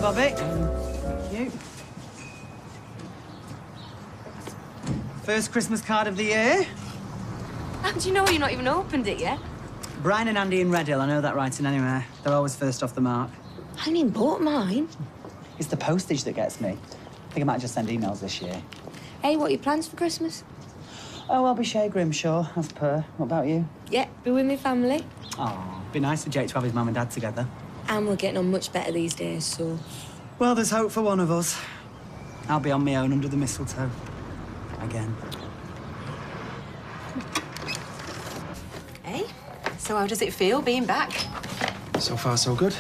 Bobby. Thank you. First Christmas card of the year. And do you know you've not even opened it yet? Brian and Andy in Redhill, I know that writing anywhere. They're always first off the mark. I haven't even bought mine. It's the postage that gets me. I think I might just send emails this year. Hey, what are your plans for Christmas? Oh, I'll be Shea Grimshaw, as per. What about you? Yeah, be with my family. Oh, be nice for Jake to have his mum and dad together. And we're getting on much better these days, so... Well, there's hope for one of us. I'll be on my own under the mistletoe. Again. Hey, so how does it feel being back? So far, so good.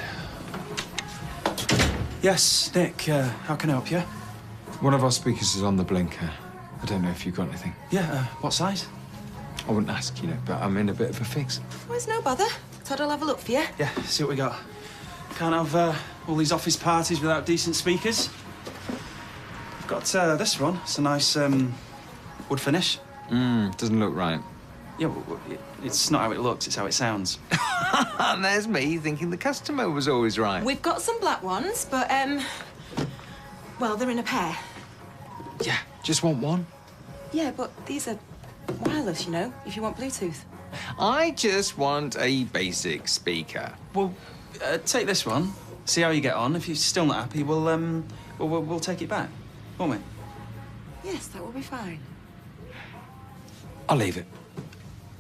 Yes, Nick, how can I help you? One of our speakers is on the blinker. I don't know if you've got anything. Yeah, what size? I wouldn't ask, you know, but I'm in a bit of a fix. Well, it's no bother. Todd will have a look for you. Yeah, see what we got. Can't have all these office parties without decent speakers. I've got this one. It's a nice wood finish. Doesn't look right. Yeah, well, it's not how it looks, it's how it sounds. And there's me thinking the customer was always right. We've got some black ones, but, well, they're in a pair. Yeah, just want one. Yeah, but these are wireless, you know, if you want Bluetooth. I just want a basic speaker. Well, take this one, see how you get on. If you're still not happy, we'll take it back, won't we? Yes, that will be fine. I'll leave it.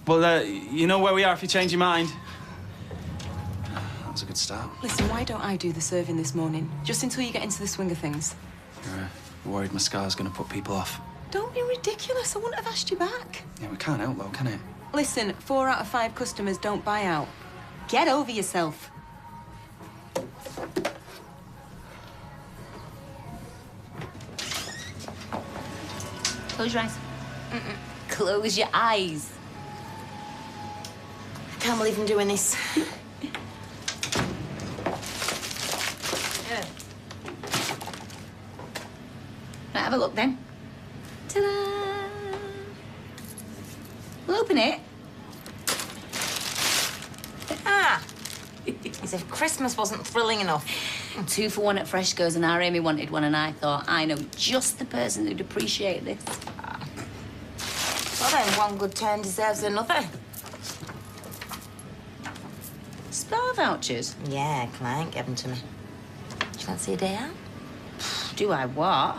Well, you know where we are if you change your mind. That was a good start. Listen, why don't I do the serving this morning? Just until you get into the swing of things. You're worried my scar's going to put people off. Don't be ridiculous. I wouldn't have asked you back. Yeah, we can't help, though, can it? Listen, 4 out of 5 customers don't buy out. Get over yourself. Close your eyes. Close your eyes. I can't believe I'm doing this. Right, have a look then. Ta-da! We'll open it. Ah! As if Christmas wasn't thrilling enough. 2 for 1 at Freshco's, and our Amy wanted one, and I thought, I know just the person who'd appreciate this. Well then, one good turn deserves another. Spa vouchers? Yeah, client gave them to me. Do you fancy a day out? Do I what?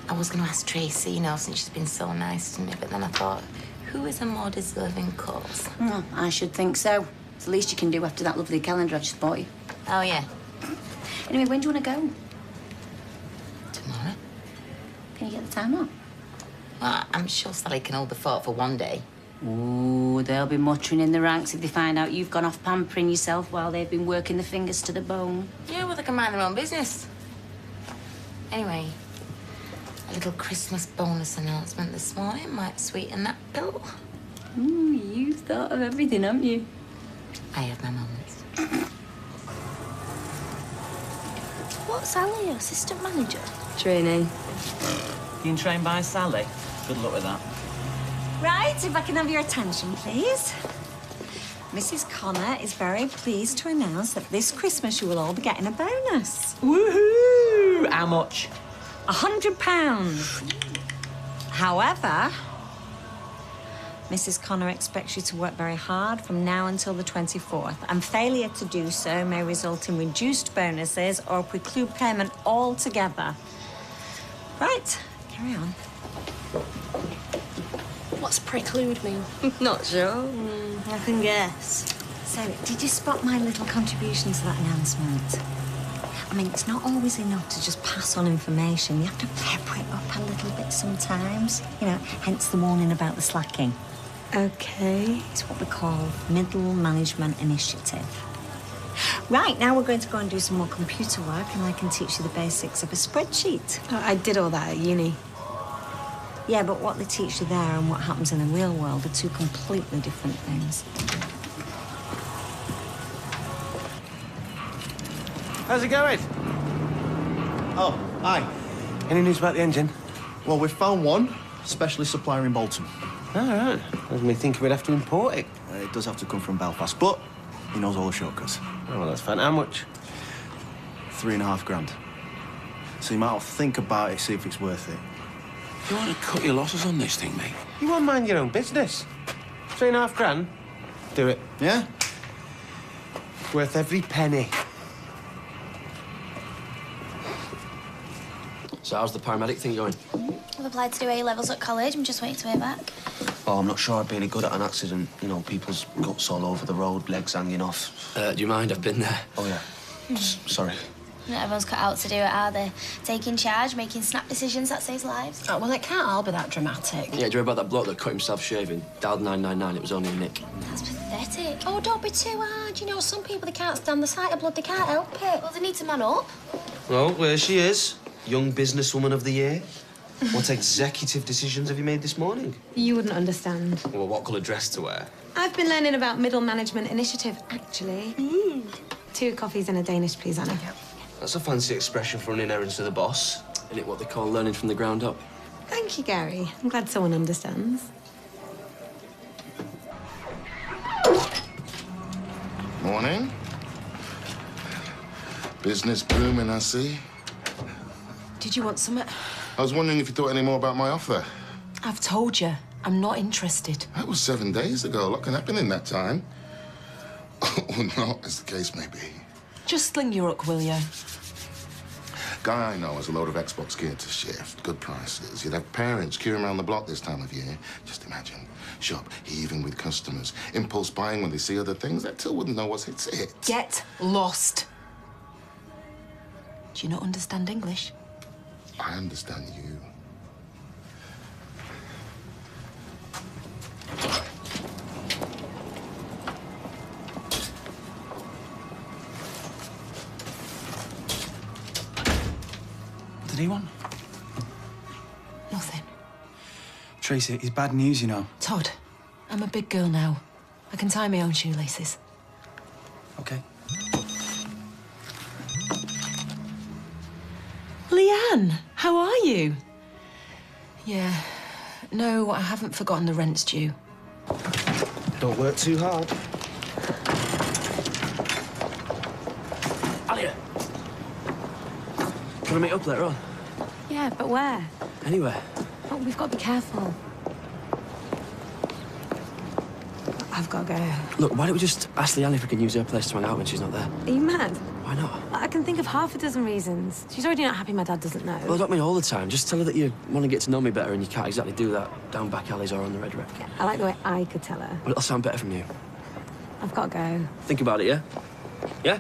I was going to ask Tracy, you know, since she's been so nice to me, but then I thought, who is a more deserving cause? Well, I should think so. It's the least you can do after that lovely calendar I just bought you. Oh, yeah. Anyway, when do you want to go? Tomorrow. Can you get the time off? Well, I'm sure Sally can hold the fort for one day. Ooh, they'll be muttering in the ranks if they find out you've gone off pampering yourself while they've been working the fingers to the bone. Yeah, well, they can mind their own business. Anyway, a little Christmas bonus announcement this morning might sweeten that pill. Ooh, you've thought of everything, haven't you? I have my moments. What's Sally, your assistant manager? Trainee. Being trained by Sally. Good luck with that. Right, if I can have your attention, please. Mrs. Connor is very pleased to announce that this Christmas you will all be getting a bonus. Woohoo! How much? £100. However, Mrs. Connor expects you to work very hard from now until the 24th, and failure to do so may result in reduced bonuses or preclude payment altogether. Right, carry on. What's preclude mean? Not sure. I can guess. So, did you spot my little contribution to that announcement? I mean, it's not always enough to just pass on information. You have to pepper it up a little bit sometimes. You know, hence the warning about the slacking. Okay. It's what we call middle management initiative. Right, now we're going to go and do some more computer work, and I can teach you the basics of a spreadsheet. Oh, I did all that at uni. Yeah, but what they teach you there and what happens in the real world are 2 completely different things. How's it going? Oh, hi. Any news about the engine? Well, we've found one specialist supplier in Bolton. All right. I was thinking we'd have to import it. It does have to come from Belfast, but he knows all the shortcuts. Oh, well, that's fine. How much? 3.5 grand. So you might have to think about it, see if it's worth it. You want to cut your losses on this thing, mate? You want to mind your own business. 3.5 grand? Do it. Yeah? Worth every penny. So how's the paramedic thing going? I've applied to do A-levels at college. I'm just waiting to hear back. Oh, I'm not sure I'd be any good at an accident. You know, people's guts all over the road, legs hanging off. Do you mind? I've been there. Oh, yeah. Sorry. Not everyone's cut out to do it, are they? Taking charge, making snap decisions, that saves lives. Oh, well, it can't all be that dramatic. Yeah, do you hear about that bloke that cut himself shaving? Dialed 999, it was only a nick. That's pathetic. Oh, don't be too hard. You know, some people, they can't stand the sight of blood. They can't help it. Well, they need to man up. Well, there she is. Young businesswoman of the year. What executive decisions have you made this morning? You wouldn't understand. Well, what colour dress to wear? I've been learning about middle management initiative, actually. 2 coffees and a Danish, please, Anna. That's a fancy expression for running errands for the boss. Isn't it what they call learning from the ground up? Thank you, Gary. I'm glad someone understands. Morning. Business booming, I see. Did you want some? I was wondering if you thought any more about my offer. I've told you, I'm not interested. That was 7 days ago. A lot can happen in that time. Or not, as the case may be. Just sling your hook, will you? Guy I know has a load of Xbox gear to shift. Good prices. You'd have parents queuing around the block this time of year. Just imagine. Shop heaving with customers. Impulse buying when they see other things. That till wouldn't know what's it. Get lost. Do you not understand English? I understand you. What did he want? Nothing. Tracy, it's bad news, you know. Todd, I'm a big girl now. I can tie my own shoelaces. Okay. Leanne, how are you? Yeah. No, I haven't forgotten the rent's due. Don't work too hard. Alia! Can I meet up later on? Yeah, but where? Anywhere. Oh, we've got to be careful. I've got to go. Look, why don't we just ask Leanne if we can use her place to hang out when she's not there? Are you mad? Why not? I can think of half a dozen reasons. She's already not happy my dad doesn't know. Well, I don't mean all the time. Just tell her that you want to get to know me better and you can't exactly do that down back alleys or on the Red Wreck. Yeah, I like the way I could tell her. Well, it'll sound better from you. I've got to go. Think about it, yeah? Yeah?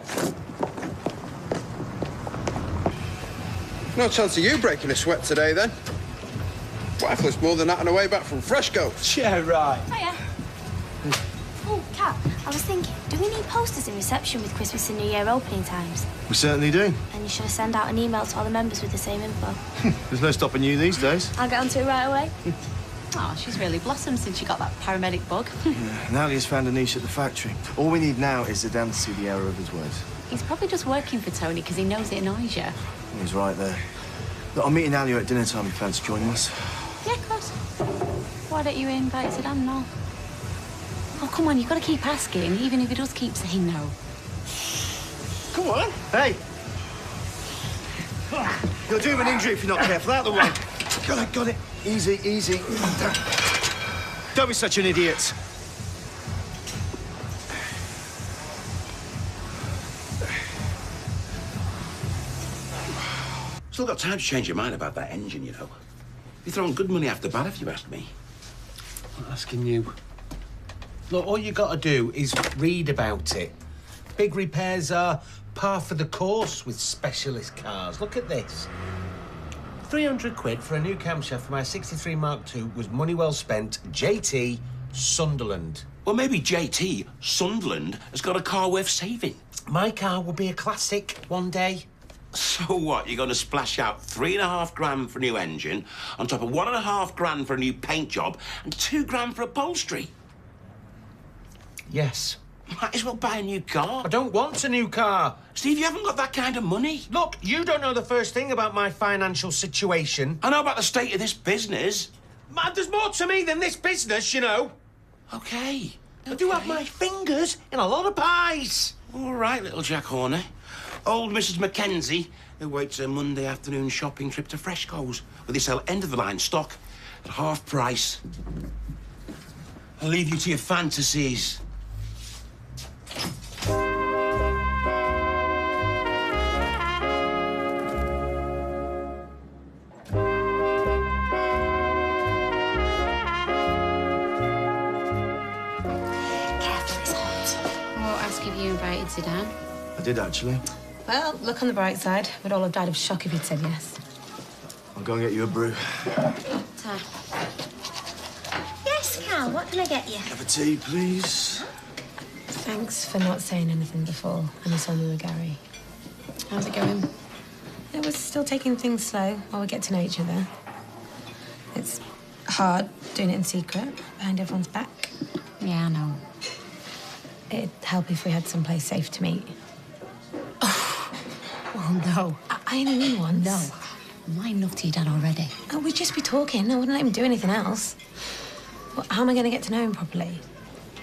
No chance of you breaking a sweat today, then. Wifeless more than that on the way back from Fresco. Yeah, right. Hiya. Oh, Kat, I was thinking, do we need posters in reception with Christmas and New Year opening times? We certainly do. And you should send out an email to all the members with the same info. There's no stopping you these days. I'll get onto it right away. Oh, she's really blossomed since she got that paramedic bug. Now he's found a niche at the factory. All we need now is the Dan to see the error of his words. He's probably just working for Tony because he knows it annoys you. He's right there. Look, I'm meeting Ali at dinner time. You fancy joining us? Yeah, of course. Why don't you invite to Dan, no? Oh, come on, you've got to keep asking, even if he does keep saying no. Come on. Hey. You'll do him an injury if you're not careful. Out of the way. Got it. Easy, easy. Don't be such an idiot. Still got time to change your mind about that engine, you know. You're throwing good money after bad, if you ask me. I'm asking you. Look, all you got to do is read about it. Big repairs are par for the course with specialist cars. Look at this. 300 quid for a new camshaft for my 63 Mark II was money well spent. JT, Sunderland. Well, maybe JT, Sunderland, has got a car worth saving. My car will be a classic one day. So what, you're going to splash out 3.5 grand for a new engine, on top of 1.5 grand for a new paint job, and 2 grand for upholstery? Yes. Might as well buy a new car. I don't want a new car. Steve, you haven't got that kind of money. Look, you don't know the first thing about my financial situation. I know about the state of this business. Man, there's more to me than this business, you know. Okay. I do have my fingers in a lot of pies. All right, little Jack Horner. Old Mrs. Mackenzie awaits her Monday afternoon shopping trip to Fresco's, where they sell end-of-the-line stock at half price. I'll leave you to your fantasies. Invited Zidane. I did, actually. Well, look on the bright side. We'd all have died of shock if he'd said yes. I'll go and get you a brew. Ta. Yes, Cal, what can I get you? Have a tea, please. Thanks for not saying anything before when you saw me with Gary. How's it going? It was still taking things slow while we get to know each other. It's hard doing it in secret, behind everyone's back. Yeah, I know. It'd help if we had someplace safe to meet. Oh, no. I only mean once. No. Am I enough to your dad already? Oh, we'd just be talking. I wouldn't let him do anything else. Well, how am I going to get to know him properly?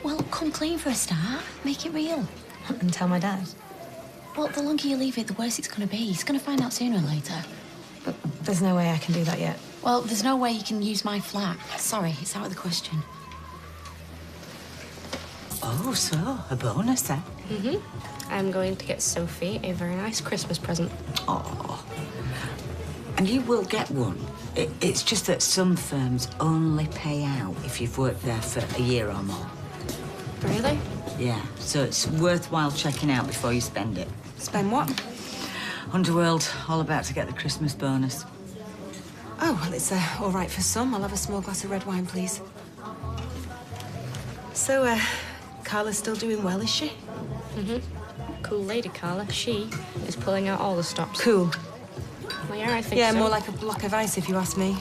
Well, come clean for a start. Make it real. And tell my dad. Well, the longer you leave it, the worse it's going to be. He's going to find out sooner or later. But there's no way I can do that yet. Well, there's no way you can use my flat. Sorry, it's out of the question. Oh, so, a bonus, eh? Mm-hmm. I'm going to get Sophie a very nice Christmas present. Oh. And you will get one. It's just that some firms only pay out if you've worked there for a year or more. Really? Yeah, so it's worthwhile checking out before you spend it. Spend what? Underworld, all about to get the Christmas bonus. Oh, well, it's all right for some. I'll have a small glass of red wine, please. So, Carla's still doing well, is she? Mm-hmm. Cool lady, Carla. She is pulling out all the stops. Cool. Well, yeah, I think yeah, so. more like a block of ice, if you ask me.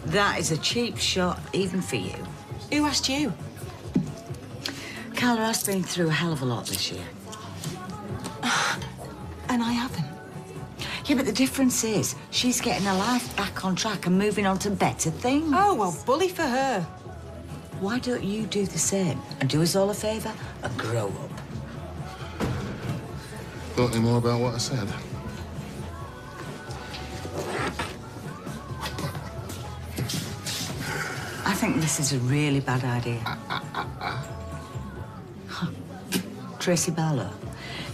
That is a cheap shot, even for you. Who asked you? Carla has been through a hell of a lot this year. And I haven't. Yeah, but the difference is she's getting her life back on track and moving on to better things. Oh, well, bully for her. Why don't you do the same and do us all a favour and grow up? Thought any more about what I said? I think this is a really bad idea. Tracy Barlow,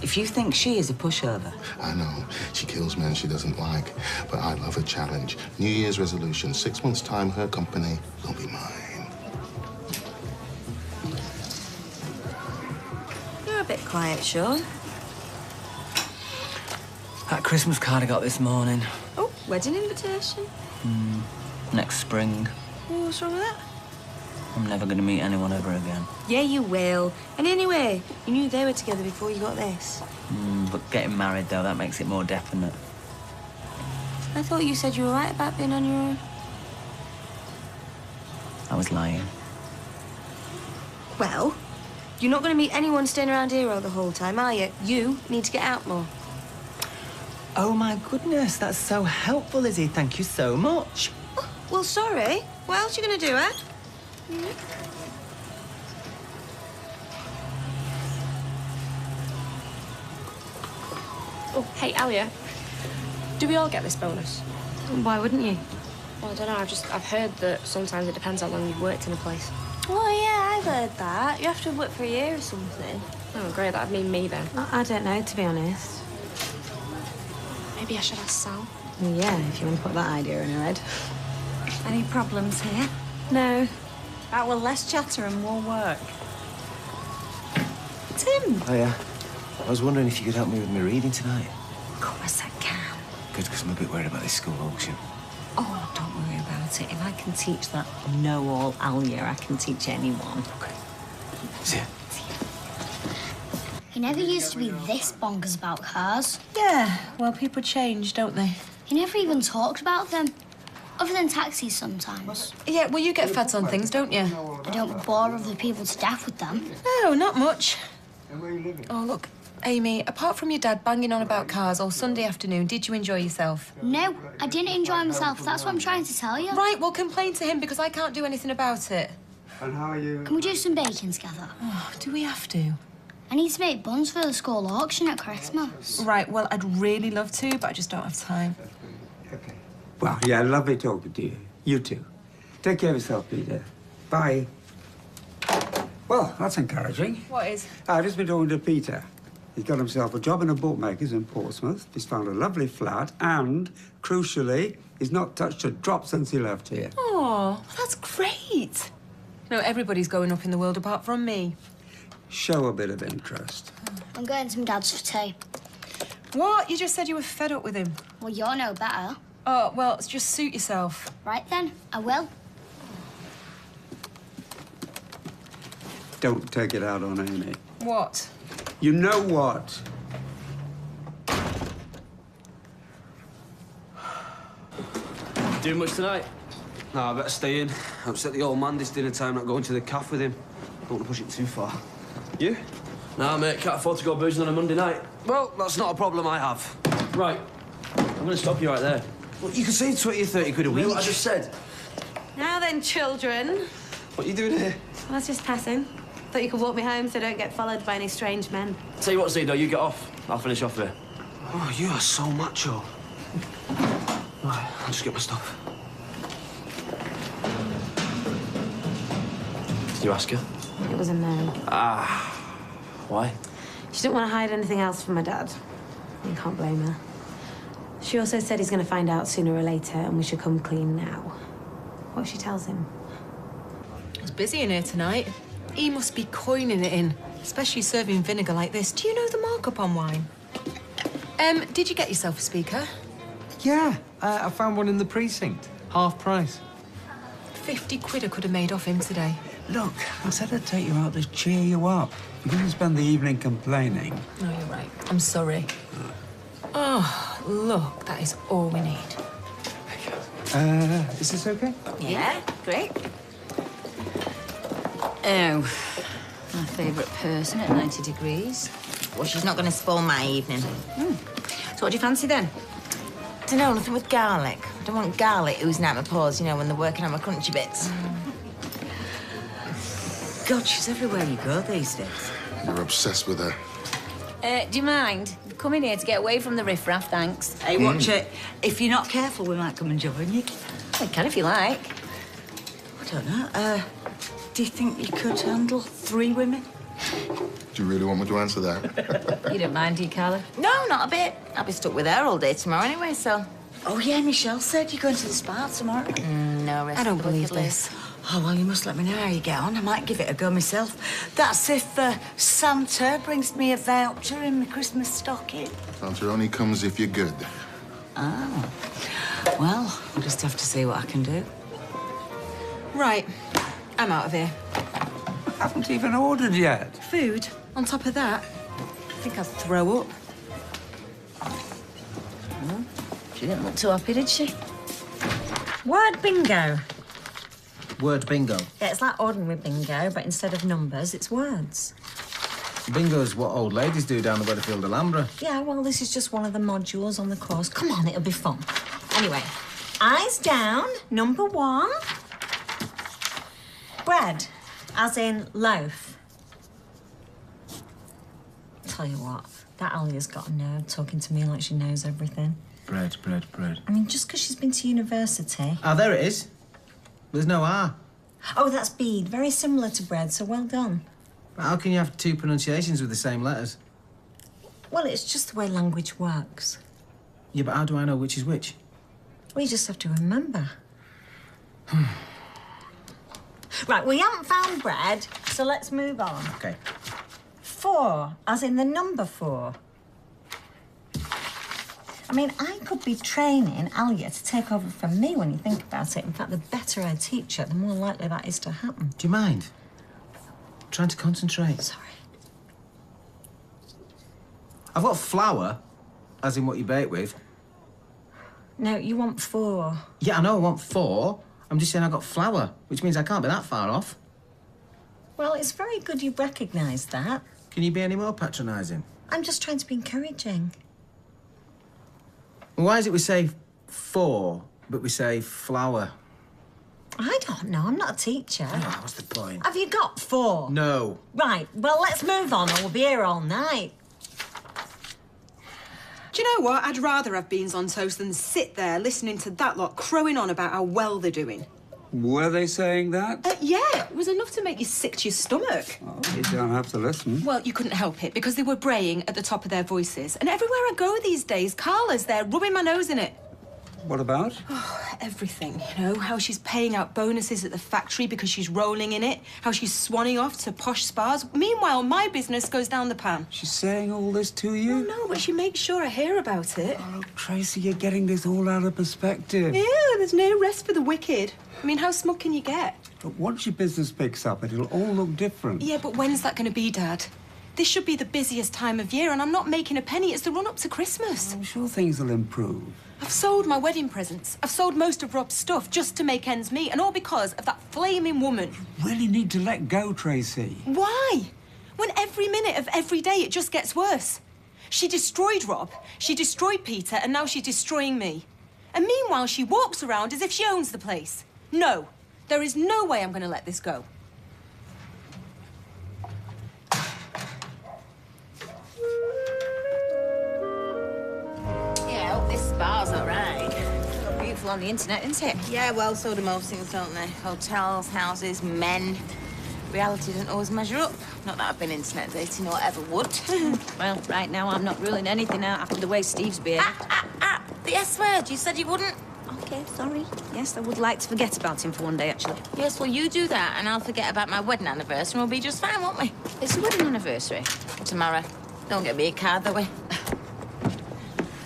if you think she is a pushover... I know. She kills men she doesn't like. But I love a challenge. New Year's resolution. 6 months' time, her company will be mine. You're a bit quiet, Sean. That Christmas card I got this morning. Oh, wedding invitation. Next spring. Oh, what's wrong with that? I'm never going to meet anyone ever again. Yeah, you will. And anyway, you knew they were together before you got this. But getting married, though, that makes it more definite. I thought you said you were right about being on your own. I was lying. Well, you're not going to meet anyone staying around here all the whole time, are you? You need to get out more. Oh, my goodness, that's so helpful, Lizzie. Thank you so much. Oh, well, sorry. What else are you going to do, eh? Oh, hey, Alia. Do we all get this bonus? Why wouldn't you? Well, I don't know. I've heard that sometimes it depends how long you've worked in a place. Oh, yeah, I've heard that. You have to work for a year or something. Oh, great. That'd mean me then. I don't know, to be honest. Maybe I should ask Sal. Yeah, if you want to put that idea in her head. Any problems here? No. Well, less chatter and more work. Tim! Oh, yeah. I was wondering if you could help me with my reading tonight. Of course I can. Good, because I'm a bit worried about this school auction. Oh, don't worry about it. If I can teach that know-all Alia, I can teach anyone. Okay. See ya. He never used to be this bonkers about cars. Yeah, well, people change, don't they? He never even talked about them. Other than taxis sometimes. Yeah, well, you get fads on things, don't you? I don't bore other people to death with them. No, not much. Oh, look, Amy, apart from your dad banging on about cars all Sunday afternoon, did you enjoy yourself? No, I didn't enjoy myself. That's what I'm trying to tell you. Right, well, complain to him because I can't do anything about it. And how are you? Can we do some baking together? Oh, do we have to? I need to make buns for the school auction at Christmas. Right, well, I'd really love to, but I just don't have time. Well, yeah, lovely talking to you. You too. Take care of yourself, Peter. Bye. Well, that's encouraging. What is? I've just been talking to Peter. He's got himself a job in a bookmaker's in Portsmouth. He's found a lovely flat and, crucially, he's not touched a drop since he left here. Oh, that's great. No, everybody's going up in the world apart from me. Show a bit of interest. I'm going to my dad's for tea. What? You just said you were fed up with him. Well, you're no better. Oh, well, just suit yourself. Right then, I will. Don't take it out on Amy. What? You know what? Doing much tonight? No, I better stay in. Upset the old man this dinner time, not going to the cafe with him. Don't want to push it too far. You? Nah, mate, can't afford to go boozing on a Monday night. Well, that's not a problem I have. Right. I'm going to stop you right there. Well, you can save 20 or 30 quid a week. You know what I just said? Now then, children. What are you doing here? I was just passing. Thought you could walk me home so I don't get followed by any strange men. Tell you what, Zito, you get off. I'll finish off here. Oh, you are so macho. Right, I'll just get my stuff. Did you ask her? It was a no. Ah. Why? She didn't want to hide anything else from my dad. You can't blame her. She also said he's going to find out sooner or later and we should come clean now. What she tells him. It's busy in here tonight. He must be coining it in, especially serving vinegar like this. Do you know the markup on wine? Did you get yourself a speaker? Yeah, I found one in the precinct. Half price. 50 quid I could have made off him today. Look, I said I'd take you out to cheer you up. You didn't spend the evening complaining. No, you're right. I'm sorry. Oh, look, that is all we need. Is this okay? Yeah, great. Oh, my favourite person at 90 degrees. Well, she's not going to spoil my evening. So what do you fancy then? Don't know, nothing with garlic. I don't want garlic oozing out my pores, you know, when they're working on my crunchy bits. God, she's everywhere you go these days. You're obsessed with her. Do you mind? I've come in here to get away from the riffraff, thanks. Hey, watch it. If you're not careful, we might come and join you. I can if you like. I don't know. Do you think you could handle 3 women? Do you really want me to answer that? You don't mind, do you, Carla? No, not a bit. I'll be stuck with her all day tomorrow anyway, so... Oh, yeah, Michelle said you're going to the spa tomorrow. No rest I don't for the believe wicked this. Oh, well, you must let me know how you get on. I might give it a go myself. That's if Santa brings me a voucher in my Christmas stocking. Santa only comes if you're good. Oh. Well, we'll just have to see what I can do. Right, I'm out of here. I haven't even ordered yet. Food? On top of that? I think I'll throw up. Well, she didn't look too happy, did she? Word bingo. Word bingo. Yeah, it's like ordinary bingo, but instead of numbers, it's words. Bingo's what old ladies do down the Weatherfield Alhambra. Yeah, well, this is just one of the modules on the course. Come on, it'll be fun. Anyway, eyes down, number 1. Bread, as in loaf. Tell you what, that Alia's got a nerve talking to me like she knows everything. Bread, bread, bread. I mean, just because she's been to university. Ah, there it is. There's no R. Oh, that's bead. Very similar to bread, so well done. But how can you have 2 pronunciations with the same letters? Well, it's just the way language works. Yeah, but how do I know which is which? We just have to remember. Right, we haven't found bread, so let's move on. Okay. 4, as in the number 4. I mean, I could be training Alia to take over from me when you think about it. In fact, the better I teach her, the more likely that is to happen. Do you mind? I'm trying to concentrate. Sorry. I've got flour, as in what you bake with. No, you want 4. Yeah, I know I want 4. I'm just saying I got flour, which means I can't be that far off. Well, it's very good you recognise that. Can you be any more patronising? I'm just trying to be encouraging. Why is it we say 4, but we say flour? I don't know. I'm not a teacher. Oh, what's the point? Have you got 4? No. Right, well, let's move on or we'll be here all night. Do you know what? I'd rather have beans on toast than sit there listening to that lot crowing on about how well they're doing. Were they saying that? Yeah, it was enough to make you sick to your stomach. Oh, you don't have to listen. Well, you couldn't help it because they were braying at the top of their voices. And everywhere I go these days, Carla's there rubbing my nose in it. What about? Everything, you know, how she's paying out bonuses at the factory because she's rolling in it, how she's swanning off to posh spas. Meanwhile, my business goes down the pan. She's saying all this to you? Oh, no, but she makes sure I hear about it. Oh, Tracy, you're getting this all out of perspective. Yeah, there's no rest for the wicked. I mean, how smug can you get? But once your business picks up, it'll all look different. Yeah, but when's that going to be, Dad? This should be the busiest time of year, and I'm not making a penny. It's the run-up to Christmas. I'm sure things will improve. I've sold my wedding presents. I've sold most of Rob's stuff just to make ends meet, and all because of that flaming woman. You really need to let go, Tracy. Why? When every minute of every day it just gets worse. She destroyed Rob, she destroyed Peter, and now she's destroying me. And meanwhile, she walks around as if she owns the place. No, there is no way I'm going to let this go. Yeah, I hope this spa's all right. Got beautiful on the internet, isn't it? Yeah, well, so do most things, don't they? Hotels, houses, men. Reality doesn't always measure up. Not that I've been internet dating or ever would. Well, right now, I'm not ruling anything out after the way Steve's behaved. The S word. You said you wouldn't. OK, sorry. Yes, I would like to forget about him for one day, actually. Yes, well, you do that, and I'll forget about my wedding anniversary, and we'll be just fine, won't we? It's the wedding anniversary. Tomorrow. Don't get me a card, though, we?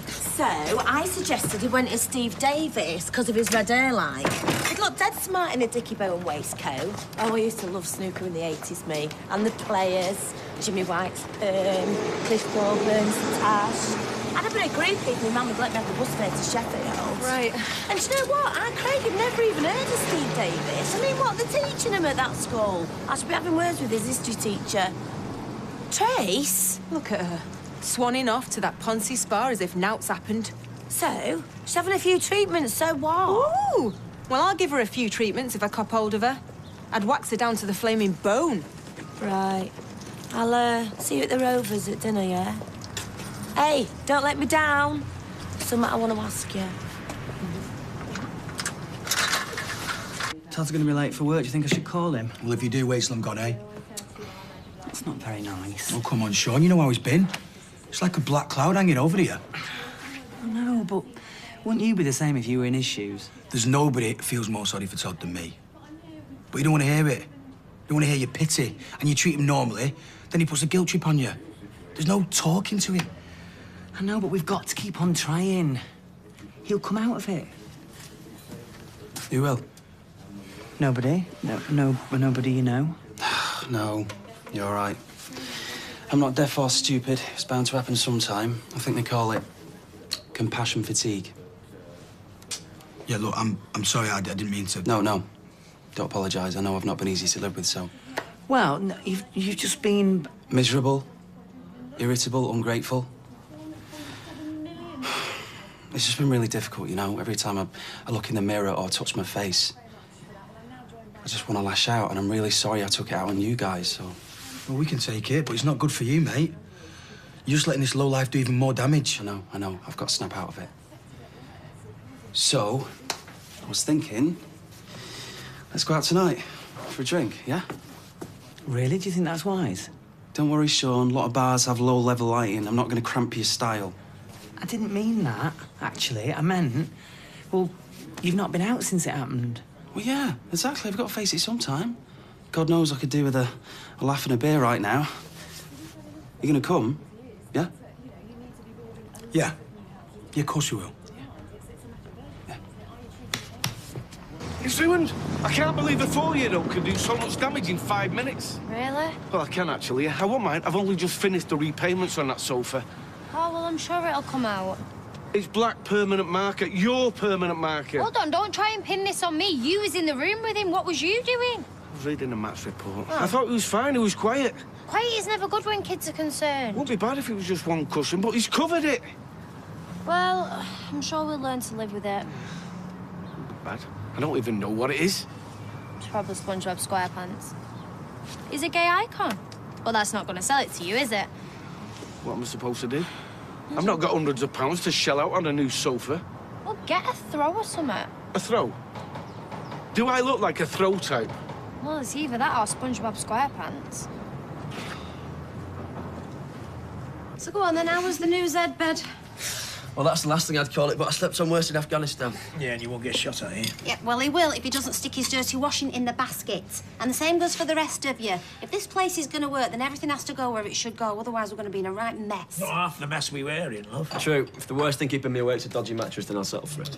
So, I suggested he went as Steve Davis because of his red hairline. He'd look dead smart in a Dickie Bowen waistcoat. Oh, I used to love snooker in the 80s, me. And the Players, Jimmy White's Perm, Cliff Thorburns, Tash. I'd have been a groupie if my mum would let me have the bus fare to Sheffield. Right. And do you know what? Craig had never even heard of Steve Davis. I mean, what, they're teaching him at that school. I should be having words with his history teacher. Trace? Look at her. Swanning off to that Ponzi spa as if nout's happened. So, she's having a few treatments, so what? Ooh! Well, I'll give her a few treatments if I cop hold of her. I'd wax her down to the flaming bone. Right. I'll see you at the Rovers at dinner, yeah? Hey, don't let me down. Something I want to ask you. Todd's going to be late for work. Do you think I should call him? Well, if you do, wait till I'm gone, eh? That's not very nice. Oh, come on, Sean. You know how he's been. It's like a black cloud hanging over you. No, but wouldn't you be the same if you were in his shoes? There's nobody that feels more sorry for Todd than me. But you don't want to hear it. You don't want to hear your pity. And you treat him normally, then he puts a guilt trip on you. There's no talking to him. I know, but we've got to keep on trying. He'll come out of it. Who will? Nobody. Nobody you know. No, you're all right. I'm not deaf or stupid. It's bound to happen sometime. I think they call it compassion fatigue. Yeah, look, I'm sorry. I didn't mean to. No. Don't apologise. I know I've not been easy to live with, so... Well, no, you've just been... Miserable, irritable, ungrateful. It's just been really difficult, you know. Every time I look in the mirror or touch my face, I just want to lash out, and I'm really sorry I took it out on you guys, so... Well, we can take it, but it's not good for you, mate. You're just letting this low life do even more damage. I know. I've got to snap out of it. So, I was thinking, let's go out tonight for a drink, yeah? Really? Do you think that's wise? Don't worry, Sean. A lot of bars have low-level lighting. I'm not going to cramp your style. I didn't mean that, actually. I meant, well, you've not been out since it happened. Well, yeah, exactly. I've got to face it sometime. God knows I could do with a laugh and a beer right now. You going to come? Yeah? Yeah. Yeah, of course you will. It's ruined. I can't believe a 4-year-old can do so much damage in 5 minutes. Really? Well, I can, actually. I won't mind. I've only just finished the repayments on that sofa. Oh, well, I'm sure it'll come out. It's black permanent marker. Your permanent marker. Hold on, don't try and pin this on me. You was in the room with him. What was you doing? I was reading a match report. Oh. I thought he was fine. He was quiet. Quiet is never good when kids are concerned. Wouldn't be bad if it was just one cushion, but he's covered it. Well, I'm sure we'll learn to live with it. Bad. I don't even know what it is. It's probably SpongeBob SquarePants. He's a gay icon. Well, that's not going to sell it to you, is it? What am I supposed to do? I've not got hundreds of pounds to shell out on a new sofa. Well, get a throw or something. A throw? Do I look like a throw type? Well, it's either that or SpongeBob SquarePants. So go on then, how was the new Zed bed? Well, that's the last thing I'd call it, but I slept on worse in Afghanistan. Yeah, and you won't get shot at here. Yeah, well, he will if he doesn't stick his dirty washing in the basket. And the same goes for the rest of you. If this place is going to work, then everything has to go where it should go. Otherwise, we're going to be in a right mess. Not half the mess we were in, love. True. If the worst thing keeping me awake is a dodgy mattress, then I'll settle for it.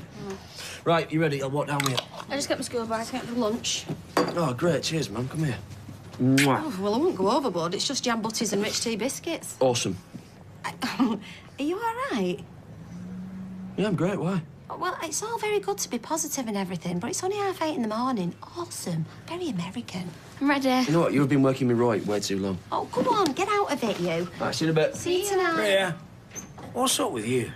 Right, you ready? I'll walk down with you. I just got my school bag for lunch. Oh, great. Cheers, Mum. Come here. Oh, well, I won't go overboard. It's just jam butties and rich tea biscuits. Awesome. Are you all right? Yeah, I'm great. Why? Well, it's all very good to be positive and everything, but it's only 8:30 in the morning. Awesome. Very American. I'm ready. You know what? You've been working me right way too long. Oh, come on. Get out of it, you. Right, see you in a bit. See you tonight. Yeah. What's up with you?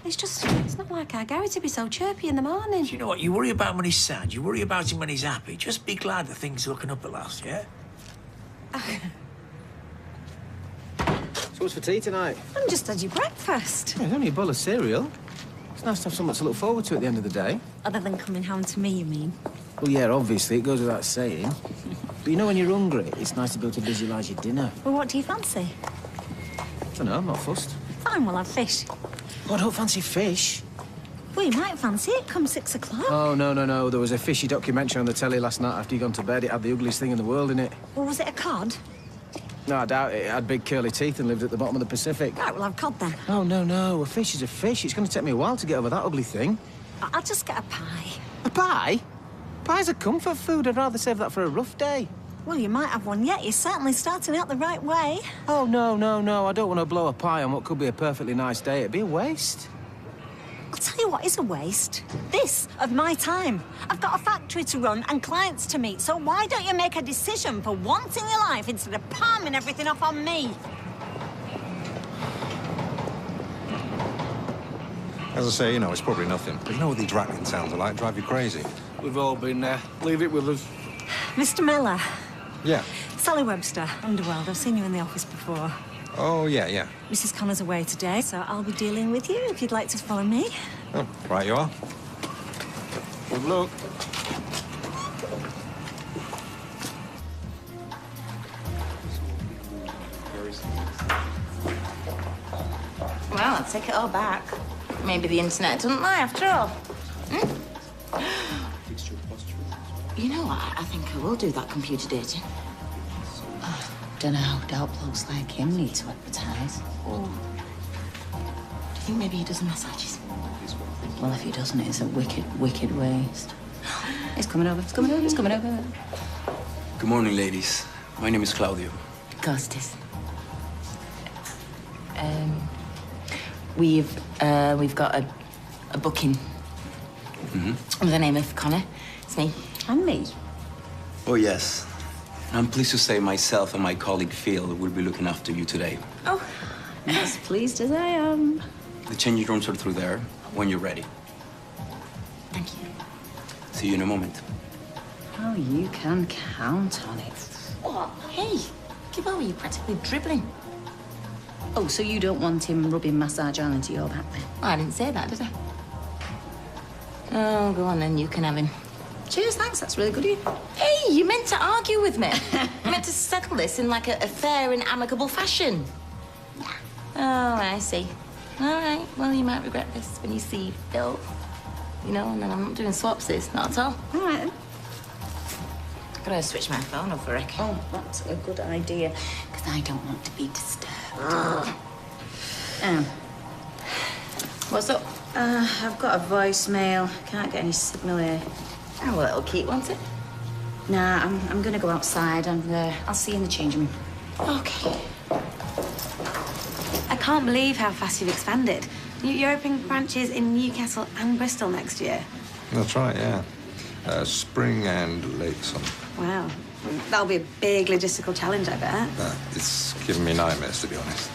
It's not like our Gary to be so chirpy in the morning. You know what? You worry about him when he's sad. You worry about him when he's happy. Just be glad that things are looking up at last, yeah? So what's for tea tonight? I'm just had your breakfast. Yeah, it's only a bowl of cereal. It's nice to have something to look forward to at the end of the day. Other than coming home to me, you mean? Well, yeah, obviously, it goes without saying. But you know, when you're hungry, it's nice to be able to visualise your dinner. Well, what do you fancy? I don't know, I'm not fussed. Fine, we'll have fish. Oh, I don't fancy fish. Well, you might fancy it come 6 o'clock. Oh, no. There was a fishy documentary on the telly last night after you'd gone to bed. It had the ugliest thing in the world in it. Or was it a cod? No, I doubt it. It had big curly teeth and lived at the bottom of the Pacific. Right, we'll have cod then. Oh, no. A fish is a fish. It's going to take me a while to get over that ugly thing. I'll just get a pie. A pie? Pie's a comfort food. I'd rather save that for a rough day. Well, you might have one yet. You're certainly starting out the right way. Oh, no. I don't want to blow a pie on what could be a perfectly nice day. It'd be a waste. I'll tell you what is a waste. This of my time. I've got a factory to run and clients to meet, so why don't you make a decision for once in your life instead of palming everything off on me? As I say, you know, it's probably nothing. But you know what these rattling sounds are like? Drive you crazy. We've all been there. Leave it with us. Mr. Miller. Yeah. Sally Webster, Underworld. I've seen you in the office before. Oh, yeah. Mrs. Connor's away today, so I'll be dealing with you if you'd like to follow me. Oh, right you are. Good luck. Well, I'll take it all back. Maybe the internet doesn't lie after all. You know what? I think I will do that computer dating. Don't know how doubt blokes like him need to advertise. Oh. Do you think maybe he does massages? Well, if he doesn't, it's a wicked waste. It's coming over. Good morning, ladies. My name is Claudio. Costas. We've got a booking with the name of Connor. It's me. And me. Oh, yes. I'm pleased to say myself and my colleague Phil will be looking after you today. Oh, as pleased as I am. The changing rooms are through there when you're ready. Thank you. See you in a moment. Oh, you can count on it. What? Hey, give over. You're practically dribbling. Oh, so you don't want him rubbing massage on into your back then? Oh, I didn't say that, did I? Oh, go on then. You can have him. Cheers, thanks. That's really good of you. Hey, you meant to argue with me. You meant to settle this in like a fair and amicable fashion. Oh, I see. All right. Well, you might regret this when you see Phil. You know, and then I'm not doing swapsies. Not at all. All right, then. I've got to switch my phone off, I reckon. Oh, that's a good idea, because I don't want to be disturbed. What's up? I've got a voicemail. Can't get any signal here. Oh, well, it'll keep, won't it? Nah, I'm going to go outside and I'll see you in the changing room. Okay. I can't believe how fast you've expanded. You're opening branches in Newcastle and Bristol next year. That's right, yeah. Spring and late summer. Wow. That'll be a big logistical challenge, I bet. It's given me nightmares, to be honest.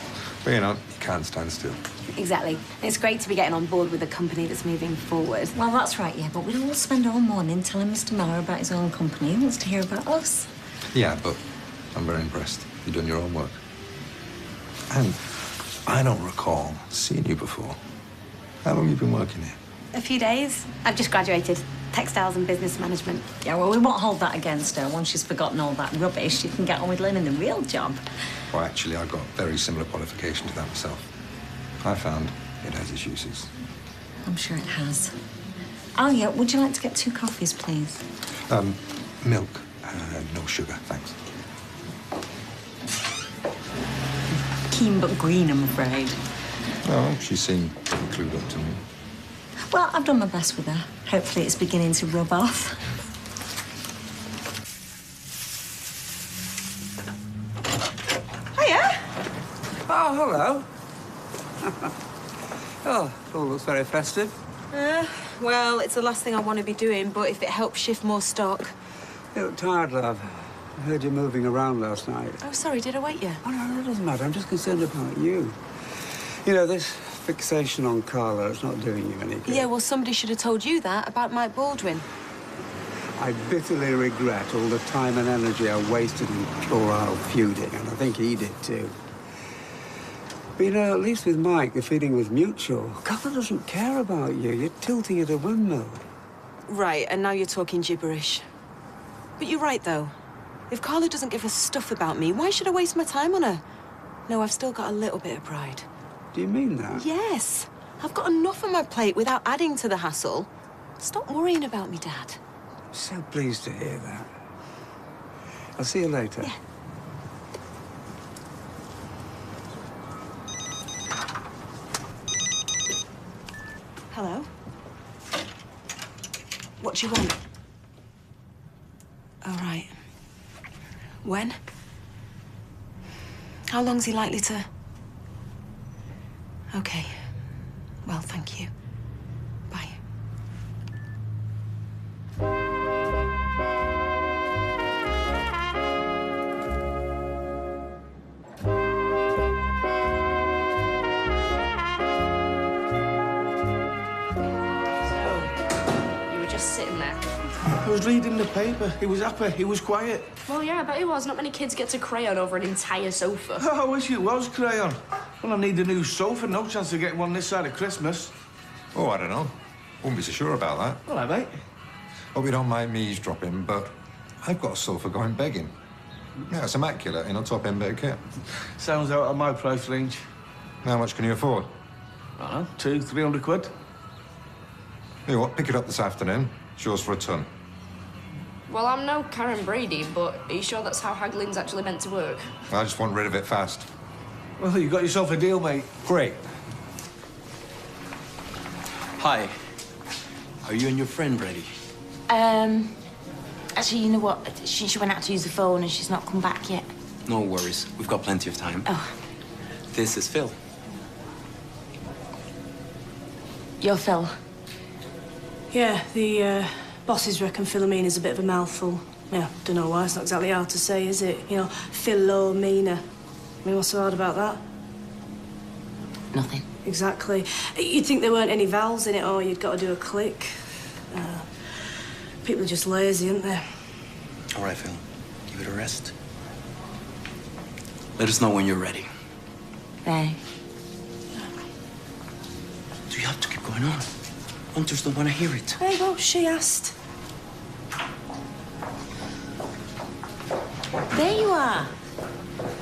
But, you know, you can't stand still. Exactly. It's great to be getting on board with a company that's moving forward. Well, that's right, yeah, but we don't all spend our morning telling Mr. Miller about his own company. He wants to hear about us. Yeah, but I'm very impressed. You've done your own work. And I don't recall seeing you before. How long have you been working here? A few days. I've just graduated. Textiles and business management. Yeah, well, we won't hold that against her. Once she's forgotten all that rubbish, she can get on with learning the real job. Well, actually, I got very similar qualification to that myself. I found it has its uses. I'm sure it has. Oh, yeah, would you like to get 2 coffees, please? Milk. No sugar, thanks. Keen but green, I'm afraid. Oh, she seemed pretty clued up to me. Well, I've done my best with her. Hopefully it's beginning to rub off. Hiya! Oh, hello. Oh, it all looks very festive. Well, it's the last thing I want to be doing, but if it helps shift more stock. You look tired, love. I heard you moving around last night. Oh, sorry, did I wake you? Oh, no, it doesn't matter. I'm just concerned about you. You know, this fixation on Carlo, it's not doing you any good. Yeah, well, somebody should have told you that about Mike Baldwin. I bitterly regret all the time and energy I wasted in puerile feuding, and I think he did too. But, you know, at least with Mike, the feeling was mutual. Carlo doesn't care about you. You're tilting at a windmill. Right, and now you're talking gibberish. But you're right, though. If Carla doesn't give a stuff about me, why should I waste my time on her? No, I've still got a little bit of pride. Do you mean that? Yes. I've got enough on my plate without adding to the hassle. Stop worrying about me, Dad. I'm so pleased to hear that. I'll see you later. Yeah. Hello? What do you want? All right. When? How long's he likely to... Okay. Well, thank you. Bye. You were just sitting there. I was reading the paper. He was happy. He was quiet. Well, yeah, I bet it was. Not many kids get to crayon over an entire sofa. Oh, I wish it was crayon. Well, I need a new sofa. No chance of getting one this side of Christmas. Oh, I don't know. Wouldn't be so sure about that. All right, mate. Hope you don't mind me eavesdropping, but I've got a sofa going begging. Yeah, it's immaculate in a top-end bit of kit. Sounds out of my price range. How much can you afford? I don't know, 200-300 quid. You know what, pick it up this afternoon. It's yours for a ton. Well, I'm no Karen Brady, but are you sure that's how haggling's actually meant to work? I just want rid of it fast. Well, you got yourself a deal, mate. Great. Hi. Are you and your friend ready? Actually, you know what? She went out to use the phone and she's not come back yet. No worries. We've got plenty of time. Oh. This is Phil. You're Phil. Yeah, the bosses reckon Philomena's a bit of a mouthful. Yeah, don't know why. It's not exactly hard to say, is it? You know, Philomena. I mean, what's so hard about that? Nothing. Exactly. You'd think there weren't any vowels in it, or you'd got to do a click. People are just lazy, aren't they? All right, Phil. Give it a rest. Let us know when you're ready. Right. Do you have to keep going on? Hunters don't want to hear it. Hey, well, she asked. There you are.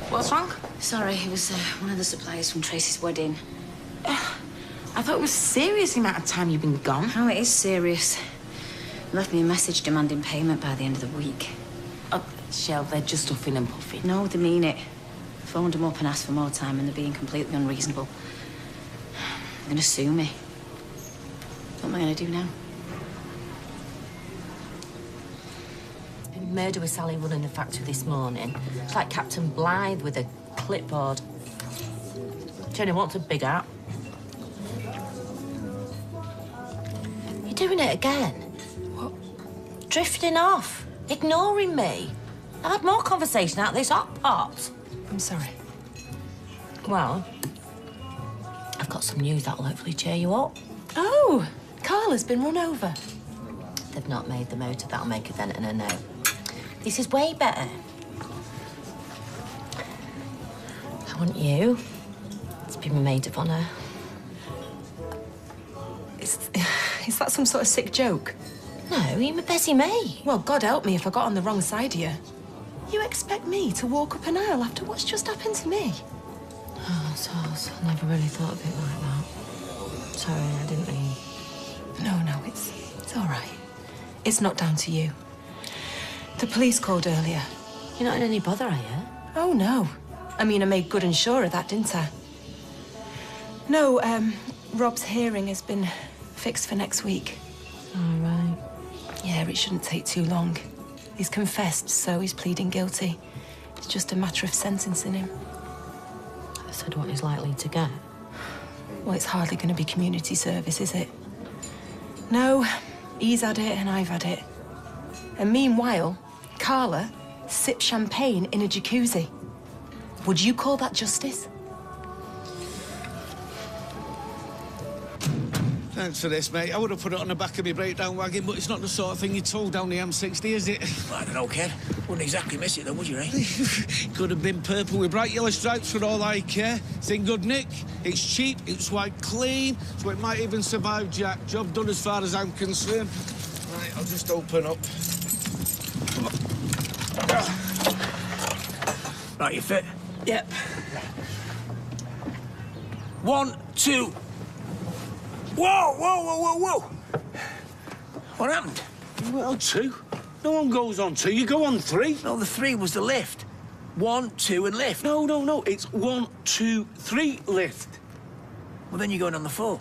What's wrong? Sorry, it was one of the suppliers from Tracy's wedding. I thought it was serious the amount of time you've been gone. Oh, it is serious. Left me a message demanding payment by the end of the week. Oh, Shell, they're just huffing and puffing. No, they mean it. Phoned them up and asked for more time, and they're being completely unreasonable. They're gonna sue me. What am I gonna do now? Murder with Sally running the factory this morning. It's like Captain Blythe with a clipboard. Jenny wants a big hat. You're doing it again. What? Drifting off. Ignoring me. I've had more conversation out of this hot pot. I'm sorry. Well, got some news that'll hopefully cheer you up. Oh, Carla's been run over. They've not made the motor that'll make a dent in her note. This is way better. I want you to be my maid of honour. Is that some sort of sick joke? No, you're my Bessie mate. Well, God help me if I got on the wrong side of you. You expect me to walk up an aisle after what's just happened to me? Oh, Sars, I never really thought of it like that. Sorry, I didn't mean... No, it's all right. It's not down to you. The police called earlier. You're not in any bother, are you? Oh, no. I mean, I made good and sure of that, didn't I? No, Rob's hearing has been fixed for next week. All right. Yeah, it shouldn't take too long. He's confessed, so he's pleading guilty. It's just a matter of sentencing him. I said what he's likely to get. Well, it's hardly going to be community service, is it? No, he's had it and I've had it. And meanwhile, Carla sips champagne in a jacuzzi. Would you call that justice? Thanks for this, mate. I would have put it on the back of my breakdown wagon, but it's not the sort of thing you told down the M60, is it? I don't know, Ken. Wouldn't exactly miss it, though, would you, eh? Could have been purple with bright yellow stripes for all I care. It's in good nick. It's cheap. It's white clean. So it might even survive, Jack. Job done as far as I'm concerned. Right, I'll just open up. Right, you fit? Yep. 1, 2... Whoa! What happened? Well, 2. No one goes on 2. You go on 3. No, the 3 was the lift. 1, 2, and lift. No. It's 1, 2, 3 lift. Well, then you're going on the 4.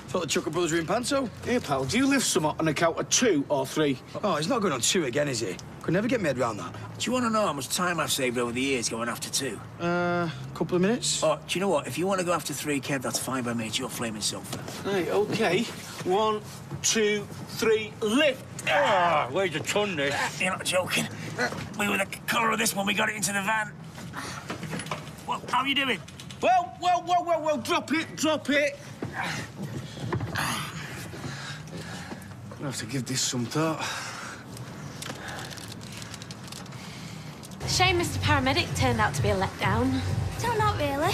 Thought the Chucker brothers were in Panto. Here, pal, do you lift some on a count of 2 or 3? Oh, he's not going on 2 again, is he? Could never get my head round that. Do you want to know how much time I've saved over the years going after 2? Couple of minutes. Oh, do you know what? If you want to go after 3, Kev, that's fine by me. It's your flaming sofa. Right, OK. 1, 2, 3, lift. Ah, weighs a ton, this. You're not joking. We were the colour of this when we got it into the van. Well, how are you doing? Well, drop it. I'll have to give this some thought. Shame Mr. Paramedic turned out to be a letdown. No, not really.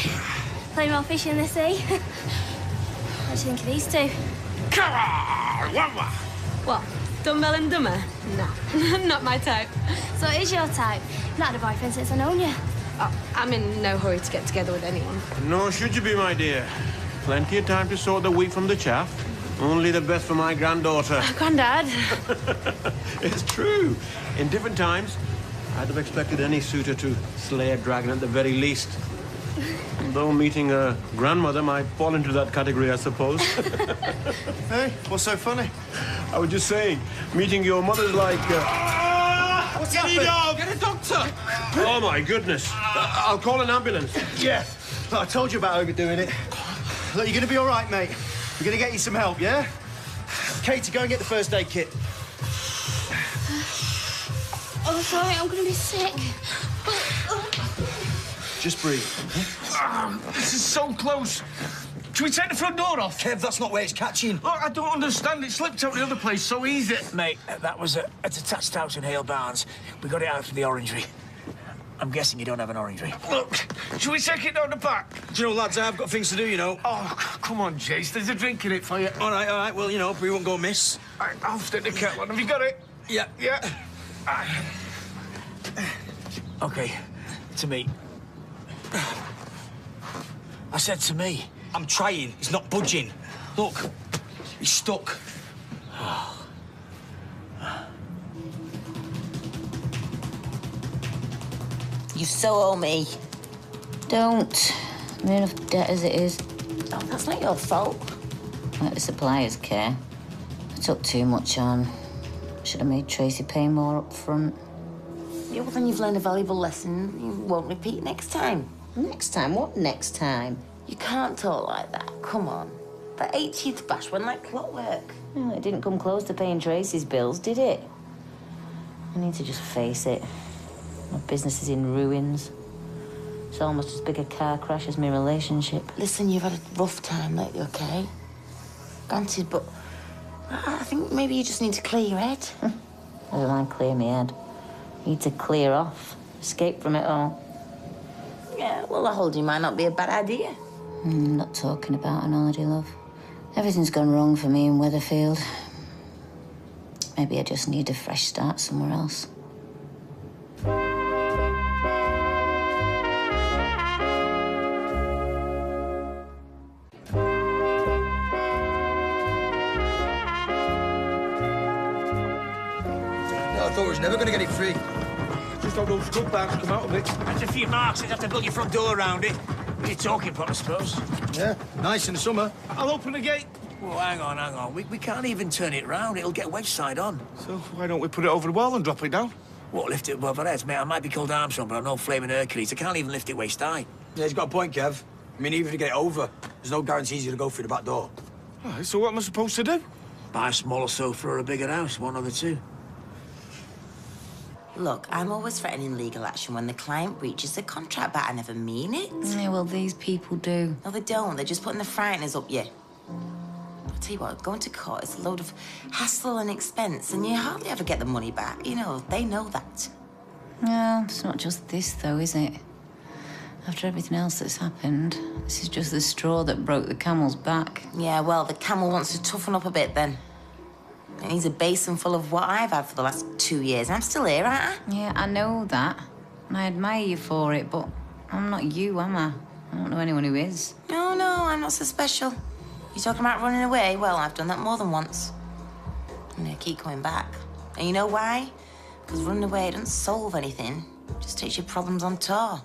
Play more fish in the sea. What do you think of these 2? What? Dumbbell and dumber? No, not my type. So it is your type? You've not had a boyfriend since I've known you. Oh, I'm in no hurry to get together with anyone. Nor should you be, my dear. Plenty of time to sort the wheat from the chaff. Only the best for my granddaughter. Grandad. It's true. In different times, I'd have expected any suitor to slay a dragon at the very least. Though meeting a grandmother might fall into that category, I suppose. Hey, what's so funny? I was just saying, meeting your mother's like... What's happened? Get a doctor! Oh, my goodness. I'll call an ambulance. Yeah. Look, I told you about overdoing it. Look, you're going to be all right, mate. We're going to get you some help, yeah? Katie, go and get the first aid kit. Oh, sorry, I'm going to be sick. Just breathe. This is so close. Should we take the front door off? Kev, that's not where it's catching. Look, I don't understand. It slipped out the other place so easy. Mate, that was a detached house in Hale Barnes. We got it out from the orangery. I'm guessing you don't have an orangery. Look, should we take it down the back? Do you know, lads, I've got things to do, you know. Oh, come on, Jace. There's a drink in it for you. All right. Well, you know, we won't go miss. All right, I'll stick the kettle on. Have you got it? Yeah. OK, to me. I said to me. I'm trying. He's not budging. Look, he's stuck. You so owe me. Don't. I'm in enough debt as it is. Oh, that's not your fault. Let the suppliers care. I took too much on. Should have made Tracy pay more up front. Yeah, well, then you've learned a valuable lesson. You won't repeat next time. Next time? What next time? You can't talk like that. Come on. That 80th bash went like clockwork. Well, it didn't come close to paying Tracy's bills, did it? I need to just face it. My business is in ruins. It's almost as big a car crash as my relationship. Listen, you've had a rough time lately, OK? Granted, but I think maybe you just need to clear your head. I don't mind clear my head. I need to clear off, escape from it all. Yeah, well, a holiday might not be a bad idea. I'm not talking about an holiday, love. Everything's gone wrong for me in Weatherfield. Maybe I just need a fresh start somewhere else. I thought I was never going to get it free. Just hope those scrub bags come out of it. There's a few marks. You'd have to build your front door around it. You're talking pot, I suppose. Yeah, nice in the summer. I'll open the gate. Well, hang on. We can't even turn it round. It'll get wedge side on. So why don't we put it over the wall and drop it down? What, lift it above our heads? Mate, I might be called Armstrong, but I'm no flaming Hercules. I can't even lift it waist high. Yeah, he's got a point, Kev. I mean, even if you get it over, there's no guarantees you're going to go through the back door. All right, so what am I supposed to do? Buy a smaller sofa or a bigger house, one of the two. Look, I'm always threatening legal action when the client breaches the contract, but I never mean it. Yeah, well, these people do. No, they don't. They're just putting the frighteners up you. I'll tell you what, going to court is a load of hassle and expense, and you hardly ever get the money back. You know, they know that. No, it's not just this, though, is it? After everything else that's happened, this is just the straw that broke the camel's back. Yeah, well, the camel wants to toughen up a bit, then. It needs a basin full of what I've had for the last 2 years. I'm still here, aren't I? Yeah, I know that. And I admire you for it, but I'm not you, am I? I don't know anyone who is. No, I'm not so special. You talking about running away? Well, I've done that more than once. And I keep coming back. And you know why? Because running away doesn't solve anything. It just takes your problems on tour.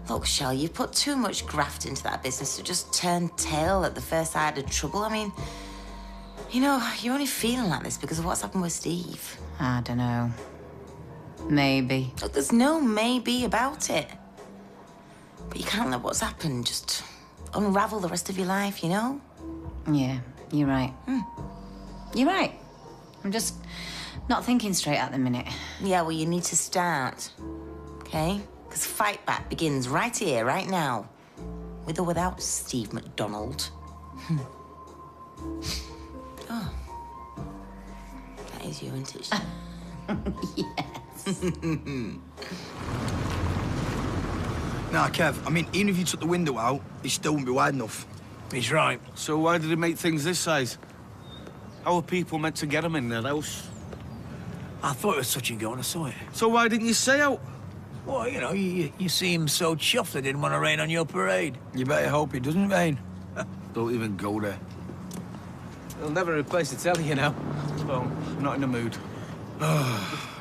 Look, Shell, you've put too much graft into that business to just turn tail at the first sign of trouble. I mean, you know, you're only feeling like this because of what's happened with Steve. I don't know. Maybe. Look, there's no maybe about it. But you can't let what's happened just unravel the rest of your life, you know? Yeah, you're right. You're right. I'm just not thinking straight at the minute. Yeah, well, you need to start, okay? Because fight back begins right here, right now. With or without Steve McDonald. Oh. That is you, isn't it? Yes. Nah, Kev, I mean, even if you took the window out, it still wouldn't be wide enough. He's right. So why did he make things this size? How are people meant to get them in their house? I thought it was touch and go when I saw it. So why didn't you say out? Well, you know, you seem so chuffed they didn't want to rain on your parade. You better hope it doesn't rain. Don't even go there. They'll never replace the telly, you know. Well, I'm not in the mood.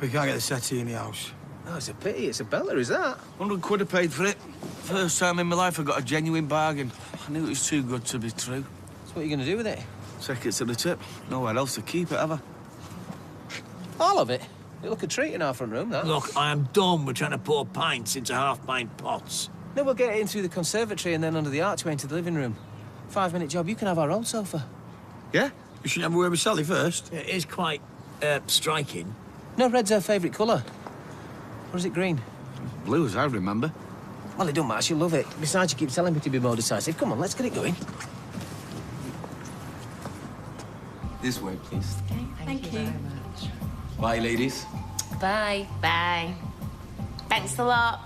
We can't get the settee in the house. Oh, it's a pity. It's a beller, is that? 100 quid I paid for it. First time in my life I got a genuine bargain. I knew it was too good to be true. So what are you going to do with it? Take it to the tip. Nowhere else to keep it, have I? All of it? You look a treat in our front room, that. Look, I am done with trying to pour pints into half-pint pots. No, we'll get it in through the conservatory and then under the archway into the living room. 5-minute job, you can have our old sofa. Yeah? You shouldn't have a word with Sally first. It is quite, striking. No, red's her favourite colour. Or is it green? Blue, as I remember. Well, it don't matter, she'll love it. Besides, you keep telling me to be more decisive. Come on, let's get it going. This way, please. Okay, thank you. Bye, ladies. Bye. Bye. Thanks a lot.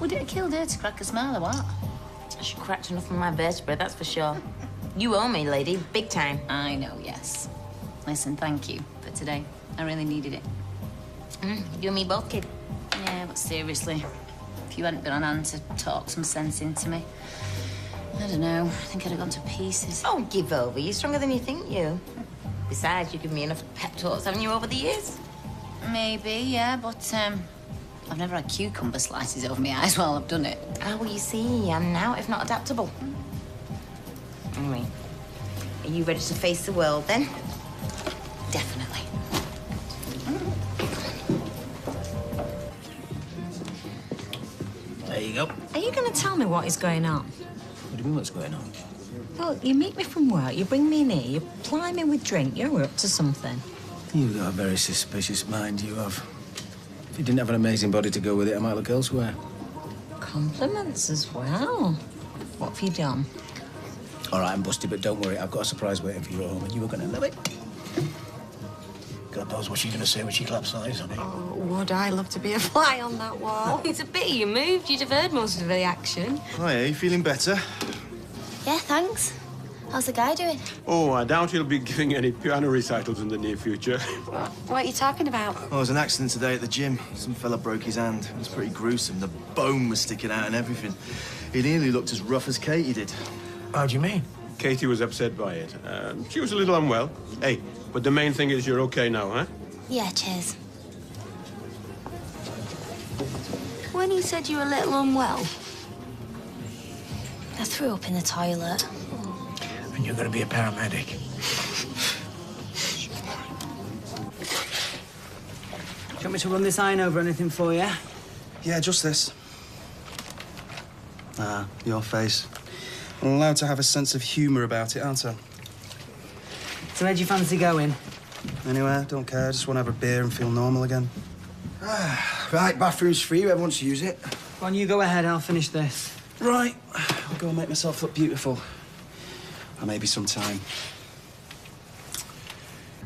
Would it have killed her to crack a smile or what? She cracked enough of my vertebrae, that's for sure. You owe me, lady, big time. I know, yes. Listen, thank you for today. I really needed it. You and me both, kid. Yeah, but seriously, if you hadn't been on hand to talk some sense into me, I don't know, I think I'd have gone to pieces. Oh, give over. You're stronger than you think, you. Besides, you've given me enough pep talks, haven't you, over the years? Maybe, yeah, but I've never had cucumber slices over my eyes while I've done it. Ah, well, you see, I'm now, if not adaptable. Anyway, are you ready to face the world, then? Definitely. There you go. Are you going to tell me what is going on? What do you mean, what's going on? Well, you meet me from work, you bring me in here, you ply me with drink, you're up to something. You've got a very suspicious mind, you have. If you didn't have an amazing body to go with it, I might look elsewhere. Compliments as well. What have you done? All right, I'm busted, but don't worry. I've got a surprise waiting for you at home, and you were going to love it. God knows what she's going to say when she claps eyes on it. Oh, would I love to be a fly on that wall? It's a pity you moved. You'd have heard most of the action. Hi, you feeling better? Yeah, thanks. How's the guy doing? Oh, I doubt he'll be giving any piano recitals in the near future. What are you talking about? Oh, there was an accident today at the gym. Some fella broke his hand. It was pretty gruesome. The bone was sticking out and everything. He nearly looked as rough as Katie did. How do you mean? Katie was upset by it. She was a little unwell. Hey, but the main thing is you're okay now, huh? Yeah, cheers. When you said you were a little unwell? I threw up in the toilet. And you're going to be a paramedic. Do you want me to run this iron over anything for you? Yeah, just this. Ah, your face. I'm allowed to have a sense of humour about it, aren't I? So where do you fancy going? Anywhere, don't care. I just want to have a beer and feel normal again. Right, bathroom's free. Whoever wants to use it. Go on, you go ahead. I'll finish this. Right. I'll go and make myself look beautiful. Or maybe some time.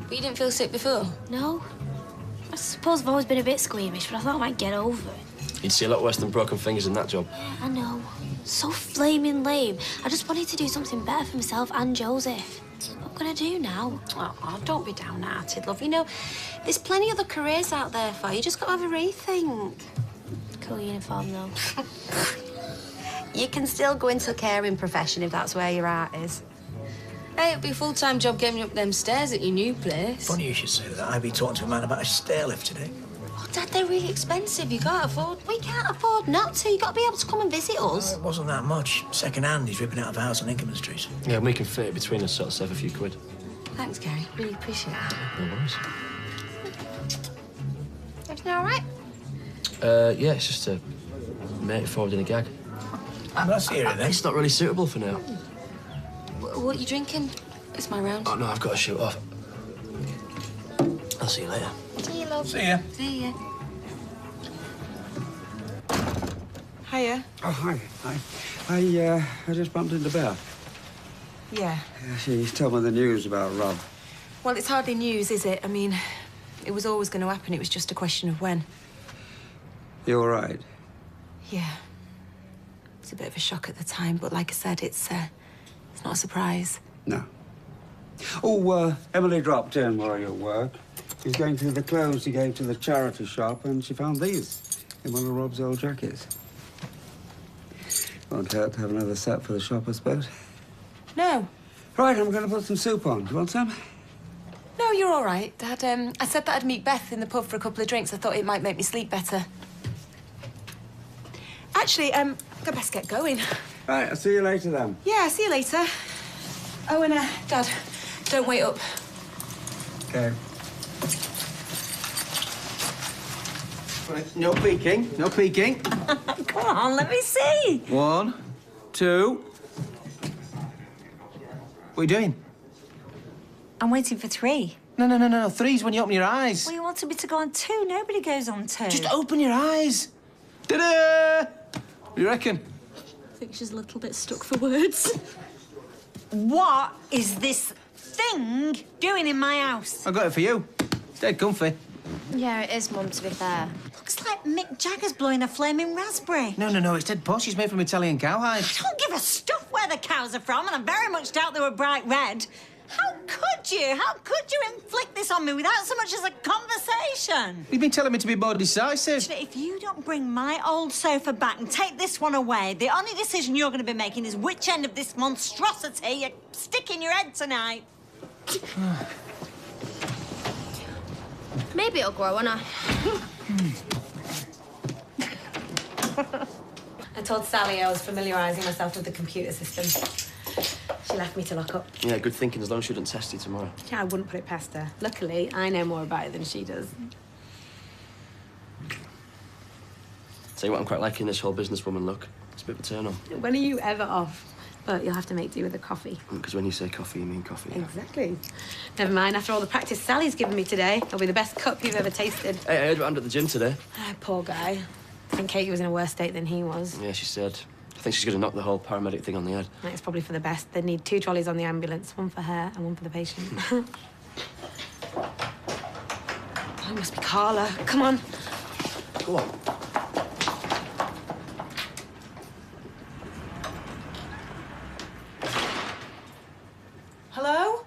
But you didn't feel sick before? No. I suppose I've always been a bit squeamish, but I thought I might get over it. You'd see a lot worse than broken fingers in that job. I know. So flaming lame. I just wanted to do something better for myself and Joseph. What am I gonna do now? Oh, don't be downhearted, love. You know, there's plenty other careers out there for you. You just got to have a rethink. Cool uniform, though. You can still go into a caring profession if that's where your art is. Hey, it'd be a full-time job getting you up them stairs at your new place. Funny you should say that. I've been talking to a man about a stair lift today. Oh, Dad, they're really expensive. You can't afford... We can't afford not to. You got to be able to come and visit us. It wasn't that much. Second hand, he's ripping out of a house on Inkerman Street. Yeah, and we can fit it between us, sort of save a few quid. Thanks, Gary. Really appreciate it. No worries. Everything all right? Yeah, it's just a mate forwarding a gag. I'm not serious then. It's not really suitable for now. What are you drinking? It's my round. Oh, no, I've got to shoot off. I'll see you later. See you, love. See ya. See ya. Hiya. Oh, hi. I just bumped into Beth. Yeah. She's told me the news about Rob. Well, it's hardly news, is it? I mean, it was always going to happen. It was just a question of when. You all right? Yeah. It's a bit of a shock at the time, but like I said, it's not a surprise. No. Oh, Emily dropped in while you're at work. She's going through the clothes he gave to the charity shop, and she found these in one of Rob's old jackets. Won't hurt to have another set for the shop, I suppose. No. Right, I'm going to put some soup on. Do you want some? No, you're all right, Dad. I said that I'd meet Beth in the pub for a couple of drinks. I thought it might make me sleep better. Actually, I best get going. Right, I'll see you later then. Yeah, see you later. Oh, and, Dad, don't wait up. Okay. Right, no peeking, no peeking. Come on, let me see. 1, 2. What are you doing? I'm waiting for 3. No. 3's when you open your eyes. Well, you wanted me to go on 2. Nobody goes on 2. Just open your eyes. Ta-da! What do you reckon? I think she's a little bit stuck for words. What is this thing doing in my house? I got it for you. It's dead comfy. Yeah, it is, Mum, to be fair. Looks like Mick Jagger's blowing a flaming raspberry. No, it's dead posh. It's made from Italian cowhide. I don't give a stuff where the cows are from, and I very much doubt they were bright red. How could you? How could you inflict this on me without so much as a conversation? You've been telling me to be more decisive. Actually, if you don't bring my old sofa back and take this one away, the only decision you're going to be making is which end of this monstrosity you stick in your head tonight. Maybe it'll grow, won't I? I told Sally I was familiarising myself with the computer system. She left me to lock up. Yeah, good thinking, as long as she doesn't test you tomorrow. Yeah, I wouldn't put it past her. Luckily, I know more about it than she does. Tell you what, I'm quite liking this whole businesswoman look. It's a bit of a turn-on. When are you ever off? But you'll have to make do with the coffee. Because when you say coffee, you mean coffee. Yeah. Exactly. Never mind, after all the practice Sally's given me today, it'll be the best cup you've ever tasted. Hey, I heard what happened at the gym today. Ah, poor guy. I think Katie was in a worse state than he was. Yeah, she said. I think she's going to knock the whole paramedic thing on the head. And it's probably for the best. They'd need 2 trolleys on the ambulance, one for her and one for the patient. Oh, it must be Carla. Come on. Go on. Hello?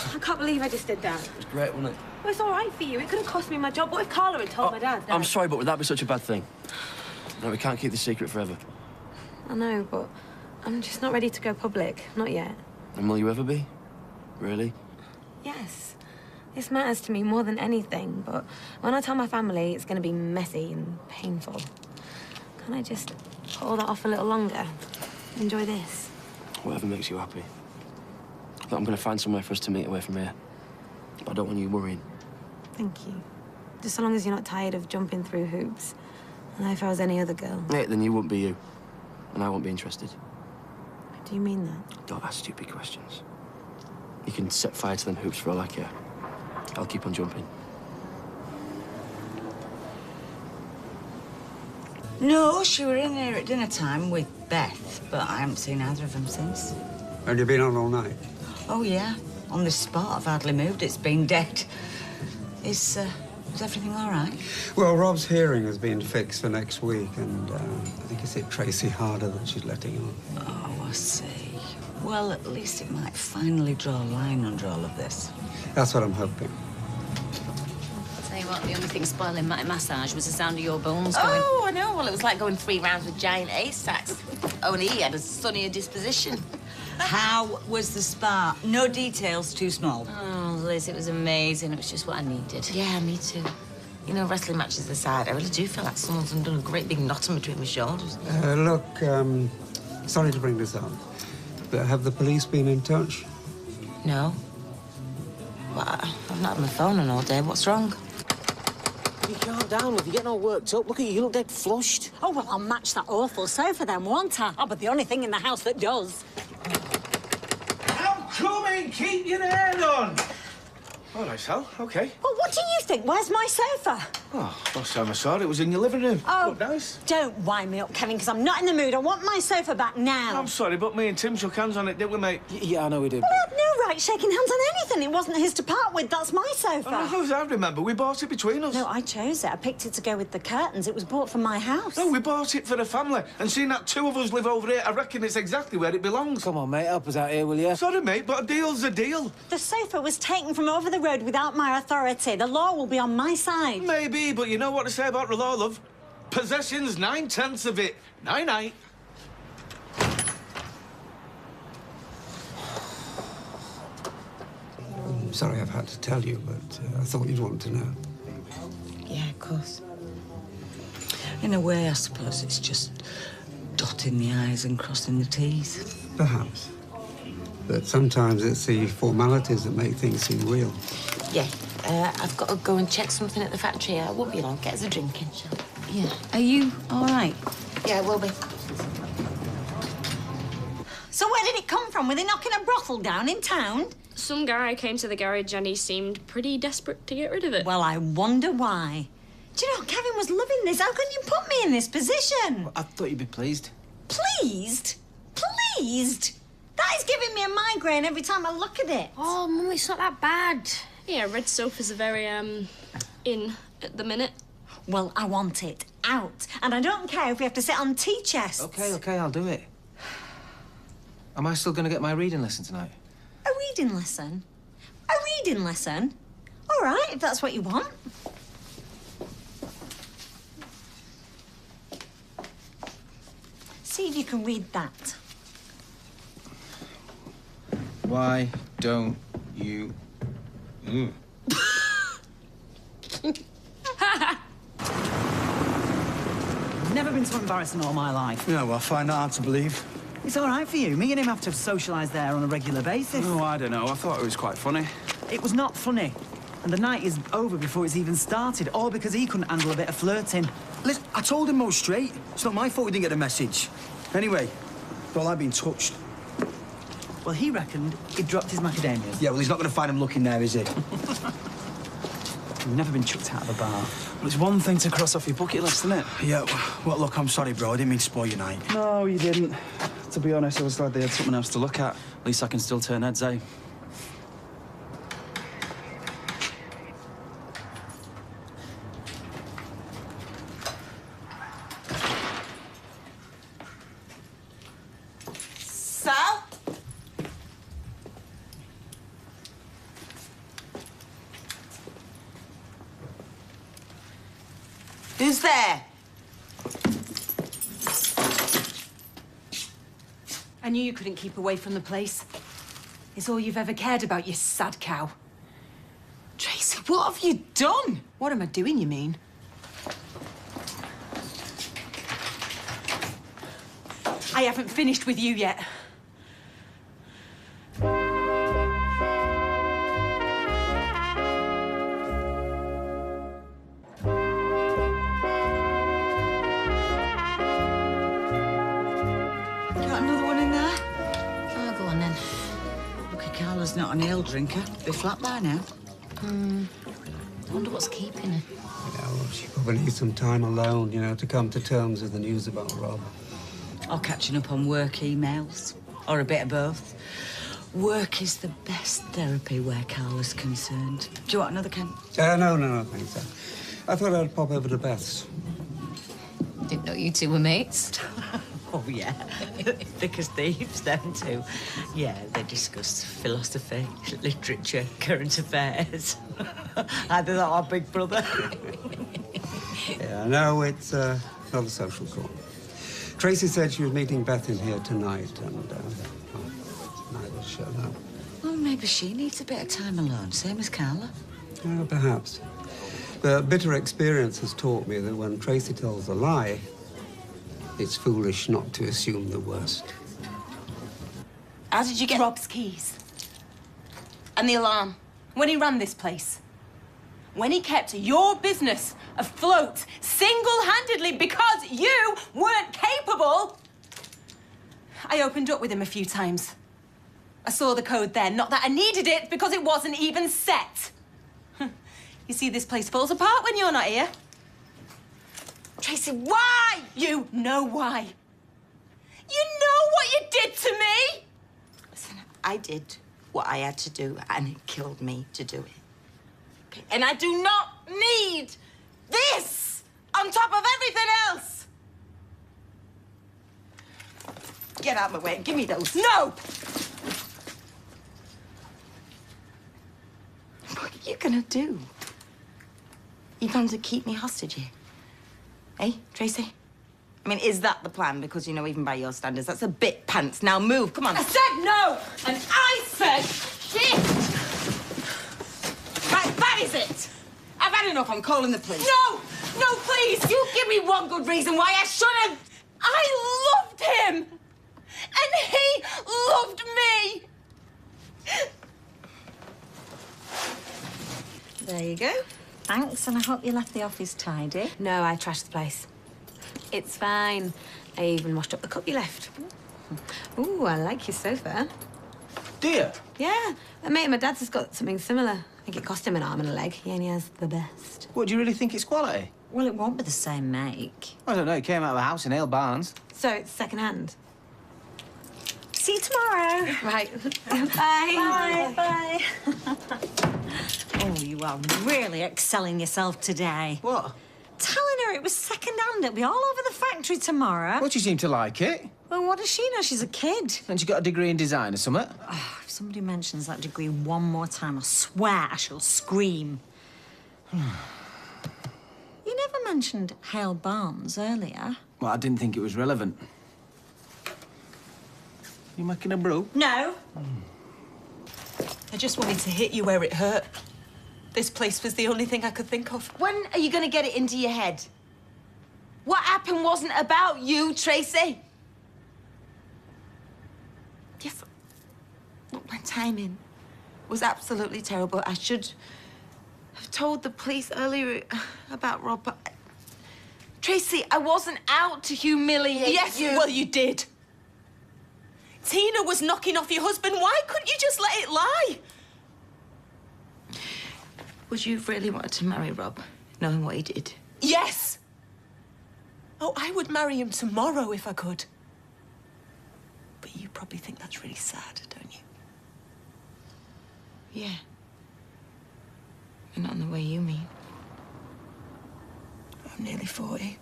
I can't believe I just did that. It was great, wasn't it? Well, it's all right for you. It could have cost me my job. What if Carla had told my dad? I'm sorry, but would that be such a bad thing? No, we can't keep this secret forever. I know, but I'm just not ready to go public. Not yet. And will you ever be? Really? Yes. This matters to me more than anything, but when I tell my family, it's going to be messy and painful. Can I just put all that off a little longer? Enjoy this? Whatever makes you happy. Look, I'm going to find somewhere for us to meet away from here. But I don't want you worrying. Thank you. Just so long as you're not tired of jumping through hoops. And if I was any other girl. Yeah, then you wouldn't be you. And I won't be interested. Do you mean that? Don't ask stupid questions. You can set fire to them hoops for all I care. I'll keep on jumping. No, she were in here at dinner time with Beth, but I haven't seen either of them since. And you've been on all night? Oh, yeah. On this spot. I've hardly moved. It's been dead. Is everything all right? Well, Rob's hearing has been fixed for next week, and I think it's hit Tracy harder than she's letting on. Oh, I see. Well, at least it might finally draw a line under all of this. That's what I'm hoping. I'll tell you what, the only thing spoiling my massage was the sound of your bones going. Oh, I know. Well, it was like going 3 rounds with giant ace-sacks. Only he had a sunnier disposition. How was the spa? No details too small. Oh, Liz, it was amazing. It was just what I needed. Yeah, me too. You know, wrestling matches aside, I really do feel like someone's done a great big knot in between my shoulders. Look, sorry to bring this up, but have the police been in touch? No. But I've not had my phone on all day. What's wrong? You calm down, Liv. You're getting all worked up. Look at you. You look dead flushed. Oh, well, I'll match that awful sofa then, won't I? I'll be the only thing in the house that does. I'm coming! Keep your head on! All right, Sal. OK. Well, what do you think? Where's my sofa? Oh, last time I saw it, it was in your living room. Oh, looked nice. Don't wind me up, Kevin, because I'm not in the mood. I want my sofa back now. I'm sorry, but me and Tim shook hands on it, didn't we, mate? Yeah, I know we did. Well, I had no right shaking hands on anything. It wasn't his to part with. That's my sofa. Oh, as I remember, we bought it between us. No, I chose it. I picked it to go with the curtains. It was bought for my house. No, we bought it for the family. And seeing that 2 of us live over here, I reckon it's exactly where it belongs. Come on, mate. Help us out here, will you? Sorry, mate, but a deal's a deal. The sofa was taken from over the road without my authority. The law will be on my side. Maybe, but you know what to say about the law, love? Possession's 9/10 of it. Night-night. I'm sorry I've had to tell you, but I thought you'd want to know. Yeah, of course. In a way, I suppose it's just dotting the I's and crossing the T's. Perhaps. But sometimes it's the formalities that make things seem real. Yeah. I've got to go and check something at the factory. I won't be long. Get us a drink in, shall we? Yeah. Are you all right? Yeah, we'll be. So where did it come from? Were they knocking a brothel down in town? Some guy came to the garage and he seemed pretty desperate to get rid of it. Well, I wonder why. Do you know, Kevin was loving this. How could you put me in this position? Well, I thought you'd be pleased. Pleased? Pleased? That is giving me a migraine every time I look at it. Oh, Mum, it's not that bad. Yeah, red sofas are very, in at the minute. Well, I want it out. And I don't care if we have to sit on tea chests. OK, I'll do it. Am I still going to get my reading lesson tonight? A reading lesson? A reading lesson? All right, if that's what you want. See if you can read that. Why don't you... Never been so embarrassed in all my life. Yeah, well, I find that hard to believe. It's all right for you. Me and him have to socialise there on a regular basis. Oh, I don't know. I thought it was quite funny. It was not funny. And the night is over before it's even started, all because he couldn't handle a bit of flirting. Listen, I told him most straight. It's not my fault we didn't get the message. Anyway, well, I've been touched. Well, he reckoned he'd dropped his macadamias. Yeah, well, he's not going to find him looking there, is he? You've never been chucked out of a bar. Well, it's one thing to cross off your bucket list, isn't it? Yeah, well, look, I'm sorry, bro. I didn't mean to spoil your night. No, you didn't. To be honest, I was glad they had something else to look at. At least I can still turn heads, eh? Sal? Who's there? I knew you couldn't keep away from the place. It's all you've ever cared about, you sad cow. Tracy, what have you done? What am I doing, you mean? I haven't finished with you yet. Got another one in there? Oh, go on then. Look, Carla's not an ale drinker. Be flat by now. I wonder what's keeping her. Yeah, well, she probably needs some time alone, you know, to come to terms with the news about Rob. Or catching up on work emails. Or a bit of both. Work is the best therapy where Carla's concerned. Do you want another can? No, thanks. I thought I'd pop over to Beth's. Didn't know you two were mates. Oh, yeah. Thick as thieves, them two. Yeah, they discuss philosophy, literature, current affairs. Either that or Big Brother. Yeah, no, it's not a social call. Tracy said she was meeting Beth in here tonight, and neither showed up. Well, maybe she needs a bit of time alone, same as Carla. Perhaps. The bitter experience has taught me that when Tracy tells a lie, it's foolish not to assume the worst. How did you get... Rob's keys. And the alarm? When he ran this place. When he kept your business afloat single-handedly because you weren't capable. I opened up with him a few times. I saw the code then, not that I needed it because it wasn't even set. You see, this place falls apart when you're not here. Tracy, why? You know why. You know what you did to me? Listen, I did what I had to do, and it killed me to do it. Okay? And I do not need this on top of everything else. Get out of my way and give me those. No! What are you gonna do? You going to keep me hostage here? Eh, Tracy? I mean, is that the plan? Because, you know, even by your standards, that's a bit pants. Now move, come on. I said no! And I said shit! Right, that is it! I've had enough, I'm calling the police. No! No, please! You give me one good reason why I shouldn't! I loved him! And he loved me! There you go. Thanks, and I hope you left the office tidy. No, I trashed the place. It's fine. I even washed up the cup you left. Ooh, I like your sofa. Do you? Yeah, a mate of my dad's has got something similar. I think it cost him an arm and a leg. He only has the best. What, do you really think it's quality? Well, it won't be the same make. I don't know, it came out of a house in Ale Barnes. So it's second-hand? See you tomorrow. Right. Bye. Bye. Oh, you are really excelling yourself today. What? Telling her it was second-hand. It'll be all over the factory tomorrow. Well, she seemed to like it. Well, what does she know? She's a kid. And she got a degree in design or something. Oh, if somebody mentions that degree one more time, I swear I shall scream. You never mentioned Hale Barnes earlier. Well, I didn't think it was relevant. You making a brew? No. I just wanted to hit you where it hurt. This place was the only thing I could think of. When are you going to get it into your head? What happened wasn't about you, Tracy. Yes. Look, my timing was absolutely terrible. I should have told the police earlier about Rob, but... Tracy, I wasn't out to humiliate you. Well, you did. Tina was knocking off your husband. Why couldn't you just let it lie? Would you have really wanted to marry Rob, knowing what he did? Yes. Oh, I would marry him tomorrow if I could. But you probably think that's really sad, don't you? Yeah. But not in the way you mean. I'm nearly 40.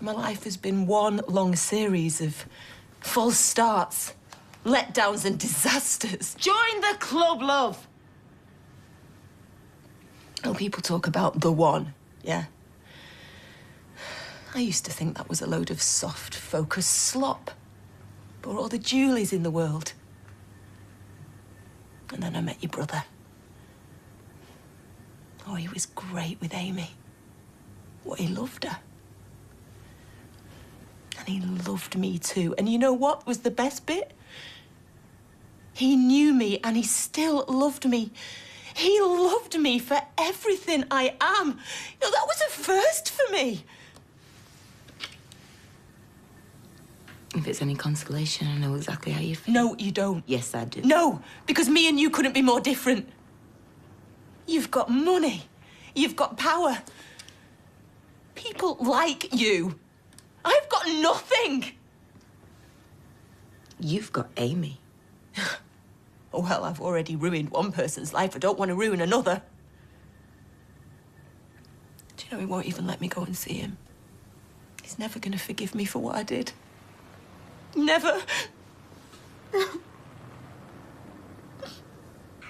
My life has been one long series of false starts, letdowns and disasters. Join the club, love. Oh, people talk about the one, yeah? I used to think that was a load of soft, focused slop. Bought all the Julies in the world. And then I met your brother. Oh, he was great with Amy. What, he loved her. And he loved me too. And you know what was the best bit? He knew me and he still loved me. He loved me for everything I am. You know, that was a first for me. If it's any consolation, I know exactly how you feel. No, you don't. Yes, I do. No, because me and you couldn't be more different. You've got money. You've got power. People like you. I've got nothing. You've got Amy. Oh, well, I've already ruined one person's life. I don't want to ruin another. Do you know he won't even let me go and see him? He's never going to forgive me for what I did. Never.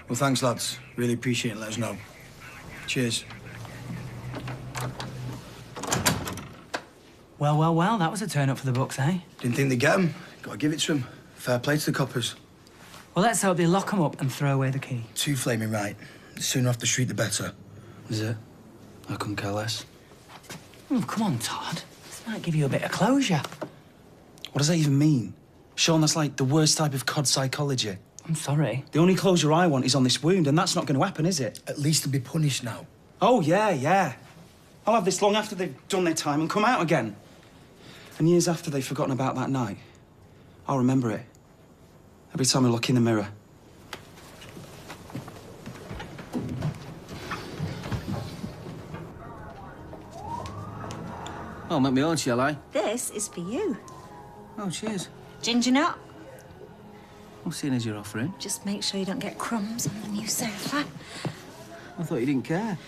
Well, thanks, lads. Really appreciate it. Let us know. Cheers. Well, well, well, that was a turn up for the books, eh? Didn't think they'd get 'em. Gotta give it to 'em. Fair play to the coppers. Well, let's hope they lock 'em up and throw away the key. Too flaming right. The sooner off the street, the better. Is it? I couldn't care less. Oh, come on, Todd. This might give you a bit of closure. What does that even mean? Sean, that's like the worst type of cod psychology. I'm sorry. The only closure I want is on this wound, and that's not going to happen, is it? At least they'll be punished now. Oh, yeah, yeah. I'll have this long after they've done their time and come out again. And years after they've forgotten about that night, I'll remember it. Every time I look in the mirror. Oh, make me own, shall I? This is for you. Oh, cheers. Ginger nut. Well, seeing as you're offering. Just make sure you don't get crumbs on the new sofa. I thought you didn't care.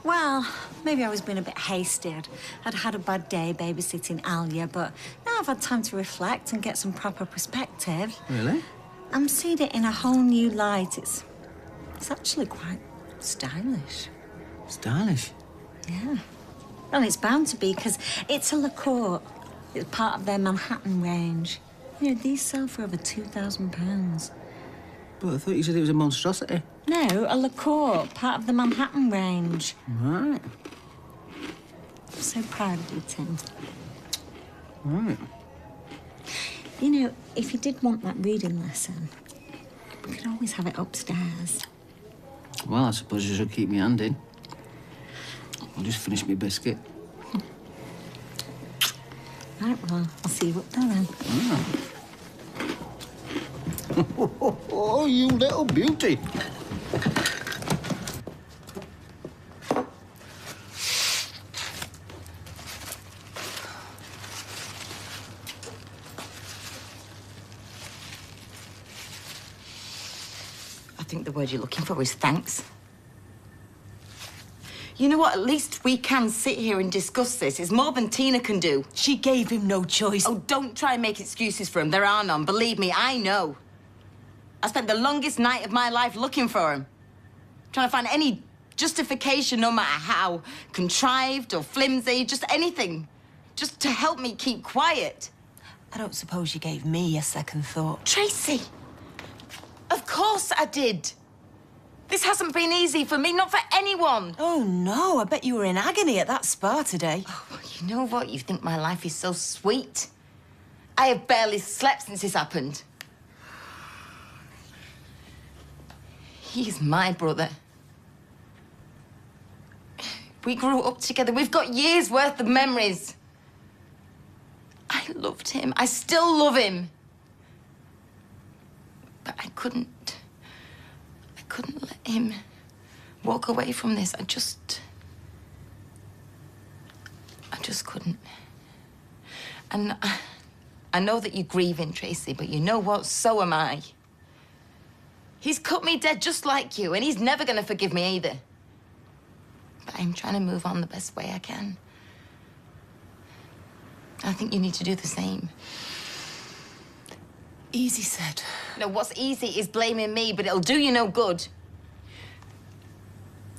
Well, maybe I was being a bit hasty. I'd had a bad day babysitting Alia, but now I've had time to reflect and get some proper perspective. Really? I'm seeing it in a whole new light. It's actually quite stylish. Stylish? Yeah. Well, it's bound to be, because it's a La Cour. It's part of their Manhattan range. You know, these sell for over £2,000. But I thought you said it was a monstrosity. No, a La Cour, part of the Manhattan range. Right. I'm so proud of you, Tim. Right. You know, if you did want that reading lesson, we could always have it upstairs. Well, I suppose you should keep me hand in. I'll just finish my biscuit. Right, well, I'll see you up there then. Oh, you little beauty. I think the word you're looking for is thanks. You know what? At least we can sit here and discuss this. It's more than Tina can do. She gave him no choice. Oh, don't try and make excuses for him. There are none. Believe me, I know. I spent the longest night of my life looking for him. Trying to find any justification, no matter how contrived or flimsy, just anything. Just to help me keep quiet. I don't suppose you gave me a second thought. Tracy! Of course I did. This hasn't been easy for me, not for anyone. Oh, no, I bet you were in agony at that spa today. Oh, you know what? You think my life is so sweet? I have barely slept since this happened. He's my brother. We grew up together. We've got years' worth of memories. I loved him. I still love him. But I couldn't let him walk away from this. I just couldn't. And I know that you're grieving, Tracy, but you know what? So am I. He's cut me dead just like you, and he's never gonna forgive me either. But I'm trying to move on the best way I can. I think you need to do the same. Easy said. No, what's easy is blaming me, but it'll do you no good.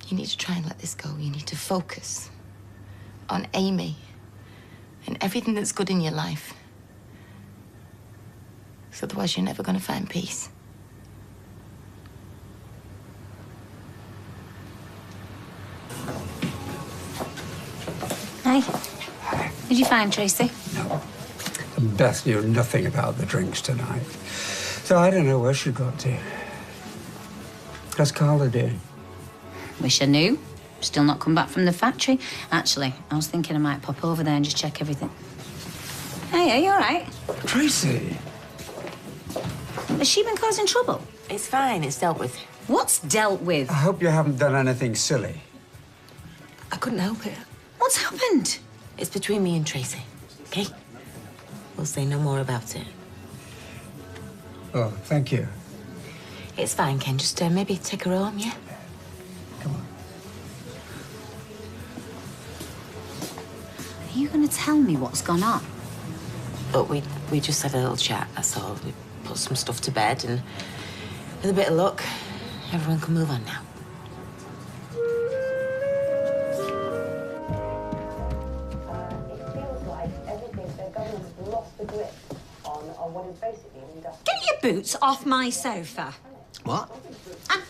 You need to try and let this go. You need to focus on Amy and everything that's good in your life. 'Cause otherwise you're never going to find peace. Hey. Did you find Tracy? No. And Beth knew nothing about the drinks tonight. So I don't know where she got to. How's Carla doing? Wish I knew. Still not come back from the factory. Actually, I was thinking I might pop over there and just check everything. Hey, are you all right? Tracy! Has she been causing trouble? It's fine. It's dealt with. What's dealt with? I hope you haven't done anything silly. I couldn't help it. What's happened? It's between me and Tracy, okay? We'll say no more about it. Oh, thank you. It's fine, Ken. Just maybe take her home, yeah? Are you going to tell me what's gone on? But we just had a little chat, that's all. We put some stuff to bed, and with a bit of luck, everyone can move on now. Get your boots off my sofa. What? And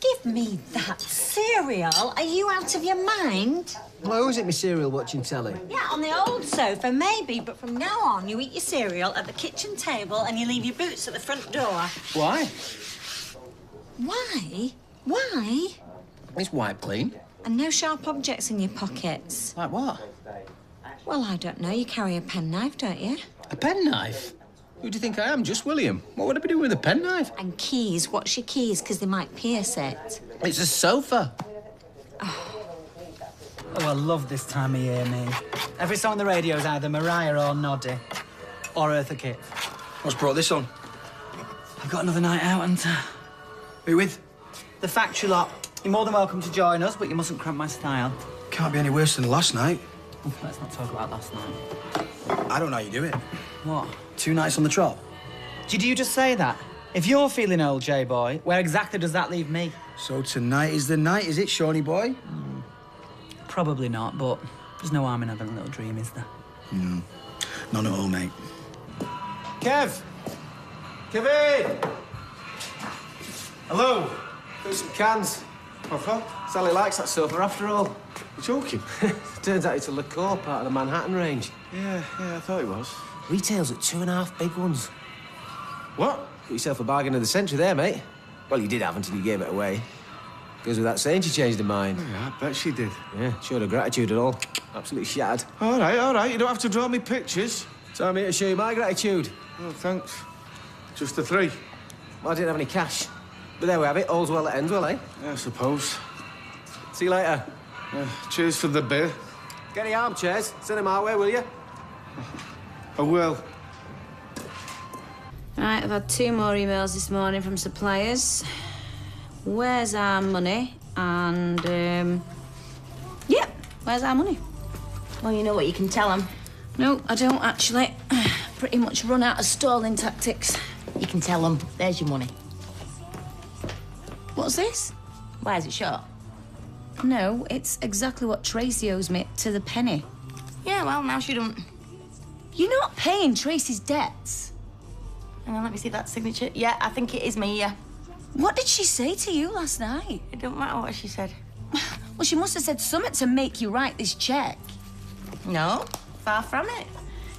give me that cereal. Are you out of your mind? Well, who's at my cereal watching telly? Yeah, on the old sofa, maybe, but from now on, you eat your cereal at the kitchen table and you leave your boots at the front door. Why? Why? Why? It's wiped clean. And no sharp objects in your pockets. Like what? Well, I don't know. You carry a penknife, don't you? A penknife? Who do you think I am? Just William. What would I be doing with a penknife? And keys. Watch your keys, because they might pierce it. It's a sofa. Oh, I love this time of year, me. Every song on the radio is either Mariah or Noddy. Or Eartha Kitt. What's brought this on? I've got another night out and... Who you with? The factory lot. You're more than welcome to join us, but you mustn't cramp my style. Can't be any worse than last night. Let's not talk about last night. I don't know how you do it. What? 2 nights on the trot. Did you just say that? If you're feeling old, J-boy, where exactly does that leave me? So tonight is the night, is it, Shawnee boy? Probably not, but there's no harm in having a little dream, is there? No. None at all, mate. Kev! Kevin! Hello. Got some cans. What? Sally likes that sofa after all. You're joking? Turns out it's a liqueur part of the Manhattan range. Yeah, I thought it was. Retails at 2.5 big ones. What? Got yourself a bargain of the century there, mate. Well, you did have until you gave it away. Goes without saying she changed her mind. Oh, yeah, I bet she did. Yeah, showed her gratitude and all. Absolutely shattered. All right. You don't have to draw me pictures. So I'm here to show you my gratitude. Oh, thanks. Just the 3. Well, I didn't have any cash. But there we have it. All's well that ends well, eh? Yeah, I suppose. See you later. Cheers for the beer. Get the armchairs. Send them our way, will you? I will. Right, I've had 2 more emails this morning from suppliers. Where's our money? And, yeah, where's our money? Well, you know what you can tell them. No, I don't, actually. Pretty much run out of stalling tactics. You can tell them, there's your money. What's this? Why is it short? No, it's exactly what Tracy owes me to the penny. Yeah, well, now she don't. You're not paying Tracy's debts. Hang on, let me see that signature. Yeah, I think it is me, yeah. What did she say to you last night? It don't matter what she said. Well, she must have said something to make you write this cheque. No, far from it.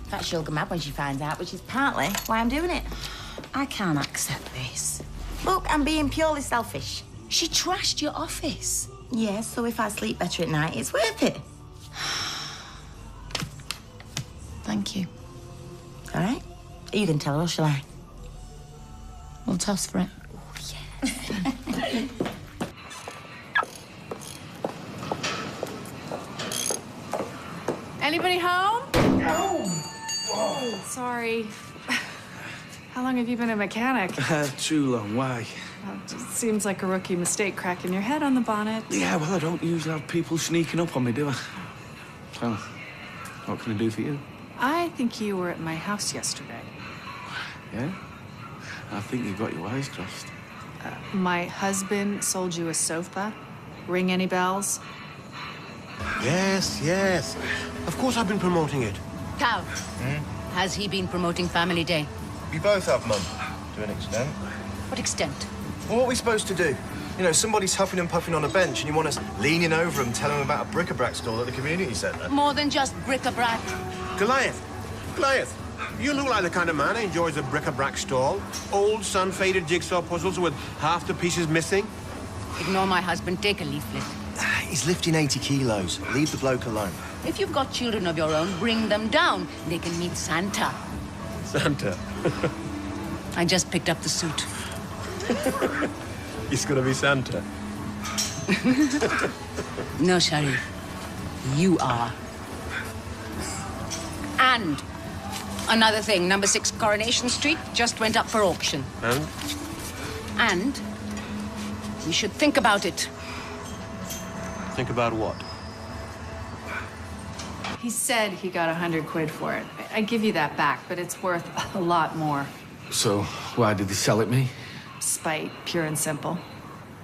In fact, she'll go mad when she finds out, which is partly why I'm doing it. I can't accept this. Look, I'm being purely selfish. She trashed your office. Yes, so if I sleep better at night, it's worth it. Thank you. All right? You can tell her, or shall I? We'll toss for it. Anybody home? Oh, sorry. How long have you been a mechanic? Too long. Why? Well, it just seems like a rookie mistake cracking your head on the bonnet. Yeah, well, I don't usually have people sneaking up on me, do I? So, what can I do for you? I think you were at my house yesterday. Yeah? I think you've got your wires crossed. My husband sold you a sofa. Ring any bells? Yes, yes. Of course I've been promoting it. Cal, has he been promoting Family Day? We both have, Mum, to an extent. What extent? Well, what are we supposed to do? You know, somebody's huffing and puffing on a bench and you want us leaning over them, telling them about a bric-a-brac stall at the community centre. More than just bric-a-brac. Goliath, you look like the kind of man who enjoys a bric-a-brac stall. Old, sun-faded jigsaw puzzles with half the pieces missing. Ignore my husband, take a leaflet. He's lifting 80 kilos. Leave the bloke alone. If you've got children of your own, bring them down. They can meet Santa. Santa? I just picked up the suit. He's gonna be Santa. No, Sharif. You are. And another thing, number 6 Coronation Street just went up for auction. And? And we should think about it. Think about what? He said he got 100 quid for it. I give you that back, but it's worth a lot more. So, why did they sell it me? Spite, pure and simple.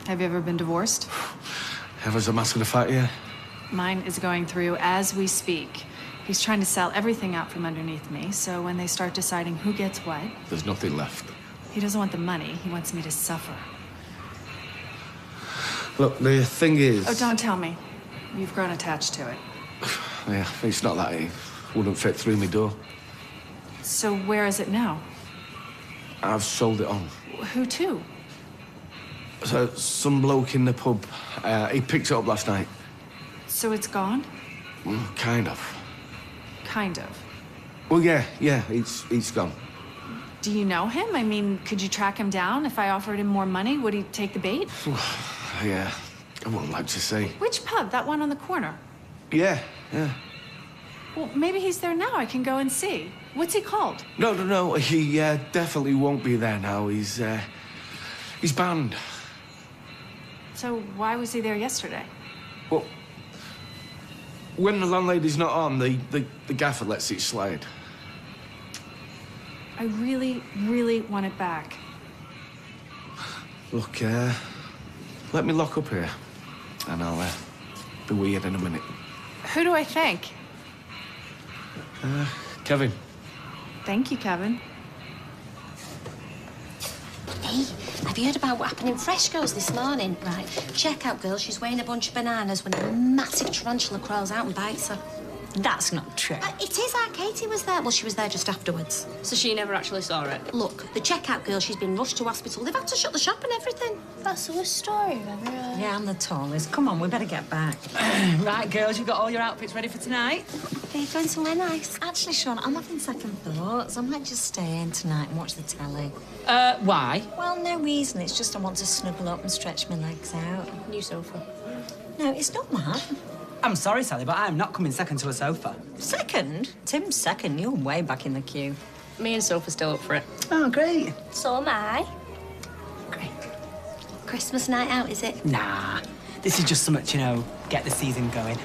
Have you ever been divorced? Ever's a mask of the fight, yeah. Mine is going through as we speak. He's trying to sell everything out from underneath me, so when they start deciding who gets what... There's nothing left. He doesn't want the money, he wants me to suffer. Look, the thing is... Oh, don't tell me. You've grown attached to it. Yeah, it's not that it wouldn't fit through my door. So where is it now? I've sold it on. Who to? So, some bloke in the pub, he picked it up last night. So it's gone? Kind of. Kind of. Well, yeah, it's gone. Do you know him? I mean, could you track him down? If I offered him more money, would he take the bait? Yeah, I wouldn't like to say. Which pub? That one on the corner? Yeah. Well, maybe he's there now. I can go and see. What's he called? No, he definitely won't be there now. He's banned. So why was he there yesterday? Well, when the landlady's not on, the gaffer lets it slide. I really, really want it back. Look, let me lock up here, and I'll be weird in a minute. Who do I thank? Kevin. Thank you, Kevin. Hey, have you heard about what happened in Fresco's this morning? Right, check out girl, she's weighing a bunch of bananas when a massive tarantula crawls out and bites her. That's not true. It is, our Katie was there. Well, she was there just afterwards. So she never actually saw it? Look, the checkout girl, she's been rushed to hospital. They've had to shut the shop and everything. That's the worst story I've ever heard. Yeah, I'm the tallest. Come on, we better get back. Right, girls, you got all your outfits ready for tonight? Are you going somewhere nice? Actually, Sean, I'm having second thoughts. I might just stay in tonight and watch the telly. Why? Well, no reason. It's just I want to snuggle up and stretch my legs out. New sofa. No, it's not that. I'm sorry, Sally, but I'm not coming second to a sofa. Second? Tim's second. You're way back in the queue. Me and Sophie's still up for it. Oh, great. So am I. Great. Christmas night out, is it? Nah, this is just something, get the season going.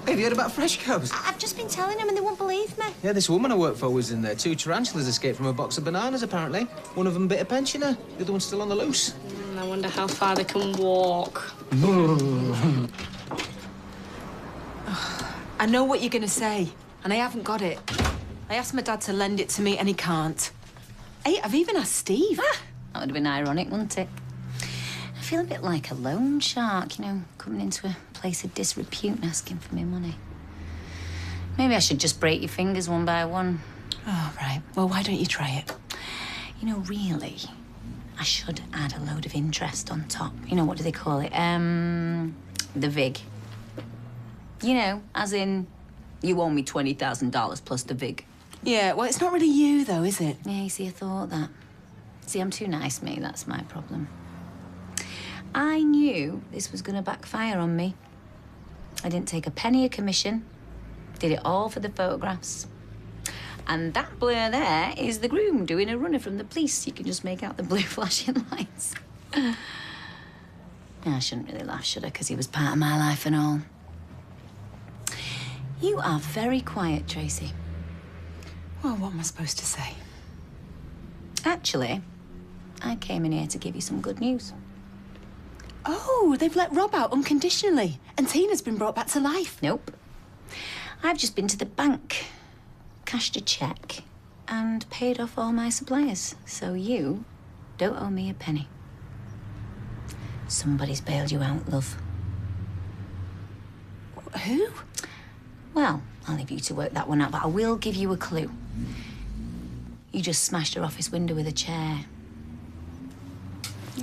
Have you heard about Fresco's? I've just been telling them and they won't believe me. Yeah, this woman I work for was in there. 2 tarantulas escaped from a box of bananas, apparently. One of them bit a pensioner. The other one's still on the loose. I wonder how far they can walk. I know what you're going to say. and I haven't got it. I asked my dad to lend it to me, and he can't. Hey, I've even asked Steve. That would have been ironic, wouldn't it? I feel a bit like a loan shark, you know, coming into a place of disrepute and asking for me money. Maybe I should just break your fingers one by one. Oh, right. Well, why don't you try it? You know, really, I should add a load of interest on top. You know, what do they call it? The VIG. You know, as in, you owe me $20,000 plus the VIG. Yeah, well, it's not really you, though, is it? Yeah, you see, I thought that. See, I'm too nice, mate. That's my problem. I knew this was going to backfire on me. I didn't take a penny of commission. Did it all for the photographs. And that blur there is the groom doing a runner from the police. You can just make out the blue flashing lights. I shouldn't really laugh, should I? Because he was part of my life and all. You are very quiet, Tracy. Well, what am I supposed to say? Actually, I came in here to give you some good news. Oh, they've let Rob out unconditionally, and Tina's been brought back to life. Nope. I've just been to the bank, cashed a cheque, and paid off all my suppliers. So you don't owe me a penny. Somebody's bailed you out, love. Who? Well, I'll leave you to work that one out, but I will give you a clue. You just smashed her office window with a chair.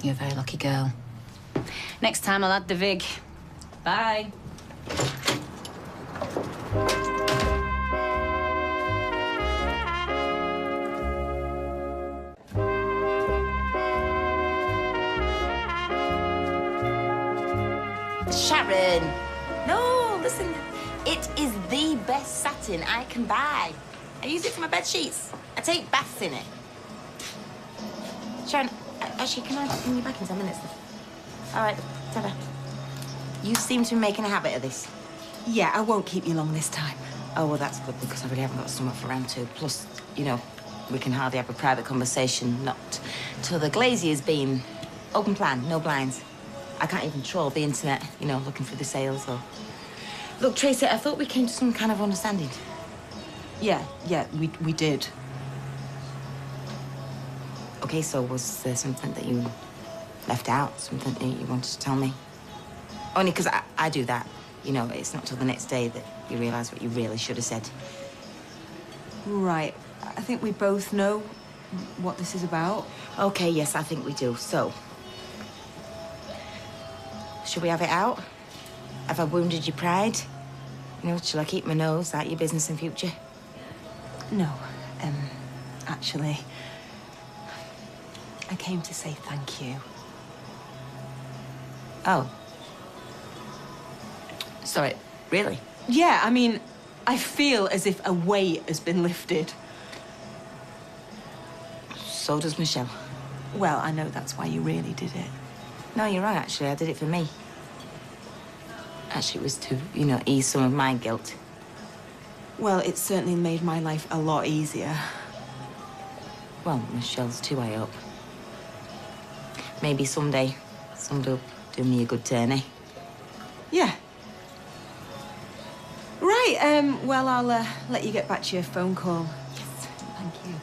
You're a very lucky girl. Next time I'll add the VIG. Bye. Sharon! No, listen. It is the best satin I can buy. I use it for my bed sheets. I take baths in it. Sharon, actually, can I bring you back in 10 minutes? All right, ta-da. You seem to be making a habit of this. Yeah, I won't keep you long this time. Oh, well, that's good, because I really haven't got stomach for round two. Plus, you know, we can hardly have a private conversation, not till the glazier's been. Open plan, no blinds. I can't even troll the internet, you know, looking for the sales or... Look, Tracy, I thought we came to some kind of understanding. Yeah, we did. Okay, so was there something that you left out? Something that you wanted to tell me? Only because I do that. You know, it's not till the next day that you realise what you really should have said. Right. I think we both know what this is about. Okay, yes, I think we do. So, should we have it out? Have I wounded your pride? You know, shall I keep my nose out your business in future? No, actually, I came to say thank you. Oh. Sorry, really? Yeah, I mean, I feel as if a weight has been lifted. So does Michelle. Well, I know that's why you really did it. No, you're right, actually. I did it for me. Actually, it was to, you know, ease some of my guilt. Well, it certainly made my life a lot easier. Well, Michelle's too, I hope. Maybe someday, somebody will do me a good turn, eh? Yeah. Right, well, I'll let you get back to your phone call. Yes. Thank you.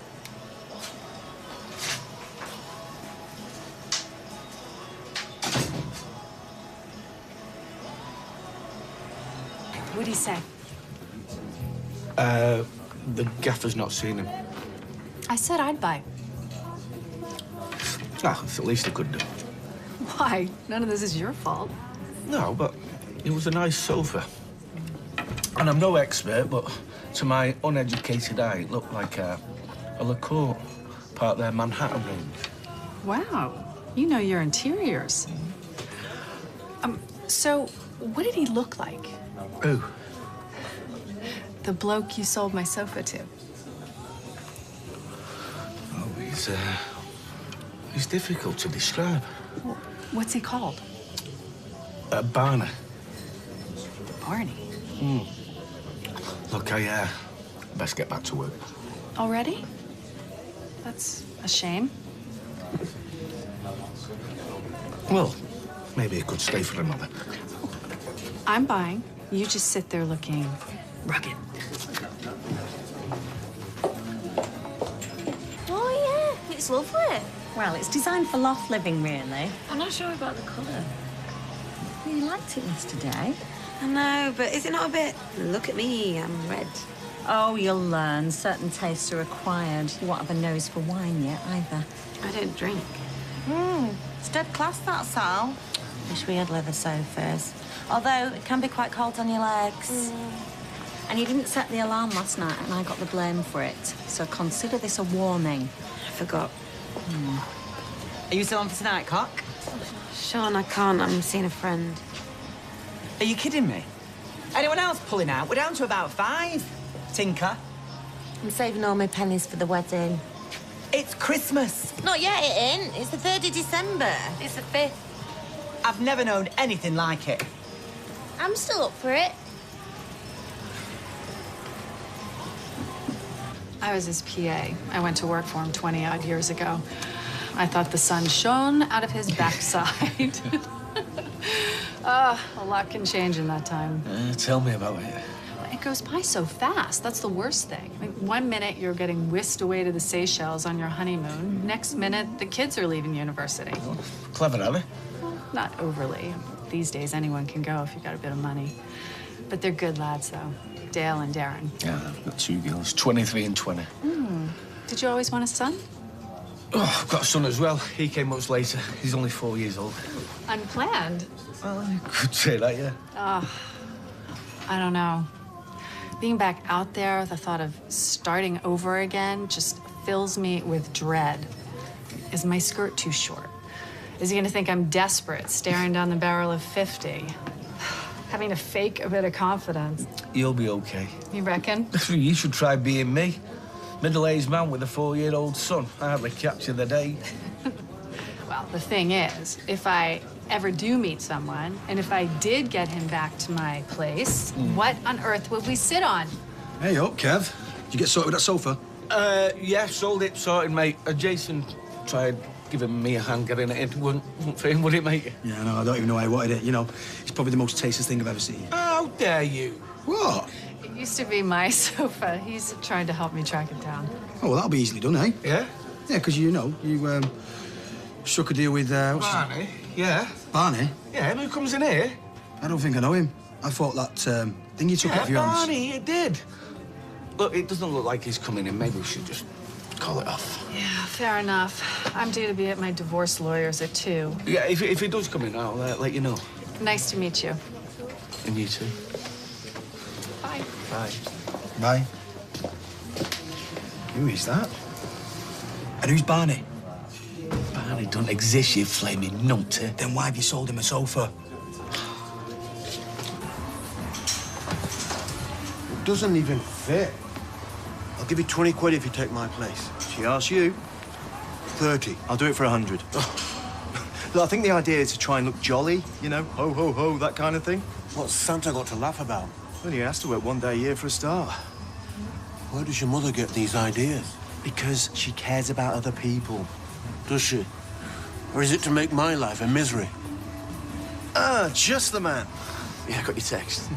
What'd he say? The gaffer's not seen him. I said I'd buy. Ah, it's the least I could do. Why? None of this is your fault. No, but it was a nice sofa. And I'm no expert, but to my uneducated eye, it looked like a Le Court, part of their Manhattan range. Wow. You know your interiors. So what did he look like? Who? The bloke you sold my sofa to. Oh, he's difficult to describe. What's he called? Barney. Barney. Look, I best get back to work. Already? That's a shame. Well, maybe it could stay for another. I'm buying. You just sit there looking rugged. looks lovely. Well, it's designed for loft living, really. I'm not sure about the colour. You liked it yesterday. I know, but is it not a bit... Look at me, I'm red. Oh, you'll learn. Certain tastes are acquired. You won't have a nose for wine yet, either. I don't drink. It's dead class, that, Sal. Wish we had leather sofas. Although, it can be quite cold on your legs. And you didn't set the alarm last night, and I got the blame for it. So consider this a warning. I forgot. Are you still on for tonight, Cock? Sean, I can't. I'm seeing a friend. Are you kidding me? Anyone else pulling out? We're down to about 5. Tinker. I'm saving all my pennies for the wedding. It's Christmas. Not yet, it ain't. It's the 3rd of December. It's the 5th. I've never known anything like it. I'm still up for it. I was his PA. I went to work for him 20-odd years ago. I thought the sun shone out of his backside. A lot can change in that time. Tell me about it. It goes by so fast. That's the worst thing. Like, one minute you're getting whisked away to the Seychelles on your honeymoon. Next minute, the kids are leaving university. Clever, are they? Not overly. These days, anyone can go if you've got a bit of money. But they're good lads, though. Dale and Darren. Yeah, I've got 2 girls, 23 and 20. Did you always want a son? Oh, I've got a son as well. He came much later. He's only 4 years old. Unplanned? Well, you could say that, yeah. I don't know. Being back out there, the thought of starting over again just fills me with dread. Is my skirt too short? Is he gonna think I'm desperate, staring down the barrel of 50? Having to fake a bit of confidence. You'll be okay. You reckon? You should try being me. Middle-aged man with a 4-year-old son. I hardly capture the day. Well, the thing is, if I ever do meet someone, and if I did get him back to my place, what on earth would we sit on? Hey up, Kev. Did you get sorted with that sofa? Yeah, sold it, sorted, mate. Jason tried giving me a hand getting it in. Wouldn't for him, would it, mate? Yeah, no, I don't even know why I wanted it. You know, it's probably the most tasteless thing I've ever seen. How dare you? What? It used to be my sofa. He's trying to help me track it down. Oh, well, that'll be easily done, eh? Yeah? Yeah, because, you know, you, struck a deal with, Barney? Yeah. Barney? Yeah, who comes in here? I don't think I know him. I thought that, thing you took off your hands. Barney, it did. Look, it doesn't look like he's coming in. Maybe we should just call it off. Yeah, fair enough. I'm due to be at my divorce lawyer's at 2. Yeah, if he does come in, I'll let you know. Nice to meet you. And you too. Bye. Bye. Bye. Who is that? And who's Barney? Barney don't exist, you flaming numpty. Then why have you sold him a sofa? It doesn't even fit. I'll give you 20 quid if you take my place. She asks you. 30. I'll do it for 100. Look, I think the idea is to try and look jolly, you know, ho, ho, ho, that kind of thing. What's Santa got to laugh about? Well, he has to work 1 day a year for a start. Where does your mother get these ideas? Because she cares about other people. Does she? Or is it to make my life a misery? Ah, just the man. Yeah, I got your text.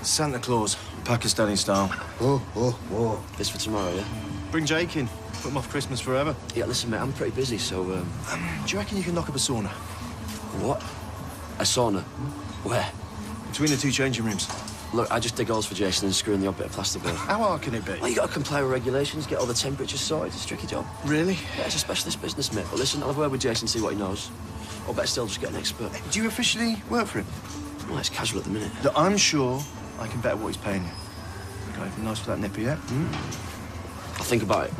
Santa Claus, Pakistani style. Oh. This for tomorrow, yeah? Bring Jake in. Put him off Christmas forever. Yeah, listen, mate, I'm pretty busy, so, Do you reckon you can knock up a sauna? What? A sauna? Where? Between the 2 changing rooms. Look, I just dig holes for Jason and screw in the odd bit of plasterboard. How hard can it be? Well, you gotta comply with regulations, get all the temperatures sorted. It's a tricky job. Really? Yeah, it's a specialist business, mate. But listen, I'll have a word with Jason, see what he knows. Or better still, just get an expert. Do you officially work for him? Well, it's casual at the minute. Look, I'm sure I can better what he's paying you. Got anything nice for that nipper yet? I'll think about it.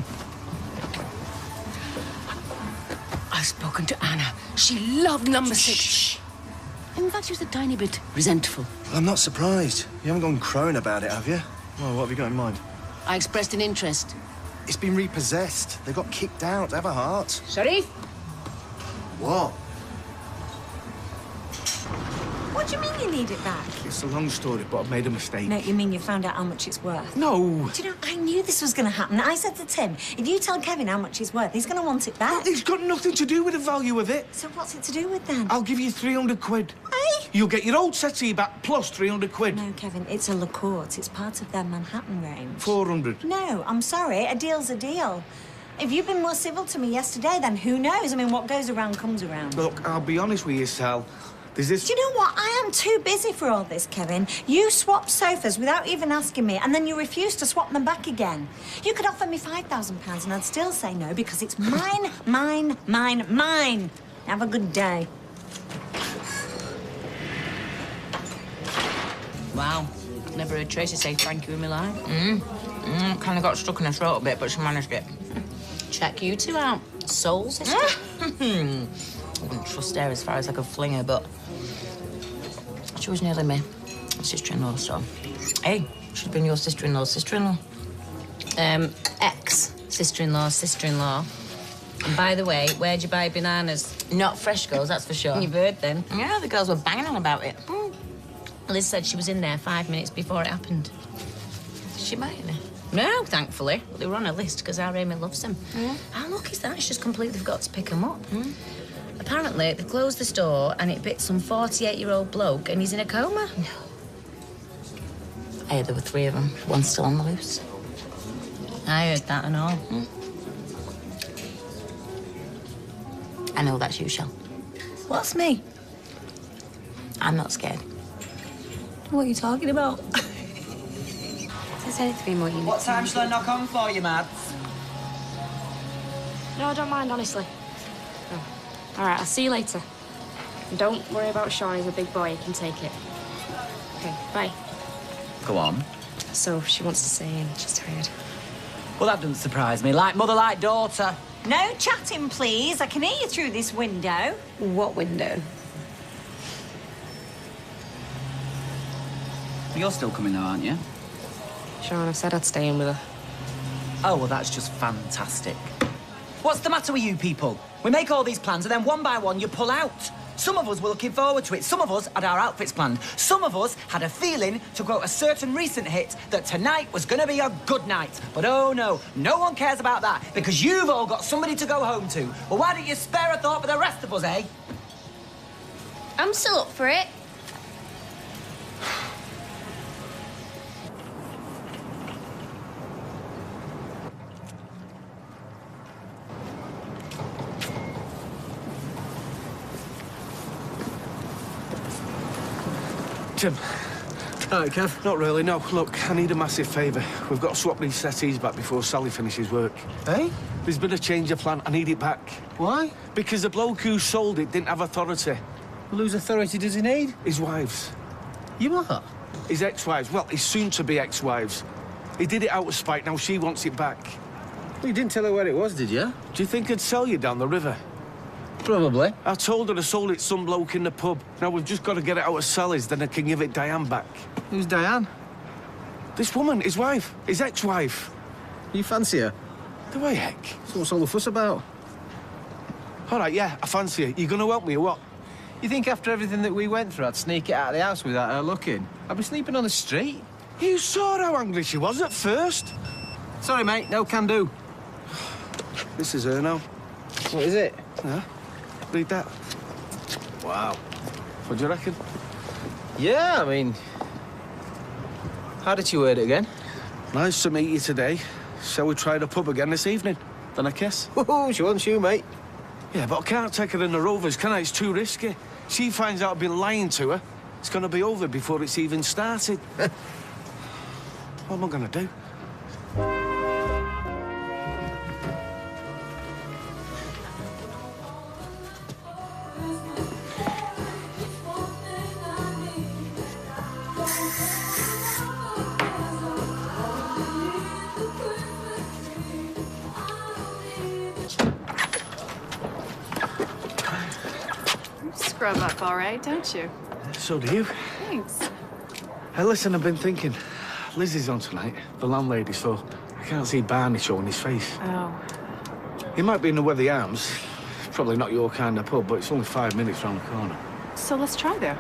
I've spoken to Anna. She loved number 6. In fact, she was a tiny bit resentful. Well, I'm not surprised. You haven't gone crowing about it, have you? Well, what have you got in mind? I expressed an interest. It's been repossessed. They got kicked out. Have a heart. Sharif? What? What do you mean you need it back? It's a long story, but I've made a mistake. No, you mean you found out how much it's worth? No. Do you know, I knew this was going to happen. I said to Tim, if you tell Kevin how much it's worth, he's going to want it back. It's got nothing to do with the value of it. So what's it to do with then? I'll give you 300 quid. Hey? You'll get your old settee back plus 300 quid. No, Kevin, it's a La Courte. It's part of their Manhattan range. 400. No, I'm sorry. A deal's a deal. If you'd been more civil to me yesterday, then who knows? I mean, what goes around comes around. Look, I'll be honest with you, Sal. There's this... Do you know what? I am too busy for all this, Kevin. You swapped sofas without even asking me, and then you refused to swap them back again. You could offer me £5,000 and I'd still say no because it's mine, mine, mine, mine. Have a good day. Wow. Never heard Tracy say thank you in my life. Kind of got stuck in her throat a bit, but she managed it. Check you two out. Soul sister. I wouldn't trust her as far as I could fling her, but she was nearly me sister-in-law, so... Hey, should have been your sister-in-law's sister-in-law. Ex-sister-in-law's sister-in-law. And by the way, where'd you buy bananas? Not fresh girls, that's for sure. You've heard then. Yeah, the girls were banging on about it. Liz said she was in there 5 minutes before it happened. Did she buy any? No, thankfully. They were on a list because our Amy loves them. How lucky is that? She's completely forgot to pick them up. Apparently, they closed the store and it bit some 48-year-old bloke and he's in a coma. No. Hey, there were 3 of them. One's still on the loose. I heard that and all. I know that's you, Shell. What's me? I'm not scared. What are you talking about? I said it to be more unique. What time shall I knock on for you, Mads? No, I don't mind, honestly. No. All right, I'll see you later. And don't worry about Sean, he's a big boy, he can take it. Okay, bye. Go on. So, she wants to stay in, she's tired. Well, that doesn't surprise me. Like mother, like daughter. No chatting, please. I can hear you through this window. What window? You're still coming though, aren't you? Sean, I've said I'd stay in with her. Oh, well, that's just fantastic. What's the matter with you people? We make all these plans and then one by one you pull out. Some of us were looking forward to it. Some of us had our outfits planned. Some of us had a feeling, to quote a certain recent hit, that tonight was going to be a good night. But oh no, no one cares about that because you've all got somebody to go home to. Well, why don't you spare a thought for the rest of us, eh? I'm still up for it. Tim. Right, Kev? Not really, no. Look, I need a massive favour. We've got to swap these settees back before Sally finishes work. Eh? There's been a change of plan. I need it back. Why? Because the bloke who sold it didn't have authority. Well, whose authority does he need? His wives. You what? His ex-wives. Well, his soon-to-be ex-wives. He did it out of spite. Now she wants it back. Well, you didn't tell her where it was, did you? Do you think I'd sell you down the river? Probably. I told her I sold it to some bloke in the pub. Now we've just got to get it out of Sally's, then I can give it Diane back. Who's Diane? This woman, his wife, his ex-wife. You fancy her? The way heck. So what's all the fuss about? All right, yeah, I fancy her. You going to help me or what? You think after everything that we went through, I'd sneak it out of the house without her looking? I'd be sleeping on the street. You saw how angry she was at first. Sorry, mate, no can do. This is her now. What is it? Yeah. Read that. Wow. What do you reckon? Yeah, I mean... How did she word it again? Nice to meet you today. Shall we try the pub again this evening? Then a kiss? Oh, she wants you, mate. Yeah, but I can't take her in the Rovers, can I? It's too risky. She finds out I've been lying to her. It's going to be over before it's even started. What am I going to do? Scrub up all right, don't you? So do you. Thanks. Hey, listen, I've been thinking. Liz is on tonight, the landlady, so I can't see Barney showing his face. Oh. He might be in the Weathy Arms. Probably not your kind of pub, but it's only 5 minutes round the corner. So let's try there.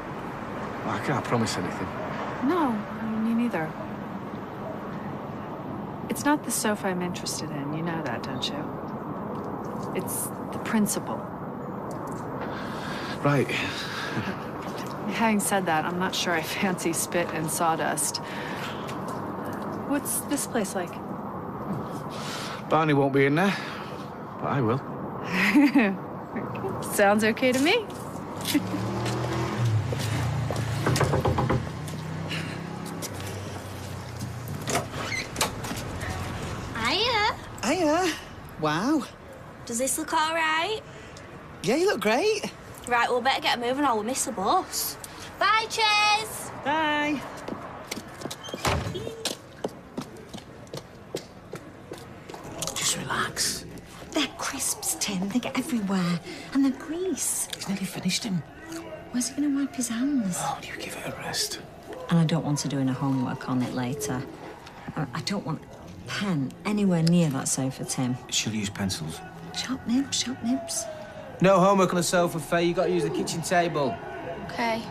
Well, I can't promise anything. No, me neither. It's not the sofa I'm interested in. You know that, don't you? It's the principle. Right. Having said that, I'm not sure I fancy spit and sawdust. What's this place like? Barney won't be in there. but I will. Sounds okay to me. Hiya. Hiya. Wow. Does this look all right? Yeah, you look great. Right, we'll better get moving or we'll miss the bus. Bye, Ches. Bye. Just relax. They're crisps, Tim. They get everywhere. And they're grease. He's nearly finished him. Where's he going to wipe his hands? Oh, you give it a rest. And I don't want to do any homework on it later. I don't want a pen anywhere near that sofa, Tim. She'll use pencils. Sharp nibs, sharp nibs. No homework on the sofa, Faye. You got to use the kitchen table. Okay.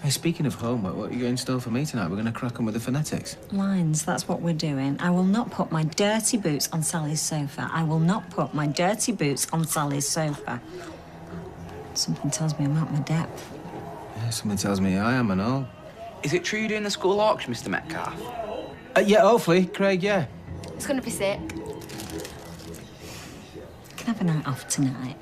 Hey, speaking of homework, what are you got in store for me tonight? We're going to crack on with the phonetics. Lines, that's what we're doing. I will not put my dirty boots on Sally's sofa. I will not put my dirty boots on Sally's sofa. Something tells me I'm at my depth. Yeah, something tells me I am and all. Is it true you're doing the school auction, Mr. Metcalf? Yeah, hopefully, Craig, yeah. It's gonna be sick. Can I have a night off tonight?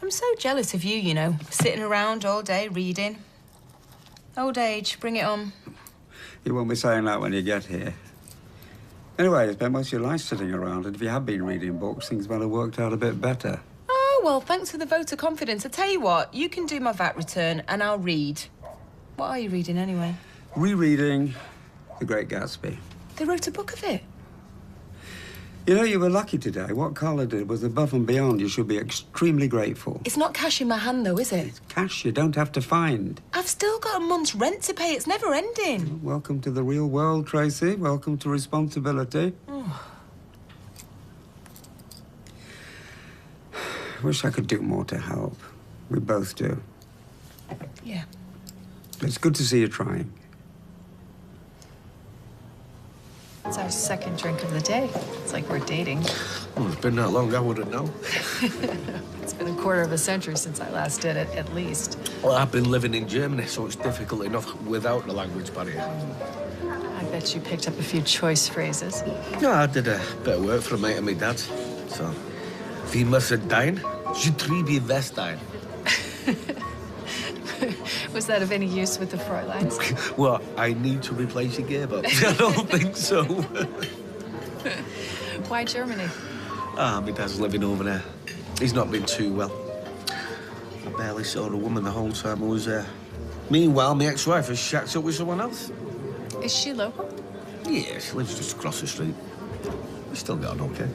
I'm so jealous of you, you know, sitting around all day reading. Old age, bring it on. You won't be saying that when you get here. Anyway, you spent most of your life sitting around, and if you have been reading books, things might have worked out a bit better. Oh, well, thanks for the vote of confidence. I tell you what, you can do my VAT return and I'll read. What are you reading anyway? Rereading The Great Gatsby. They wrote a book of it. You know, you were lucky today. What Carla did was above and beyond. You should be extremely grateful. It's not cash in my hand, though, is it? Cash you don't have to find. I've still got a month's rent to pay. It's never ending. Welcome to the real world, Tracy. Welcome to responsibility. Oh. Wish I could do more to help. We both do. Yeah. It's good to see you trying. It's our second drink of the day. It's like we're dating. Well, it's been that long, I wouldn't know. It's been a quarter of a century since I last did it, at least. Well, I've been living in Germany, so it's difficult enough without the language barrier. I bet you picked up a few choice phrases. No, I did a bit of work for a mate of my dad's. So, wie müssen dein, je triebe Westein. Was that of any use with the Fräuleins? Well, I need to replace your gearbox. I don't think so. Why Germany? My dad's living over there. He's not been too well. I barely saw a woman the whole time I was there. Meanwhile, my ex-wife has shacked up with someone else. Is she local? Yeah, she lives just across the street. We still got on okay.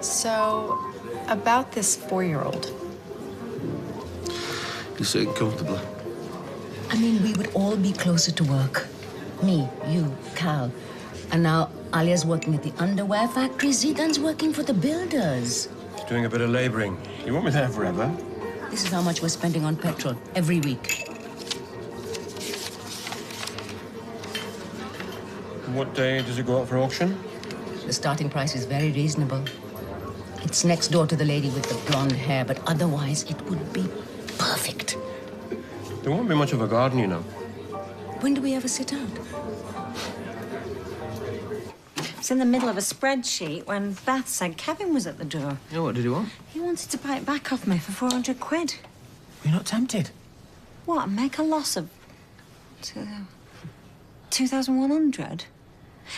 So, about this 4-year-old. You're sitting comfortably. I mean, we would all be closer to work. Me, you, Cal. And now Alia's working at the underwear factory. Zidane's working for the builders. Doing a bit of labouring. You won't be there forever. This is how much we're spending on petrol every week. What day does it go out for auction? The starting price is very reasonable. It's next door to the lady with the blonde hair, but otherwise it would be perfect. There won't be much of a garden, you know. When do we ever sit out? I was in the middle of a spreadsheet when Beth said Kevin was at the door. Oh, what did he want? He wanted to buy it back off me for 400 quid. Were you not tempted? What, make a loss of 2,100?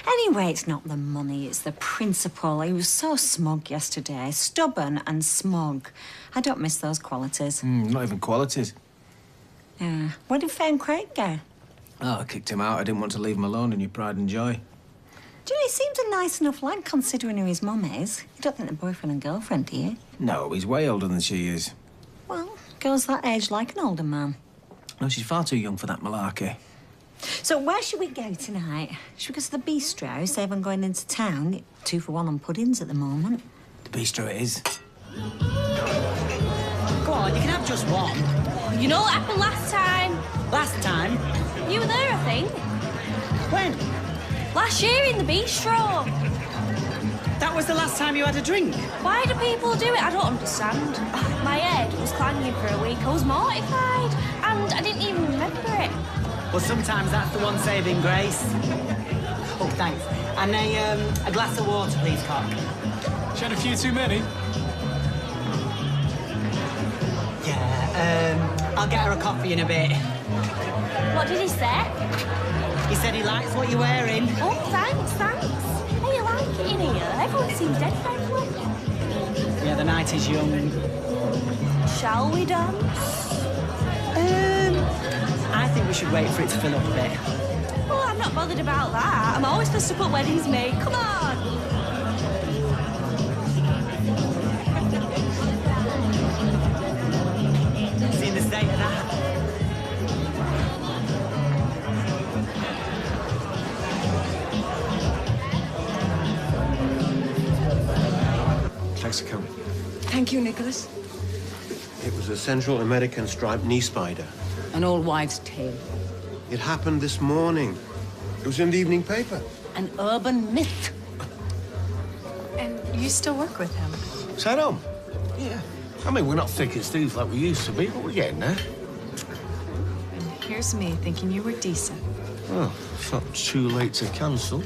Anyway, it's not the money, it's the principle. He was so smug yesterday, stubborn and smug. I don't miss those qualities. Not even qualities. Yeah. Where did Faye and Craig go? Oh, I kicked him out. I didn't want to leave him alone in your pride and joy. Do you know, he seems a nice enough lad considering who his mum is. You don't think they're boyfriend and girlfriend, do you? No, he's way older than she is. Well, girls that age like an older man. No, she's far too young for that malarkey. So where should we go tonight? Should we go to the bistro, save on going into town? 2 for 1 on puddings at the moment. The bistro it is. Go on, you can have just one. You know what happened last time? Last time? You were there, I think. When? Last year in the bistro. That was the last time you had a drink? Why do people do it? I don't understand. My head was clanging for a week. I was mortified. And I didn't even remember it. But sometimes that's the one saving grace. Oh, thanks. And a glass of water, please, Cock. She had a few too many. Yeah, I'll get her a coffee in a bit. What did he say? He said he likes what you're wearing. Oh, thanks, thanks. Hey, you like it in here? Everyone seems dead friendly. Yeah, the night is young. Shall we dance? I think we should wait for it to fill up a bit. Oh, I'm not bothered about that. I'm always first to put weddings made. Come on! Seen the state of that? Thanks for coming. Thank you, Nicholas. It was a Central American striped knee spider. An old wives' tale. It happened this morning. It was in the evening paper. An urban myth. And you still work with him? Is that on? Yeah. I mean, we're not thick as thieves like we used to be, but we're getting there. And here's me thinking you were decent. Well, it's not too late to cancel.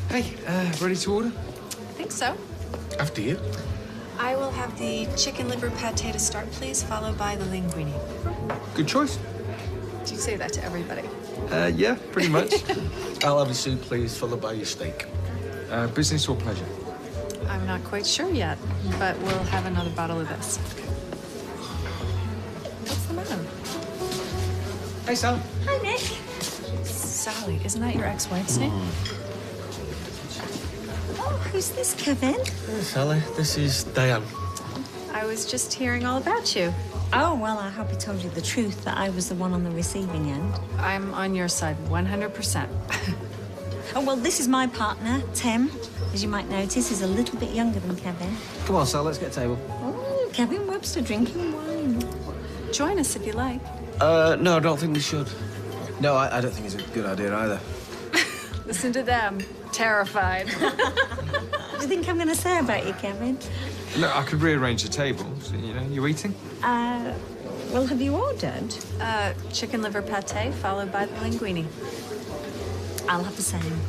Hey, ready to order? I think so. After you. I will have the chicken liver pate to start, please, followed by the linguine. Good choice. Do you say that to everybody? Yeah, pretty much. I'll have your soup, please, followed by your steak. Business or pleasure? I'm not quite sure yet, but we'll have another bottle of this. What's the matter? Hey, Sal. Hi, Nick. Sally, isn't that your ex-wife's name? Oh, who's this, Kevin? Hey, Sally, this is Diane. I was just hearing all about you. Oh, well, I hope he told you the truth, that I was the one on the receiving end. I'm on your side 100%. Oh, well, this is my partner, Tim. As you might notice, he's a little bit younger than Kevin. Come on, Sal, let's get a table. Oh, Kevin Webster drinking wine. Join us if you like. No, I don't think we should. No, I don't think it's a good idea either. Listen to them. Terrified. What do you think I'm going to say about you, Kevin? Look, I could rearrange the table. So, you know, you eating? Well, have you ordered? Chicken liver pate, followed by the linguine. I'll have the same.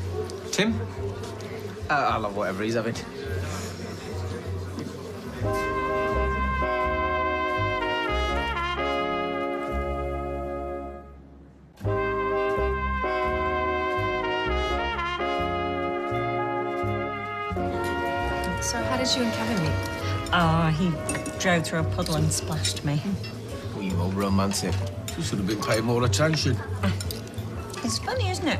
Tim? I'll have whatever he's having. So how did you and Kevin meet? Oh, he drove through a puddle and splashed me. Well, you old romantic. You should have been paying more attention. It's funny, isn't it?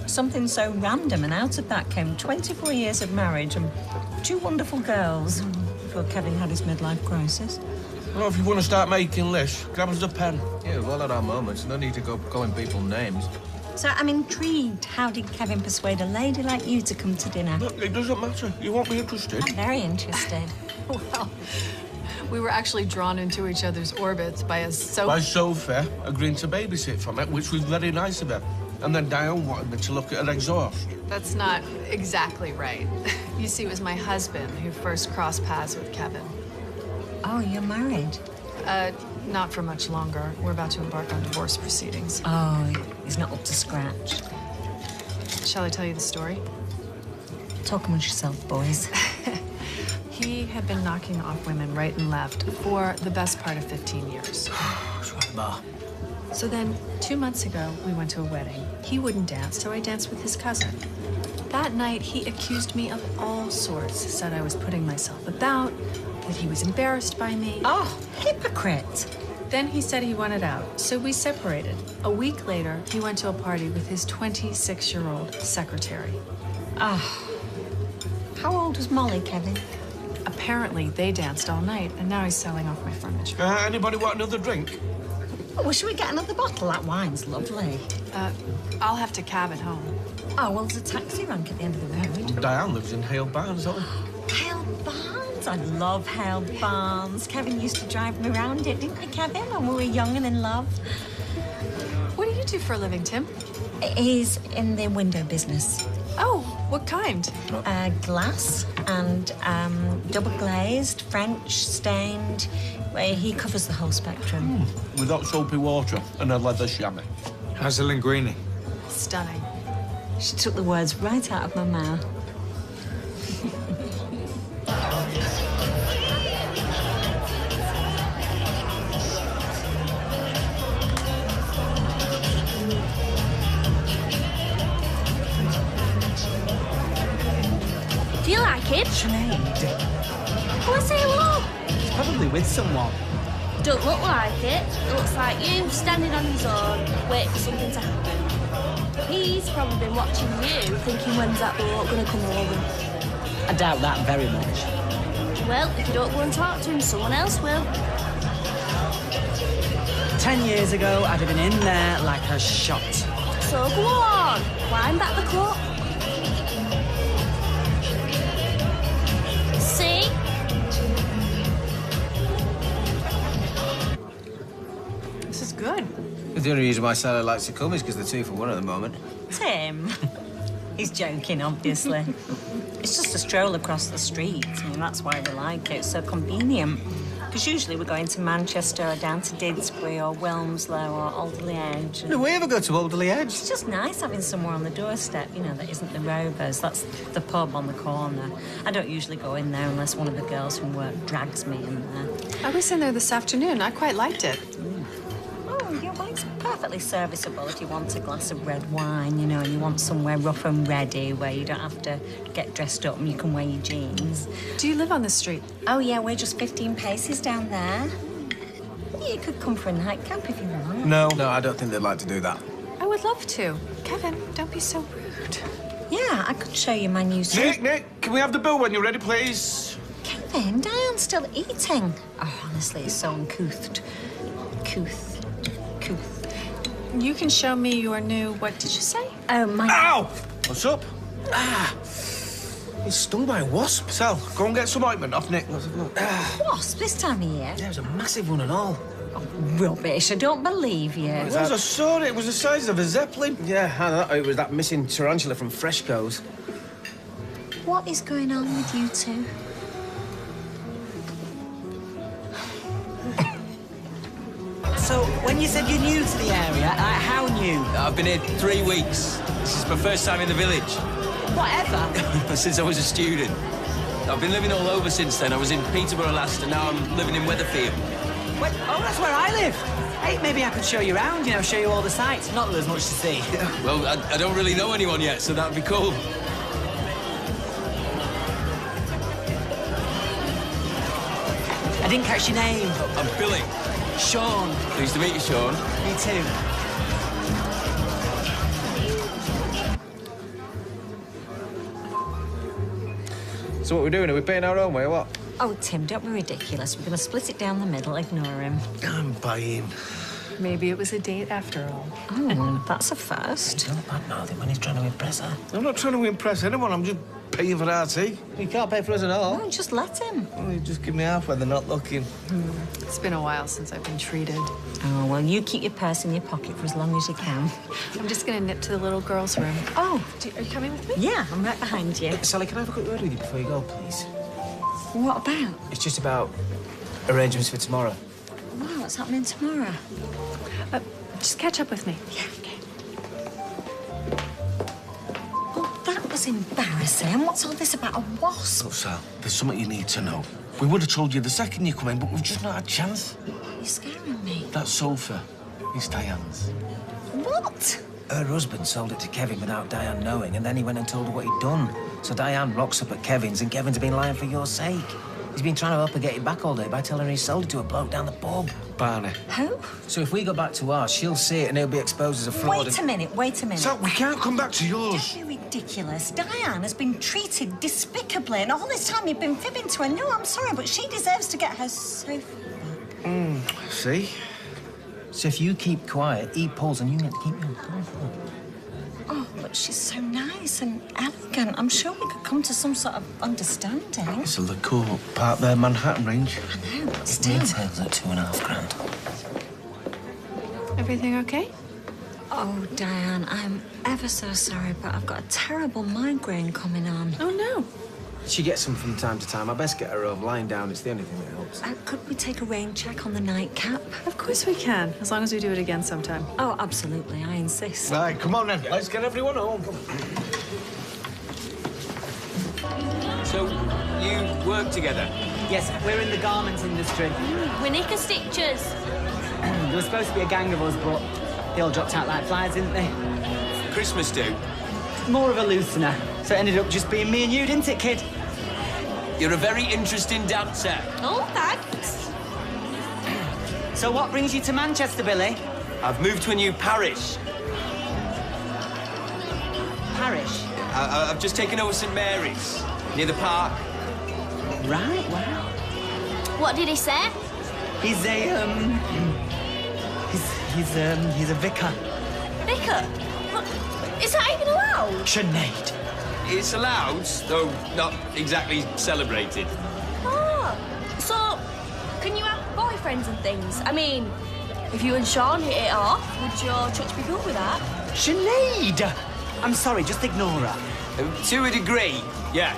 Something so random, and out of that came 24 years of marriage and 2 wonderful girls before Kevin had his midlife crisis. Well, if you want to start making lists, grab us a pen. Yeah, we've all had our moments. No need to go calling people names. So I'm intrigued. How did Kevin persuade a lady like you to come to dinner? Look, it doesn't matter. You won't be interested. I'm very interested. Well, we were actually drawn into each other's orbits by a By Sophie agreeing to babysit for me, which was very nice of her. And then Diane wanted me to look at her exhaust. That's not exactly right. You see, it was my husband who first crossed paths with Kevin. Oh, you're married? Not for much longer. We're about to embark on divorce proceedings. Oh, he's not up to scratch. Shall I tell you the story? Talk amongst yourself, boys. He had been knocking off women right and left for the best part of 15 years. So then, 2 months ago, we went to a wedding. He wouldn't dance, so I danced with his cousin. That night, he accused me of all sorts, said I was putting myself about, that he was embarrassed by me. Oh, hypocrite. Then he said he wanted out, so we separated. A week later, he went to a party with his 26-year-old secretary. Ah. How old was Molly, Kevin? Apparently, they danced all night, and now he's selling off my furniture. Anybody want another drink? Oh, well, should we get another bottle? That wine's lovely. I'll have to cab it home. Oh, well, there's a taxi rank at the end of the road. Diane lives in Hale Barnes, don't we? Hale Barnes? I love Hale Barnes. Kevin used to drive me around it, didn't he, Kevin, when we were young and in love? What do you do for a living, Tim? He's in the window business. Oh, what kind? Glass and double glazed, French, stained. He covers the whole spectrum. With hot soapy water and a leather chamois. How's the linguine? Stunning. She took the words right out of my mouth. Do you like him? Sinead. Go and say hello. He's probably with someone. Don't look like it. It looks like you standing on his own, waiting for something to happen. He's probably been watching you, thinking when's that bloke going to come over. I doubt that very much. Well, if you don't go and talk to him, someone else will. 10 years ago, I'd have been in there like a shot. So go on, climb back the clock. See? This is good. The only reason why Sally likes to come is because they're 2 for 1 at the moment. Tim. He's joking, obviously. It's just a stroll across the street. I mean, that's why we like it. It's so convenient. Because usually we're going to Manchester or down to Didsbury or Wilmslow or Alderley Edge. Do we ever go to Alderley Edge? It's just nice having somewhere on the doorstep, you know, that isn't the Rovers. That's the pub on the corner. I don't usually go in there unless one of the girls from work drags me in there. I was in there this afternoon. I quite liked it. Oh, yeah, well, it's perfectly serviceable if you want a glass of red wine, you know, and you want somewhere rough and ready where you don't have to get dressed up and you can wear your jeans. Do you live on this street? Oh, yeah, we're just 15 paces down there. You could come for a nightcap if you want. No, I don't think they'd like to do that. I would love to. Kevin, don't be so rude. Yeah, I could show you my new suit. Nick, can we have the bill when you're ready, please? Kevin, Diane's still eating. Oh, honestly, it's so uncouth. Couth. You can show me your new, what did you say? Oh, my... Ow! What's up? He's stung by a wasp. Sal, go and get some ointment off Nick. Let's have a look. Wasp this time of year? There's a massive one and all. Oh, rubbish, I don't believe you. I saw it. It was the size of a zeppelin. Yeah, I know. It was that missing tarantula from Fresco's. What is going on with you two? So, when you said you're new to the area, how new? I've been here 3 weeks. This is my first time in the village. Whatever. Since I was a student. I've been living all over since then. I was in Peterborough last, and now I'm living in Weatherfield. Wait, oh, that's where I live. Hey, maybe I could show you around, you know, show you all the sights. Not that there's much to see. Well, I don't really know anyone yet, so that'd be cool. I didn't catch your name. I'm Billy. Sean. Pleased to meet you, Sean. Me too. So what are we doing? Are we paying our own way or what? Oh, Tim, don't be ridiculous. We're going to split it down the middle. Ignore him. I'm buying. Maybe it was a date after all. Oh, that's a first. Don't badmouth him when he's trying to impress her. I'm not trying to impress anyone. I'm just paying for our tea. You can't pay for us at all. No, just let him. Oh, you just give me half when they're not looking. It's been a while since I've been treated. Oh, well, you keep your purse in your pocket for as long as you can. I'm just going to nip to the little girl's room. Oh, are you coming with me? Yeah, I'm right behind you. Sally, can I have a quick word with you before you go, please? What about? It's just about arrangements for tomorrow. Wow, what's happening tomorrow? Just catch up with me. Yeah, okay. Oh, that was embarrassing. What's all this about a wasp? Look, Sal, there's something you need to know. We would have told you the second you come in, but we've just not had a chance. You're scaring me. That sofa is Diane's. What? Her husband sold it to Kevin without Diane knowing, and then he went and told her what he'd done. So Diane rocks up at Kevin's, and Kevin's been lying for your sake. He's been trying to up her get it back all day by telling her he sold it to a bloke down the pub. Barney. Who? So if we go back to ours, she'll see it and he'll be exposed as a fraud. Wait a minute. Sal, we can't come back to yours. Don't be ridiculous. Diane has been treated despicably, and all this time you've been fibbing to her. No, I'm sorry, but she deserves to get her sofa back. See? So if you keep quiet, he pulls and you get to keep your profile. Oh, but she's so nice and elegant. I'm sure we could come to some sort of understanding. It's a Le Court, part of their Manhattan range. I know, but still. Retails at $2.5 grand. Everything okay? Oh, Diane, I'm ever so sorry, but I've got a terrible migraine coming on. Oh, no. She gets some from time to time. I best get her home. Lying down, it's the only thing that helps. Could we take a rain check on the nightcap? Of course we can, as long as we do it again sometime. Oh, absolutely. I insist. Right, come on then. Let's get everyone home. Come on. So, you work together? Yes, we're in the garment industry. We're knicker stitchers. There was supposed to be a gang of us, but they all dropped out like flies, didn't they? Christmas do? More of a loosener. So it ended up just being me and you, didn't it, kid? You're a very interesting dancer. Oh, thanks. So what brings you to Manchester, Billy? I've moved to a new parish. Parish? I've just taken over St Mary's, near the park. Right, wow. What did he say? He's a, he's a vicar. Vicar? What? Is that even allowed? Sinead. It's allowed, though not exactly celebrated. Oh, so can you have boyfriends and things? I mean, if you and Sean hit it off, would your church be good with that? Sinead! I'm sorry, just ignore her. To a degree, yeah.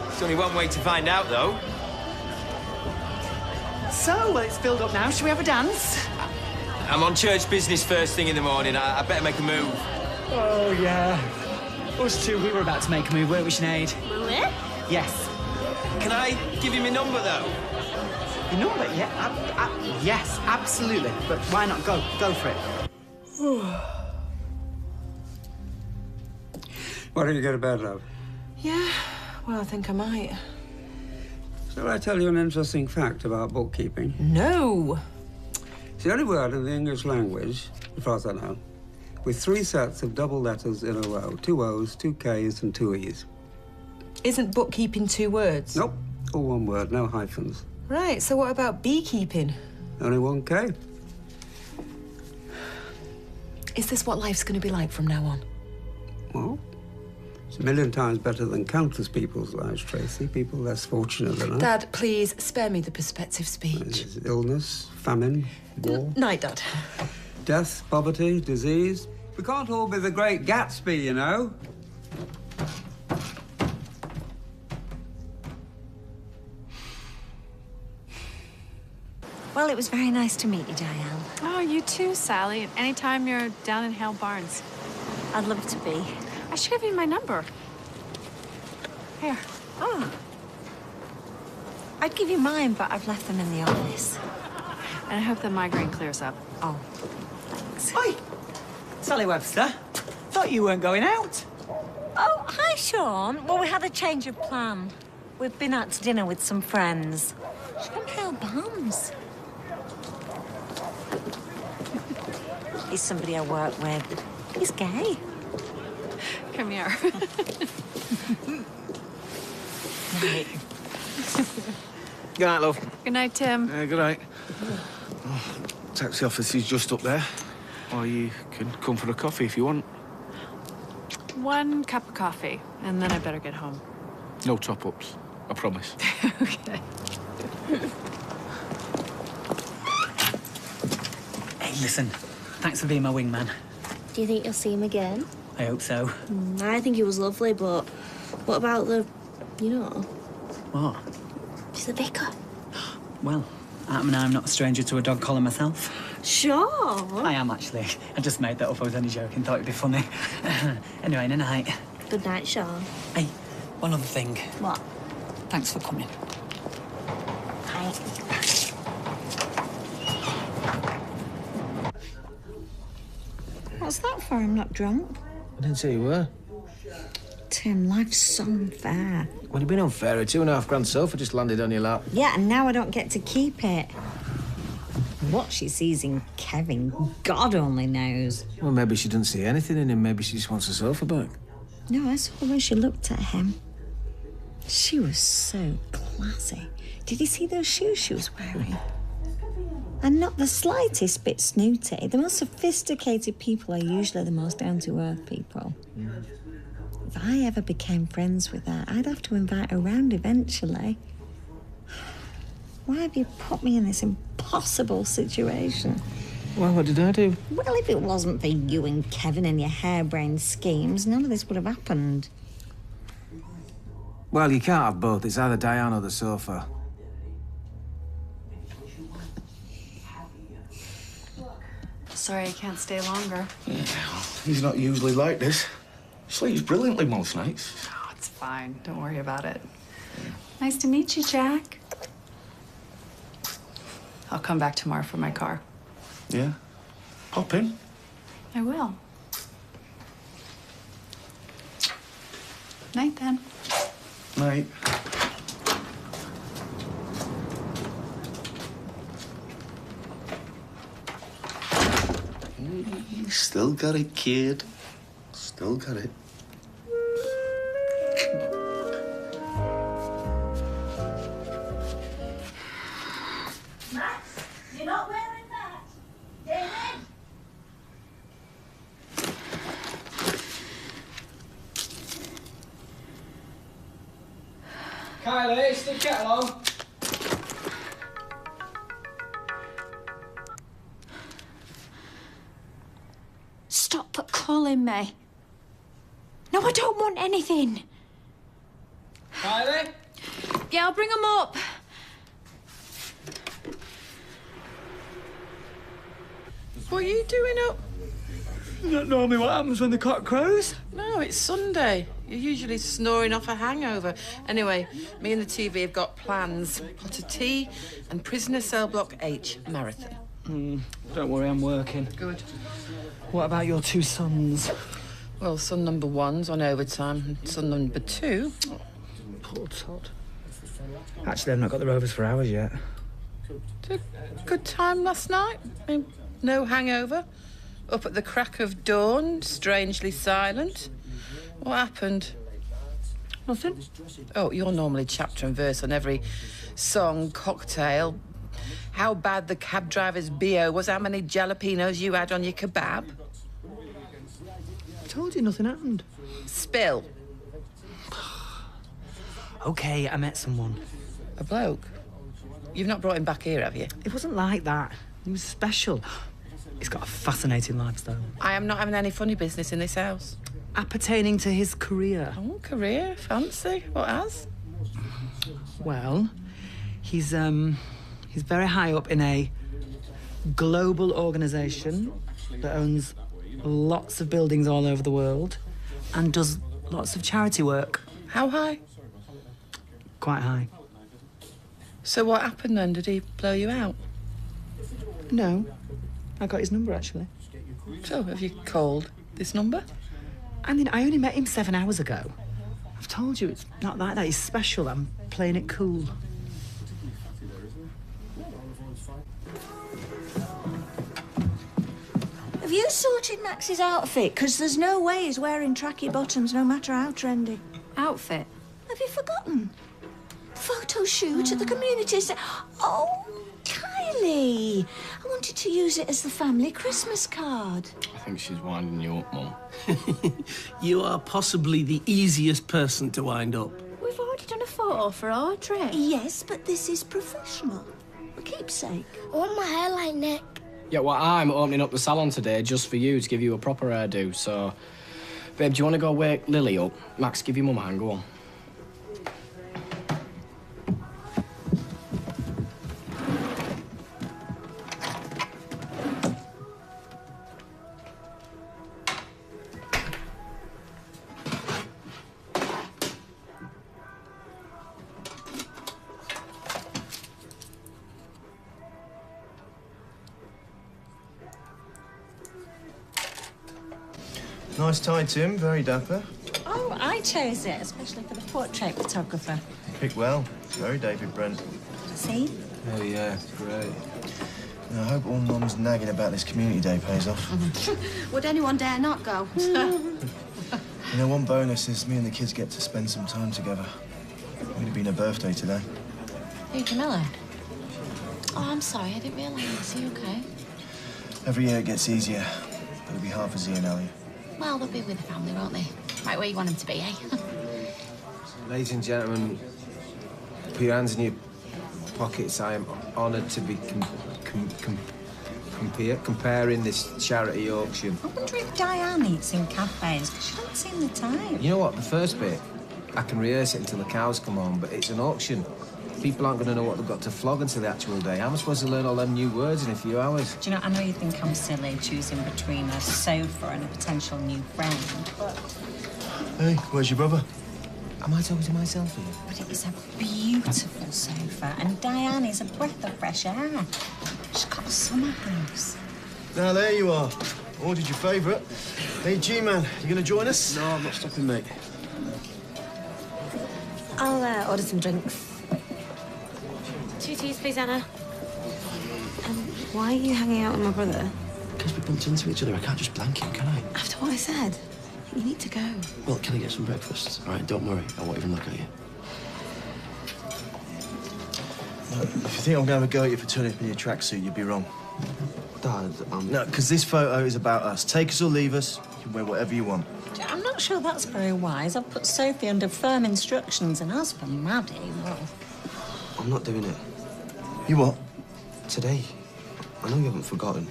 There's only one way to find out, though. So, well, it's filled up now. Shall we have a dance? I'm on church business first thing in the morning. I better make a move. Oh, yeah. Us two, we were about to make a move, weren't we, Sinead? Were we? Yes. Can I give you my number, though? Your number? Yeah, yes, absolutely. But why not? Go for it. Why don't you go to bed, love? Yeah, well, I think I might. Shall I tell you an interesting fact about bookkeeping? No. It's the only word in the English language, as far as I know, with 3 sets of double letters in a row. 2 O's, 2 K's, and 2 E's. Isn't bookkeeping 2 words? Nope. All one word, no hyphens. Right, so what about beekeeping? Only 1 K. Is this what life's going to be like from now on? Well, it's a million times better than countless people's lives, Tracy. People less fortunate than us. Dad, please spare me the perspective speech. There's illness, famine, war. Night, Dad. Death, poverty, disease. We can't all be the great Gatsby, you know. Well, it was very nice to meet you, Diane. Oh, you too, Sally. Anytime you're down in Hale Barnes. I'd love to be. I should give you my number. Here. Oh. I'd give you mine, but I've left them in the office. And I hope the migraine clears up. Oh, thanks. Oi! Sally Webster. Thought you weren't going out. Oh, hi, Sean. Well, we had a change of plan. We've been out to dinner with some friends. She's from Hale Barnes. He's somebody I work with. He's gay. Come here. Right. Good night, love. Good night, Tim. Good night. Oh, taxi office is just up there. Or you can come for a coffee if you want. 1 cup of coffee, and then I better get home. No top-ups, I promise. Okay. Hey, listen. Thanks for being my wingman. Do you think you'll see him again? I hope so. I think he was lovely, but what about the, you know? What? He's the vicar. Well, I'm not a stranger to a dog collar myself. Sure. I am, actually. I just made that up. I was only joking. Thought it'd be funny. Anyway, in a night. Good night, Sean. Hey, one other thing. What? Thanks for coming. Hi. What's that for? I'm not drunk. I didn't say you were. Tim, life's so unfair. Well, you've been unfair. A £2.5 grand sofa just landed on your lap. Yeah, and now I don't get to keep it. What she sees in Kevin, God only knows. Well, maybe she doesn't see anything in him. Maybe she just wants the sofa back. No, I saw the way she looked at him. She was so classy. Did you see those shoes she was wearing? And not the slightest bit snooty. The most sophisticated people are usually the most down-to-earth people. If I ever became friends with her, I'd have to invite her round eventually. Why have you put me in this impossible situation? Well, what did I do? Well, if it wasn't for you and Kevin and your harebrained schemes, none of this would have happened. Well, you can't have both. It's either Diane or the sofa. Sorry I can't stay longer. Yeah, he's not usually like this. Sleeps brilliantly most nights. Oh, it's fine. Don't worry about it. Nice to meet you, Jack. I'll come back tomorrow for my car. Yeah? Hop in. I will. Night, then. Night. Still got it, kid. Still got it. Max, you're not wearing that. David? Kylie, stick the kettle on. Stop calling me. No, I don't want anything. Kylie? Yeah, I'll bring them up. What are you doing up? You don't know me what happens when the cock crows? No, it's Sunday. You're usually snoring off a hangover. Anyway, me and the TV have got plans. Pot of tea and prisoner cell block H marathon. Don't worry, I'm working. Good. What about your two sons? Well, son number one's on overtime, and son number two... Oh, poor Todd. Actually, I've not got the rovers for hours yet. Had a good time last night. I mean, no hangover. Up at the crack of dawn, strangely silent. What happened? Nothing. Oh, you're normally chapter and verse on every song, cocktail. How bad the cab driver's BO was, how many jalapenos you had on your kebab. I told you nothing happened. Spill. OK, I met someone. A bloke? You've not brought him back here, have you? It wasn't like that. He was special. He's got a fascinating lifestyle. I am not having any funny business in this house. Appertaining to his career. Oh, career? Fancy. What as? Well, he's very high up in a global organisation that owns lots of buildings all over the world and does lots of charity work. How high? Quite high. So what happened then? Did he blow you out? No. I got his number, actually. So, have you called this number? I mean, I only met him 7 hours ago. I've told you, it's not like that. He's special. I'm playing it cool. Have you sorted Max's outfit? Because there's no way he's wearing tracky bottoms, no matter how trendy. Outfit? Have you forgotten? Photo shoot at the community centre. Oh, Kylie! I wanted to use it as the family Christmas card. I think she's winding you up, Mum. You are possibly the easiest person to wind up. We've already done a photo for our trip. Yes, but this is professional. A keepsake. I want my hair like Nick. Yeah, well, I'm opening up the salon today just for you to give you a proper hairdo, so... Babe, do you want to go wake Lily up? Max, give your mum a hand, go on. Nice tie, Tim. Very dapper. Oh, I chose it, especially for the portrait photographer. Picked well. Very David Brent. See? Oh, yeah. Great. I hope all Mum's nagging about this community day pays off. Would anyone dare not go? You know, one bonus is me and the kids get to spend some time together. It would have been her birthday today. Hey, Camilla. Oh, I'm sorry. I didn't realise. Are you okay? Every year it gets easier. It'll be half as easy now. Well, they'll be with the family, won't they? Right where you want them to be, eh? Ladies and gentlemen, put your hands in your pockets. I am honoured to be comparing this charity auction. I wonder if Diane eats in cafes, because she doesn't seem the type. You know what? The first bit I can rehearse it until the cows come home, but it's an auction. People aren't going to know what they've got to flog until the actual day. How am I supposed to learn all them new words in a few hours? Do you know, I know you think I'm silly choosing between a sofa and a potential new friend, but... Hey, where's your brother? Am I talking to myself here? But it is a beautiful sofa, and Diane is a breath of fresh air. She's got a summer house. Now, there you are. I ordered your favourite. Hey, G-Man, you going to join us? No, I'm not stopping, mate. I'll order some drinks. 2 teas, please, Anna. Why are you hanging out with my brother? Because we bumped into each other. I can't just blank him, can I? After what I said, you need to go. Well, can I get some breakfast? All right, don't worry. I won't even look at you. No, if you think I'm going to have a go at you for turning up in your tracksuit, you'd be wrong. Dad, No, because this photo is about us. Take us or leave us. You can wear whatever you want. I'm not sure that's very wise. I've put Sophie under firm instructions, and as for Maddie, well... I'm not doing it. You what? Today. I know you haven't forgotten.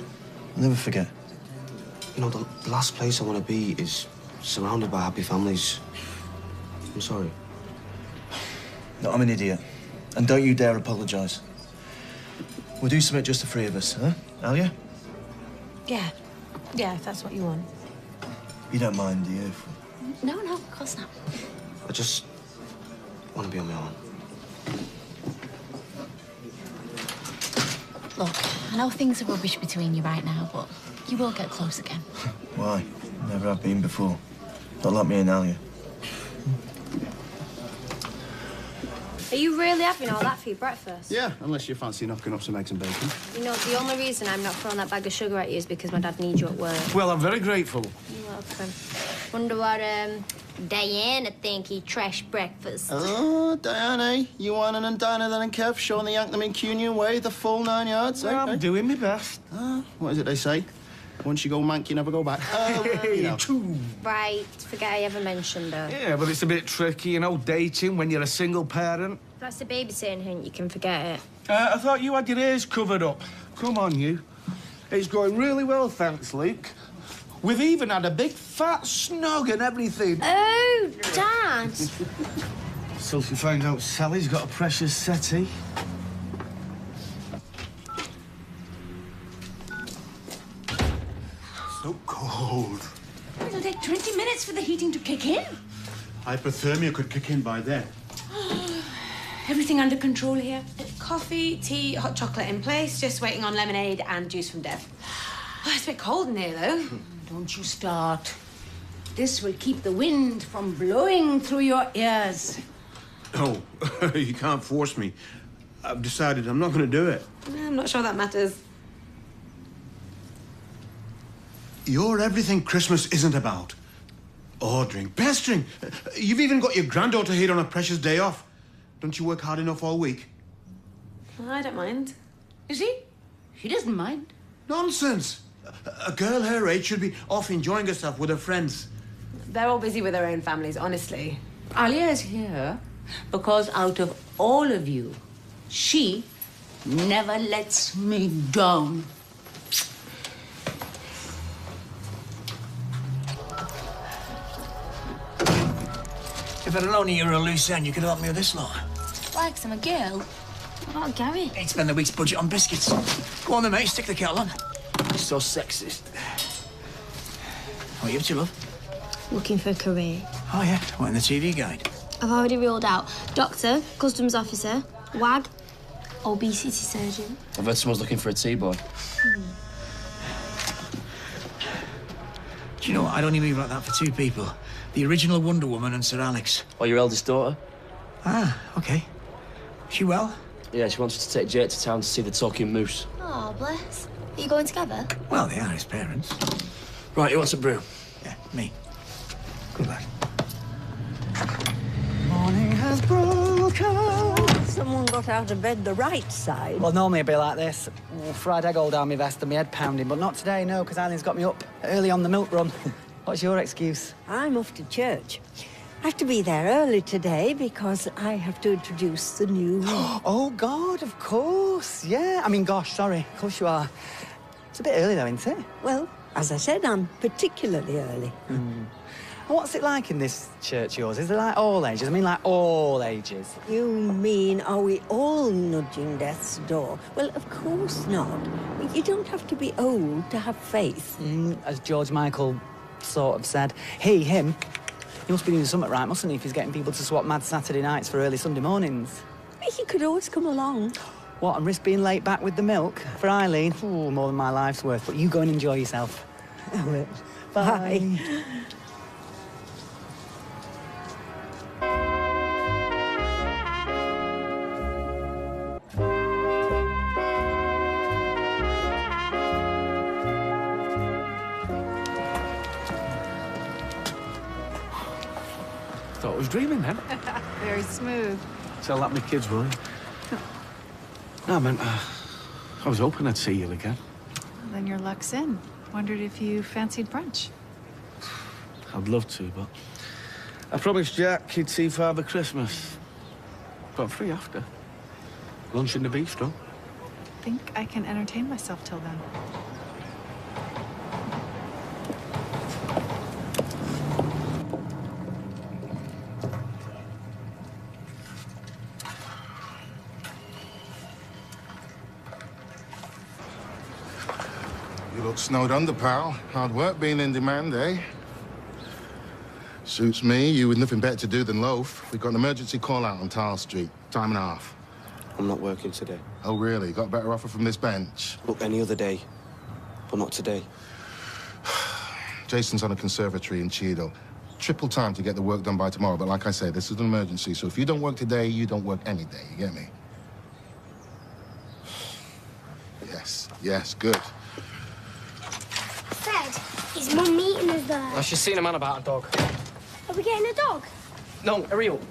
I'll never forget. You know, the last place I want to be is surrounded by happy families. I'm sorry. No, I'm an idiot. And don't you dare apologise. We'll do something just the three of us, huh, Alia? Yeah. Yeah, if that's what you want. You don't mind, do you? No, of course not. I just want to be on my own. Look, I know things are rubbish between you right now, but you will get close again. Why? Never have been before. Not like me and Alia. Are you really having all that for your breakfast? Yeah, unless you fancy knocking up some eggs and bacon. You know, the only reason I'm not throwing that bag of sugar at you is because my dad needs you at work. Well, I'm very grateful. You're welcome. Wonder what, Diana think he trashed breakfast. Oh, Diana, you want and Diana then and Kev showing the yank them in Cunion way, the full 9 yards, eh? Well, I'm doing my best. What is it they say? Once you go mank, you never go back. You know. Right, forget I ever mentioned her. Yeah, but it's a bit tricky, you know, dating when you're a single parent. If that's a babysitting hint, you can forget it. I thought you had your ears covered up. Come on, you. It's going really well, thanks, Luke. We've even had a big fat snog and everything. Oh, Dad! So if you find out Sally's got a precious settee. So cold. It'll take 20 minutes for the heating to kick in. Hypothermia could kick in by then. Everything under control here? Coffee, tea, hot chocolate in place, just waiting on lemonade and juice from Dev. Oh, it's a bit cold in here, though. Don't you start. This will keep the wind from blowing through your ears. Oh, you can't force me. I've decided I'm not going to do it. I'm not sure that matters. You're everything Christmas isn't about. Ordering, pestering. You've even got your granddaughter here on a precious day off. Don't you work hard enough all week? Well, I don't mind. You see? She doesn't mind. Nonsense. A girl her age should be off enjoying herself with her friends. They're all busy with their own families, honestly. Alia is here because out of all of you, she never lets me down. If I'd have known you were a loose end, you could help me with this lot. Why, 'cause I'm a girl? What about Gary? He'd spend the week's budget on biscuits. Go on then, mate, stick the kettle on. So sexist. What are you up to, love? Looking for a career. Oh, yeah, what, in the TV guide? I've already ruled out doctor, customs officer, WAG, obesity surgeon. I've heard someone's looking for a T-boy. Do you know what? I'd only move like that for two people. The original Wonder Woman and Sir Alex. Or your eldest daughter. Ah, OK. She well? Yeah, she wants us to take Jake to town to see the talking moose. Oh, bless. Are you going together? Well, they are his parents. Right, who wants a brew? Yeah, me. Good lad. Morning has broken. Someone got out of bed the right side. Well, normally it'd be like this. Fried egg all down my vest and my head pounding, but not today, no, because Eileen's got me up early on the milk run. What's your excuse? I'm off to church. I have to be there early today because I have to introduce the new... Oh, God, of course. Yeah. I mean, gosh, sorry. Of course you are. It's a bit early, though, isn't it? Well, as I said, I'm particularly early. What's it like in this church yours? Is it like all ages? I mean, like all ages. You mean, are we all nudging death's door? Well, of course not. You don't have to be old to have faith. As George Michael sort of said. Him, he must be doing something right, mustn't he, if he's getting people to swap mad Saturday nights for early Sunday mornings? He could always come along. What, and risk being late back with the milk? For Eileen, ooh, more than my life's worth. But you go and enjoy yourself. I will. Bye. Thought I was dreaming then. Very smooth. Tell that my kids, will you? No, man, I was hoping I'd see you again. Well, then your luck's in. Wondered if you fancied brunch. I'd love to, but I promised Jack he'd see Father Christmas. But I'm free after. Lunch in the bistro. Think I can entertain myself till then. You look snowed under, pal. Hard work being in demand, eh? Suits me. You with nothing better to do than loaf. We've got an emergency call out on Tile Street. Time and a half. I'm not working today. Oh, really? Got a better offer from this bench? Look, any other day, but not today. Jason's on a conservatory in Cheadle. Triple time to get the work done by tomorrow, but like I say, this is an emergency, so if you don't work today, you don't work any day. You get me? Yes, good. Fred, is Mum meeting us there? She's seen a man about a dog. Are we getting a dog? No, hurry up.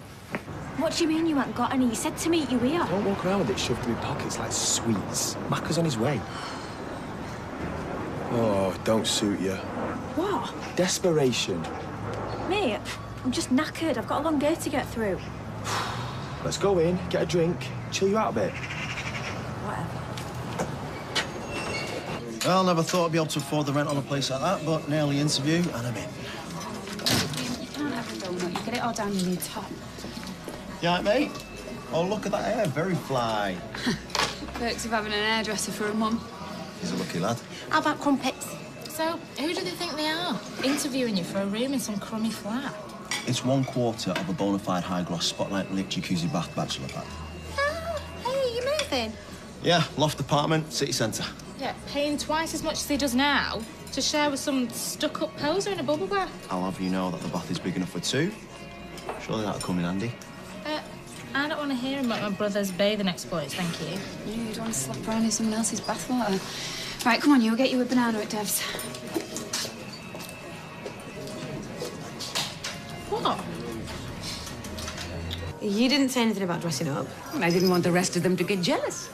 What do you mean you haven't got any? You said to meet you here. Don't walk around with it shoved in my pockets like sweets. Macca's on his way. Oh, don't suit you. What? Desperation. Mate, I'm just knackered. I've got a long day to get through. Let's go in, get a drink, chill you out a bit. Whatever. Well, never thought I'd be able to afford the rent on a place like that, but nearly interview and I'm in. You can't have a donut. You get it all down your new top. You all right, mate? Oh, look at that hair, very fly. Perks of having an hairdresser for a mum. He's a lucky lad. How about crumpets? So, who do they think they are? Interviewing you for a room in some crummy flat. It's 1/4 of a bona fide high-gloss spotlight lit jacuzzi bath bachelor pad. Oh, hey, you moving? Yeah, loft apartment, city centre. Yeah, paying twice as much as he does now to share with some stuck-up poser in a bubble bath. I'll have you know that the bath is big enough for two. Surely that'll come in handy. I don't want to hear about my brother's bathing exploits, thank you. You don't want to slap around in someone else's bathwater. Right, come on, you'll get you a banana at Dev's. What? You didn't say anything about dressing up. I didn't want the rest of them to get jealous.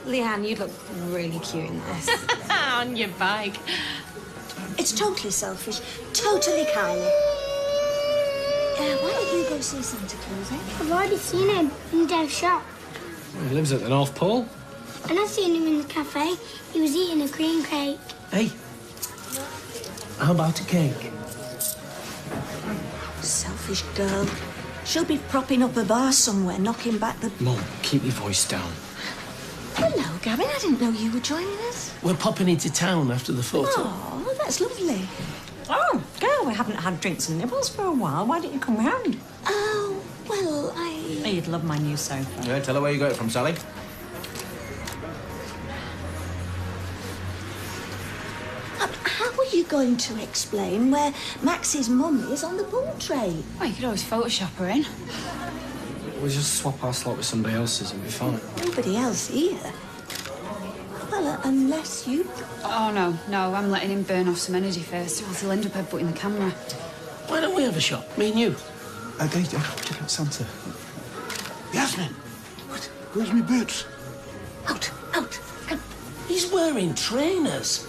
Leanne, you'd look really cute in this. On your bike. It's totally selfish. Totally Kylie. Why don't you go see Santa Claus, eh? I've already seen him in Dev's shop. He lives at the North Pole. And I've seen him in the cafe. He was eating a cream cake. Hey, how about a cake? Selfish girl. She'll be propping up a bar somewhere, knocking back the... Mum, keep your voice down. Hello, Gavin. I didn't know you were joining us. We're popping into town after the photo. Oh, that's lovely. Oh, girl, we haven't had drinks and nibbles for a while. Why don't you come round? Oh, well, Oh, you'd love my new sofa. Yeah, tell her where you got it from, Sally. How are you going to explain where Max's mum is on the portrait? Well, you could always Photoshop her in. We'll just swap our slot with somebody else's and be fine. Nobody else here. Well, unless you... Oh, no, I'm letting him burn off some energy first, or else he'll end up headbutting the camera. Why don't we have a shot, me and you? Okay, check out Santa. Yasmin, where's my boots? Out. He's wearing trainers.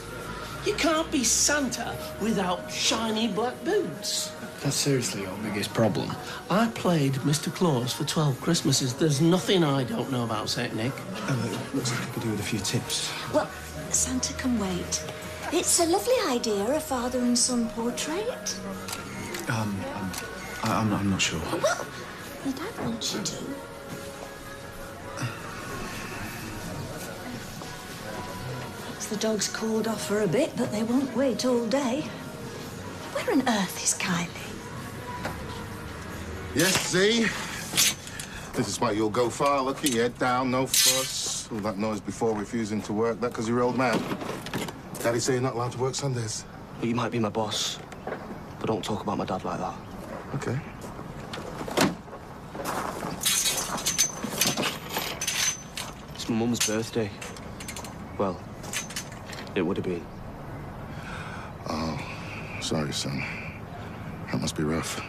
You can't be Santa without shiny black boots. That's seriously our biggest problem. I played Mr. Claus for 12 Christmases. There's nothing I don't know about St. Nick. Looks like I could do with a few tips. Well, Santa can wait. It's a lovely idea, a father and son portrait. I'm not sure. Well, your dad wants you to. The dog's called off for a bit, but they won't wait all day. Where on earth is Kylie? Yes, see? This is why you'll go far. Look at your head down, no fuss. All that noise before refusing to work. That because you're old man. Daddy say you're not allowed to work Sundays. But you might be my boss. But don't talk about my dad like that. Okay. It's my mum's birthday. Well, it would have been. Oh, sorry, son. That must be rough.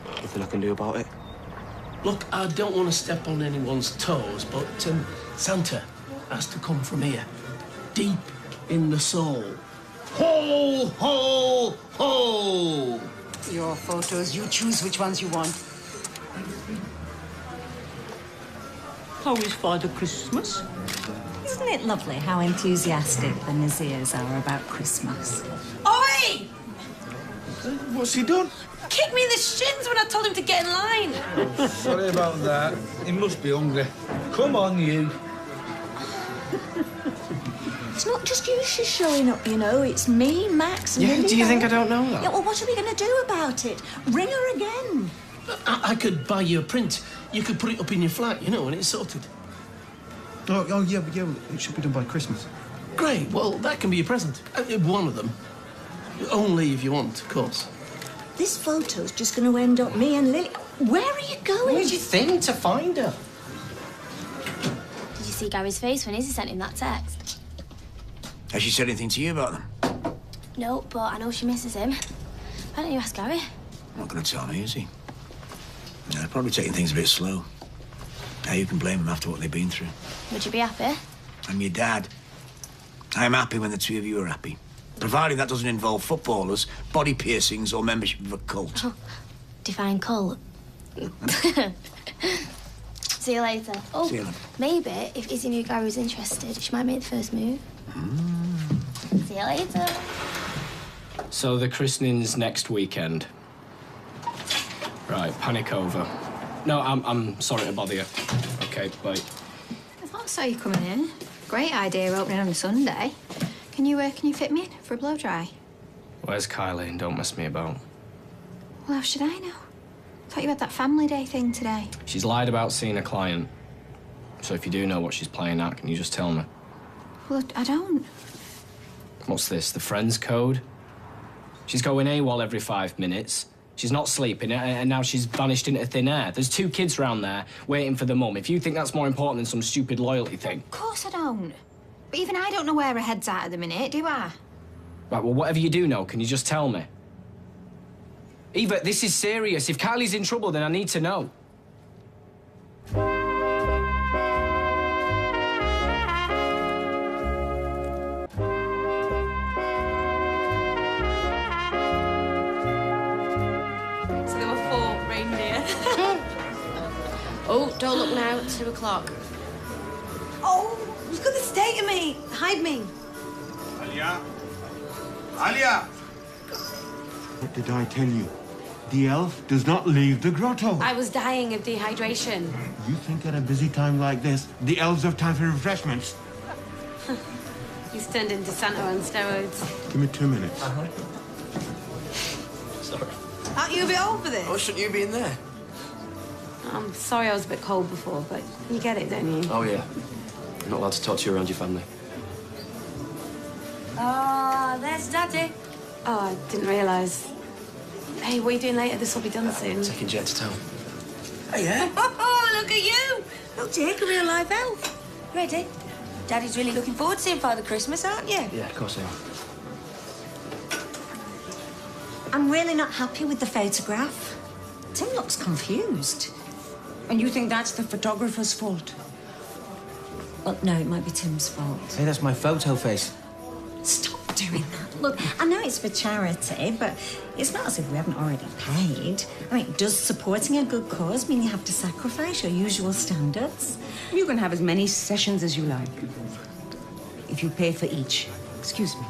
Nothing I can do about it. Look, I don't want to step on anyone's toes, but Santa has to come from here. Deep in the soul. Ho, ho, ho! Your photos, you choose which ones you want. How is Father Christmas? Isn't it lovely how enthusiastic the Nazirs are about Christmas? Oi! What's he done? Kicked me in the shins when I told him to get in line. Sorry about that. He must be hungry. Come on, you. It's not just you she's showing up, you know. It's me, Max, and Yeah, Lily. do you think I don't know that? Yeah, well, what are we going to do about it? Ring her again. I could buy you a print. You could put it up in your flat, you know, and it's sorted. Oh, yeah, it should be done by Christmas. Great, well, that can be your present. One of them. Only if you want, of course. This photo's just going to end up me and Lily. Where are you going? Where do you think to find her? Did you see Gary's face when Izzy sent him that text? Has she said anything to you about them? No, but I know she misses him. Why don't you ask Gary? I'm not going to tell me, is he? No, they're probably taking things a bit slow. Now you can blame them after what they've been through. Would you be happy? I'm your dad. I'm happy when the two of you are happy. Providing that doesn't involve footballers, body piercings, or membership of a cult. Oh, define cult. See you later. Oh, See you later. maybe if Izzy knew Gary was interested, she might make the first move. See you later. So the christening's next weekend. Right, panic over. No, I'm sorry to bother you. Okay, bye. I thought I saw you coming in. Great idea opening on a Sunday. Can you fit me in for a blow dry? Where's Kylie? Don't mess me about. Well, how should I know? Thought you had that family day thing today. She's lied about seeing a client. So if you do know what she's playing at, can you just tell me? Well, I don't. What's this, the friends code? She's going AWOL every 5 minutes. She's not sleeping, and now she's vanished into thin air. There's 2 kids around there waiting for the mum. If you think that's more important than some stupid loyalty thing. Of course I don't. But even I don't know where her head's at the minute, do I? Right, well, whatever you do know, can you just tell me? Eva, this is serious. If Kylie's in trouble, then I need to know. So there were 4 reindeer. Oh, don't look now. 2 o'clock. Oh, look at the state of me. Hide me. Alia? Alia! What did I tell you? The elf does not leave the grotto. I was dying of dehydration. You think at a busy time like this, the elves have time for refreshments? He's turned into Santa on steroids. Give me 2 minutes. Sorry. Aren't you a bit old for this? Oh, shouldn't you be in there? I'm sorry I was a bit cold before, but you get it, don't you? Oh, yeah. You're not allowed to talk to you around your family. Oh, there's Daddy. Oh, I didn't realise. Hey, what are you doing later? This will be done soon. Taking Jet to town. Hey, yeah? Oh, look at you. Look, Jake, a real live elf. Ready? Daddy's really looking forward to seeing Father Christmas, aren't you? Yeah, of course I am. I'm really not happy with the photograph. Tim looks confused. And you think that's the photographer's fault? Well, no, it might be Tim's fault. Hey, that's my photo face. Stop doing that. Look, I know it's for charity, but it's not as if we haven't already paid. I mean, does supporting a good cause mean you have to sacrifice your usual standards? You can have as many sessions as you like. If you pay for each. Excuse me.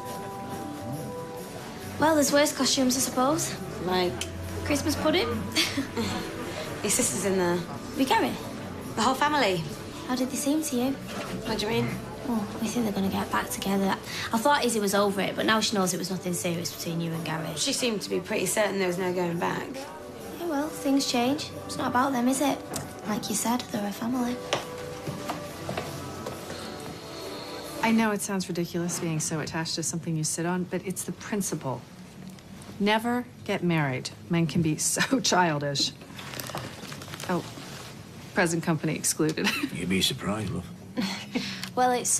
Well, there's worse costumes, I suppose. Like? Christmas pudding. Your sister's in there. We Gary? The whole family. How did they seem to you? What do you mean? Oh, we think they're going to get back together. I thought Izzy was over it, but now she knows it was nothing serious between you and Gary. She seemed to be pretty certain there was no going back. Yeah, well, things change. It's not about them, is it? Like you said, they're a family. I know it sounds ridiculous being so attached to something you sit on, but it's the principle. Never get married. Men can be so childish. Oh, present company excluded. You'd be surprised, love. Well, it's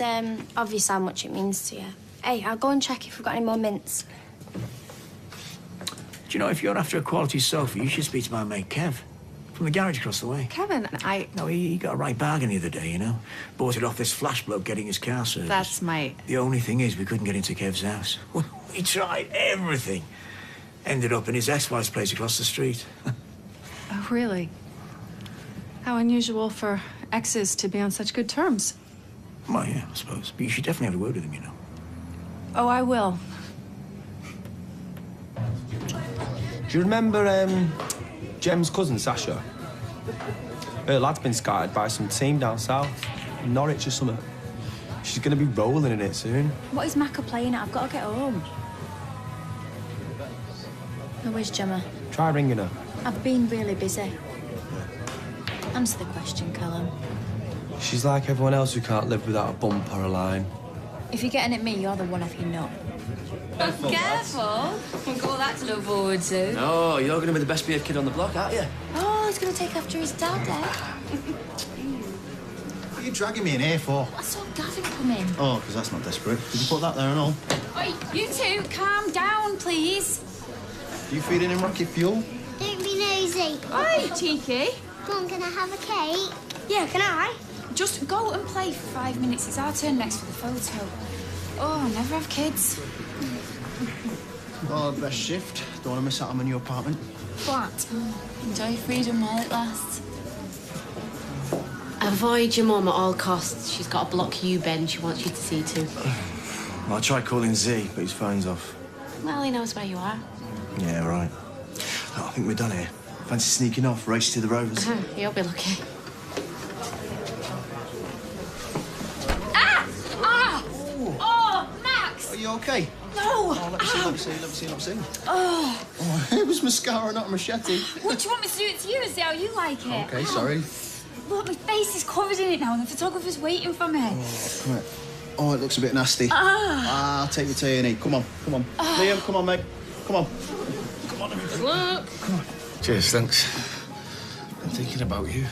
obvious how much it means to you. Hey, I'll go and check if we've got any more mints. Do you know, if you're after a quality sofa, you should speak to my mate Kev from the garage across the way. Kevin, No, he got a right bargain the other day, you know. Bought it off this flash bloke getting his car serviced. That's my... The only thing is, we couldn't get into Kev's house. We tried everything. Ended up in his ex-wife's place across the street. Oh, really? How unusual for exes to be on such good terms. Well, yeah, I suppose. But you should definitely have a word with him, you know. Oh, I will. Do you remember Jem's cousin, Sasha? Her lad's been scouted by some team down south, in Norwich or something. She's going to be rolling in it soon. What is Macca playing at? I've got to get home. No, where's Gemma? Try ringing her. I've been really busy. Answer the question, Callum. She's like everyone else who can't live without a bump or a line. If you're getting at me, you're the one off your nut. Careful. We've got that to look forward to. No, you're going to be the best behaved kid on the block, aren't you? Oh, he's going to take after his dad, eh? What are you dragging me in here for? I saw Gavin come in. Oh, because that's not desperate. Did you put that there and all? Oi, you two, calm down, please. You feeding him rocket fuel? Don't be nosy. Oi, cheeky. Come on, can I have a cake? Yeah, can I? Just go and play for 5 minutes. It's our turn next for the photo. Oh, never have kids. Well, best shift. Don't want to miss out on my new apartment. What? Enjoy freedom while it lasts. Avoid your mum at all costs. She's got a block you, Ben, she wants you to see to. Well, I tried calling Z, but his phone's off. Well, he knows where you are. Yeah, right. Oh, I think we're done here. Fancy sneaking off, race to the Rovers. You'll be lucky. Oh, Max! Are you okay? No! Oh, let me see. Oh! Oh, it was mascara, not a machete. What do you want me to do it to you and see how you like it? Okay, sorry. Look, my face is covered in it now and the photographer's waiting for me. Oh, come here. Oh, it looks a bit nasty. I'll take you to A&E. Come on. Liam, come on, mate. Come on. Good luck. Come on. Cheers, thanks. I'm thinking about you.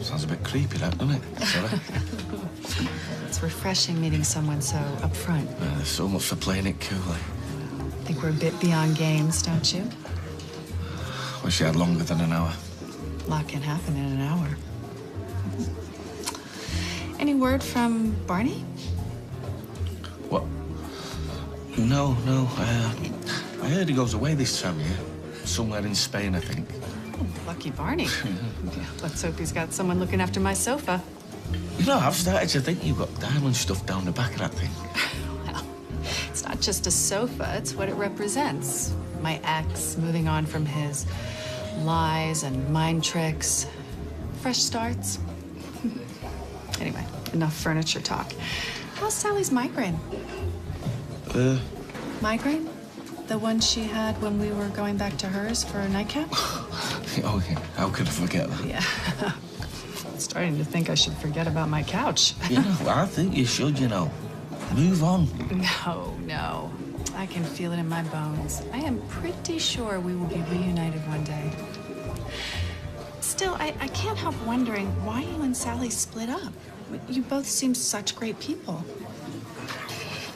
Sounds a bit creepy, that, doesn't it? Sorry. It's refreshing meeting someone so upfront. There's so much for playing it coolly. I think we're a bit beyond games, don't you? Wish you had longer than an hour. A lot can happen in an hour. Any word from Barney? What? No. I heard he goes away this time of year. Somewhere in Spain, I think. Oh, lucky Barney. Yeah, let's hope he's got someone looking after my sofa. You know, I've started to think you've got diamond stuff down the back of that thing. Well, it's not just a sofa, it's what it represents. My ex, moving on from his lies and mind tricks. Fresh starts. Anyway, enough furniture talk. How's Sally's migraine? Migraine? The one she had when we were going back to hers for a nightcap? Oh, yeah. How could I forget that? Yeah. I'm starting to think I should forget about my couch. You know, I think you should, you know. Move on. No. I can feel it in my bones. I am pretty sure we will be reunited one day. Still, I can't help wondering why you and Sally split up. You both seem such great people.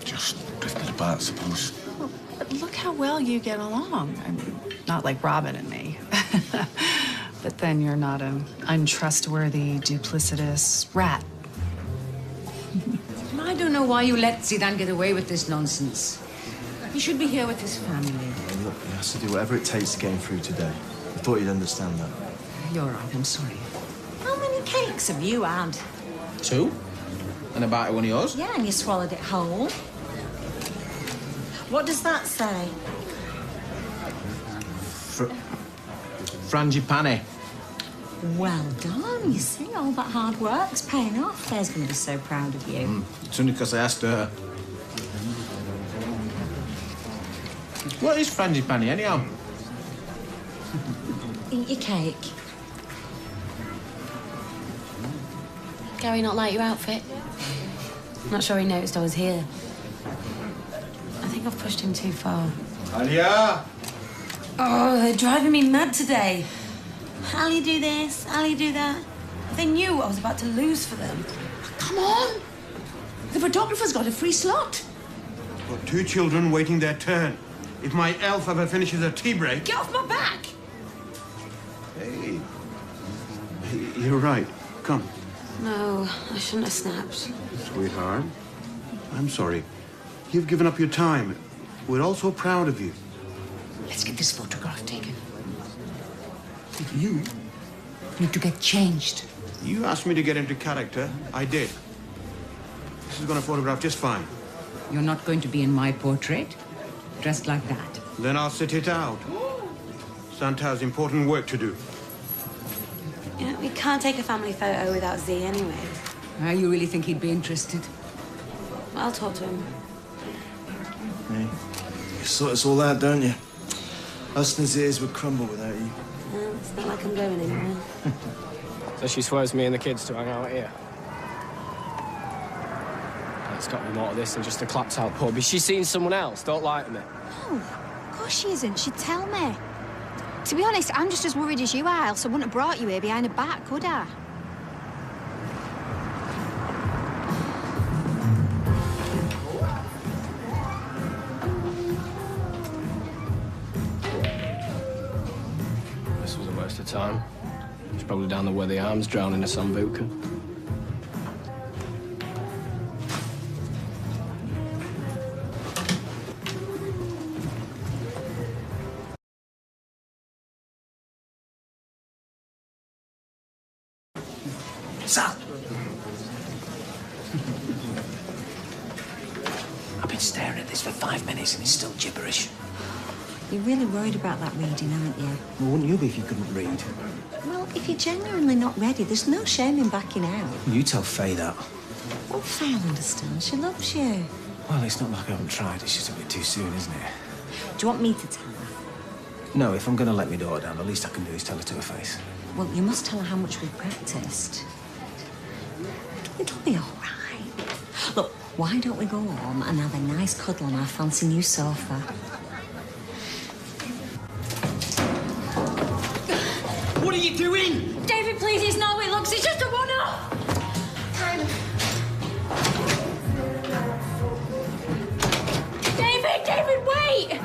Just drifted apart, I suppose. Well, but look how well you get along. I mean, not like Robin and me. But then you're not an untrustworthy, duplicitous rat. I don't know why you let Zidane get away with this nonsense. He should be here with his family. Hey, look, he has to do whatever it takes to get him through today. I thought you'd understand that. You're right, I'm sorry. How many cakes have you had? 2? And a bite of one of yours? Yeah, and you swallowed it whole. What does that say? Frangipani. Well done. You see, all that hard work's paying off. Claire's going to be so proud of you. It's only because I asked her. What is frangipani, anyhow? Eat your cake. Gary not like your outfit? Not sure he noticed I was here. I think I've pushed him too far. Alia! Oh, they're driving me mad today. Ali do this, Ali do that. They knew I was about to lose for them. Come on! The photographer's got a free slot. Got 2 children waiting their turn. If my elf ever finishes a tea break... Get off my back! Hey. You're right. Come. No, I shouldn't have snapped. Sweetheart, I'm sorry. You've given up your time. We're all so proud of you. Let's get this photograph taken. You need to get changed. You asked me to get into character. I did. This is going to photograph just fine. You're not going to be in my portrait, dressed like that. Then I'll sit it out. Santa has important work to do. You know, we can't take a family photo without Z anyway. You really think he'd be interested? I'll talk to him. Hey, you sort us all out, don't you? Us and his ears would crumble without you. No, it's not like I'm going anywhere. So she swears me and the kids to hang out here. It's got to be more to this than just a clapped-out pub. Is she seeing someone else? Don't lie to me. No, of course she isn't. She'd tell me. To be honest, I'm just as worried as you are, else I wouldn't have brought you here behind her back, would I? This was a waste of time. She's probably down the where the arms drowning a sambuca. Sal! I've been staring at this for 5 minutes and it's still gibberish. You're really worried about that reading, aren't you? Well, wouldn't you be if you couldn't read? Well, if you're genuinely not ready, there's no shame in backing out. You tell Faye that. Oh, Faye will understand. She loves you. Well, it's not like I haven't tried. It's just a bit too soon, isn't it? Do you want me to tell her? No, if I'm going to let my daughter down, the least I can do is tell her to her face. Well, you must tell her how much we've practiced. It'll be all right. Look, why don't we go home and have a nice cuddle on our fancy new sofa? What are you doing? David, please, it's not what it looks. It's just a one-off. David, wait!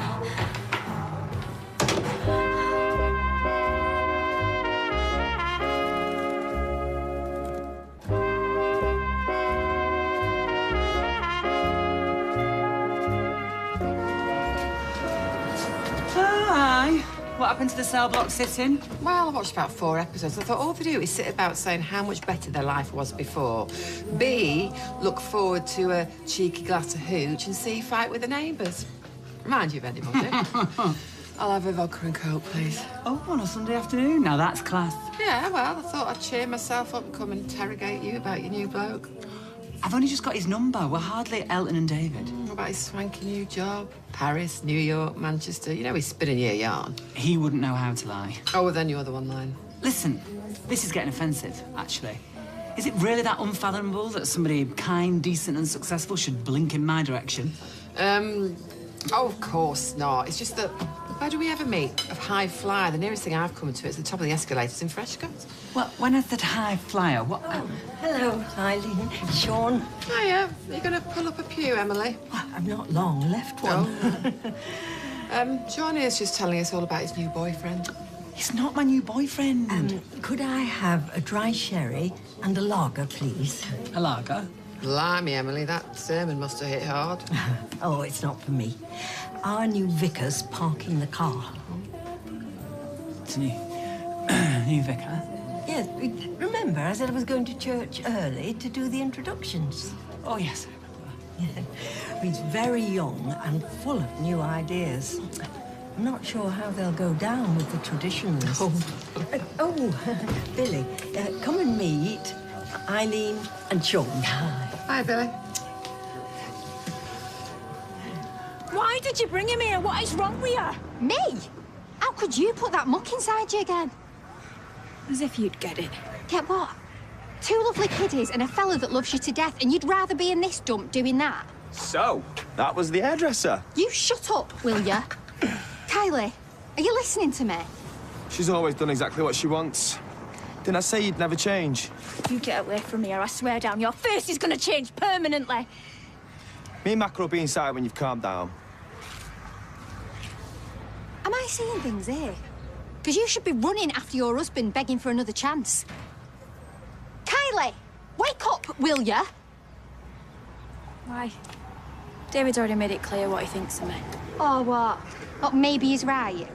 What happened to the cell block sitting? Well, I watched about 4 episodes. I thought all they do is sit about saying how much better their life was before. B, look forward to a cheeky glass of hooch, and C, fight with the neighbours. Remind you of anybody? I'll have a vodka and coke, please. Oh, on a Sunday afternoon? Now that's class. Yeah, well, I thought I'd cheer myself up and come and interrogate you about your new bloke. I've only just got his number. We're hardly Elton and David. What about his swanky new job? Paris, New York, Manchester. You know he's spinning your yarn. He wouldn't know how to lie. Oh, well, then you're the one lying. Listen, this is getting offensive, actually. Is it really that unfathomable that somebody kind, decent and successful should blink in my direction? Oh, of course not. It's just that, where do we ever meet? Of High Flyer. The nearest thing I've come to is the top of the escalators in Freshcote. Well, when I said high flyer, what... Hello, Eileen. Sean. Hiya. Are you going to pull up a pew, Emily? I've not long left one. John is just telling us all about his new boyfriend. He's not my new boyfriend. Could I have a dry sherry and a lager, please? A lager? Blimey, Emily, that sermon must have hit hard. Oh, it's not for me. Our new vicar's parking the car. It's a new vicar? Yes, remember I said I was going to church early to do the introductions. Oh, yes. He's very young and full of new ideas. I'm not sure how they'll go down with the traditions. Billy, come and meet Eileen and Sean. Hi, Billy. Why did you bring him here? What is wrong with you? Me? How could you put that muck inside you again? As if you'd get it. Get what? Two lovely kiddies and a fella that loves you to death, and you'd rather be in this dump doing that? So, that was the hairdresser. You shut up, will ya? Kylie, are you listening to me? She's always done exactly what she wants. Didn't I say you'd never change? You get away from here, I swear down, your face is going to change permanently. Me and Macro will be inside when you've calmed down. Am I seeing things here? Because you should be running after your husband, begging for another chance. Kylie, wake up, will ya? Why? David's already made it clear what he thinks of me. Oh, what? What, maybe he's right?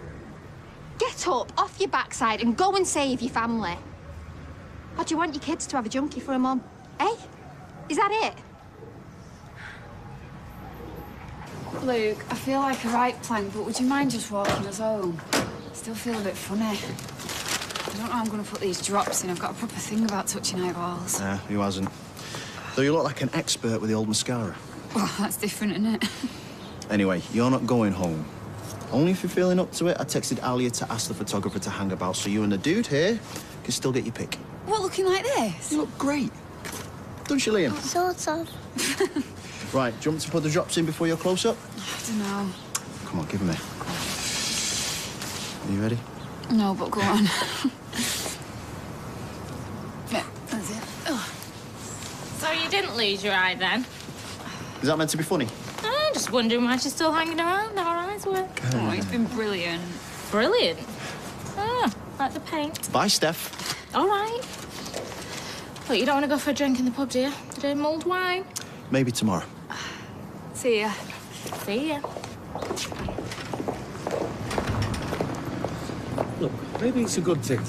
Get up, off your backside, and go and save your family. Or do you want your kids to have a junkie for a mum? Eh? Is that it? Luke, I feel like a right plank, but would you mind just walking us home? I still feel a bit funny. I don't know how I'm going to put these drops in. I've got a proper thing about touching eyeballs. Nah, who hasn't? Though you look like an expert with the old mascara. Well, that's different, isn't it? Anyway, you're not going home. Only if you're feeling up to it. I texted Alia to ask the photographer to hang about so you and the dude here can still get your pic. What, looking like this? You look great. Don't you, Liam? Sort of. Right, do you want me to put the drops in before your close-up? I don't know. Come on, give them me. Are you ready? No, but go on. Yeah, that's it. Ugh. So you didn't lose your eye then? Is that meant to be funny? I'm just wondering why she's still hanging around. Our eyes were. Oh, it's been brilliant. Brilliant. Ah, like the paint. Bye, Steph. All right. Look, you don't want to go for a drink in the pub, do you? Today, mulled wine. Maybe tomorrow. See ya. See ya. Look, maybe it's a good thing.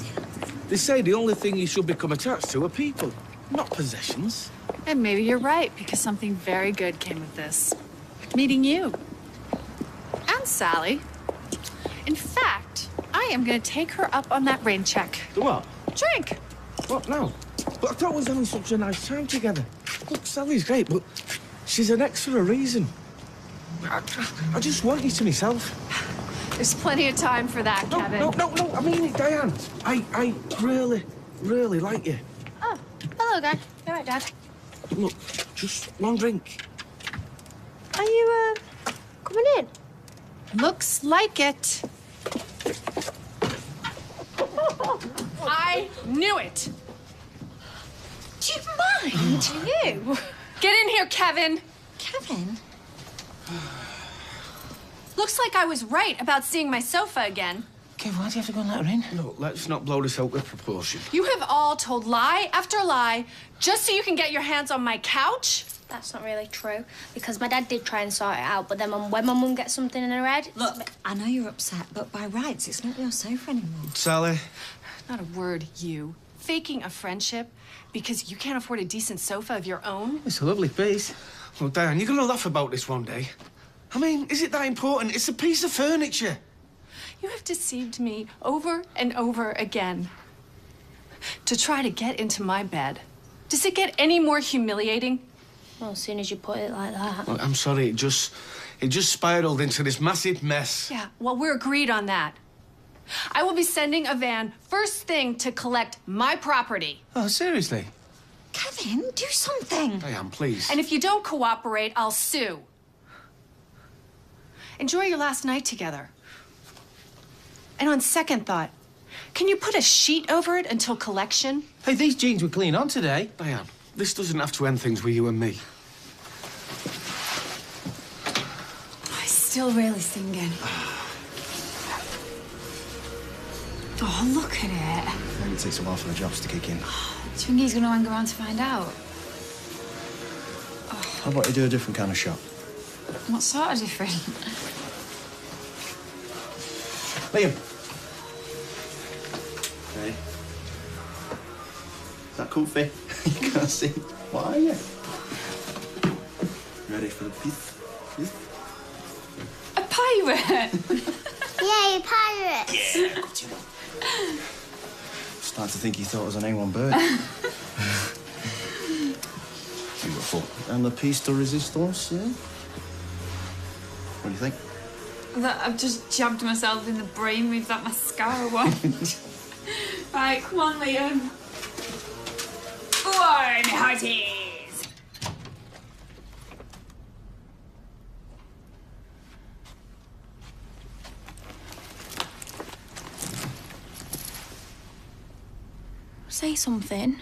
They say the only thing you should become attached to are people, not possessions. And maybe you're right, because something very good came of this. Meeting you. And Sally. In fact, I am going to take her up on that rain check. The what? Drink. What now? But I thought we was having such a nice time together. Look, Sally's great, but she's an ex for a reason. I just want you to myself. There's plenty of time for that, Kevin. No, I mean it, Diane. I really, really like you. Oh, hello, Dad. You all right, Dad? Look, just one drink. Are you, coming in? Looks like it. I knew it. Do you mind? You? Get in here, Kevin. Kevin? Looks like I was right about seeing my sofa again. Kev, why do you have to go and let her in? Look, let's not blow this out of proportion. You have all told lie after lie just so you can get your hands on my couch? That's not really true, because my dad did try and sort it out, but then when my mum gets something in her head... Look, I know you're upset, but by rights, it's not your sofa anymore. Sally. Not a word, you. Faking a friendship because you can't afford a decent sofa of your own? It's a lovely piece. Well, Diane, you're going to laugh about this one day. I mean, is it that important? It's a piece of furniture. You have deceived me over and over again to try to get into my bed. Does it get any more humiliating? Well, as soon as you put it like that. Look, I'm sorry, it just spiraled into this massive mess. Yeah, well, we're agreed on that. I will be sending a van first thing to collect my property. Oh, seriously? Kevin, do something. Diane, please. And if you don't cooperate, I'll sue. Enjoy your last night together. And on second thought, can you put a sheet over it until collection? Hey, these jeans were clean on today. Diane, this doesn't have to end things with you and me. I'm still really singing. Oh, look at it. Maybe it takes a while for the drops to kick in. Do you think he's going to hang around to find out? How about you do a different kind of shot? What sort of different? Liam. Hey. Is that comfy? You can't see. What are you? Ready for the piece? A pirate? Yay, pirates! Yeah, good you. Start to think he thought it was an A1 bird. Beautiful. And the piece de resistance, yeah? What do you think? That I've just jabbed myself in the brain with that mascara wand. Right, come on, Liam. Born hearties! Say something.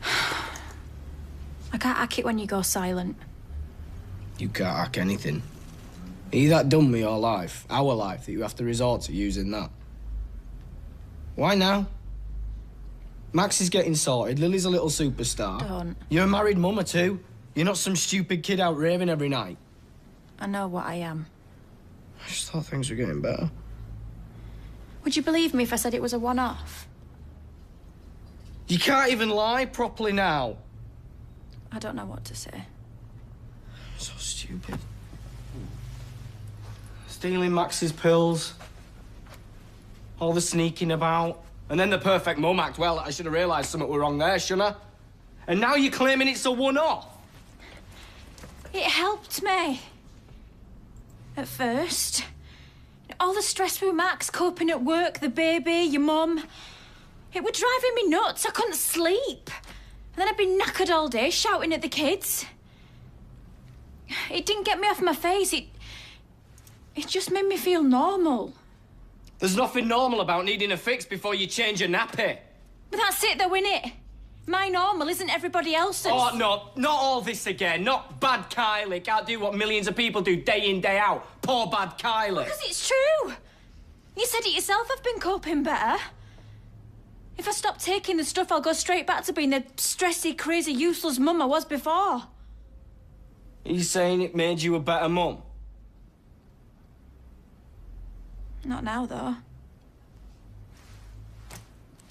I can't hack it when you go silent. You can't hack anything. Are you that done with your life, our life, that you have to resort to using that? Why now? Max is getting sorted, Lily's a little superstar. Don't. You're a married mum too. You're not some stupid kid out raving every night. I know what I am. I just thought things were getting better. Would you believe me if I said it was a one-off? You can't even lie properly now. I don't know what to say. So stupid. Stealing Max's pills. All the sneaking about. And then the perfect mum act. Well, I should have realised something were wrong there, shouldn't I? And now you're claiming it's a one-off. It helped me. At first. All the stress with Max, coping at work, the baby, your mum. It were driving me nuts. I couldn't sleep. And then I'd be knackered all day, shouting at the kids. It didn't get me off my face. It just made me feel normal. There's nothing normal about needing a fix before you change your nappy. But that's it, though, innit? My normal isn't everybody else's. Oh, no, not all this again. Not bad Kylie. Can't do what millions of people do day in, day out. Poor bad Kylie. Because it's true. You said it yourself, I've been coping better. If I stop taking the stuff, I'll go straight back to being the stressy, crazy, useless mum I was before. Are you saying it made you a better mum? Not now, though.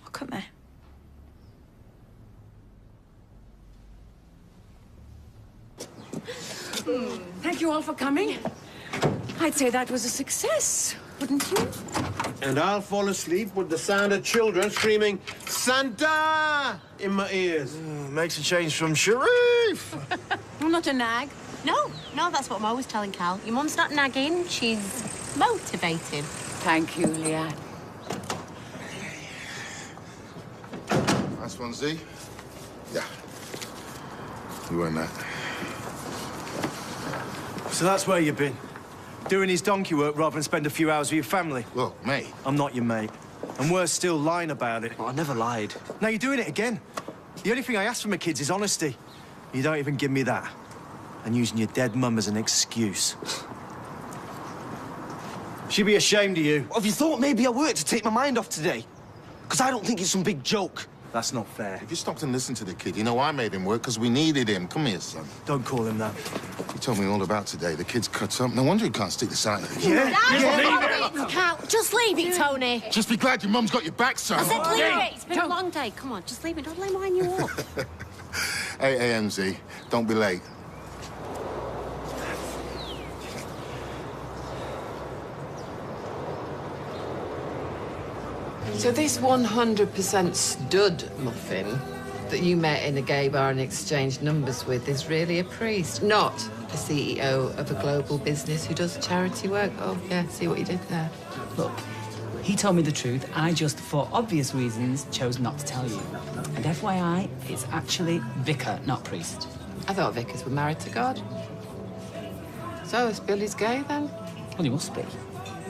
Look at me. Thank you all for coming. I'd say that was a success, wouldn't you? And I'll fall asleep with the sound of children screaming, Santa! in my ears. Makes a change from Sharif. I'm not a nag. No, that's what Mo was telling Cal. Your mum's not nagging, she's motivated. Thank you, Leanne. Nice one, Z. Yeah. You earned that. So that's where you've been. Doing his donkey work rather than spend a few hours with your family. Well, mate. I'm not your mate. And worse still, lying about it. Oh, I never lied. Now you're doing it again. The only thing I ask from my kids is honesty. You don't even give me that. And using your dead mum as an excuse. She'd be ashamed of you. Have you thought maybe I worked to take my mind off today? Because I don't think it's some big joke. That's not fair. If you stopped and listened to the kid, you know I made him work because we needed him. Come here, son. Don't call him that. He told me all about today. The kid's cut up. No wonder he can't stick this out. Cal, just leave it, Tony. Just be glad your mum's got your back, son. I said leave it. It's been a long day. Come on, just leave it. Don't let him wind you up. 8 a.m., Z. Don't be late. So this 100% stud muffin that you met in a gay bar and exchanged numbers with is really a priest, not a CEO of a global business who does charity work. Oh, yeah, see what you did there. Look, he told me the truth. I just, for obvious reasons, chose not to tell you. And FYI, it's actually vicar, not priest. I thought vicars were married to God. So is Billy's gay, then? Well, he must be.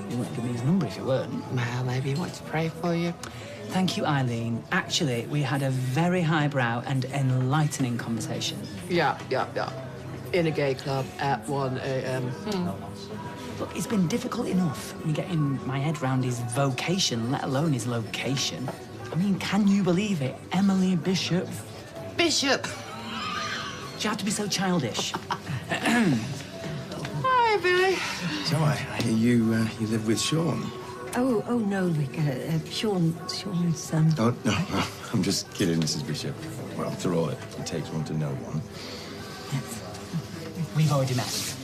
He wouldn't give me his number if he weren't. Well, maybe he wanted to pray for you. Thank you, Eileen. Actually, we had a very highbrow and enlightening conversation. Yeah. In a gay club at 1 a.m. Look, it's been difficult enough me getting my head round his vocation, let alone his location. I mean, can you believe it? Emily Bishop. Bishop! Do you have to be so childish? Hi, Billy. So I hear you live with Sean. Oh, no, Rick. Sean's... Oh, no. I'm just kidding, Mrs. Bishop. Well, after all, it takes one to know one. We've already met.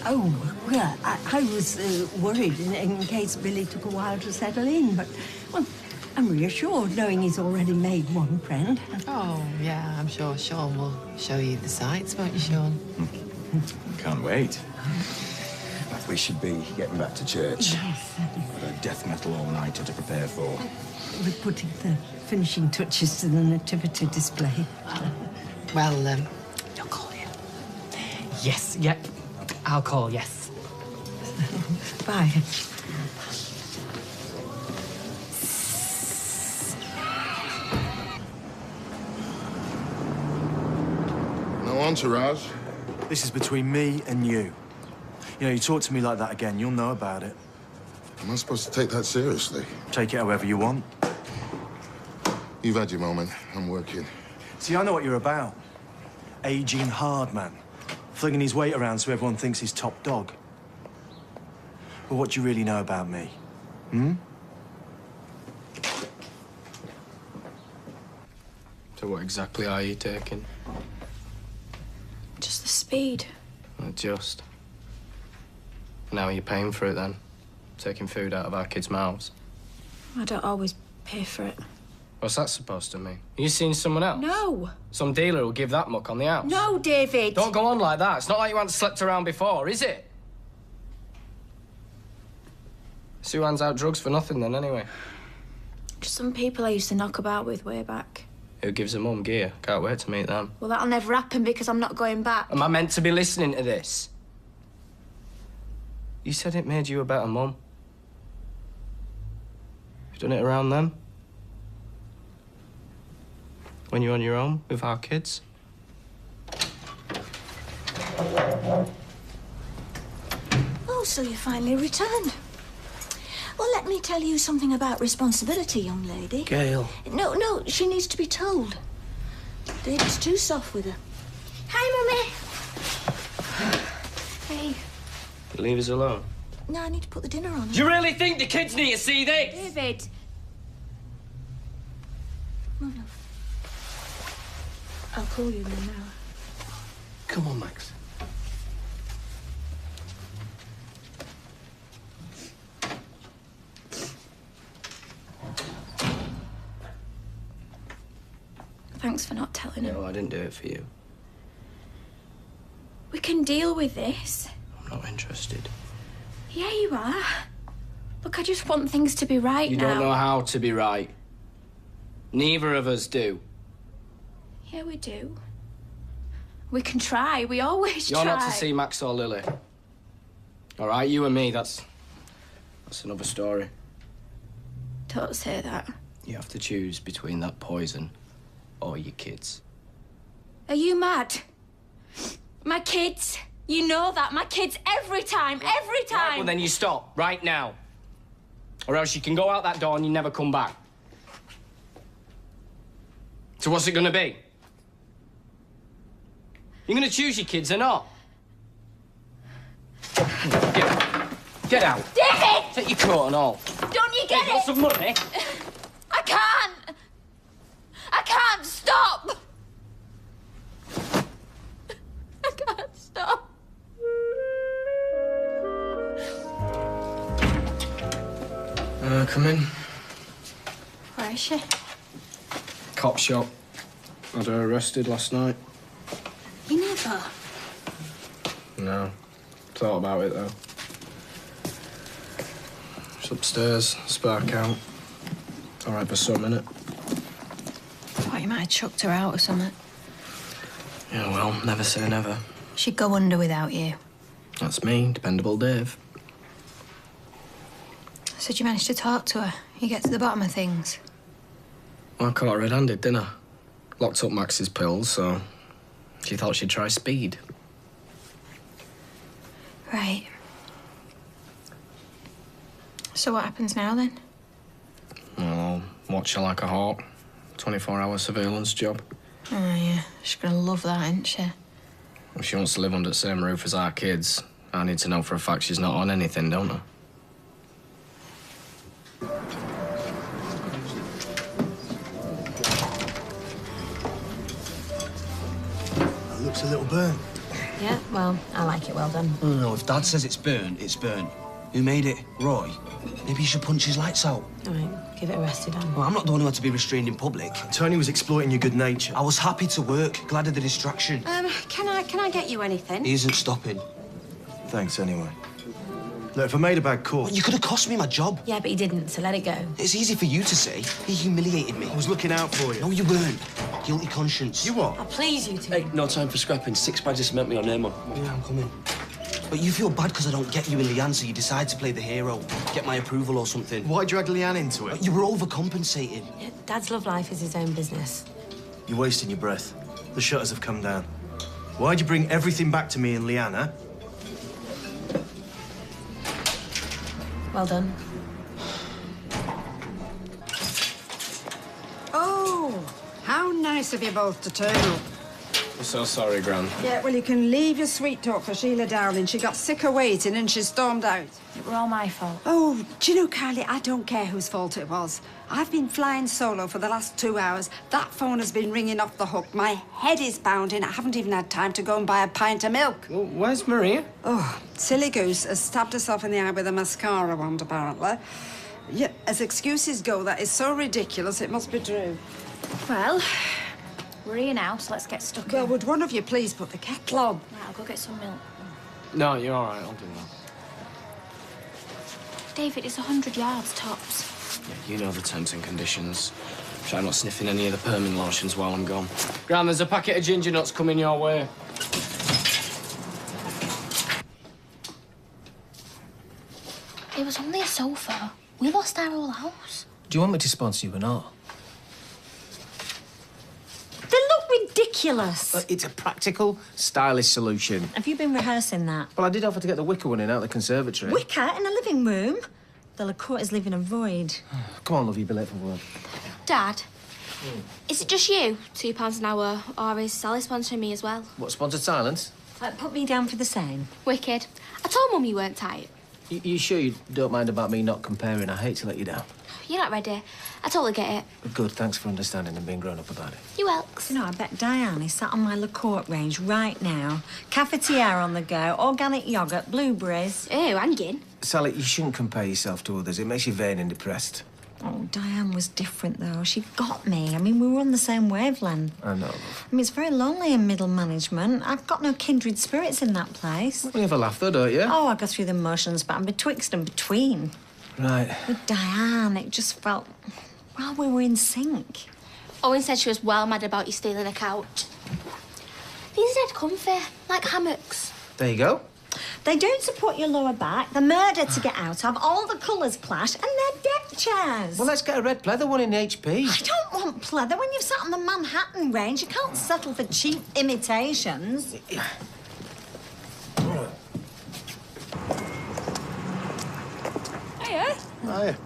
Oh, well, I was worried in case Billy took a while to settle in, but, well, I'm reassured knowing he's already made one friend. Oh, yeah, I'm sure Sean will show you the sights, won't you, Sean? Can't wait. We should be getting back to church. Yes. Got a death metal all-nighter to prepare for. We're putting the finishing touches to the nativity display. Well, I'll call you. Yes, yep. I'll call, yes. Bye. No entourage. This is between me and you. You know, you talk to me like that again, you'll know about it. Am I supposed to take that seriously? Take it however you want. You've had your moment. I'm working. See, I know what you're about. Aging hard, man. Flinging his weight around so everyone thinks he's top dog. But what do you really know about me? Hmm? So what exactly are you taking? Just the speed. Just. Now you're paying for it, then? Taking food out of our kids' mouths? I don't always pay for it. What's that supposed to mean? Are you seeing someone else? No. Some dealer will give that muck on the house? No, David. Don't go on like that. It's not like you hadn't slept around before, is it? Sue hands out drugs for nothing, then, anyway. Just some people I used to knock about with way back. Who gives a mum gear? Can't wait to meet them. Well, that'll never happen because I'm not going back. Am I meant to be listening to this? You said it made you a better mum. You've done it around them? When you're on your own with our kids? Oh, so you finally returned. Well, let me tell you something about responsibility, young lady. Gail. No, she needs to be told. David's too soft with her. Hi, Mummy. Hey, Leave us alone. no, I need to put the dinner on. Do you really think the kids need to see this? David. No. I'll call you in an hour. Come on, Max. Thanks for not telling him. No, I didn't do it for you. We can deal with this. I'm not interested. Yeah, you are. Look, I just want things to be right You now. don't know how to be right. Neither of us do. Yeah, we do. We can try. We always You're try. not to see Max or Lily. All right, you and me, that's another story. Don't say that. You have to choose between that poison or your kids. Are you mad? My kids. You know that. My kids every time. Every time. Right, well, then you stop right now. Or else you can go out that door and you never come back. So what's it gonna be? You're gonna choose your kids or not? Get out. David! Take your coat and all. Don't you get Hey, want it? some money? I can't. I can't stop. I can't stop. Come in. Where is she? Cop shop. Had her arrested last night. You never. No. Thought about it, though. She's upstairs, spark out. All right for some, innit? Thought you might have chucked her out or something. Yeah, well, never say never. She'd go under without you. That's me, Dependable Dave. So did you manage to talk to her? You get to the bottom of things? Well, I caught her red-handed, didn't I? Locked up Max's pills, so she thought she'd try speed. Right. So what happens now, then? Well, I'll watch her like a hawk. 24-hour surveillance job. Oh, yeah. She's gonna love that, isn't she? If she wants to live under the same roof as our kids, I need to know for a fact she's not on anything, don't I? looks a little burnt. Yeah, well, I like it well done. Oh, no, if Dad says it's burnt, it's burnt. Who made it? Roy? Maybe you should punch his lights out. All right, give it a rest, Dan. Well, I'm not the one who had to be restrained in public. Tony was exploiting your good nature. I was happy to work, glad of the distraction. Can I get you anything? He isn't stopping. Thanks, anyway. Look, if I made a bad call... You could have cost me my job. Yeah, but he didn't, so let it go. It's easy for you to say. He humiliated me. I was looking out for you. No, you weren't. Guilty conscience. You what? Oh, please, you two. Hey, no time for scrapping. 6 bags of cement me on name on. Yeah, I'm coming. But you feel bad because I don't get you and Leanne, so you decide to play the hero. Get my approval or something. Why drag Leanne into it? You were overcompensating. Yeah, Dad's love life is his own business. You're wasting your breath. The shutters have come down. Why'd you bring everything back to me and Leanne, huh? Well done. Oh, how nice of you both to turn up. I'm so sorry, Gran. Yeah, well, you can leave your sweet talk for Sheila, darling. She got sick of waiting and she stormed out. It were all my fault. Oh, do you know, Carly, I don't care whose fault it was. I've been flying solo for the last 2 hours. That phone has been ringing off the hook. My head is pounding. I haven't even had time to go and buy a pint of milk. Well, where's Maria? Oh, silly goose has stabbed herself in the eye with a mascara wand, apparently. Yeah, as excuses go, that is so ridiculous, it must be true. Well, we're here now, so let's get stuck Well, in. would one of you please put the kettle on? Right, I'll go get some milk. No, you're all right. I'll do that. David, it's 100 yards tops. Yeah, you know the terms and conditions. Try not sniffing any of the perming lotions while I'm gone. Gran, there's a packet of ginger nuts coming your way. It was only a sofa. We lost our whole house. Do you want me to sponsor you or not? They look ridiculous. It's a practical, stylish solution. Have you been rehearsing that? Well, I did offer to get the wicker one in out of the conservatory. Wicker in a living room? The LaCourte is leaving a void. Come on, love, you'll be late for work. Dad, is it just you, £2 an hour, or is Sally sponsoring me as well? What, sponsored silence? Put me down for the same. Wicked. I told Mum you weren't tight. You sure you don't mind about me not comparing? I hate to let you down. You're not ready. I totally get it. Good, thanks for understanding and being grown up about it. You welks. You know, I bet Diane is sat on my LaCourte range right now. Cafetiere on the go, organic yoghurt, blueberries. Ew, hanging. Sally, you shouldn't compare yourself to others. It makes you vain and depressed. Oh, Diane was different, though. She got me. I mean, we were on the same wavelength. I know, love. I mean, it's very lonely in middle management. I've got no kindred spirits in that place. Well, you have a laugh, though, don't you? Oh, I go through the motions, but I'm betwixt and between. Right. With Diane, it just felt... well, we were in sync. Owen said she was well mad about you stealing a couch. These are dead comfy, like hammocks. There you go. They don't support your lower back. They're murder to get out of. All the colours clash, and they're deck chairs. Well, let's get a red pleather one in HP. I don't want pleather. When you've sat on the Manhattan range, you can't settle for cheap imitations. Hiya. Hiya.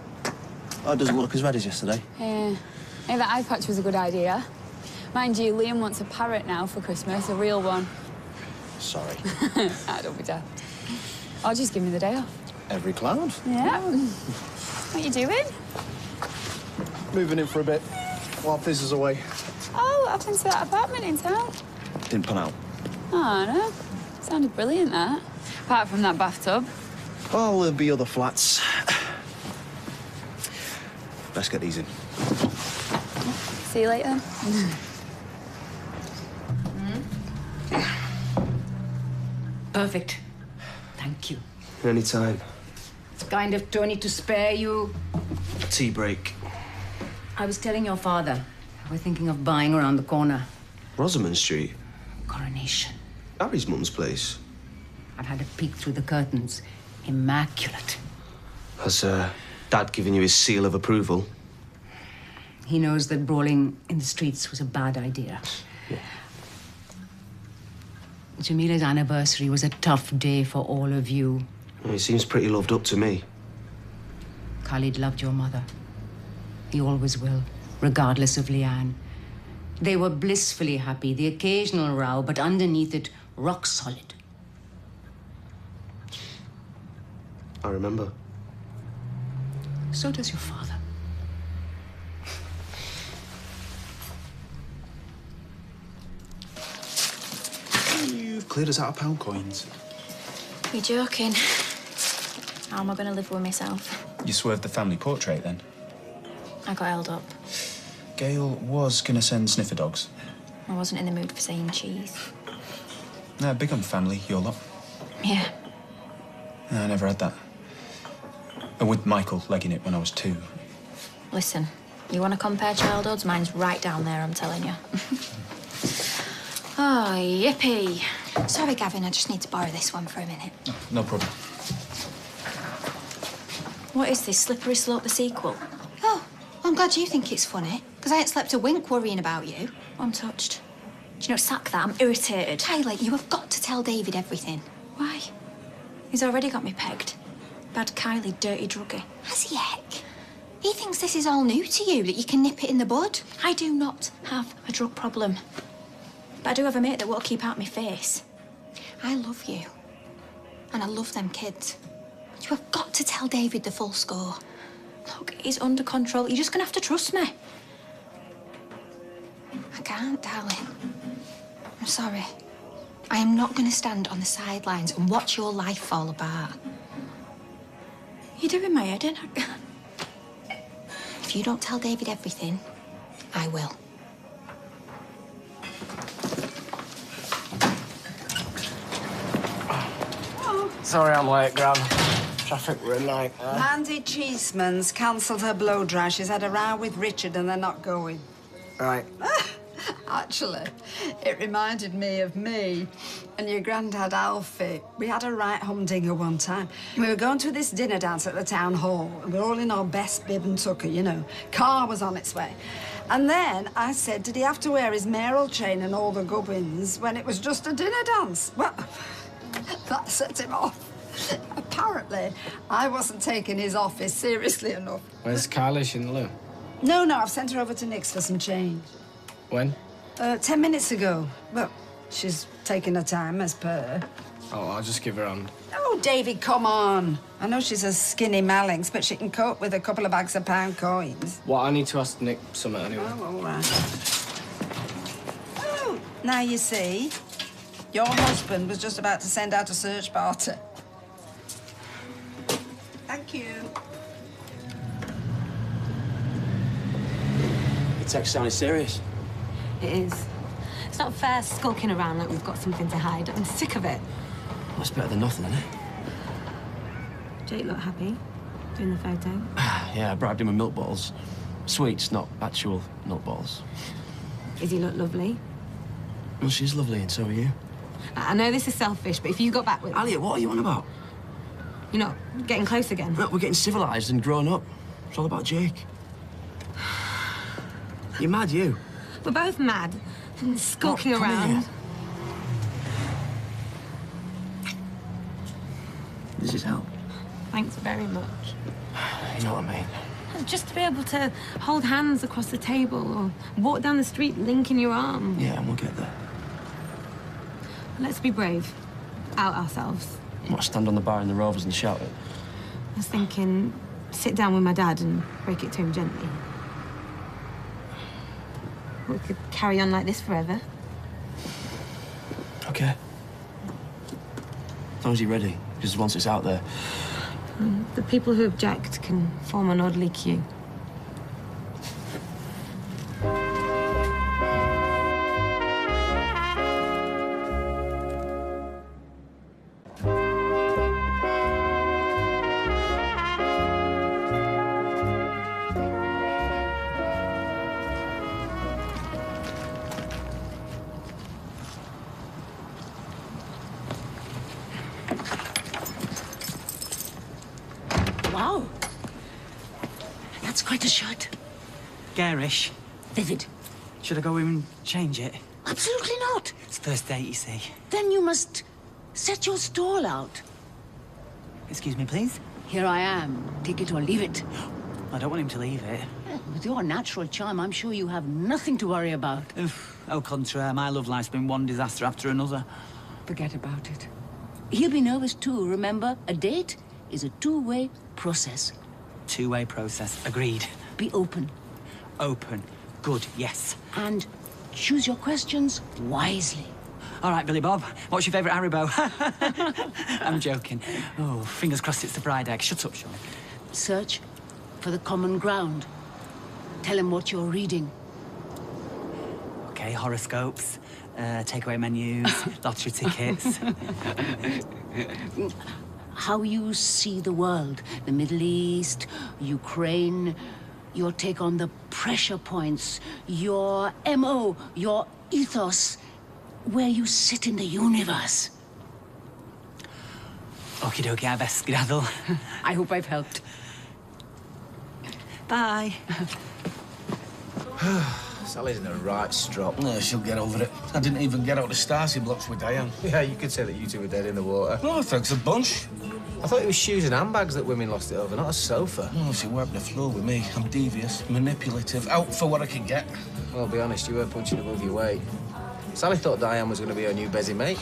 Oh, it doesn't look as red as yesterday. Yeah. Hey, that eye patch was a good idea. Mind you, Liam wants a parrot now for Christmas, a real one. Sorry. Don't be daft. I'll just give me the day off. Every cloud. Yeah. What you doing? Moving in for a bit while Fizz is away. Oh, what happened to that apartment in town? Didn't pan out. Oh, no. Sounded brilliant, that. Apart from that bathtub. Well, there'll be other flats. Let's get these in. See you later. Perfect. Thank you. Any time. It's kind of Tony to spare you. Tea break. I was telling your father, we're thinking of buying around the corner. Rosamond Street. Coronation. Harry's mum's place. I've had a peek through the curtains. Immaculate. Has Dad given you his seal of approval? He knows that brawling in the streets was a bad idea. Yeah. Jamila's anniversary was a tough day for all of you. He seems pretty loved up to me. Khalid loved your mother. He always will, regardless of Leanne. They were blissfully happy, the occasional row, but underneath it, rock solid. I remember. So does your father. cleared us out of pound coins. You're joking. How am I going to live with myself? You swerved the family portrait, then? I got held up. Gail was going to send sniffer dogs. I wasn't in the mood for saying cheese. No, big on family, your lot. Yeah. No, I never had that. With Michael legging it when I was 2. Listen, you want to compare childhoods? Mine's right down there, I'm telling you. Oh, yippee. Sorry, Gavin, I just need to borrow this one for a minute. No problem. What is this, Slippery Slope the sequel? Oh, I'm glad you think it's funny, because I ain't slept a wink worrying about you. I'm touched. Do you know, sack that, I'm irritated. Tyler, you have got to tell David everything. Why? He's already got me pegged. Bad Kylie, dirty druggie. Has he heck? He thinks this is all new to you, that you can nip it in the bud. I do not have a drug problem. But I do have a mate that won't keep out my face. I love you. And I love them kids. You have got to tell David the full score. Look, he's under control. You're just gonna have to trust me. I can't, darling. I'm sorry. I am not going to stand on the sidelines and watch your life fall apart. You're doing my head in. If you don't tell David everything, I will. Sorry I'm late, Gran. Traffic were a nightmare. Mandy Cheeseman's cancelled her blow dry. She's had a row with Richard and they're not going. Right. Actually, it reminded me of me and your granddad Alfie. We had a right humdinger one time. We were going to this dinner dance at the town hall, and we were all in our best bib and tucker, you know. Car was on its way. And then I said, did he have to wear his mayoral chain and all the gubbins when it was just a dinner dance? Well, that set him off. Apparently, I wasn't taking his office seriously enough. Where's Kylie in the loo? No, I've sent her over to Nick's for some change. When? 10 minutes ago. Well, she's taking her time, as per. Oh, I'll just give her a hand. Oh, David, come on. I know she's a skinny Mallinx, but she can cope with a couple of bags of pound coins. What, I need to ask Nick something anyway. Oh, all right. Oh, now you see, your husband was just about to send out a search party. Thank you. The text sounded serious. It is. It's not fair skulking around like we've got something to hide. I'm sick of it. That's better than nothing, isn't it? Jake looked happy doing the photo. Yeah, I bribed him with milk bottles. Sweets, not actual milk bottles. Does he look lovely? Well, she's lovely, and so are you. I know this is selfish, but if you got back with... Elliot, what are you on about? You're not getting close again? Look, we're getting civilised and grown up. It's all about Jake. You're mad, you. We're both mad. Skulking Come around. here. This is help. Thanks very much. You know what I mean? Just to be able to hold hands across the table or walk down the street linking your arm. Yeah, and we'll get there. Let's be brave. Out ourselves. What, stand on the bar in the Rovers and shout it? I was thinking, sit down with my dad and break it to him gently. We could carry on like this forever. Okay. As long as you're ready, because once it's out there... The people who object can form an orderly queue. Wow. That's quite a shot. Garish. Vivid. Should I go in and change it? Absolutely not. It's first date, you see. Then you must set your stall out. Excuse me, please? Here I am. Take it or leave it. I don't want him to leave it. With your natural charm, I'm sure you have nothing to worry about. Au contraire, my love life's been one disaster after another. Forget about it. He'll be nervous too, remember? A date is a two-way process. Two-way process. Agreed. Be open. Open. Good, yes. And choose your questions wisely. All right, Billy Bob, what's your favourite Haribo? I'm joking. Oh, fingers crossed it's the bride egg. Shut up, Sean. Search for the common ground. Tell him what you're reading. OK, horoscopes, takeaway menus, lottery tickets. How you see the world, the Middle East, Ukraine, your take on the pressure points, your MO, your ethos, where you sit in the universe. Okie dokie, I best skedaddle. I hope I've helped. Bye. Sally's in a right strop. No, she'll get over it. I didn't even get out the Stacey blocks with Diane. Yeah, you could say that you two were dead in the water. Oh, thanks a bunch. I thought it was shoes and handbags that women lost it over, not a sofa. Oh, she wiped the floor with me. I'm devious, manipulative, out for what I can get. Well, I'll be honest, you were punching above your weight. Sally thought Diane was going to be her new busy mate.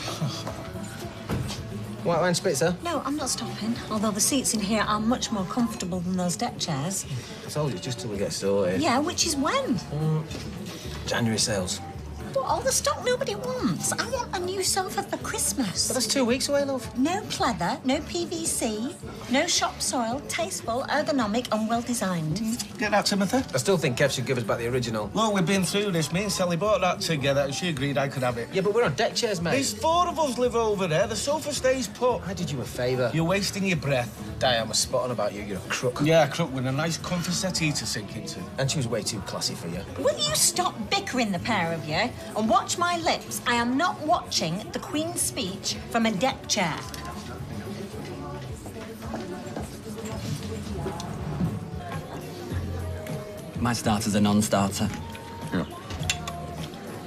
White wine spritzer? No, I'm not stopping. Although the seats in here are much more comfortable than those deck chairs. I told you, just till we get sorted. Yeah, which is when? January sales. What, all the stock nobody wants? I want a new sofa for Christmas. But that's 2 weeks away, love. No pleather, no PVC, no shop soil, tasteful, ergonomic and well-designed. Get that, Timothy? I still think Kev should give us back the original. Well, we've been through this. Me and Sally bought that together and she agreed I could have it. Yeah, but we're on deck chairs, mate. There's 4 of us live over there. The sofa stays put. I did you a favour. You're wasting your breath. Diane was spot on about you. You're a crook. Yeah, a crook with a nice comfy settee to sink into. And she was way too classy for you. Will you stop bickering, the pair of you, and watch my lips? I am not watching the Queen's speech from a deck chair. My starter's a non-starter. Yeah.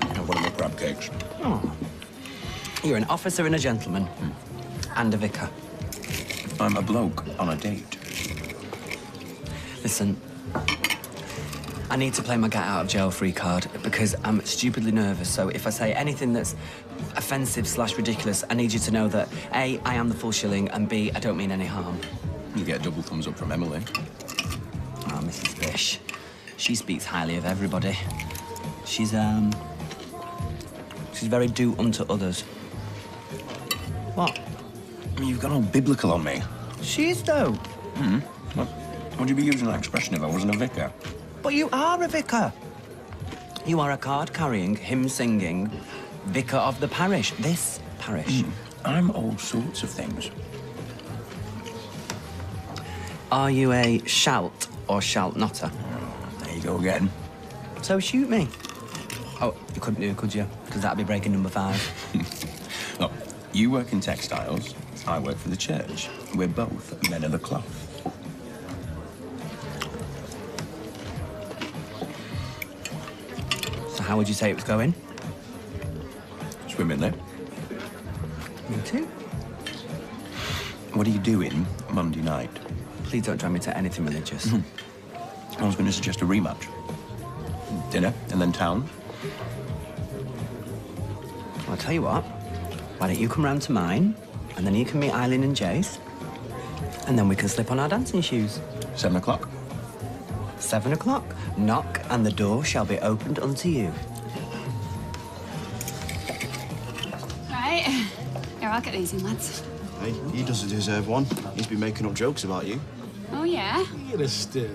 And what are the crab cakes? Oh. You're an officer and a gentleman. And a vicar. I'm a bloke on a date. Listen, I need to play my get out of jail free card because I'm stupidly nervous. So if I say anything that's offensive / ridiculous, I need you to know that A, I am the full shilling, and B, I don't mean any harm. You get a double thumbs up from Emily. Oh, Mrs. Bish. She speaks highly of everybody. She's very do unto others. What? You've gone all biblical on me. She is, though. What? Would you be using that expression if I wasn't a vicar? But you are a vicar. You are a card-carrying, hymn-singing vicar of the parish. This parish. I'm all sorts of things. Are you a shalt or shalt notter? There you go again. So shoot me. Oh, you couldn't do, could you? Because that'd be breaking number 5. Look, you work in textiles, I work for the church. We're both men of the cloth. So how would you say it was going? Swimmingly. Me too. What are you doing Monday night? Please don't drag me to anything religious. I was going to suggest a rematch. Dinner, and then town. I'll tell you what. Why don't you come round to mine, and then you can meet Eileen and Jace, and then we can slip on our dancing shoes. 7 o'clock. 7 o'clock. Knock, and the door shall be opened unto you. Right. Here, I'll get these in, lads. Hey, he doesn't deserve one. He's been making up jokes about you. Oh, yeah? You're a stirrer.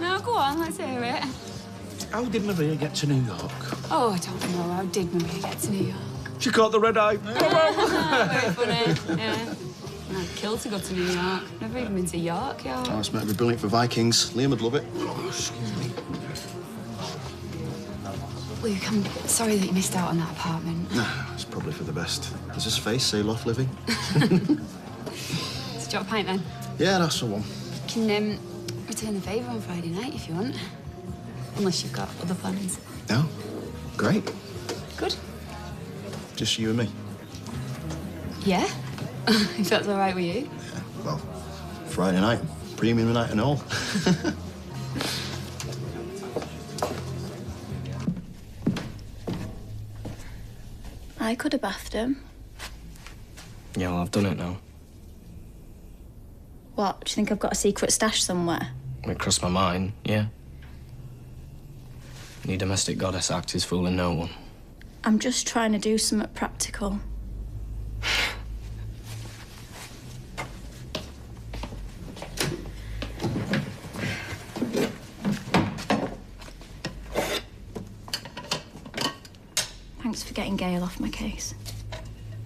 No, go on, let's hear it. How did Maria get to New York? Oh, I don't know. How did Maria get to New York? She caught the red eye. Very funny, yeah. I'd kill to go to New York. Never even been to York. Oh, it's meant to be brilliant for Vikings. Liam would love it. Oh, excuse me. Luke, I'm sorry that you missed out on that apartment. Nah, it's probably for the best. Does his face say loft living? So do you want a pint, then? Yeah, that's the one. Can return the favour on Friday night if you want. Unless you've got other plans. No? Great. Good. Just you and me? Yeah? If that's all right with you. Yeah, well, Friday night. Premium night and all. I could have bathed him. Yeah, well, I've done it now. What? Do you think I've got a secret stash somewhere? It crossed my mind, yeah. Any domestic goddess act is fooling no one. I'm just trying to do something practical. Thanks for getting Gail off my case.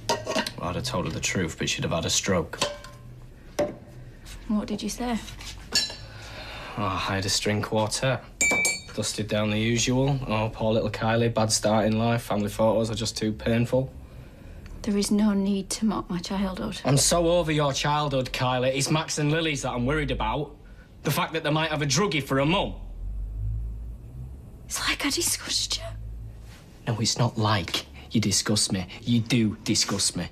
Well, I'd have told her the truth, but she'd have had a stroke. What did you say? Oh, I had a string quartet. Dusted down the usual. Oh, poor little Kylie, bad start in life. Family photos are just too painful. There is no need to mock my childhood. I'm so over your childhood, Kylie. It's Max and Lily's that I'm worried about. The fact that they might have a druggie for a mum. It's like I disgust you. No, it's not like you disgust me. You do disgust me.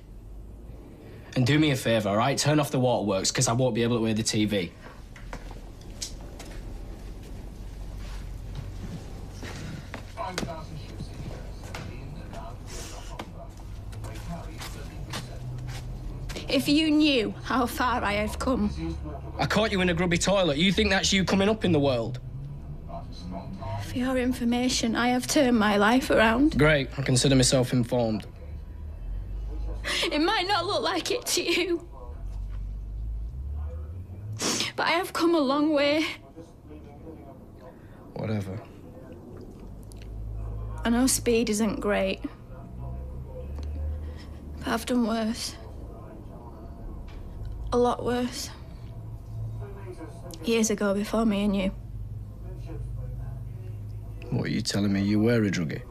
And do me a favour, all right? Turn off the waterworks, because I won't be able to hear the TV. If you knew how far I have come. I caught you in a grubby toilet. You think that's you coming up in the world? For your information, I have turned my life around. Great. I consider myself informed. It might not look like it to you, but I have come a long way. Whatever. I know speed isn't great, but I've done worse. A lot worse. Years ago, before me and you. What, are you telling me you were a druggie?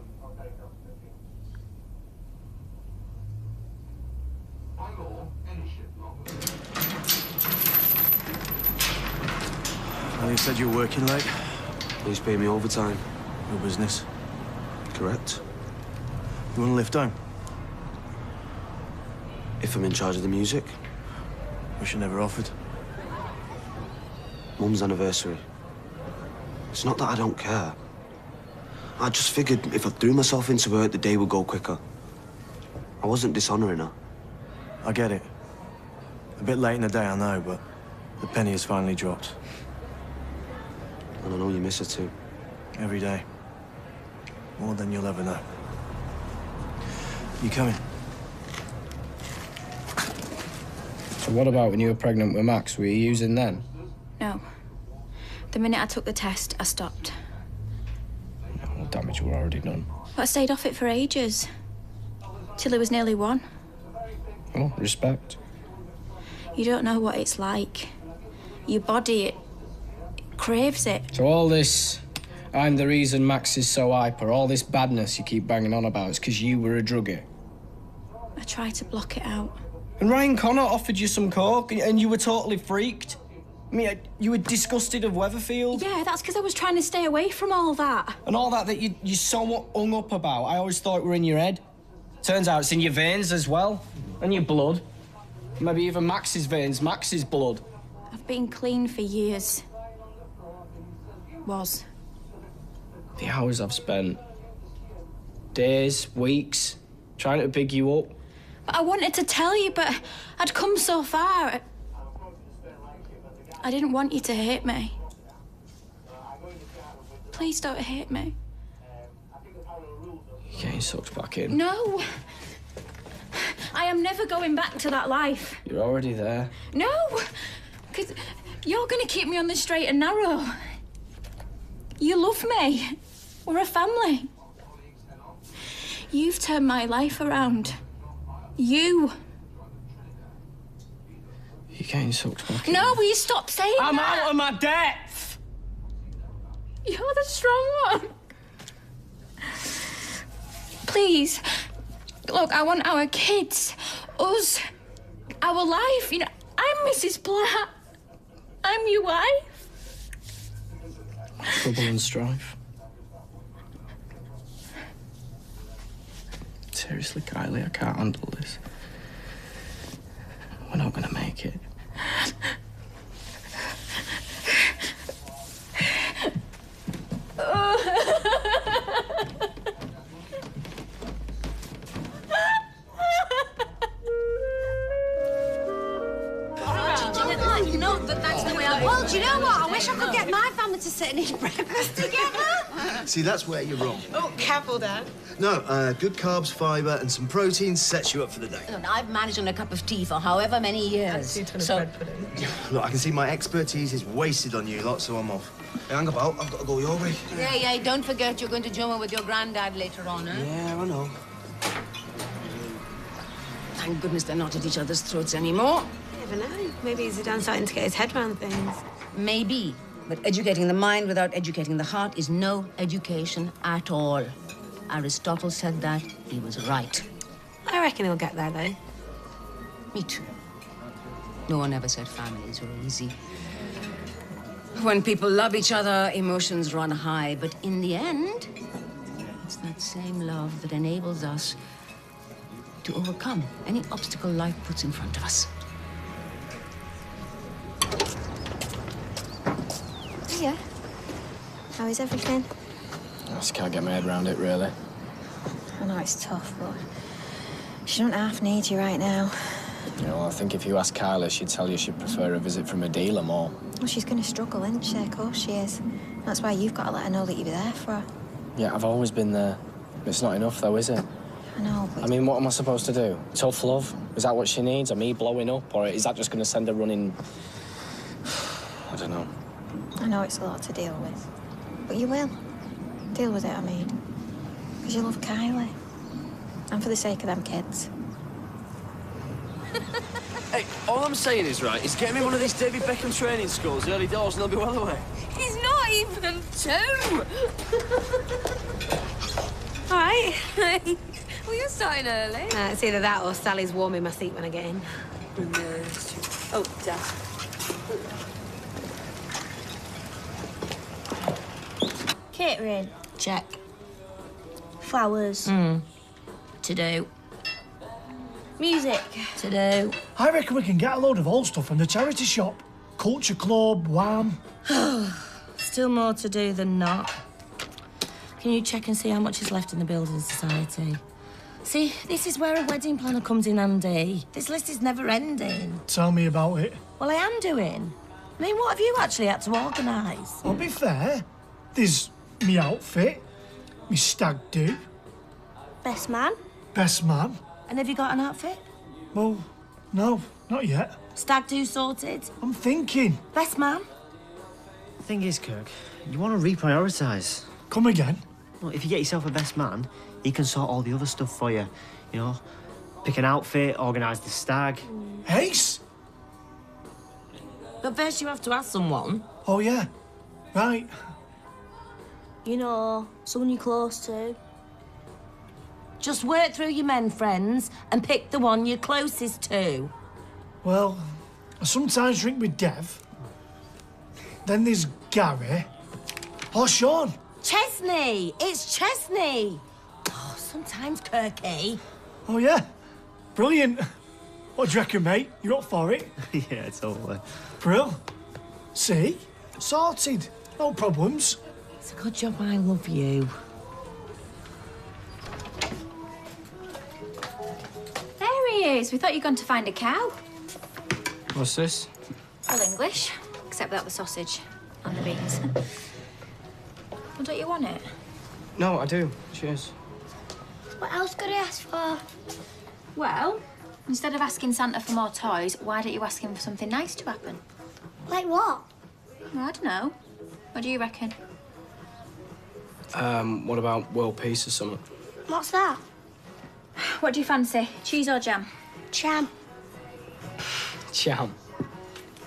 Well, you said you were working late. He's paying me overtime. Your business. Correct. You want to lift home? If I'm in charge of the music. Wish I never offered. Mum's anniversary. It's not that I don't care. I just figured if I threw myself into work, the day would go quicker. I wasn't dishonouring her. I get it. A bit late in the day, I know, but the penny has finally dropped. And I know you miss her too. Every day. More than you'll ever know. You coming? So what about when you were pregnant with Max? Were you using then? No. The minute I took the test, I stopped. Well, damage were already done. But I stayed off it for ages. Till it was nearly 1. Oh, respect. You don't know what it's like. Your body, it craves it. So all this, I'm the reason Max is so hyper, all this badness you keep banging on about is because you were a druggie. I tried to block it out. And Ryan Connor offered you some coke and you were totally freaked. I mean, you were disgusted of Weatherfield. Yeah, that's because I was trying to stay away from all that. And all that you're so hung up about, I always thought were in your head. Turns out it's in your veins as well. And your blood. Maybe even Max's veins, Max's blood. I've been clean for years. Was. The hours I've spent. Days, weeks, trying to big you up. But I wanted to tell you, but I'd come so far. I didn't want you to hate me. Please don't hate me. You're getting sucked back in. No. I am never going back to that life. You're already there. No. Because you're going to keep me on the straight and narrow. You love me. We're a family. You've turned my life around. You. You're getting sucked back in. No, will you stop saying I'm that? out of my depth. You're the strong one. Please. Look, I want our kids, us, our life. You know, I'm Mrs. Platt. I'm your wife. Trouble and strife. Seriously, Kylie, I can't handle this. We're not gonna make it. Well, do you know what? I wish I could get my family to sit and eat breakfast together. See, that's where you're wrong. Oh, careful, Dad. No, good carbs, fibre, and some protein sets you up for the day. And I've managed on a cup of tea for however many years. So, Look, I can see my expertise is wasted on you lot, so I'm off. Hey, hang about. I've got to go your way. yeah, don't forget you're going to join with your granddad later on, eh? Yeah, I know. Thank goodness they're not at each other's throats anymore. Never know. Maybe Zidane's starting to get his head around things. Maybe. But educating the mind without educating the heart is no education at all. Aristotle said that. He was right. I reckon he'll get there, though. Me too. No one ever said families were easy. When people love each other, emotions run high. But in the end, it's that same love that enables us to overcome any obstacle life puts in front of us. Yeah. How is everything? I just can't get my head around it, really. I know it's tough, but she don't half need you right now. You know, I think if you ask Kyla, she'd tell you she'd prefer a visit from a dealer more. Well, she's going to struggle, isn't she? Of course she is. That's why you've got to let her know that you'll be there for her. Yeah, I've always been there. It's not enough, though, is it? I know, but... I mean, what am I supposed to do? Tough love? Is that what she needs? Or me blowing up? Or is that just going to send her running... I don't know. I know it's a lot to deal with. But you will. Deal with it, I mean. Because you love Kylie. And for the sake of them kids. Hey, all I'm saying is, right, is get me one of these David Beckham training schools early doors and they'll be well away. He's not even 2. All right. Well, you're starting early. It's either that or Sally's warming my seat when I get in. Oh, Dad. Catering. Check. Flowers. To do. Music. To do. I reckon we can get a load of old stuff from the charity shop. Culture Club, Wham. Still more to do than not. Can you check and see how much is left in the Building Society? See, this is where a wedding planner comes in handy. This list is never ending. Tell me about it. Well, I am doing. I mean, what have you actually had to organise? I'll be fair. There's me outfit, me stag do. Best man? Best man. And have you got an outfit? Well, no, not yet. Stag do sorted? I'm thinking. Best man? The thing is, Kirk, you want to reprioritise. Come again? Well, if you get yourself a best man, he can sort all the other stuff for you. You know, pick an outfit, organise the stag. Ace? But first you have to ask someone. Oh, yeah. Right. You know, someone you're close to. Just work through your men friends and pick the one you're closest to. Well, I sometimes drink with Dev. Then there's Gary. Or Sean. Chesney! It's Chesney! Oh, sometimes Kirky. Oh, yeah. Brilliant. What do you reckon, mate? You up for it? Yeah, totally. Brill. See? Sorted. No problems. It's a good job I love you. There he is. We thought you'd gone to find a cow. What's this? All English, except without the sausage and the beans. Well, don't you want it? No, I do. Cheers. What else could I ask for? Well, instead of asking Santa for more toys, why don't you ask him for something nice to happen? Like what? Well, I don't know. What do you reckon? What about world peace or something? What's that? What do you fancy? Cheese or jam? Jam. Jam.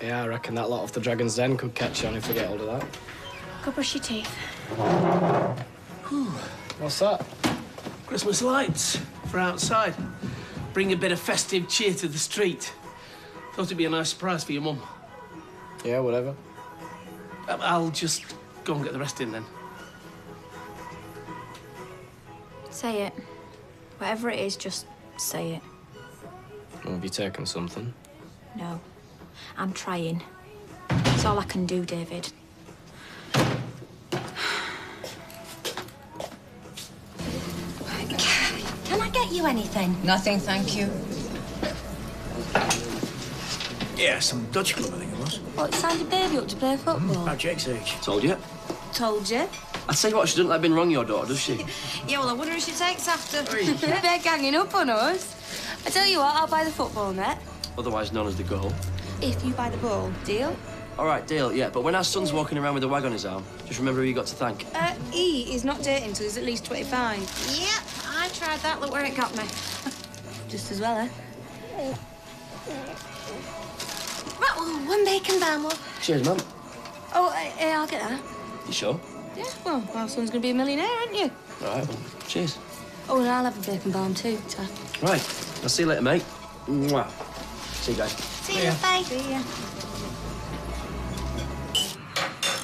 Yeah, I reckon that lot off the Dragon's Den could catch on if we get hold of that. Go brush your teeth. What's that? Christmas lights for outside. Bring a bit of festive cheer to the street. Thought it'd be a nice surprise for your mum. Yeah, whatever. I'll just go and get the rest in then. Say it. Whatever it is, just say it. Well, have you taken something? No. I'm trying. That's all I can do, David. Can I get you anything? Nothing, thank you. Yeah, some Dutch club, I think it was. What, signed your baby up to play football? About Jake's age. Told you. Told you. I tell you what, she doesn't let being wrong your daughter, does she? Yeah, well, I wonder who she takes after. They're ganging up on us. I tell you what, I'll buy the football net. Otherwise known as the goal. If you buy the ball, deal? All right, deal, yeah. But when our son's walking around with a wag on his arm, just remember who you got to thank. He is not dating till he's at least 25. Yep, I tried that. Look where it got me. Just as well, eh? Right, well, one bacon bam, love. Cheers, Mum. Oh, I'll get that. You sure? Yeah, well, our son's going to be a millionaire, aren't you? All right, well, cheers. Oh, and I'll have a bacon balm too, Ta. Right, I'll see you later, mate. Mwah. See you guys. See you, bye. See ya.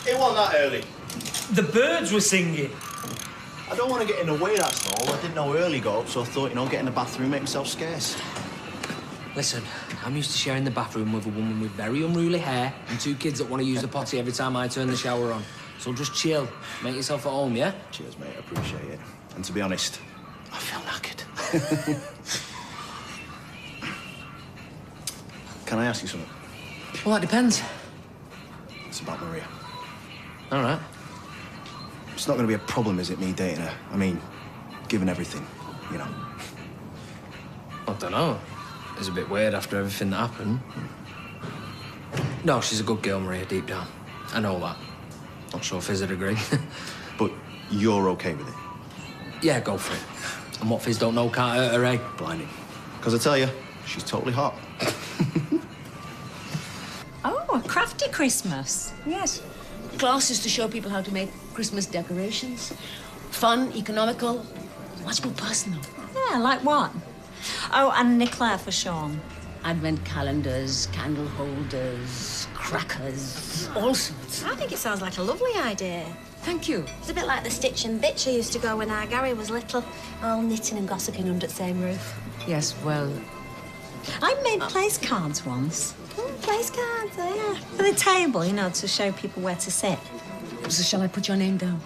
It wasn't that early. The birds were singing. I don't want to get in the way, that's all. I didn't know early got up, so I thought, you know, get in the bathroom, make myself scarce. Listen, I'm used to sharing the bathroom with a woman with very unruly hair and 2 kids that want to use the potty every time I turn the shower on. So just chill. Make yourself at home, yeah? Cheers, mate. I appreciate it. And to be honest, I feel knackered. Can I ask you something? Well, that depends. It's about Maria. All right. It's not going to be a problem, is it, me dating her? I mean, given everything, you know. I don't know. It's a bit weird after everything that happened. No, she's a good girl, Maria, deep down. I know that. Not sure Fizz would agree. But you're okay with it? Yeah, go for it. And what Fizz don't know can't hurt her, eh? Blinding. Because I tell you, she's totally hot. Oh, a crafty Christmas. Yes. Classes to show people how to make Christmas decorations. Fun, economical, much more personal. Yeah, like what? Oh, and an eclair for Sean. Advent calendars, candle holders, crackers, all sorts. I think it sounds like a lovely idea. Thank you. It's a bit like the Stitch and Bitch I used to go when our Gary was little, all knitting and gossiping under the same roof. Yes, well... I made place cards once. Place cards, yeah. For the table, you know, to show people where to sit. So shall I put your name down?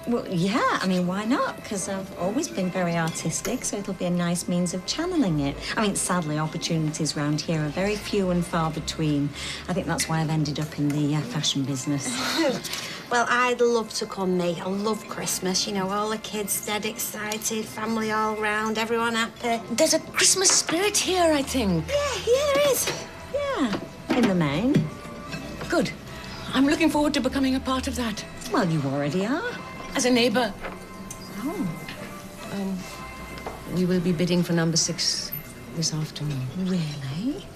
Well, yeah, I mean, why not? Because I've always been very artistic, so it'll be a nice means of channeling it. I mean, sadly, opportunities around here are very few and far between. I think that's why I've ended up in the fashion business. Well, I'd love to come, me. I love Christmas. You know, all the kids dead excited, family all round, everyone happy. There's a Christmas spirit here, I think. Yeah, there is. Yeah, in the main. Good. I'm looking forward to becoming a part of that. Well, you already are. As a neighbour. Oh. We will be bidding for number 6 this afternoon. Really?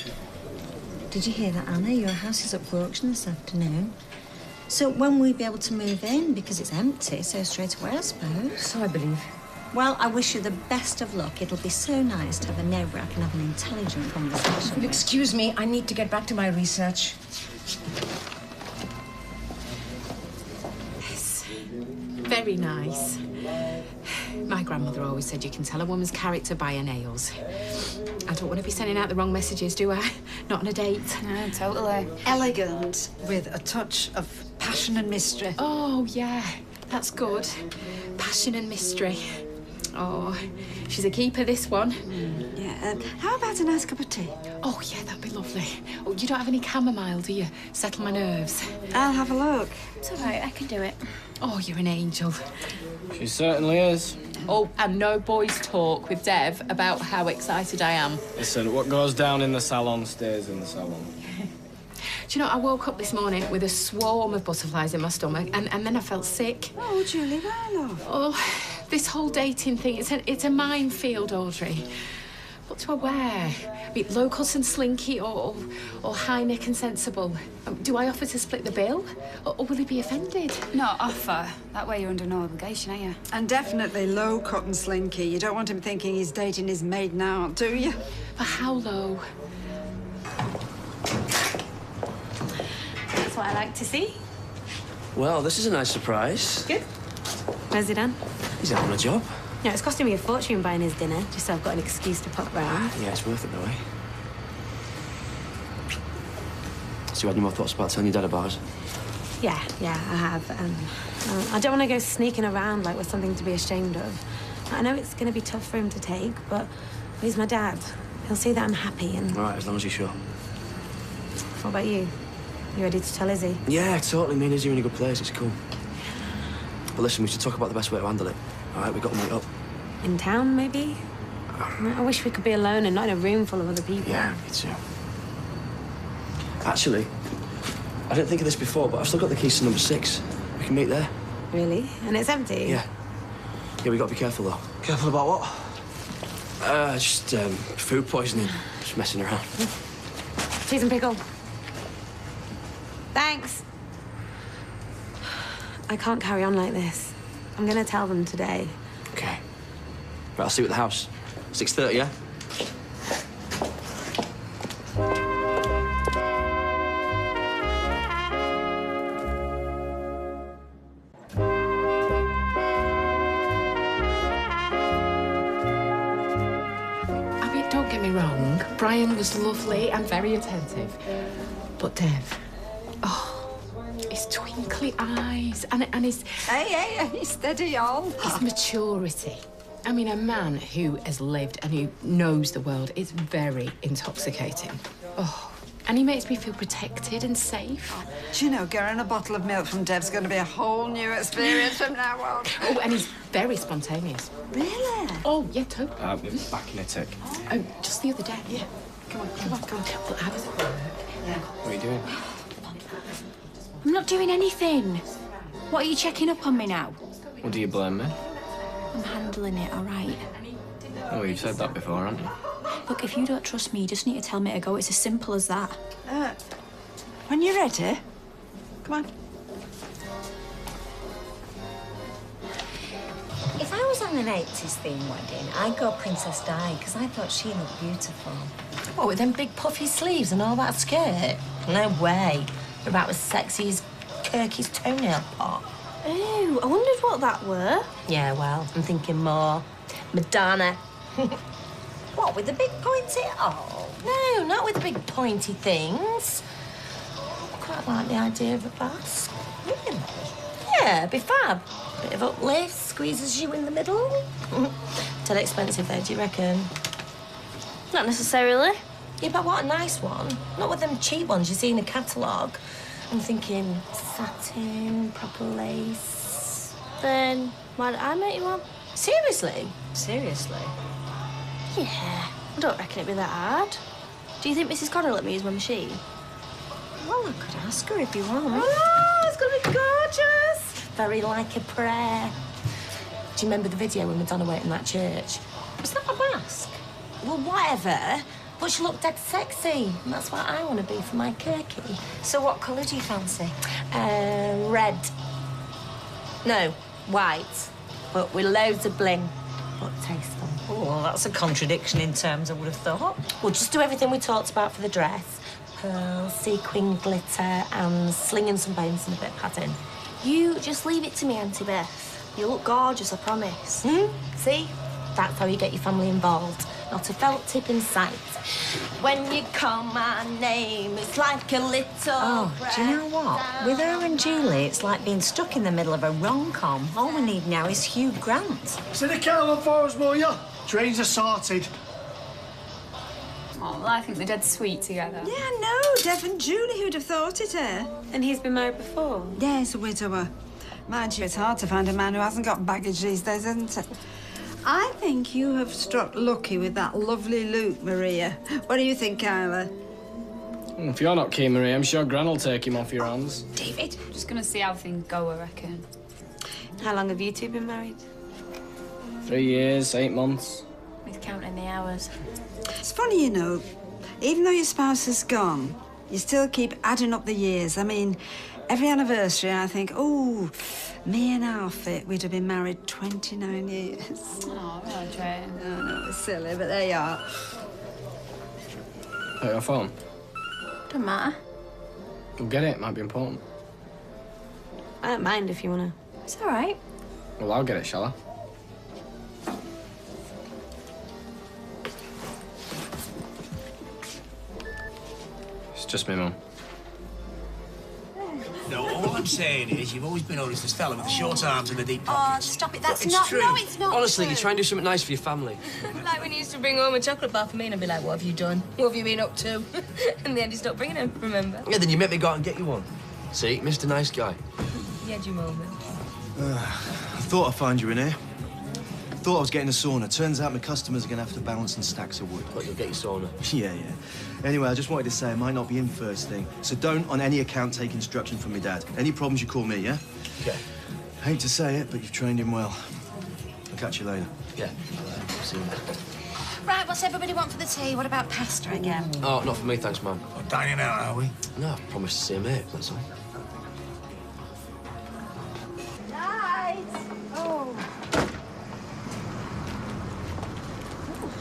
Did you hear that, Anna? Your house is up for auction this afternoon. So when will we be able to move in? Because it's empty, so straight away, I suppose. So I believe. Well, I wish you the best of luck. It'll be so nice to have a neighbour I can have an intelligent conversation with. Excuse me, I need to get back to my research. Yes. Very nice. My grandmother always said you can tell a woman's character by her nails. I don't want to be sending out the wrong messages, do I? Not on a date. No, totally. Elegant with a touch of passion and mystery. Oh, yeah. That's good. Passion and mystery. Oh, she's a keeper, this one. Yeah. How about a nice cup of tea? Oh, yeah, that'd be lovely. Oh, you don't have any chamomile, do you? Settle my nerves. I'll have a look. It's all right, I can do it. Oh, you're an angel. She certainly is. Oh, and no boys talk with Dev about how excited I am. Listen, what goes down in the salon stays in the salon. Do you know, I woke up this morning with a swarm of butterflies in my stomach, and then I felt sick. Oh, Julie, why, love? Oh, this whole dating thing, it's a minefield, Audrey. What do I wear? I mean, low cut and slinky or high neck and sensible? Do I offer to split the bill? Or will he be offended? No, offer. That way you're under no obligation, are you? And definitely low cut and slinky. You don't want him thinking he's dating his maiden aunt, do you? For how low? That's what I like to see. Well, this is a nice surprise. Good. Where's he done? He's out on a job. Yeah, it's costing me a fortune buying his dinner, just so I've got an excuse to pop round. Yeah, it's worth it, though, eh? So you had any more thoughts about telling your dad about us? Yeah, I have. I don't want to go sneaking around like with something to be ashamed of. I know it's going to be tough for him to take, but he's my dad. He'll see that I'm happy and... All right, as long as you're sure. What about you? You ready to tell Izzy? Yeah, totally. Me and Izzy are in a good place. It's cool. But listen, we should talk about the best way to handle it. All right, we've got to meet up. In town, maybe? I wish we could be alone and not in a room full of other people. Yeah, me too. Actually, I didn't think of this before, but I've still got the keys to number 6. We can meet there. Really? And it's empty? Yeah. Yeah, we got to be careful, though. Careful about what? Just food poisoning. Just messing around. Cheese and pickle. Thanks. I can't carry on like this. I'm gonna tell them today. Okay. Right, I'll see you at the house. 6:30, yeah? I mean, don't get me wrong. Brian was lovely and very attentive. But Dev, oh, his twinkly eyes and his... Hey, steady on. His maturity. I mean, a man who has lived and who knows the world is very intoxicating. Oh, and he makes me feel protected and safe. Do you know, getting a bottle of milk from Dev's going to be a whole new experience from now on. Oh, and he's very spontaneous. Really? Oh, yeah, totally. I'll be back in a tick. Oh, just the other day. Yeah. Come on. Well, I was at work. Yeah. What are you doing? I'm not doing anything. What are you checking up on me now? Well, do you blame me? I'm handling it, all right? Oh, you've said that before, haven't you? Look, if you don't trust me, you just need to tell me to go. It's as simple as that. When you're ready, come on. If I was on an 80s theme wedding, I'd go Princess Di, because I thought she looked beautiful. What, with them big puffy sleeves and all that skirt? No way. They're about as sexy as Kirky's toenail pot. Ooh, I wondered what that were. Yeah, well, I'm thinking more Madonna. What, with the big pointy? Oh. No, not with the big pointy things. I quite like the idea of a basque. Really? Yeah, it'd be fab. Bit of uplift, squeezes you in the middle. Dead expensive though, do you reckon? Not necessarily. Yeah, but what a nice one. Not with them cheap ones you see in the catalogue. I'm thinking satin, proper lace. Then why don't I make you one? Seriously? Seriously? Yeah, I don't reckon it'd be that hard. Do you think Mrs. Connor let me use my machine? Well, I could ask her if you want. Oh, it's gonna be gorgeous. Very like a prayer. Do you remember the video when Madonna went in that church? Was that a mask? Well, whatever. But she looked dead sexy. And that's what I want to be for my Kirky. So what colour do you fancy? Red. No, white. But with loads of bling. But tasteful. Oh, well, that's a contradiction in terms, I would have thought. We'll just do everything we talked about for the dress. Pearls, sequin, glitter, and slinging some bones and a bit of padding. You just leave it to me, Auntie Beth. You look gorgeous, I promise. See? That's how you get your family involved. Not a felt tip in sight. When you call my name, it's like a little... Oh, do you know what? With her and Julie, it's like being stuck in the middle of a rom-com. All we need now is Hugh Grant. Set the kettle on for us, will you? Trains are sorted. Oh, well, I think they're dead sweet together. Yeah, no, Dev and Julie, who'd have thought it, eh? And he's been married before? Yeah, he's a widower. Mind you, it's hard to find a man who hasn't got baggage these days, isn't it? I think you have struck lucky with that lovely Luke, Maria. What do you think, Kyla? If you're not keen, Marie, I'm sure Gran will take him off your hands. David? Just gonna see how things go, I reckon. How long have you two been married? 3 years, 8 months. He's counting the hours. It's funny, you know, even though your spouse is gone, you still keep adding up the years. I mean, every anniversary I think, oh, me and Alfie, we'd have been married 29 years. Oh, really, Trey? No, it's silly, but there you are. Put your phone. Don't matter. We'll get it, might be important. I don't mind if you wanna. It's all right. Well, I'll get it, shall I? It's just me, Mum. No, all I'm saying is you've always been known as this fella with the short arms and the deep pockets. Oh, stop it. That's It's not... true. No, it's not Honestly, true. you try and do something nice for your family. Like when he used to bring home a chocolate bar for me and I'd be like, what have you done? What have you been up to? In the end, he stopped bringing him, remember? Yeah, then you make me go out and get you one. See, Mr. Nice Guy. You had your moment. I thought I'd find you in here. Thought I was getting a sauna. Turns out my customers are going to have to balance on stacks of wood. But you'll get your sauna. Yeah. Anyway, I just wanted to say I might not be in first thing, so don't, on any account, take instruction from my dad. Any problems, you call me, yeah? Okay. Hate to say it, but you've trained him well. I'll catch you later. Yeah. See you later. Right, what's everybody want for the tea? What about pasta again? Oh, not for me, thanks, Mum. We're dining out, are we? No, I promised to see a mate, that's all. Oh.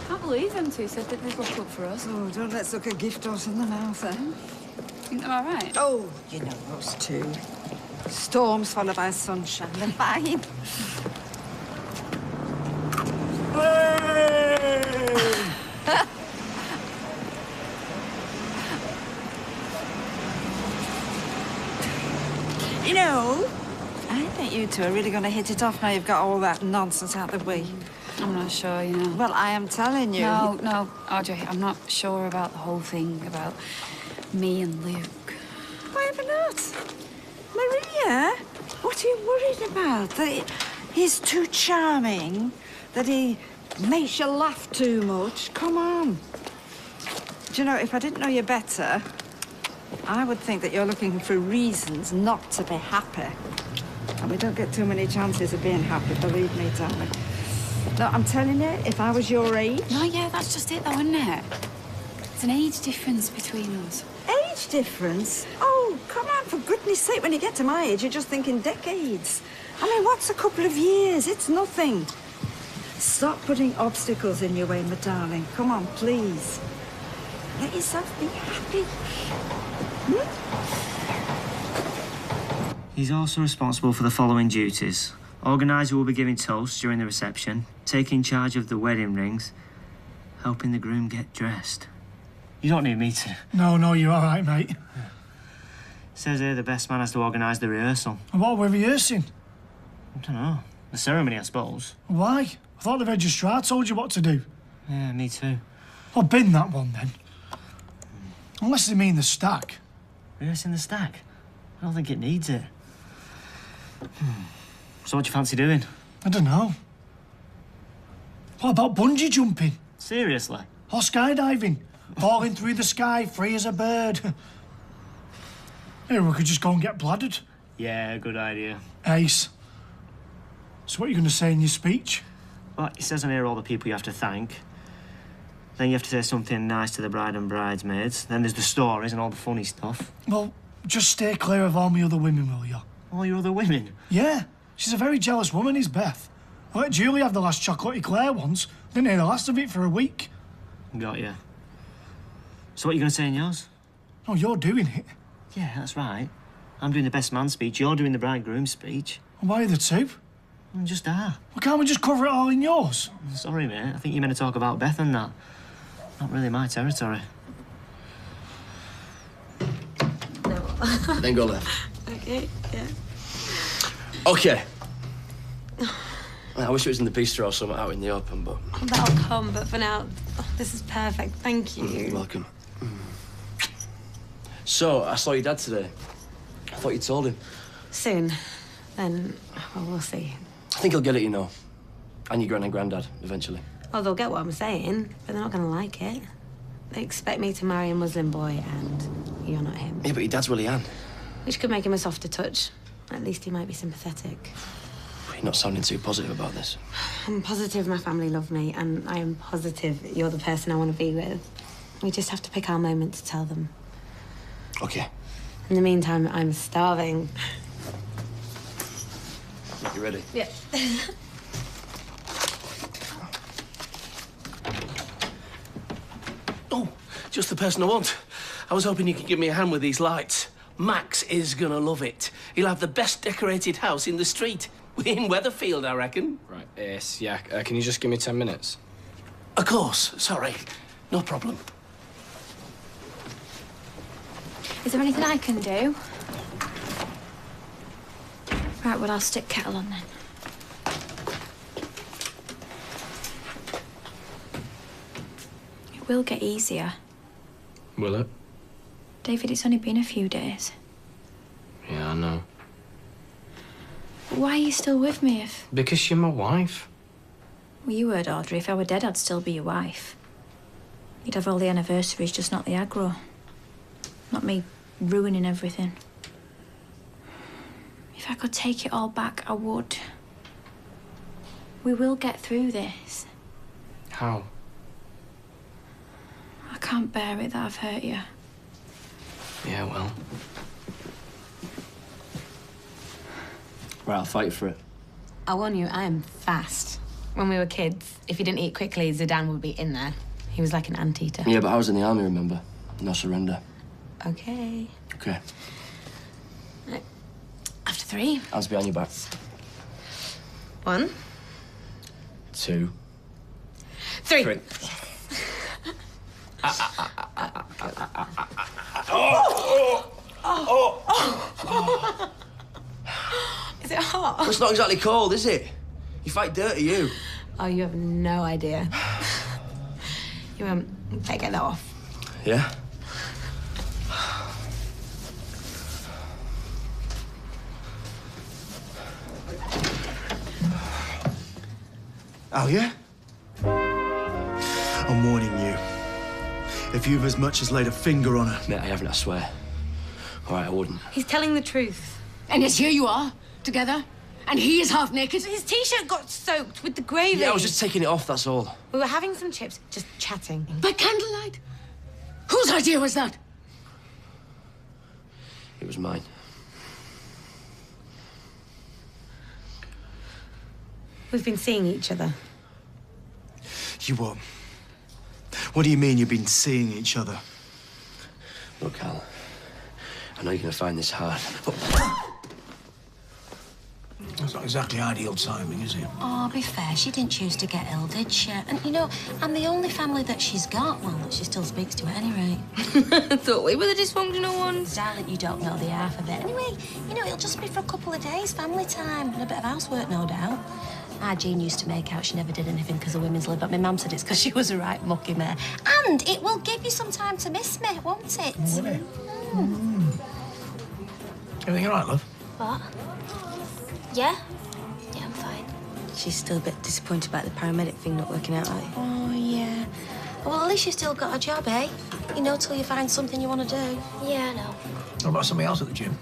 I can't believe them two said that they'd look up for us. Oh, don't let's look a gift horse in the mouth, eh? Think they're all right? Oh, you know those two. Storms followed by sunshine. They're fine. You know, I think you two are really going to hit it off now you've got all that nonsense out the way. I'm not sure, you know. Well, I am telling you. No, Audrey, I'm not sure about the whole thing about me and Luke. Why ever not? Maria, what are you worried about? That he's too charming? That he makes you laugh too much? Come on. Do you know, if I didn't know you better, I would think that you're looking for reasons not to be happy. And we don't get too many chances of being happy, believe me, darling. No, I'm telling you, if I was your age... No, yeah, that's just it, though, isn't it? There's an age difference between us. Age difference? Oh, come on, for goodness sake, when you get to my age, you're just thinking decades. I mean, what's a couple of years? It's nothing. Stop putting obstacles in your way, my darling. Come on, please. Let yourself be happy. He's also responsible for the following duties. Organiser will be giving toasts during the reception, taking charge of the wedding rings, helping the groom get dressed. You don't need me to. No, you're all right, mate. Says here the best man has to organise the rehearsal. And what are we rehearsing? I don't know. The ceremony, I suppose. Why? I thought the registrar told you what to do. Yeah, me too. Well, bin that one, then. Unless they mean the stack. Rehearsing the stack? I don't think it needs it. So what do you fancy doing? I don't know. What about bungee jumping? Seriously? Or skydiving? Falling through the sky, free as a bird. Hey, we could just go and get bladdered. Yeah, good idea. Ace. So what are you going to say in your speech? Well, it says on here all the people you have to thank. Then you have to say something nice to the bride and bridesmaids. Then there's the stories and all the funny stuff. Well, just stay clear of all my other women, will you? All your other women? Yeah. She's a very jealous woman, is Beth. I let Julie have the last chocolate eclair once. Didn't hear the last of it for a week. Got you. So what are you going to say in yours? Oh, you're doing it. Yeah, that's right. I'm doing the best man speech. You're doing the bridegroom speech. Why are the two? Just are. Well, can't we just cover it all in yours? Sorry, mate. I think you meant to talk about Beth and that. Not really my territory. Then go left. Okay, yeah. Okay. I wish it was in the bistro or something out in the open, but... That'll come, but for now, this is perfect. Thank you. You're welcome. So, I saw your dad today. I thought you told him. Soon. Then, well, we'll see. I think he'll get it, you know. And your gran and granddad, eventually. Oh, they'll get what I'm saying, but they're not going to like it. They expect me to marry a Muslim boy, and you're not him. Yeah, but your dad's Willie Ann. Which could make him a softer touch. At least he might be sympathetic. You're not sounding too positive about this. I'm positive my family love me, and I am positive you're the person I want to be with. We just have to pick our moment to tell them. Okay. In the meantime, I'm starving. You ready? Yeah. Oh, just the person I want. I was hoping you could give me a hand with these lights. Max is gonna love it. He'll have the best decorated house in the street. In Weatherfield, I reckon. Right, yes, yeah. Can you just give me 10 minutes? Of course. Sorry. No problem. Is there anything I can do? Right, well, I'll stick kettle on then. It will get easier. Will it? David, it's only been a few days. Yeah, I know. Why are you still with me if... Because you're my wife. Well, you heard, Audrey. If I were dead, I'd still be your wife. You'd have all the anniversaries, just not the aggro. Not me ruining everything. If I could take it all back, I would. We will get through this. How? I can't bear it that I've hurt you. Yeah, well. Right, I'll fight for it. I'll warn you, I am fast. When we were kids, if you didn't eat quickly, Zidane would be in there. He was like an anteater. Yeah, but I was in the army, remember? No surrender. Okay. Okay. Right. After 3. Hands behind your back. 1. 2. 3. Is it hot? Well, it's not exactly cold, is it? You fight dirty, you. Oh, you have no idea. You better get that off. Yeah? Oh, yeah? I'm warning you. If you've as much as laid a finger on her... Mate, I haven't, I swear. All right, I wouldn't. He's telling the truth. And yet here you are, together, and he is half naked. His T-shirt got soaked with the gravy. Yeah, I was just taking it off, that's all. We were having some chips, just chatting. By candlelight? Whose idea was that? It was mine. We've been seeing each other. You what? What do you mean you've been seeing each other? Look, Al, I know you're going to find this hard. That's not exactly ideal timing, is it? Oh, be fair, she didn't choose to get ill, did she? And, you know, I'm the only family that she's got, well, that she still speaks to at any rate. I thought we were the dysfunctional ones. Darling, you don't know the half of it. Anyway, you know, it'll just be for a couple of days, family time, and a bit of housework, no doubt. Our Jean used to make out she never did anything because of women's lib, but my mum said it's because she was a right mucky mare. And it will give you some time to miss me, won't it? Will it? Everything all right, love? What? Yeah? Yeah, I'm fine. She's still a bit disappointed about the paramedic thing not working out, aren't you? Oh, yeah. Well, at least you've still got a job, eh? You know, till you find something you want to do. Yeah, I know. What about something else at the gym?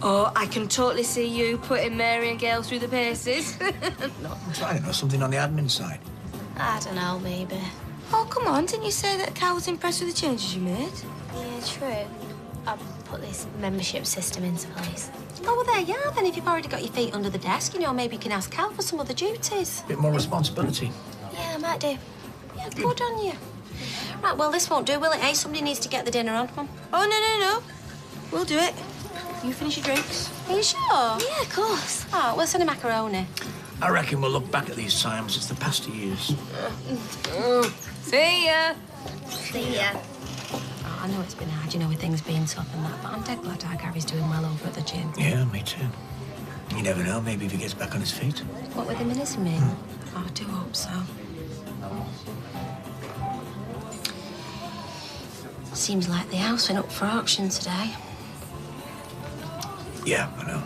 Oh, I can totally see you putting Mary and Gail through the paces. I don't know, something on the admin side. I don't know, maybe. Oh, come on, didn't you say that Cal was impressed with the changes you made? Yeah, true. I'll put this membership system into place. Oh, well, there you are, then. If you've already got your feet under the desk, you know, maybe you can ask Cal for some other duties. Bit more responsibility. Yeah, I might do. Yeah, good on you. Right, well, this won't do, will it, eh? Somebody needs to get the dinner on. Come on. Oh, no. We'll do it. You finish your drinks. Are you sure? Yeah, of course. Oh, we'll send a macaroni. I reckon we'll look back at these times as the past years. See ya. See ya. Oh, I know it's been hard, you know, with things being tough and that, but I'm dead glad our Gary's doing well over at the gym. Yeah, me too. You never know, maybe if he gets back on his feet. What with him and his mate? Oh, I do hope so. Seems like the house went up for auction today. Yeah, I know.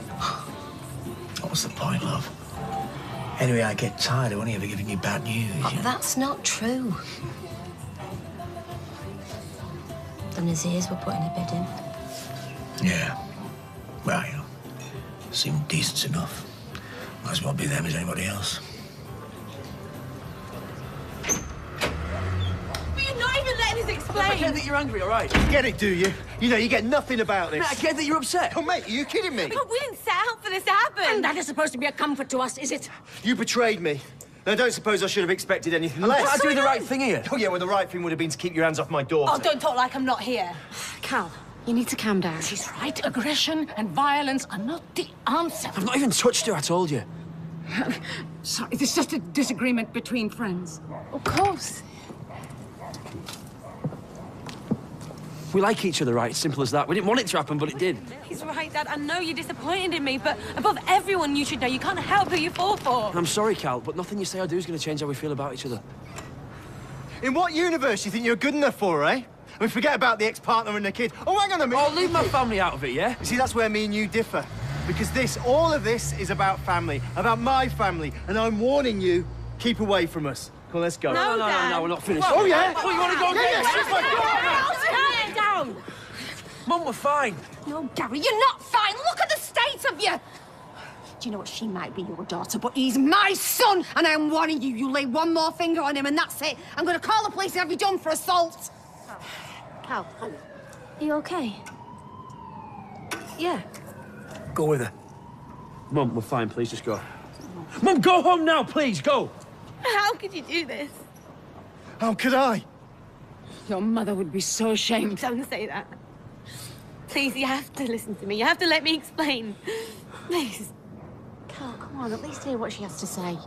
What's the point, love? Anyway, I get tired of only ever giving you bad news. Oh, that's not true. The Nazirs were putting a bid in. Yeah. Well, you know, seemed decent enough. Might as well be them as anybody else. But you're not even letting us explain. I get that you're angry, all right? Get it, do you? You know, you get nothing about this. Mate, I get that you're upset. Oh, mate, are you kidding me? But we didn't set out for this to happen. And that is supposed to be a comfort to us, is it? You betrayed me. And I don't suppose I should have expected anything less. I'm doing the right thing here. Oh, yeah, well, the right thing would have been to keep your hands off my daughter. Oh, don't talk like I'm not here. Cal, you need to calm down. She's right. Aggression and violence are not the answer. I've not even touched her, I told you. Sorry, it's just a disagreement between friends. Of course. We like each other, right? It's simple as that. We didn't want it to happen, but it did. He's right, Dad. I know you're disappointed in me, but above everyone, you should know you can't help who you fall for. I'm sorry, Cal, but nothing you say or do is going to change how we feel about each other. In what universe do you think you're good enough for, eh? I mean, forget about the ex-partner and the kid. Oh, hang on a minute. Oh, leave my family out of it, yeah? You see, that's where me and you differ. Because all of this is about family, about my family. And I'm warning you, keep away from us. Come on, let's go. No, we're not finished. Oh, yeah? Oh, you want to go and get Calm down. Mum, we're fine. No, Gary, you're not fine. Look at the state of you. Do you know what? She might be your daughter, but he's my son, and I'm warning you. You lay one more finger on him, and that's it. I'm going to call the police and have you done for assault. Cal, are you okay? Yeah. Go with her. Mum, we're fine. Please just go. Mum, go home now, please. Go. How could you do this? How could I? Your mother would be so ashamed. Don't say that. Please, you have to listen to me. You have to let me explain. Please. Cal, come on, at least hear what she has to say.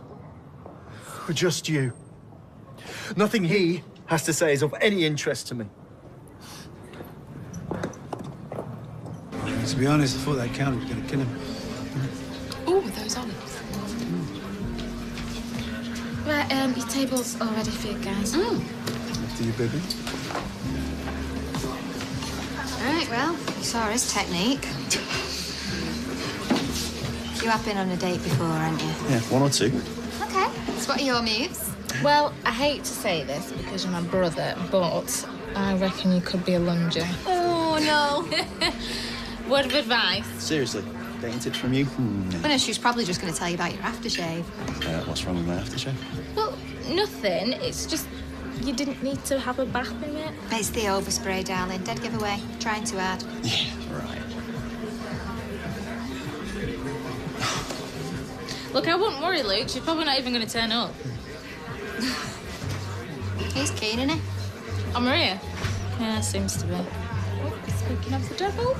For just you. Nothing he has to say is of any interest to me. To be honest, I thought that count was going to kill him. Oh, those olives. Right, your table's all ready for you guys. After you, baby. All right, well, you saw his technique. You have been on a date before, haven't you? Yeah, one or two. Okay, so what are your moves? Well, I hate to say this because you're my brother, but I reckon you could be a lunger. Oh, no. Word of advice. Seriously, dating tips from you? Well, no, she was probably just going to tell you about your aftershave. What's wrong with my aftershave? Well, nothing. It's just you didn't need to have a bath in it. It's the overspray, darling. Dead giveaway. Trying too hard. Yeah, right. Look, I wouldn't worry, Luke. She's probably not even going to turn up. He's keen, isn't he? Oh, Maria? Yeah, seems to be. Oh, speaking of the devil.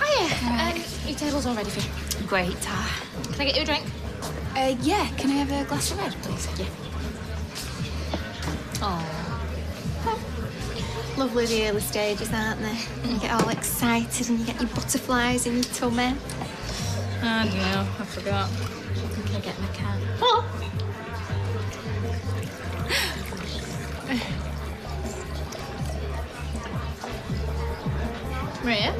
Hiya. Your table's all ready for you. Great. Can I get you a drink? Yeah. Can I have a glass of red, please? Yeah. Oh. Lovely the early stages, aren't they? And you get all excited and you get your butterflies in your tummy. I don't know. I forgot. Can I get in the car? Oh. Maria?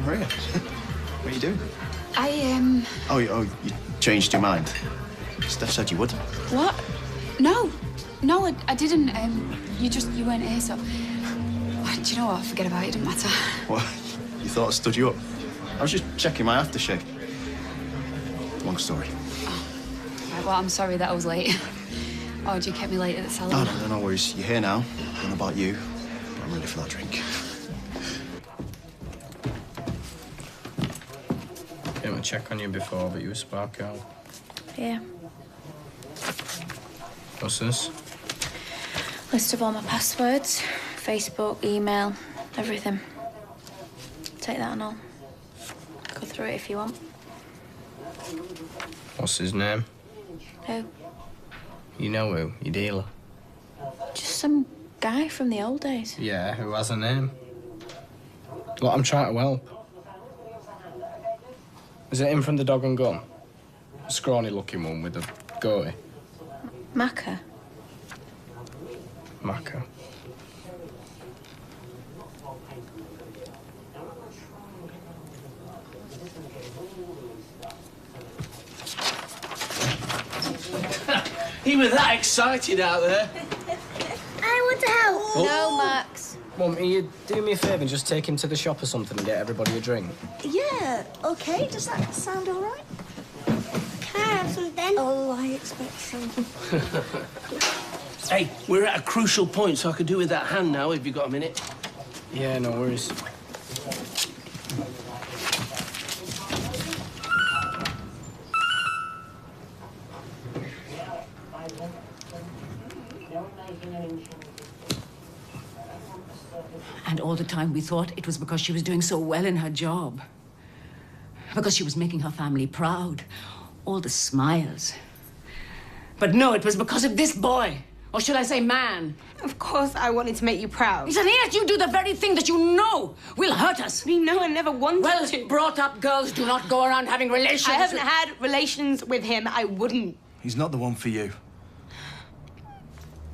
Maria, what are you doing? I, Oh, you changed your mind. Steph said you would. What? No, I didn't. You weren't here, so. Oh, do you know what? Forget about it. It doesn't matter. What? You thought I stood you up? I was just checking my aftershave. Long story. Right, well, I'm sorry that I was late. Oh, you kept me late at the salon? No worries. You're here now. I don't know about you, but I'm ready for that drink. Came to check on you before, but you were spark out. Yeah. What's this? List of all my passwords. Facebook, email, everything. Take that and all. Go through it if you want. What's his name? Who? You know who? Your dealer? Just some guy from the old days. Yeah, who has a name? Look, I'm trying to help. Is it him from the Dog and Gun? A scrawny-looking one with a goatee. Macca. Macca. He was that excited out there. I want to help. Oh. No, Max. Mum, will you do me a favour and just take him to the shop or something and get everybody a drink? Yeah, okay. Does that sound all right? Can I have something? Oh, I expect so. Hey, we're at a crucial point, so I could do with that hand now, if you've got a minute. Yeah, no worries. And all the time we thought it was because she was doing so well in her job. Because she was making her family proud. All the smiles. But no, it was because of this boy. Or should I say man? Of course I wanted to make you proud. It's an yes, you do the very thing that you know will hurt us. We know I never wanted to. Well, brought-up girls do not go around having relations. I haven't had relations with him. I wouldn't. He's not the one for you.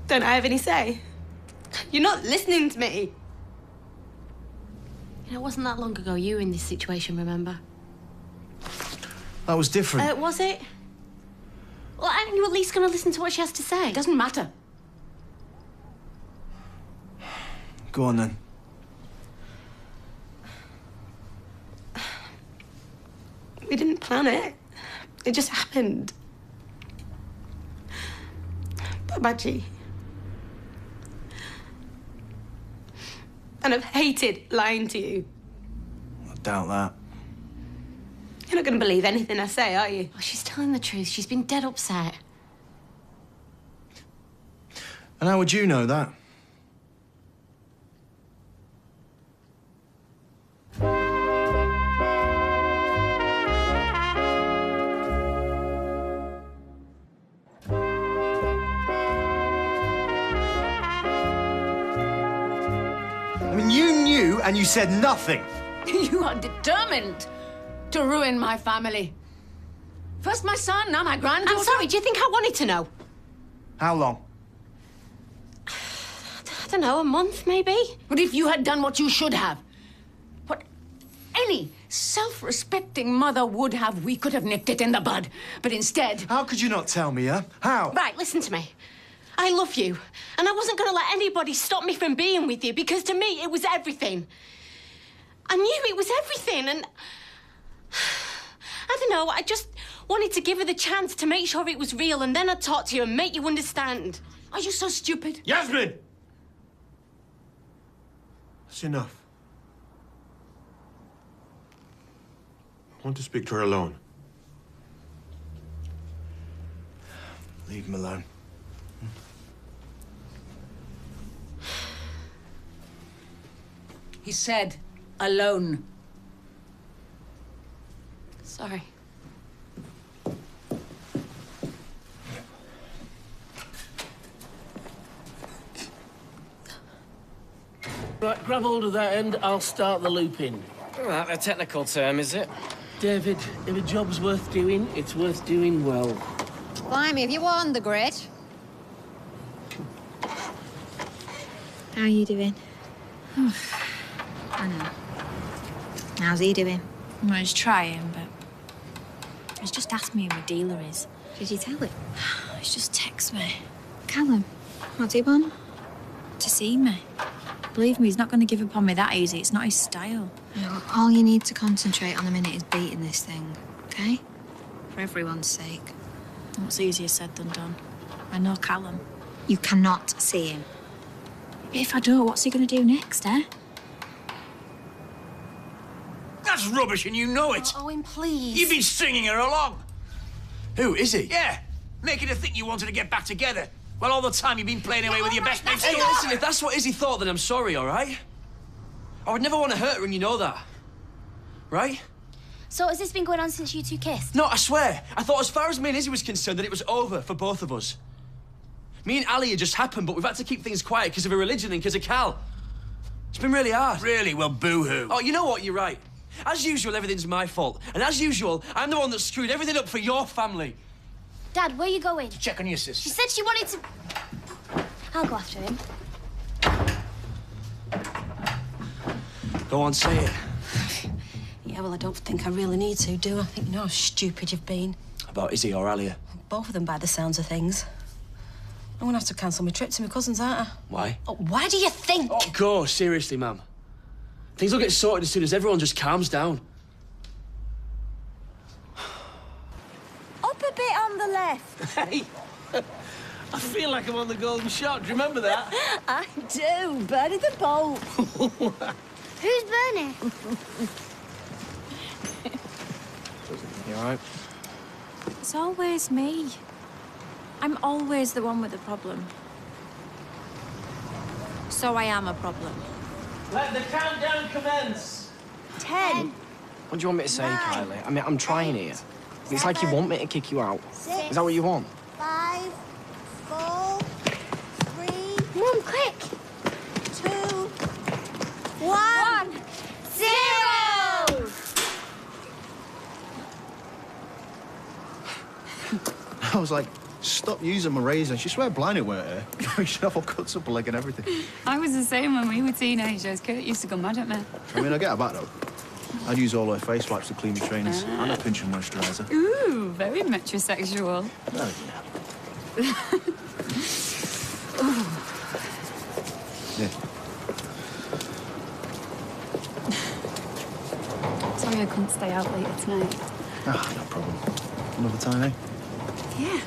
Don't I have any say? You're not listening to me. You know, it wasn't that long ago you were in this situation, remember? That was different. Was it? Well, aren't you at least going to listen to what she has to say? It doesn't matter. Go on, then. We didn't plan it. It just happened. Babaji. And I've hated lying to you. I doubt that. You're not going to believe anything I say, are you? Oh, she's telling the truth. She's been dead upset. And how would you know that? I mean, you knew and you said nothing. You are determined to ruin my family. First my son, now my granddaughter. I'm sorry, do you think I wanted to know? How long? I don't know, a month, maybe? But if you had done what you should have, what any self-respecting mother would have, we could have nipped it in the bud. But instead... How could you not tell me, huh? How? Right, listen to me. I love you, and I wasn't going to let anybody stop me from being with you, because to me, it was everything. I knew it was everything, and... I don't know, I just wanted to give her the chance to make sure it was real, and then I'd talk to you and make you understand. Are you so stupid? Yasmin! That's enough. I want to speak to her alone. Leave him alone. He said, alone. Sorry. Right, grab hold of that end, I'll start the looping. Right, a technical term, is it? David, if a job's worth doing, it's worth doing well. Blimey, have you won the grid? How are you doing? I know. How's he doing? Well, he's trying, but he's just asked me who my dealer is. Did you tell him? He's just texted me. Callum, what's he want? To see me. Believe me, he's not going to give up on me that easy. It's not his style. No, all you need to concentrate on a minute is beating this thing, okay? For everyone's sake. What's easier said than done? I know Callum. You cannot see him. If I don't, what's he going to do next, eh? That's rubbish and you know it. Oh, Owen, please. You've been stringing her along. Who, is he? Yeah, making her think you wanted to get back together. Well, all the time you've been playing away with your best mate's Hey, daughter. listen, if that's what Izzy thought, then I'm sorry, all right? I would never want to hurt her, and you know that. Right? So has this been going on since you two kissed? No, I swear. I thought as far as me and Izzy was concerned that it was over for both of us. Me and Ali had just happened, but we've had to keep things quiet because of her religion and because of Cal. It's been really hard. Really? Well, boo-hoo. Oh, you know what? You're right. As usual, everything's my fault. And as usual, I'm the one that screwed everything up for your family. Dad, where are you going? Check on your sister. She said she wanted to... I'll go after him. Go on, say it. Yeah, well, I don't think I really need to, do I? I think you know how stupid you've been. About Izzy or Alia? Both of them by the sounds of things. I'm gonna have to cancel my trip to my cousin's, aren't I? Why? Oh, why do you think? Oh, go, seriously, ma'am. Things will get sorted as soon as everyone just calms down. Up a bit on the left. Hey, I feel like I'm on the golden shot. Do you remember that? I do. Bernie the bolt. Who's Bernie? You all right? It's always me. I'm always the one with the problem. So I am a problem. Let the countdown commence. 10. What do you want me to say, Kylie? I mean, I'm trying here. It's like you want me to kick you out. Is that what you want? 5, 4, 1, 0! I was like, stop using my razor. She swear blind it weren't her. We should have all cuts up her leg and everything. I was the same when we were teenagers. Kurt used to go mad at me. I mean, I get her back, though. I'd use all her face wipes to clean my trainers and a pinch of moisturiser. Ooh, very metrosexual. Oh, yeah. Yeah. Sorry I couldn't stay out later tonight. Ah, no problem. Another time, eh? Yeah.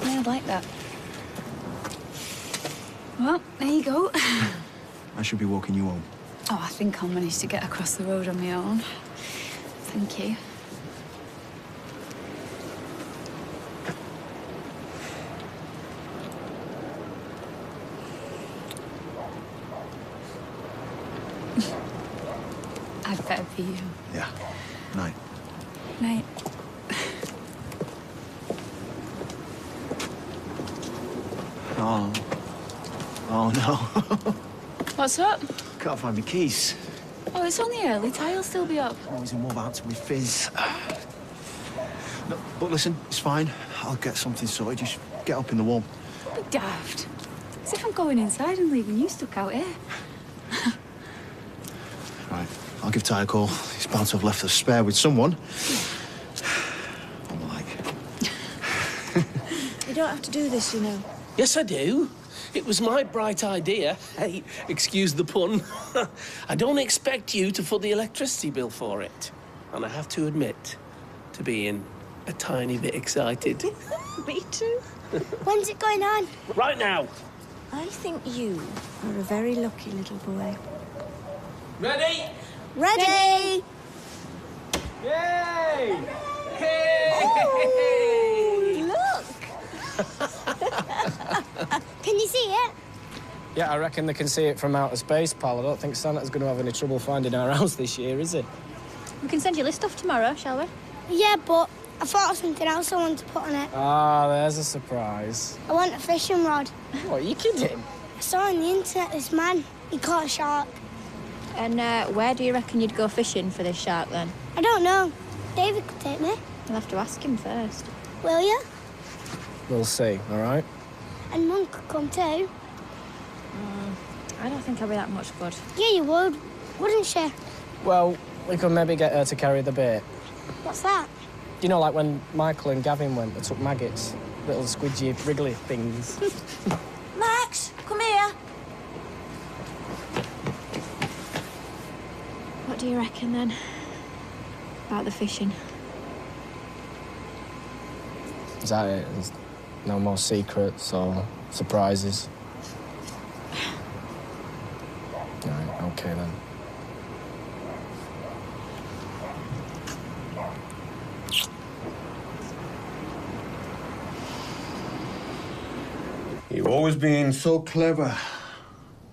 Yeah, I'd like that. Well, there you go. I should be walking you home. Oh, I think I'll manage to get across the road on my own. Thank you. I'd better be you. Yeah. Night. Night. Oh. Oh, no. What's up? Can't find my keys. Oh, it's only early. Tie'll still be up. I'm always in Wolverhampton with Fizz. No, but listen, it's fine. I'll get something sorted. Just get up in the warm. Be daft. As if I'm going inside and leaving you stuck out here. Right, I'll give Ty a call. He's bound to have left a spare with someone. I'm like... You don't have to do this, you know. Yes, I do. It was my bright idea. Hey, excuse the pun. I don't expect you to foot the electricity bill for it. And I have to admit to being a tiny bit excited. Me too. When's it going on? Right now. I think you are a very lucky little boy. Ready? Ready! Yay! Oh, look! Can you see it? Yeah, I reckon they can see it from outer space, pal. I don't think Santa's going to have any trouble finding our house this year, is he? We can send you list off tomorrow, shall we? Yeah, but I thought of something else I wanted to put on it. Ah, there's a surprise. I want a fishing rod. What, are you kidding? I saw on the internet this man, he caught a shark. And where do you reckon you'd go fishing for this shark, then? I don't know. David could take me. You'll have to ask him first. Will you? We'll see, all right? And Mum could come too. I don't think I'll be that much good. Yeah, you would. Wouldn't she? Well, we could maybe get her to carry the bait. What's that? You know, like when Michael and Gavin went, they took maggots, little squidgy, wriggly things. Max, come here. What do you reckon, then? About the fishing? Is that it? There's no more secrets or surprises? Right, okay then. You've always been so clever,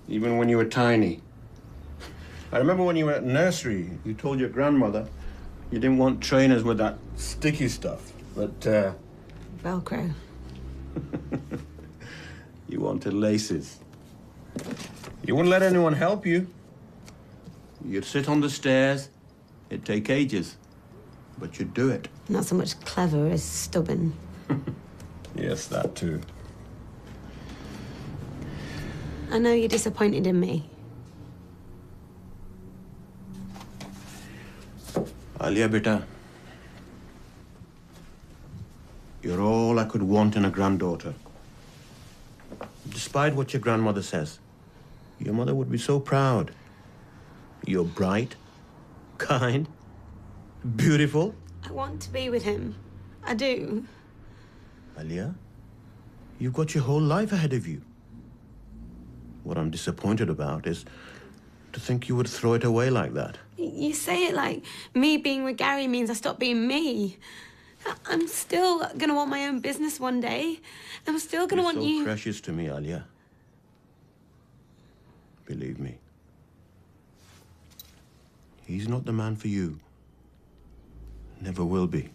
even when you were tiny. I remember when you were at nursery, you told your grandmother you didn't want trainers with that sticky stuff, but, Velcro. you wanted laces. You wouldn't let anyone help you. You'd sit on the stairs. It'd take ages, but you'd do it. Not so much clever as stubborn. Yes, that too. I know you're disappointed in me. Alia, beta, you're all I could want in a granddaughter. Despite what your grandmother says, your mother would be so proud. You're bright, kind, beautiful. I want to be with him. I do. Alia, you've got your whole life ahead of you. What I'm disappointed about is to think you would throw it away like that. You say it like me being with Gary means I stop being me. I'm still gonna want my own business one day. I'm still gonna want you. You're so precious to me, Alia. Believe me. He's not the man for you. Never will be.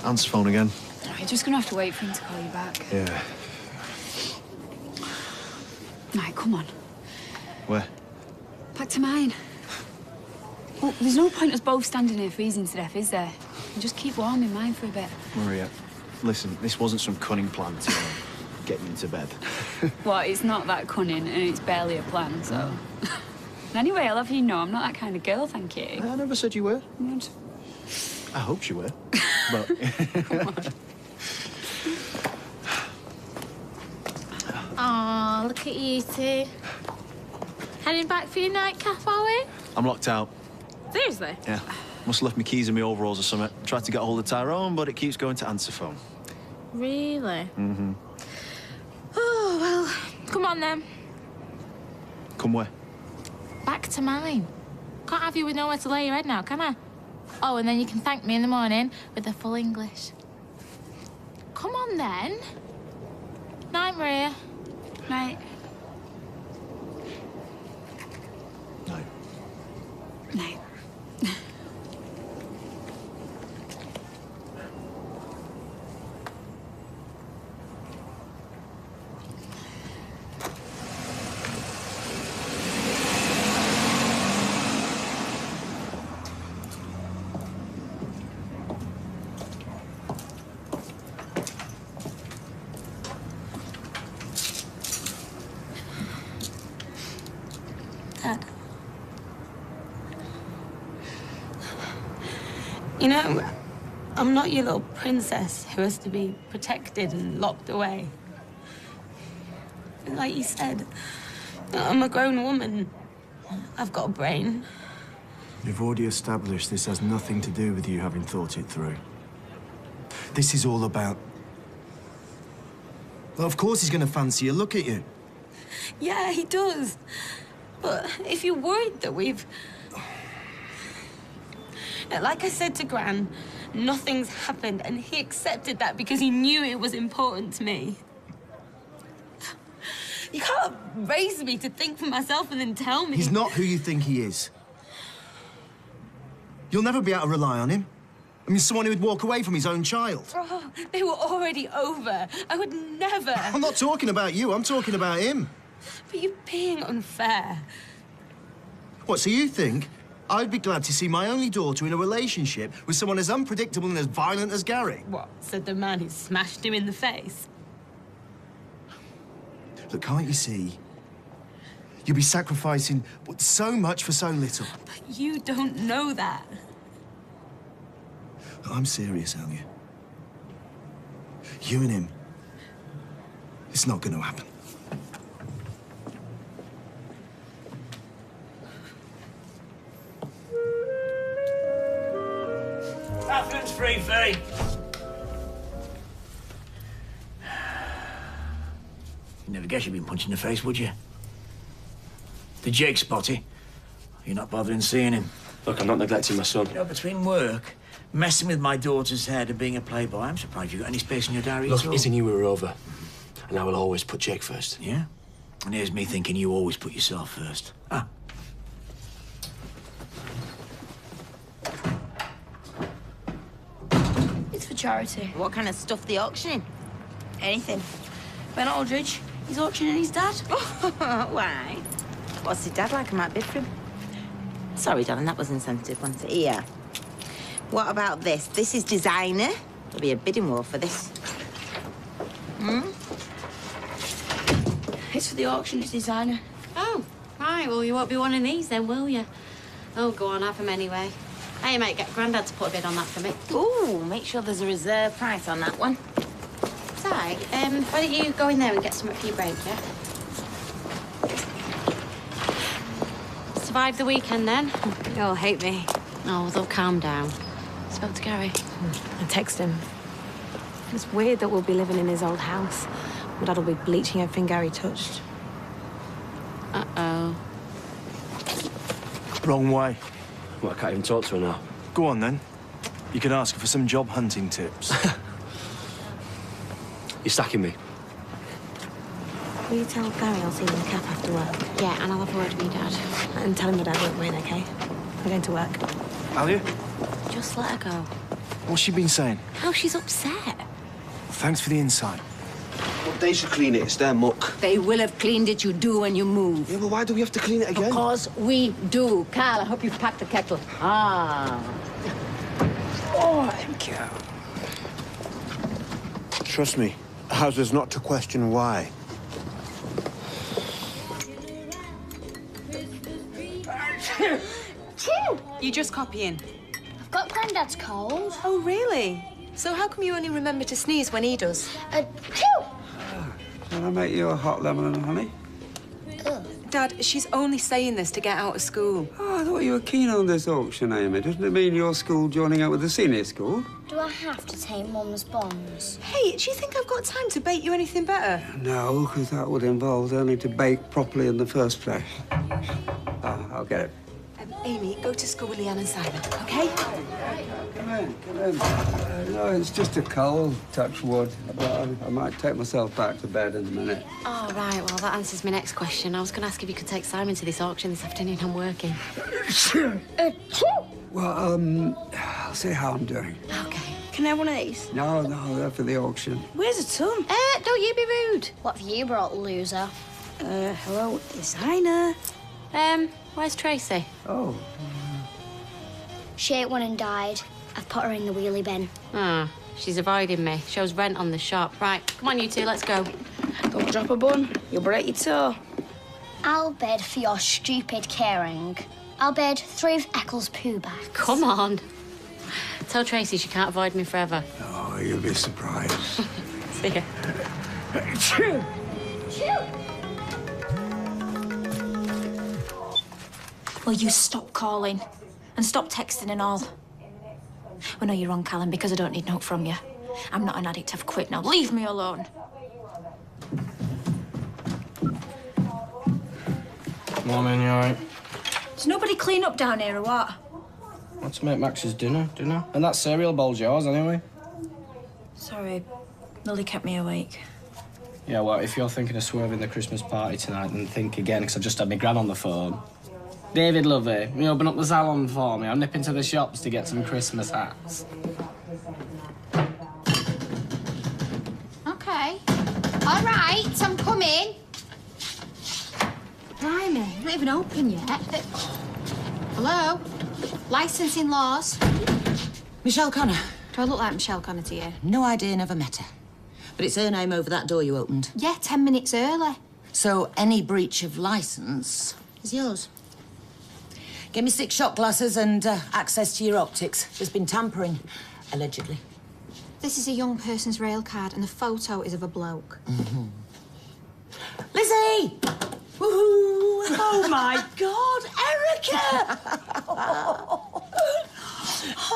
Ant's phone again. Oh, You're just gonna have to wait for him to call you back. Yeah. Right, come on. Where? Back to mine. Well, there's no point us both standing here freezing to death, is there? And just keep warm in mine for a bit. Maria, listen, this wasn't some cunning plan to get you into bed. Well, it's not that cunning, and it's barely a plan, so... Anyway, I'll have you know I'm not that kind of girl, thank you. I never said you were. Good. I hope you were. But... Aw, look at you two. Heading back for your nightcap, are we? I'm locked out. Seriously? Yeah. Must have left my keys in my overalls or something. Tried to get a hold of Tyrone, but it keeps going to answer phone. Really? Mm-hmm. Oh, well, come on then. Come where? Back to mine. Can't have you with nowhere to lay your head now, can I? Oh, and then you can thank me in the morning with the full English. Come on then. Night, Maria. Night. Night. Night. Dad. You know, I'm not your little princess who has to be protected and locked away. Like you said, I'm a grown woman. I've got a brain. We've already established this has nothing to do with you having thought it through. This is all about... Well, of course he's going to fancy a look at you. Yeah, he does. But if you're worried that we've... Like I said to Gran, nothing's happened, and he accepted that because he knew it was important to me. You can't raise me to think for myself and then tell me... He's not who you think he is. You'll never be able to rely on him. I mean, someone who would walk away from his own child. Oh, they were already over. I would never... I'm not talking about you, I'm talking about him. But you're being unfair. What, so you think I'd be glad to see my only daughter in a relationship with someone as unpredictable and as violent as Gary? What, said the man who smashed him in the face? Look, can't you see? You'll be sacrificing so much for so little. But you don't know that. I'm serious, Alia. You and him, it's not going to happen. Bathroom's free, Faye. You never guess you'd been punched in the face, would you? Did Jake spot it? You're not bothering seeing him. Look, I'm not neglecting my son. You know, between work, messing with my daughter's head and being a playboy, I'm surprised you got any space in your diary Look, at all. Izzy knew we were over. And I will always put Jake first. Yeah? And here's me thinking you always put yourself first. Ah. It's for charity. What kind of stuff they auctioning? Anything. Ben Aldridge, he's auctioning his dad. Why? What's his dad like? I might bid for him. Sorry, darling, that was insensitive, wasn't it? Yeah. What about this? This is designer. There'll be a bidding war for this. Hmm? It's for the auction, it's designer. Oh, right. Well, you won't be wanting these then, will you? Oh, go on, have them anyway. Hey, mate, get Grandad to put a bid on that for me. Ooh, make sure there's a reserve price on that one. Sorry, why don't you go in there and get something for your break, yeah? Survive the weekend, then? You'll hate me. Oh, they'll calm down. Spoke to Gary. I text him. It's weird that we'll be living in his old house. My dad will be bleaching everything Gary touched. Uh-oh. Wrong way. Well, I can't even talk to her now. Go on, then. You can ask her for some job hunting tips. You're stacking me. Will you tell Gary I'll see him in the cafe after work? Yeah, and I'll have a word with your dad. And tell him my dad won't win, OK? I'm going to work. Alia? Just let her go. What's she been saying? How she's upset. Thanks for the insight. Well, they should clean it. It's their muck. They will have cleaned it, you do when you move. Yeah, but why do we have to clean it again? Because we do. Carl, I hope you've packed the kettle. Ah. Oh, thank you. Trust me, ours is not to question why. You just copying? I've got Grandad's cold. Oh, really? So how come you only remember to sneeze when he does? Can I make you a hot lemon and honey? Dad, she's only saying this to get out of school. Oh, I thought you were keen on this auction, Amy. Doesn't it mean your school joining up with the senior school? Do I have to take Mum's bonds? Hey, do you think I've got time to bake you anything better? No, because that would involve learning to bake properly in the first place. Oh, I'll get it. Amy, go to school with Leanne and Simon, OK? Come in. No, it's just a cold, touch wood. But I might take myself back to bed in a minute. Oh, right. Well, that answers my next question. I was going to ask if you could take Simon to this auction this afternoon. I'm working. Well, I'll see how I'm doing. OK. Can I have one of these? No, they're for the auction. Where's the ton? Don't you be rude. What have you brought, loser? Hello, designer. Where's Tracy? Oh. She ate one and died. I've put her in the wheelie bin. Ah, she's avoiding me. Shows rent on the shop. Right, come on, you two, let's go. Don't drop a bun. You'll break your toe. I'll bid for your stupid caring. I'll bid 3 of Eccles poo bags. Come on. Tell Tracy she can't avoid me forever. Oh, you'll be surprised. See ya. Will you stop calling and stop texting and all? Well, no, you're wrong, Callum, because I don't need no from you. I'm not an addict. I've quit now. Leave me alone. Morning, you all right? Does nobody clean up down here or what? Let's make Max's dinner. And that cereal bowl's yours, anyway. Sorry, Lily kept me awake. Yeah, well, if you're thinking of swerving the Christmas party tonight, then think again, because I've just had my gran on the phone. David, lovey, you open up the salon for me. I'm nipping to the shops to get some Christmas hats. OK. All right, I'm coming. Blimey, not even open yet. Hello? Licensing laws. Michelle Connor. Do I look like Michelle Connor to you? No idea, never met her. But it's her name over that door you opened. Yeah, 10 minutes early. So any breach of licence is yours. Give me 6 shot glasses and access to your optics. There's been tampering, allegedly. This is a young person's rail card and the photo is of a bloke. Mm-hmm. Lizzie! Woohoo! Oh, my God, Erica!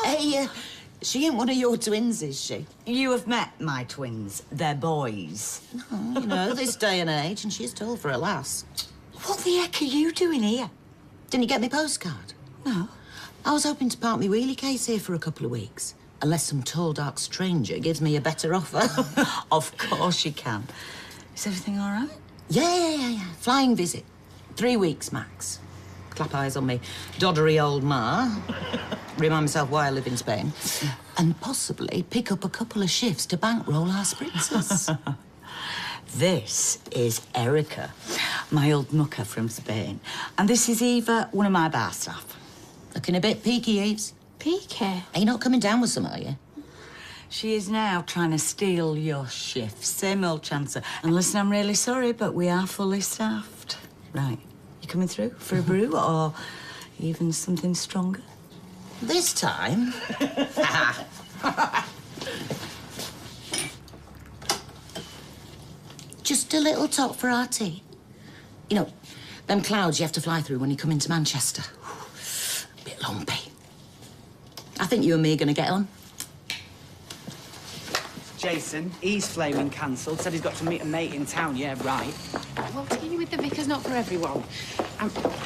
Hey, she ain't one of your twins, is she? You have met my twins. They're boys. Oh, you know, this day and age, and she's tall for a lass. What the heck are you doing here? Didn't you get me postcard? No. I was hoping to park my wheelie case here for a couple of weeks. Unless some tall, dark stranger gives me a better offer. Of course you can. Is everything all right? Yeah. Flying visit. 3 weeks, max. Clap eyes on me doddery old ma. Remind myself why I live in Spain. And possibly pick up a couple of shifts to bankroll our spritzers. This is Erica, my old mucker from Spain. And this is Eva, one of my bar staff. Looking a bit peaky, Eves. Peaky? Are you not coming down with some, are you? She is now trying to steal your shift. Same old chancer. And listen, I'm really sorry, but we are fully staffed. Right. You coming through for a brew or even something stronger? This time? Just a little top for our tea. You know, them clouds you have to fly through when you come into Manchester. A bit lumpy. I think you and me are going to get on. Jason, he's flaming cancelled. Said he's got to meet a mate in town. Yeah, right. Well, tea with the vicar's not for everyone.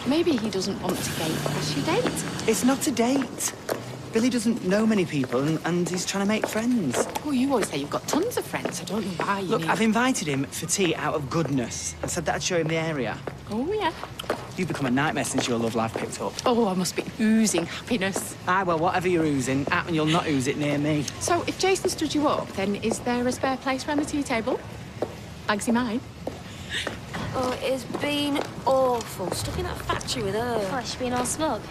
Maybe he doesn't want to crash your date. It's not a date. Billy doesn't know many people, and he's trying to make friends. Well, you always say you've got tons of friends. I don't know why you Look, need... I've invited him for tea out of goodness. I said that I'd show him the area. Oh, yeah. You've become a nightmare since your love life picked up. Oh, I must be oozing happiness. Aye, well, whatever you're oozing, happen you'll not ooze it near me. So, if Jason stood you up, then is there a spare place round the tea table? Fancy mine? Oh, it's been awful. Stuck in that factory with her. Oh, she's been all smug.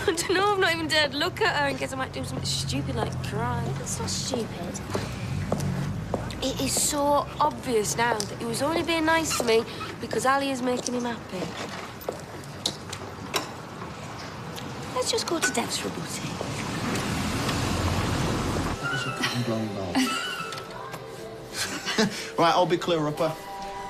I don't know, I've not even dared look at her in case I might do something stupid like cry. It's not stupid. It is so obvious now that he was only being nice to me because Ali is making him happy. Let's just go to Dev's for a boutique. Right, I'll be clear upper.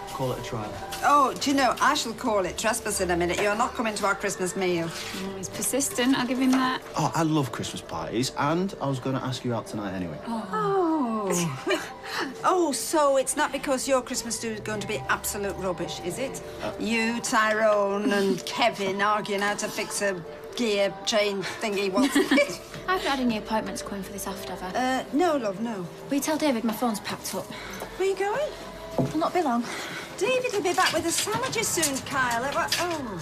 Call it a trial. Oh, do you know, I shall call it trespass in a minute. You're not coming to our Christmas meal. Oh, he's persistent, I'll give him that. Oh, I love Christmas parties, and I was going to ask you out tonight anyway. Oh. Oh, so it's not because your Christmas do is going to be absolute rubbish, is it? You, Tyrone and Kevin arguing how to fix a gear chain thingy, what's it? I've got any appointments coming for this after, have I? No, love, no. Will you tell David my phone's packed up? Where are you going? Will not be long. David will be back with the sandwiches soon, Kyle. Oh.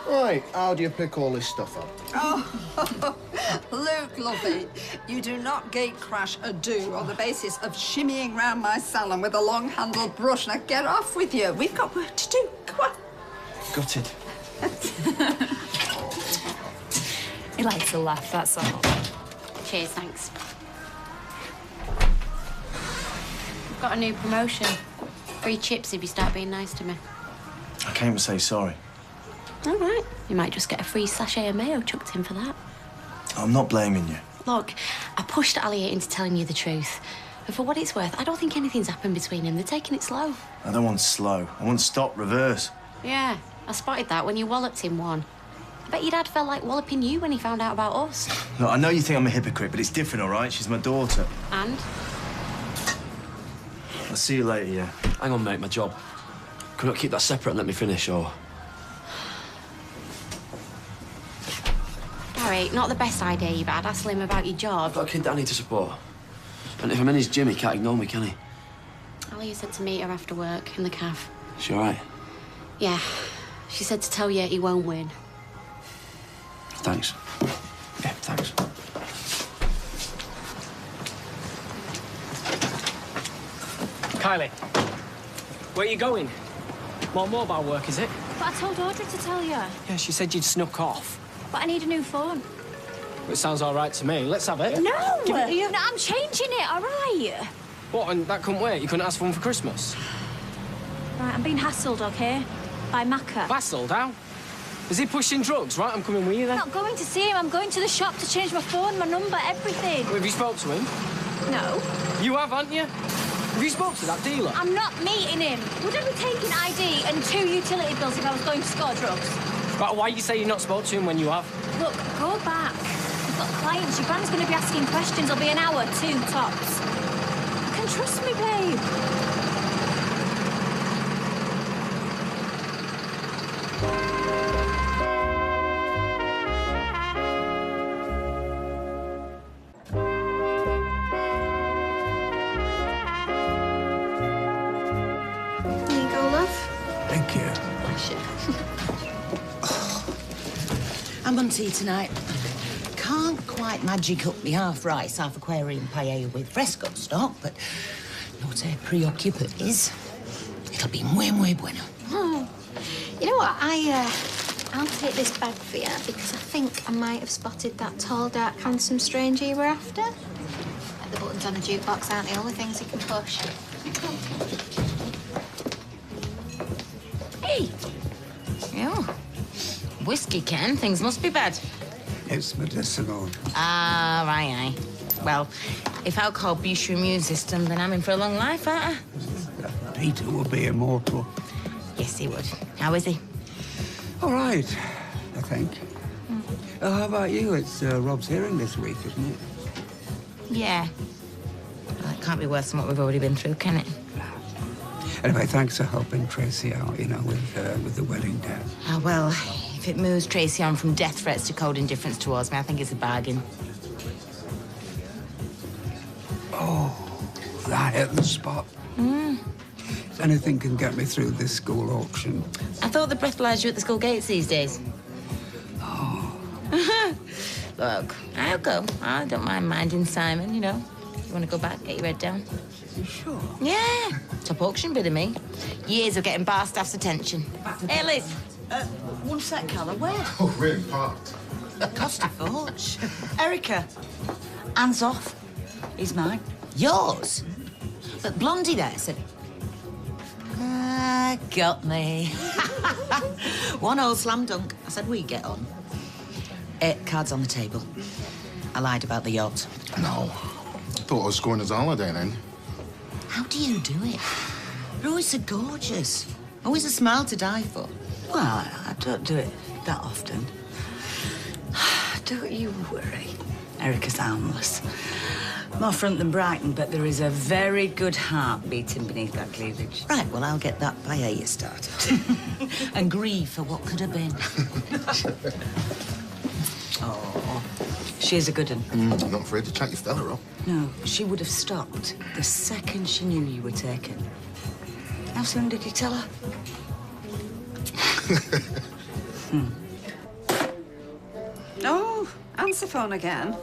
Right, how do you pick all this stuff up? Oh, Luke, lovey, you do not gate crash a do on the basis of shimmying round my salon with a long-handled brush. Now get off with you. We've got work to do. Come on. Gutted. He likes to laugh, that's all. Cheers, thanks. I've got a new promotion. Free chips if you start being nice to me. I can't even say sorry. All right. You might just get a free sachet of mayo chucked in for that. I'm not blaming you. Look, I pushed Ali into telling you the truth. And for what it's worth, I don't think anything's happened between them. They're taking it slow. I don't want slow. I want stop, reverse. Yeah, I spotted that when you walloped him one. I bet your dad felt like walloping you when he found out about us. Look, I know you think I'm a hypocrite, but it's different, all right? She's my daughter. And? I'll see you later, yeah. Hang on, mate, my job. Can we not keep that separate and let me finish, or...? Gary, not the best idea you've had. Ask him about your job. I've got a kid that I need to support. And if I'm in his gym, he can't ignore me, can he? Ali said to meet her after work in the cafe. She all right? Yeah. She said to tell you he won't win. Thanks. Yeah, thanks. Kylie, where are you going? More mobile work, is it? But I told Audrey to tell you. Yeah, she said you'd snuck off. But I need a new phone. It sounds all right to me. Let's have it. No! Give it... No, I'm changing it, all right? What, and that couldn't wait? You couldn't ask for one for Christmas? Right, I'm being hassled, OK? By Macca. Hassled? How? Is he pushing drugs? Right, I'm coming with you then. I'm not going to see him. I'm going to the shop to change my phone, my number, everything. Have you spoke to him? No. You have, haven't you? Have you spoke to that dealer? I'm not meeting him. Would I be taking ID and 2 utility bills if I was going to score drugs? But why you say you've not spoke to him when you have? Look, go back. I've got clients. Your grand's going to be asking questions. It'll be an hour, 2 tops. You can trust me, babe. There you go, love. Thank you. I'm on tea tonight. Can't quite magic up the half rice, half aquarium paella with fresco stock, but no te preocupes. It'll be muy, muy bueno. Oh. You know what? I'll take this bag for you because I think I might have spotted that tall, dark, handsome stranger you were after. The buttons on a jukebox aren't the only things you can push. Hey! Yeah. Whiskey can. Things must be bad. It's medicinal. Ah, aye. Well, if alcohol boosts your immune system, then I'm in for a long life, aren't I? Peter will be immortal. Yes, he would. How is he? All right, I think. How about you? It's Rob's hearing this week, isn't it? Yeah. Well, it can't be worse than what we've already been through, can it? Anyway, thanks for helping Tracy out, you know, with the wedding day. Ah, well, if it moves Tracy on from death threats to cold indifference towards me, I think it's a bargain. Oh, that hit the spot. Anything can get me through this school auction. I thought the breathalyzer you at the school gates these days. Oh. Look, I'll go. I don't mind minding Simon, you know. You want to go back, get your head down? You sure? Yeah. Top auction bid of me. Years of getting bar staff's attention. Hey, Liz. One sec, Calla. Where? Oh, really parked. Cost a fortune. Erica, hands off. He's mine. Yours? But Blondie there said... got me. One old slam dunk. I said, we get on. Cards on the table. I lied about the yacht. No. I thought I was going as a holiday then. How do you do it? You're always so gorgeous. Always a smile to die for. Well, I don't do it that often. Don't you worry. Erica's harmless. More front than Brighton, but there is a very good heart beating beneath that cleavage. Right, well, I'll get that paella started. And grieve for what could have been. Oh, she's a good one. I'm not afraid to chat your fella up. No, she would have stopped the second she knew you were taken. How soon did you tell her? Oh, answer phone again.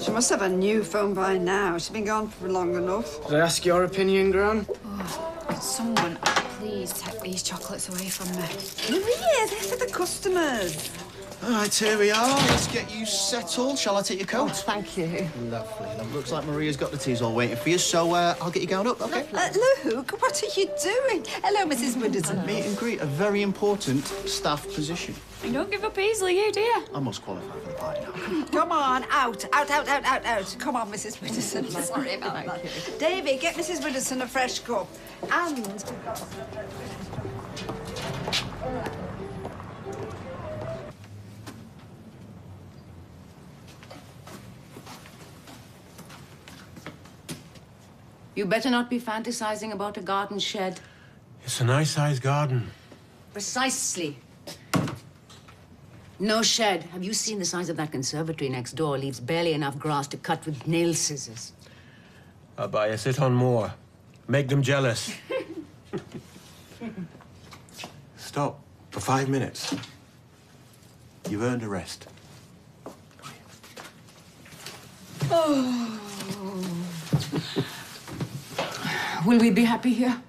She must have a new phone by now. She's been gone for long enough. Did I ask your opinion, Gran? Oh, could someone please take these chocolates away from me? Maria, they're for the customers. All right, here we are. Let's get you settled. Shall I take your coat? Oh, thank you. Lovely. Now, looks like Maria's got the teas all waiting for you, so I'll get you gowned up, OK? Luke, what are you doing? Hello, Mrs. Widdowson. Meet and greet, a very important staff position. You don't give up easily, you, do you? I must qualify for the party now. Come on, out. Come on, Mrs. Widdowson. Sorry about that. Davy, get Mrs. Widdowson a fresh cup. And... You better not be fantasizing about a garden shed. It's a nice-sized garden. Precisely. No shed. Have you seen the size of that conservatory next door? Leaves barely enough grass to cut with nail scissors. I'll buy you sit on more. Make them jealous. Stop for 5 minutes. You've earned a rest. Oh. Will we be happy here?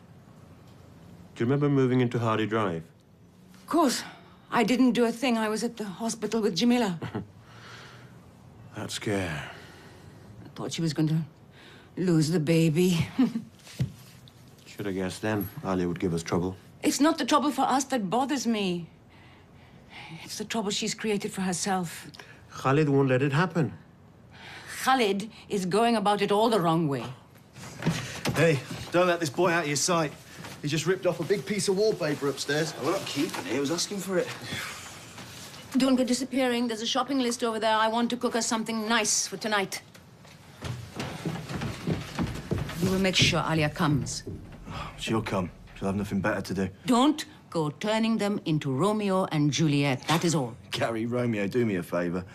Do you remember moving into Hardy Drive? Of course. I didn't do a thing. I was at the hospital with Jamila. That scare. I thought she was going to lose the baby. Should have guessed then. Alia would give us trouble. It's not the trouble for us that bothers me. It's the trouble she's created for herself. Khalid won't let it happen. Khalid is going about it all the wrong way. Hey, don't let this boy out of your sight. He just ripped off a big piece of wallpaper upstairs. We're not keeping it. He was asking for it. Don't go disappearing. There's a shopping list over there. I want to cook us something nice for tonight. You will make sure Alia comes. She'll come. She'll have nothing better to do. Don't go turning them into Romeo and Juliet. That is all. Gary, Romeo, do me a favour.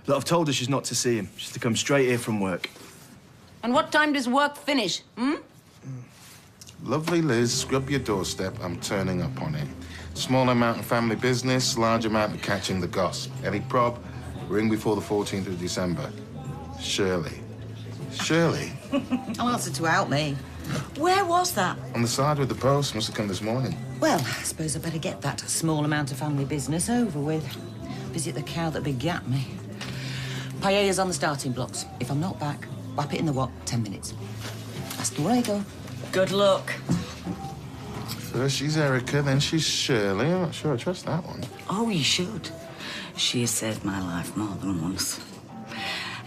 Look, I've told her she's not to see him. She's to come straight here from work. And what time does work finish, Lovely Liz, scrub your doorstep. I'm turning up on it. Small amount of family business, large amount of catching the goss. Any prob, ring before the 14th of December. Shirley. Shirley? I'll ask her to help me. Where was that? On the side with the post. Must have come this morning. Well, I suppose I better get that small amount of family business over with. Visit the cow that begat me. Paella's on the starting blocks. If I'm not back, whap it in the wok, 10 minutes. Hasta luego. Good luck. First she's Erica, then she's Shirley. I'm not sure I trust that one. Oh, you should. She has saved my life more than once.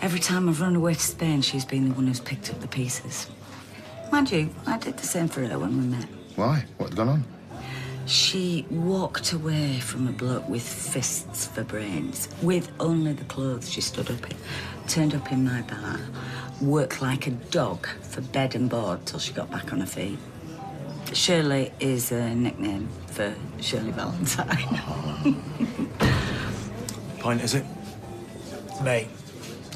Every time I've run away to Spain, she's been the one who's picked up the pieces. Mind you, I did the same for her when we met. Why? What's gone on? She walked away from a bloke with fists for brains, with only the clothes she stood up in, turned up in my bar, worked like a dog for bed and board till she got back on her feet. Shirley is a nickname for Shirley Valentine. Point, is it? Mate,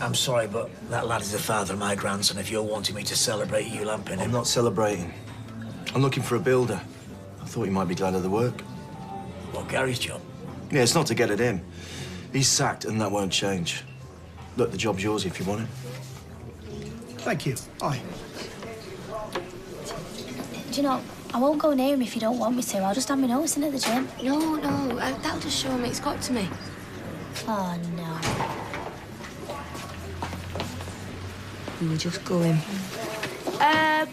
I'm sorry, but that lad is the father of my grandson. If you're wanting me to celebrate you lamping him... I'm not celebrating. I'm looking for a builder. thought you might be glad of the work. What, Gary's job? Yeah, it's not to get at him. He's sacked, and that won't change. Look, the job's yours if you want it. Thank you. Aye. Do you know, I won't go near him if you don't want me to. I'll just have my notes in at the gym. No, that'll just show him it's got to me. Oh, no. We were just going. Glad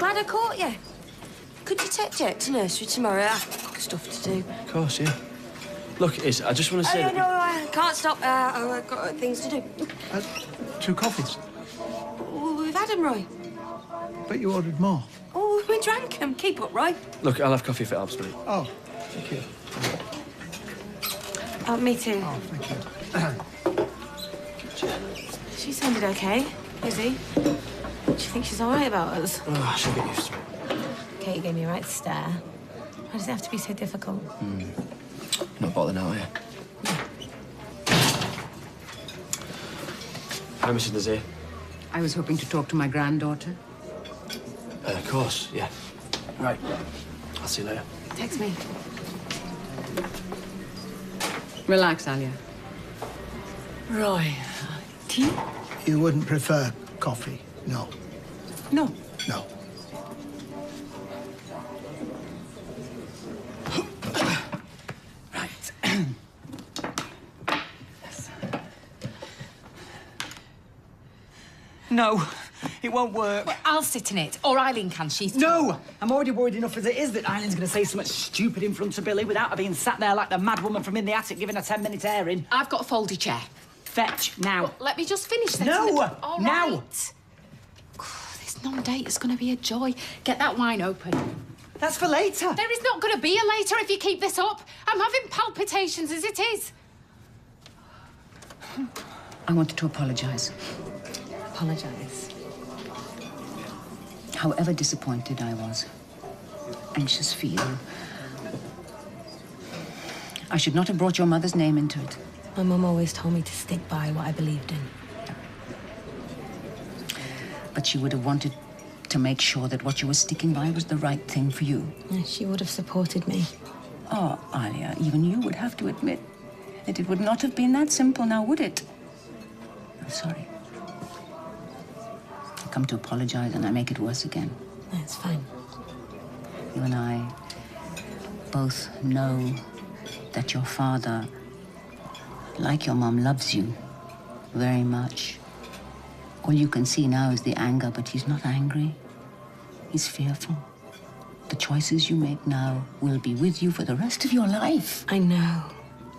I caught you. Could you take Jake to nursery tomorrow? I've got stuff to do. Of course, yeah. Look, Iz, I just want to say... No, I can't stop. I've got things to do. 2 coffees. We've had them, Roy. Bet you ordered more. Oh, we drank them. Keep up, Roy. Look, I'll have coffee if it helps, mate. Oh, thank you. Oh, me too. Oh, thank you. She sounded okay. Izzy. Do you think she's all right about us? Oh, she'll get used to it. Kate gave me a right stare. Why does it have to be so difficult? Not bothered now, are you? Hi, Mrs. Nazir. I was hoping to talk to my granddaughter. Of course, yeah. Right. I'll see you later. Text me. Relax, Alia. Roy, tea? You wouldn't prefer coffee? No. No. No. No, it won't work. Well, I'll sit in it. Or Eileen can. She's No! I'm already worried enough as it is that Eileen's going to say something stupid in front of Billy without her being sat there like the mad woman from in the attic giving a 10-minute airing. I've got a foldy chair. Fetch, now. Well, let me just finish this. No! All now! right. This non-date is going to be a joy. Get that wine open. That's for later. There is not going to be a later if you keep this up. I'm having palpitations as it is. I wanted to apologize. Apologise. However disappointed I was, anxious for you. I should not have brought your mother's name into it. My mum always told me to stick by what I believed in. But she would have wanted to make sure that what you were sticking by was the right thing for you. Yeah, she would have supported me. Oh, Alia, even you would have to admit that it would not have been that simple now, would it? I'm sorry. I come to apologize and I make it worse again. That's fine. You and I both know that your father, like your mom, loves you very much. All you can see now is the anger, but he's not angry. He's fearful. The choices you make now will be with you for the rest of your life. I know.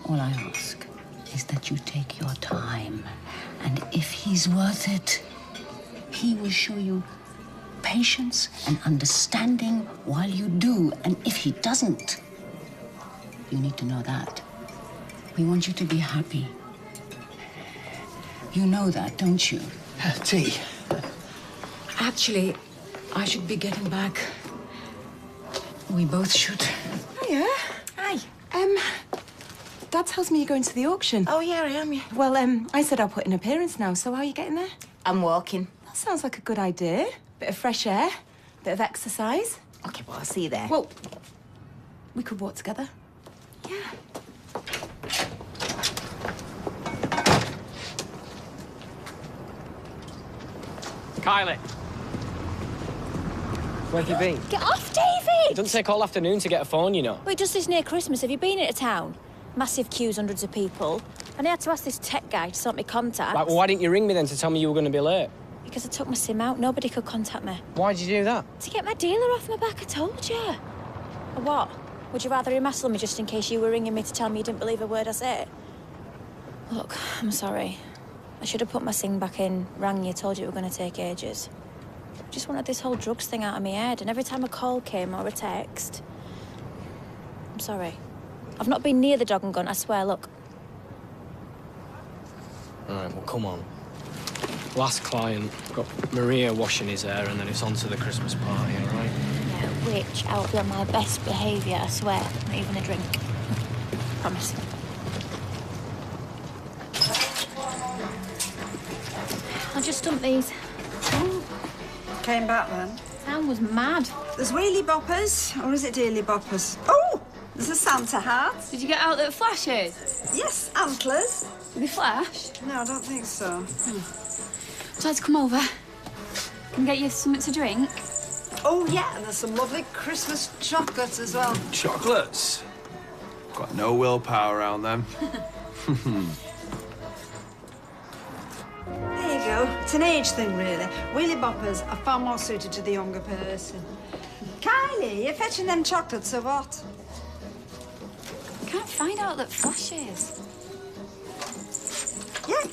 All I ask is that you take your time. And if he's worth it, he will show you patience and understanding while you do. And if he doesn't, you need to know that. We want you to be happy. You know that, don't you? Tea. Actually, I should be getting back. We both should. Hiya. Hi. Dad tells me you're going to the auction. Oh, yeah, I am, yeah. Well, I said I'll put in an appearance now, so how are you getting there? I'm walking. That sounds like a good idea. Bit of fresh air, bit of exercise. Okay, well, I'll see you there. Well, we could walk together. Yeah. Kylie. Where have you been? Get off, David! It doesn't take all afternoon to get a phone, you know. Wait, just this near Christmas, have you been into town? Massive queues, hundreds of people. And I had to ask this tech guy to sort me contacts. Right, well, why didn't you ring me then to tell me you were going to be late? Because I took my SIM out, nobody could contact me. Why'd you do that? To get my dealer off my back, I told you. Or what? Would you rather him hassle me just in case you were ringing me to tell me you didn't believe a word I said? Look, I'm sorry. I should have put my SIM back in, rang you, told you it were going to take ages. I just wanted this whole drugs thing out of my head, and every time a call came or a text... I'm sorry. I've not been near the dog and gun, I swear, look. All right, well, come on. Last client, got Maria washing his hair, and then it's on to the Christmas party, all right? Yeah, which I'll be on my best behaviour, I swear. Not even a drink. Promise. I'll just dump these. Came back then? town was mad. There's wheelie boppers, or is it dearly boppers? Oh, there's a Santa hat. Did you get out that flashes? Yes, antlers. Did they flash? No, I don't think so. Would you like to come over? Can I get you something to drink? Oh, yeah, and there's some lovely Christmas chocolates as well. Chocolates? Got no willpower around them. There you go. It's an age thing, really. Wheelie boppers are far more suited to the younger person. Kylie, you're fetching them chocolates, or what? Can't find out that flashes. Yeah,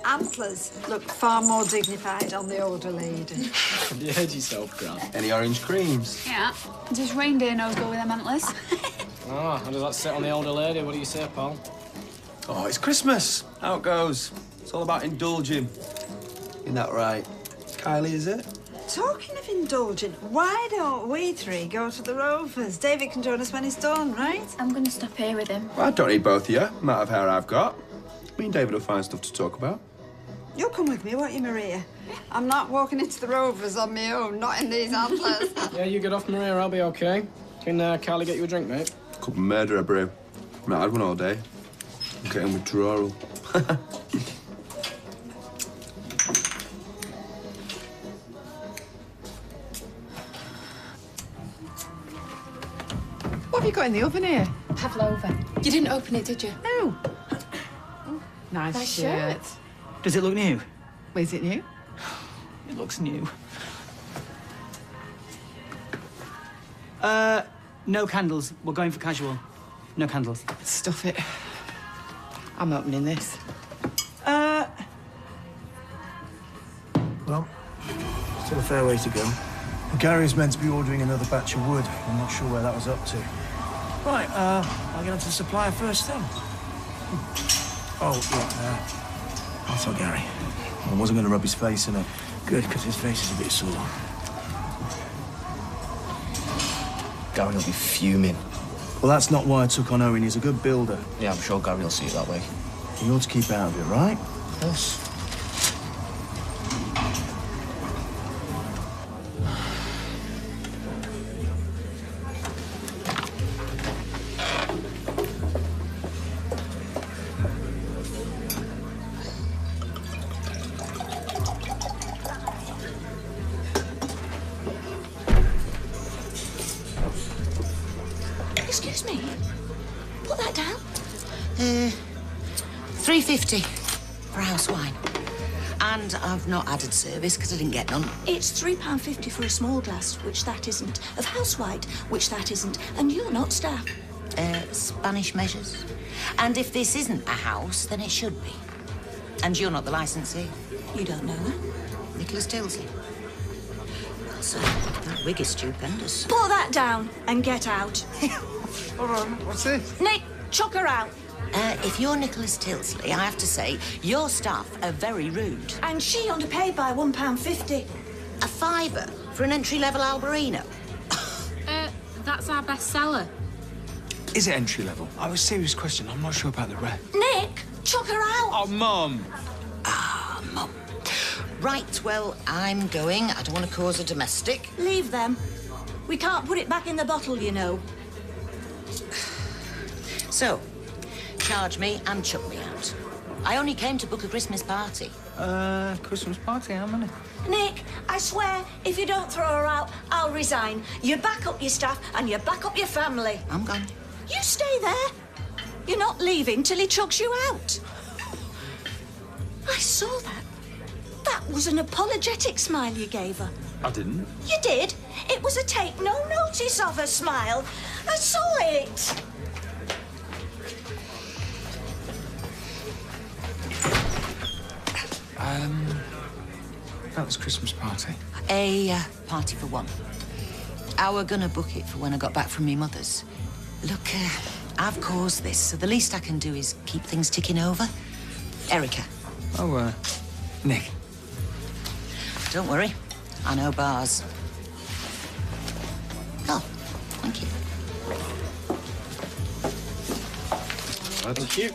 antlers look far more dignified on the older lady. Have you heard yourself, Gran? Any orange creams? Yeah. Does reindeer nose go with them antlers? Oh, how does that sit on the older lady? What do you say, pal? Oh, it's Christmas. How it goes. It's all about indulging. Isn't that right? Kylie, is it? Talking of indulgent, why don't we three go to the Rovers? David can join us when he's done, right? I'm going to stop here with him. Well, I don't need both of you. Amount of hair I've got. Me and David will find stuff to talk about. You'll come with me, won't you, Maria? I'm not walking into the Rovers on my own, not in these antlers. Yeah, you get off, Maria. I'll be okay. Can Kylie get you a drink, mate? Couple murderer brew. I've not had one all day. I'm getting withdrawal. What have you got in the oven here? Pavlova. You didn't open it, did you? No. Nice shirt. Does it look new? Is it new? It looks new. No candles. We're going for casual. No candles. Stuff it. I'm opening this. Well, still a fair way to go. Gary's meant to be ordering another batch of wood. I'm not sure where that was up to. Right, I'll get on to the supplier first then. Oh, yeah, I'll tell Gary. I wasn't going to rub his face in it. Good, because his face is a bit sore. Gary will be fuming. Well, that's not why I took on Owen. He's a good builder. Yeah, I'm sure Gary will see it that way. You ought to keep out of it, right? Yes. Excuse me. Put that down. £3.50 for house wine. And I've not added service because I didn't get none. It's £3.50 for a small glass, which that isn't, of house white, which that isn't, and you're not staff. Spanish measures. And if this isn't a house, then it should be. And you're not the licensee. You don't know her? Nicholas Tilsley. So, that wig is stupendous. Put that down and get out. Hold on, what's this? Nick, chuck her out. If you're Nicholas Tilsley, I have to say, your staff are very rude. And she underpaid by £1.50. A fiver for an entry-level Alberino? That's our bestseller. Is it entry level? I have a serious question. I'm not sure about the rest. Nick, chuck her out. Oh, Mum. Ah, Mum. Right, well, I'm going. I don't want to cause a domestic. Leave them. We can't put it back in the bottle, you know. So, charge me and chuck me out. I only came to book a Christmas party. Christmas party, how many? Nick, I swear, if you don't throw her out, I'll resign. You back up your staff and you back up your family. I'm gone. You stay there. You're not leaving till he chucks you out. I saw that. That was an apologetic smile you gave her. I didn't. You did. It was a take no notice of her smile. I saw it. That was Christmas party. A party for one. I were gonna book it for when I got back from me mother's. Look, I've caused this, so the least I can do is keep things ticking over. Erica. Oh, Nick. Don't worry. I know bars. Oh, thank you. Thank you.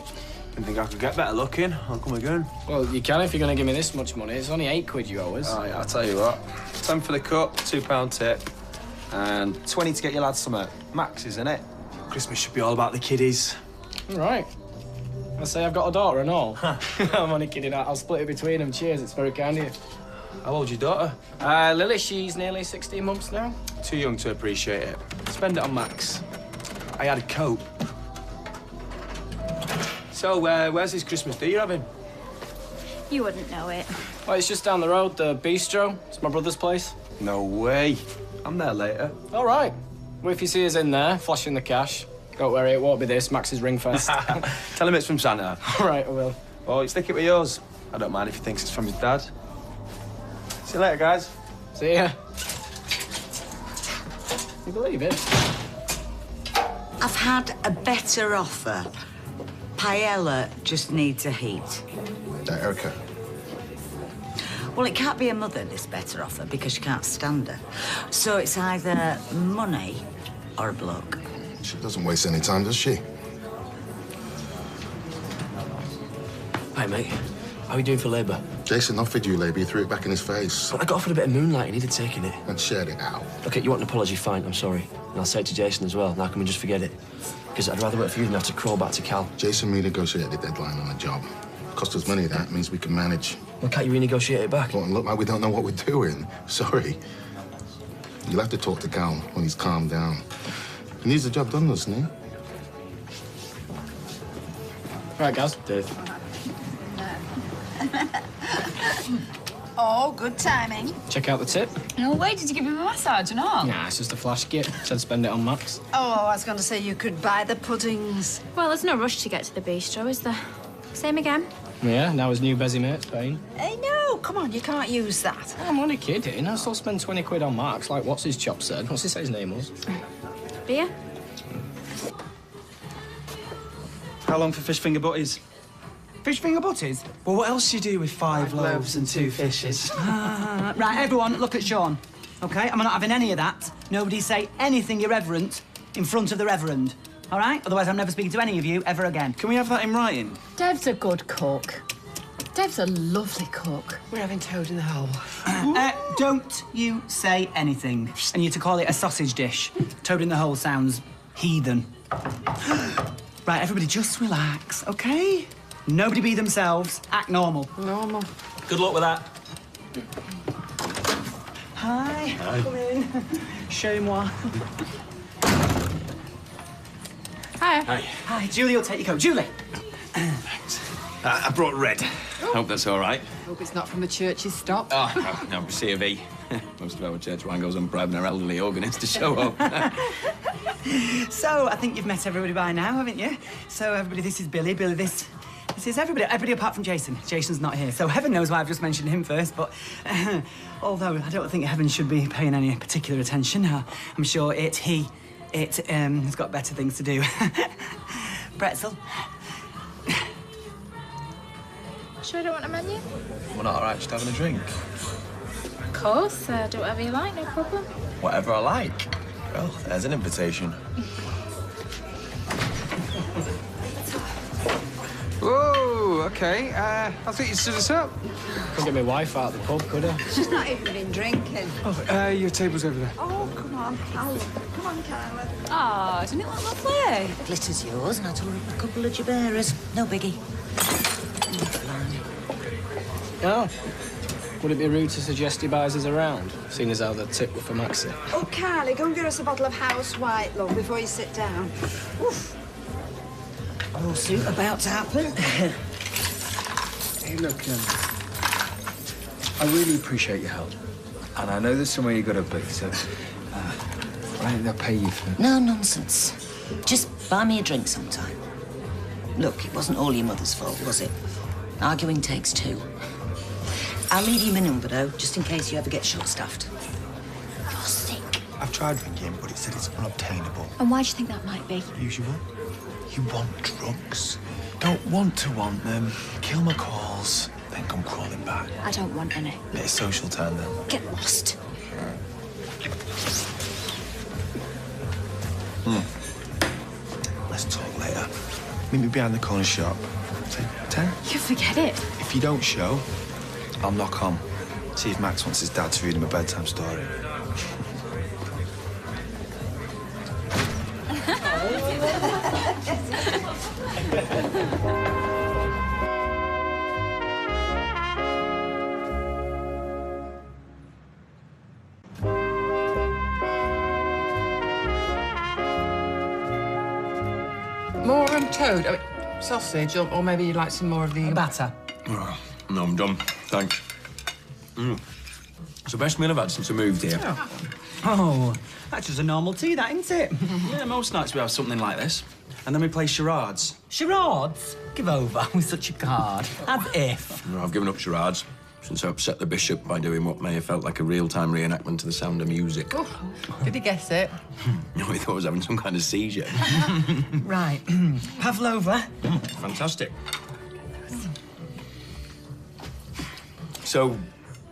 Didn't think I could get better looking. I'll come again. Well, you can if you're going to give me this much money. It's only £8 you owe us. Oh, yeah, I'll tell you what. 10 for the cut, £2 tip, and 20 to get your lads some Max, isn't it? Christmas should be all about the kiddies. All right. I say I've got a daughter and all. I'm only kidding. I'll split it between them. Cheers, it's very kind of you. How old's your daughter? Lily, she's nearly 16 months now. Too young to appreciate it. Spend it on Max. I had a coat. So, where's this Christmas do you're having? You wouldn't know it. Well, it's just down the road, the bistro. It's my brother's place. No way. I'm there later. All right. Well, if you see us in there, flashing the cash, don't worry, it won't be this, Max's ring fest. Tell him it's from Santa. All right, I will. Oh, stick it with yours. I don't mind if he thinks it's from his dad. See you later, guys. See ya. You believe it? I've had a better offer. Paella just needs a heat. Erica. Well, it can't be a mother, this better offer, because she can't stand her. So it's either money or a bloke. She doesn't waste any time, does she? Hi, mate. How are you doing for labour? Jason offered you labour, you threw it back in his face. I got offered a bit of moonlight and he'd have taken it. And shared it out. OK, you want an apology, fine, I'm sorry. And I'll say it to Jason as well. Now can we just forget it? Because I'd rather work for you than have to crawl back to Cal. Jason renegotiated the deadline on the job. Cost us money, that means we can manage. Well, can't you renegotiate it back? Well, and look like we don't know what we're doing. Sorry. You'll have to talk to Cal when he's calmed down. He needs the job done, doesn't he? Right, guys. Dave. Oh, good timing. Check out the tip. No way, did you give him a massage and all? Nah, it's just a flash kit. Said spend it on Max. Oh, I was going to say you could buy the puddings. Well, there's no rush to get to the bistro, is there? Same again. Yeah, now his new Bezzy mate's paying. Hey, no, come on, you can't use that. I'm only kidding. I'll still spend 20 quid on Max, like what's his chop said. What's he say his name was? Beer? How long for fish finger butties? Fish finger butties? Well, what else do you do with 5 loaves and 2 fishes? Right, everyone, look at Sean. OK? I'm not having any of that. Nobody say anything irreverent in front of the Reverend. All right? Otherwise, I'm never speaking to any of you ever again. Can we have that in writing? Dev's a good cook. Dev's a lovely cook. We're having toad in the hole. Don't you say anything. And you're to call it a sausage dish. Toad in the hole sounds heathen. Right, everybody, just relax, OK? Nobody be themselves. Act normal. Normal. Good luck with that. Hi. Hi. Come in. Chez moi. Hi. Hi. Hi, Julie will take your coat. Julie! Thanks. I brought red. Hope that's all right. Hope it's not from the church's stock. Oh, no, C of E. Most of our church wine goes on bribing our elderly organist to show up. So, I think you've met everybody by now, haven't you? So, everybody, this is Billy. Billy, this is everybody. Everybody apart from Jason. Jason's not here. So, heaven knows why I've just mentioned him first, but... although I don't think heaven should be paying any particular attention. I'm sure it's got better things to do. Pretzel. Sure you don't want a menu? We're not all right, just having a drink. Of course, do whatever you like, no problem. Whatever I like. Well, there's an invitation. Whoa, OK. I think you stood us up. Couldn't get my wife out of the pub, could I? She's not even been drinking. Oh, your table's over there. Oh, come on, Carla. Come on, Carla. Oh, doesn't it look lovely? Glitter's yours, and I tore up a couple of your bearers. No biggie. Oh. Would it be rude to suggest he buys us around, seeing as how the tip were for Maxie? Oh, Carly, go and get us a bottle of house white, love, before you sit down. Oof. Lawsuit about to happen. Hey, look, I really appreciate your help. And I know there's somewhere you got to be, so... I think they'll pay you for... No nonsense. Just buy me a drink sometime. Look, it wasn't all your mother's fault, was it? Arguing takes two. I'll leave you my number, though, just in case you ever get short-staffed. You're sick. I've tried ringing, but it said it's unobtainable. And why do you think that might be? Usual. You want drugs. Don't want to want them. Kill my calls, then come crawling back. I don't want any. Bit of social turn, then. Get lost. Let's talk later. Meet me behind the corner shop. 10? You forget it. If you don't show, I'll knock on. See if Max wants his dad to read him a bedtime story. More toad? Sausage, or maybe you'd like some more of the... Batter. Oh, no, I'm done. Thanks. It's the best meal I've had since I moved here. Oh, that's just a normal tea, that, isn't it? Yeah, most nights we have something like this. And then we play charades. Charades? Give over with such a card. As if. No, I've given up charades since I upset the bishop by doing what may have felt like a real-time reenactment to the sound of music. Oh, did he guess it? No, he thought I was having some kind of seizure. Right. Pavlova. Fantastic. So,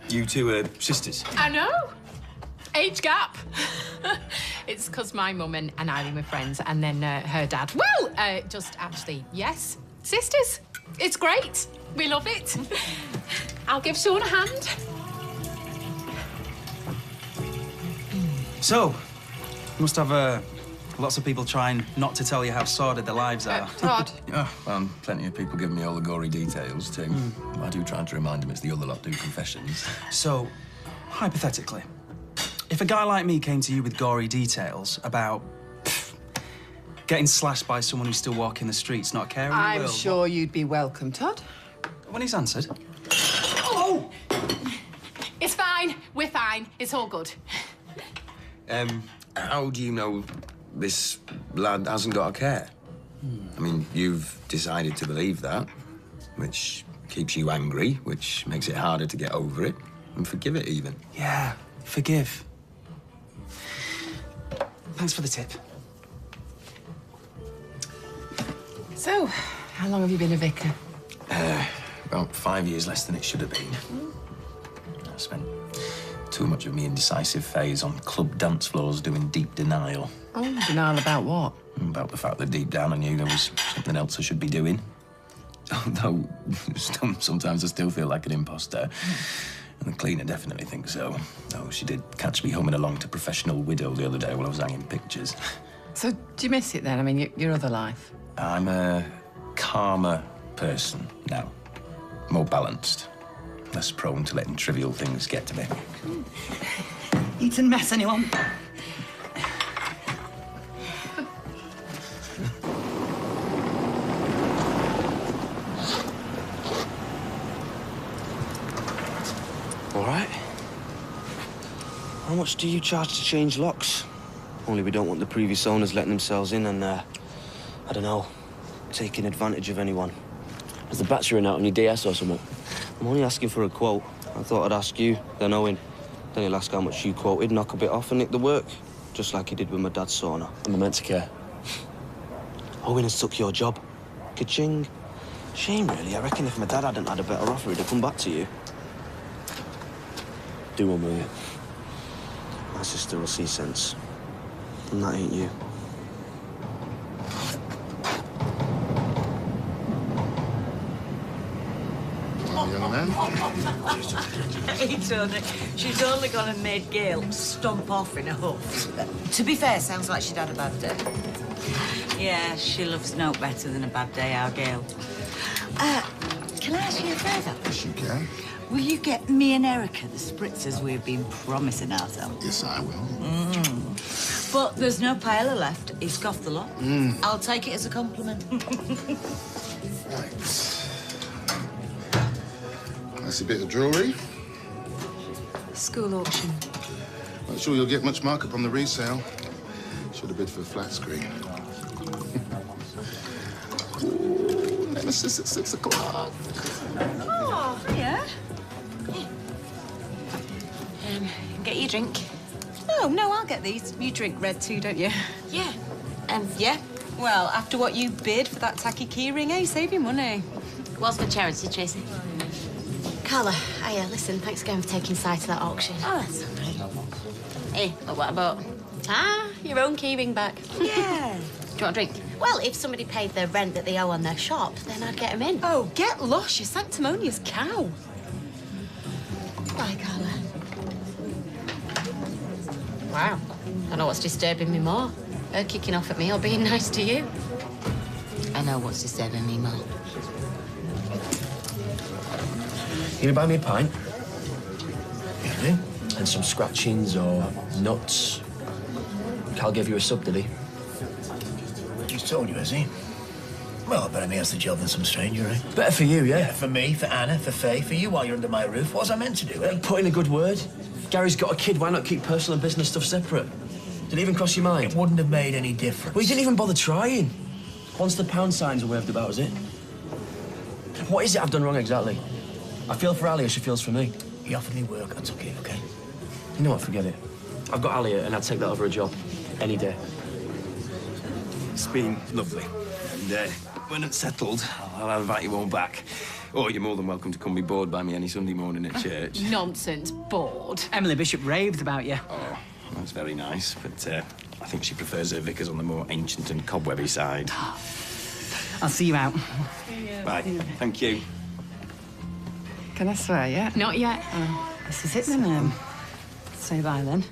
you two are sisters? I know. Age gap. It's because my mum and Eileen were friends, and then her dad. Well, just actually, yes, sisters. It's great. We love it. I'll give Sean a hand. So, you must have lots of people trying not to tell you how sordid their lives are. Todd. Yeah, well, plenty of people giving me all the gory details, too. I do try to remind them it's the other lot do confessions. So, hypothetically, if a guy like me came to you with gory details about getting slashed by someone who's still walking the streets, not caring in the I'm world... sure you'd be welcome, Todd. When he's answered... Oh! It's fine. We're fine. It's all good. How do you know this lad hasn't got a care? I mean, you've decided to believe that, which keeps you angry, which makes it harder to get over it, and forgive it even. Yeah, forgive. Thanks for the tip. So, how long have you been a vicar? About 5 years less than it should have been. I spent too much of my indecisive phase on club dance floors doing deep denial. Oh, denial about what? About the fact that deep down I knew there was something else I should be doing. Though sometimes I still feel like an imposter. And the cleaner definitely thinks so. Though she did catch me humming along to Professional Widow the other day while I was hanging pictures. So, do you miss it then? I mean, your other life? I'm a calmer person now. More balanced. Less prone to letting trivial things get to me. Eaten mess, anyone? All right. How much do you charge to change locks? Only we don't want the previous owners letting themselves in and, I don't know, taking advantage of anyone. Has the battery run out on your DS or something? I'm only asking for a quote. I thought I'd ask you, then Owen. Then he'll ask how much you quoted, knock a bit off and nick the work. Just like he did with my dad's sauna. Am I meant to care? Owen has took your job. Ka-ching. Shame, really. I reckon if my dad hadn't had a better offer, he'd have come back to you. Do one with it. My sister will see sense. And that ain't you. Young man. Hey, Tony. She's only gone and made Gail stomp off in a huff. To be fair, sounds like she'd had a bad day. Yeah, she loves no better than a bad day, our Gail. Can I ask you a favour? Yes, you can. Will you get me and Erica the spritzers we've been promising ourselves? Yes, I will. But there's no paella left. He scoffed the lot. I'll take it as a compliment. Right. That's a bit of jewellery. School auction. Not sure you'll get much markup on the resale. Should have bid for a flat screen. Ooh, Nemesis at 6 o'clock. Oh, hiya. Get you a drink. No, I'll get these. You drink red too, don't you? Yeah. Yeah? Well, after what you bid for that tacky key ring, save your money. What's for charity, Tracy? Carla, listen, thanks again for taking sight of that auction. Oh, that's all right. Hey, look what I bought. Your own key ring back. Yeah. Do you want a drink? Well, if somebody paid the rent that they owe on their shop, then I'd get them in. Oh, get lost, you sanctimonious cow. Bye, Carla. Wow. I don't know what's disturbing me more. Her kicking off at me or being nice to you. I know what's disturbing me more. You gonna buy me a pint? Yeah. And some scratchings or nuts. Cal gave you a sub, did he? He's told you, has he? Well, better me ask the job than some stranger, eh? Better for you, yeah? Yeah, for me, for Anna, for Faye, for you while you're under my roof. What was I meant to do, eh? Put in a good word. Gary's got a kid, why not keep personal and business stuff separate? Did it even cross your mind? It wouldn't have made any difference. Well, you didn't even bother trying. Once the pound signs are waved about, is it? What is it I've done wrong exactly? I feel for Alia, she feels for me. He offered me work, I took it, OK? You know what, forget it. I've got Alia, and I'd take that over a job. Any day. It's been lovely. And when it's settled, I'll invite you all back. Or you're more than welcome to come be bored by me any Sunday morning at church. Nonsense, bored. Emily Bishop raved about you. Oh, that's very nice, but I think she prefers her vicars on the more ancient and cobwebby side. I'll see you out. Bye. Thank you. Can I swear yet? Not yet. This is it then. Say bye then.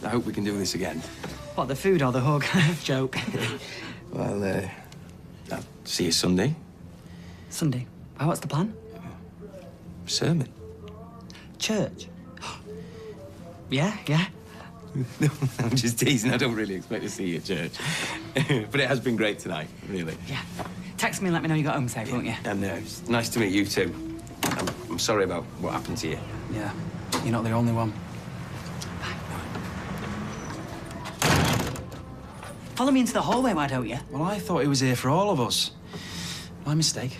I hope we can do this again. What, the food or the hug? Joke. Well, I'll see you Sunday. Sunday? Oh, what's the plan? Sermon. Church? Yeah. No, I'm just teasing. I don't really expect to see you at church. But it has been great tonight, really. Yeah. Text me and let me know you got home safe, won't you? And it's nice to meet you too. I'm sorry about what happened to you. Yeah. You're not the only one. Follow me into the hallway, why don't you? Well, I thought he was here for all of us. My mistake.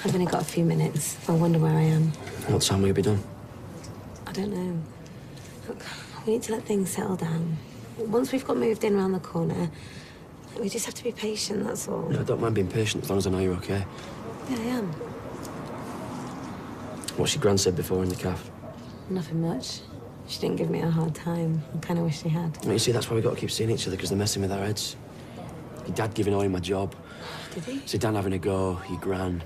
I've only got a few minutes. I wonder where I am. What time will you be done? I don't know. Look, we need to let things settle down. Once we've got moved in around the corner, we just have to be patient, that's all. No, I don't mind being patient as long as I know you're okay. Yeah, I am. What's your gran said before in the cafe? Nothing much. She didn't give me a hard time. I kind of wish she had. Well, you see, that's why we got to keep seeing each other, because they're messing with our heads. Your dad giving away my job. Did he? So Dan having a go, your gran.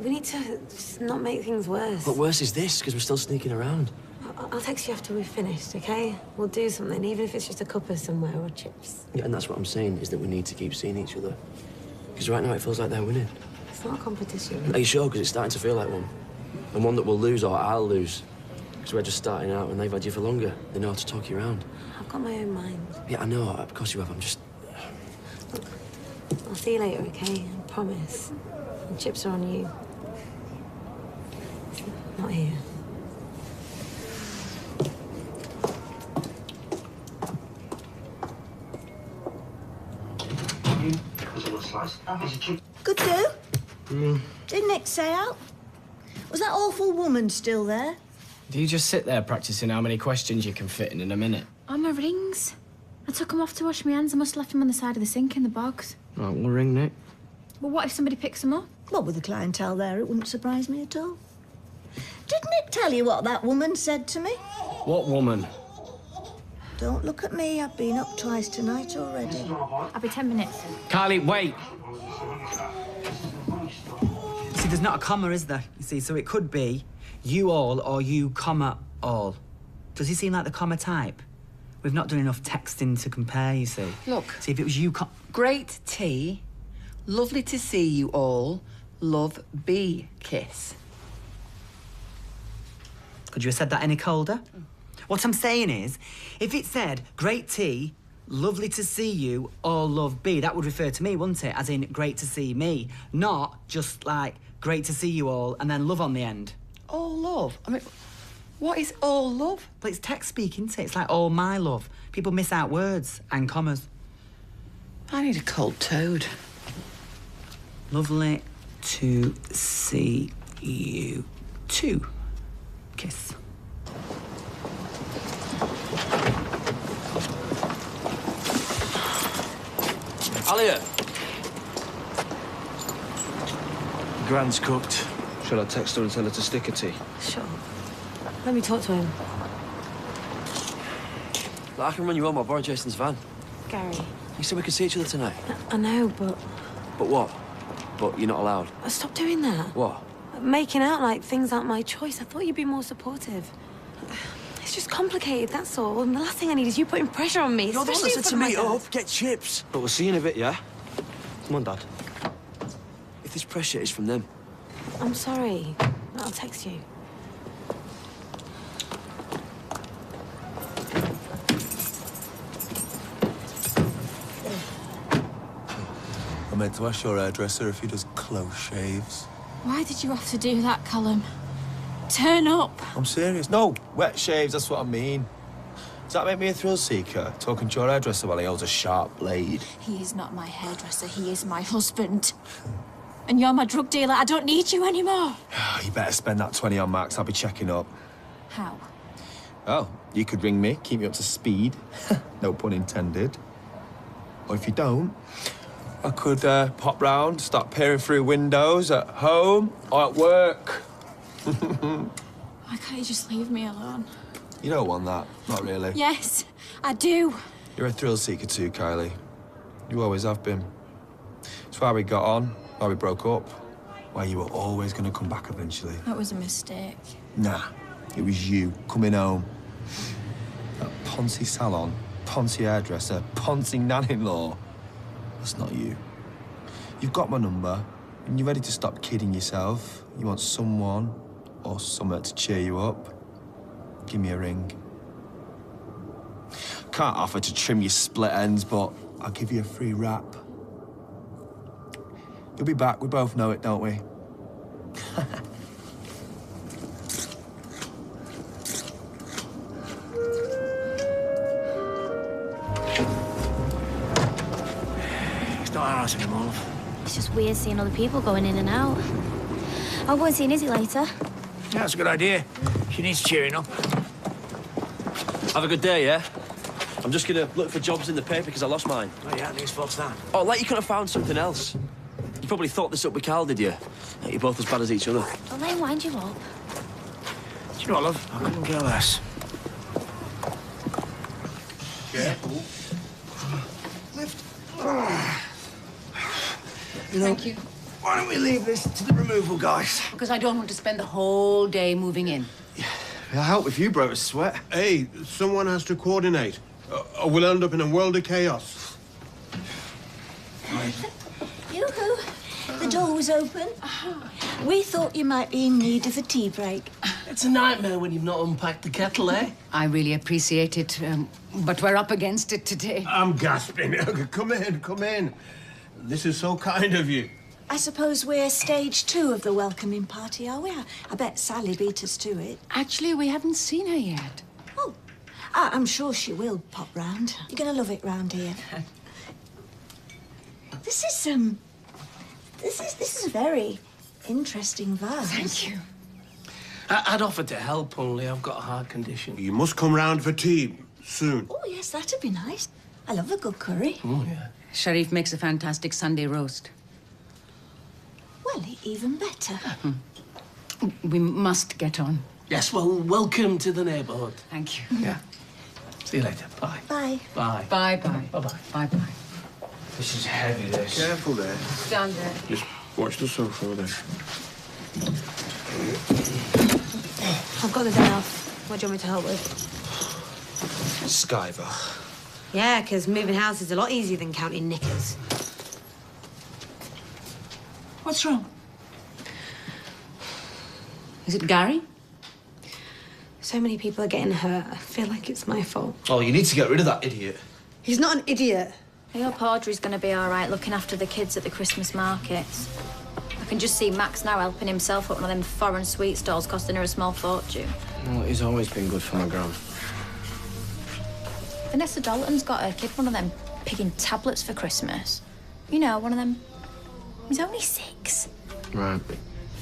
We need to just not make things worse. But worse is this, because we're still sneaking around. I'll text you after we've finished, okay? We'll do something, even if it's just a cuppa somewhere or chips. Yeah, and that's what I'm saying, is that we need to keep seeing each other. Because right now it feels like they're winning. It's not a competition. Are you sure? Because it's starting to feel like one. And one that we'll lose or I'll lose. Because we're just starting out and they've had you for longer. They know how to talk you around. I've got my own mind. Yeah, I know. Of course you have. I'm just... Look, I'll see you later, okay? I promise. The chips are on you. Not here. Good do. Did Nick say out? Was that awful woman still there? Do you just sit there practicing how many questions you can fit in a minute? Oh, my rings. I took them off to wash my hands. I must have left them on the side of the sink in the box. Right, we'll ring Nick. Well, what if somebody picks them up? Well, with the clientele there, it wouldn't surprise me at all. Did Nick tell you what that woman said to me? What woman? Don't look at me. I've been up twice tonight already. I'll be 10 minutes. Carly, wait. See, there's not a comma, is there? You see, so it could be you all or you, comma, all. Does he seem like the comma type? We've not done enough texting to compare, you see. Look. See, if it was you, Great tea. Lovely to see you all. Love, be, kiss. Could you have said that any colder? What I'm saying is, if it said, great tea, lovely to see you, all love be, that would refer to me, wouldn't it? As in, great to see me. Not just like, great to see you all, and then love on the end. All love? I mean, what is all love? But it's text speak, isn't it? It's like all my love. People miss out words and commas. I need a cold toad. Lovely to see you too. Kiss. Alia! Grand's cooked. Shall I text her and tell her to stick a tea? Sure. Let me talk to him. Look, I can run you home. I'll borrow Jason's van. Gary. You said we could see each other tonight. I know, but... But what? But you're not allowed. Stop doing that. What? Making out like things aren't my choice. I thought you'd be more supportive. It's just complicated, that's all. And the last thing I need is you putting pressure on me. You're the one that especially said in to front of meet my up, get chips. But we'll see you in a bit, yeah? Come on, Dad. If this pressure is from them. dad. I'm sorry. I'll text you. I meant to ask your hairdresser if he does close shaves. Why did you have to do that, Callum? Turn up. I'm serious. No, wet shaves, that's what I mean. Does that make me a thrill seeker? Talking to your hairdresser while he holds a sharp blade? He is not my hairdresser, he is my husband. And you're my drug dealer, I don't need you anymore. You better spend that 20 on Max, I'll be checking up. How? Oh, you could ring me, keep me up to speed. No pun intended. Or if you don't, I could pop round, start peering through windows at home or at work. Why can't you just leave me alone? You don't want that, not really. Yes, I do. You're a thrill seeker too, Kylie. You always have been. It's why we got on, why we broke up, why you were always going to come back eventually. That was a mistake. Nah, it was you coming home. That Poncy salon, Poncy hairdresser, Poncy nan-in-law. That's not you. You've got my number, and you're ready to stop kidding yourself. You want someone or something to cheer you up. Give me a ring. Can't offer to trim your split ends, but I'll give you a free wrap. You'll be back. We both know it, don't we? It's not ours anymore, love. It's just weird seeing other people going in and out. I'll go and see Nizzy later. Yeah, that's a good idea. She needs cheering up. Have a good day, yeah? I'm just gonna look for jobs in the paper because I lost mine. Oh, yeah, these folks that. Oh, like you could have found something else. You probably thought this up with Carl, did you? Like you're both as bad as each other. Don't let him wind you up. Do you know what, love? I couldn't care less. Careful. Lift. You know, Thank you. why don't we leave this to the removal guys? Because I don't want to spend the whole day moving in. It'll help if you broke a sweat. Hey, someone has to coordinate, or we'll end up in a world of chaos. Yoo-hoo! The door was open. We thought you might be in need of a tea break. It's a nightmare when you've not unpacked the kettle, eh? I really appreciate it, but we're up against it today. I'm gasping. Come in, come in. This is so kind of you. I suppose we're stage 2 of the welcoming party, are we? I bet Sally beat us to it. Actually, we haven't seen her yet. Oh, I'm sure she will pop round. You're gonna love it round here. This is a very interesting vase. Thank you. I'd offer to help, only I've got a heart condition. You must come round for tea soon. Oh, yes, that'd be nice. I love a good curry. Oh, yeah. Sharif makes a fantastic Sunday roast. Well, even better. We must get on. Yes, well, welcome to the neighbourhood. Thank you. Yeah. See you later. Bye. Bye. Bye. Bye-bye. Bye-bye. Bye-bye. This is heavy, this. Careful there. Stand there. Just watch the sofa there. I've got the day off. What do you want me to help with? Skyver. Yeah, because moving house is a lot easier than counting knickers. What's wrong? Is it Gary? So many people are getting hurt. I feel like it's my fault. Oh, you need to get rid of that idiot. He's not an idiot. I hope Audrey's going to be all right looking after the kids at the Christmas markets. I can just see Max now helping himself at one of them foreign sweet stalls costing her a small fortune. Well, he's always been good for my gran. Vanessa Dalton's got her kid one of them pigging tablets for Christmas. You know, one of them... He's only 6. Right.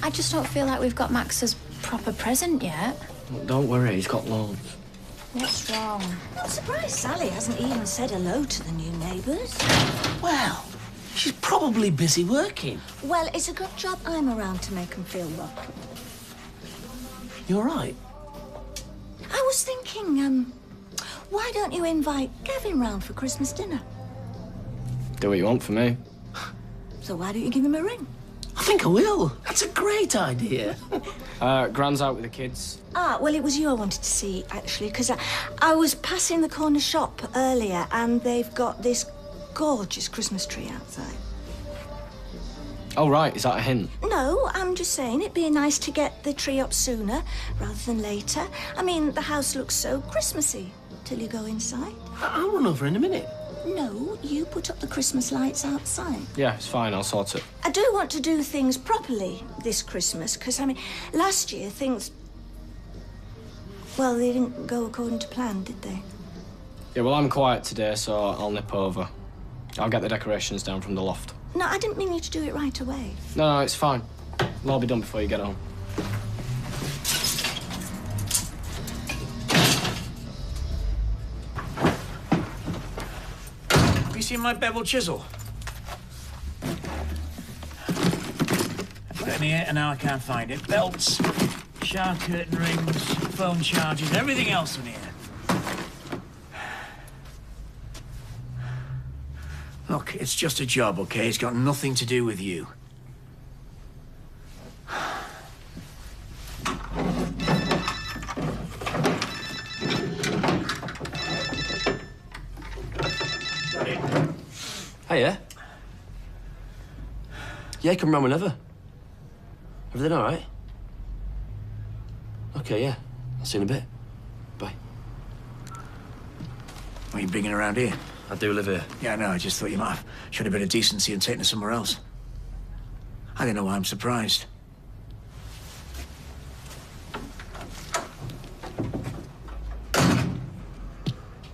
I just don't feel like we've got Max's proper present yet. Well, don't worry, he's got loads. What's wrong? Not surprised Sally hasn't even said hello to the new neighbours. Well, She's probably busy working. Well, it's a good job I'm around to make them feel welcome. You all right? I was thinking, why don't you invite Gavin round for Christmas dinner? Do what you want for me. So why don't you give him a ring? I think I will. That's a great idea. Gran's out with the kids. Ah, well, it was you I wanted to see, actually, because I was passing the corner shop earlier and they've got this gorgeous Christmas tree outside. Oh, right. Is that a hint? No, I'm just saying it'd be nice to get the tree up sooner rather than later. I mean, the house looks so Christmassy till you go inside. I'll run over in a minute. No, you put up the Christmas lights outside. Yeah, it's fine. I'll sort it. I do want to do things properly this Christmas, because, I mean, last year things... Well, they didn't go according to plan, did they? Yeah, well, I'm quiet today, so I'll nip over. I'll get the decorations down from the loft. No, I didn't mean you to do it right away. No, it's fine. It'll all be done before you get home. Have you seen my bevel chisel? I put it in here and now I can't find it. Belts, shower curtain rings, phone chargers, everything else in here. Look, it's just a job, okay? It's got nothing to do with you. Hiya. Yeah, come round whenever. Everything all right? Okay, yeah. I'll see you in a bit. Bye. Are you bringing around here? I do live here. Yeah, I know. I just thought you might have shown a bit of decency and taken her somewhere else. I don't know why I'm surprised.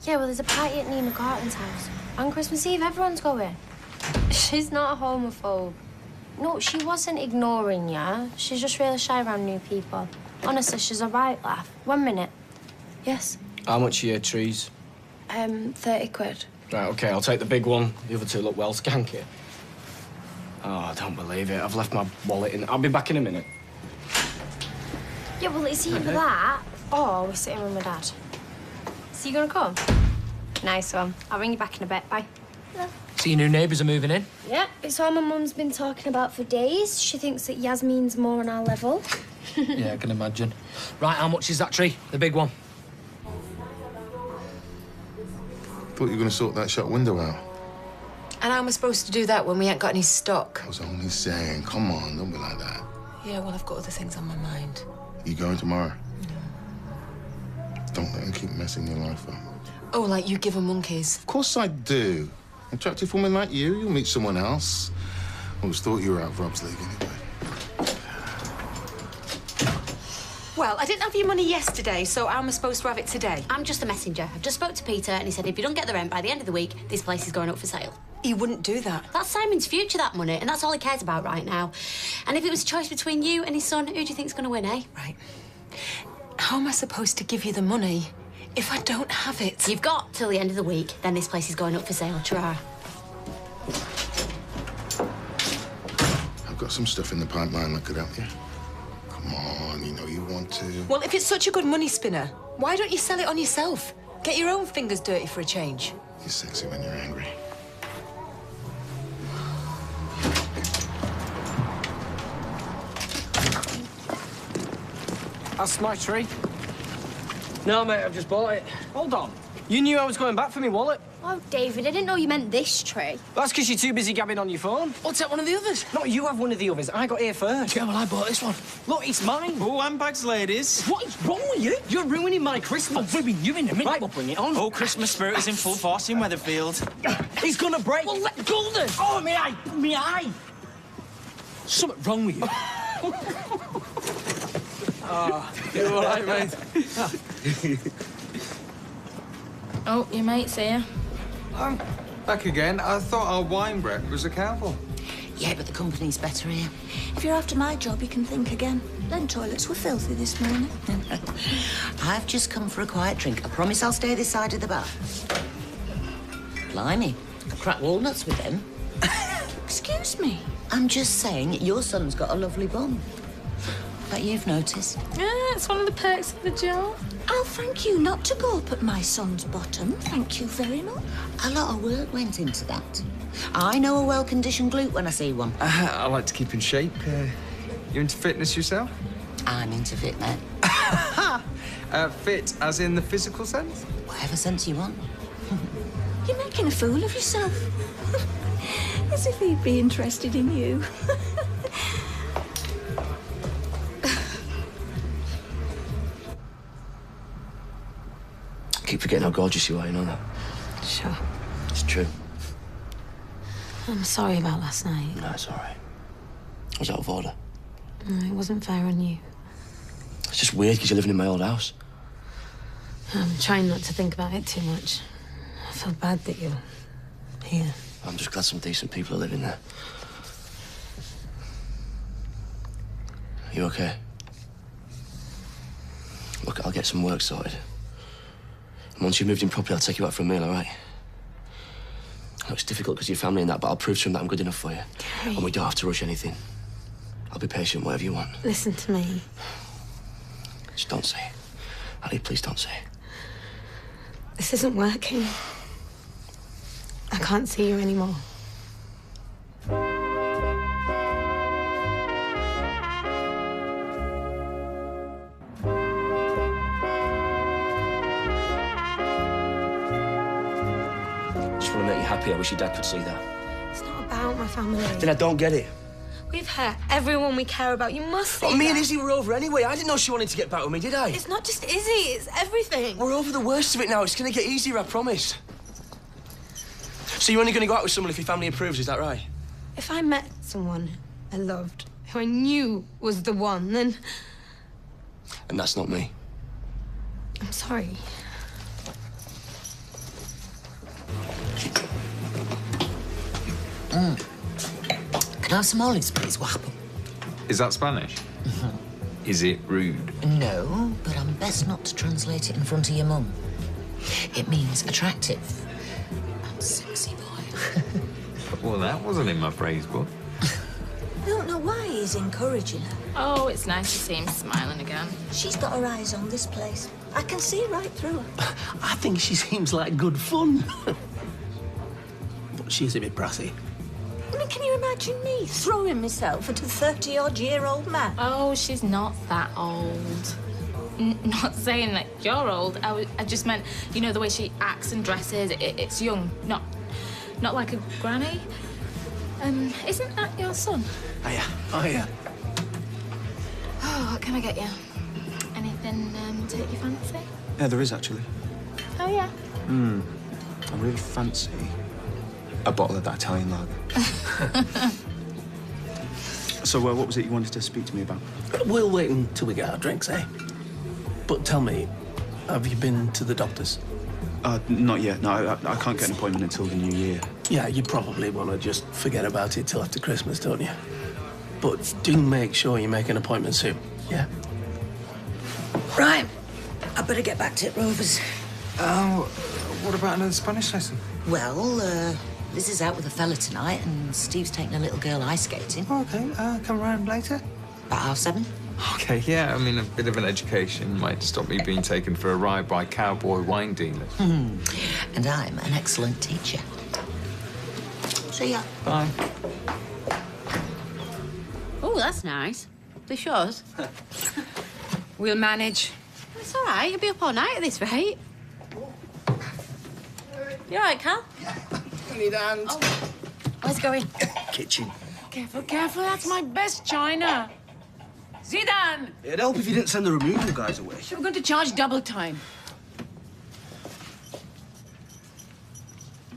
Yeah, well, there's a party at Nina Carton's house. On Christmas Eve, everyone's going. She's not a homophobe. No, she wasn't ignoring you. She's just really shy around new people. Honestly, she's a right laugh. 1 minute. Yes? How much are your trees? 30 quid. Right, OK, I'll take the big one. The other two look well skanky. Oh, I don't believe it. I've left my wallet in. I'll be back in a minute. Yeah, well, it's either that or we're sitting with my dad. So you gonna come? Nice one. I'll ring you back in a bit. Bye. Yeah. So your new neighbours are moving in? Yeah, it's all my mum's been talking about for days. She thinks that Yasmin's more on our level. Yeah, I can imagine. Right, how much is that tree? The big one? Thought you were going to sort that shop window out. And how am I supposed to do that when we ain't got any stock? I was only saying, come on, don't be like that. Yeah, well, I've got other things on my mind. You going tomorrow? No. Don't let him keep messing your life up. Oh, like you give 'em monkeys? Of course I do. Attractive woman like you, you'll meet someone else. Always thought you were out of Rob's league anyway. Well, I didn't have your money yesterday, so how am I supposed to have it today? I'm just a messenger. I've just spoke to Peter and he said if you don't get the rent by the end of the week, this place is going up for sale. He wouldn't do that. That's Simon's future, that money, and that's all he cares about right now. And if it was a choice between you and his son, who do you think's going to win, eh? Right. How am I supposed to give you the money if I don't have it? You've got till the end of the week, then this place is going up for sale. Try. I've got some stuff in the pipeline that could help you. Come on, you know you want to. Well, if it's such a good money spinner, why don't you sell it on yourself? Get your own fingers dirty for a change. You're sexy when you're angry. That's my tree. No, mate, I've just bought it. Hold on. You knew I was going back for my wallet. Oh, David, I didn't know you meant this tree. That's because you're too busy gabbing on your phone. I'll take one of the others. No, you have one of the others. I got here first. Yeah, well, I bought this one. Look, it's mine. Oh, handbags, ladies. What is wrong with you? You're ruining my Christmas. I'll ruin you in a minute. Right, we'll bring it on. Oh, Christmas spirit is in full force in Weatherfield. He's gonna break. Well, let go then. Oh, me eye. Me eye. Something wrong with you. You're all right, mate. Oh, your mate's here. Back again. I thought our wine break was a cowbell. Yeah, but the company's better here. If you're after my job, you can think again. Them toilets were filthy this morning. I've just come for a quiet drink. I promise I'll stay this side of the bar. Blimey, I crack walnuts with them. Excuse me. I'm just saying, your son's got a lovely bum. Bet you've noticed. Yeah, it's one of the perks of the job. Oh, thank you. Not to go up at my son's bottom. Thank you very much. A lot of work went into that. I know a well-conditioned glute when I see one. I like to keep in shape. You into fitness yourself? I'm into fitness. Fit as in the physical sense? Whatever sense you want. You're making a fool of yourself. As if he'd be interested in you. I keep forgetting how gorgeous you are, you know that? Sure. It's true. I'm sorry about last night. No, it's all right. I was out of order. No, it wasn't fair on you. It's just weird because you're living in my old house. I'm trying not to think about it too much. I feel bad that you're here. I'm just glad some decent people are living there. You okay? Look, I'll get some work sorted. And once you've moved in properly, I'll take you out for a meal, all right? I know it's difficult because of your family and that, but I'll prove to him that I'm good enough for you. Gary. And we don't have to rush anything. I'll be patient, whatever you want. Listen to me. Just don't say it. Ali, please don't say it. This isn't working. I can't see you anymore. Just want to make you happy. I wish your dad could see that. It's not about my family. Then I don't get it. We've hurt everyone we care about. You must see Well, me and that. Izzy were over anyway. I didn't know she wanted to get back with me, did I? It's not just Izzy, it's everything. We're over the worst of it now. It's going to get easier, I promise. So you're only going to go out with someone if your family approves, is that right? If I met someone I loved, who I knew was the one, then And that's not me. I'm sorry. Can I have some olives, please? Guapo? Is that Spanish? Is it rude? No, but I'm best not to translate it in front of your mum. It means attractive and sexy boy. Well, that wasn't in my phrase book. I don't know why he's encouraging her. Oh, it's nice to see him smiling again. She's got her eyes on this place. I can see right through her. I think she seems like good fun. But she's a bit brassy. I mean, can you imagine me throwing myself at a 30-odd-year-old man? Oh, she's not that old. Not saying that you're old. I just meant, you know, the way she acts and dresses. It's young, not like a granny. Isn't that your son? Oh, yeah. Oh, what can I get you? Anything take your fancy? Yeah, there is actually. Oh, yeah. I really fancy a bottle of that Italian lager. So, what was it you wanted to speak to me about? We'll wait until we get our drinks, eh? But tell me, have you been to the doctor's? Not yet. No, I can't get an appointment until the new year. Yeah, you probably want to just forget about it till after Christmas, don't you? But do make sure you make an appointment soon, yeah? Right. I better get back to it, Rovers. What about another Spanish lesson? Well, Liz is out with a fella tonight, and Steve's taking a little girl ice skating. Okay, come round later. About 7:30. Okay, yeah, I mean, a bit of an education might stop me being taken for a ride by cowboy wine dealers. And I'm an excellent teacher. See ya. Bye. Oh, that's nice. This yours? We'll manage. It's all right. You'll be up all night at this rate. You all right, Cal? I need a hand. Oh. Where's it going? Kitchen. Careful, careful. That's my best china. Zidane! It'd help if you didn't send the removal guys away. We're going to charge double time.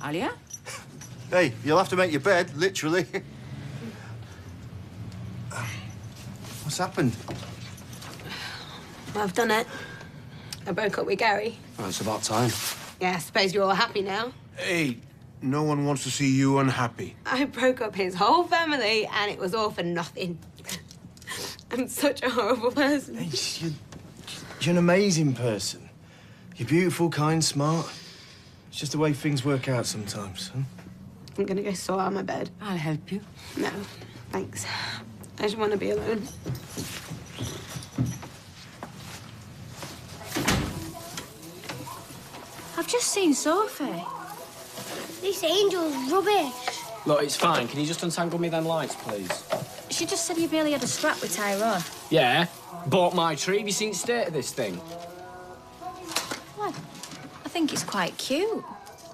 Alia? Hey, you'll have to make your bed, literally. What's happened? Well, I've done it. I broke up with Gary. Well, it's about time. Yeah, I suppose you're all happy now. Hey, no one wants to see you unhappy. I broke up his whole family, and it was all for nothing. I'm such a horrible person. Hey, you're an amazing person. You're beautiful, kind, smart. It's just the way things work out sometimes, huh? I'm gonna go sort out my bed. I'll help you. No, thanks. I just want to be alone. I've just seen Sophie. This angel's rubbish. Look, it's fine. Can you just untangle me them lights, please? She just said you barely had a scrap with Tyrone. Yeah. Bought my tree. Have you seen the state of this thing? Well, I think it's quite cute.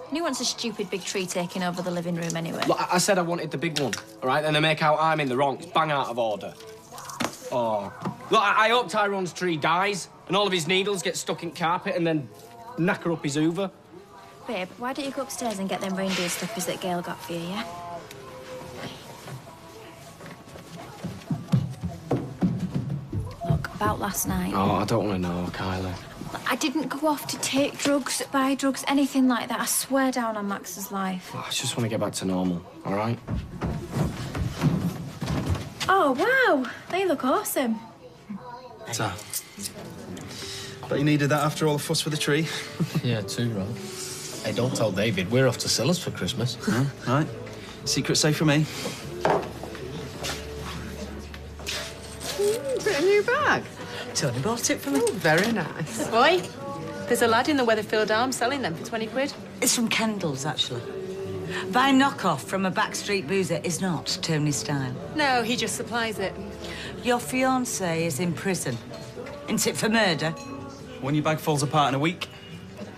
And who wants a stupid big tree taking over the living room anyway? Look, I said I wanted the big one, all right? Then they make out I'm in the wrong. It's bang out of order. Oh. Look, I hope Tyrone's tree dies and all of his needles get stuck in carpet and then knacker up his hoover. Babe, why don't you go upstairs and get them reindeer slippers that Gail got for you, yeah? Look, about last night. Oh, I don't want to know, Kylie. I didn't go off to take drugs, buy drugs, anything like that. I swear down on Max's life. I just want to get back to normal, all right? Oh, wow. They look awesome. So, bet you needed that after all the fuss with the tree. Yeah, too, right? Hey, don't tell David. We're off to Sellers for Christmas. Right. Secret safe for me. Is it a new bag? Tony bought it for me. Very nice. Boy, there's a lad in the Weatherfield Arms selling them for 20 quid. It's from Kendall's, actually. Buying knockoff from a backstreet boozer is not Tony's style. No, he just supplies it. Your fiancé is in prison. Isn't it for murder? When your bag falls apart in a week,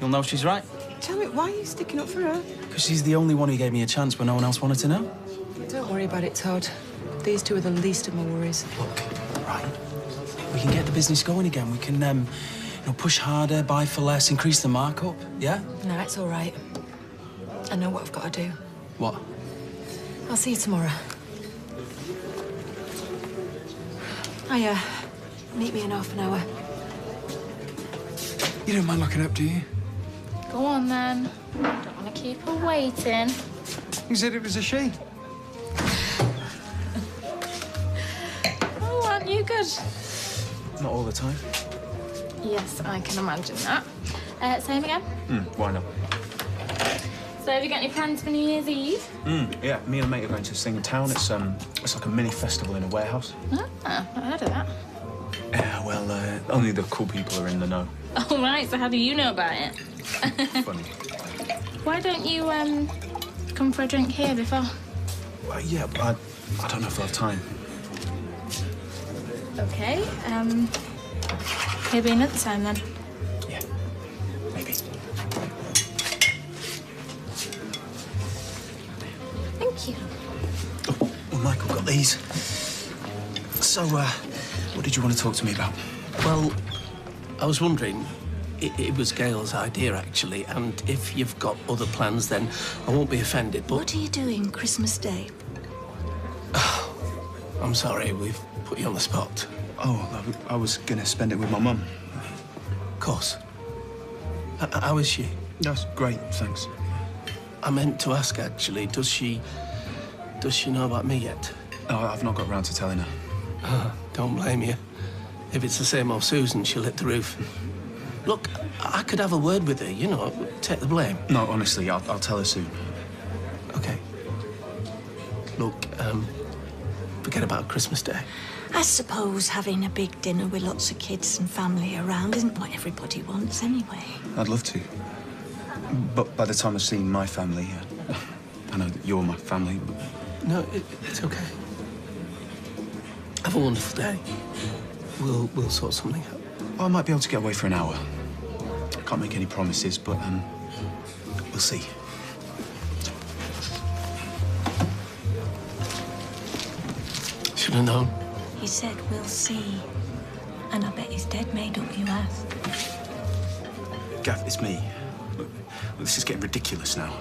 you'll know she's right. Tell me, why are you sticking up for her? Because she's the only one who gave me a chance when no one else wanted to know. Don't worry about it, Todd. These two are the least of my worries. Look, right, we can get the business going again. We can, you know, push harder, buy for less, increase the markup, yeah? No, it's all right. I know what I've got to do. What? I'll see you tomorrow. Meet me in half an hour. You don't mind looking up, do you? Go on, then. Don't want to keep her waiting. You said it was a she. Oh, aren't you good? Not all the time. Yes, I can imagine that. Same again? Why not? So have you got any plans for New Year's Eve? Yeah, me and a mate are going to sing in town. It's like a mini festival in a warehouse. Ah, I heard of that. Well, only the cool people are in the know. All right, so how do you know about it? Funny. Why don't you, come for a drink here before? Yeah, but I don't know if I'll have time. Okay, maybe another time then. Yeah, maybe. Thank you. Well, Michael got these. So, what did you want to talk to me about? Well, I was wondering, it was Gail's idea, actually, and if you've got other plans, then I won't be offended, but... What are you doing Christmas Day? I'm sorry, we've put you on the spot. Oh, I was going to spend it with my mum. Of course. How is she? That's great, thanks. I meant to ask, actually, does she know about me yet? No, I've not got round to telling her. Don't blame you. If it's the same old Susan, she'll hit the roof. Look, I could have a word with her, you know, take the blame. No, honestly, I'll tell her soon. Okay. Look, forget about Christmas Day. I suppose having a big dinner with lots of kids and family around isn't what everybody wants anyway. I'd love to. But by the time I've seen my family, I know that you're my family. But... No, it's okay. Have a wonderful day. We'll sort something out. I might be able to get away for an hour. I can't make any promises, but, we'll see. Should have known. He said, we'll see. And I bet he's dead made up you asked. Gav, it's me. Look, this is getting ridiculous now.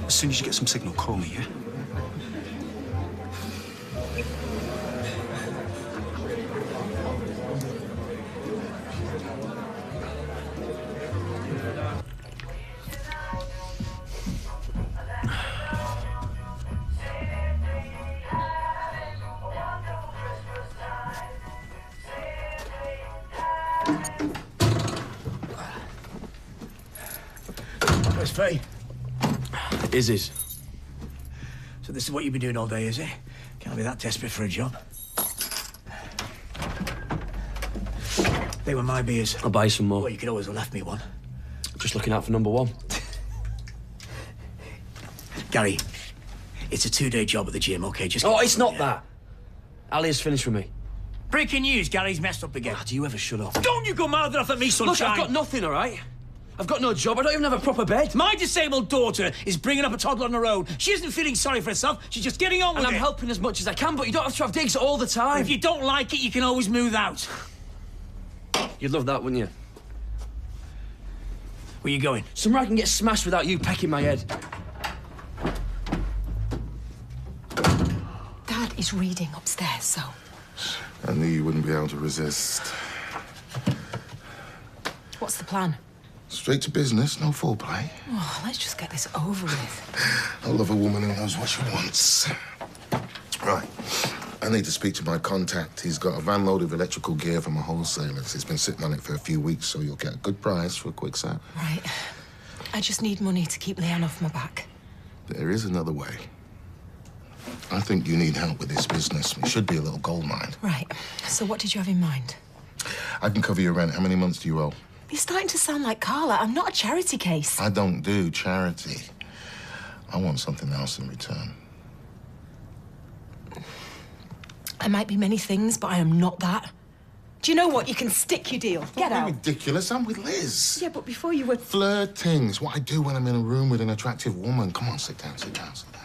As soon as you get some signal, call me, yeah? Where's Faye? Is it? So this is what you've been doing all day, is it? Can't be that desperate for a job. They were my beers. I'll buy you some more. Well, you could always have left me one. Just looking out for number one. Gary, it's a 2-day job at the gym, OK? Just... Oh, it's not that. Ali has finished with me. Breaking news, Gary's messed up again. Do you ever shut up? Don't you go mouthing off at me, sunshine! Look, I've got nothing, all right? I've got no job. I don't even have a proper bed. My disabled daughter is bringing up a toddler on her own. She isn't feeling sorry for herself. She's just getting on with it. And I'm helping as much as I can, but you don't have to have digs all the time. If you don't like it, you can always move out. You'd love that, wouldn't you? Where you going? Somewhere I can get smashed without you pecking my head. Dad is reading upstairs, so... I knew you wouldn't be able to resist. What's the plan? Straight to business, no foreplay. Oh, let's just get this over with. I love a woman who knows what she wants. Right. I need to speak to my contact. He's got a van load of electrical gear from a wholesaler. He's been sitting on it for a few weeks, so you'll get a good price for a quick set. Right. I just need money to keep Leanne off my back. There is another way. I think you need help with this business. It should be a little gold mine. Right. So what did you have in mind? I can cover your rent. How many months do you owe? You're starting to sound like Carla. I'm not a charity case. I don't do charity. I want something else in return. I might be many things, but I am not that. Do you know what? You can stick your deal. Get out. Ridiculous. I'm with Liz. Yeah, but before you were... Flirting is what I do when I'm in a room with an attractive woman. Come on, sit down, sit down, sit down.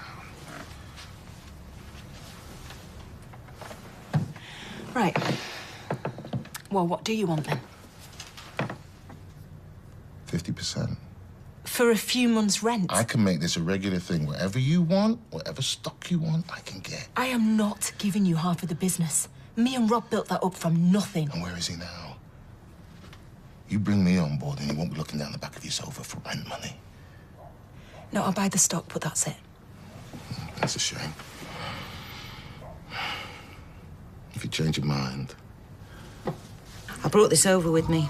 Right. Well, what do you want, then? 50%. For a few months' rent? I can make this a regular thing. Whatever you want, whatever stock you want, I can get. I am not giving you half of the business. Me and Rob built that up from nothing. And where is he now? You bring me on board and you won't be looking down the back of your sofa for rent money. No, I'll buy the stock, but that's it. That's a shame. If you change your mind. I brought this over with me.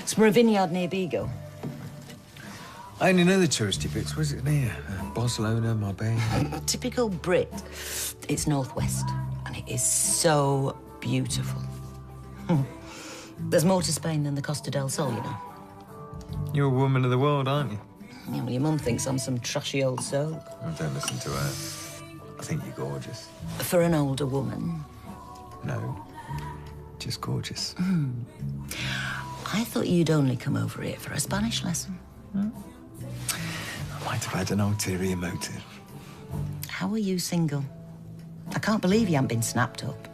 It's from a vineyard near Vigo. I only know the touristy bits. Where's it near? Barcelona, Marbella? Typical Brit. It's northwest, and it is so beautiful. There's more to Spain than the Costa del Sol, you know. You're a woman of the world, aren't you? Yeah, well, your mum thinks I'm some trashy old soul. Oh, don't listen to her. I think you're gorgeous. For an older woman. No, just gorgeous. I thought you'd only come over here for a Spanish lesson. I might have had an ulterior motive. How are you single? I can't believe you haven't been snapped up.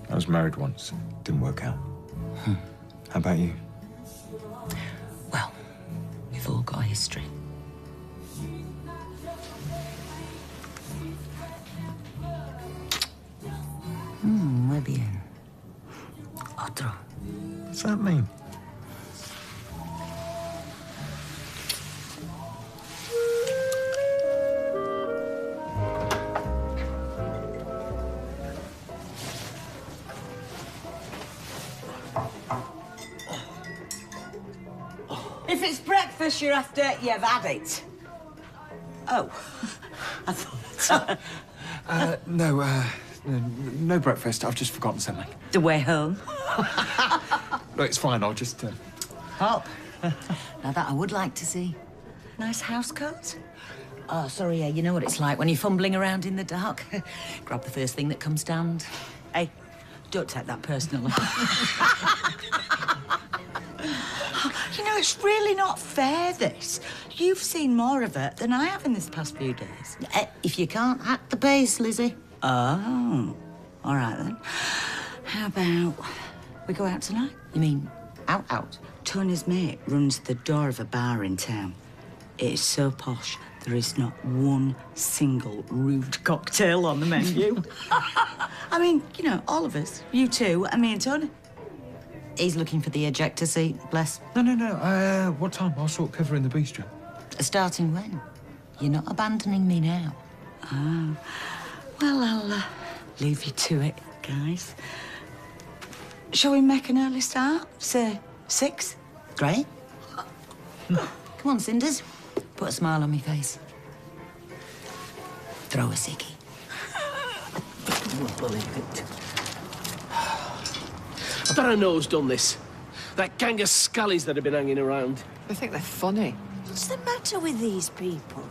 I was married once. Didn't work out. How about you? Well, we've all got a history. Muy bien. Otro. What's that mean? If it's breakfast you're after, you've had it. Oh, I thought... No breakfast. I've just forgotten something. The way home? No, it's fine. I'll just... Hop. Now that I would like to see. Nice house coat? Oh, sorry, yeah, you know what it's like when you're fumbling around in the dark. Grab the first thing that comes down. Hey, don't take that personally. You know, it's really not fair, this. You've seen more of it than I have in this past few days. If you can't hack the pace, Lizzie. Oh, all right, then. How about we go out tonight? You mean out? Tony's mate runs the door of a bar in town. It is so posh, there is not one single rude cocktail on the menu. I mean, you know, all of us. You two, and me and Tony. He's looking for the ejector seat, bless. No. What time? I'll sort cover in the bistro. Starting when? You're not abandoning me now. Oh. Well, I'll leave you to it, guys. Shall we make an early start? Say 6? Great. Come on, Cinders. Put a smile on my face. throw a sickie. You won't believe it. I bet I know who's done this. That gang of scallies that have been hanging around. They think they're funny. What's the matter with these people?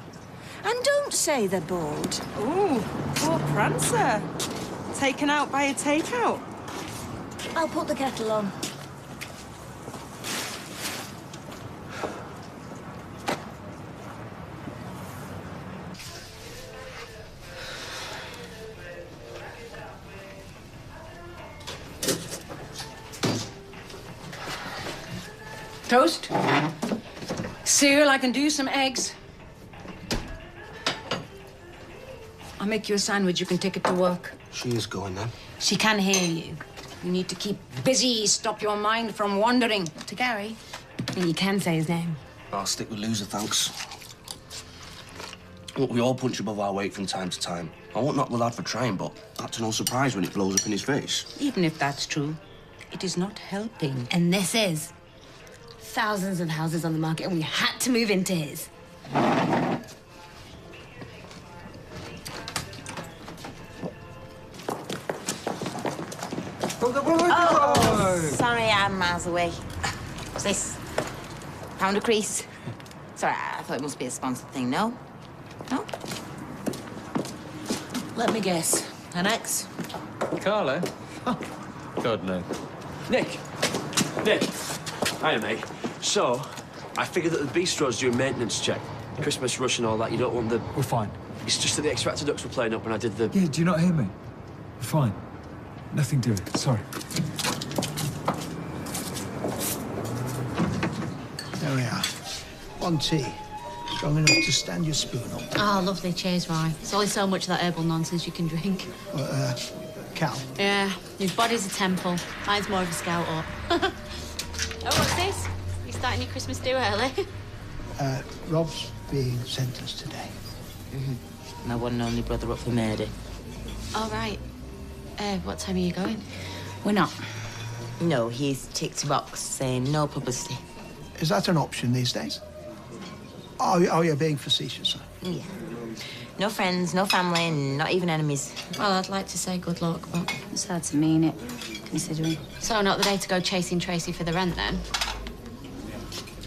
And don't say they're bored. Ooh, poor Prancer. Taken out by a takeout. I'll put the kettle on. Toast? Cereal, I can do some eggs. I'll make you a sandwich. You can take it to work. She is going then. She can hear you. You need to keep busy, stop your mind from wandering. To Gary, and you can say his name. I'll stick with loser, thanks. Look, we all punch above our weight from time to time. I won't knock the lad for trying, but that's no surprise when it blows up in his face. Even if that's true, it is not helping. And this is. Thousands of houses on the market, and we had to move into his. Oh, sorry, I'm miles away. What's this? Pound of crease? Sorry, I thought it must be a sponsored thing. No? No? Let me guess. An ex? Carlo? God, no. Nick! Hiya, mate. So, I figured that the bistro's doing maintenance check. Christmas rush and all that, you don't want the... We're fine. It's just that the X-Factor ducts were playing up when I did the... Yeah, do you not hear me? We're fine. Nothing to it. Sorry. There we are. One tea. Strong enough to stand your spoon up. Oh, lovely. Cheers, Roy. It's only so much of that herbal nonsense you can drink. Cal. Yeah, his body's a temple. Mine's more of a scout up. Oh, what's this? You starting your Christmas do early? Rob's being sentenced today. My one and only brother up for murder. All right. What time are you going? We're not. No, he's ticked a box saying no publicity. Is that an option these days? Oh, you're being facetious, sir. Yeah. No friends, no family, and not even enemies. Well, I'd like to say good luck, but It's hard to mean it, considering. So not the day to go chasing Tracy for the rent, then?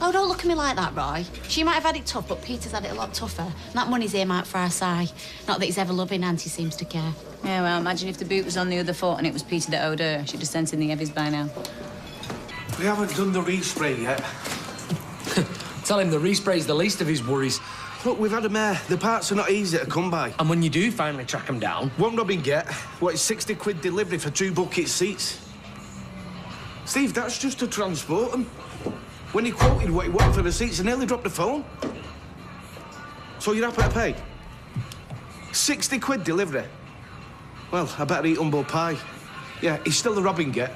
Oh, don't look at me like that, Roy. She might have had it tough, but Peter's had it a lot tougher. And that money's earmarked for our Si. Not that he's ever loving Auntie seems to care. Yeah, well, imagine if the boot was on the other foot and it was Peter that owed her. She'd have sent in the heavies by now. We haven't done the respray yet. Tell him the respray's the least of his worries. Look, we've had a mare. The parts are not easy to come by. And when you do finally track them down... Won't Robin get? What, it's 60 quid delivery for 2 bucket seats? Steve, that's just to transport them. When he quoted what he wanted for the seats, I nearly dropped the phone. So you're happy to pay? 60 quid delivery? Well, I better eat humble pie. Yeah, he's still the Robin get.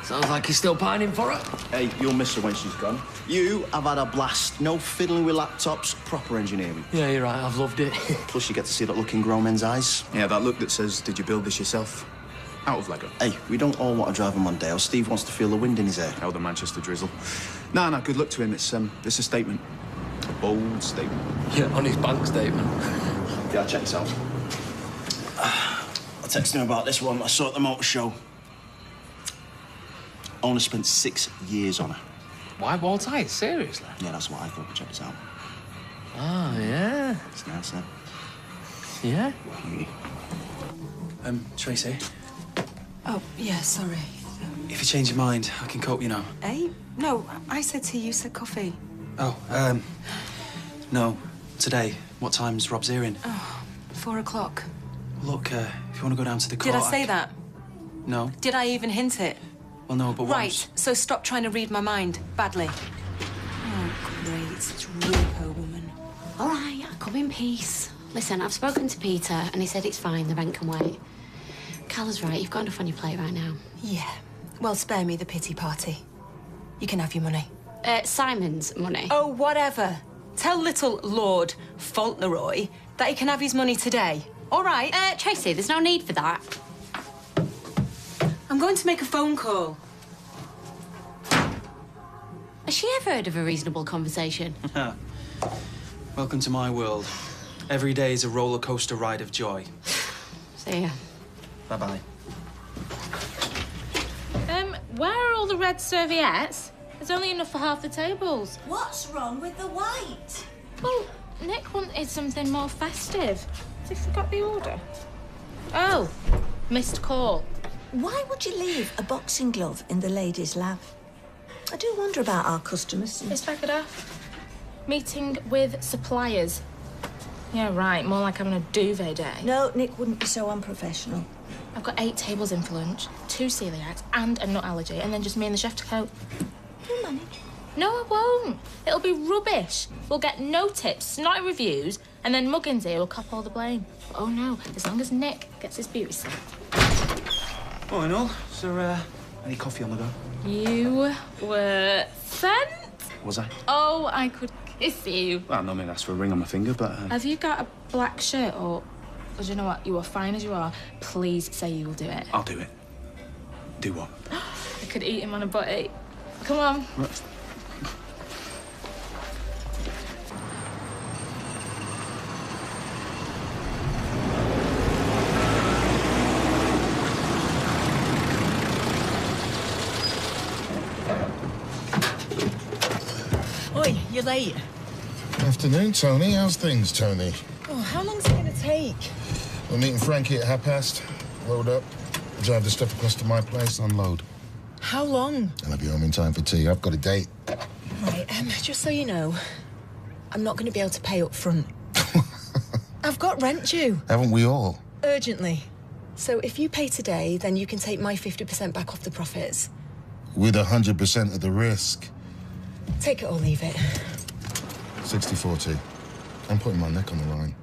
Sounds like he's still pining for it. Hey, you'll miss her when she's gone. You have had a blast. No fiddling with laptops, proper engineering. Yeah, you're right, I've loved it. Plus you get to see that look in grown men's eyes. Yeah, that look that says, did you build this yourself? Out of Lego. Hey, we don't all want to drive him on Dale. Steve wants to feel the wind in his hair. Oh, the Manchester drizzle. No, good luck to him. It's a statement. A bold statement. Yeah, on his bank statement. Yeah, check this out. I texted him about this one I saw at the motor show. Only spent 6 years on her. Why won't I? Seriously? Yeah, that's what I thought. Check this out. Oh, yeah. It's nice, huh? Yeah? Tracy, Oh, yeah, sorry. if you change your mind, I can cope, you know. Eh? No, I said tea, you said coffee. Oh, no. Today, what time's Rob's hearing? Oh, 4 o'clock. Look, if you want to go down to the court... Did I say that? No. Did I even hint it? Well, no, but Right, once... so stop trying to read my mind. Badly. Oh, great. It's repo woman. All right, I'll come in peace. Listen, I've spoken to Peter, and he said it's fine, the rent can wait. Call's right, you've got enough on your plate right now. Yeah. Well, spare me the pity party. You can have your money. Simon's money. Oh, whatever. Tell little Lord Fauntleroy that he can have his money today. All right? Tracy, there's no need for that. I'm going to make a phone call. Has she ever heard of a reasonable conversation? Welcome to my world. Every day is a roller coaster ride of joy. See ya. Bye-bye. Where are all the red serviettes? There's only enough for half the tables. What's wrong with the white? Well, Nick wanted something more festive. Has he forgot the order? Oh, missed call. Why would you leave a boxing glove in the ladies' lab? I do wonder about our customers. Miss Beckett, meeting with suppliers. Yeah, right, more like having a duvet day. No, Nick wouldn't be so unprofessional. I've got 8 tables in for lunch, 2 celiacs and a nut allergy, and then just me and the chef to cope. You'll manage. No, I won't. It'll be rubbish. We'll get no tips, snotty reviews, and then Muggins here will cop all the blame. But oh no, as long as Nick gets his beauty set. Morning, all. Is there any coffee on the go? You were sent? Was I? Oh, I could kiss you. Well, no, maybe that's for a ring on my finger, but... Have you got a black shirt or do you know what? You are fine as you are. Please say you will do it. I'll do it. Do what? I could eat him on a butty. Come on. Right. Oi, you're late. Afternoon, Tony. How's things, Tony? Oh, how long's it gonna take? We're meeting Frankie at past. Load up, drive the stuff across to my place, unload. How long? I'll have you home in time for tea. I've got a date. Right, just so you know, I'm not gonna be able to pay up front. I've got rent due. Haven't we all? Urgently. So if you pay today, then you can take my 50% back off the profits. With 100% of the risk. Take it or leave it. 60-40. I'm putting my neck on the line.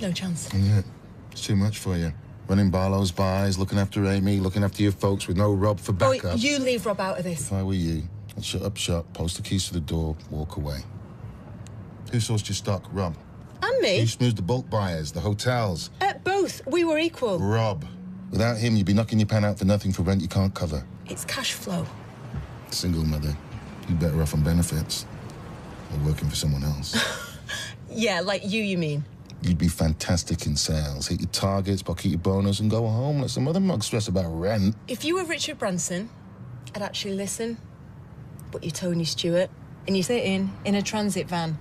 No chance. And yet, it's too much for you. Running Barlow's buys, looking after Amy, looking after your folks with no Rob for backup. Oh, you leave Rob out of this. If I were you, I'd shut up shop, post the keys to the door, walk away. Who sourced your stock? Rob. And me? Who smoothed the bulk buyers, the hotels? Both. We were equal. Rob. Without him, you'd be knocking your pan out for nothing for rent you can't cover. It's cash flow. Single mother. You're better off on benefits. Or working for someone else. Yeah, like you mean? You'd be fantastic in sales. Hit your targets, pocket your bonus, and go home. Let some other mug stress about rent. If you were Richard Branson, I'd actually listen. But you're Tony Stewart, and you're sitting in a transit van.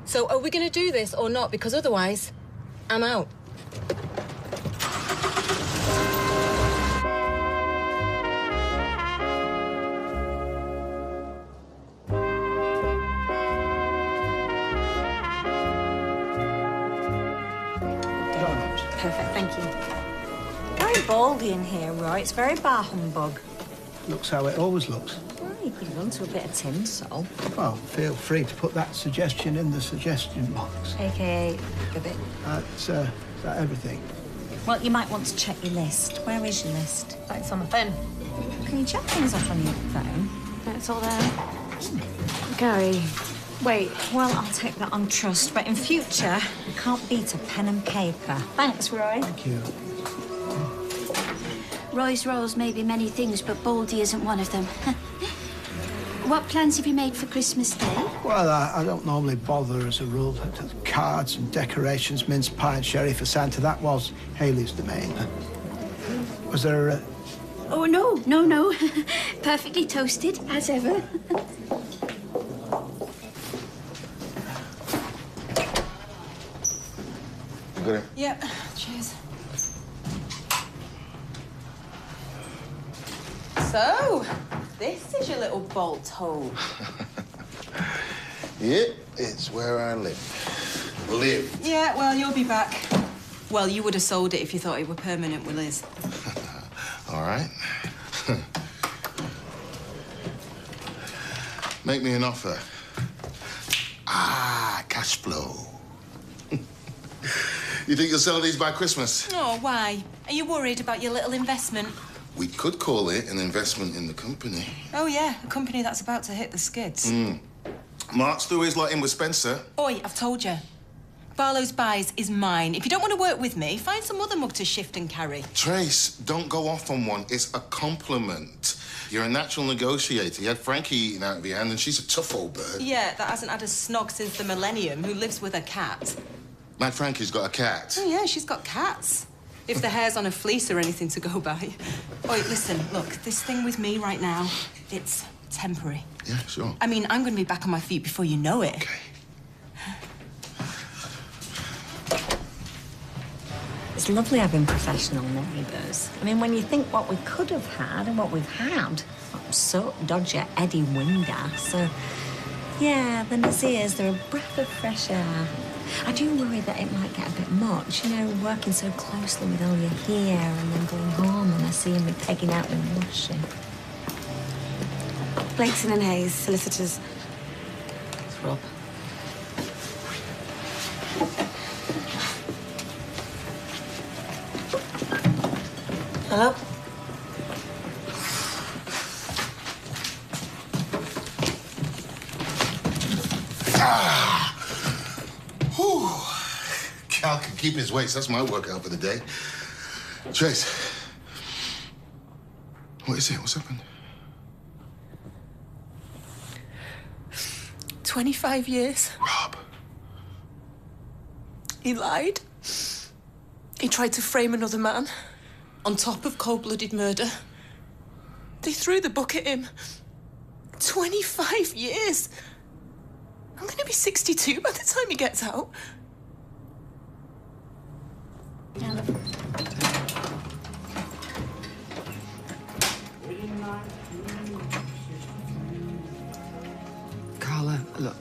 So are we going to do this or not? Because otherwise, I'm out. Perfect, thank you. Very baldy in here, Roy. It's very bar humbug. Looks how it always looks. Well, you could run to a bit of tinsel. Well, feel free to put that suggestion in the suggestion box. AKA a bit. Is that everything? Well, you might want to check your list. Where is your list? It's on the phone. Can you check things off on your phone? It's all there. Gary, wait. Well, I'll take that on trust, but in future, you can't beat a pen and paper. Thanks, Roy. Thank you. Roy's roles may be many things, but Baldy isn't one of them. What plans have you made for Christmas Day? Well, I don't normally bother as a rule. Cards and decorations, mince pie and sherry for Santa, that was Hayley's domain. Was there a... Oh, no. Perfectly toasted, as ever. Got it? Yep, cheers. So, this is your little bolt hole. Yeah, it's where I live. Yeah, well, you'll be back. Well, you would have sold it if you thought it were permanent with Liz. All right. Make me an offer. Cash flow. You think you'll sell these by Christmas? Oh, why? Are you worried about your little investment? We could call it an investment in the company. Oh, yeah, a company that's about to hit the skids. Mark's threw his lot in with Spencer. Oi, I've told you. Barlow's Buys is mine. If you don't want to work with me, find some other mug to shift and carry. Trace, don't go off on one. It's a compliment. You're a natural negotiator. You had Frankie eating out of your hand, and she's a tough old bird. Yeah, that hasn't had a snog since the millennium, who lives with a cat. My Frankie's got a cat. Oh, yeah, she's got cats. If the hair's on a fleece or anything to go by. Oi, listen, look, this thing with me right now, it's temporary. Yeah, sure. I mean, I'm going to be back on my feet before you know it. Okay. It's lovely having professional neighbours. I mean, when you think what we could have had and what we've had, so Dodger, Eddie Winger. So, yeah, the Nazirs, they're a breath of fresh air. I do worry that it might get a bit much, you know, working so closely with all your hair and then going home and I see me pegging out and washing. Blakeson and Hayes, solicitors. It's Rob. Hello? Whew. Cal can keep his weights. That's my workout for the day. Trace. What is it? What's happened? 25 years. Rob. He lied. He tried to frame another man on top of cold-blooded murder. They threw the book at him. 25 years. I'm going to be 62 by the time he gets out. Carla, look,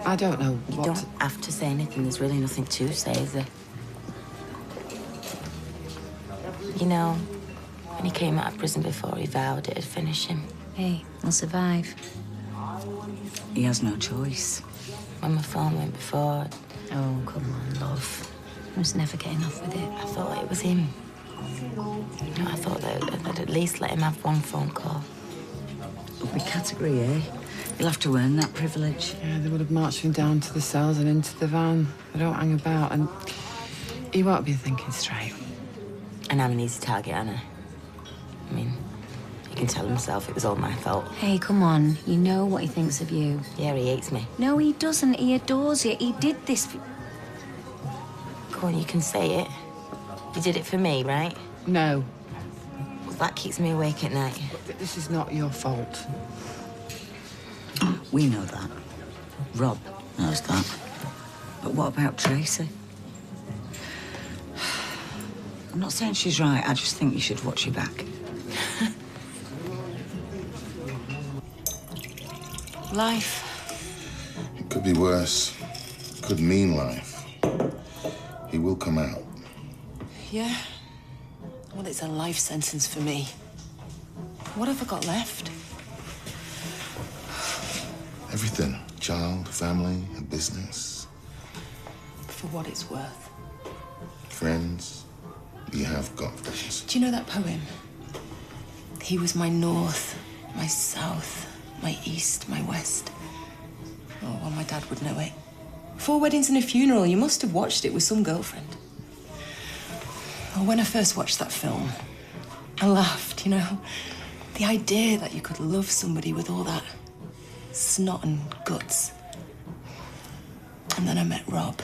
I don't know You what... don't have to say anything. There's really nothing to say, is there? You know, when he came out of prison before, he vowed it'd finish him. Hey, I'll survive. He has no choice. When my phone went before... Oh, come on, love. I was never getting off with it. I thought it was him. You know, I thought that I'd at least let him have one phone call. It'll be category A. You'll have to earn that privilege. Yeah, they would have marched him down to the cells and into the van. They don't hang about, and he won't be thinking straight. And I'm an easy target, Anna. I mean, he can tell himself it was all my fault. Hey, come on. You know what he thinks of you. Yeah, he hates me. No, he doesn't. He adores you. He did this for... Go on, you can say it. You did it for me, right? No. Well, that keeps me awake at night. But this is not your fault. We know that. Rob knows that. But what about Tracy? I'm not saying she's right. I just think you should watch your back. Life. It could be worse. It could mean life. He will come out. Yeah? Well, it's a life sentence for me. What have I got left? Everything. Child, family, a business. For what it's worth. Friends. You have got friends. Do you know that poem? He was my north, my south, my east, my west. Oh, well, my dad would know it. 4 weddings and a funeral. You must have watched it with some girlfriend. Well, when I first watched that film, I laughed, you know. The idea that you could love somebody with all that snot and guts. And then I met Rob.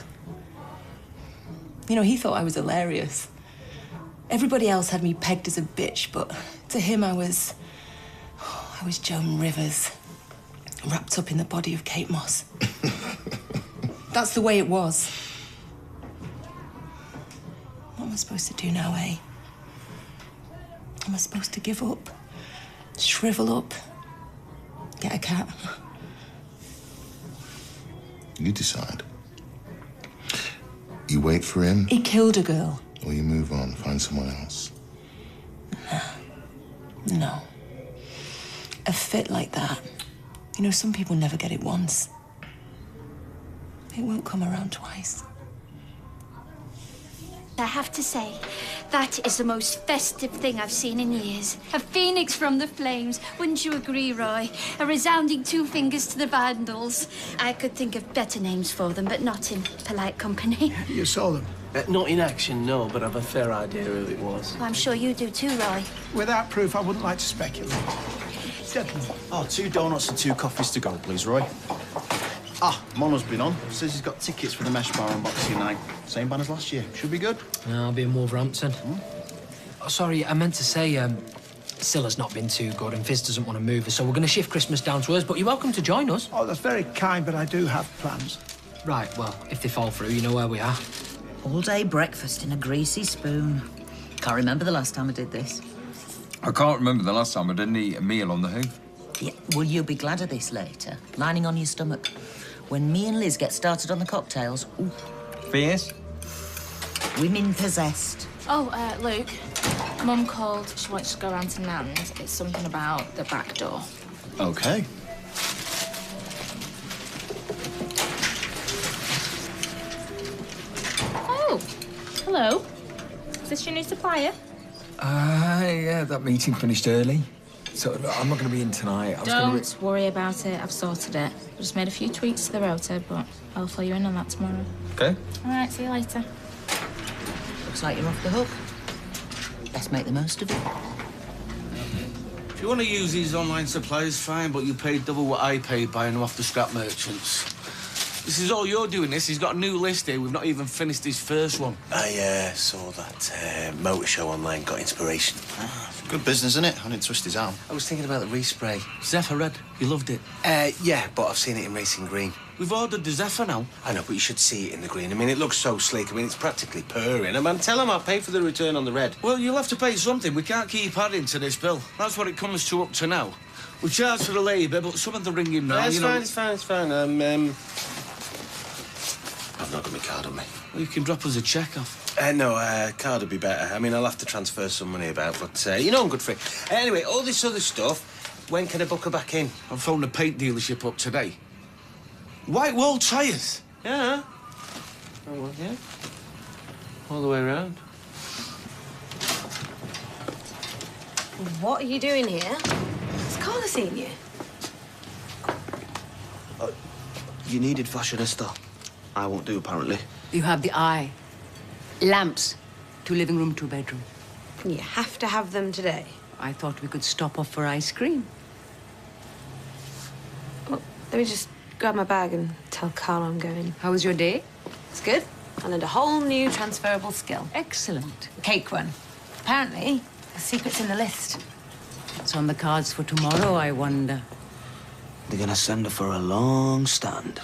You know, he thought I was hilarious. Everybody else had me pegged as a bitch, but to him I was Joan Rivers, wrapped up in the body of Kate Moss. That's the way it was. What am I supposed to do now, eh? Am I supposed to give up? Shrivel up? Get a cat? You decide. You wait for him, He killed a girl. or you move on, find someone else. No. A fit like that. You know, some people never get it once. It won't come around twice. I have to say, that is the most festive thing I've seen in years. A phoenix from the flames, wouldn't you agree, Roy? A resounding 2 fingers to the vandals. I could think of better names for them, but not in polite company. You saw them. Not in action, no, but I've a fair idea who it was. Well, I'm sure you do too, Roy. Without proof, I wouldn't like to speculate. Gentlemen. Oh, 2 donuts and 2 coffees to go, please, Roy. Ah, Mono's been on. Says he's got tickets for the Mesh Bar on Boxing Night. Same band as last year. Should be good. I'll be in Wolverhampton. Oh, sorry, I meant to say, Scylla's not been too good and Fizz doesn't want to move her, so we're going to shift Christmas down to us, but you're welcome to join us. Oh, that's very kind, but I do have plans. Right, well, if they fall through, you know where we are. All-day breakfast in a greasy spoon. Can't remember the last time I did this. I can't remember the last time I didn't eat a meal on the hoof. Yeah, well, you'll be glad of this later. Lining on your stomach. When me and Liz get started on the cocktails, ooh, Fierce? women possessed. Oh, Luke, Mum called. She wants to go round to Nan's. It's something about the back door. OK. Oh, hello. Is this your new supplier? Yeah, that meeting finished early. So I'm not going to be in tonight. Don't worry about it. I've sorted it. I just made a few tweaks to the rota, but I'll fill you in on that tomorrow. OK. All right, see you later. Looks like you're off the hook. Best make the most of it. If you want to use these online suppliers, fine, but you paid double what I paid buying them off the scrap merchants. This is all you're doing, this. He's got a new list here. We've not even finished his first one. I saw that motor show online, got inspiration. Good business, isn't it? I didn't twist his arm. I was thinking about the respray. Zephyr Red. You loved it. Yeah, but I've seen it in racing green. We've ordered the Zephyr now. I know, but you should see it in the green. I mean, it looks so sleek. I mean, it's practically purring. I mean, tell him I'll pay for the return on the red. Well, you'll have to pay something. We can't keep adding to this bill. That's what it comes to up to now. We charge for the labour, but some of the ringing now, It's fine. I've not got my card on me. Well, you can drop us a cheque off. No, card would be better. I mean, I'll have to transfer some money about, but, you know I'm good for it. Anyway, all this other stuff, when can I book her back in? I've phoned the paint dealership up today. White wall tyres? Yeah. Oh, well, yeah. All the way around. What are you doing here? Has Carla seen you? You needed fashionista. I won't do, apparently. You have the eye. Lamps. 2 living room, 2 bedroom. You have to have them today. I thought we could stop off for ice cream. Well, let me just grab my bag and tell Carla I'm going. How was your day? It's good. I learned a whole new transferable skill. Excellent. Cake one. Apparently, the secret's in the list. What's on the cards for tomorrow, I wonder? They're gonna send her for a long stand.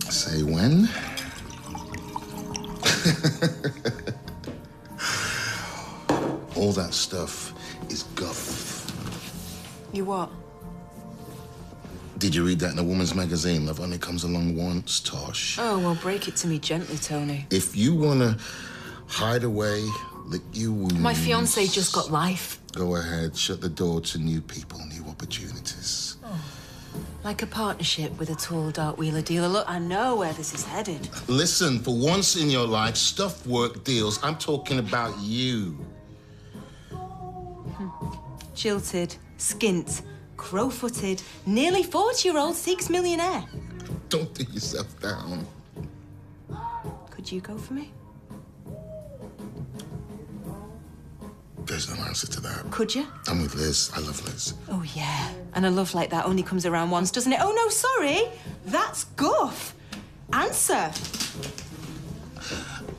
Say when? All that stuff is guff. You what? Did you read that in a woman's magazine? Love only comes along once, Tosh. Oh, well, break it to me gently, Tony. If you want to hide away, lick your wounds... My fiancé just got life. Go ahead, shut the door to new people, new opportunities. Oh. Like a partnership with a tall, dark wheeler dealer. Look, I know where this is headed. Listen, for once in your life, stuff work deals. I'm talking about you. Jilted, skint, crow-footed, nearly 40-year-old seeks millionaire. Don't take yourself down. Could you go for me? There's no answer to that. Could you? I'm with Liz. I love Liz. Oh, yeah. And a love like that only comes around once, doesn't it? Oh, no, sorry. That's guff. Answer.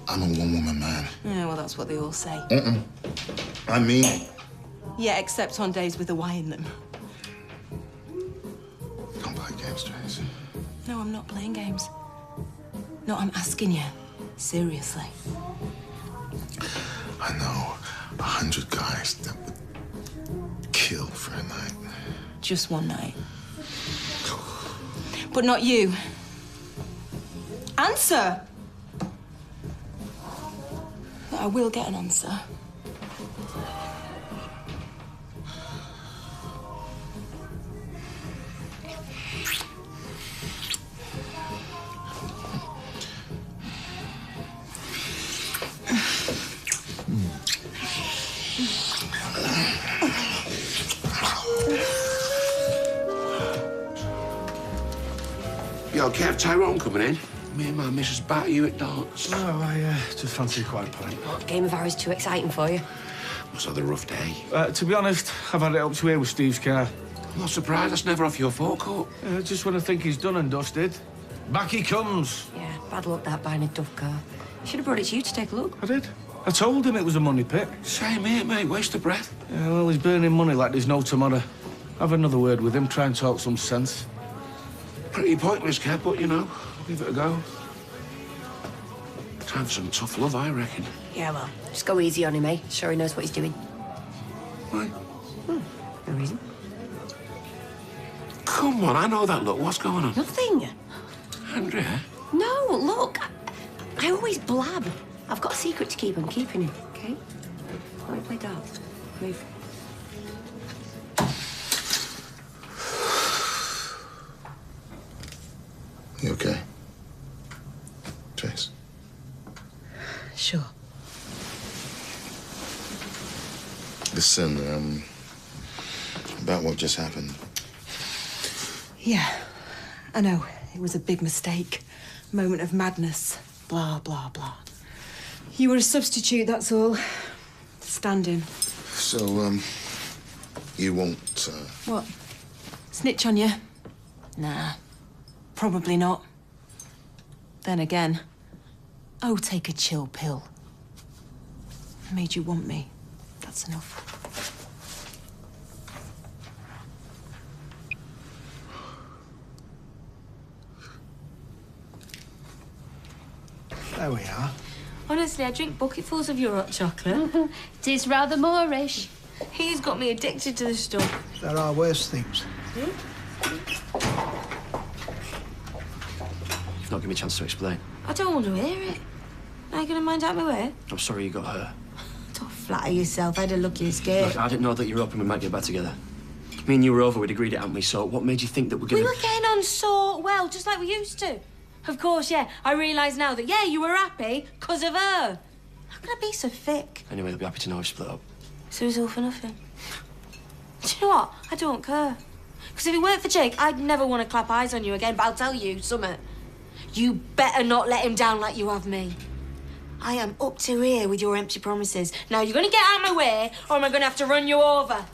I'm a one-woman man. Yeah, well, that's what they all say. I mean it. Yeah, except on days with a Y in them. Don't play games, Trace. No, I'm not playing games. No, I'm asking you. Seriously. I know 100 guys that would kill for a night. Just one night. But not you. Answer! But I will get an answer. You okay, have Tyrone coming in? Me and my missus batter you at darts. Oh, I just fancy a quiet pint. What, game of hours too exciting for you? Must have had a rough day. To be honest, I've had it up to here with Steve's car. I'm not surprised. That's never off your forecourt. Just when I think he's done and dusted, back he comes. Yeah, bad luck that buying a Duff car. You should have brought it to you to take a look. I did. I told him it was a money pit. Same here, mate. Waste of breath. Yeah, well, he's burning money like there's no tomorrow. Have another word with him, try and talk some sense. Pretty pointless, Kev, but, you know, I'll give it a go. Time for some tough love, I reckon. Yeah, well, just go easy on him, eh? Sure he knows what he's doing. Why? No reason. Come on, I know that look. What's going on? Nothing. Andrea? No, look. I always blab. I've got a secret to keep. I'm keeping it, okay? Let me play darts. Move. You okay? Trace? Sure. Listen, about what just happened. Yeah, I know. It was a big mistake. Moment of madness. Blah, blah, blah. You were a substitute, that's all. Stand in. So, you won't, What? Snitch on you? Nah. Probably not. Then again, oh, take a chill pill. I made you want me. That's enough. There we are. Honestly, I drink bucketfuls of your hot chocolate. It is rather Moorish. He's got me addicted to this stuff. There are worse things. You've not given me a chance to explain. I don't want to hear it. Are you going to mind out my way? I'm sorry you got hurt. Don't flatter yourself. I had a look in scared. Look, I didn't know that you were hoping we might get back together. Me and you were over, we'd agreed it, hadn't we? So what made you think that we're We gonna... were getting on so well, just like we used to. Of course, yeah. I realise now that, yeah, you were happy because of her. How can I be so thick? Anyway, they'll be happy to know we've split up. So it was all for nothing. Do you know what? I don't care. Because if it weren't for Jake, I'd never want to clap eyes on you again. But I'll tell you, Summit, you better not let him down like you have me. I am up to here with your empty promises. Now, you're going to get out of my way, or am I going to have to run you over?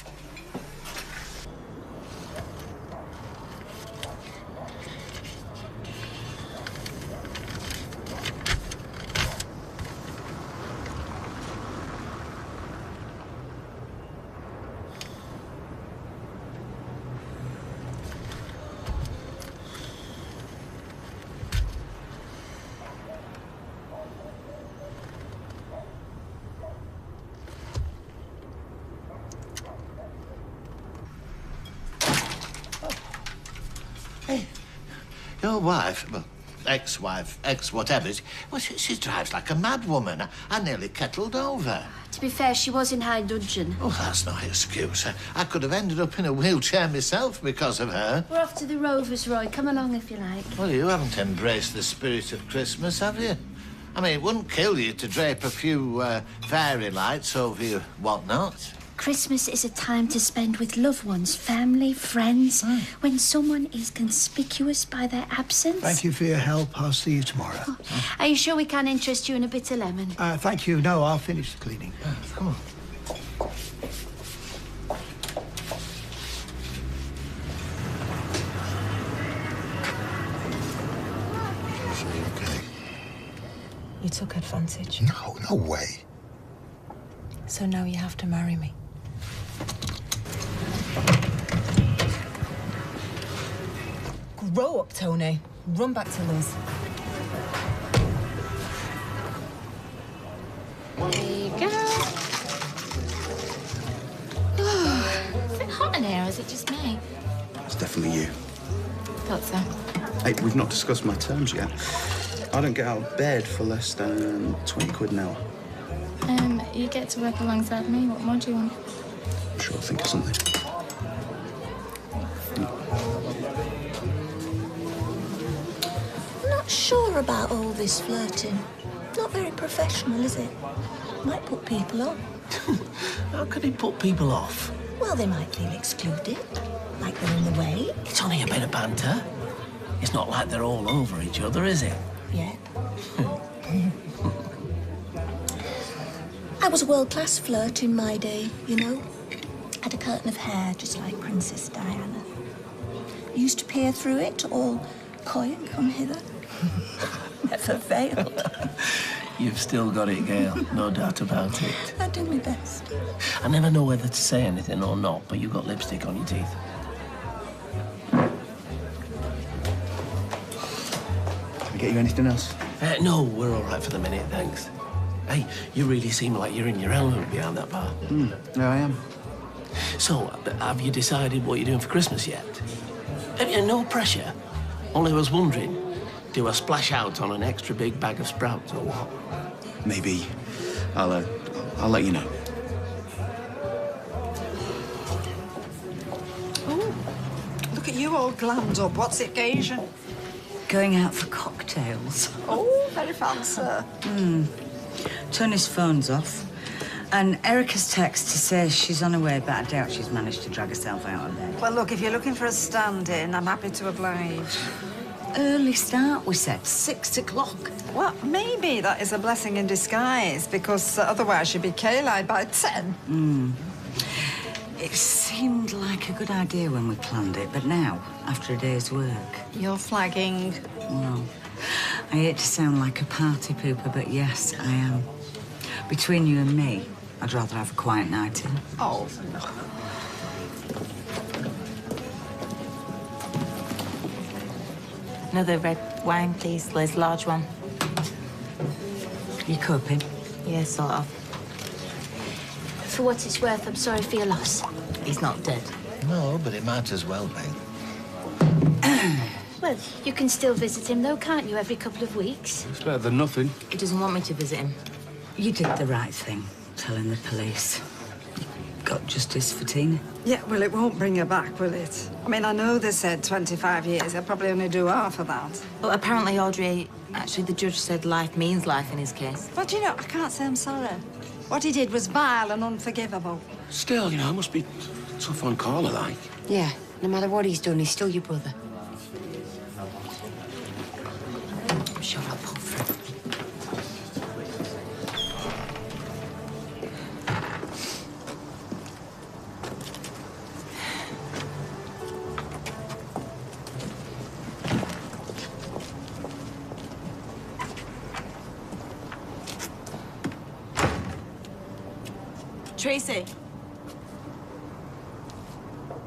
Your wife, well, ex-wife, ex-whatever, well, she drives like a madwoman. I nearly kettled over. To be fair, she was in high dudgeon. Oh, that's no excuse. I could have ended up in a wheelchair myself because of her. We're off to the Rovers, Roy. Come along if you like. Well, you haven't embraced the spirit of Christmas, have you? I mean, it wouldn't kill you to drape a few fairy lights over your whatnot. Christmas is a time to spend with loved ones, family, friends, when someone is conspicuous by their absence. Thank you for your help. I'll see you tomorrow. Oh, are you sure we can interest you in a bit of lemon? Thank you. No, I'll finish the cleaning. Come on. You took advantage. No, no way. So now you have to marry me. Grow up, Tony. Run back to Liz. There you go. Is it hot in here, or is it just me? It's definitely you. Thought so. Hey, we've not discussed my terms yet. I don't get out of bed for less than 20 quid an hour. You get to work alongside me. What more do you want? I'm sure I'll think of something. I'm not sure about all this flirting. Not very professional, is it? Might put people off. How could it put people off? Well, they might feel excluded, like they're in the way. It's only a bit of banter. It's not like they're all over each other, is it? Yeah. I was a world-class flirt in my day, you know. Had a curtain of hair just like Princess Diana. Used to peer through it, all coy and come hither. Never failed. You've still got it, Gail. No doubt about it. I do my best. I never know whether to say anything or not, but you've got lipstick on your teeth. Can we get you anything else? No, we're all right for the minute, thanks. Hey, you really seem like you're in your element behind that bar. Yeah, I am. So, have you decided what you're doing for Christmas yet? Have you no pressure? Only I was wondering, do I splash out on an extra big bag of sprouts or what? Maybe. I'll let you know. Oh, look at you all glammed up. What's the occasion? Going out for cocktails. Oh, very fancy. Tony's phone's off. And Erica's text to say she's on her way, but I doubt she's managed to drag herself out of bed. Well, look, if you're looking for a stand-in, I'm happy to oblige. Early start, we said, 6 o'clock. Well, maybe that is a blessing in disguise, because otherwise you'd be K-Lied by 10. It seemed like a good idea when we planned it, but now, after a day's work... You're flagging. Well, I hate to sound like a party pooper, but yes, I am. Between you and me, I'd rather have a quiet night in. Oh, Another red wine, please, Liz. Large one. You coping? Yeah, sort of. For what it's worth, I'm sorry for your loss. He's not dead. No, but it might as well be. Well, you can still visit him, though, can't you, every couple of weeks? It's better than nothing. He doesn't want me to visit him. You did the right thing, telling the police. Got justice for Tina. yeah, well, it won't bring her back, will it? I mean, I know they said 25 years. They'll probably only do half of that. Well, apparently, Audrey, actually, the judge said life means life in his case. But, you know, I can't say I'm sorry. What he did was vile and unforgivable. Still, you know, it must be tough on Carla, like. Yeah, no matter what he's done, he's still your brother. I'm sure I'll pull through. Tracy.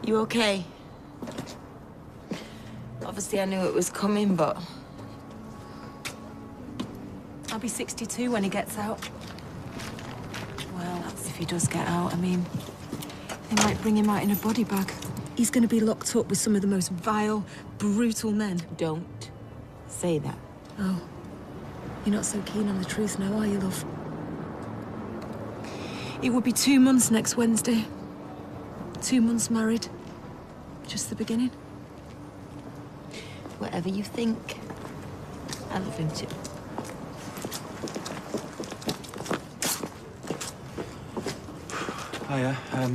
You okay? Obviously, I knew it was coming, but... I'll be 62 when he gets out. Well, that's if he does get out. I mean, they might bring him out in a body bag. He's going to be locked up with some of the most vile, brutal men. Don't say that. Oh. You're not so keen on the truth now, are you, love? It would be 2 months next Wednesday. 2 months married. Just the beginning. Whatever you think, I love him too. Hiya. I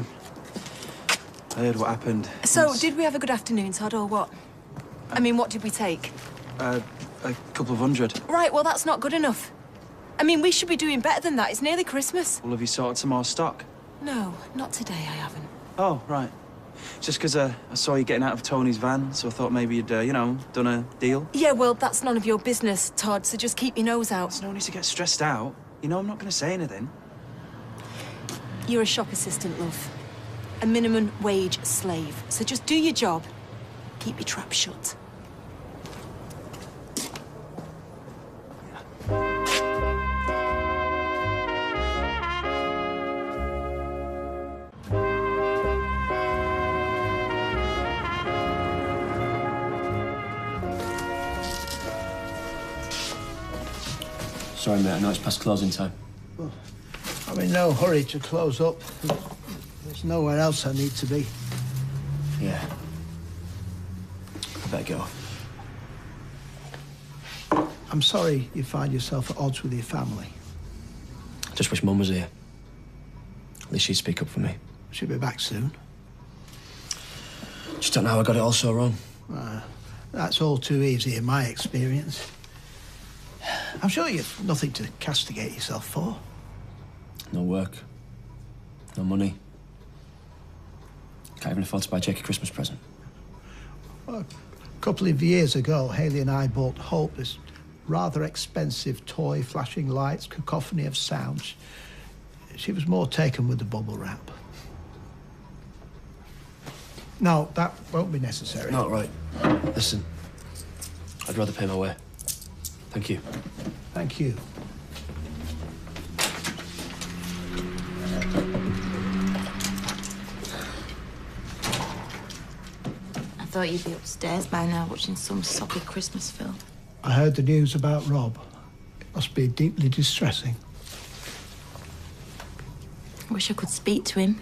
heard what happened. So, did we have a good afternoon, Todd, or what? I mean, what did we take? A couple of hundred. Right, well, that's not good enough. I mean, we should be doing better than that. It's nearly Christmas. Well, have you sorted some more stock? No, not today, I haven't. Oh, right. Just because I saw you getting out of Tony's van, so I thought maybe you'd, you know, done a deal. Yeah, well, that's none of your business, Todd, so just keep your nose out. There's no need to get stressed out. You know I'm not going to say anything. You're a shop assistant, love. A minimum wage slave. So just do your job. Keep your trap shut. Sorry, mate, I know it's past closing time. Well, I'm in no hurry to close up. There's nowhere else I need to be. Yeah. I better go. I'm sorry you find yourself at odds with your family. I just wish Mum was here. At least she'd speak up for me. She'll be back soon. Just don't know how I got it all so wrong. That's all too easy in my experience. I'm sure you've nothing to castigate yourself for. No work. No money. Can't even afford to buy Jake a Christmas present. Well, a couple of years ago, Hayley and I bought Hope this rather expensive toy, flashing lights, cacophony of sounds. She was more taken with the bubble wrap. No, that won't be necessary. No, right. Listen, I'd rather pay my way. Thank you. Thank you. I thought you'd be upstairs by now watching some soppy Christmas film. I heard the news about Rob. It must be deeply distressing. I wish I could speak to him.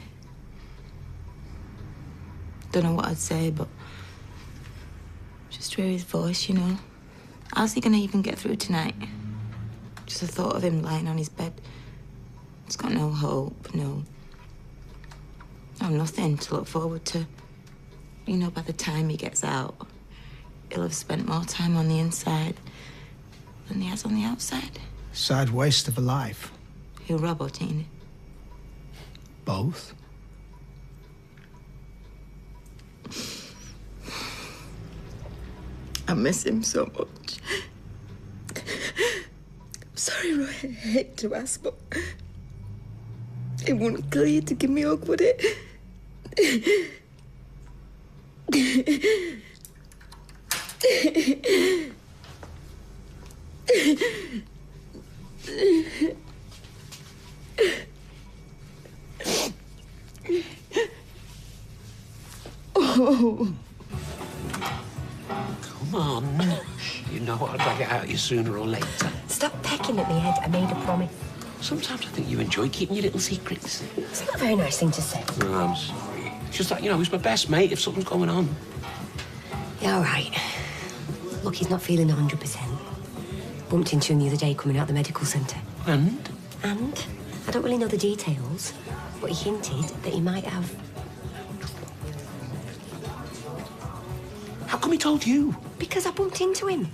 Don't know what I'd say, but just hear his voice, you know. How's he gonna even get through tonight? Just the thought of him lying on his bed. He's got no hope, no nothing to look forward to. You know, by the time he gets out, he'll have spent more time on the inside than he has on the outside. Sad waste of a life. Who, Rob or Tina? Both. I miss him so much. I'm sorry, Roy, I hate to ask, but it wouldn't kill you to give me a hug, would it? Oh. Come on. You know I'll drag it out of you sooner or later. Stop pecking at me, Ed. I made a promise. Sometimes I think you enjoy keeping your little secrets. It's not a very nice thing to say. No, I'm sorry. It's just that, you know, he's my best mate if something's going on. Yeah, all right. Look, he's not feeling 100%. Bumped into him the other day coming out of the medical centre. And? And? I don't really know the details, but he hinted that he might have... How come he told you? Because I bumped into him.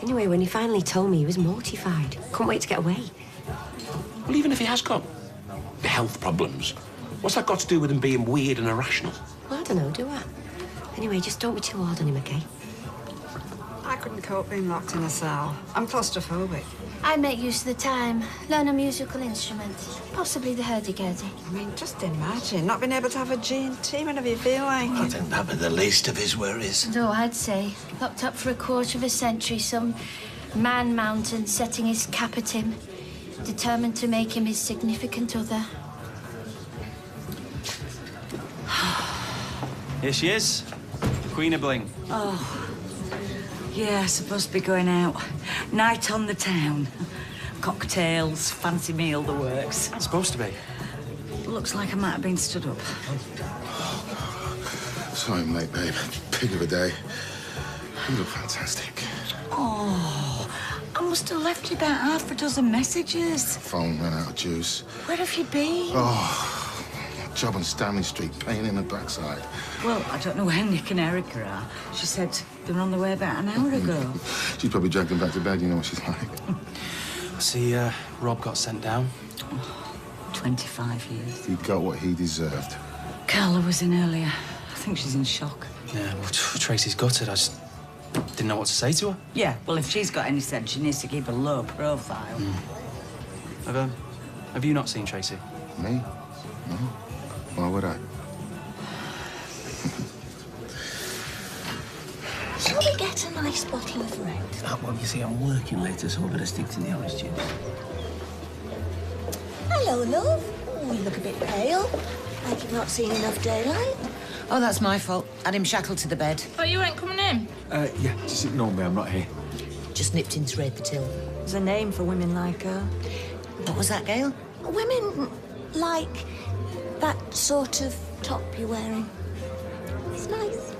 Anyway, when he finally told me, he was mortified. Couldn't wait to get away. Well, even if he has got health problems, what's that got to do with him being weird and irrational? Well, I don't know, do I? Anyway, just don't be too hard on him, OK? I couldn't cope being locked in a cell. I'm claustrophobic. I make use of the time, learn a musical instrument, possibly the hurdy-gurdy. I mean, just imagine not being able to have a G&T whenever you feel like I it. think that was the least of his worries. No, I'd say. Locked up for a quarter of a century, some man mountain setting his cap at him, determined to make him his significant other. Here she is, Queen of Bling. Oh, yeah, supposed to be going out. Night on the town. Cocktails, fancy meal, the works. It's supposed to be. Looks like I might have been stood up. Sorry I'm late, babe. Pig of a day. You look fantastic. Oh, I must have left you about half a dozen messages. Phone ran out of juice. Where have you been? Oh, job on Stanley Street, pain in the backside. Well, I don't know where Nick and Erica are. She said they were on the way about an hour ago. She's probably dragged him back to bed, you know what she's like. See, Rob got sent down. 25 years. He got what he deserved. Carla was in earlier. I think she's in shock. Yeah, well, Tracy's gutted. I just didn't know what to say to her. Yeah, well, if she's got any sense, she needs to keep a low profile. Have you not seen Tracy? Me? No. Why would I? Shall we get a nice bottle of red? Well, you see, I'm working later, so I better stick to the orange juice. Hello, love. Oh, you look a bit pale. Like you've not seen enough daylight. Oh, that's my fault. Had him shackled to the bed. But you weren't coming in. Yeah, just ignore me. I'm not here. Just nipped into Red Patil. There's a name for women like her. What was that, Gail? Women like that sort of top you're wearing. It's nice.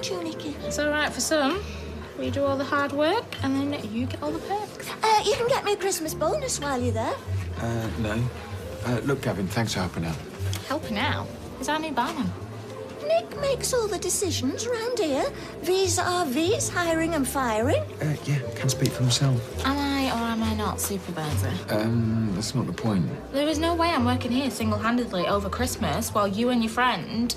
Tunicky. It's all right for some. We do all the hard work, and then you get all the perks. You can get me a Christmas bonus while you're there. No. Look, Gavin, thanks for helping out. Helping out is our new barman. Nick makes all the decisions round here. Vis-a-vis, hiring and firing. Yeah, can speak for himself. Am I or am I not supervisor? That's not the point. There is no way I'm working here single-handedly over Christmas while you and your friend...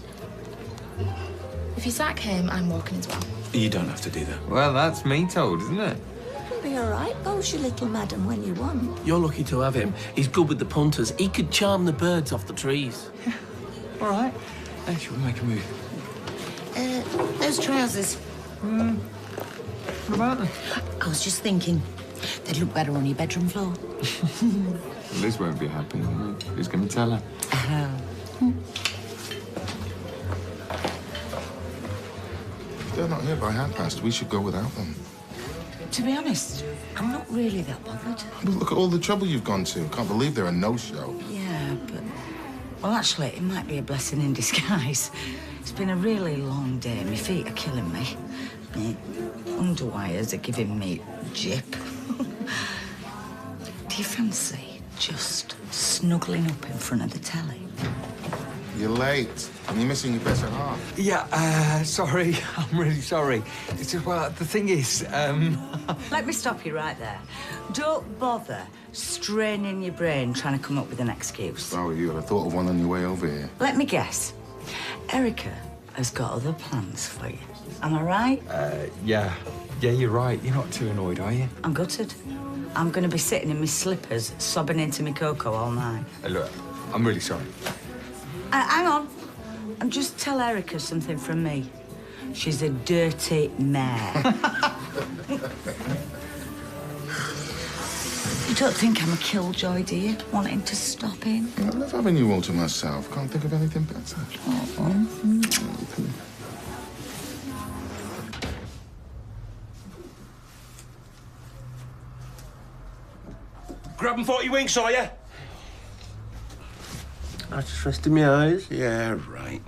If you sack him, I'm walking as well. You don't have to do that. Well, that's me told, isn't it? It'll be all right, boast your little madam when you want. You're lucky to have him. He's good with the punters. He could charm the birds off the trees. All right. Hey, shall we make a move? Those trousers. What about them? I was just thinking, they'd look better on your bedroom floor. Liz won't be happy. Who's going to tell her? They're not here by 1:30. We should go without them. To be honest, I'm not really that bothered. Well, look at all the trouble you've gone to. Can't believe they're a no-show. Yeah, but... Well, actually, it might be a blessing in disguise. It's been a really long day. My feet are killing me. My underwires are giving me jip. Do you fancy just snuggling up in front of the telly? You're late, and you're missing your better half. Yeah, sorry. I'm really sorry. It's just, well, the thing is, Let me stop you right there. Don't bother straining your brain trying to come up with an excuse. If I were you, I'd have thought of one on your way over here. Let me guess. Erica has got other plans for you. Am I right? Yeah. Yeah, you're right. You're not too annoyed, are you? I'm gutted. I'm going to be sitting in my slippers, sobbing into my cocoa all night. Look, I'm really sorry. Hang on. And just tell Erica something from me. She's a dirty mare. You don't think I'm a killjoy, do you? Wanting to stop in? I love having you all to myself. Can't think of anything better. Grabbing 40 winks, are you? I just rested my eyes. Yeah, right.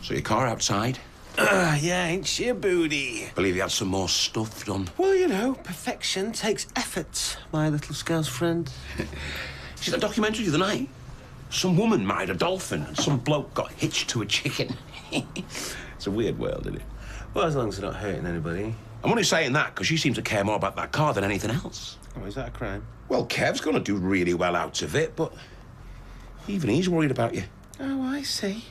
So your car outside? Yeah, ain't she a booty? Believe you had some more stuff done. Well, you know, perfection takes effort, my little scouse friend. See that documentary the other night? Some woman married a dolphin and some bloke got hitched to a chicken. It's a weird world, isn't it? Well, as long as they're not hurting anybody. I'm only saying that because you seem to care more about that car than anything else. Oh, is that a crime? Well, Kev's going to do really well out of it, but even he's worried about you. Oh, I see.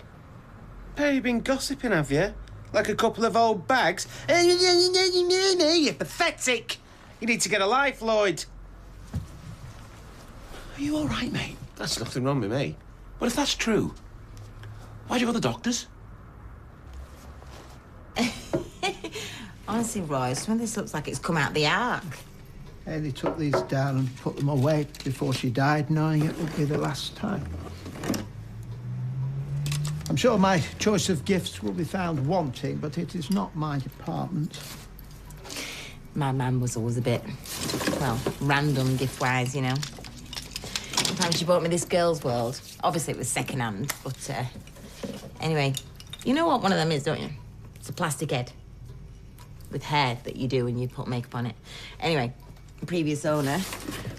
Pair, you've been gossiping, have you? Like a couple of old bags? You're pathetic. You need to get a life, Lloyd. Are you all right, mate? That's nothing wrong with me. Well, if that's true, why'd you go to the doctors? Honestly, Roy, some of this looks like it's come out the ark. Haley took these down and put them away before she died, knowing it would be the last time. I'm sure my choice of gifts will be found wanting, but it is not my department. My mum was always a bit, well, random gift-wise, you know. Sometimes she bought me this Girls' World. Obviously, it was second-hand, but, anyway, you know what one of them is, don't you? It's a plastic head with hair that you do when you put makeup on it. Anyway, the previous owner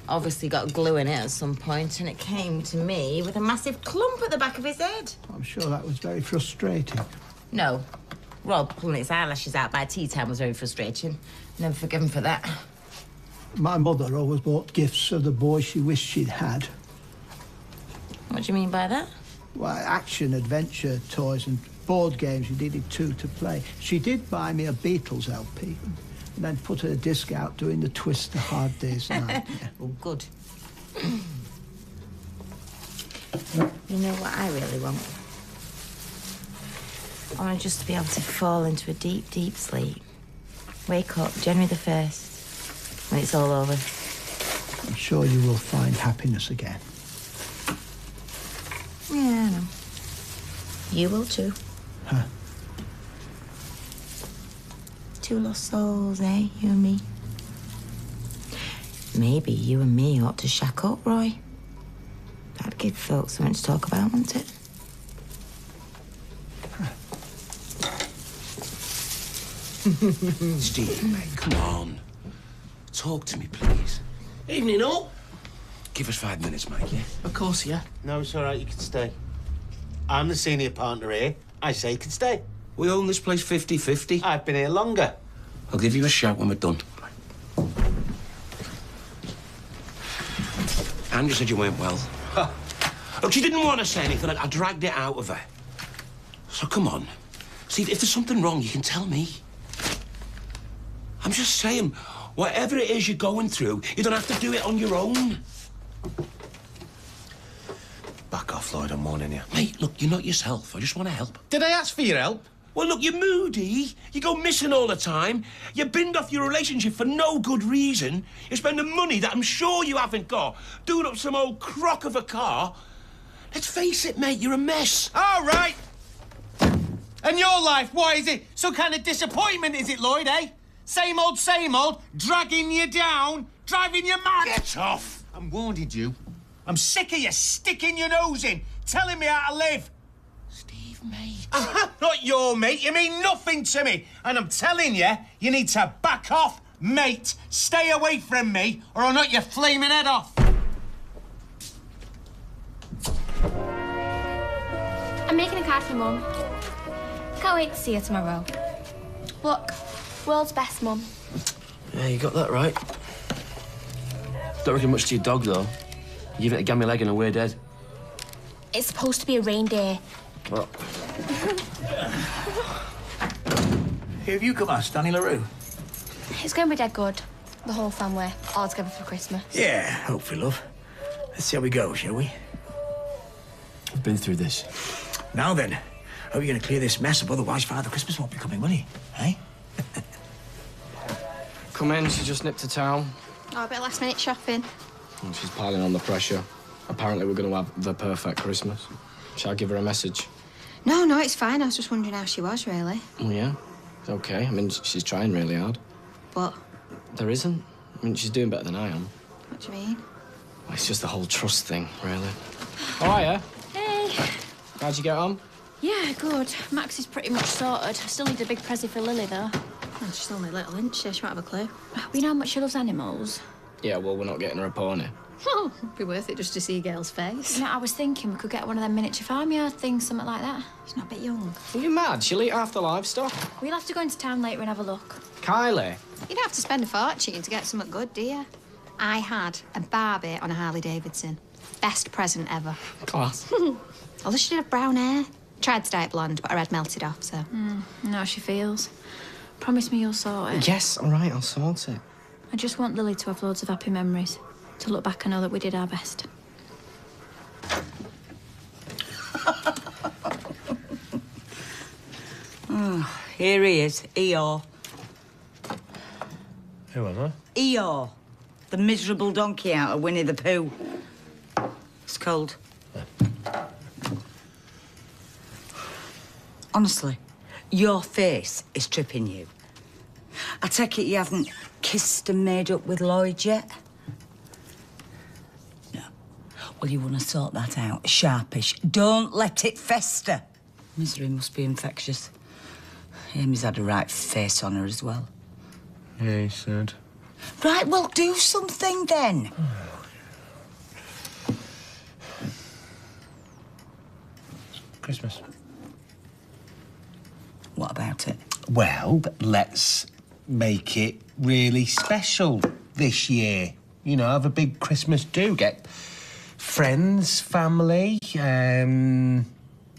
obviously got glue in it at some point, and it came to me with a massive clump at the back of his head. I'm sure that was very frustrating. No. Rob pulling his eyelashes out by tea time was very frustrating. Never forgive him for that. My mother always bought gifts for the boy she wished she'd had. What do you mean by that? Well, action, adventure, toys and board games you needed two to play. She did buy me a Beatles LP and then put a disc out doing the Twist the Hard Day's Night. Yeah. Oh, good. You know what I really want? I want just to be able to fall into a deep, deep sleep. Wake up January the 1st, when it's all over. I'm sure you will find happiness again. Yeah, I know. You will too. Huh? Two lost souls, eh? You and me. Maybe you and me ought to shack up, Roy. That'd give folks something to talk about, wouldn't it? Steve, mate, come on. Talk to me, please. Evening all. Give us 5 minutes, mate, yeah? Of course, yeah. No, it's all right. You can stay. I'm the senior partner here. I say you can stay. We own this place 50-50. I've been here longer. I'll give you a shout when we're done. Andrew said you went well. Huh. Look, she didn't want to say anything. I dragged it out of her. So come on. See, if there's something wrong, you can tell me. I'm just saying, whatever it is you're going through, you don't have to do it on your own. Back off, Lloyd, I'm warning you. Mate, look, you're not yourself. I just want to help. Did I ask for your help? Well, look, you're moody. You go missing all the time. You binned off your relationship for no good reason. You're spending money that I'm sure you haven't got, doing up some old crock of a car. Let's face it, mate, you're a mess. All right. And your life, what is it? Some kind of disappointment, is it, Lloyd, eh? Same old, dragging you down, driving you mad. Get off. I'm warning you. I'm sick of you sticking your nose in, telling me how to live. Steve, mate. I'm not your mate. You mean nothing to me. And I'm telling you, you need to back off, mate. Stay away from me, or I'll knock your flaming head off. I'm making a card for Mum. Can't wait to see her tomorrow. Look, world's best Mum. Yeah, you got that right. Don't reckon much to your dog, though. You give it a gammy leg and a weird head. It's supposed to be a reindeer. What? Who have you come as, Danny LaRue? It's going to be dead good. The whole family, all together for Christmas. Yeah, hopefully, love. Let's see how we go, shall we? I've been through this. Now then, hope you're going to clear this mess up, otherwise Father Christmas won't be coming, will he? Eh? Come in, she just nipped to town. Oh, a bit of last-minute shopping. And she's piling on the pressure. Apparently we're going to have the perfect Christmas. Shall I give her a message? No, it's fine. I was just wondering how she was, really. Oh, yeah? It's okay. I mean, she's trying really hard. But There isn't. I mean, she's doing better than I am. what do you mean? Well, it's just the whole trust thing, really. Oh, hiya. Hey. How'd you get on? Yeah, good. Max is pretty much sorted. I still need a big present for Lily, though. Well, she's only little, isn't she? She won't have a clue. We know how much she loves animals. Yeah, well, we're not getting her a pony. Oh, it'd be worth it just to see a girl's face. You know, I was thinking we could get one of them miniature farmyard things, something like that. She's not a bit young. Are you mad? She'll eat half the livestock. We'll have to go into town later and have a look. Kylie. You don't have to spend a fortune to get something good, do you? I had a Barbie on a Harley Davidson. Best present ever. Class. Although she did have brown hair. Tried to dye it blonde, but her head melted off, so... Know how she feels. Promise me you'll sort it. Yes, all right, I'll sort it. I just want Lily to have loads of happy memories. To look back and know that we did our best. Oh, here he is, Eeyore. Who am I? Eeyore, the miserable donkey out of Winnie the Pooh. It's cold. Honestly, your face is tripping you. I take it you haven't kissed and made up with Lloyd yet? No. Well, you want to sort that out. Sharpish. Don't let it fester. Misery must be infectious. Amy's had a right face on her as well. Yeah, he said. Right, well, do something then. Christmas. What about it? Well, let's make it really special this year. You know, have a big Christmas do. Get friends, family,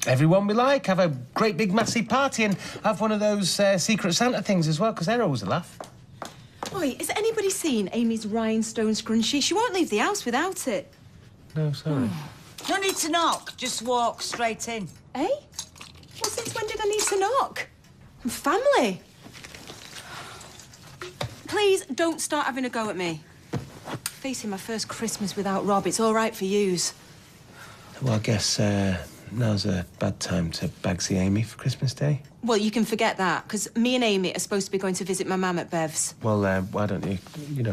everyone we like. Have a great big massive party and have one of those Secret Santa things as well, because they're always a laugh. Oi, has anybody seen Amy's rhinestone scrunchie? She won't leave the house without it. No, sorry. No need to knock. Just walk straight in. Eh? Well, since when did I need to knock? I'm family. Please, don't start having a go at me. Facing my first Christmas without Rob, it's all right for yous. Well, I guess now's a bad time to bagsy Amy for Christmas Day. Well, you can forget that, because me and Amy are supposed to be going to visit my mum at Bev's. Well, why don't you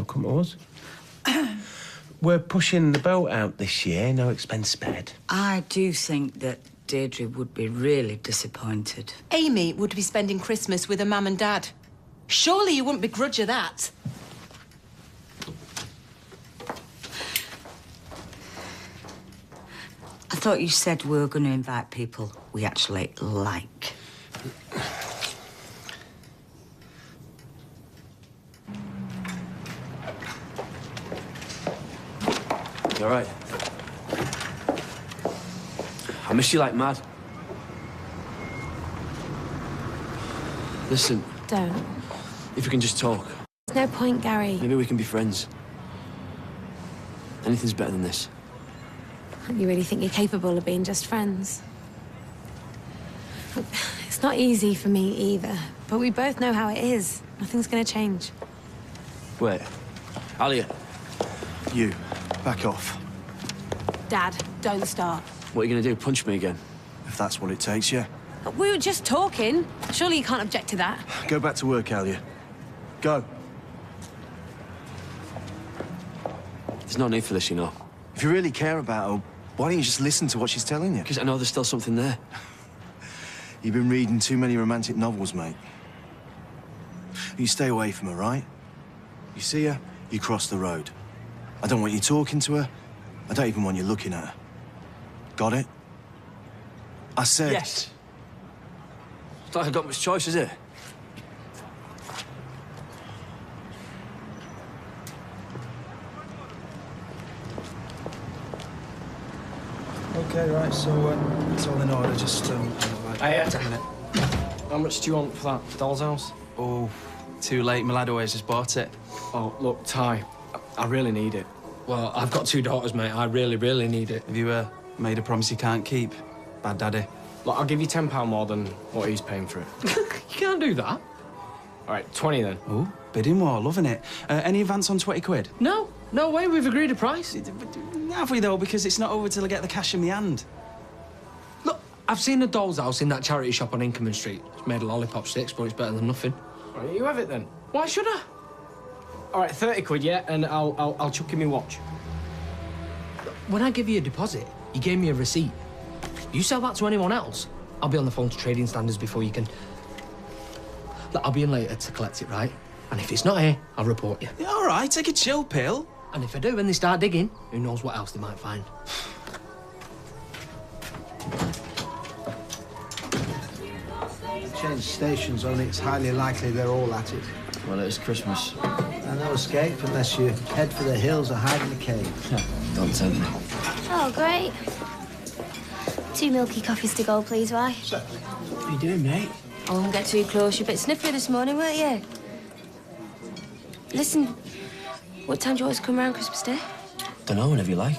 come to us? We're pushing the boat out this year, no expense spared. I do think that Deirdre would be really disappointed. Amy would be spending Christmas with her mum and dad. Surely you wouldn't begrudge her that. I thought you said we were going to invite people we actually like. You all right? I miss you like mad. Listen, Don't. if we can just talk, There's no point, Gary. maybe we can be friends. Anything's better than this. You really think you're capable of being just friends? It's not easy for me either, but we both know how it is. Nothing's gonna change. Wait, Alia, You, back off. Dad, don't start. what are you gonna do? Punch me again? If that's what it takes, yeah. We were just talking. Surely you can't object to that. Go back to work, Alia. Go. There's no need for this, you know. If you really care about her, why don't you just listen to what she's telling you? Because I know there's still something there. You've been reading too many romantic novels, mate. You stay away from her, right? You see her, you cross the road. I don't want you talking to her. I don't even want you looking at her. Got it? I said... Yes. It's not like I've got much choice, is it? Okay, right, so it's all in order, just, Hey, 10 minutes. How much do you want for that doll's house? Oh, too late. My lad always just bought it. Oh, look, Ty, I really need it. Well, I've got 2 daughters, mate. I really, really need it. Have you made a promise you can't keep? Bad daddy. Look, I'll give you £10 more than what he's paying for it. You can't do that. All right, 20 then. Oh, bidding war, loving it. Any advance on 20 quid? No, no way. We've agreed a price. Have we, though? Because it's not over till I get the cash in my hand. Look, I've seen a doll's house in that charity shop on Inkerman Street. It's made of lollipop sticks, but it's better than nothing. All right, you have it then. Why should I? All right, 30 quid, yeah, and I'll chuck you my watch. When I give you a deposit, you gave me a receipt. You sell that to anyone else, I'll be on the phone to trading standards before you can... Look, I'll be in later to collect it, right? And if it's not here, I'll report you. Yeah, all right, take a chill pill. And if I do and they start digging, who knows what else they might find. Change stations, only it's highly likely they're all at it. Well, it's Christmas. And no escape unless you head for the hills or hide in the cave. Don't tempt me. Oh, great. 2 milky coffees to go, please, Why? What are you doing, mate? I won't get too close. You're a bit sniffly this morning, weren't you? Listen, what time do you want us to come round Christmas Day? Don't know, whenever you like.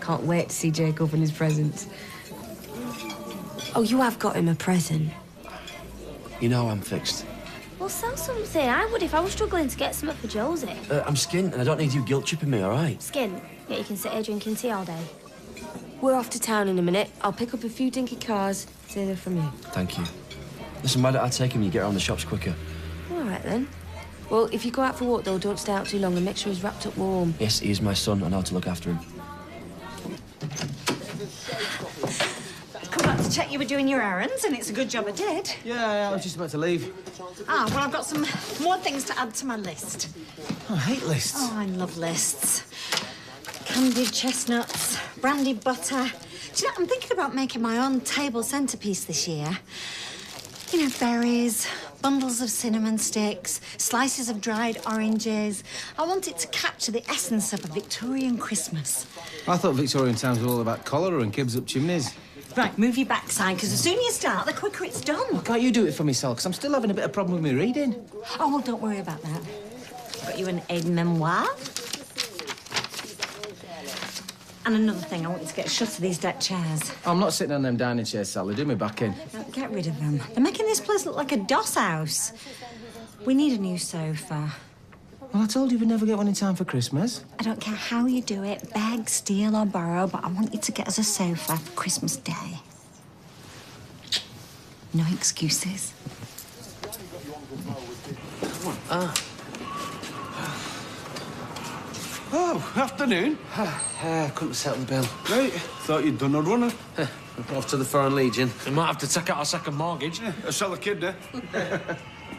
Can't wait to see Jake open his presents. Oh, you have got him a present. You know I'm fixed. Well, sell something. I would if I was struggling to get something for Josie. I'm skint, and I don't need you guilt-tripping me, all right? Skin. Yeah, you can sit here drinking tea all day. We're off to town in a minute. I'll pick up a few dinky cars. Say they're from you. Thank you. Listen, why don't I take him and you get around the shops quicker? All right, then. Well, if you go out for a walk, though, don't stay out too long and make sure he's wrapped up warm. Yes, he is my son. I know how to look after him. Come back to check you were doing your errands, and it's a good job I did. Yeah, I was just about to leave. Ah, well, I've got some more things to add to my list. I hate lists. Oh, I love lists. Candied chestnuts, brandy butter. Do you know, I'm thinking about making my own table centrepiece this year. You know, berries, bundles of cinnamon sticks, slices of dried oranges. I want it to capture the essence of a Victorian Christmas. I thought Victorian times were all about cholera and kibs up chimneys. Right, move your backside, because the sooner you start, the quicker it's done. Well, can't you do it for me, Sal? Because I'm still having a bit of problem with my reading. Oh, well, don't worry about that. Got you an aide-memoire. And another thing, I want you to get a shot of these deck chairs. I'm not sitting on them dining chairs, Sal. They do me back in. No, get rid of them. They're making this place look like a doss house. We need a new sofa. Well, I told you we'd never get one in time for Christmas. I don't care how you do it, beg, steal or borrow, but I want you to get us a sofa for Christmas Day. No excuses. Oh, afternoon. Couldn't settle the bill. Right. Thought you'd done a runner. Off to the Foreign Legion. We might have to take out our second mortgage. Yeah, I'll sell a kid,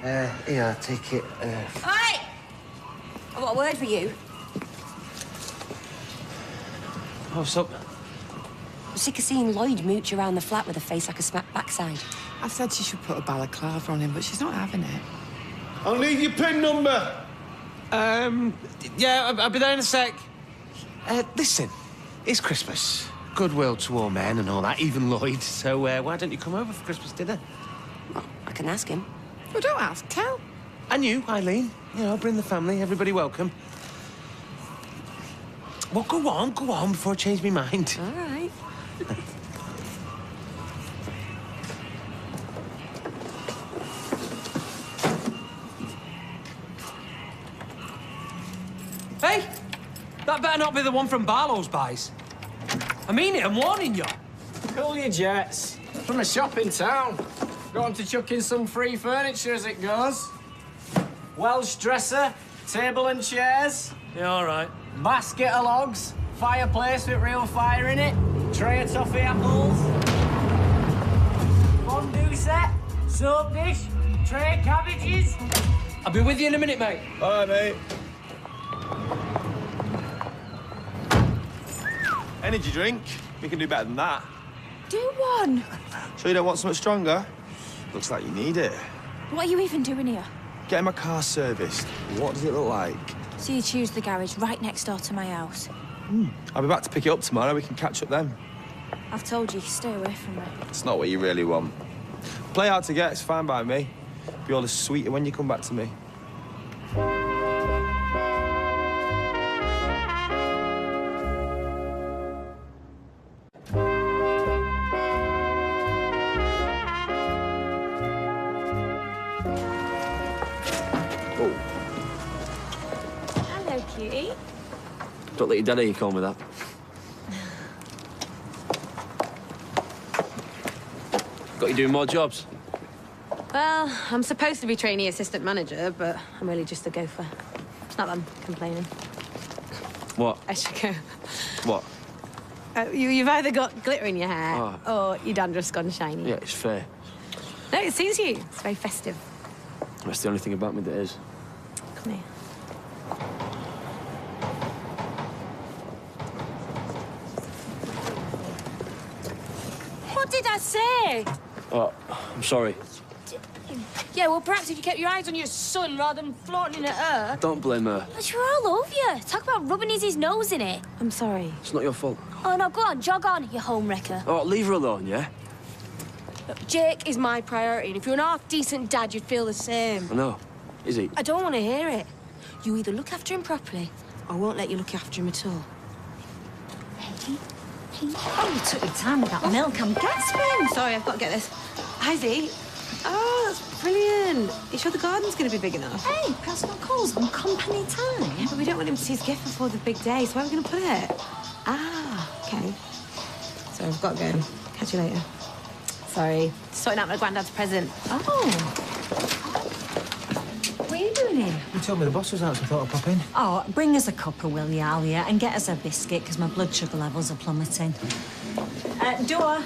Here, take it. Hey! I've got a word for you. What's up? I'm sick of seeing Lloyd mooch around the flat with a face like a smacked backside. I said she should put a balaclava on him, but she's not having it. I'll need your PIN number. Yeah, I'll be there in a sec. Listen, it's Christmas. Goodwill to all men and all that, even Lloyd. So why don't you come over for Christmas dinner? Well, I can ask him. Well, don't ask, tell. And you, Eileen. You know, bring the family, everybody welcome. Well, go on before I change my mind. All right. Hey! That better not be the one from Barlow's buys. I mean it, I'm warning you. Cool your jets. From a shop in town. Going to chuck in some free furniture as it goes. Welsh dresser, table and chairs. Yeah, all right. Basket of logs, fireplace with real fire in it, tray of toffee apples. Fondue set, soap dish, tray of cabbages. I'll be with you in a minute, mate. Bye, mate. Energy drink? We can do better than that. Do one. So you don't want something stronger? Looks like you need it. What are you even doing here? Getting my car serviced. What does it look like? So you choose the garage right next door to my house. I'll be back to pick it up tomorrow. We can catch up then. I've told you, stay away from me. It's not what you really want. Play hard to get. It's fine by me. Be all the sweeter when you come back to me. Hello, cutie. Don't let your daddy call me that. Got you doing more jobs? Well, I'm supposed to be trainee assistant manager, but I'm really just a gopher. It's not that I'm complaining. What? I should go. What? You've either got glitter in your hair or your dandruff's gone shiny. Yeah, it's fair. No, it suits you. It's very festive. That's the only thing about me that is. Come here. What did I say? Oh, I'm sorry. Yeah, well, perhaps if you kept your eyes on your son rather than flaunting at her. Don't blame her. But you're all over you. Talk about rubbing his nose in it. I'm sorry. It's not your fault. Oh, no, go on, jog on, you home wrecker. Oh, leave her alone, yeah? Look, Jake is my priority, and if you're an half-decent dad, you'd feel the same. I know. Is he? I don't want to hear it. You either look after him properly, or I won't let you look after him at all. Oh, you took your time with that milk. I'm gasping. Sorry, I've got to get this. Izzy. Oh, that's brilliant. You sure the garden's going to be big enough? Hey, personal calls on company time. Yeah, but we don't want him to see his gift before the big day, so where are we going to put it? Ah, OK. Sorry, I've got to go. Catch you later. Sorry. Sorting out my granddad's present. Oh. What are you doing here? You told me the boss was out, so I thought I'd pop in. Oh, bring us a cuppa, will you, Alia? And get us a biscuit, because my blood sugar levels are plummeting. Door.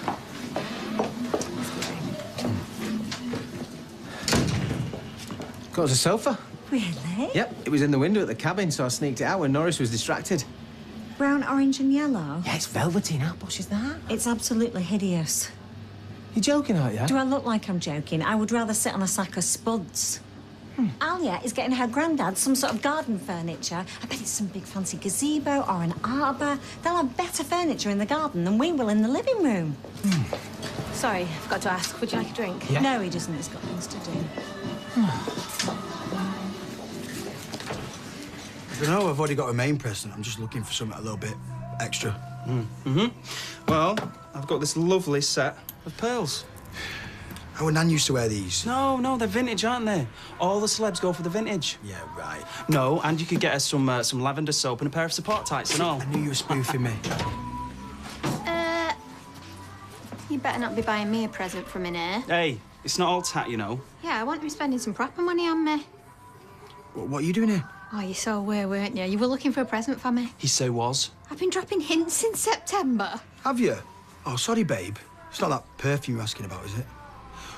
Got us a sofa. Really? Yep, it was in the window at the cabin, so I sneaked it out when Norris was distracted. Brown, orange and yellow? Yeah, it's velveteen. How posh is that? It's absolutely hideous. You're joking, aren't you? Do I look like I'm joking? I would rather sit on a sack of spuds. Alia is getting her granddad some sort of garden furniture. I bet it's some big fancy gazebo or an arbour. They'll have better furniture in the garden than we will in the living room. Sorry, I forgot to ask. Would you like a drink? Yeah. No, he doesn't. He's got things to do. I know I've already got a main present. I'm just looking for something a little bit extra. Well, I've got this lovely set of pearls. Our Nan used to wear these. No, they're vintage, aren't they? All the celebs go for the vintage. Yeah, right. No, and you could get us some lavender soap and a pair of support tights and all. I knew you were spoofing me. You better not be buying me a present from in here. Hey, it's not all tat, you know. Yeah, I want to be spending some proper money on me. What are you doing here? Oh, you so aware, weren't you? You were looking for a present for me. He so was. I've been dropping hints since September. Have you? Oh, sorry, babe. It's not that perfume you're asking about, is it?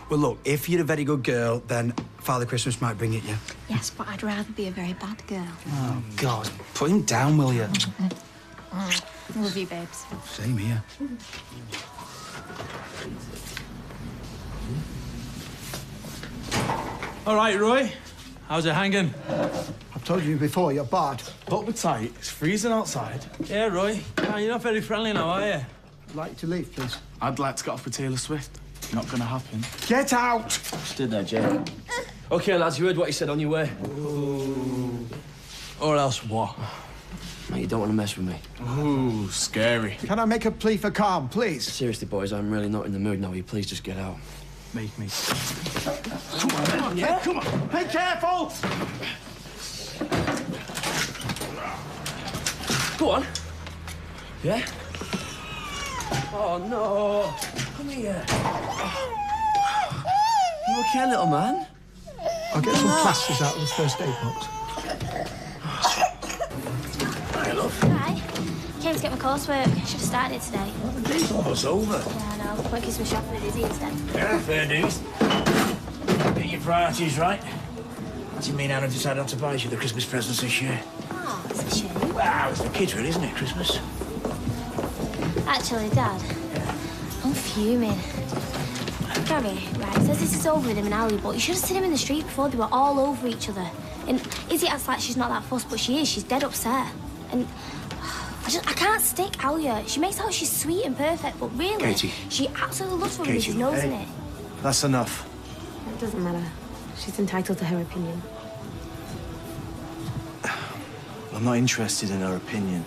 Well, look, if you're a very good girl, then Father Christmas might bring it you. Yes, but I'd rather be a very bad girl. Oh, God. Put him down, will you? Love you, babes. Same here. All right, Roy. How's it hanging? I've told you before, you're bad. Hold me tight. It's freezing outside. Yeah, Roy. You're not very friendly now, are you? I'd like you to leave, please. I'd like to get off with Taylor Swift. Not gonna happen. Get out! Stood there, Jay. OK, lads, you heard what he said on your way. Ooh. Or else what? Mate, you don't want to mess with me. Ooh, scary. Can I make a plea for calm, please? Seriously, boys, I'm really not in the mood now. Will you please just get out? Make me. Come on, then. Yeah? Come on. Be careful! Go on. Yeah? Oh, no. Come here. You okay, little man? I'll get some plasters out of the first aid box. Hi, love. Hi. Came to get my coursework. Should have started it today. The day's almost over. Yeah, I know. Went Christmas shopping with Izzy instead. Yeah, fair dues. Get your priorities right. What do you mean Anna decided not to buy you the Christmas presents this year? Oh, it's a shame. Wow, it's the kids, really, isn't it, Christmas? Actually, Dad, I'm fuming. Gary, right, says this is over with him and Ali, but you should have seen him in the street before. They were all over each other. And Izzy acts like she's not that fussed, but she is. She's dead upset. And I can't stick Alia. She makes out she's sweet and perfect, but really, Katie. she absolutely loves her and Katie, Izzy knows hey. it. That's enough. It doesn't matter. She's entitled to her opinion. I'm not interested in her opinion.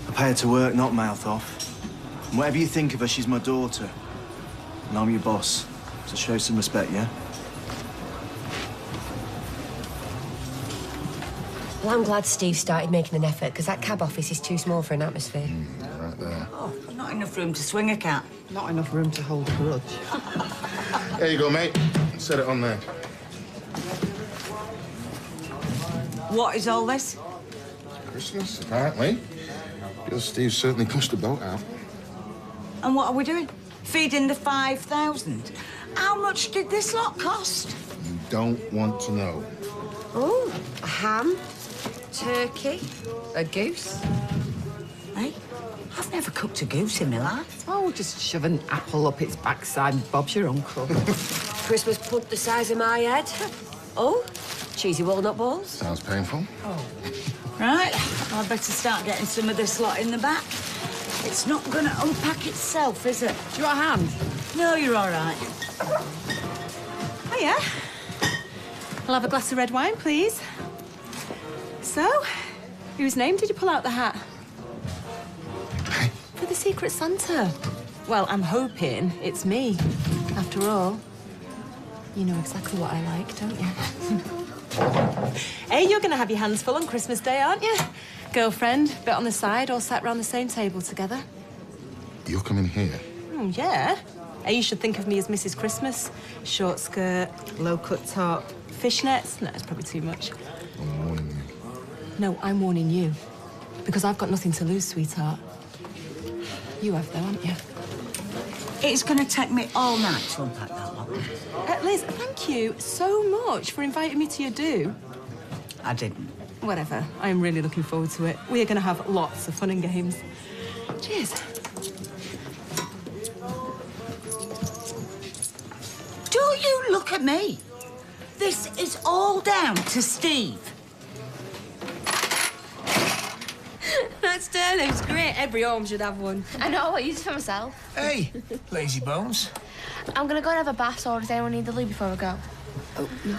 I pay her to work, not mouth off. And whatever you think of her, she's my daughter. And I'm your boss. So show some respect, yeah? Well, I'm glad Steve started making an effort, because that cab office is too small for an atmosphere. Right there. Oh, not enough room to swing a cat. Not enough room to hold a grudge. There you go, mate. Set it on there. What is all this? Christmas, apparently. Because Steve certainly pushed the boat out. And what are we doing? Feeding the 5,000? How much did this lot cost? You don't want to know. Oh, a ham, turkey, a goose. Hey, I've never cooked a goose in my life. Oh, just shove an apple up its backside and Bob's your uncle. Christmas pudding the size of my head. Oh, cheesy walnut balls. Sounds painful. Oh. Right, well, I'd better start getting some of this lot in the back. It's not going to unpack itself, is it? Do you want a hand? No, you're all right. Oh, yeah. I'll have a glass of red wine, please. So, whose name did you pull out the hat? For the Secret Santa. Well, I'm hoping it's me. After all, you know exactly what I like, don't you? Hey, you're gonna have your hands full on Christmas Day, aren't you? Girlfriend, bit on the side, all sat round the same table together. You're coming here. Yeah. Hey, you should think of me as Mrs. Christmas. Short skirt, low-cut top, fishnets. No, it's probably too much. I'm warning you. No, I'm warning you. Because I've got nothing to lose, sweetheart. You have, though, haven't you? It's going to take me all night to unpack that lot. Liz, thank you so much for inviting me to your do. I didn't. Whatever. I'm really looking forward to it. We are going to have lots of fun and games. Cheers. Don't you look at me. This is all down to Steve. That sterno's great. Every home should have one. I know, I'll use it for myself. Hey, lazy bones. I'm gonna go and have a bath, or does anyone need the loo before I go? Oh, no.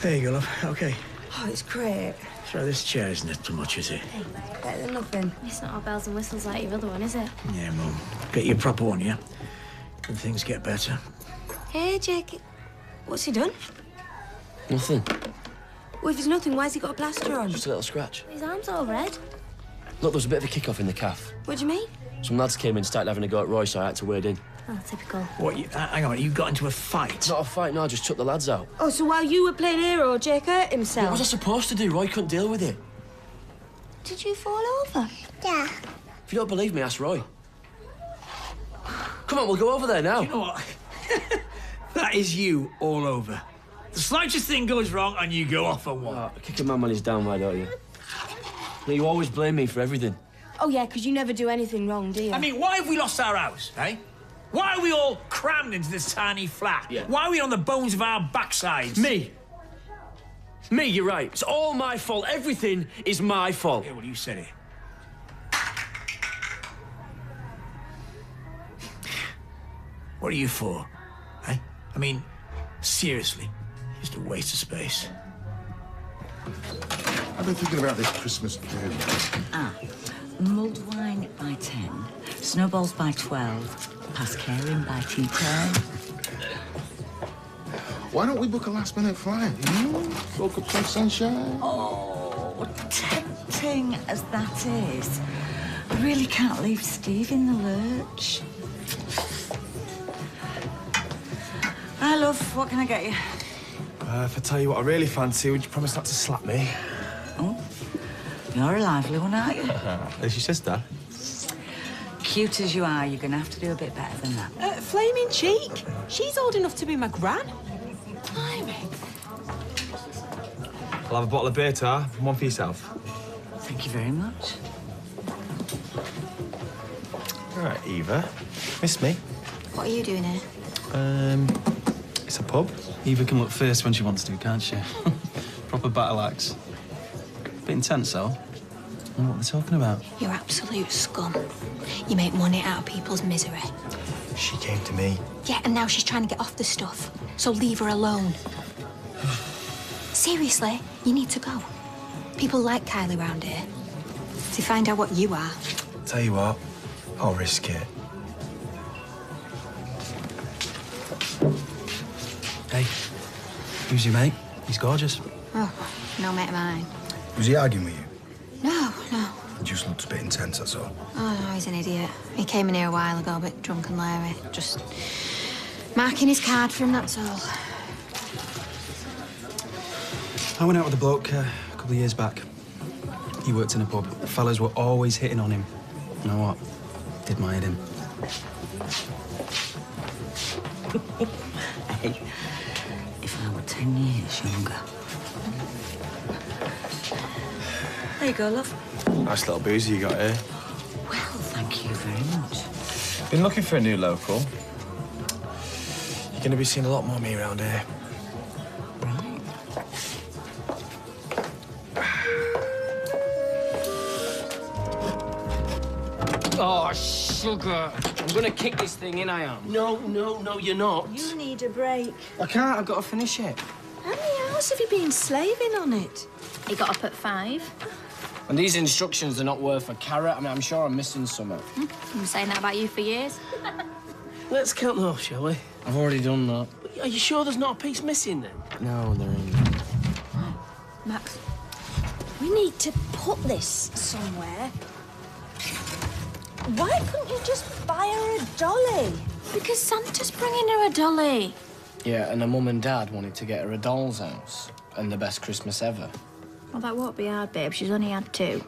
There you go, love. OK. Oh, it's great. So this chair isn't too much, is it? Hey, Better than nothing. it's not all bells and whistles like your other one, is it? Yeah, Mum. Get you a proper one, yeah? When things get better. Hey, Jake. What's he done? Nothing. Well, if there's nothing, why's he got a plaster on? Just a little scratch. His arm's all red. Look, there was a bit of a kick-off in the calf. What do you mean? Some lads came in, started having a go at Roy, so I had to wade in. Oh, typical. What, hang on, you got into a fight? Not a fight, no, I just took the lads out. Oh, so while you were playing hero, Jake hurt himself? What was I supposed to do? Roy couldn't deal with it. Did you fall over? Yeah. If you don't believe me, ask Roy. Come on, we'll go over there now. You know what? That is you all over. The slightest thing goes wrong and you go off on one. Oh, kick a man when he's down, why don't you? You always blame me for everything. Oh, yeah, because you never do anything wrong, do you? I mean, why have we lost our house, eh? Why are we all crammed into this tiny flat? Yeah. Why are we on the bones of our backsides? Me, you're right. It's all my fault. Everything is my fault. Yeah, well, you said it. What are you for, eh? I mean, seriously, just a waste of space. I've been thinking about this Christmas period. Mulled wine by 10, snowballs by 12, past caring by tea time. Why don't we book a last-minute flight? Soak up some sunshine. Oh, tempting as that is, I really can't leave Steve in the lurch. Hi, love. What can I get you? If I tell you what I really fancy, would you promise not to slap me? Oh, you're a lively one, aren't you? Is your sister? Cute as you are, you're going to have to do a bit better than that. Flaming cheek. She's old enough to be my gran. Blimey. I'll have a bottle of beer, Tar. One for yourself. Thank you very much. All right, Eva. Miss me? What are you doing here? It's a pub. Eva can look fierce when she wants to, can't she? Proper battle axe. Bit intense, though. I wonder what they're talking about. You're absolute scum. You make money out of people's misery. She came to me. Yeah, and now she's trying to get off the stuff. So leave her alone. Seriously, you need to go. People like Kylie round here. To find out what you are. Tell you what, I'll risk it. Hey, who's your mate? He's gorgeous. Oh, no mate of mine. Was he arguing with you? No. He just looked a bit intense, that's all. Oh, no, he's an idiot. He came in here a while ago, a bit drunk and leery. Just marking his card for him, that's all. I went out with a bloke a couple of years back. He worked in a pub. The fellas were always hitting on him. You know what? Admired him. Hey, if I were 10 years younger. There you go, love. Nice little boozy you got here. Well, thank you very much. Been looking for a new local. You're going to be seeing a lot more of me around here. Oh, sugar. I'm gonna kick this thing in, I am. No, you're not. You need a break. I can't. I've got to finish it. How many hours have you been slaving on it? He got up at 5. And these instructions are not worth a carrot. I mean, I'm sure I'm missing something. I've been saying that about you for years. Let's count them off, shall we? I've already done that. Are you sure there's not a piece missing, then? No, there ain't. Max, we need to put this somewhere. Why couldn't you just buy her a dolly? Because Santa's bringing her a dolly. Yeah, and her mum and dad wanted to get her a doll's house. And the best Christmas ever. Well, that won't be hard, babe. She's only had 2.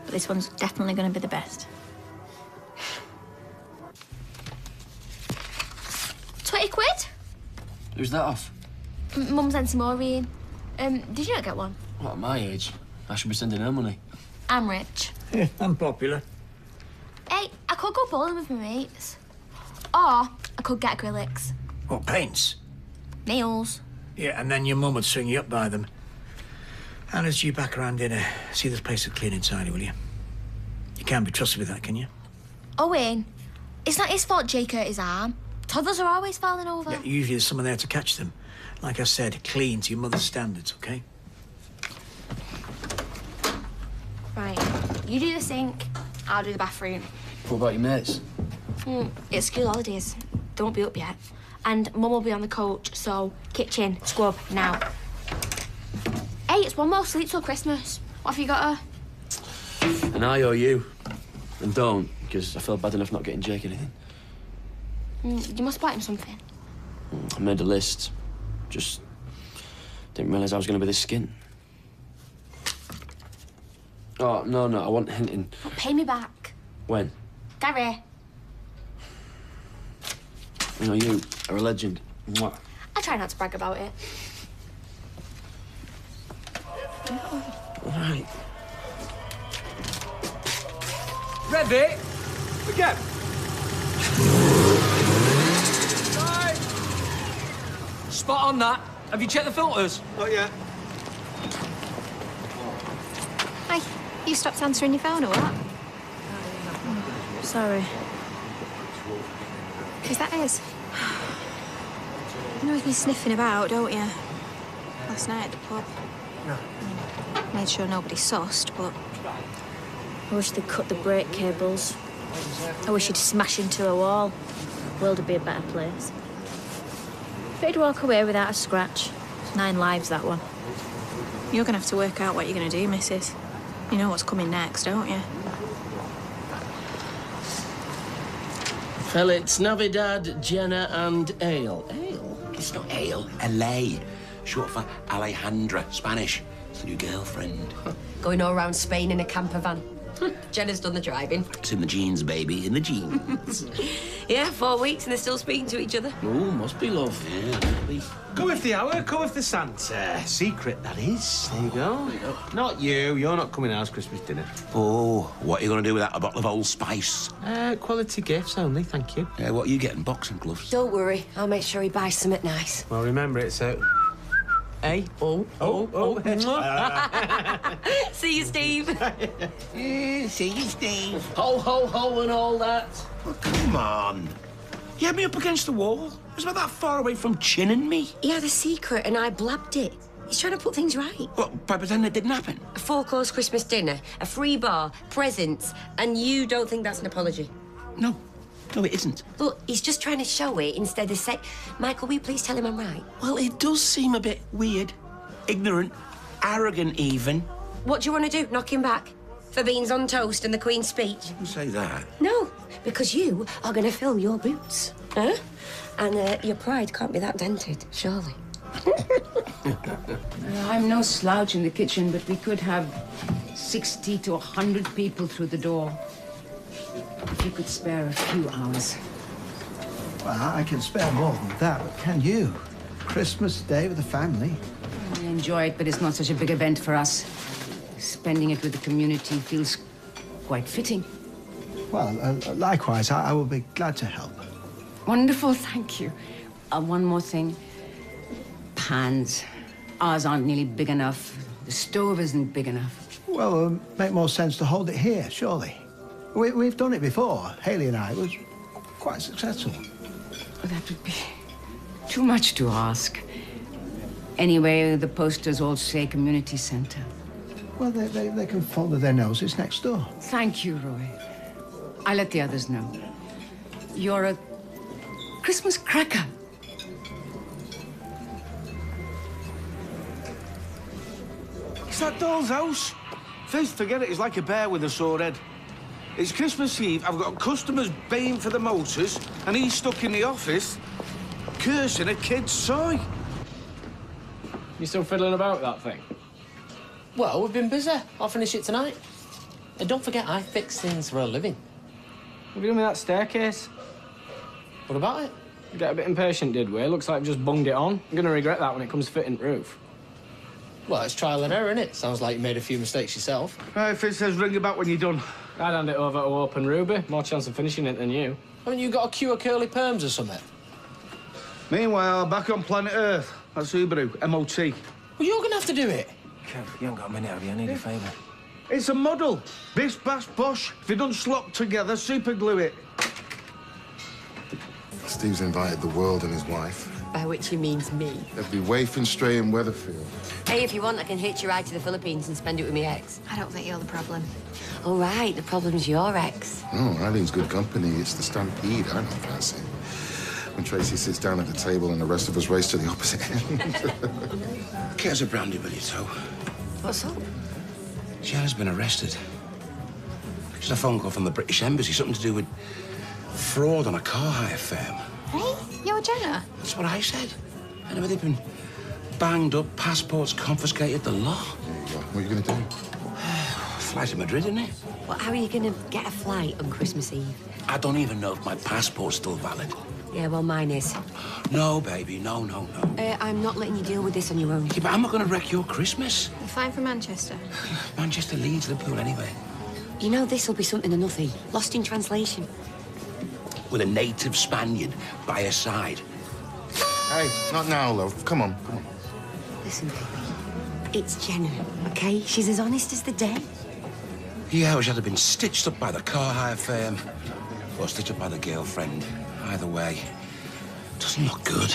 But this one's definitely going to be the best. 20 quid? Who's that off? Mum's sent some more in. Did you not get one? What, at my age? I should be sending her money. I'm rich. Yeah, I'm popular. Hey, I could go bowling with my mates. Or I could get acrylics. What, paints? Nails. Yeah, and then your mum would swing you up by them. Anna's due back around dinner. See this place is clean and tidy, will you? You can't be trusted with that, can you? Owen, it's not his fault Jake hurt his arm. Toddlers are always falling over. Yeah, usually there's someone there to catch them. Like I said, clean to your mother's standards, OK? Right, you do the sink, I'll do the bathroom. What about your mates? It's school holidays. They won't be up yet. And Mum will be on the coach, so kitchen, scrub, now. Hey, it's one more sleep till Christmas. What have you got her? And I owe you. And don't, because I feel bad enough not getting Jake anything. You must buy him something. I made a list. Just didn't realise I was going to be this skint. Oh, no, I want hinting. Oh, pay me back. When? Gary. You know, you are a legend. Mwah. I try not to brag about it. All right. Ready? Again. Right. Spot on that. Have you checked the filters? Not yet. Hi, you stopped answering your phone or what? Sorry. Is that his? You know he's been sniffing about, don't you? Last night at the pub. No. Made sure nobody sussed, but... I wish they'd cut the brake cables. I wish he'd smash into a wall. The world would be a better place. But he'd walk away without a scratch. 9 lives, that one. You're gonna have to work out what you're gonna do, missus. You know what's coming next, don't you? Feliz Navidad, Jenna and Ale. Ale? It's not ale. Ale. Short for Alejandra. Spanish. It's the new girlfriend. Going all around Spain in a camper van. Jenna's done the driving. It's in the jeans, baby. In the jeans. Yeah, 4 weeks and they're still speaking to each other. Oh, must be love. Yeah, must be. Go with the hour, go with the Santa. Secret, that is. There you go. Not you. You're not coming out Christmas dinner. Oh, what are you going to do with that? A bottle of Old Spice? Quality gifts only, thank you. Yeah, what are you getting? Boxing gloves? Don't worry, I'll make sure he buys something nice. Well, remember, it's a... Hey, See you, Steve. See you, Steve. Ho, ho, ho, and all that. Oh, come on. You had me up against the wall. It was about that far away from chinning me. He had a secret and I blabbed it. He's trying to put things right. What, by pretending it didn't happen? A 4-course Christmas dinner, a free bar, presents, and you don't think that's an apology? No. No, it isn't. Look, he's just trying to show it instead of say... Michael, will you please tell him I'm right? Well, it does seem a bit weird, ignorant, arrogant even. What do you want to do? Knock him back? For beans on toast and the Queen's speech? Don't say that. No, because you are going to fill your boots. Huh? And your pride can't be that dented, surely. I'm no slouch in the kitchen, but we could have 60 to 100 people through the door. If you could spare a few hours. Well, I can spare more than that, but can you? Christmas Day with the family. I enjoy it, but it's not such a big event for us. Spending it with the community feels quite fitting. Well, likewise, I will be glad to help. Wonderful, thank you. One more thing. Pans. Ours aren't nearly big enough. The stove isn't big enough. Well, make more sense to hold it here, surely. We've done it before, Hayley and I. It was quite successful. That would be too much to ask. Anyway, the posters all say community centre. Well, they can follow their noses next door. Thank you, Roy. I'll let the others know. You're a Christmas cracker. It's that doll's house. First, forget it. It's like a bear with a sore head. It's Christmas Eve. I've got customers baying for the motors, and he's stuck in the office, cursing a kid's soy. You still fiddling about that thing? Well, we've been busy. I'll finish it tonight. And don't forget, I fix things for a living. What have you done with that staircase? What about it? Get a bit impatient, did we? Looks like we just bunged it on. I'm going to regret that when it comes to fitting the roof. Well, it's trial and error, innit? Sounds like you made a few mistakes yourself. If it says ring it back when you're done. I'd hand it over to Open Ruby. More chance of finishing it than you. Haven't you got a queue of curly perms or something? Meanwhile, back on planet Earth. That's Subaru, MOT. Well, you're going to have to do it. Kev, you haven't got a minute, have you? I need a favour. It's a model. Bish, bash, bosh. If they don't slop together, super glue it. Steve's invited the world and his wife. By which he means me. They'll be waifing stray in Weatherfield. Hey, if you want, I can hitch you ride to the Philippines and spend it with me ex. I don't think you're the problem. All right, the problem's your ex. No, Eileen's good company. It's the stampede I don't fancy. When Tracy sits down at the table and the rest of us race to the opposite end. Cares a brandy with you, toe. What's up? Jenna's been arrested. Just a phone call from the British Embassy, something to do with fraud on a car hire firm. Hey, you're Jenna? That's what I said. Anyway, they've been banged up, passports confiscated, the law. There you go. What are you going to do? Flight to Madrid, isn't it? Well, how are you going to get a flight on Christmas Eve? I don't even know if my passport's still valid. Yeah, well, mine is. No, baby, no. I'm not letting you deal with this on your own. Yeah, but I'm not going to wreck your Christmas. You're flying from Manchester? Manchester, Leeds, Liverpool, anyway. You know, this'll be something or nothing. Lost in translation. With a native Spaniard by her side. Hey, not now, love. Come on, come on. Listen, baby. It's genuine, OK? She's as honest as the day. Yeah, I wish I'd have been stitched up by the car hire firm. Or stitched up by the girlfriend. Either way, doesn't look good.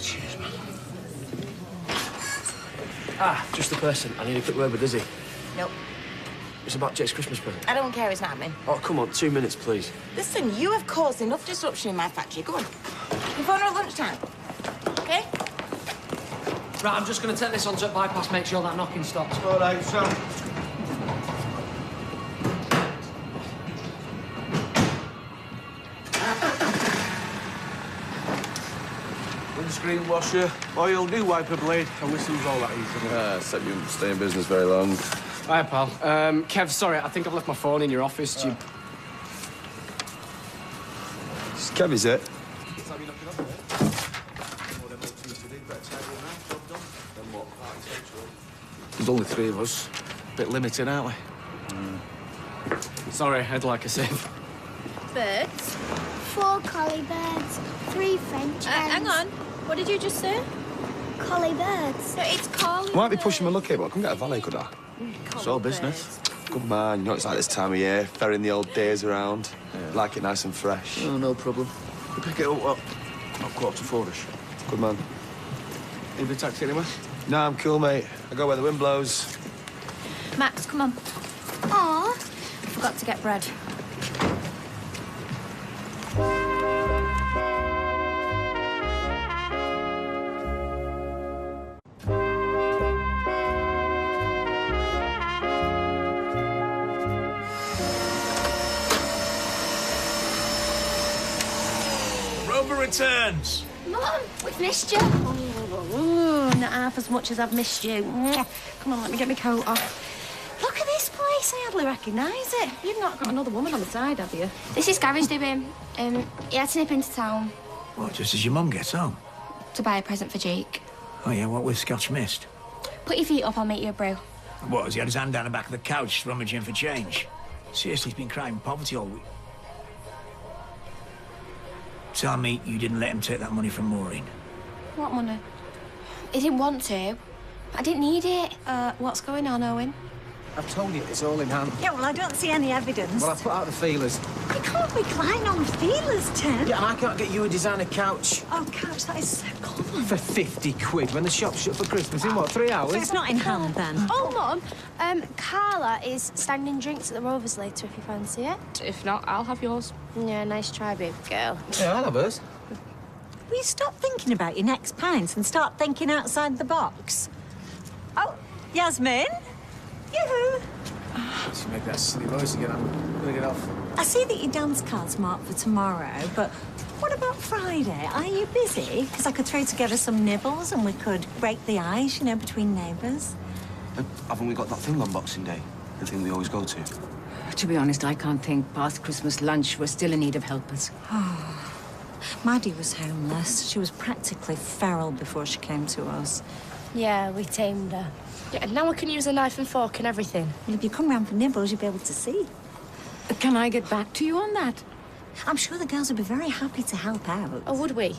Cheers, man. Ah, just the person. I need a quick word with Izzy. Nope. It's about Jake's Christmas present. I don't care, it's not happening. Oh, come on, 2 minutes, please. Listen, you have caused enough disruption in my factory. Go on. You phone her at lunchtime. OK? Right, I'm just going to take this onto a bypass, make sure that knocking stops. All right, son. Windscreen washer, oil, new wiper blade, and whistles, all that easy. Except you won't stay in business very long. Hi, pal. Kev, sorry, I think I've left my phone in your office. Do you... Kev, is it? There's only 3 of us. Bit limited, aren't we? Sorry, I'd like a sip. Birds? 4 collie birds, 3 French hens. Hang on. What did you just say? Collie birds. No, it's collie. Might be pushing my luck here, but I couldn't get a valet, could I? It's all business. Good man, you know it's like this time of year, ferrying the old days around. Like it nice and fresh. Oh, no problem. You pick it up, what? About 3:45-ish. Good man. Need a taxi anywhere? Nah, I'm cool, mate. I go where the wind blows. Max, come on. Aw. Forgot to get bread. Rover returns. Mum, we've missed you. Not half as much as I've missed you. Come on, let me get my coat off. Look at this place. I hardly recognise it. You've not got another woman on the side, have you? This is Gary's doing. He had to nip into town What, just as your mum gets home? to buy a present for Jake. Oh, yeah, what with Scotch Mist? Put your feet up, I'll make you a brew. What, has he had his hand down the back of the couch, rummaging for change? Seriously, he's been crying poverty all week. Tell me you didn't let him take that money from Maureen. What money? He didn't want to. I didn't need it. What's going on, Owen? I've told you, it's all in hand. Yeah, well, I don't see any evidence. Well, I put out the feelers. You can't recline on feelers, Tim. Yeah, and I can't get you a designer couch. Oh, couch, that is so common. For 50 quid when the shop's shut for Christmas in, what, 3 hours? So it's not in hand, then? Oh, Mum, Carla is standing drinks at the Rovers later if you fancy it. If not, I'll have yours. Yeah, nice try, big girl. Yeah, I'll have hers. Will you stop thinking about your next pint and start thinking outside the box? Oh, Yasmin? Yoo-hoo! She make that silly voice again. I'm gonna get off. I see that your dance card's marked for tomorrow, but what about Friday? Are you busy? Because I could throw together some nibbles and we could break the ice, you know, between neighbours. Haven't we got that thing on Boxing Day? The thing we always go to? To be honest, I can't think past Christmas lunch. We're still in need of helpers. Maddie was homeless. She was practically feral before she came to us. Yeah, we tamed her. Yeah, and now I can use a knife and fork and everything. Well, if you come round for nibbles, you'll be able to see. Can I get back to you on that? I'm sure the girls would be very happy to help out. Oh, would we?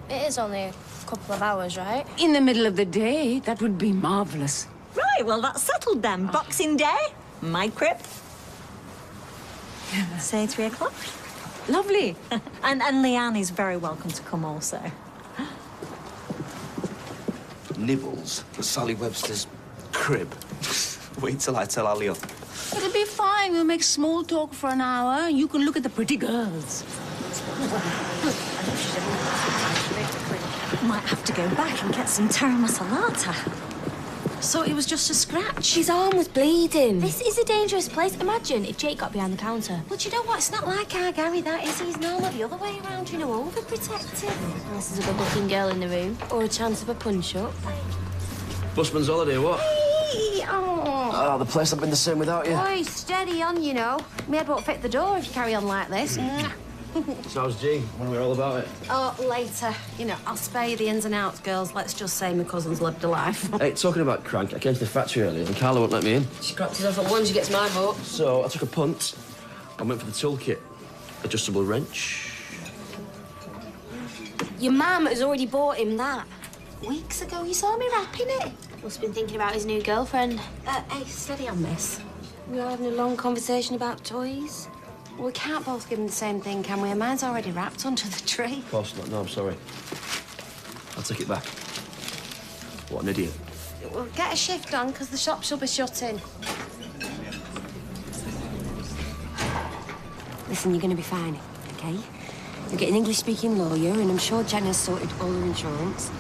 It is only a couple of hours, right? In the middle of the day, that would be marvellous. Right, well, that's settled then. Boxing Day, my crib. Say 3 o'clock. Lovely. and Leanne is very welcome to come also. Nibbles for Sally Webster's crib. Wait till I tell Ali. It'll be fine. We'll make small talk for an hour. You can look at the pretty girls. Might have to go back and get some terra masalata. So it was just a scratch? His arm was bleeding. This is a dangerous place. Imagine if Jake got behind the counter. Well, do you know what? It's not like our Gary, that is. He's normally the other way around, you know, overprotective. Unless there's a good-looking girl in the room. Or a chance of a punch-up. Busman's holiday, what? Hey, oh. The place I've been the same without you. Boy, steady on, you know. My head won't fit the door if you carry on like this. Sounds G. When we're all about it. Oh, later. You know, I'll spare you the ins and outs, girls. Let's just say my cousin's lived a life. Hey, talking about crank, I came to the factory earlier and Carla won't let me in. She cracked herself at one, she gets my vote. So I took a punt. I went for the toolkit. Adjustable wrench. Your mum has already bought him that. Weeks ago, you saw me wrapping it. Must have been thinking about his new girlfriend. Hey, steady on, miss. We were having a long conversation about toys. Well, we can't both give him the same thing, can we? Mine's already wrapped under the tree. Of course not. No, I'm sorry. I'll take it back. What an idiot. Well, get a shift on, because the shop shall be shutting. Listen, you're going to be fine, OK? You'll get an English-speaking lawyer, and I'm sure Jen has sorted all her insurance.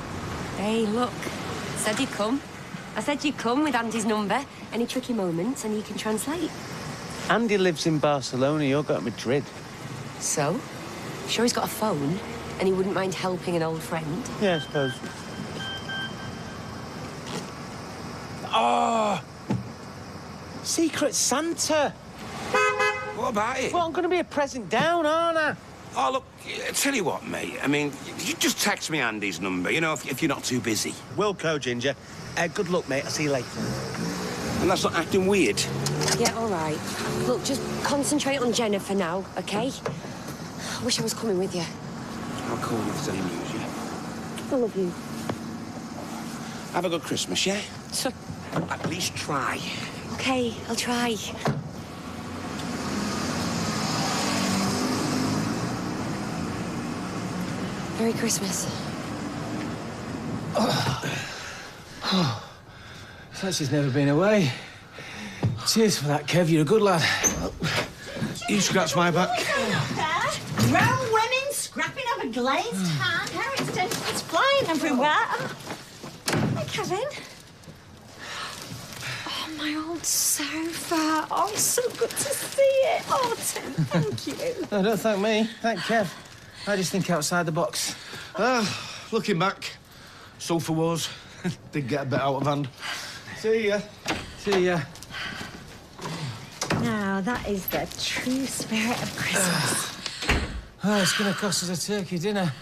Hey, look. Said you'd come. I said you'd come with Andy's number. Any tricky moments, and you can translate. Andy lives in Barcelona, you're going to Madrid. So? Sure he's got a phone, and he wouldn't mind helping an old friend? Yeah, I suppose. Oh! Secret Santa! What about it? Well, I'm going to be a present down, aren't I? Oh, look, tell you what, mate. I mean, you just text me Andy's number, you know, if you're not too busy. Wilco, Ginger. Good luck, mate. I'll see you later. And that's not acting weird. Yeah, all right. Look, just concentrate on Jenna for now, OK? I wish I was coming with you. I'll call you if there's any news, yeah? I love you. Have a good Christmas, yeah? So... At least try. OK, I'll try. Merry Christmas. It's like she's never been away. Cheers for that, Kev. You're a good lad. You scratch my back. Brown women scrapping up a glazed hand. Hair extensions flying everywhere. Hi, Kevin. Oh, my old sofa. Oh, it's so good to see it. Oh, Tim, thank you. No, don't thank me. Thank Kev. I just think outside the box. Looking back, sofa wars did get a bit out of hand. See ya. See ya. Now, that is the true spirit of Christmas. Oh, it's going to cost us a turkey dinner.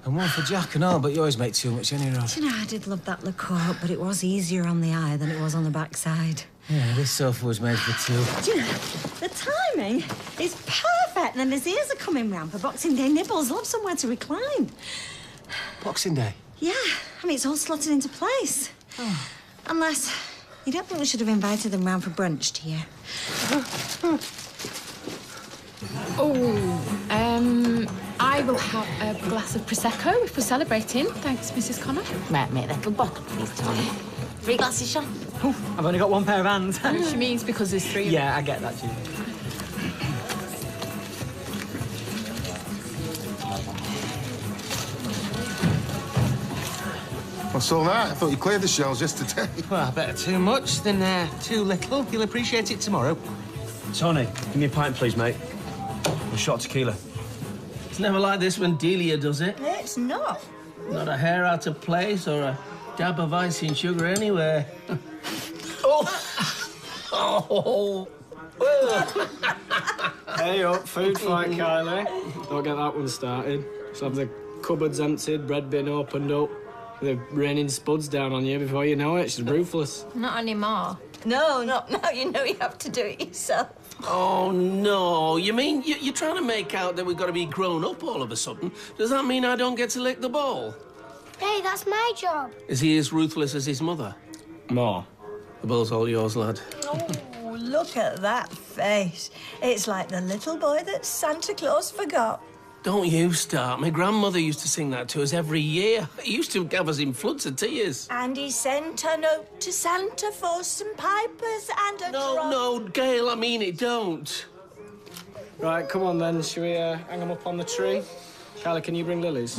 And one for Jack and all, but you always make too much any road. Do you know, I did love that liqueur, but it was easier on the eye than it was on the backside. Yeah, this sofa was made for two. Do you know, the timing is perfect. And then his ears are coming round for Boxing Day nibbles. Love somewhere to recline. Boxing Day? Yeah, I mean, it's all slotted into place. Oh. Unless you don't think we should have invited them round for brunch, do you? I will have a glass of Prosecco if we're celebrating. Thanks, Mrs. Connor. Right, mate, little bottle, please, Tony. 3 glasses, Sean? I've only got one pair of hands. She means because there's 3 of Yeah, I get that, Julie. What's all that? I thought you cleared the shelves yesterday. Well, better too much than too little. You'll appreciate it tomorrow. Tony, give me a pint, please, mate. A shot of tequila. It's never like this when Delia does it. It's not. Not a hair out of place or a dab of icing sugar anywhere. Oh! Hey up, food fight, Kylie. Don't get that one started. So have the cupboards emptied, bread bin opened up. They're raining spuds down on you before you know it. She's ruthless. Not anymore. No, not now. You know you have to do it yourself. Oh, no. You mean you're trying to make out that we've got to be grown up all of a sudden? Does that mean I don't get to lick the ball? Hey, that's my job. Is he as ruthless as his mother? More. The ball's all yours, lad. Oh, look at that face. It's like the little boy that Santa Claus forgot. Don't you start. My grandmother used to sing that to us every year. It used to have us in floods of tears. And he sent a note to Santa for some pipers and a No, Gail, I mean it, don't. Right, come on then. Shall we hang them up on the tree? Kylie, can you bring lilies?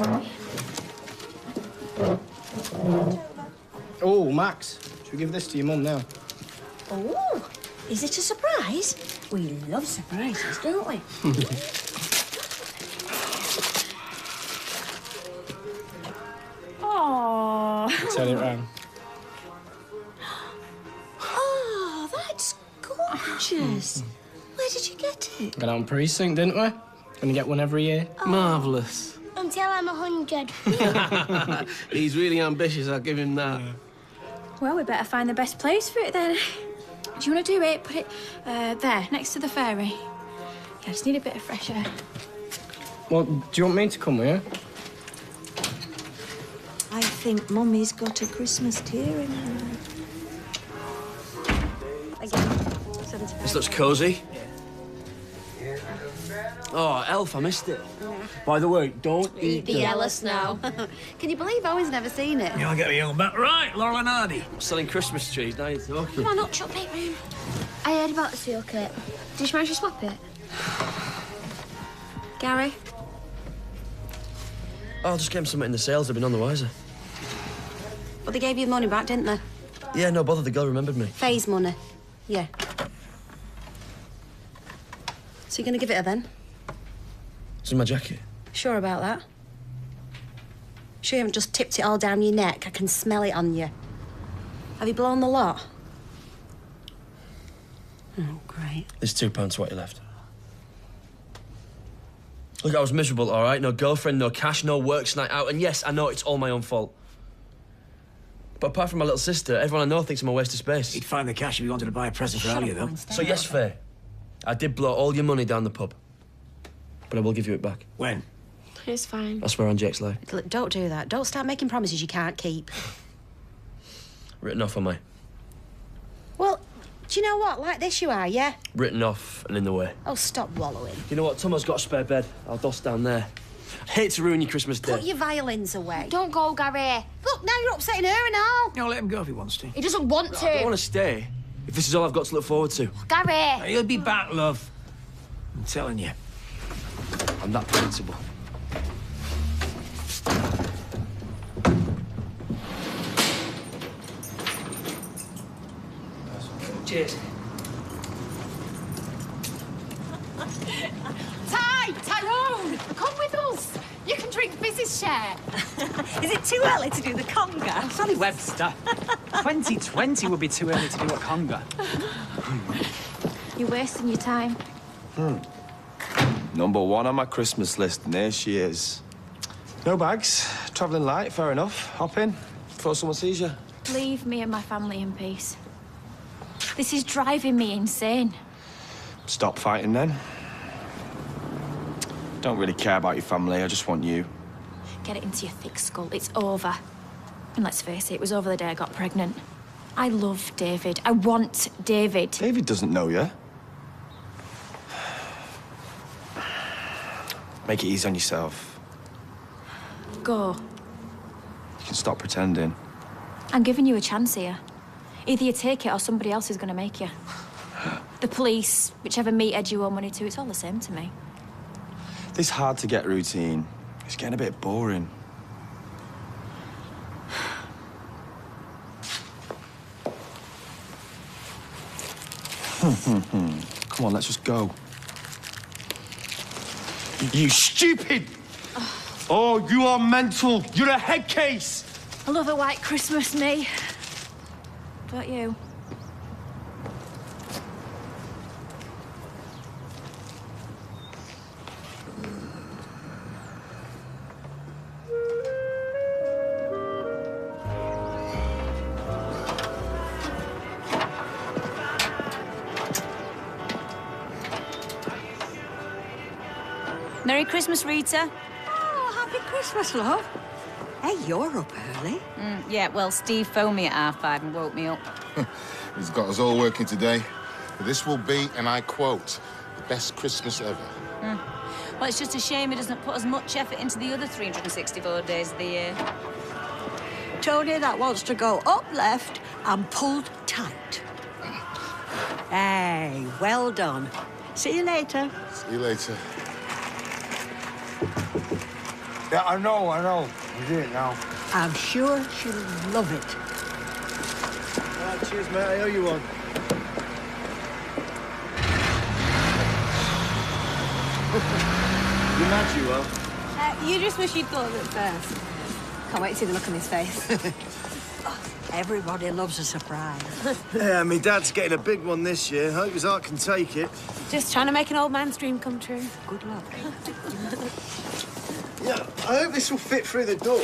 Oh, Max, should we give this to your mum now? Oh, is it a surprise? We love surprises, don't we? Oh. Turn it round. Oh, that's gorgeous. Where did you get it? Got it on precinct, didn't we? Gonna get one every year? Marvellous. Until I'm 100. He's really ambitious, I'll give him that. Well, we better find the best place for it then. Do you want to do it? Put it there, next to the fairy. Yeah, I just need a bit of fresh air. Well, do you want me to come with you? I think Mummy's got a Christmas tear in her eye. Again, 75. This looks cosy. Oh, Elf, I missed it. By the way, don't eat The yellow snow. Can you believe Owen's never seen it? You'll get me on back right, Laurel and Hardy. Selling Christmas trees, now you're talking. Come on, up, shut mate room. I heard about the seal kit. Did you manage to swap it? Gary? Oh, I'll just get him something in the sales, they've been on the wiser. Well, they gave you money back, didn't they? Yeah, no bother, the girl remembered me. Faye's money. Yeah. So you're gonna give it her then? It's in my jacket. Sure about that? Sure you haven't just tipped it all down your neck? I can smell it on you. Have you blown the lot? Oh, great. There's £2.20 left. Look, I was miserable, all right? No girlfriend, no cash, no work night out. And yes, I know it's all my own fault. But apart from my little sister, everyone I know thinks I'm a waste of space. You'd find the cash if you wanted to buy a present for Alia, though. So yes, Faye, I did blow all your money down the pub. But I will give you it back. When? It's fine. I swear on Jake's life. Look, don't do that. Don't start making promises you can't keep. Written off, am I? Well, do you know what? Like this you are, yeah? Written off and in the way. Oh, stop wallowing. You know what? Tomo's got a spare bed. I'll doss down there. I hate to ruin your Christmas day. Put your violins away. Don't go, Gary. Look, now you're upsetting her and all. No, let him go if he wants to. He doesn't want to. I don't want to stay if this is all I've got to look forward to. Gary! He'll be back, love. I'm telling you. I'm that predictable. Cheers. Tyrone! Come with us. You can drink business share. Is it too early to do the conga? Sally Webster. 2020 would be too early to do a conga. You're wasting your time. #1 on my Christmas list, and there she is. No bags, travelling light, fair enough. Hop in, before someone sees you. Leave me and my family in peace. This is driving me insane. Stop fighting then. Don't really care about your family, I just want you. Get it into your thick skull. It's over. And let's face it, it was over the day I got pregnant. I love David. I want David. David doesn't know you. Make it easy on yourself. Go. You can stop pretending. I'm giving you a chance here. Either you take it or somebody else is going to make you. The police, whichever meathead you owe money to, it's all the same to me. This hard-to-get routine is getting a bit boring. Come on, let's just go. You stupid! Oh, you are mental. You're a head case. I love a white Christmas, me. Don't you? Merry Christmas, Rita. Oh, happy Christmas, love. Hey, you're up early. Yeah, well, Steve phoned me at 5:30 and woke me up. He's got us all working today. This will be, and I quote, the best Christmas ever. Well, it's just a shame he doesn't put as much effort into the other 364 days of the year. Tony that wants to go up left and pulled tight. Hey, well done. See you later. See you later. Yeah, I know. We do it now. I'm sure she'll love it. All right, cheers, mate. I owe you one. You mad, you are? You just wish you'd thought of it first. Can't wait to see the look on his face. Everybody loves a surprise. Yeah, my dad's getting a big one this year. Hope his heart can take it. Just trying to make an old man's dream come true. Good luck. Yeah, I hope this will fit through the door.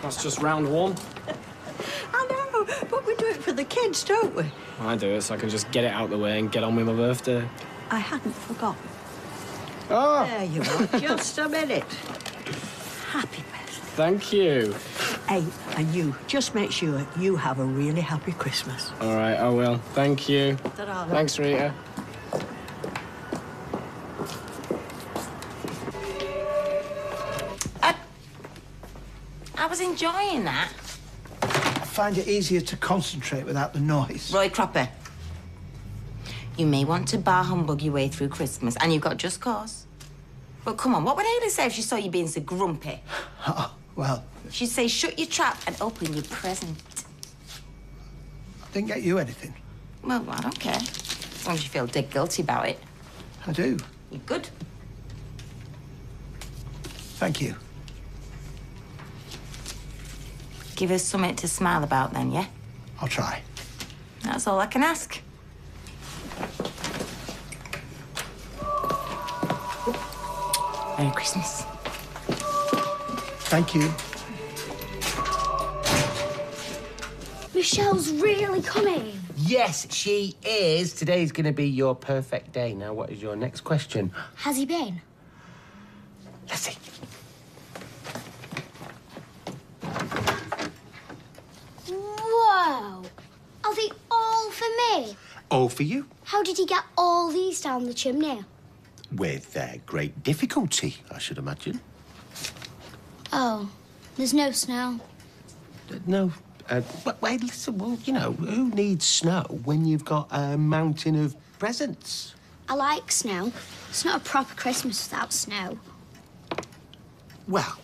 That's just round one. I know, but we do it for the kids, don't we? I do it so I can just get it out the way and get on with my birthday. I hadn't forgotten. Oh! There you are, just a minute. Happy birthday. Thank you. Hey, and you, just make sure you have a really happy Christmas. All right, I will. Thank you. Ta-ra. Thanks, Rita. I was enjoying that. I find it easier to concentrate without the noise. Roy Cropper, you may want to bar humbug your way through Christmas, and you've got just cause. But come on, what would Hayley say if she saw you being so grumpy? Oh, well, She'd say, shut your trap and open your present. I didn't get you anything. Well, I don't care. As long as you feel dead guilty about it. I do. You're good. Thank you. Give us something to smile about then, yeah? I'll try. That's all I can ask. Merry Christmas. Thank you. Michelle's really coming. Yes, she is. Today's going to be your perfect day. Now, what is your next question? Has he been? Let's see. Whoa! Are they all for me? All for you. How did he get all these down the chimney? With great difficulty, I should imagine. Oh, there's no snow. No. But wait, listen, well, you know, who needs snow when you've got a mountain of presents? I like snow. It's not a proper Christmas without snow. Well,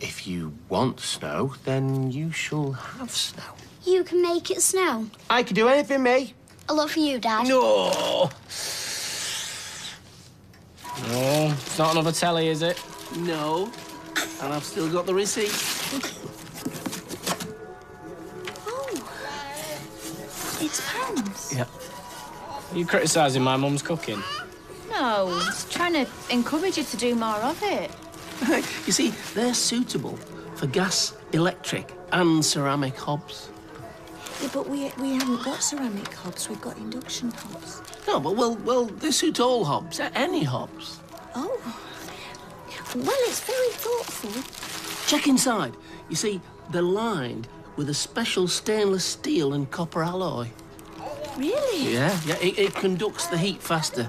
if you want snow, then you shall have snow. You can make it snow. I can do anything, me. A lot for you, Dad. No. No, it's not another telly, is it? No. And I've still got the receipt. It's pans. Yep. Are you criticising my mum's cooking? No, just trying to encourage you to do more of it. You see, they're suitable for gas, electric, and ceramic hobs. Yeah, but we haven't got ceramic hobs. We've got induction hobs. No, but well, they suit all hobs, any hobs. Oh. Well, it's very thoughtful. Check inside. You see, they're lined with a special stainless steel and copper alloy. Really? Yeah, it conducts the heat faster.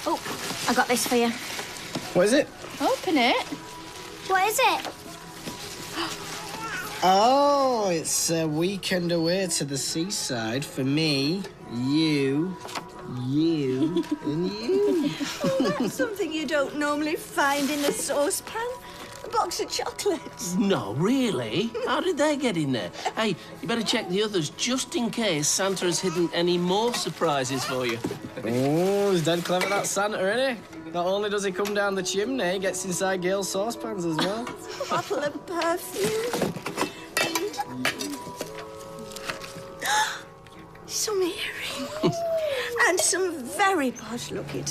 Oh, I got this for you. What is it? Open it. What is it? Oh, it's a weekend away to the seaside for me, you, and you. Oh, that's something you don't normally find in a saucepan. A box of chocolates. No, really? How did they get in there? Hey, you better check the others just in case Santa has hidden any more surprises for you. Oh, he's dead clever, that Santa, isn't he? Not only does he come down the chimney, he gets inside Gail's saucepans as well. A bottle of perfume. Some earrings. And some very posh looking.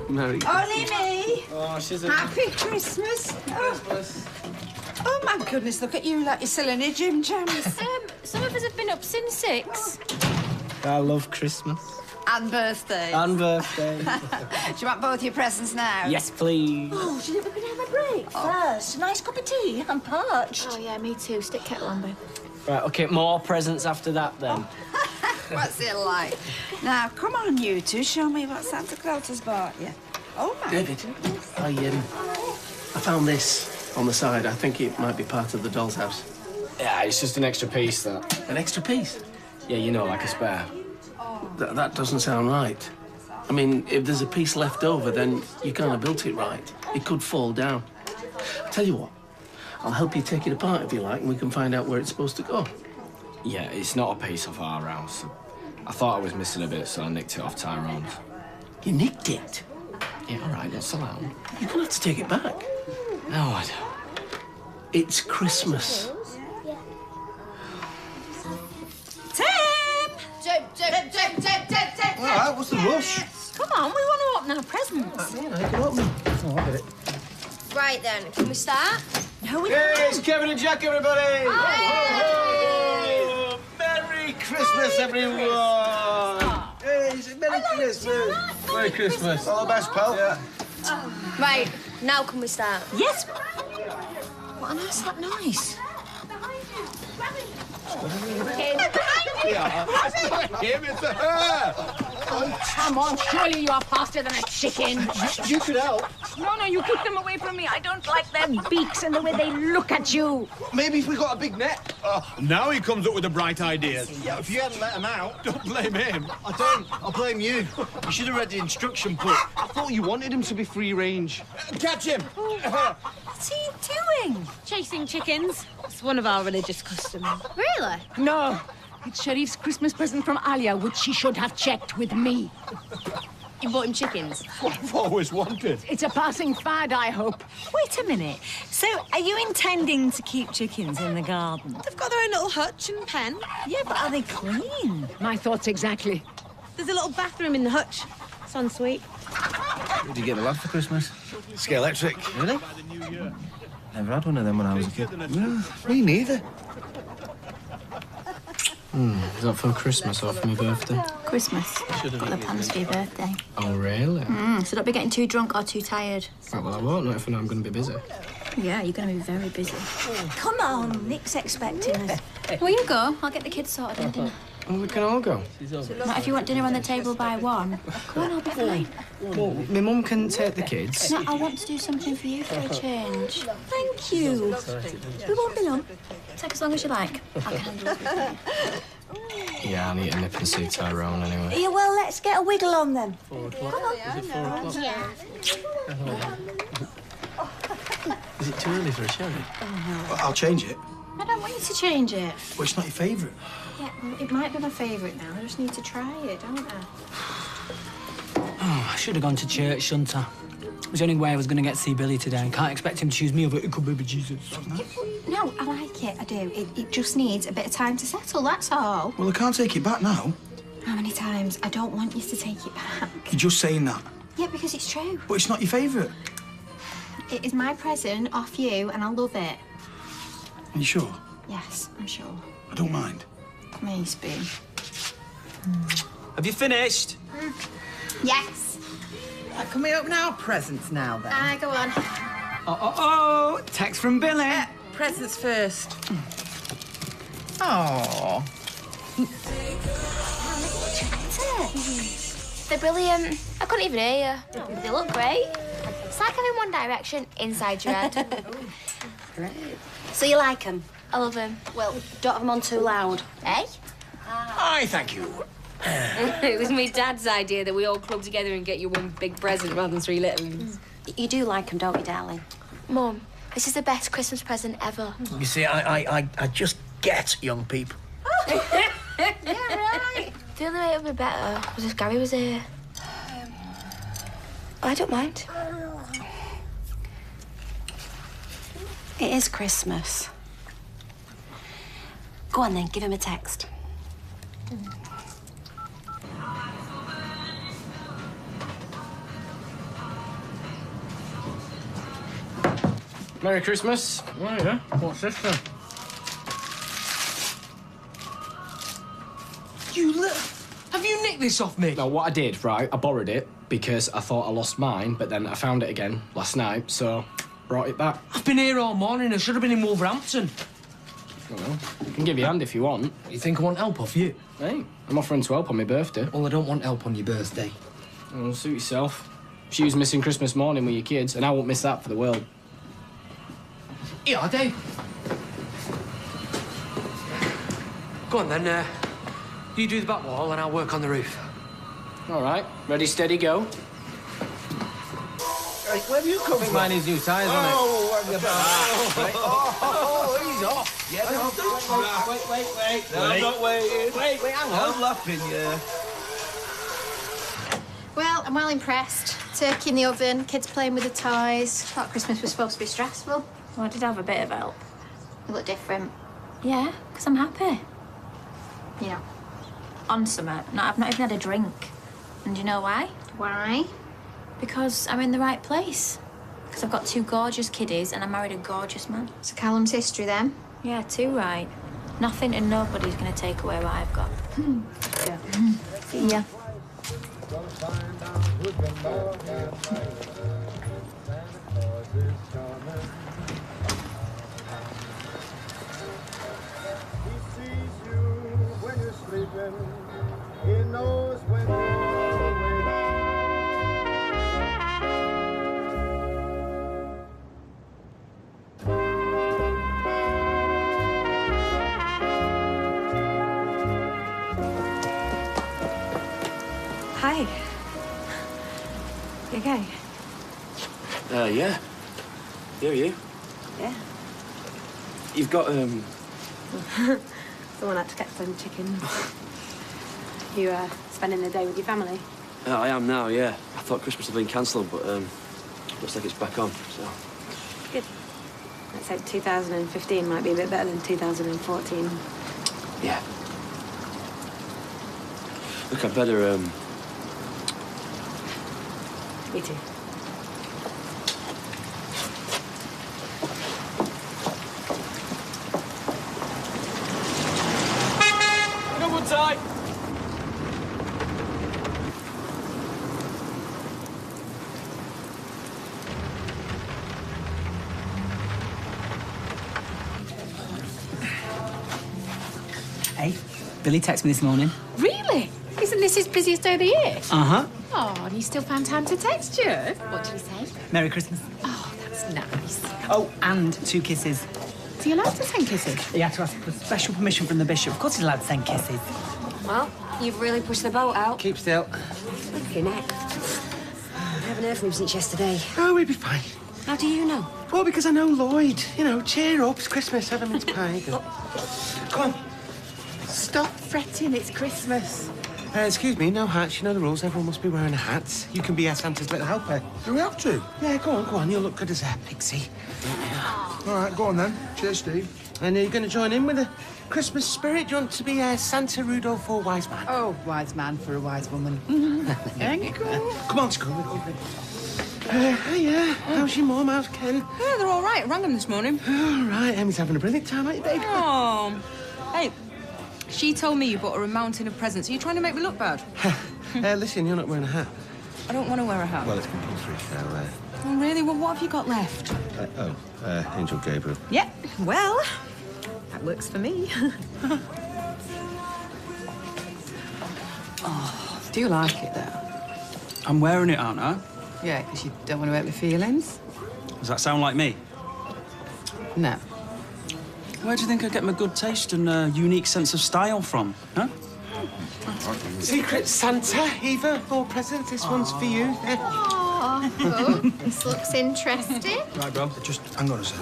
Merry Only me. Oh, she's a... Happy Christmas. Oh, my goodness, look at you like you're selling your gym jams. Some of us have been up since 6. I love Christmas. And birthdays. And birthday. Do you want both your presents now? Yes, please. Oh, should we have a break first? A nice cup of tea. I'm parched. Oh, yeah, me too. Stick kettle on, babe. Right, OK, more presents after that, then. What's it like? Now, come on, you two. Show me what Santa Claus has bought you. Oh, my David, goodness. I found this on the side. I think it might be part of the doll's house. Yeah, it's just an extra piece, that. An extra piece? Yeah, you know, like a spare. That doesn't sound right. I mean, if there's a piece left over, then you can't have built it right. It could fall down. Tell you what, I'll help you take it apart if you like, and we can find out where it's supposed to go. Yeah, it's not a piece off our house. I thought I was missing a bit, so I nicked it off Tyrone's. You nicked it? Yeah, all right, that's allowed. You're gonna have to take it back. No, I don't. It's Christmas. All right, what's the rush? Come on, we want to open our presents. Yeah, you can open them. Oh, I'll get it. Right then, can we start? No, we Hey, it's Kevin and Jack, everybody! Oh, Merry Christmas, everyone! Hey, it's a Merry Christmas! Merry Christmas. All the best, pal. Yeah. Right, now can we start? Yes. What on earth's that noise? Him, it's her! Oh, come on, surely you are faster than a chicken. You could help. No, you keep them away from me. I don't like their beaks and the way they look at you. Maybe if we got a big net. Now he comes up with the bright ideas. Yeah, if you hadn't let him out. Don't blame him. I don't. I'll blame you. You should have read the instruction book. I thought you wanted him to be free range. Catch him! What's he doing? Chasing chickens. It's one of our religious customs. Really? No, it's Sharif's Christmas present from Alia, which she should have checked with me. You bought him chickens? I've always wanted. It's a passing fad, I hope. Wait a minute. So, are you intending to keep chickens in the garden? They've got their own little hutch and pen. Yeah, but are they clean? My thoughts exactly. There's a little bathroom in the hutch. It's en suite. What did you get the lad for Christmas? Ski Electric. Really? Never had one of them when I was a kid. No, me neither. Is that for Christmas or for my birthday? Christmas. Got the plans for your birthday. Oh, really? So don't be getting too drunk or too tired. Right, well, I won't, not if I know I'm going to be busy. Yeah, you're going to be very busy. Come on, Nick's expecting us. Well, you go. I'll get the kids sorted in dinner. Well, we can all go. Not if you want dinner on the table by 1. Go on, I'll be fine. Well, my mum can take the kids. No, I want to do something for you for a change. Thank you. We won't be long. Take as long as you like. I can handle it. Yeah, I need to nip and see Tyrone anyway. Yeah, well, let's get a wiggle on then. 4 o'clock? Come on. Is it 4 o'clock? Is it too early for a sherry? Well, I'll change it. I don't want you to change it. Well, it's not your favourite. Yeah, well, it might be my favourite now. I just need to try it, don't I? Oh, I should have gone to church, shouldn't I? It was the only way I was going to get to see Billy today. Can't expect him to choose me over Uncle Baby Jesus. No, I like it. I do. It just needs a bit of time to settle, that's all. Well, I can't take it back now. How many times? I don't want you to take it back. You're just saying that. Yeah, because it's true. But it's not your favourite. It is my present off you, and I love it. Are you sure? Yes, I'm sure. I don't mind. Me, Spoon. Have you finished? Yes. Can we open our presents now, then? Go on. Oh, text from Billy. Presents first. Oh. They're brilliant. I couldn't even hear you. They look great. It's like having One Direction inside your head. Great. So you like them? I love them. Well, don't have them on too loud. Eh? Aye, thank you. It was my dad's idea that we all club together and get you one big present rather than 3 little ones. You do like them, don't you, darling? Mum, this is the best Christmas present ever. You see, I just get young people. Yeah, right. The only way it would be better was if Gary was here. I don't mind. It is Christmas. Go on then, give him a text. Merry Christmas. Oh, yeah? What's this then? Have you nicked this off me? No, what I did, right, I borrowed it because I thought I lost mine, but then I found it again last night, so brought it back. I've been here all morning. I should have been in Wolverhampton. Well, I can give you a hand if you want. You think I want help off you? Hey, I'm offering to help on my birthday. Well, I don't want help on your birthday. Well, suit yourself. She was missing Christmas morning with your kids, and I won't miss that for the world. Yeah, Dave. Go on, then. You do the back wall, and I'll work on the roof. All right. Ready, steady, go. Hey, where have you come from? Mine needs new tyres on it. Oh, he's off. Yeah, wait. No, I'm not waiting. Wait, hang on. I'm laughing, yeah. Well, I'm well impressed. Turkey in the oven, kids playing with the toys. Thought Christmas was supposed to be stressful. Well, I did have a bit of help. You look different. Yeah, because I'm happy. You know. on summer. No, I've not even had a drink. And do you know why? Why? Because I'm in the right place. Because I've got 2 gorgeous kiddies and I married a gorgeous man. So Callum's history then? Yeah, 2 right. Nothing and nobody's going to take away what I've got. Yeah. See ya. He knows when Hi. You okay? Yeah. Here are you. Yeah. You've got, Someone had to get some chicken. You, spending the day with your family? I am now, yeah. I thought Christmas had been cancelled, but, looks like it's back on, so... Good. Let's hope 2015 might be a bit better than 2014. Yeah. Look, I'd better, Me too. Good time. Hey, Billy texted me this morning. Really? Isn't this his busiest day of the year? Uh-huh. Oh, and you still found time to text you? What did he say? Merry Christmas. Oh, that's nice. Oh, and 2 kisses. Is he allowed to send kisses? He had to ask for special permission from the bishop. Of course he's allowed to send kisses. Well, you've really pushed the boat out. Keep still. Thank you, Nick. I haven't heard from him since yesterday. Oh, we'll be fine. How do you know? Well, because I know Lloyd. You know, cheer up. It's Christmas. Have a mince pie. Come on. Stop fretting. It's Christmas. Excuse me, no hats. You know the rules. Everyone must be wearing a hat. You can be Santa's little helper. Do we have to? Yeah, go on. You'll look good as a pixie. All right, go on then. Cheers, Steve. And are you going to join in with the Christmas spirit? Do you want to be Santa Rudolph or Wise Man? Oh, wise man for a wise woman. Thank you. Come on, school. Hiya. How's your mum? How's Ken? Yeah, they're all right. I rang them this morning. All right. Emmy's having a brilliant time, ain't you, babe? Oh. Hey, she told me you bought her a mountain of presents. Are you trying to make me look bad? Listen, you're not wearing a hat. I don't want to wear a hat. Well, it's compulsory, so... Oh, really? Well, what have you got left? Angel Gabriel. Yeah, well, that works for me. Oh, do you like it, though? I'm wearing it, aren't I? Yeah, because you don't want to hurt my feelings? Does that sound like me? No. Where do you think I get my good taste and unique sense of style from, huh? Secret Santa, Eva, more presents. This one's for you. Oh, this looks interesting. Right, bro, just hang on a sec.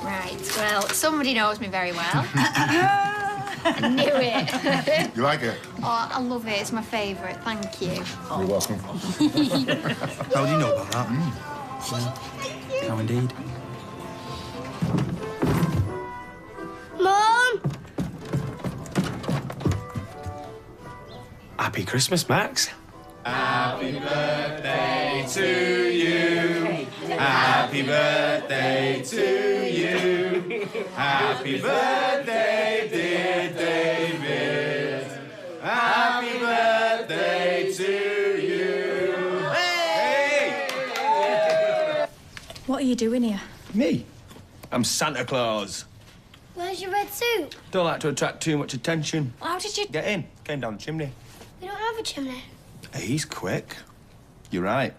Right, well, somebody knows me very well. I knew it. You like it? Oh, I love it. It's my favourite. Thank you. You're welcome. How do you know about that? How indeed. Mum! Happy Christmas, Max. Happy birthday to you. Happy birthday to you. Happy birthday, dear David. Happy birthday to you. Hey! What are you doing here? Me? I'm Santa Claus. Where's your red suit? Don't like to attract too much attention. How did you... Get in. Came down the chimney. We don't have a chimney. He's quick. You're right.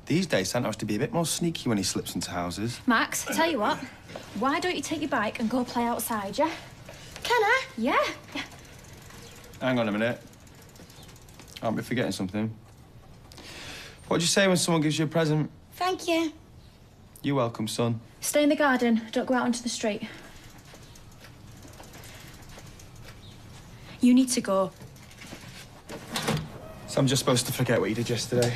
These days, Santa has to be a bit more sneaky when he slips into houses. Max, tell you what. Why don't you take your bike and go play outside, yeah? Can I? Yeah. Hang on a minute. I'll be forgetting something. What do you say when someone gives you a present? Thank you. You're welcome, son. Stay in the garden. Don't go out onto the street. You need to go. So I'm just supposed to forget what you did yesterday?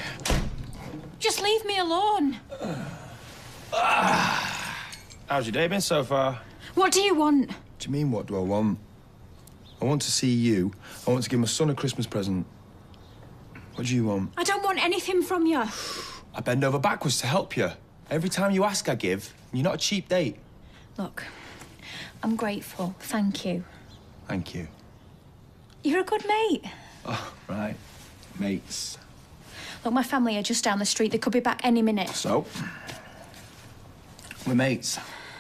Just leave me alone. How's your day been so far? What do you want? What do you mean, what do I want? I want to see you. I want to give my son a Christmas present. What do you want? I don't want anything from you. I bend over backwards to help you. Every time you ask, I give. You're not a cheap date. Look, I'm grateful. Thank you. Thank you. You're a good mate. Oh, right. Mates. Look, my family are just down the street. They could be back any minute. So? We're mates.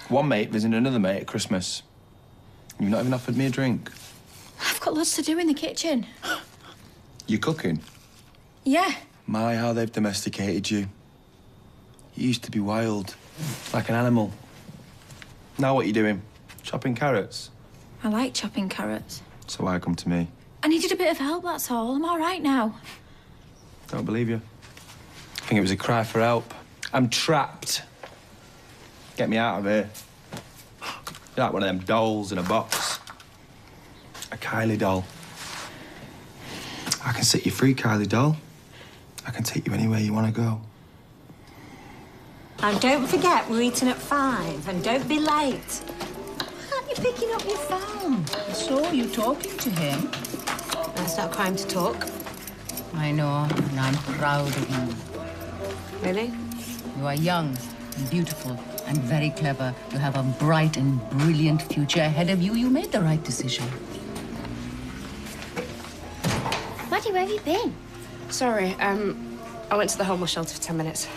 One mate visiting another mate at Christmas. You've not even offered me a drink. I've got lots to do in the kitchen. You're cooking? Yeah. My, how they've domesticated you. You used to be wild, like an animal. Now what are you doing? Chopping carrots? I like chopping carrots. So why come to me? I needed a bit of help, that's all. I'm all right now. Don't believe you. I think it was a cry for help. I'm trapped. Get me out of here. You're like one of them dolls in a box. A Kylie doll. I can set you free, Kylie doll. I can take you anywhere you want to go. And don't forget, we're eating at 5, and don't be late. Why aren't you picking up your phone? I saw you talking to him. That's not a crime to talk. I know, and I'm proud of you. Really? You are young and beautiful and very clever. You have a bright and brilliant future ahead of you. You made the right decision. Maddie, where have you been? Sorry, I went to the homeless shelter for 10 minutes.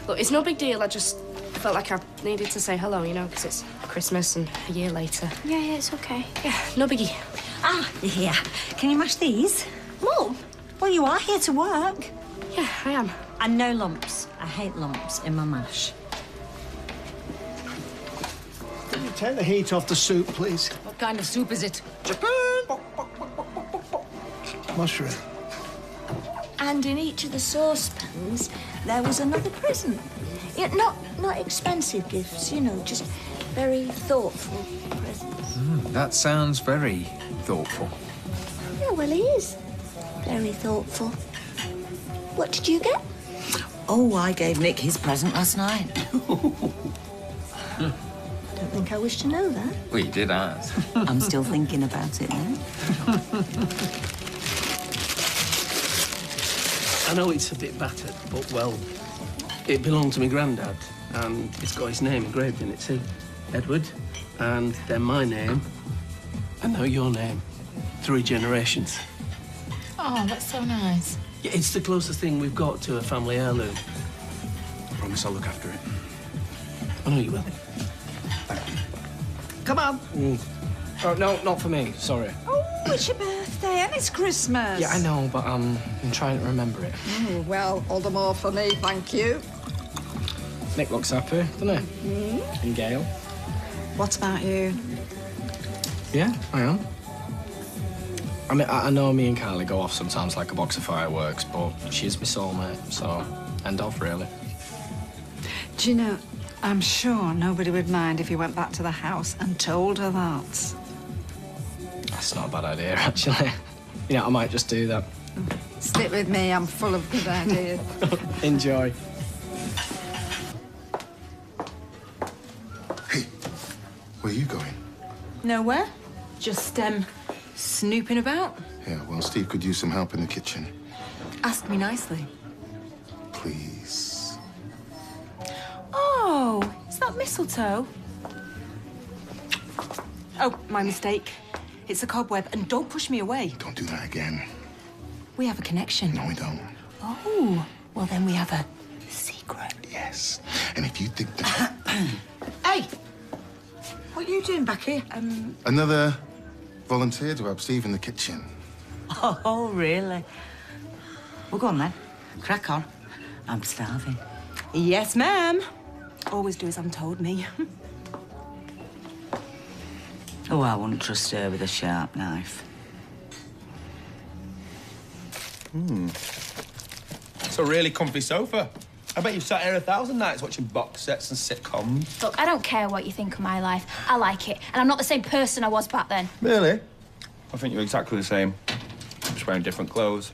Look, it's no big deal. I just felt like I needed to say hello, you know, because it's Christmas and a year later. Yeah, it's okay. Yeah, no biggie. Ah, you're here. Can you mash these? Mum? Well, you are here to work. Yeah, I am. And no lumps. I hate lumps in my mash. Can you take the heat off the soup, please? What kind of soup is it? Mushroom. And in each of the saucepans, there was another present. Yeah, not expensive gifts, you know, just very thoughtful presents. That sounds very thoughtful. Yeah, well, he is very thoughtful. What did you get? Oh, I gave Nick his present last night. Don't think I wish to know that. Well, you did ask. I'm still thinking about it now. I know it's a bit battered, but, well, it belonged to my granddad, and it's got his name engraved in it, see? Edward, and then my name, and now your name. 3 generations. Oh, that's so nice. Yeah, it's the closest thing we've got to a family heirloom. I promise I'll look after it. I know you will. Come on. Oh, no, not for me, sorry. Oh, it's your birthday and it's Christmas. Yeah, I know, but I'm trying to remember it. Oh, well, all the more for me, thank you. Nick looks happy, doesn't he? Mm. And Gail. What about you? Yeah, I am. I mean, I know me and Kylie go off sometimes like a box of fireworks, but she's my soulmate, so end off, really. Do you know, I'm sure nobody would mind if you went back to the house and told her that. That's not a bad idea, actually. You know, I might just do that. Stick with me, I'm full of good ideas. Enjoy. Where are you going? Nowhere. Just, snooping about. Yeah, well, Steve could use some help in the kitchen. Ask me nicely. Please. Oh, is that mistletoe? Oh, my mistake. It's a cobweb, and don't push me away. Don't do that again. We have a connection. No, we don't. Oh, well, then we have a secret. Yes. And if you think that... Hey! What are you doing back here? Another volunteer to help Steve in the kitchen. Oh, really? Well, go on then. Crack on. I'm starving. Yes, ma'am. Always do as I'm told, me. Oh, I wouldn't trust her with a sharp knife. It's a really comfy sofa. I bet you've sat here 1,000 nights watching box sets and sitcoms. Look, I don't care what you think of my life. I like it. And I'm not the same person I was back then. Really? I think you're exactly the same. Just wearing different clothes.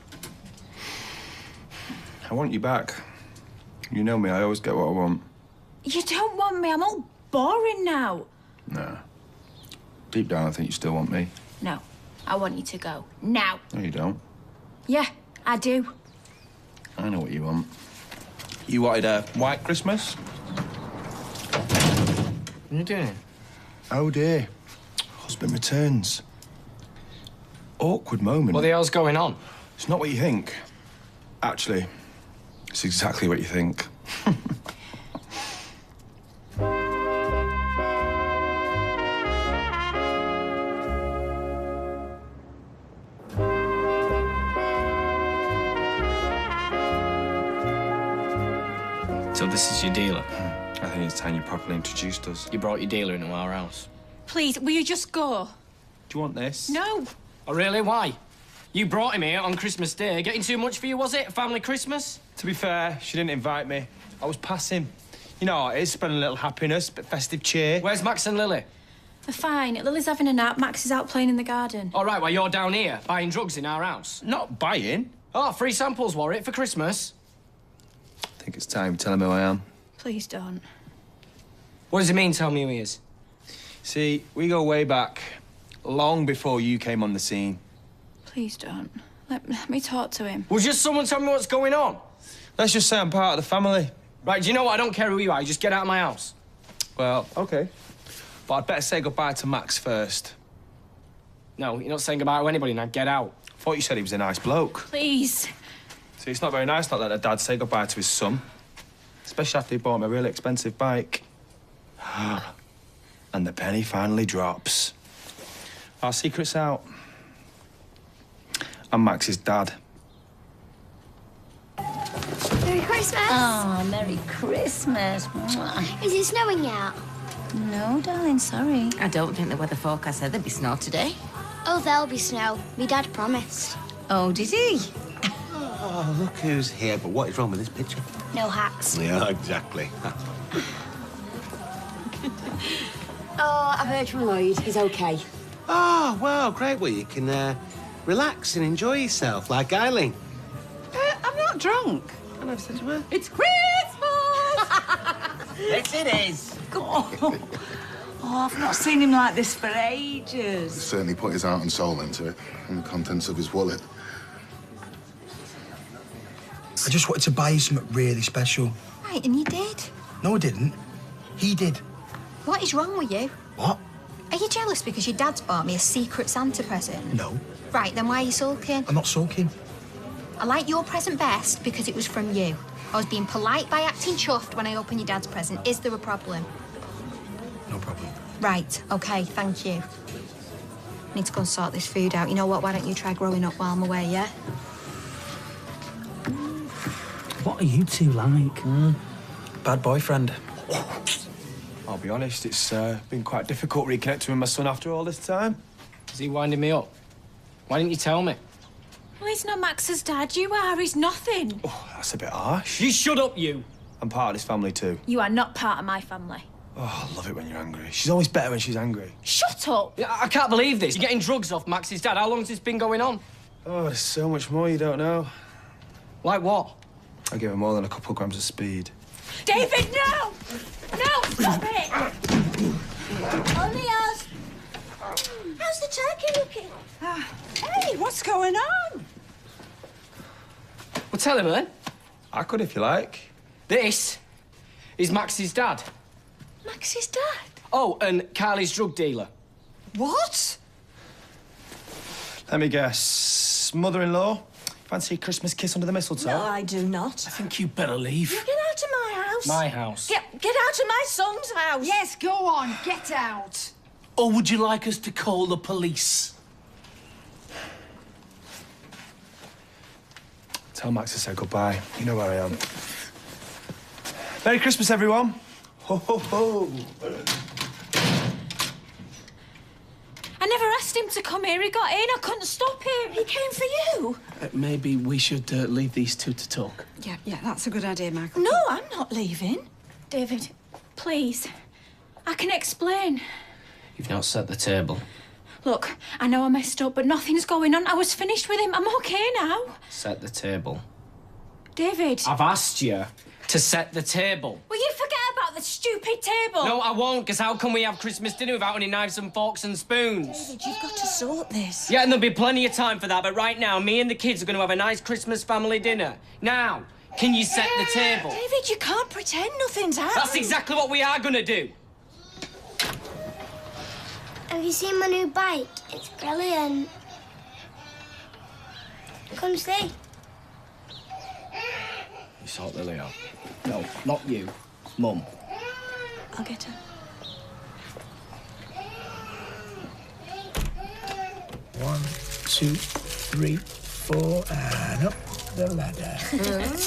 I want you back. You know me, I always get what I want. You don't want me. I'm all boring now. Nah. Deep down, I think you still want me. No. I want you to go. Now. No, you don't. Yeah, I do. I know what you want. You wanted a white Christmas? What are you doing? Oh, dear. Husband returns. Awkward moment. What the hell's going on? It's not what you think. Actually, it's exactly what you think. So this is your dealer? I think it's time you properly introduced us. You brought your dealer into our house? Please, will you just go? Do you want this? No. Oh, really? Why? You brought him here on Christmas Day. Getting too much for you, was it? A family Christmas? To be fair, she didn't invite me. I was passing. You know how it is, spreading a little happiness, bit festive cheer. Where's Max and Lily? They're fine. Lily's having a nap. Max is out playing in the garden. All right, well, you're down here buying drugs in our house. Not buying. Oh, free samples, Warwick, for Christmas. I think it's time to tell him who I am. Please don't. What does it mean, tell me who he is? See, we go way back, long before you came on the scene. Please don't. Let me talk to him. Will just someone tell me what's going on? Let's just say I'm part of the family. Right, do you know what? I don't care who you are. You just get out of my house. Well, OK. But I'd better say goodbye to Max first. No, you're not saying goodbye to anybody now. Get out. Thought you said he was a nice bloke. Please. See, it's not very nice not to let a dad say goodbye to his son. Especially after he bought him a really expensive bike. And the penny finally drops. Our secret's out. I'm Max's dad. Merry Christmas. Oh, Merry Christmas. Mwah. Is it snowing yet? No, darling, sorry. I don't think the weather forecast said there'd be snow today. Oh, there'll be snow. Me dad promised. Oh, did he? Oh, look who's here. But what is wrong with this picture? No hats. Yeah, exactly. Oh, I've heard from Lloyd. He's okay. Oh, well, great. Well, you can relax and enjoy yourself, like Eileen. I'm not drunk. I never said you were. It's Christmas! Yes, it is. Oh, I've not seen him like this for ages. He certainly put his heart and soul into it, and the contents of his wallet. I just wanted to buy you something really special. Right, and you did. No, I didn't. He did. What is wrong with you? What? Are you jealous because your dad's bought me a secret Santa present? No, Right, then why are you sulking? I'm not sulking. I like your present best because it was from you. I was being polite by acting chuffed when I opened your dad's present. Is there a problem? No problem. Right, OK, thank you. I need to go and sort this food out. You know what, why don't you try growing up while I'm away, yeah? What are you two like? Bad boyfriend. I'll be honest, it's been quite difficult reconnecting with my son after all this time. Is he winding me up? Why didn't you tell me? Well, he's not Max's dad. You are. He's nothing. Oh, that's a bit harsh. You shut up, you. I'm part of this family too. You are not part of my family. Oh, I love it when you're angry. She's always better when she's angry. Shut up. Yeah, I can't believe this. You're getting drugs off Max's dad. How long's this been going on? Oh, there's so much more you don't know. Like what? I give him more than a couple of grams of speed. David, no! No, stop it! Only us. How's the turkey looking? Hey, what's going on? Well, tell him, then. I could if you like. This is Max's dad. Max's dad? Oh, and Carly's drug dealer. What? Let me guess. Mother-in-law? Fancy a Christmas kiss under the mistletoe? No, I do not. I think you better leave. You get out of my house. My house. Get out of my son's house. Yes, go on, get out. Or would you like us to call the police? Tell Max to say goodbye. You know where I am. Merry Christmas, everyone. Ho, ho, ho. I never asked him to come here. He got in. I couldn't stop him. He came for you. Maybe we should leave these two to talk. Yeah, that's a good idea, Michael. No, I'm not leaving. David, please. I can explain. You've not set the table. Look, I know I messed up, but nothing's going on. I was finished with him. I'm okay now. Set the table. David. I've asked you to set the table. Will you forget about a stupid table. No, I won't, because how can we have Christmas dinner without any knives and forks and spoons? David, you've got to sort this. Yeah, and there'll be plenty of time for that, but right now, me and the kids are going to have a nice Christmas family dinner. Now, can you set the table? David, you can't pretend nothing's happened. That's exactly what we are going to do. Have you seen my new bike? It's brilliant. Come see. You sort Lily out. No, not you. Mum. I'll get her. 1, 2, 3, 4, and up the ladder.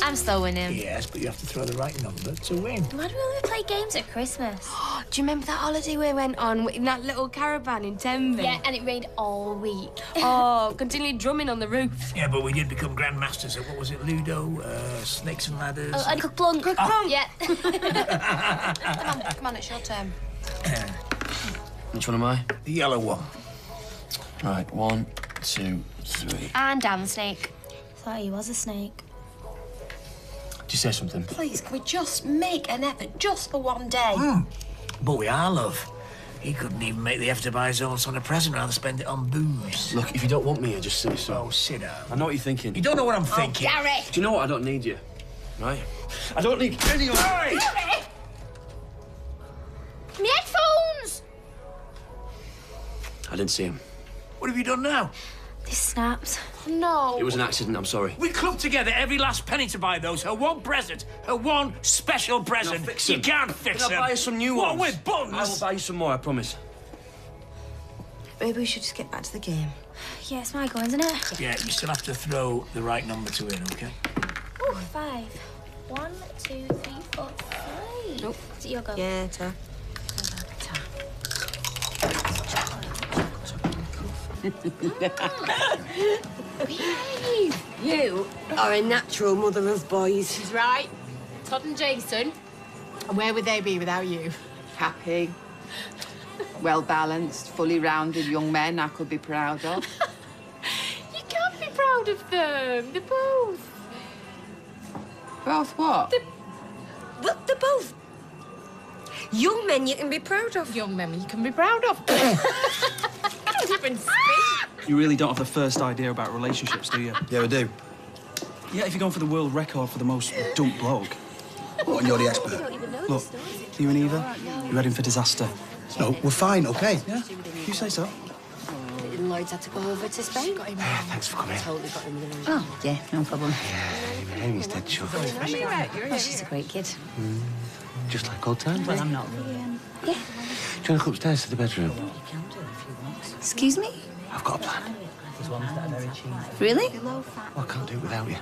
I'm still winning. Yes, but you have to throw the right number to win. Why do we only play games at Christmas? Do you remember that holiday we went on in that little caravan in Tenby? Yeah, and it rained all week. Oh, continually drumming on the roof. Yeah, but we did become grandmasters at, what was it, Ludo, Snakes and Ladders? And Cook Plunk. Yeah. Come on, it's your turn. Which one am I? The yellow one. Right, 1, 2, 3. And down the snake. Thought he was a snake. Did you say something? Please, can we just make an effort, just for one day? But we are, love. He couldn't even make the effort to buy his own son a present, rather spend it on booze. Look, if you don't want me here, just sit so. Oh, sit down. I know what you're thinking. You don't know what I'm thinking. Gary! Do you know what? I don't need you. Right? I don't need any of Gary! My headphones! I didn't see him. What have you done now? They snapped. No. It was an accident, I'm sorry. We clubbed together every last penny to buy those. Her one present. Her one special present. No, fix you them. can't fix I'll them. buy you some new ones. What, with buttons? I will buy you some more, I promise. Maybe we should just get back to the game. Yeah, it's my go, isn't it? Yeah, you still have to throw the right number to win, OK? Ooh, 5. 1, 2, 3, 4, 5. Nope. Is it your go? Yeah, ta. You are a natural mother of boys. She's right. Todd and Jason. And where would they be without you? Happy, well-balanced, fully rounded young men I could be proud of. You can't be proud of them. They're both. Both what? Well, they're both young men you can be proud of. Young men you can be proud of. I don't even speak. You really don't have the first idea about relationships, do you? Yeah, we do. Yeah, if you're going for the world record for the most dumped bloke. What, and you're the expert? Look, you and Eva, you're heading for disaster. No, we're fine, OK? Yeah, you say so. Lloyd's had to go over to Spain. Thanks for coming. Totally got him with him. Oh, yeah, no problem. Yeah, Amy's dead chuffed. Well, she's a great kid. Just like old times. Well, I'm not really. Do you want to go upstairs to the bedroom? Excuse me? I've got a plan. Really? Well, I can't do it without you.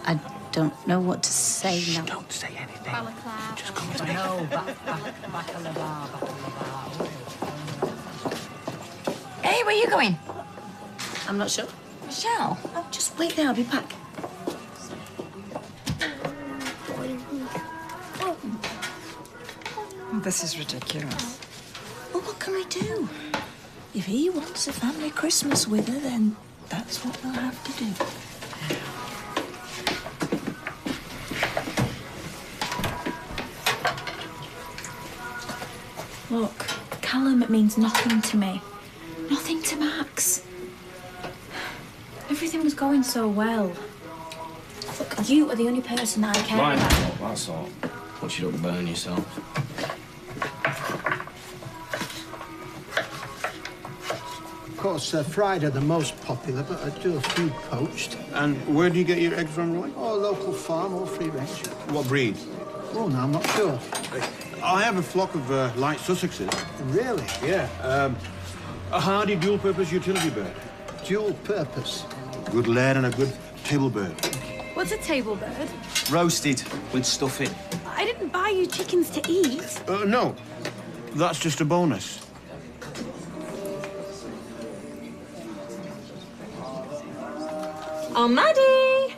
I don't know what to say now. Don't say anything. Balaclava. Just come with me. No, Hey, where are you going? I'm not sure. Michelle? Oh, just wait there, I'll be back. This is ridiculous. Well, what can we do? If he wants a family Christmas with her, then that's what we'll have to do. Look, Callum means nothing to me. Nothing to Max. Everything was going so well. Look, you are the only person that I care Mine, about. that's all. Once you don't burn yourself. Of course, fried are the most popular, but I do a few poached. And where do you get your eggs from, Roy? Oh, local farm, all free range. What breed? Oh, no, I'm not sure. I have a flock of light Sussexes. Really? Yeah. A hardy dual-purpose utility bird. Dual purpose. Good lair and a good table bird. What's a table bird? Roasted with stuffing. I didn't buy you chickens to eat. No. That's just a bonus. Oh, Maddie!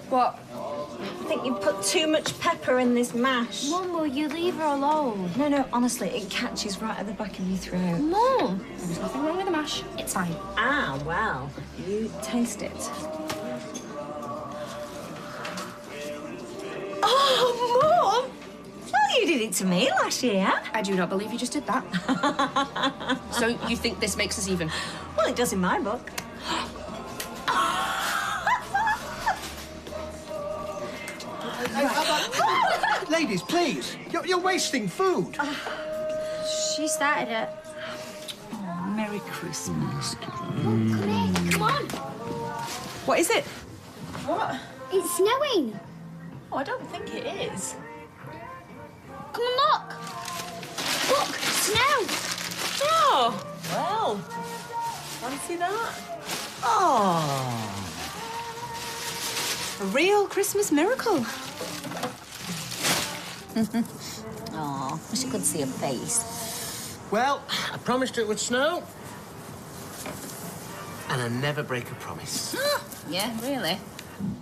What? I think you put too much pepper in this mash. Mum, will you leave her alone? No, honestly, it catches right at the back of your throat. Mum! There's nothing wrong with the mash. It's fine. Ah, well, you taste it. Oh, Mum! did it to me last year. I do not believe you just did that. So you think this makes us even? Well, it does in my book. Ladies, please. You're wasting food. She started it. Oh, Merry Christmas. Come here, come on. What is it? What? It's snowing. Oh, I don't think it is. Come on, look. Look, snow. Oh, well. Fancy that. Oh. A real Christmas miracle. Oh, wish I could see a face. Well, I promised it would snow. And I never break a promise. Yeah, really?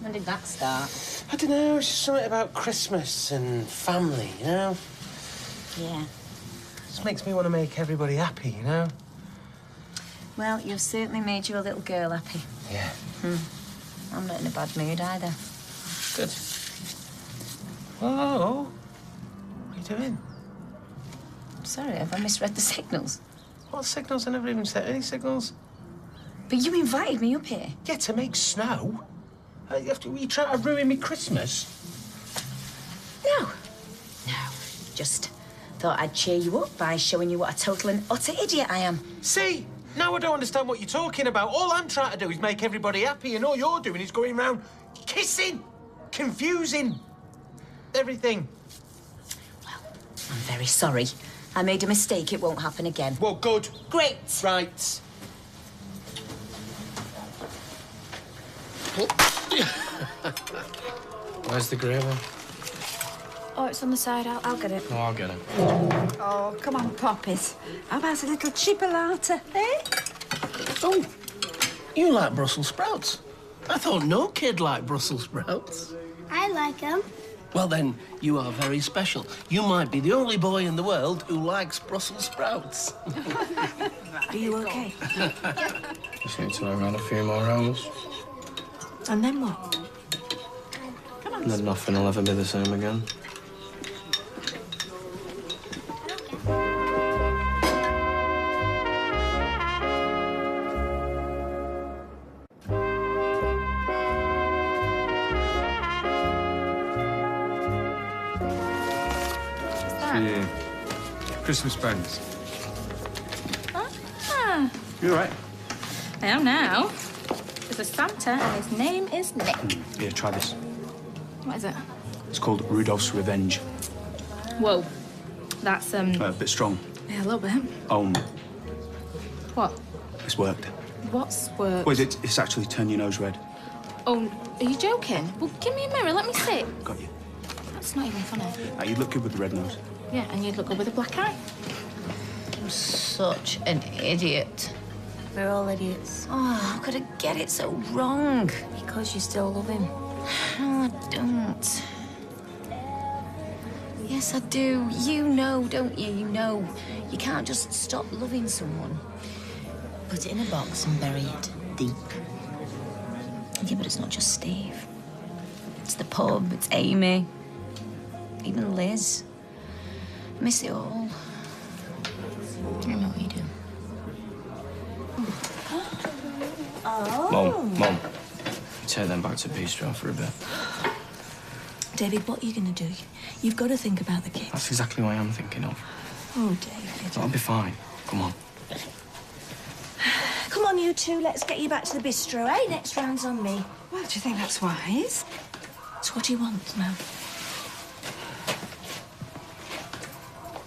When did that start? I don't know, it's just something about Christmas and family, you know? Yeah. Just makes me want to make everybody happy, you know? Well, you've certainly made your little girl happy. Yeah. I'm not in a bad mood either. Good. Whoa. What are you doing? Sorry, have I misread the signals? What signals? I never even set any signals. But you invited me up here. Yeah, to make snow? Were you trying to ruin me Christmas? No. Just thought I'd cheer you up by showing you what a total and utter idiot I am. See? Now I don't understand what you're talking about. All I'm trying to do is make everybody happy, and all you're doing is going around kissing, confusing everything. Well, I'm very sorry. I made a mistake. It won't happen again. Well, good. Great. Right. Where's the gravy? Oh, it's on the side. I'll get it. Oh, I'll get it. Oh, come on, Poppies. How about a little chipolata, eh? Oh, you like Brussels sprouts? I thought no kid liked Brussels sprouts. I like them. Well, then, you are very special. You might be the only boy in the world who likes Brussels sprouts. Are you okay? Just need to hang around a few more hours. And then what? And then nothing will ever be the same again. Yeah. Christmas presents. Ah, You all right? I am now. There's a Santa and his name is Nick. Here, try this. What is it? It's called Rudolph's Revenge. Whoa. That's, A bit strong. yeah, a little bit. What? It's worked. What's work? Well, it's actually turn your nose red. Oh, are you joking? Well, give me a mirror, let me see. Got you. That's not even funny. Now, you look good with the red nose. Yeah, and you'd look good with a black eye. I'm such an idiot. We're all idiots. Oh, how could I get it so wrong? Because you still love him. No, I don't. Yes, I do. You know, don't you? You know. You can't just stop loving someone. Put it in a box and bury it deep. Yeah, but it's not just Steve. It's the pub, it's Amy, even Liz. I miss it all. I know you do. Oh. Mom. You take them back to Bistro for a bit. David, what are you going to do? You've got to think about the kids. That's exactly what I am thinking of. Oh, David. I'll be fine. Come on. Come on, you two. Let's get you back to the bistro, eh? Next round's on me. Well, do you think that's wise? It's what he wants now.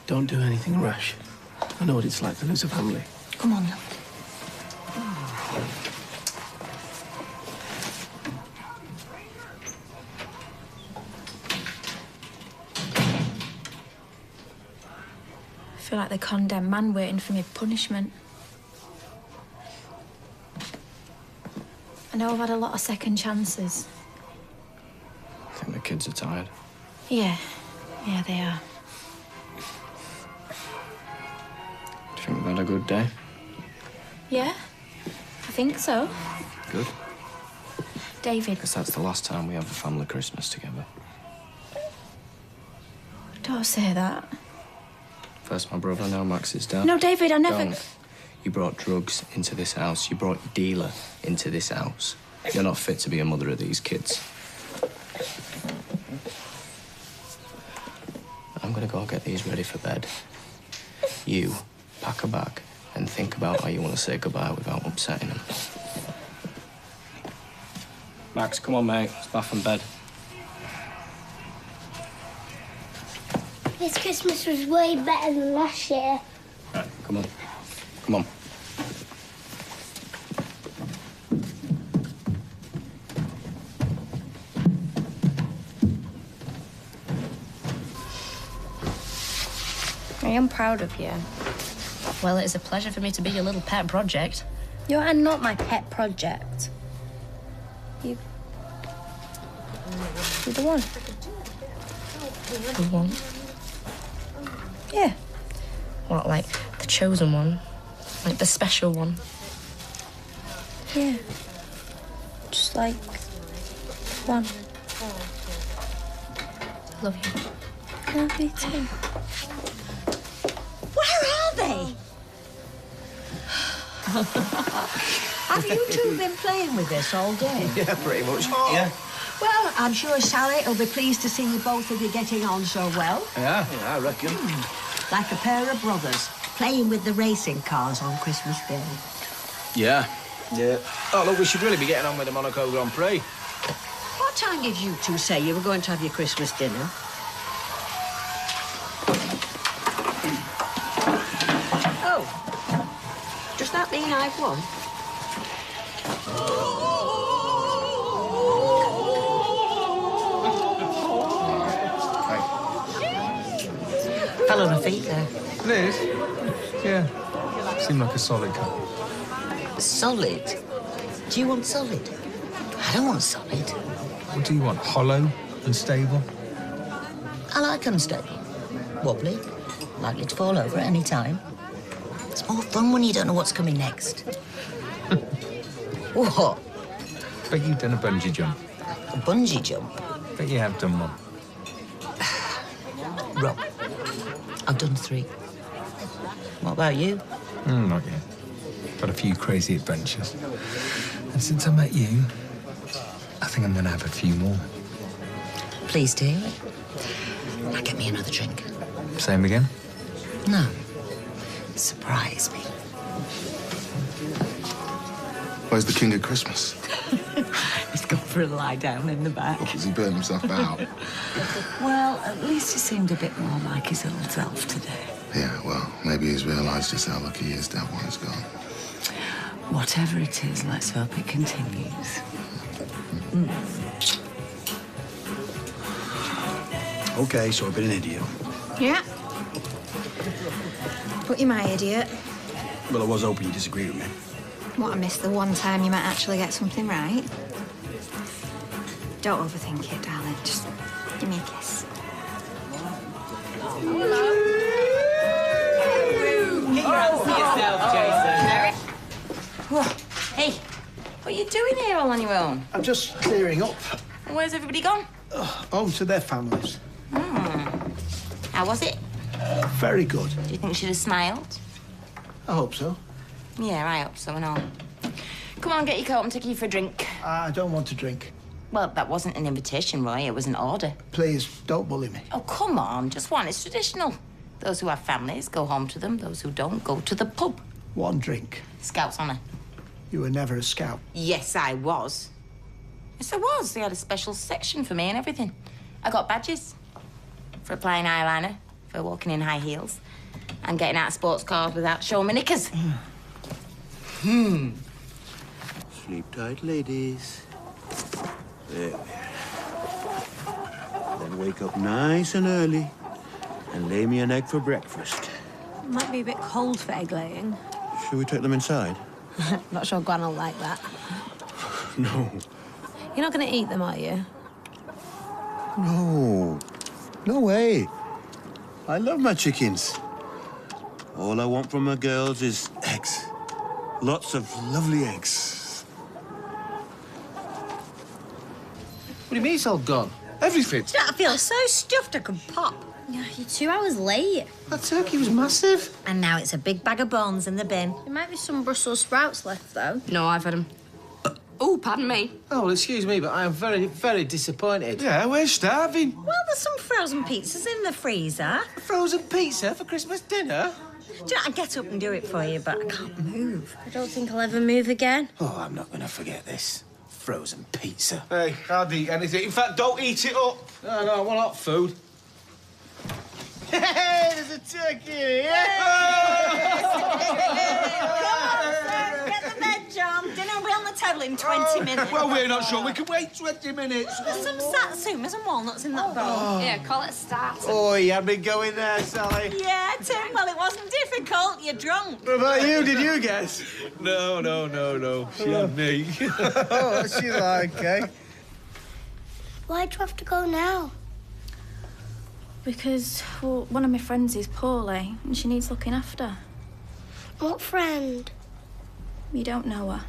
Don't do anything rash. I know what it's like to lose a family. Come on, love. I feel like the condemned man waiting for me punishment. I know I've had a lot of second chances. I think the kids are tired. Yeah, they are. Do you think we've had a good day? Yeah, I think so. Good. David. Because that's the last time we have a family Christmas together. Don't say that. First my brother, now Max is down. No, David, I never... Don't. You brought drugs into this house. You brought your dealer into this house. You're not fit to be a mother of these kids. I'm gonna go get these ready for bed. You pack a bag and think about how you want to say goodbye without upsetting them. Max, come on, mate. It's bath and bed. This Christmas was way better than last year. Right, come on. Come on. I am proud of you. Well, it's a pleasure for me to be your little pet project. You are not my pet project. You're the one. The one? Yeah. What, like the chosen one? Like the special one? Yeah. Just like one. Love you. Love you too. Where are they? Have you two been playing with this all day? Yeah, pretty much. Yeah. Well, I'm sure Sally will be pleased to see you both of you getting on so well. Yeah, I reckon. Like a pair of brothers playing with the racing cars on Christmas Day. Yeah. Yeah. Oh, look, we should really be getting on with the Monaco Grand Prix. What time did you two say you were going to have your Christmas dinner? Oh. Does that mean I've won? Fell on her feet there. Liz? Yeah. Seemed like a solid couple. Solid? Do you want solid? I don't want solid. What do you want? Hollow? Unstable? I like unstable. Wobbly. Likely to fall over at any time. It's more fun when you don't know what's coming next. What? Bet you've done a bungee jump. A bungee jump? Bet you have done one. Rob, I've done 3. What about you? Not yet. Got a few crazy adventures. And since I met you, I think I'm going to have a few more. Pleased to hear it. Now get me another drink. Same again? No. Surprise me. Where's the king of Christmas? He's gone for a lie down in the back. Has he burned himself out? Well, at least he seemed a bit more like his old self today. Yeah, well, maybe he's realised just how lucky he is to have one who's gone. Whatever it is, let's hope it continues. OK, so I've been an idiot. Yeah. But you're my idiot. Well, I was hoping you disagreed with me. What, I missed the one time you might actually get something right? Don't overthink it, darling. Just give me a kiss. Get your hands to yourself, Jason. Hey, what are you doing here all on your own? I'm just clearing up. And where's everybody gone? Home to their families. How was it? Very good. Do you think she'd have smiled? I hope so. Yeah, I hope so and all. Come on, get your coat. I'm taking you for a drink. I don't want to drink. Well, that wasn't an invitation, Roy. It was an order. Please, don't bully me. Oh, come on. Just one. It's traditional. Those who have families go home to them. Those who don't go to the pub. One drink. Scout's honour. You were never a scout. Yes, I was. Yes, I was. They had a special section for me and everything. I got badges for applying eyeliner, for walking in high heels, and getting out of sports cars without showing my knickers. Sleep tight, ladies. There. Then wake up nice and early and lay me an egg for breakfast. Might be a bit cold for egg laying. Shall we take them inside? Not sure Gran will like that. No. You're not going to eat them, are you? No. No way. I love my chickens. All I want from my girls is eggs. Lots of lovely eggs. What do you mean it's all gone? Everything? I feel so stuffed I could pop. You're 2 hours late. That turkey was massive. And now it's a big bag of bones in the bin. There might be some Brussels sprouts left, though. No, I've had them. Oh, pardon me. Oh, well, excuse me, but I am very, very disappointed. Yeah, we're starving. Well, there's some frozen pizzas in the freezer. Frozen pizza for Christmas dinner? Do you know, I'd get up and do it for you, but I can't move. I don't think I'll ever move again. Oh, I'm not going to forget this. Frozen pizza. Hey, I'll eat anything. In fact, don't eat it up. No, I want hot food. Hey, there's a turkey in here! Come on, Sam, get the veg, John. Dinner will be on the table in 20 minutes. Well, we're not sure. We can wait 20 minutes. There's some satsumas and walnuts in that bowl. Yeah, call it a start. Oh, you had me going there, Sally. Yeah, Tim, well, it wasn't difficult. You're drunk. What about you? Did you guess? No. She had me. Oh, what's she like, eh? Why'd you have to go now? Because, well, one of my friends is poorly and she needs looking after. What friend? You don't know her.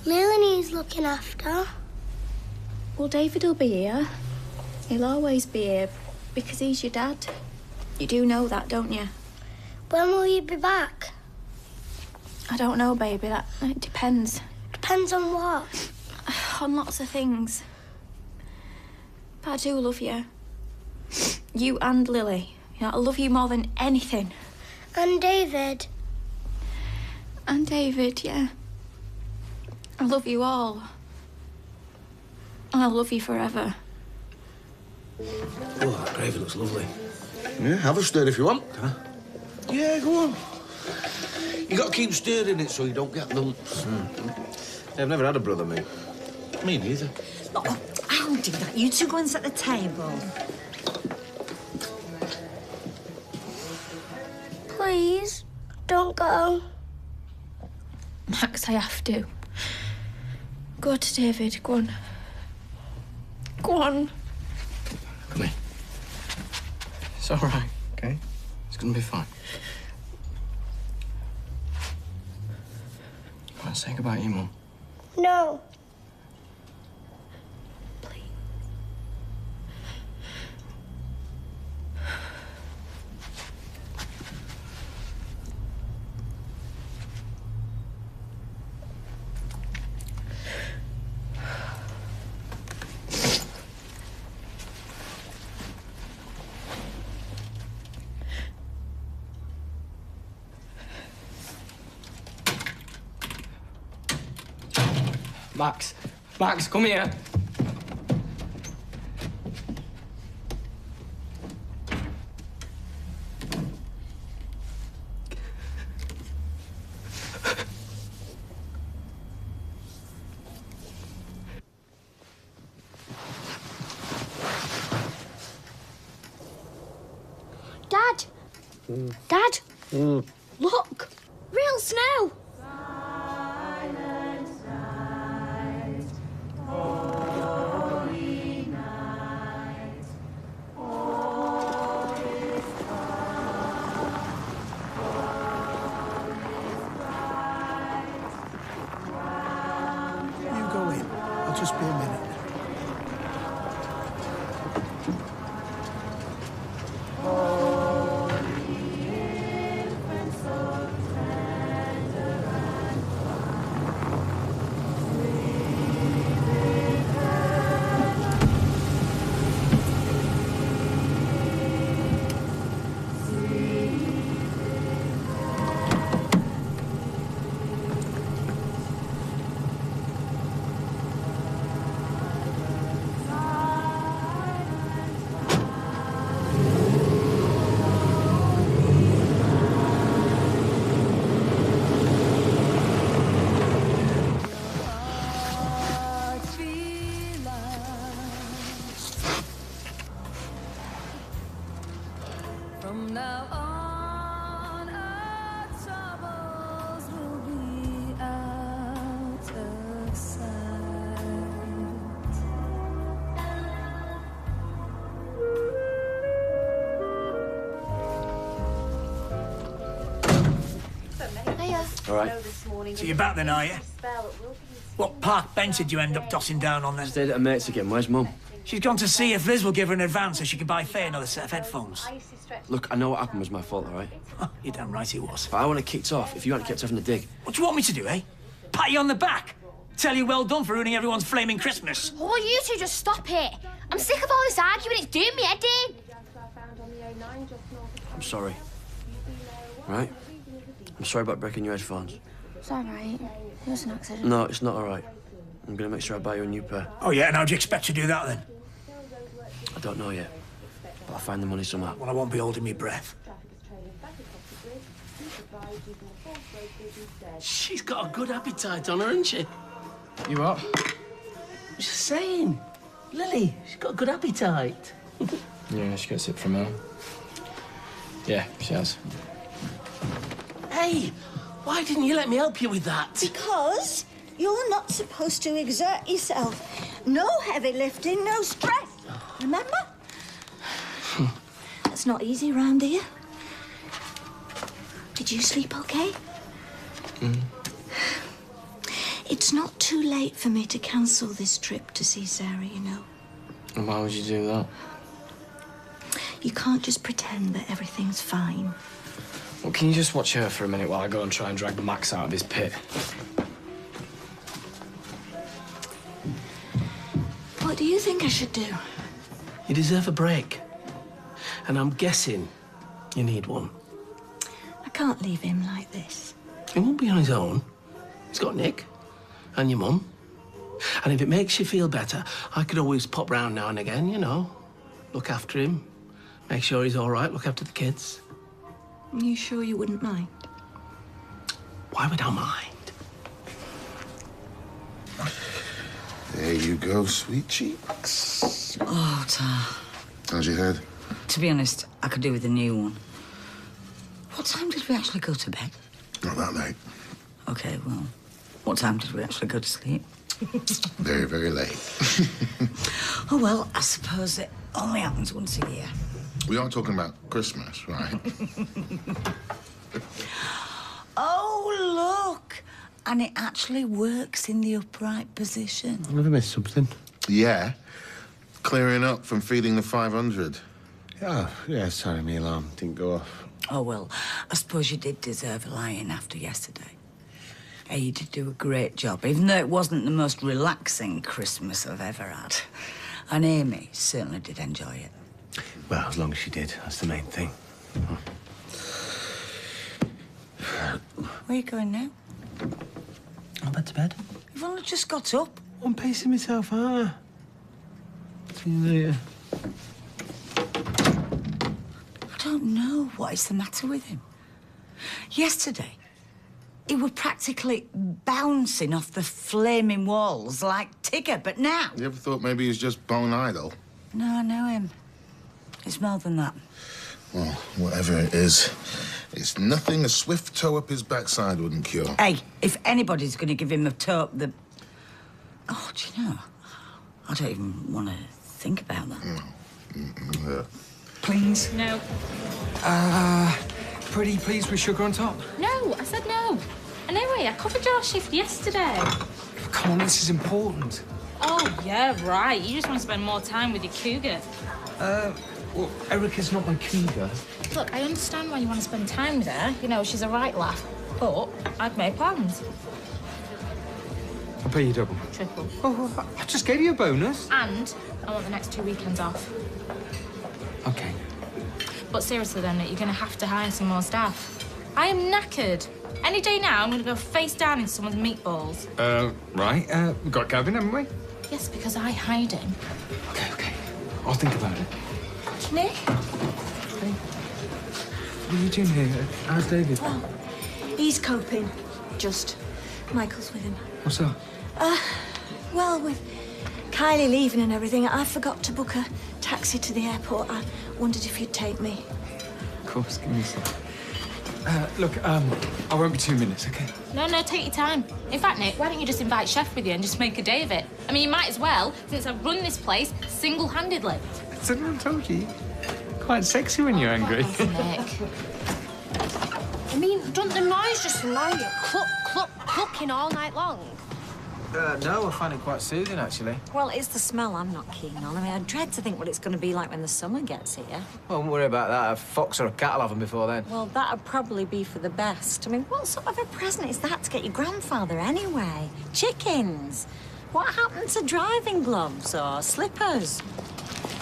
Lily needs looking after. Well, David will be here. He'll always be here because he's your dad. You do know that, don't you? When will you be back? I don't know, baby. It depends. Depends on what? On lots of things. But I do love you. You and Lily. You know, I love you more than anything. And David. And David, yeah. I love you all. And I'll love you forever. Oh, that gravy looks lovely. Yeah, have a stir if you want. Huh? Yeah, go on. You got to keep stirring it so you don't get lumps. I've never had a brother, mate. Me neither. Oh, I'll do that. You two go and set the table. Please, don't go. Max, I have to. Go to David. Go on. Go on. Come here. It's all right, okay? It's gonna be fine. You want to say goodbye to your mum? No. Max, come here. Dad! Dad! Look! Real snow! Just be a minute. From now on, our troubles will be out of sight. Hiya. All right. So you're back then, are you? What park bench did you end up tossing down on then? Stayed at a mate's again. Where's Mum? She's gone to see if Liz will give her an advance so she can buy Faye another set of headphones. Look, I know what happened was my fault, all right? You're damn right it was. But I want it kicked off if you hadn't kept off in the dig. What do you want me to do, eh? Pat you on the back? Tell you well done for ruining everyone's flaming Christmas? Oh, you two just stop it. I'm sick of all this arguing. It's doing me head in. I'm sorry. Right? I'm sorry about breaking your headphones. It's all right. It was an accident. No, it's not all right. I'm gonna make sure I buy you a new pair. Oh, yeah? And how do you expect to do that, then? I don't know yet, but I'll find the money somehow. Well, I won't be holding my breath. She's got a good appetite on her, hasn't she? You what? Just saying. Lily, she's got a good appetite. Yeah, she gets it from her. Yeah, she has. Hey, why didn't you let me help you with that? Because you're not supposed to exert yourself. No heavy lifting, no stress. Remember? That's not easy round here. Did you sleep okay? It's not too late for me to cancel this trip to see Sarah, you know. And why would you do that? You can't just pretend that everything's fine. Well, can you just watch her for a minute while I go and try and drag Max out of his pit? What do you think I should do? You deserve a break. And I'm guessing you need one. I can't leave him like this. He won't be on his own. He's got Nick and your mum. And if it makes you feel better, I could always pop round now and again, you know. Look after him. Make sure he's all right. Look after the kids. Are you sure you wouldn't mind? Why would I mind? There you go, sweet cheeks. Oh, Tar. How's your head? To be honest, I could do with a new one. What time did we actually go to bed? Not that late. OK, well, what time did we actually go to sleep? Very, very late. Oh, well, I suppose it only happens once a year. We are talking about Christmas, right? Oh, look! And it actually works in the upright position. I've never missed something. Yeah. Clearing up from feeding the 500. Oh, yeah, sorry, my alarm didn't go off. Oh, well, I suppose you did deserve a lie-in after yesterday. Hey, you did do a great job, even though it wasn't the most relaxing Christmas I've ever had. And Amy certainly did enjoy it. Well, as long as she did, that's the main thing. Where are you going now? I'm back to bed. You've only just got up. I'm pacing myself, huh? See you later. I don't know what is the matter with him. Yesterday, he was practically bouncing off the flaming walls like Tigger, but now... You ever thought maybe he's just bone idle? No, I know him. It's more than that. Well, whatever it is, it's nothing a swift toe up his backside wouldn't cure. Hey, if anybody's going to give him a toe, the... Oh, do you know, I don't even want to think about that. Yeah. Please? No. Pretty please with sugar on top? No, I said no. Anyway, I covered your shift yesterday. Come on, this is important. Oh, yeah, right. You just want to spend more time with your cougar. Well, Erica's not my cougar. Look, I understand why you want to spend time with her. You know, she's a right laugh. But I've made plans. I'll pay you double. Triple. Oh, I just gave you a bonus. And I want the next 2 weekends off. OK. But seriously, then, you're going to have to hire some more staff. I am knackered. Any day now, I'm going to go face down in someone's meatballs. Right. We've got Gavin, haven't we? Yes, because I hired him. OK. I'll think about it. Nick? What are you doing here? How's David? Oh, he's coping. Just. Michael's with him. What's up? Well, with Kylie leaving and everything, I forgot to book a taxi to the airport. I wondered if you'd take me. Of course, give me a sec. Look, I won't be 2 minutes, OK? No, take your time. In fact, Nick, why don't you just invite Chef with you and just make a day of it? I mean, you might as well, since I've run this place single-handedly. I told you. Quite sexy when you're angry. Nick. I mean, don't the noise just allow you cluck, cluck, clucking all night long? No, I find it quite soothing, actually. Well, it's the smell I'm not keen on. I mean, I dread to think what it's going to be like when the summer gets here. Well, don't worry about that. A fox or a cat will have them before then. Well, that'd probably be for the best. I mean, what sort of a present is that to get your grandfather anyway? Chickens. What happened to driving gloves or slippers?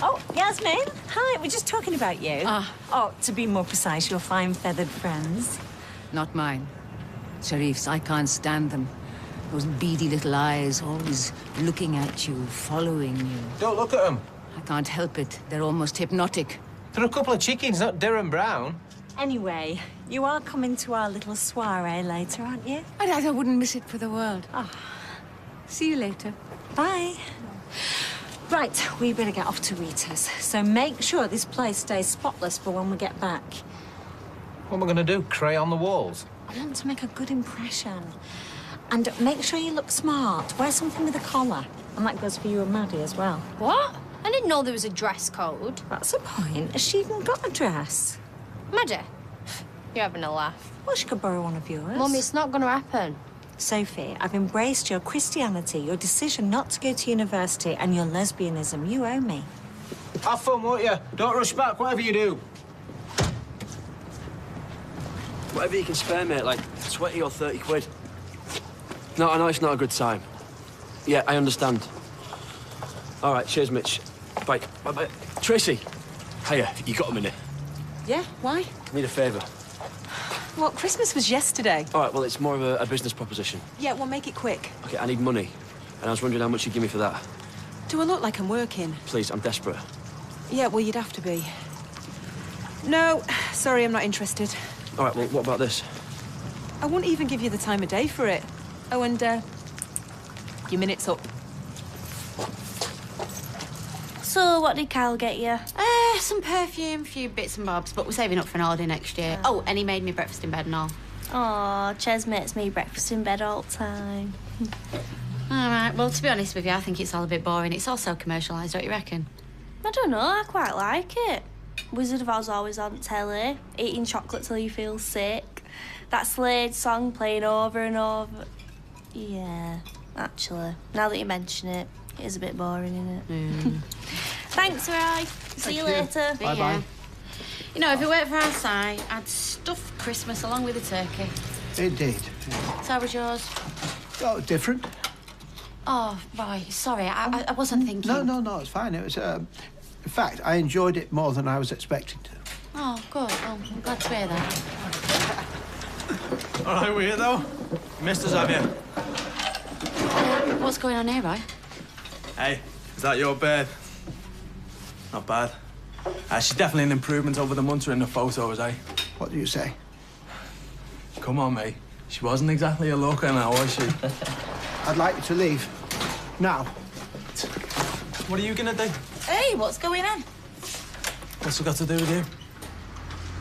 Oh, Yasmin. Hi, we're just talking about you. Oh, to be more precise, your fine feathered friends. Not mine. Sharif's, I can't stand them. Those beady little eyes always looking at you, following you. Don't look at them. I can't help it. They're almost hypnotic. They're a couple of chickens, not Durham Brown. Anyway, you are coming to our little soiree later, aren't you? I wouldn't miss it for the world. See you later. Bye. Right, we better get off to Rita's. So make sure this place stays spotless for when we get back. What am I going to do? Cray on the walls? I want to make a good impression. And make sure you look smart. Wear something with a collar. And that goes for you and Maddie as well. What? I didn't know there was a dress code. That's the point. Has she even got a dress? Maddie, you're having a laugh. Well, she could borrow one of yours. Mum, it's not going to happen. Sophie, I've embraced your Christianity, your decision not to go to university, and your lesbianism. You owe me. Have fun, won't you? Don't rush back, whatever you do. Whatever you can spare, mate, like 20 or 30 quid. No, I know it's not a good time. Yeah, I understand. All right, cheers, Mitch. Bye. Bye-bye. Tracy. Hiya, you got a minute? Yeah, why? Need a favour. Well, Christmas was yesterday. All right, well, it's more of a business proposition. Yeah, well, make it quick. Okay, I need money. And I was wondering how much you'd give me for that. Do I look like I'm working? Please, I'm desperate. Yeah, well, you'd have to be. No, sorry, I'm not interested. All right, well, what about this? I won't even give you the time of day for it. Oh, and, your minute's up. So, what did Kyle get you? Some perfume, a few bits and bobs, but we're saving up for an holiday next year. Oh, and he made me breakfast in bed and all. Aw, Ches makes me breakfast in bed all the time. All right, well, to be honest with you, I think it's all a bit boring. It's all so commercialised, don't you reckon? I don't know, I quite like it. Wizard of Oz always on telly, eating chocolate till you feel sick. That Slade song playing over and over. Yeah, actually, now that you mention it, it is a bit boring, isn't it? Thanks, Roy. See you later. Bye-bye. You know, if it weren't for our side, I'd stuff Christmas along with the turkey. Indeed. So how was yours? Oh, different. Oh, Roy, sorry, I wasn't thinking. No, it's fine. It was, in fact, I enjoyed it more than I was expecting to. Oh, good. Well, I'm glad to hear that. All right, we're here, though. You missed us, have you? What's going on here, Roy? Hey, is that your babe? Not bad. She's definitely an improvement over the munter in the photos, eh? What do you say? Come on, mate. She wasn't exactly a looker now, was she? I'd like you to leave. Now. What are you gonna do? Hey, what's going on? What's it got to do with you?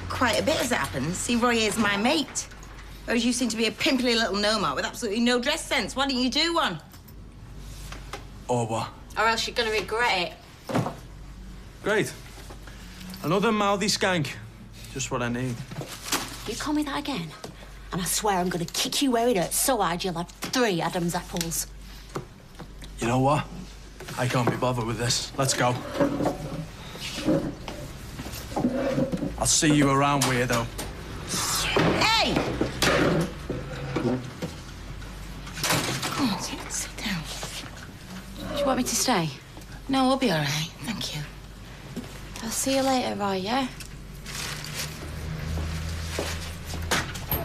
Quite a bit as it happens. See, Roy is my mate. Whereas you seem to be a pimply little nomad with absolutely no dress sense. Why don't you do one? Or what? Or else you're going to regret it. Great. Another mouthy skank. Just what I need. You call me that again, and I swear I'm going to kick you where it hurts so hard you'll have 3 Adam's apples. You know what? I can't be bothered with this. Let's go. I'll see you around, weirdo. Hey! Come on, sit down. Do you want me to stay? No, we'll be all right. Thank you. I'll see you later, Roy, yeah?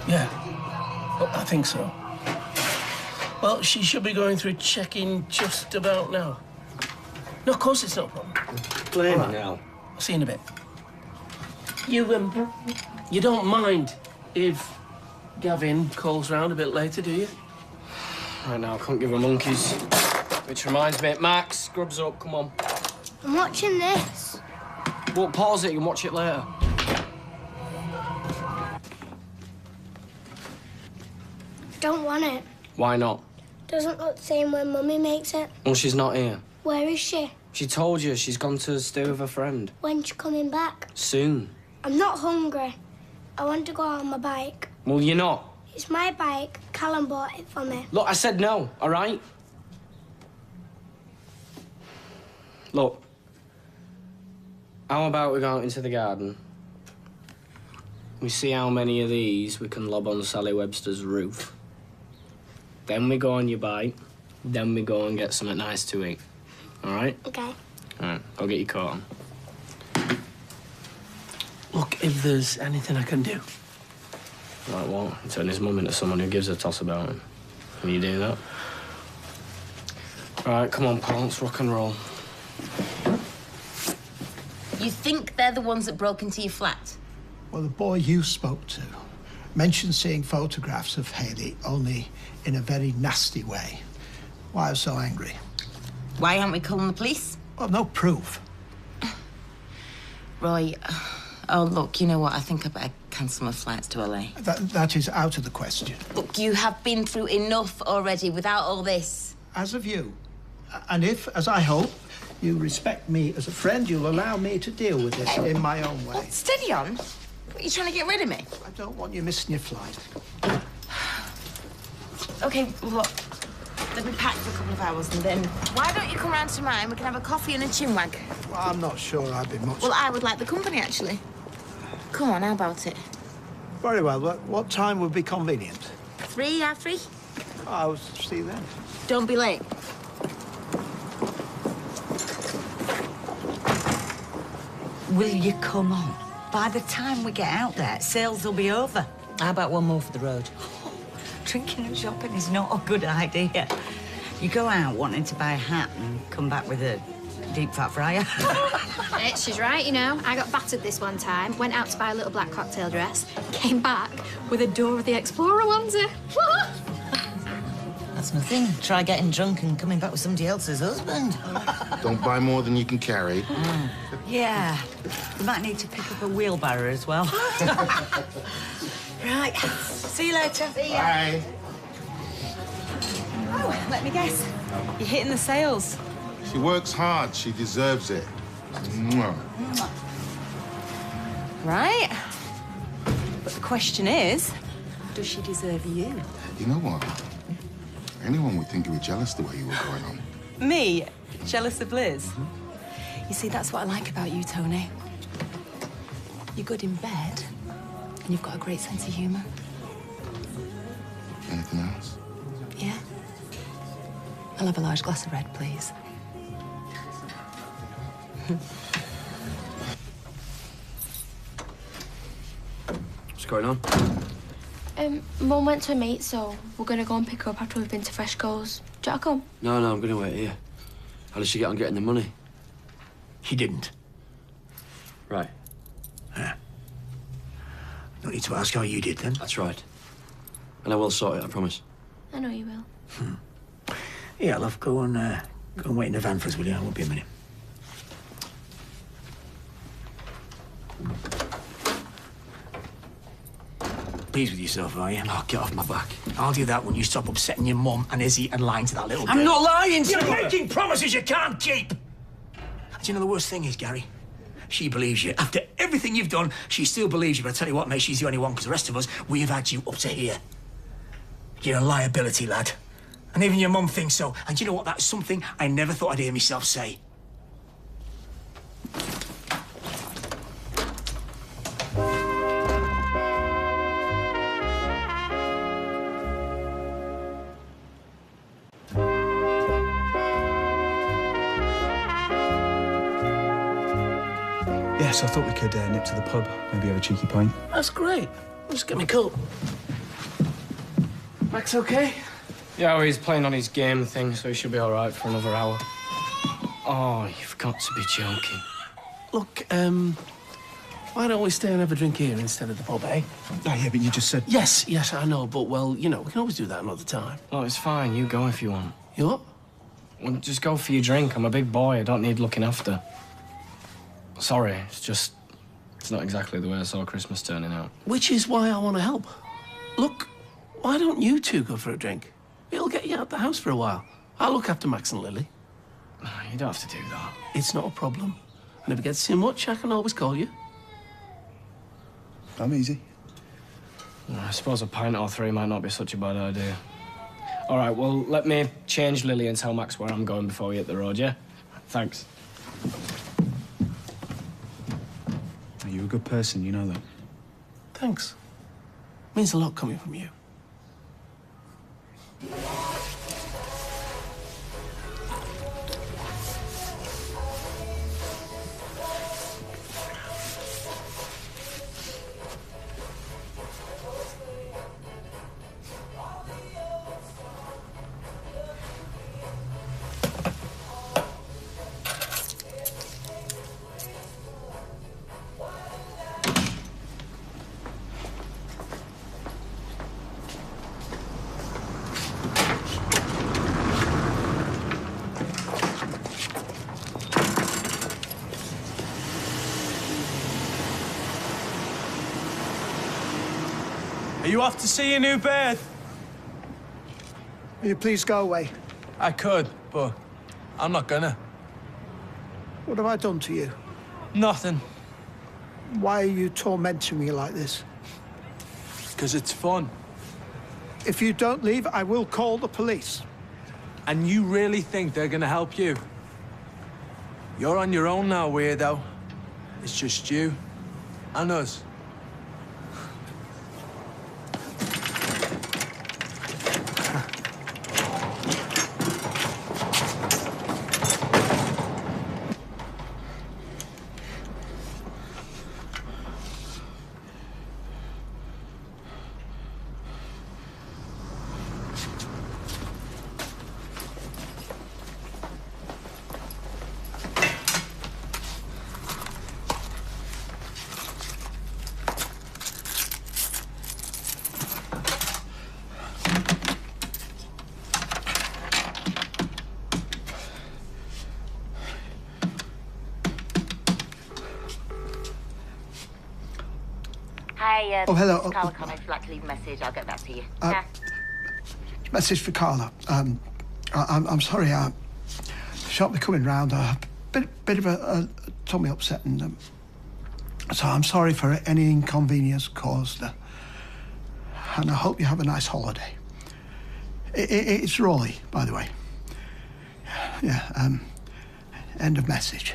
Yeah. Oh, I think so. Well, she should be going through checking just about now. No, of course it's not a problem. Blame me now. I'll see you in a bit. You don't mind if Gavin calls round a bit later, do you? Right now, I can't give a monkeys. Which reminds me, Max, scrubs up, come on. I'm watching this. Well, pause it, you can watch it later. Don't want it. Why not? Doesn't look the same when Mummy makes it. Well, she's not here. Where is she? She told you she's gone to stay with her friend. When's she coming back? Soon. I'm not hungry. I want to go on my bike. Well, you're not. It's my bike. Callum bought it for me. Look, I said no, all right? Look, how about we go out into the garden? We see how many of these we can lob on Sally Webster's roof. Then we go on your bike. Then we go and get something nice to eat. All right? Okay. All right, go get your coat on. Look, if there's anything I can do. Right, well, he turned his mum into someone who gives a toss about him. Can you do that? All right, come on, pal, let's rock and roll. You think they're the ones that broke into your flat? Well, the boy you spoke to mentioned seeing photographs of Hayley, only in a very nasty way. Why I was so angry? Why aren't we calling the police? Well, no proof. Roy, oh, look, you know what? I think I better cancel my flights to LA. That is out of the question. Look, you have been through enough already without all this. As of you. And if, as I hope, you respect me as a friend, you'll allow me to deal with this in my own way. Steady on. What, are you trying to get rid of me? I don't want you missing your flight. OK, look, let me pack for a couple of hours and then... Why don't you come round to mine? We can have a coffee and a chinwag. Well, I'm not sure I'd be much... Well, I would like the company, actually. Come on, how about it? Very well. What time would be convenient? 3, half 3? Oh, I will see you then. Don't be late. Will you come on? By the time we get out there, sales will be over. How about one more for the road? Drinking and shopping is not a good idea. You go out wanting to buy a hat and come back with a deep fat fryer. She's right, you know. I got battered this one time, went out to buy a little black cocktail dress, came back with a Dora the Explorer onesie. That's nothing. Try getting drunk and coming back with somebody else's husband. Don't buy more than you can carry. Yeah, you might need to pick up a wheelbarrow as well. Right, see you later. See ya. Bye. Oh, let me guess. You're hitting the sales. She works hard. She deserves it. Mwah. Right. But the question is, does she deserve you? You know what? Anyone would think you were jealous the way you were going on. Me? Jealous of Liz? You see, that's what I like about you, Tony. You're good in bed, and you've got a great sense of humour. Anything else? Yeah? I'll have a large glass of red, please. What's going on? Mum went to a meet, so we're going to go and pick her up after we've been to Freshco's. Do you want to come? No, I'm going to wait here. How did she get on getting the money? He didn't. Right. Yeah. Don't need to ask how you did, then. That's right. And I will sort it, I promise. I know you will. Yeah, love, go and wait in the van for us, will you? I won't be a minute. Pleased with yourself, are you? Oh, get off my back. I'll do that when you stop upsetting your mum and Izzy and lying to that little girl. I'm not lying to You're her. making promises you can't keep! Do you know the worst thing is, Gary? She believes you. After everything you've done, she still believes you. But I tell you what, mate, she's the only one, because the rest of us, we have had you up to here. You're a liability, lad. And even your mum thinks so. And you know what? That's something I never thought I'd hear myself say. Yes, I thought we could nip to the pub, maybe have a cheeky pint. That's great. Just get me coat. Max okay? Yeah, well, he's playing on his game thing, so he should be all right for another hour. Oh, you've got to be joking. Look, why don't we stay and have a drink here instead of the pub, eh? Oh, yeah, but you just said... Yes, I know, but, well, you know, we can always do that another time. Oh, it's fine. You go if you want. You what? Well, just go for your drink. I'm a big boy. I don't need looking after. Sorry, it's not exactly the way I saw Christmas turning out. Which is why I want to help. Look, why don't you two go for a drink? It'll get you out the house for a while. I'll look after Max and Lily. You don't have to do that. It's not a problem. And if it gets too much, I can always call you. I'm easy. I suppose a pint or 3 might not be such a bad idea. All right, well, let me change Lily and tell Max where I'm going before we hit the road, yeah? Thanks. a good person, you know that. Thanks. Means a lot coming from you. Are you off to see your new bed? Will you please go away? I could, but I'm not gonna. What have I done to you? Nothing. Why are you tormenting me like this? Because it's fun. If you don't leave, I will call the police. And you really think they're gonna help you? You're on your own now, weirdo. It's just you and us. Hi, Oh, hello. Carla Connor, if you'd like to leave a message, I'll get back to you. Message for Carla. I'm sorry, I shan't be coming round. A bit of a tummy upset, and so I'm sorry for any inconvenience caused. And I hope you have a nice holiday. It's Rolly, by the way. Yeah, end of message.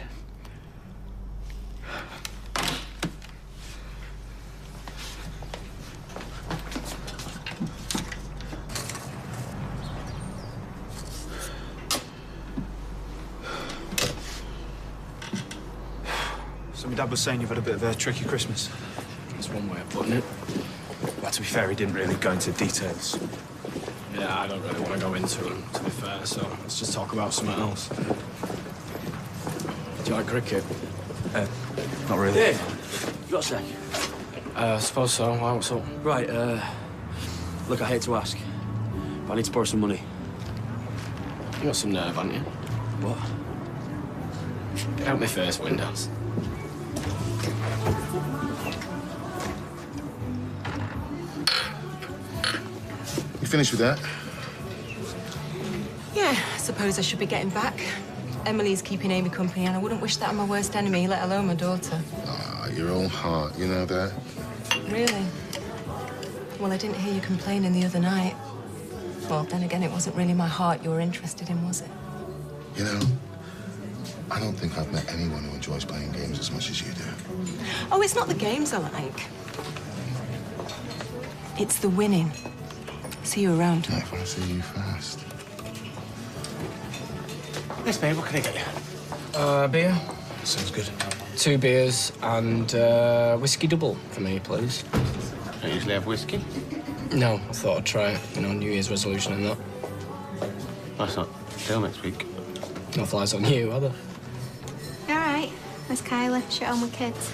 So my dad was saying you've had a bit of a tricky Christmas. That's one way of putting it. Well, to be fair, he didn't really go into details. Yeah, I don't really want to go into them, to be fair, so let's just talk about something else. Do you like cricket? Not really. Hey, you got a sec? I suppose so. Why, what's up? Right, look, I hate to ask, but I need to borrow some money. You got some nerve, haven't you? What? Get out my first windows. You finished with that? Yeah, I suppose I should be getting back. Emily's keeping Amy company, and I wouldn't wish that on my worst enemy, let alone my daughter. Ah, your own heart, you know that? Really? Well, I didn't hear you complaining the other night. Well, then again, it wasn't really my heart you were interested in, was it? You know, I don't think I've met anyone who enjoys playing games as much as you do. Oh, it's not the games I like. It's the winning. See you around. Yeah, if I see you first. Yes, babe, what can I get you? Beer. Sounds good. 2 beers and whiskey double for me, please. Don't usually have whiskey. No, I thought I'd try it. You know, New Year's resolution and that. That's not till next week. No flies on you, are there? All right. Where's Kyla? She's home with kids.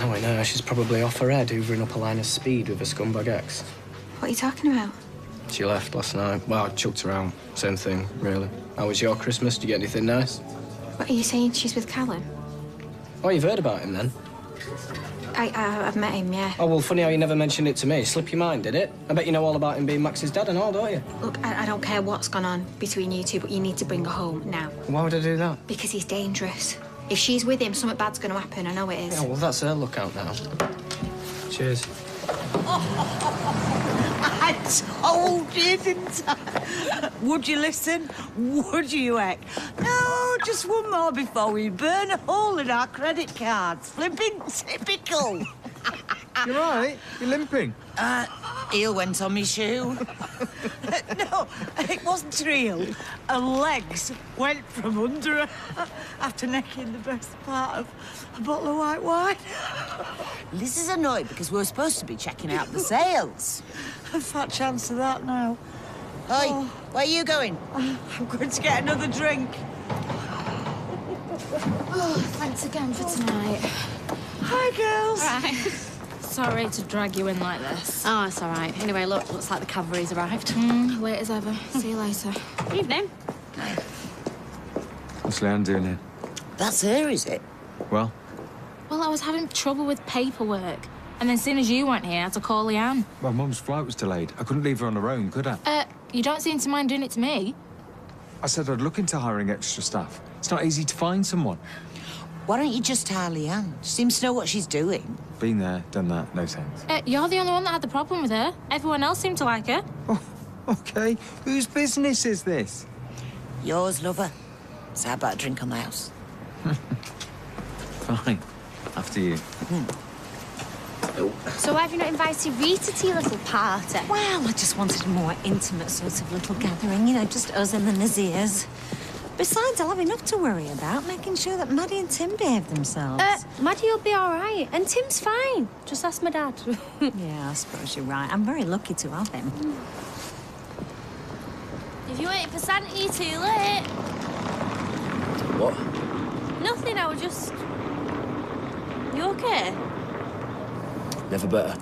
No, I know. She's probably off her head, hoovering up a line of speed with a scumbag ex. What are you talking about? She left last night. Well, I chucked her out. Same thing, really. How was your Christmas? Did you get anything nice? What are you saying? She's with Callum? Oh, you've heard about him, then? I've met him, yeah. Oh, well, funny how you never mentioned it to me. Slip your mind, did it? I bet you know all about him being Max's dad and all, don't you? Look, I don't care what's gone on between you two, but you need to bring her home now. Why would I do that? Because he's dangerous. If she's with him, something bad's going to happen. I know it is. Yeah, well, that's her lookout now. Cheers. I told you, didn't I? Would you listen? Would you, Eck? No, just one more before we burn a hole in our credit cards. Flipping typical. You're right. You're limping. Heel went on me shoe. No, it wasn't real. Her legs went from under her after necking the best part of a bottle of white wine. Liz is annoyed because we're supposed to be checking out the sales. A fat chance of that now. Oi, where are you going? I'm going to get another drink. Oh, thanks again for tonight. Hi, girls. Right. Sorry to drag you in like this. Oh, it's all right. Anyway, look, looks like the cavalry's arrived. Late as ever. See you later. Evening. What's Leanne doing here? That's her, is it? Well, Well, I was having trouble with paperwork. And then as soon as you weren't here, I had to call Leanne. my mum's flight was delayed. I couldn't leave her on her own, could I? You don't seem to mind doing it to me. I said I'd look into hiring extra staff. It's not easy to find someone. Why don't you just hire Leanne? She seems to know what she's doing. Been there, done that, no thanks. You're the only one that had the problem with her. Everyone else seemed to like her. Okay, whose business is this? Yours, lover. So how about a drink on the house? Fine, after you. So why have you not invited Rita to your little party? Well, I just wanted a more intimate sort of little gathering, you know, just us and the Nazirs. Besides, I'll have enough to worry about, making sure that Maddie and Tim behave themselves. Maddie will be all right, and Tim's fine. Just ask my dad. Yeah, I suppose you're right. I'm very lucky to have him. If you're waiting for Santa, you're too late. What? Nothing, I was just... You okay? Never better.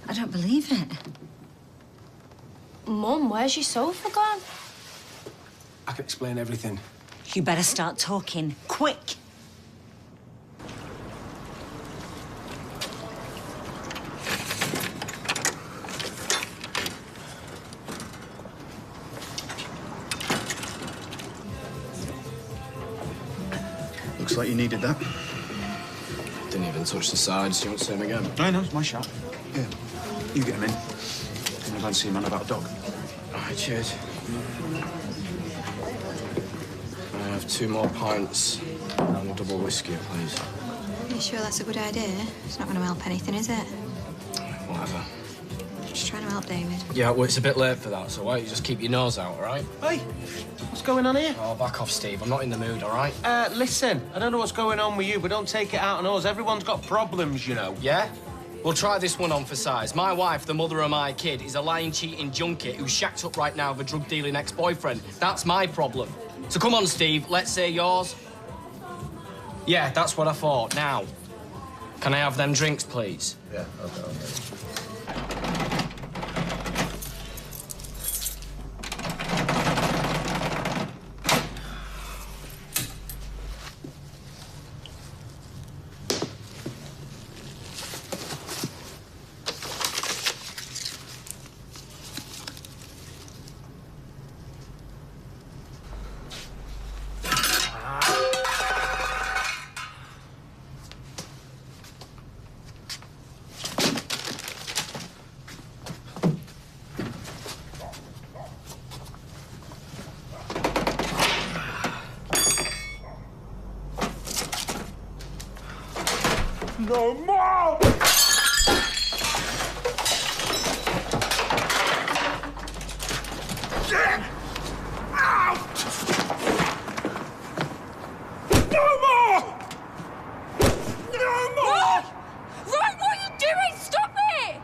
I don't believe it. Mum, where's your sofa gone? I can explain everything. You better start talking, quick. Looks like you needed that. Didn't even touch the sides. You want to see him again? No, it's my shot. Yeah, you get him in. I'm gonna go and see a man about a dog. All right, cheers. I have 2 more pints and a double whiskey, please. Are you sure that's a good idea? It's not going to help anything, is it? Whatever. Just trying to help David. Yeah, well, it's a bit late for that, so why don't you just keep your nose out, all right? Hey, what's going on here? Oh, back off, Steve. I'm not in the mood, all right? Listen, I don't know what's going on with you, but don't take it out on us. Everyone's got problems, you know. Yeah? We'll try this one on for size. My wife, the mother of my kid, is a lying, cheating junkie who's shacked up right now with a drug-dealing ex-boyfriend. That's my problem. So come on, Steve, let's say yours. Yeah, that's what I thought. Now, can I have them drinks, please? Yeah, okay. No more! Get out! No more! No more! Right, what are you doing? Stop it!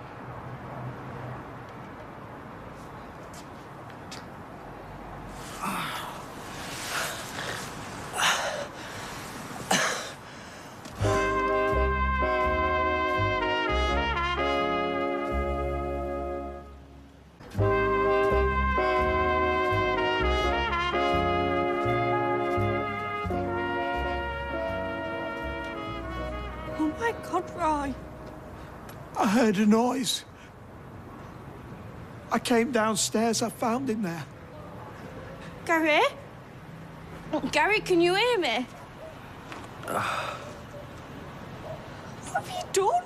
Oh, my God, Roy. I heard a noise. I came downstairs, I found him there. Gary? Gary, can you hear me? What have you done?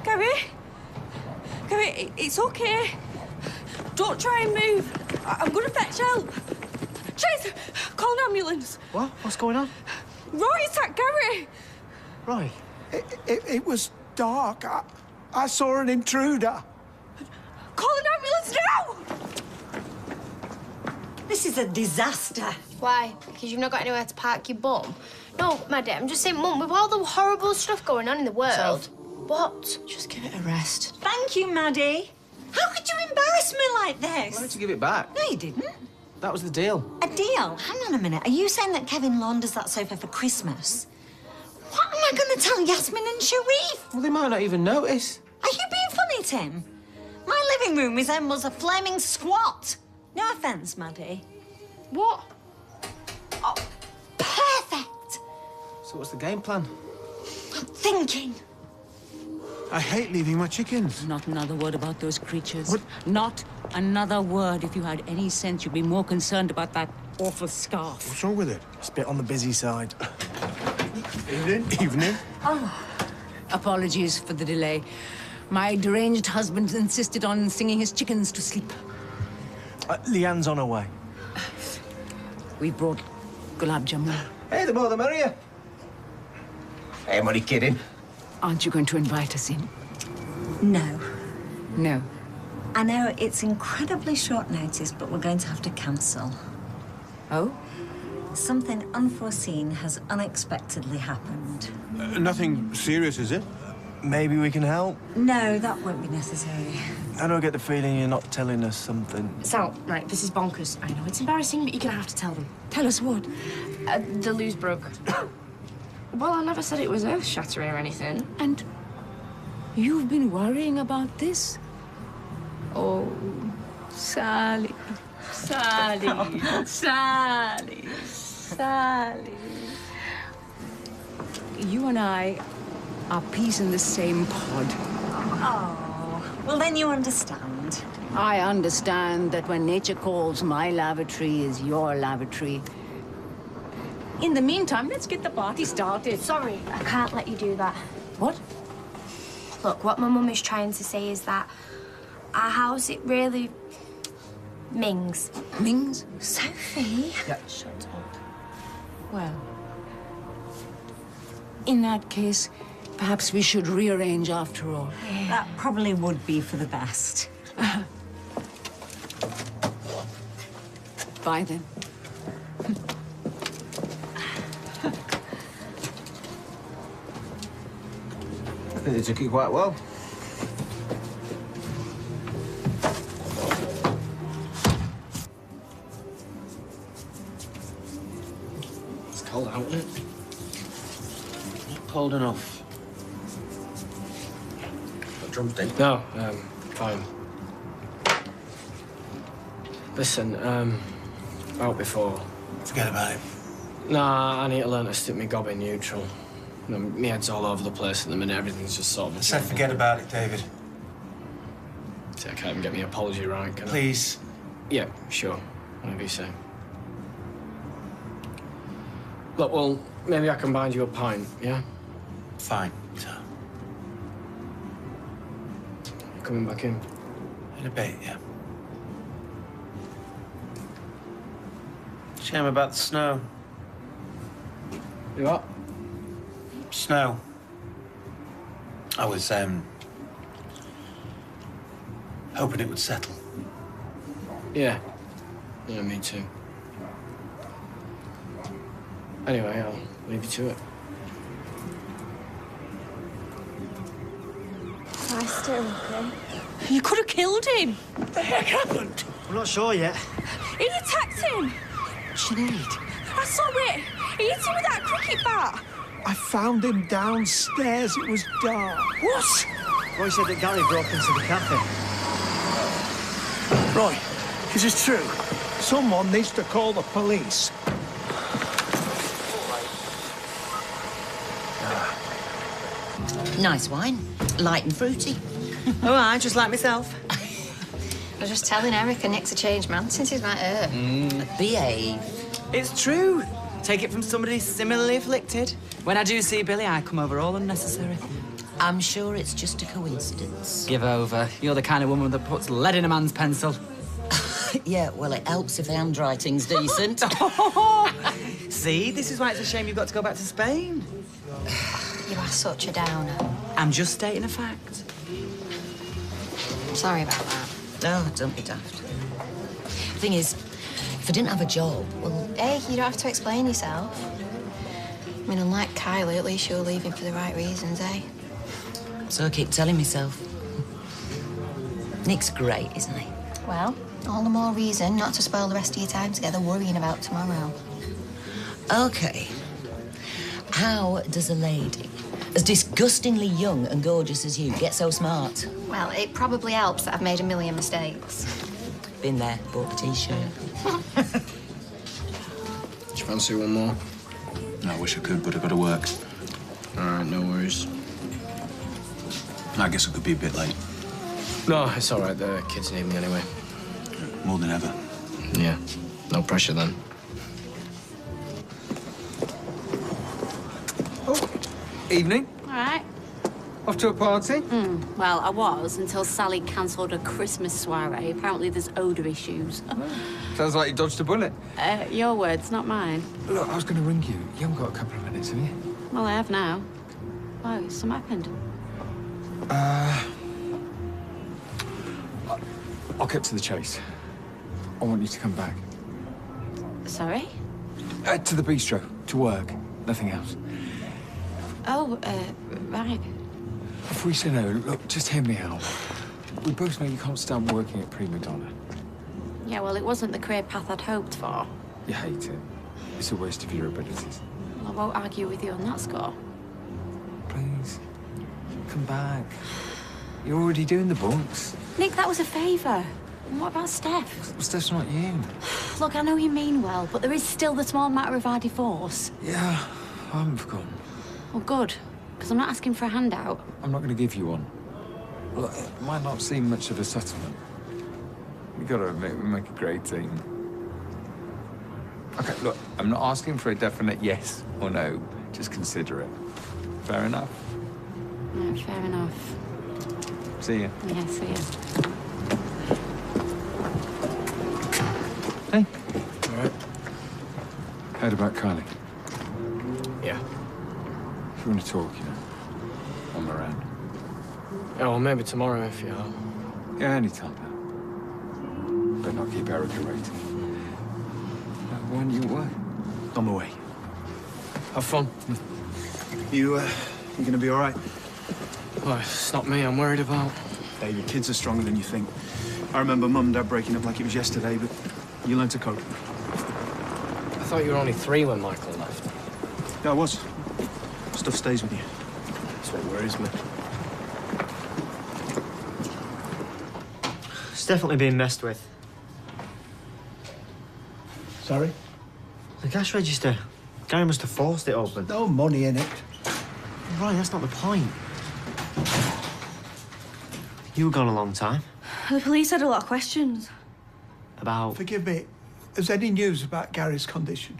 Gary? Gary, it's okay. Don't try and move. I'm gonna fetch help. Chase, call an ambulance. What? What's going on? Roy attacked Gary. Roy? It was dark. I saw an intruder. Call an ambulance now! This is a disaster. Why? Because you've not got anywhere to park your bum? No, Maddie, I'm just saying, Mum, with all the horrible stuff going on in the world... What? Just give it a rest. Thank you, Maddie. How could you embarrass me like this? I wanted to give it back. No, you didn't. That was the deal. A deal? Hang on a minute. Are you saying that Kevin launders that sofa for Christmas? What am I going to tell Yasmin and Sharif? Well, they might not even notice. Are you being funny, Tim? My living room resembles a flaming squat. No offence, Maddie. What? Oh, perfect. So what's the game plan? I'm thinking. I hate leaving my chickens. Not another word about those creatures. What? Not another word. If you had any sense, you'd be more concerned about that awful scarf. What's wrong with it? It's a bit on the busy side. Evening. Evening. Oh. Apologies for the delay. My deranged husband insisted on singing his chickens to sleep. Leanne's on her way. We brought gulab jamun. Hey, the more the merrier. Hey, I'm only kidding. Aren't you going to invite us in? No. No. I know it's incredibly short notice, but we're going to have to cancel. Oh? Something unforeseen has unexpectedly happened. Nothing serious, is it? Maybe we can help. No, that won't be necessary. I don't get the feeling you're not telling us something. Sal, right, this is bonkers. I know it's embarrassing, but you're gonna have to tell them. Tell us what? The loo broke. Well, I never said it was earth-shattering or anything. And you've been worrying about this? Oh, Sally, Sally, Sally, Sally. You and I are peas in the same pod. Oh, well then you understand. I understand that when nature calls, my lavatory is your lavatory. In the meantime, let's get the party started. Sorry, I can't let you do that. What? Look, what my mum is trying to say is that our house, it really mings. Mings? Sophie? Yeah. Shut up. Well, in that case, perhaps we should rearrange after all. Yeah. That probably would be for the best. Bye, then. I think they took it quite well. It's cold out, isn't it? Not cold enough. Got drumstick? No, fine. Listen, out before. Forget about it. Nah, I need to learn to stick my gob in neutral. You know, my head's all over the place at the minute. Everything's just sort of... I said forget about it, David. See, I can't even get my apology right, can I? Please. Yeah, sure. Whatever you say. Look, well, maybe I can bind you a pint, yeah? Fine, sir. You're coming back in? In a bit, yeah. Shame about the snow. You what? Snow. I was, hoping it would settle. Yeah. Yeah, me too. Anyway, I'll leave you to it. Am I still okay? You could have killed him. What the heck happened? I'm not sure yet. He attacked him. Sinead. I saw it. He hit him with that cricket bat. I found him downstairs. It was dark. What? Roy said that Gary broke into the cafe. Roy, is this true? Someone needs to call the police. Nice wine. Light and fruity. All right, just like myself. I was just telling Erica Nick's a changed man since he's met her. Behave. It's true. Take it from somebody similarly afflicted. When I do see Billy, I come over all unnecessary. I'm sure it's just a coincidence. Give over. You're the kind of woman that puts lead in a man's pencil. Yeah, well, it helps if the handwriting's decent. See, this is why it's a shame you've got to go back to Spain. You are such a downer. I'm just stating a fact. Sorry about that. Oh, don't be daft. The thing is, if I didn't have a job, well... Hey, you don't have to explain yourself. I mean, unlike Kylie, at least you're leaving for the right reasons, eh? So I keep telling myself. Nick's great, isn't he? Well, all the more reason not to spoil the rest of your time together worrying about tomorrow. OK. How does a lady as disgustingly young and gorgeous as you get so smart? Well, it probably helps that I've made a million mistakes. Been there, bought the T-shirt. Do you fancy one more? No, I wish I could, but I've got to work. All right, no worries. I guess I could be a bit late. No, it's all right. The kids need me anyway. More than ever. Yeah, no pressure then. Oh, evening. All right. Off to a party? Well, I was until Sally cancelled a Christmas soiree. Apparently there's odour issues. Sounds like you dodged a bullet. Your words, not mine. Look, I was going to ring you. You haven't got a couple of minutes, have you? Well, I have now. Why, something happened? I'll cut to the chase. I want you to come back. Sorry? To the bistro, to work. Nothing else. Oh, right. Before you say no, look, just hear me out. We both know you can't stand working at Prima Donna. Yeah, well, it wasn't the career path I'd hoped for. You hate it. It's a waste of your abilities. Well, I won't argue with you on that score. Please, come back. You're already doing the books. Nick, that was a favour. And what about Steph? Steph's not you. Look, I know you mean well, but there is still the small matter of our divorce. Yeah, I haven't forgotten. Well, good, because I'm not asking for a handout. I'm not going to give you one. Look, it might not seem much of a settlement. You got to admit, we make a great team. Okay, look, I'm not asking for a definite yes or no. Just consider it. Fair enough? No, fair enough. See ya. Yeah, see ya. Hey. All right. Heard about Kylie? Yeah. If you want to talk, you know, I'm around. Oh, well, maybe tomorrow if you are. Yeah, anytime now. But not keep Erica waiting. When you away? I'm away. Have fun. You gonna be all right? Well, it's not me I'm worried about. Hey, your kids are stronger than you think. I remember Mum and Dad breaking up like it was yesterday, but you learn to cope. I thought you were only 3 when Michael left. Yeah, I was. Stuff stays with you. That's what worries me. It's definitely being messed with. Sorry? The cash register. Gary must have forced it open. No money in it. Right, that's not the point. You were gone a long time. The police had a lot of questions. About... Forgive me. Is there any news about Gary's condition?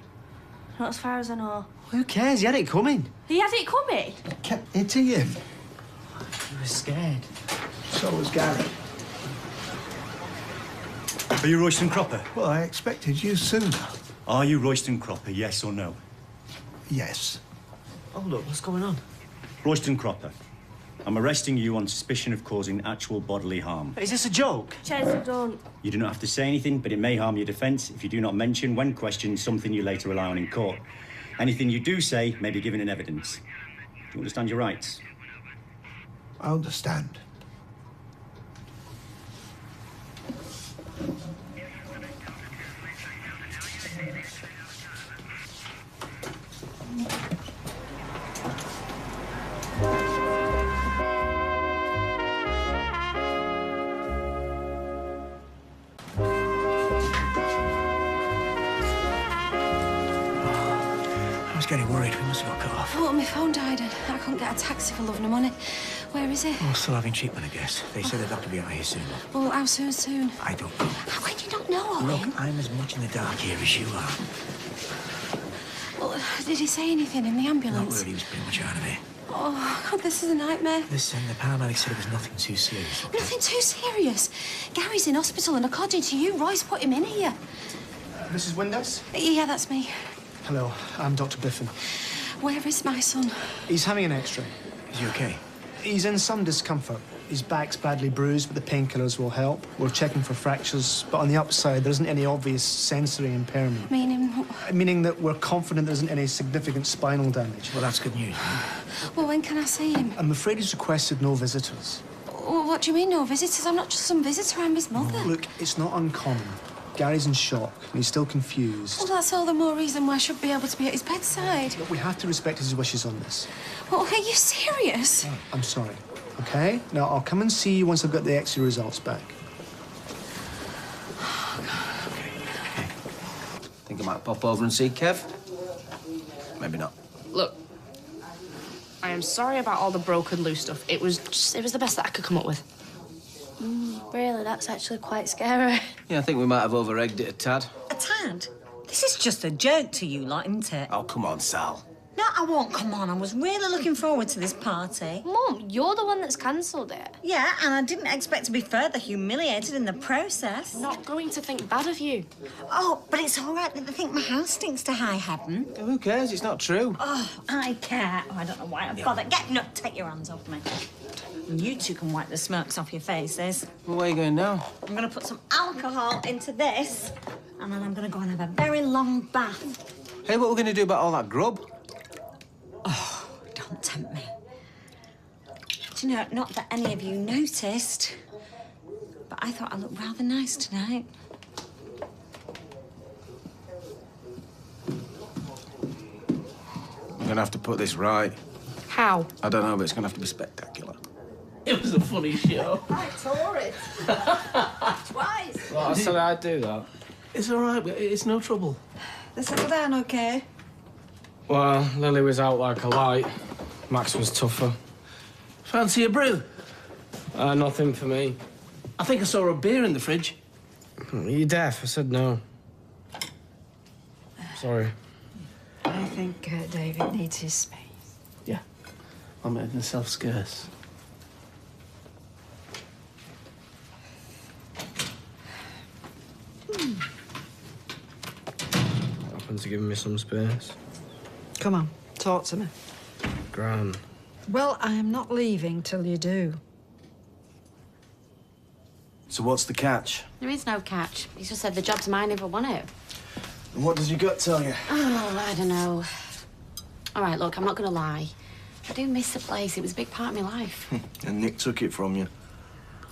Not as far as I know. Who cares? He had it coming. He had it coming? Kept hitting him. He was scared. So was Gary. Are you Royston Cropper? Well, I expected you sooner. Are you Royston Cropper, yes or no? Yes. Hold up, what's going on? Royston Cropper, I'm arresting you on suspicion of causing actual bodily harm. Is this a joke? Chelsea, don't. You do not have to say anything, but it may harm your defence if you do not mention, when questioned, something you later rely on in court. Anything you do say may be given in evidence. Do you understand your rights? I understand. I was getting worried. We must have got cut off. Oh, my phone died and I couldn't get a taxi for love nor money. Where is it? Oh, still having treatment, I guess. They said they'd have to be out here soon. Well, how soon? I don't know. How can you not know? Look, I'm as much in the dark here as you are. Well, did he say anything in the ambulance? Not really, he was pretty much out of it. Oh, God, this is a nightmare. Listen, the paramedic said it was nothing too serious. Nothing too serious. Gary's in hospital, and according to you, Roy's put him in here. Mrs. Windass? Yeah, that's me. Hello, I'm Dr. Biffin. Where is my son? He's having an X-ray. Is he okay? He's in some discomfort. His back's badly bruised, but the painkillers will help. We're checking for fractures, but on the upside, there isn't any obvious sensory impairment. Meaning that we're confident there isn't any significant spinal damage. Well, that's good news. Well, when can I see him? I'm afraid he's requested no visitors. Well, what do you mean, no visitors? I'm not just some visitor, I'm his mother. Look, it's not uncommon. Gary's in shock, and he's still confused. Well, that's all the more reason why I should be able to be at his bedside. Look, we have to respect his wishes on this. Well, are you serious? I'm sorry. Okay? Now, I'll come and see you once I've got the X-ray results back. Think I might pop over and see Kev? Maybe not. Look, I am sorry about all the broken loose stuff. It was the best that I could come up with. Really, that's actually quite scary. Yeah, I think we might have over-egged it a tad. A tad? This is just a joke to you lot, isn't it? Oh, come on, Sal. No, I won't come on. I was really looking forward to this party. Mum, you're the one that's cancelled it. Yeah, and I didn't expect to be further humiliated in the process. Not going to think bad of you. Oh, but it's all right that they think my house stinks to high heaven. Who cares? It's not true. Oh, I care. Oh, I don't know why I bother. Get no, take your hands off me. And you two can wipe the smirks off your faces. Well, where are you going now? I'm going to put some alcohol into this, and then I'm going to go and have a very long bath. Hey, what are we going to do about all that grub? Oh, don't tempt me. Do you know, not that any of you noticed, but I thought I looked rather nice tonight. I'm going to have to put this right. How? I don't know, but it's going to have to be spectacular. It was a funny show. I tore it. Twice. Well, I said I'd do that. It's all right, but it's no trouble. They settled down okay? Well, Lily was out like a light. Max was tougher. Fancy a brew? Nothing for me. I think I saw a beer in the fridge. Are you deaf? I said no. Sorry. I think David needs his space. Yeah. I'm making myself scarce. Happened to give me some space. Come on, talk to me. Gran. Well, I am not leaving till you do. So what's the catch? There is no catch. He's just said the job's mine if I want it. And what does your gut tell you? Oh, I don't know. All right, look, I'm not going to lie. I do miss the place. It was a big part of my life. And Nick took it from you.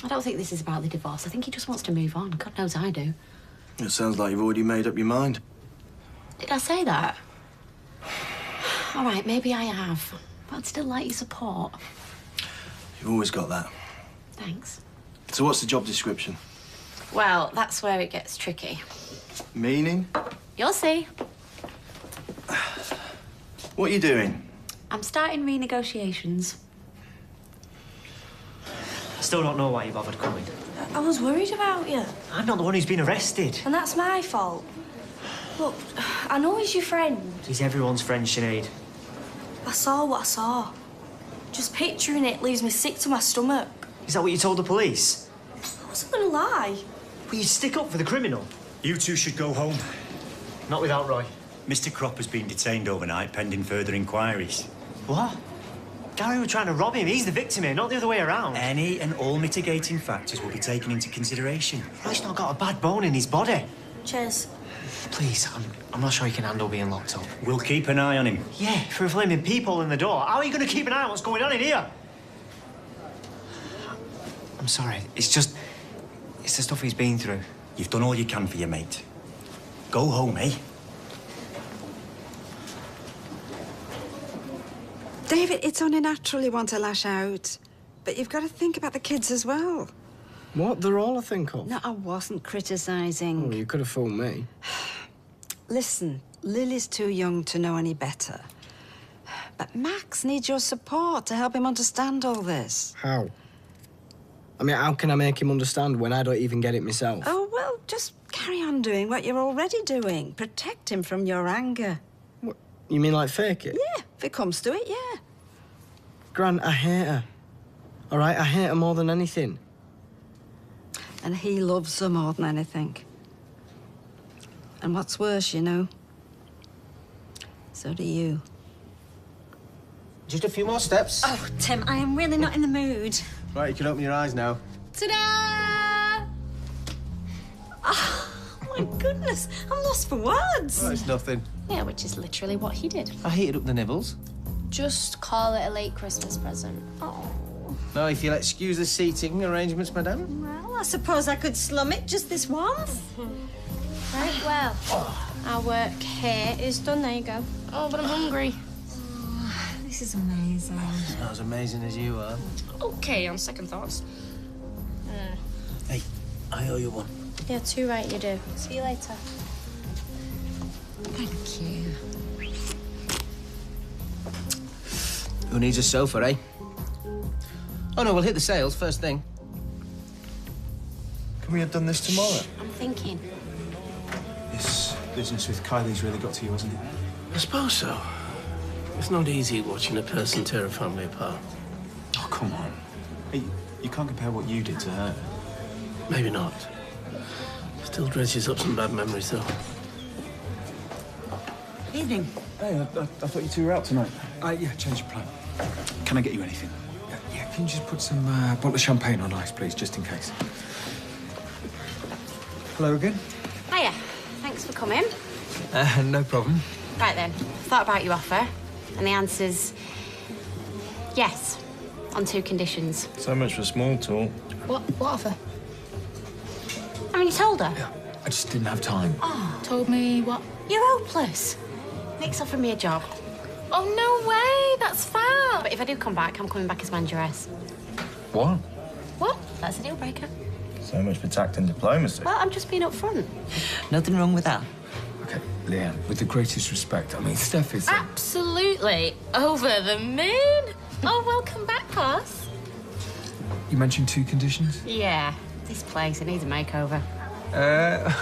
I don't think this is about the divorce. I think he just wants to move on. God knows I do. It sounds like you've already made up your mind. Did I say that? All right, maybe I have. But I'd still like your support. You've always got that. Thanks. So what's the job description? Well, that's where it gets tricky. Meaning? You'll see. What are you doing? I'm starting renegotiations. I still don't know why you bothered coming. I was worried about you. I'm not the one who's been arrested. And that's my fault. Look, I know he's your friend. He's everyone's friend, Sinead. I saw what I saw. Just picturing it leaves me sick to my stomach. Is that what you told the police? I wasn't gonna lie. Well, you'd stick up for the criminal. You two should go home. Not without Roy. Mr. Cropper's been detained overnight pending further inquiries. What? Gary were trying to rob him. He's the victim here, not the other way around. Any and all mitigating factors will be taken into consideration. Roy's not got a bad bone in his body. Cheers. Please, I'm not sure he can handle being locked up. We'll keep an eye on him. Yeah, for flaming people in the door. How are you going to keep an eye on what's going on in here? I'm sorry. It's the stuff he's been through. You've done all you can for your mate. Go home, eh? David, it's only natural you want to lash out. But you've got to think about the kids as well. What? They're all I think of. No, I wasn't criticising. Oh, you could have fooled me. Listen, Lily's too young to know any better. But Max needs your support to help him understand all this. How? I mean, how can I make him understand when I don't even get it myself? Oh, well, just carry on doing what you're already doing. Protect him from your anger. You mean like fake it? Yeah, if it comes to it, yeah. Gran, I hate her. All right, I hate her more than anything. And he loves her more than anything. And what's worse, you know, so do you. Just a few more steps. Oh, Tim, I am really not in the mood. Right, you can open your eyes now. Ta-da! Oh, my goodness, I'm lost for words. Oh, it's nothing. Yeah, which is literally what he did. I heated up the nibbles. Just call it a late Christmas present. Oh. No, if you'll excuse the seating arrangements, madame. Well, I suppose I could slum it just this once. Right, well, our work here is done. There you go. Oh, but I'm hungry. This is amazing. Not as amazing as you are. Okay, on second thoughts. Hey, I owe you one. Yeah, too right you do. See you later. Thank you. Who needs a sofa, eh? Oh, no, we'll hit the sales first thing. Can we have done this tomorrow? I'm thinking. This business with Kylie's really got to you, hasn't it? I suppose so. It's not easy watching a person tear a family apart. Oh, come on. Hey, you can't compare what you did to her. Maybe not. Still dredges up some bad memories, though. Evening. Hey, I thought you two were out tonight. Yeah, change your plan. Can I get you anything? Yeah, can you just put some bottle of champagne on ice, please, just in case? Hello again. Hiya. Thanks for coming. No problem. Right then, thought about your offer, and the answer's yes, on 2 conditions. So much for small talk. What offer? I mean, you told her. Yeah, I just didn't have time. Oh, told me what? You're hopeless. Nick's offered me a job. Oh, no way, that's fab. But if I do come back, I'm coming back as manageress. What? What? That's a deal breaker. So much for tact and diplomacy. Well, I'm just being upfront. Nothing wrong with that. Okay, Leanne, with the greatest respect, I mean, Steph is... Absolutely over the moon. Oh, welcome back, boss. You mentioned 2 conditions? Yeah, this place, it needs a makeover. A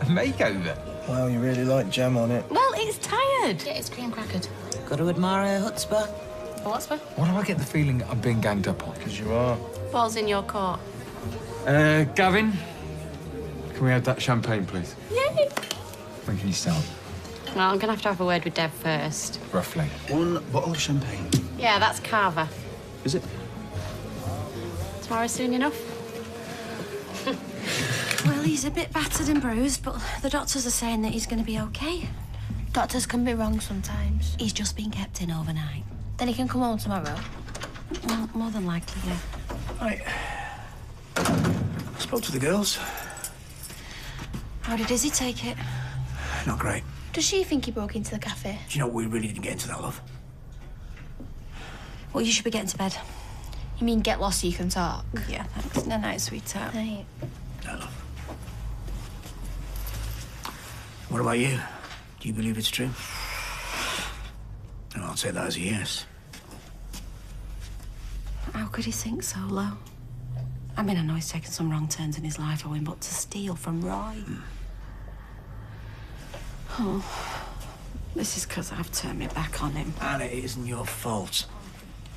makeover? Well, you really like jam on it. Well, it's tired. Yeah, it's cream crackered. Got to admire her chutzpah. What's for? Why do I get the feeling I'm being ganged up on? Because you are. Ball's in your court. Gavin, can we have that champagne, please? Yay! When can you start? Well, I'm gonna have a word with Deb first. Roughly. 1 bottle of champagne. Yeah, that's Carver. Is it? Tomorrow soon enough? Well, he's a bit battered and bruised, but the doctors are saying that he's going to be okay. Doctors can be wrong sometimes. He's just been kept in overnight. Then he can come home tomorrow. Well, more than likely, yeah. Right. I spoke to the girls. How did Izzy take it? Not great. Does she think he broke into the cafe? Do you know, we really didn't get into that, love. Well, you should be getting to bed. You mean get lost so you can talk? Yeah, thanks. No, night, sweetheart. Night. No, love. What about you? Do you believe it's true? No, I'll take that as a yes. How could he sink so low? I mean, I know he's taken some wrong turns in his life, Owen, but to steal from Roy... Oh, this is because I've turned my back on him. And it isn't your fault.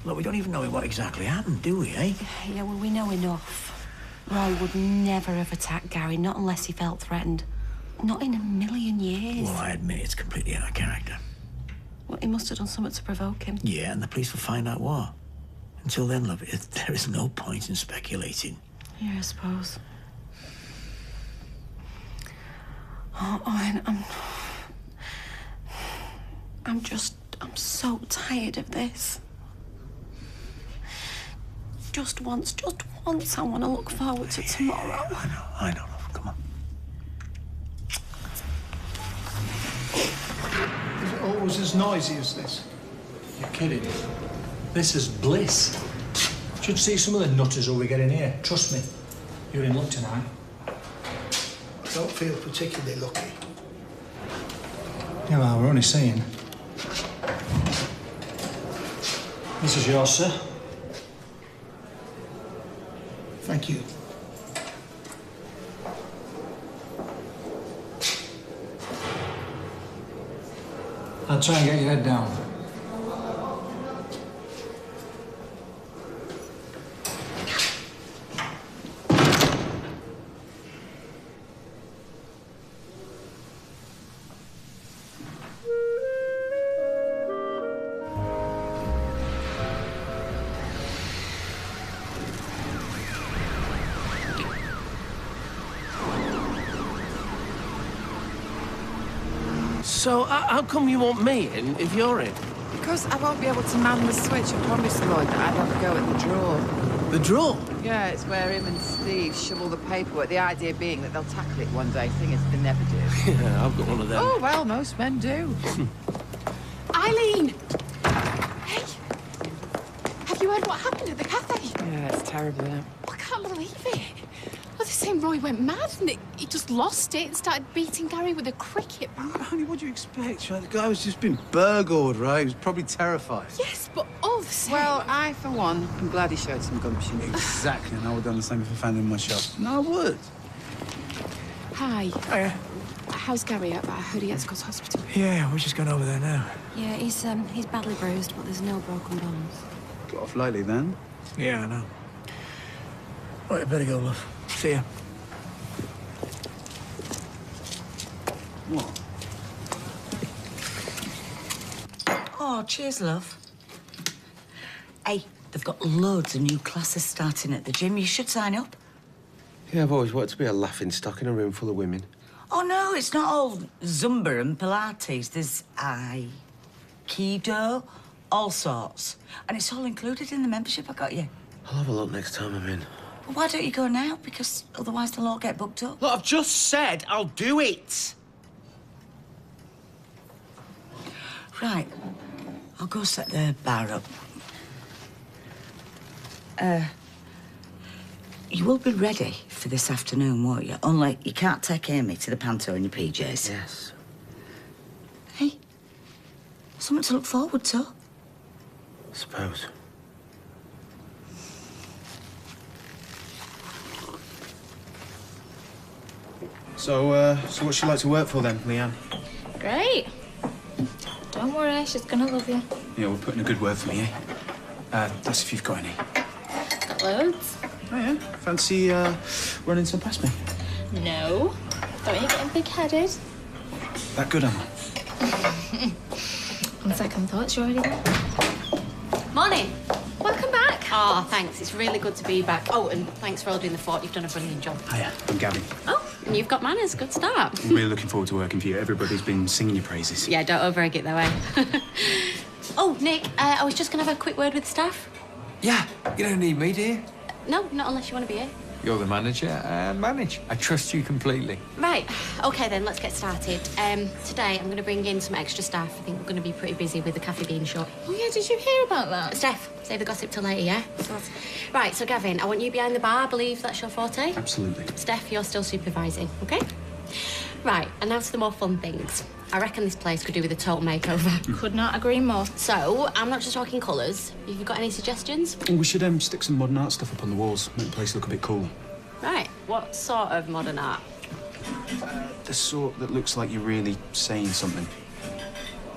Look, we don't even know what exactly happened, do we, eh? Yeah, well, we know enough. Roy would never have attacked Gary, not unless he felt threatened. Not in a million years. Well, I admit it's completely out of character. Well, he must have done something to provoke him. Yeah, and the police will find out what. Until then, love, there is no point in speculating. Yeah, I suppose. Oh, Owen, I'm so tired of this. Just once, I want to look forward to tomorrow. I know, love, come on. Is it always as noisy as this? You're kidding. This is bliss. Should see some of the nutters who we get in here. Trust me. You're in luck tonight. I don't feel particularly lucky. Yeah, well, we're only saying. This is yours, sir. Thank you. I I'll try and get your head down. So, how come you want me in if you're in? Because I won't be able to man the switch. I promised Lloyd that I'd have a go at the draw. The draw? Yeah, it's where him and Steve shovel the paperwork. The idea being that they'll tackle it one day, thing is they never do. Yeah, I've got one of them. Oh, well, most men do. Eileen! Hey! Have you heard what happened at the cafe? Yeah, it's terrible, isn't it? I can't believe it. Well, they're saying Roy went mad and he just lost it and started beating Gary with a cricket bat. Honey, what do you expect? Right? The guy was just been burgled, right? He was probably terrified. Yes, but all the same... Well, I, for one, am glad he showed some gumption. Exactly, and I would have done the same if I found him in my shop. No, I would. Hi. Hiya. How's Gary? I heard he had to go to hospital. Yeah, we're just going over there now. Yeah, he's badly bruised, but there's no broken bones. Got off lightly then. Yeah, I know. Right, I better go, love. See ya. What? Oh, cheers, love. Hey, they've got loads of new classes starting at the gym. You should sign up. Yeah, I've always wanted to be a laughing stock in a room full of women. Oh, no, it's not all Zumba and Pilates. There's Aikido, all sorts. And it's all included in the membership I got you. I'll have a look next time I'm in. Well, why don't you go now? Because otherwise they'll all get booked up. Look, I've just said I'll do it. Right. I'll go set the bar up. You will be ready for this afternoon, won't you? Only you can't take Amy to the panto in your PJs. Yes. Hey, something to look forward to. I suppose. So what's she like to work for then, Leanne? Great. Don't worry, she's gonna love you. Yeah, we're putting a good word for me, eh? That's if you've got any. Got loads. Oh, yeah? Fancy, running some past me? No. Don't you getting big-headed? That good, am I? On second thoughts, you're already there. Morning. Welcome back. Oh, thanks. It's really good to be back. Oh, and thanks for ordering the fort. You've done a brilliant job. Hiya, I'm Gavin. Oh, and you've got manners. Good start. I'm really looking forward to working for you. Everybody's been singing your praises. Yeah, don't overegg it, though, eh? Oh, Nick, I was just going to have a quick word with the staff. Yeah, you don't need me, do you? No, not unless you want to be here. You're the manager. Manage. I trust you completely. Right. OK, then, let's get started. Today, I'm going to bring in some extra staff. I think we're going to be pretty busy with the cafe being shut. Oh, yeah, did you hear about that? Steph, save the gossip till later, yeah? Right, so, Gavin, I want you behind the bar. I believe that's your forte? Absolutely. Steph, you're still supervising, OK? Right, and now to the more fun things. I reckon this place could do with a total makeover. Could not agree more. So, I'm not just talking colours. Have you got any suggestions? We should stick some modern art stuff up on the walls, make the place look a bit cooler. Right, what sort of modern art? The sort that looks like you're really saying something,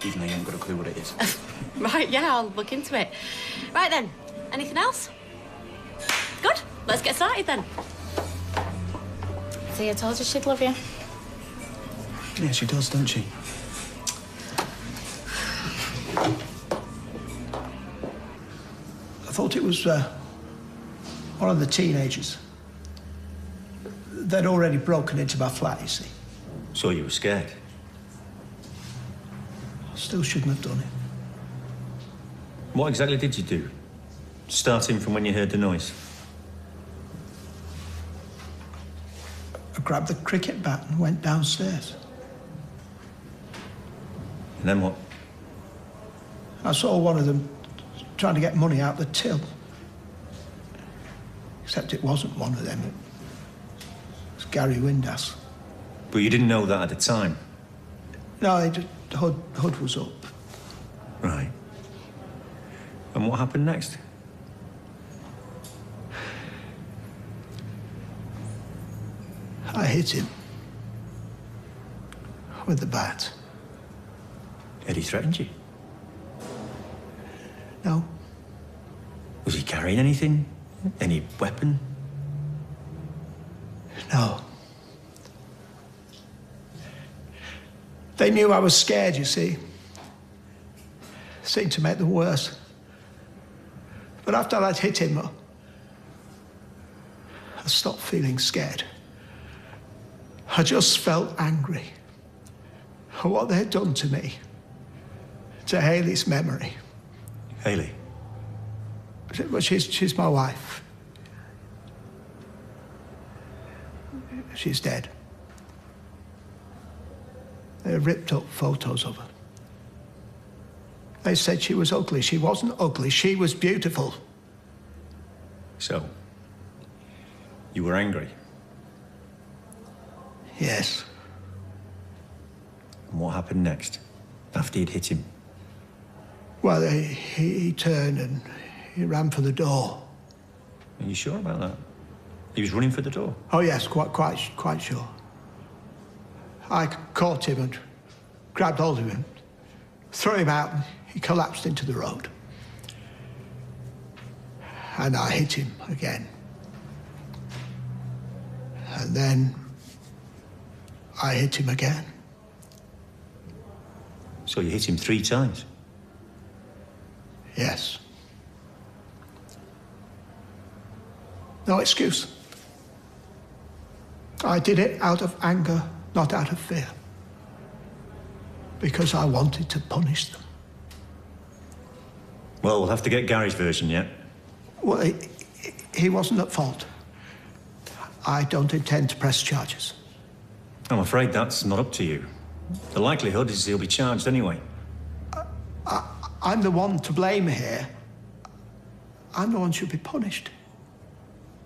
even though you haven't got a clue what it is. Right, yeah, I'll look into it. Right then, anything else? Good, let's get started then. See, I told you she'd love you. Yeah, she does, doesn't she? I thought it was one of the teenagers. They'd already broken into my flat, you see. So you were scared? I still shouldn't have done it. What exactly did you do? Starting from when you heard the noise? I grabbed the cricket bat and went downstairs. And then what? I saw one of them trying to get money out the till. Except it wasn't one of them. It was Gary Windass. But you didn't know that at the time? No, the hood was up. Right. And what happened next? I hit him with the bat. Eddie threatened you? No. Was he carrying anything? Any weapon? No. They knew I was scared, you see. Seemed to make them worse. But after I'd hit him, I stopped feeling scared. I just felt angry at what they'd done to me, to Hayley's memory. Hayley? Well, she's my wife. She's dead. They ripped up photos of her. They said she was ugly. She wasn't ugly. She was beautiful. So, you were angry? Yes. And what happened next, after you'd hit him? Well, he turned and he ran for the door. Are you sure about that? He was running for the door? Oh, yes, quite sure. I caught him and grabbed hold of him, threw him out, and he collapsed into the road. And I hit him again. And then I hit him again. So you hit him 3 times? Yes. No excuse. I did it out of anger, not out of fear. Because I wanted to punish them. Well, we'll have to get Gary's version yet. Well, he wasn't at fault. I don't intend to press charges. I'm afraid that's not up to you. The likelihood is he'll be charged anyway. I'm the one to blame here. I'm the one who should be punished.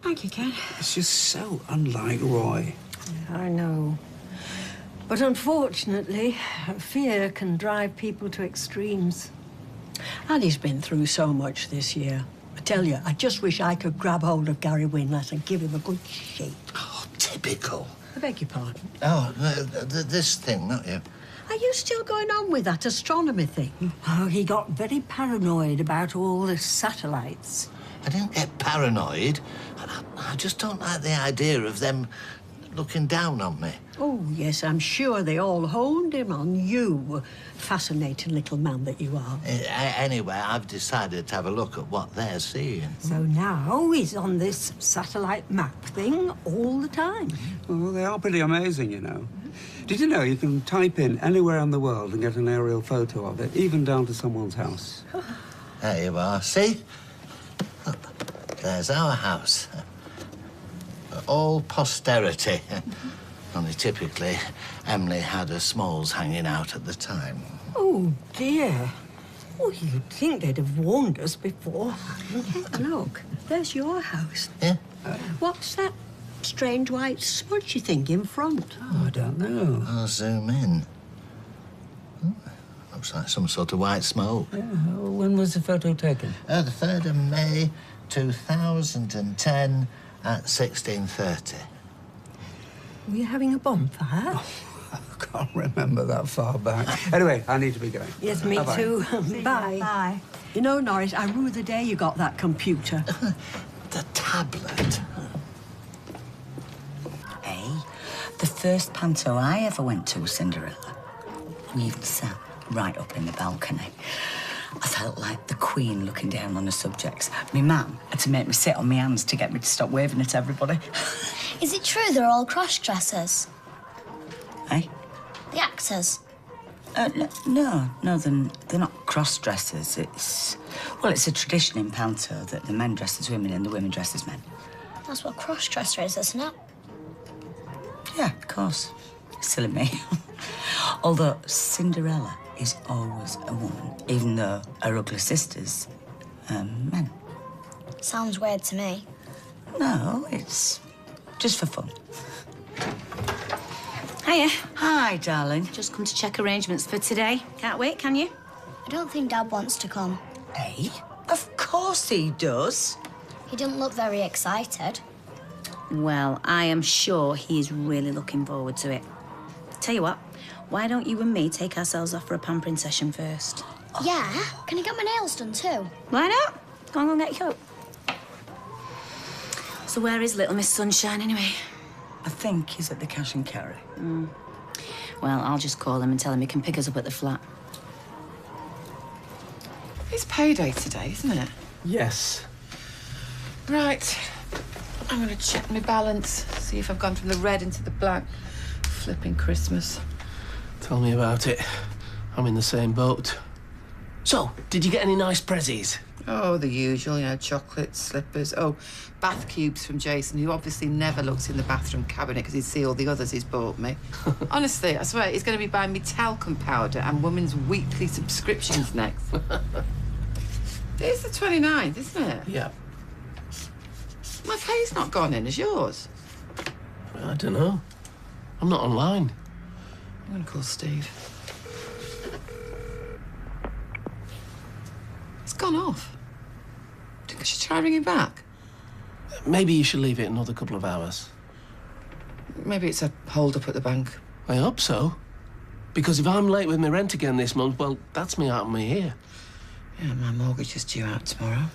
Thank you, Ken. It's just so unlike Roy. I know. But unfortunately, fear can drive people to extremes. And he's been through so much this year. I tell you, I just wish I could grab hold of Gary Winless and give him a good shake. Oh, typical. I beg your pardon? Oh, this thing, not you. Are you still going on with that astronomy thing? Oh, he got very paranoid about all the satellites. I didn't get paranoid. I just don't like the idea of them looking down on me. Oh, yes, I'm sure they all honed in on you, fascinating little man that you are. Anyway, I've decided to have a look at what they're seeing. So now he's on this satellite map thing all the time. Well, they are pretty amazing, you know. Did you know you can type in anywhere in the world and get an aerial photo of it, even down to someone's house? There you are, see? There's our house. All posterity. Only typically, Emily had her smalls hanging out at the time. Oh, dear. Oh, you'd think they'd have warned us before. Look, there's your house. Yeah? What's that strange white smudgy thing in front? Oh, I don't know. I'll zoom in. Looks like some sort of white smoke. Yeah. When was the photo taken? The 3rd of May, 2010 at 16:30. Were you having a bonfire? I can't remember that far back. Anyway, I need to be going. Yes, me Bye-bye. too. Bye. Bye. You know, Norris, I rue the day you got that computer. The tablet. Hey, the first panto I ever went to was Cinderella. We even sat right up in the balcony. I felt like the Queen looking down on the subjects. My mum had to make me sit on my hands to get me to stop waving at everybody. Is it true they're all cross-dressers? Hey? The actors? No, they're not cross-dressers. It's a tradition in panto that the men dress as women and the women dress as men. That's what cross-dresser is, isn't it? Yeah, of course. Silly me. Although Cinderella is always a woman, even though her ugly sisters are men. Sounds weird to me. No, it's just for fun. Hiya. Hi, darling. Just come to check arrangements for today. Can't wait, can you? I don't think Dad wants to come. Hey? Of course he does. He didn't look very excited. Well, I am sure he is really looking forward to it. Tell you what, why don't you and me take ourselves off for a pampering session first? Yeah? Can I get my nails done too? Why not? Go on, get your coat. So where is little Miss Sunshine, anyway? I think he's at the cash and carry. Well, I'll just call him and tell him he can pick us up at the flat. It's payday today, isn't it? Yes. Right. I'm going to check my balance, see if I've gone from the red into the black. Flipping Christmas. Tell me about it. I'm in the same boat. So, did you get any nice prezzies? Oh, the usual, you know, chocolates, slippers. Oh, bath cubes from Jason, who obviously never looks in the bathroom cabinet because he'd see all the others he's bought me. Honestly, I swear, he's going to be buying me talcum powder and women's weekly subscriptions next. It's the 29th, isn't it? Yeah. My pay's not gone in, is yours? I don't know. I'm not online. I'm going to call Steve. It's gone off. Do you think I should try ringing back? Maybe you should leave it another couple of hours. Maybe it's a hold-up at the bank. I hope so. Because if I'm late with my rent again this month, well, that's me out of my ear. Yeah, my mortgage is due out tomorrow.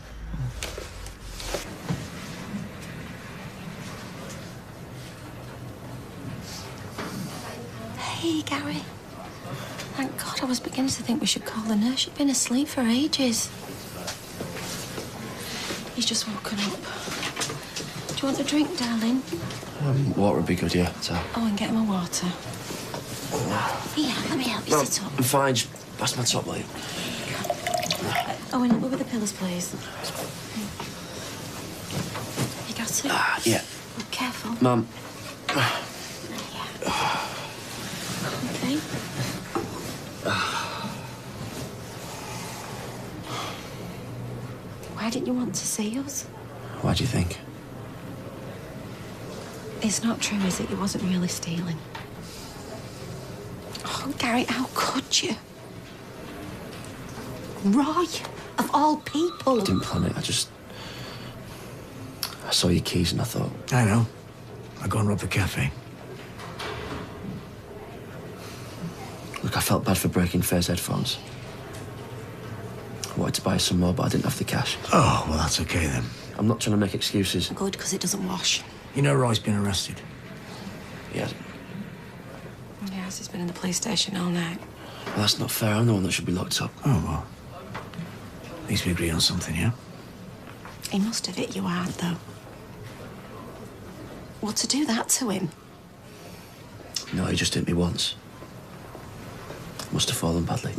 Hey, Gary. Thank God, I was beginning to think we should call the nurse. She'd been asleep for ages. He's just woken up. Do you want a drink, darling? Water would be good, yeah. Oh, and get him a water. Here, let me help you No, sit up. I'm fine. Just pass my top, will you? Oh, and help me with the pillows, please. You got it? Yeah. Oh, careful. Mum. Okay. Why didn't you want to see us? Why do you think? It's not true, is it? He wasn't really stealing. Oh, Gary, how could you? Roy, of all people. I didn't plan it. I saw your keys and I thought... I know. I go and rob the cafe. Look, I felt bad for breaking Fair's headphones. I wanted to buy some more, but I didn't have the cash. Oh, well, that's okay then. I'm not trying to make excuses. Good, because it doesn't wash. You know Roy's been arrested? He hasn't. Yes, he's been in the police station all night. Well, that's not fair. I'm the one that should be locked up. Oh, well. At least we agree on something, yeah? He must have hit you hard, though. Well, to do that to him. No, he just hit me once. Must have fallen badly.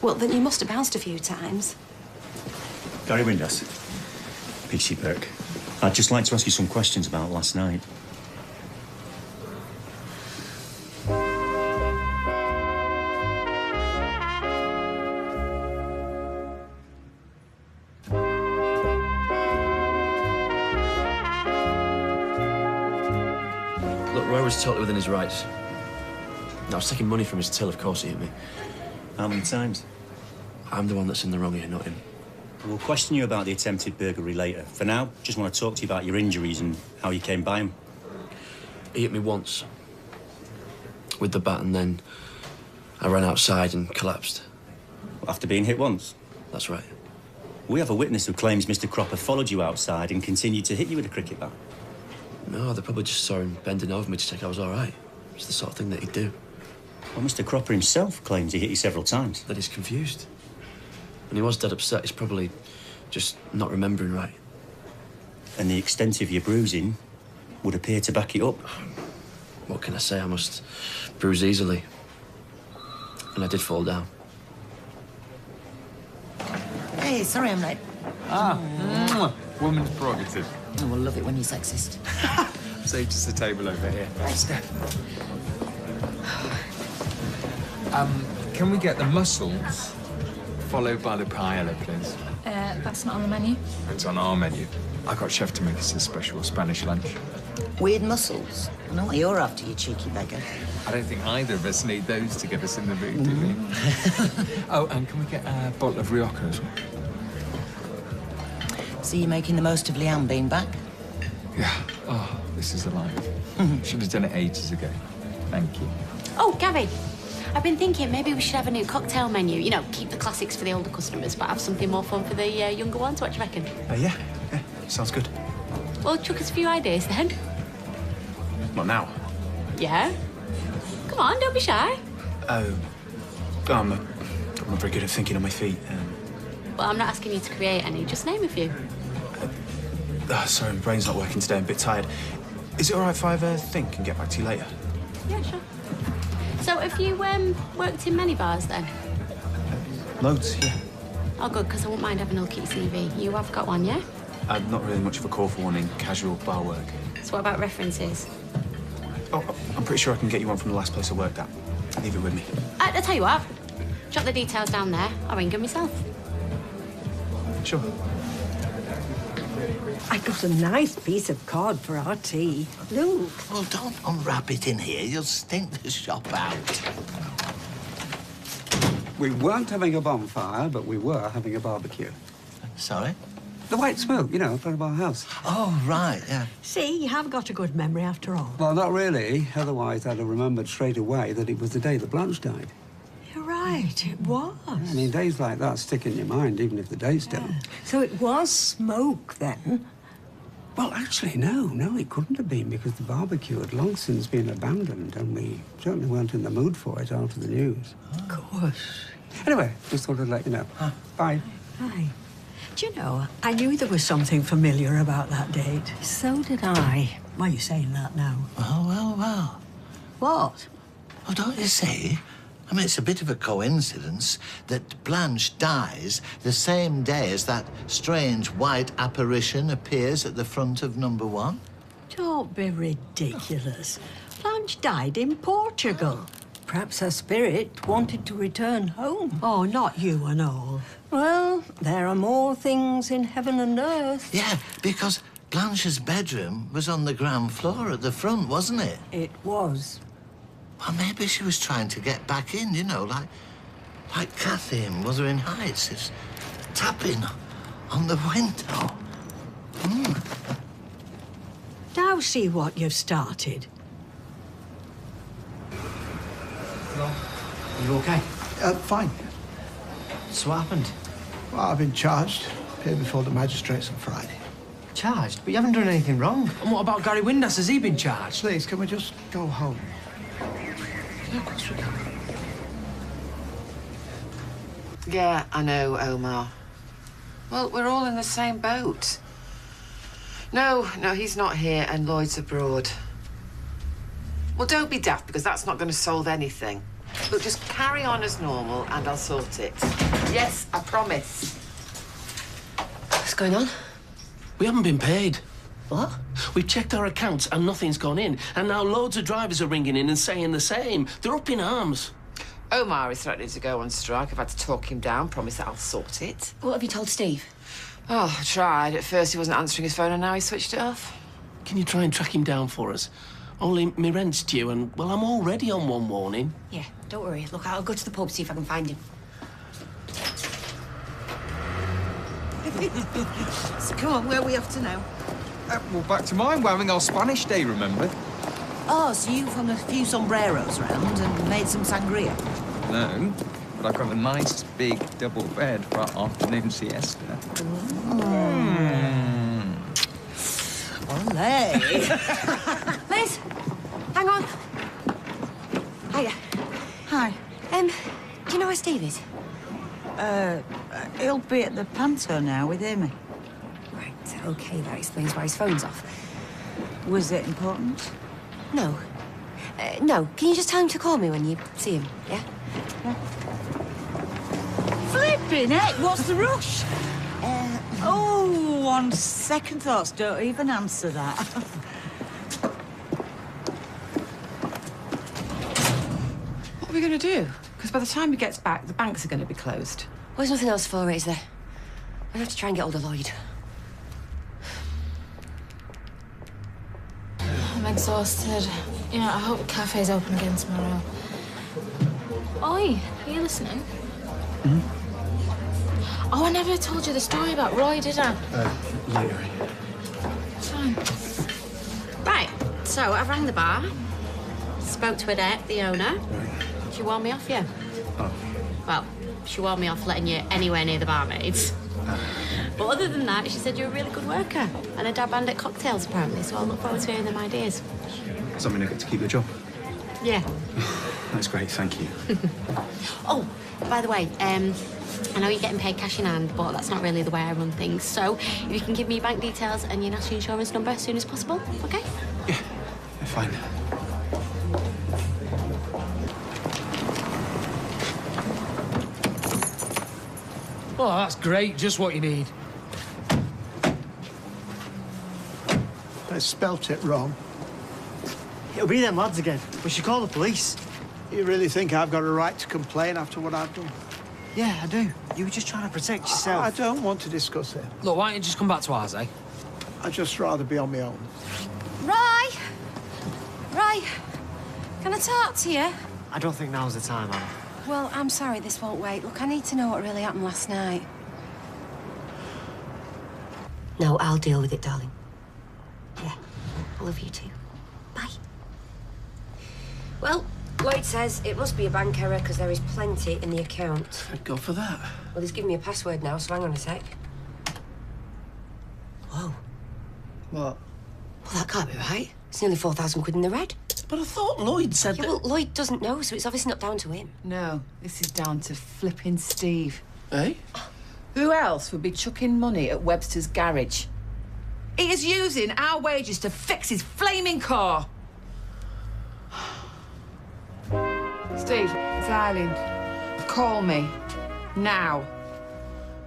Well, then you must have bounced a few times. Gary Windass, PC Burke. I'd just like to ask you some questions about last night. Look, Roy was totally within his rights. I was taking money from his till, of course he hit me. How many times? I'm the one that's in the wrong here, not him. We'll question you about the attempted burglary later. For now, just want to talk to you about your injuries and how you came by them. He hit me once with the bat, and then I ran outside and collapsed. After being hit once? That's right. We have a witness who claims Mr. Cropper followed you outside and continued to hit you with a cricket bat. No, they probably just saw him bending over me to check I was all right. It's the sort of thing that he'd do. Well, Mr. Cropper himself claims he hit you several times. That he's confused. And he was dead upset. He's probably just not remembering right. And the extent of your bruising would appear to back it up. What can I say? I must bruise easily. And I did fall down. Hey, sorry I'm late. Woman's prerogative. Oh, we'll love it when you're sexist. Saved us the table over here. Right, Steph. Can we get the mussels followed by the paella, please? That's not on the menu. It's on our menu. I got chef to make us a special Spanish lunch. Weird muscles. I know what you're after, you cheeky beggar. I don't think either of us need those to get us in the mood, do we? Oh, and can we get a bottle of Rioja as well? So you're making the most of Liam being back? Yeah. Oh, this is a life. Should have done it ages ago. Thank you. Oh, Gabby, I've been thinking maybe we should have a new cocktail menu. You know, keep the classics for the older customers, but have something more fun for the younger ones. What do you reckon? Yeah, sounds good. Well, chuck us a few ideas then. What now? Yeah? Come on, don't be shy. I'm not very good at thinking on my feet. Well, I'm not asking you to create any, just name a few. Sorry, my brain's not working today. I'm a bit tired. Is it all right if I think and get back to you later? Yeah, sure. So, have you worked in many bars then? Loads, yeah. Oh, good, because I won't mind having a look at your CV. You have got one, yeah? I'm not really much of a call for one in casual bar work. So what about references? Oh, I'm pretty sure I can get you one from the last place I worked at. Leave it with me. I'll tell you what. Jot the details down there. I'll ring them myself. Sure. I got a nice piece of card for our tea. Look. Well, don't unwrap it in here. You'll stink the shop out. We weren't having a bonfire, but we were having a barbecue. Sorry? The white smoke, you know, in front of our house. Oh, right, yeah. See, you have got a good memory after all. Well, not really. Otherwise, I'd have remembered straight away that it was the day that Blanche died. You're right, it was. I mean, days like that stick in your mind, even if the dates don't. So it was smoke, then? Well, actually, no, it couldn't have been, because the barbecue had long since been abandoned, and we certainly weren't in the mood for it after the news. Of course. Anyway, just thought I'd let you know. Bye. Hi. Do you know, I knew there was something familiar about that date. So did I. Why are you saying that now? Well. What? Oh, don't you see? I mean, it's a bit of a coincidence that Blanche dies the same day as that strange white apparition appears at the front of number 1. Don't be ridiculous. Blanche died in Portugal. Perhaps her spirit wanted to return home. Oh, not you and all. Well, there are more things in heaven and earth. Yeah, because Blanche's bedroom was on the ground floor at the front, wasn't it? It was. Well, maybe she was trying to get back in, you know, like Kathy in Wuthering Heights is tapping on the window. Now see what you've started. You okay? Fine. So what happened? Well, I've been charged. Appeared before the magistrates on Friday. Charged? But you haven't done anything wrong. And what about Gary Windass? Has he been charged? Please, can we just go home? Yeah, of course we can. Yeah, I know, Omar. Well, we're all in the same boat. No, he's not here, and Lloyd's abroad. Well, don't be daft, because that's not going to solve anything. Look, just carry on as normal, and I'll sort it. Yes, I promise. What's going on? We haven't been paid. What? We've checked our accounts and nothing's gone in. And now loads of drivers are ringing in and saying the same. They're up in arms. Omar is threatening to go on strike. I've had to talk him down, promise that I'll sort it. What have you told Steve? Oh, I tried. At first he wasn't answering his phone, and now he switched it off. Can you try and track him down for us? Only my rent's due and, well, I'm already on one warning. Yeah, don't worry. Look, I'll go to the pub, see if I can find him. So come on, where are we off to now? Well, back to mine. We're having our Spanish day, remember? Oh, so you've hung a few sombreros round and made some sangria? No, but I've got a nice big double bed for our afternoon siesta. Olé! Liz, hang on. Hiya. Hi. Do you know where Steve is? He'll be at the panto now with Amy. Right, OK, that explains why his phone's off. Was it important? No. No, can you just tell him to call me when you see him, yeah? Flipping heck, what's the rush? Oh, on second thoughts, don't even answer that. What are we going to do? Because by the time he gets back, the banks are going to be closed. Well, there's nothing else for it, is there? I'll have to try and get hold of Lloyd. I'm exhausted. Yeah, I hope the cafe's open again tomorrow. Oi, are you listening? Oh, I never told you the story about Roy, did I? Later. Fine. Right, so I've rang the bar, spoke to Adette, the owner. Right. She warned me off you. Oh. Well, she warned me off letting you anywhere near the barmaids. But other than that, she said you're a really good worker and a dab hand at cocktails, apparently, so I'll look forward to hearing them ideas. Does that mean I get to keep the job? Yeah. That's great, thank you. Oh, by the way, I know you're getting paid cash in hand, but that's not really the way I run things. So if you can give me your bank details and your national insurance number as soon as possible, OK? Yeah, fine. Oh, that's great. Just what you need. I spelt it wrong. It'll be them lads again. We should call the police. You really think I've got a right to complain after what I've done? Yeah, I do. You were just trying to protect yourself. I don't want to discuss it. Look, why don't you just come back to ours, eh? I'd just rather be on my own. Roy! Roy, can I talk to you? I don't think now's the time, Anna. Well, I'm sorry this won't wait. Look, I need to know what really happened last night. No, I'll deal with it, darling. Yeah, I love you too. Bye. Well, Lloyd says it must be a bank error because there is plenty in the account. Thank God for that. Well, he's given me a password now, so hang on a sec. Whoa. What? Well, that can't be right. It's nearly 4,000 quid in the red. But I thought Lloyd said Yeah, well, Lloyd doesn't know, so it's obviously not down to him. No, this is down to flipping Steve. Eh? Who else would be chucking money at Webster's garage? He is using our wages to fix his flaming car. Steve, it's Eileen. Call me. Now.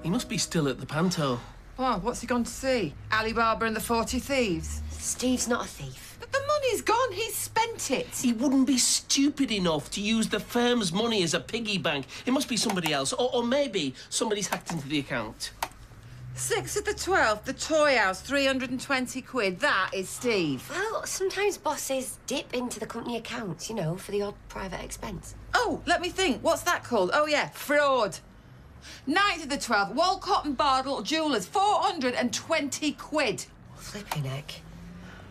He must be still at the panto. Oh, what's he gone to see? Alibaba and the 40 Thieves? Steve's not a thief. But the money's gone. He's spent it. He wouldn't be stupid enough to use the firm's money as a piggy bank. It must be somebody else. Or maybe somebody's hacked into the account. 6 of the 12th, the toy house, 320 quid. That is Steve. Well, sometimes bosses dip into the company accounts, you know, for the odd private expense. Oh, let me think. What's that called? Oh, yeah, fraud. 9th of the 12th, Walcott and Bardell Jewellers, 420 quid. Flipping heck.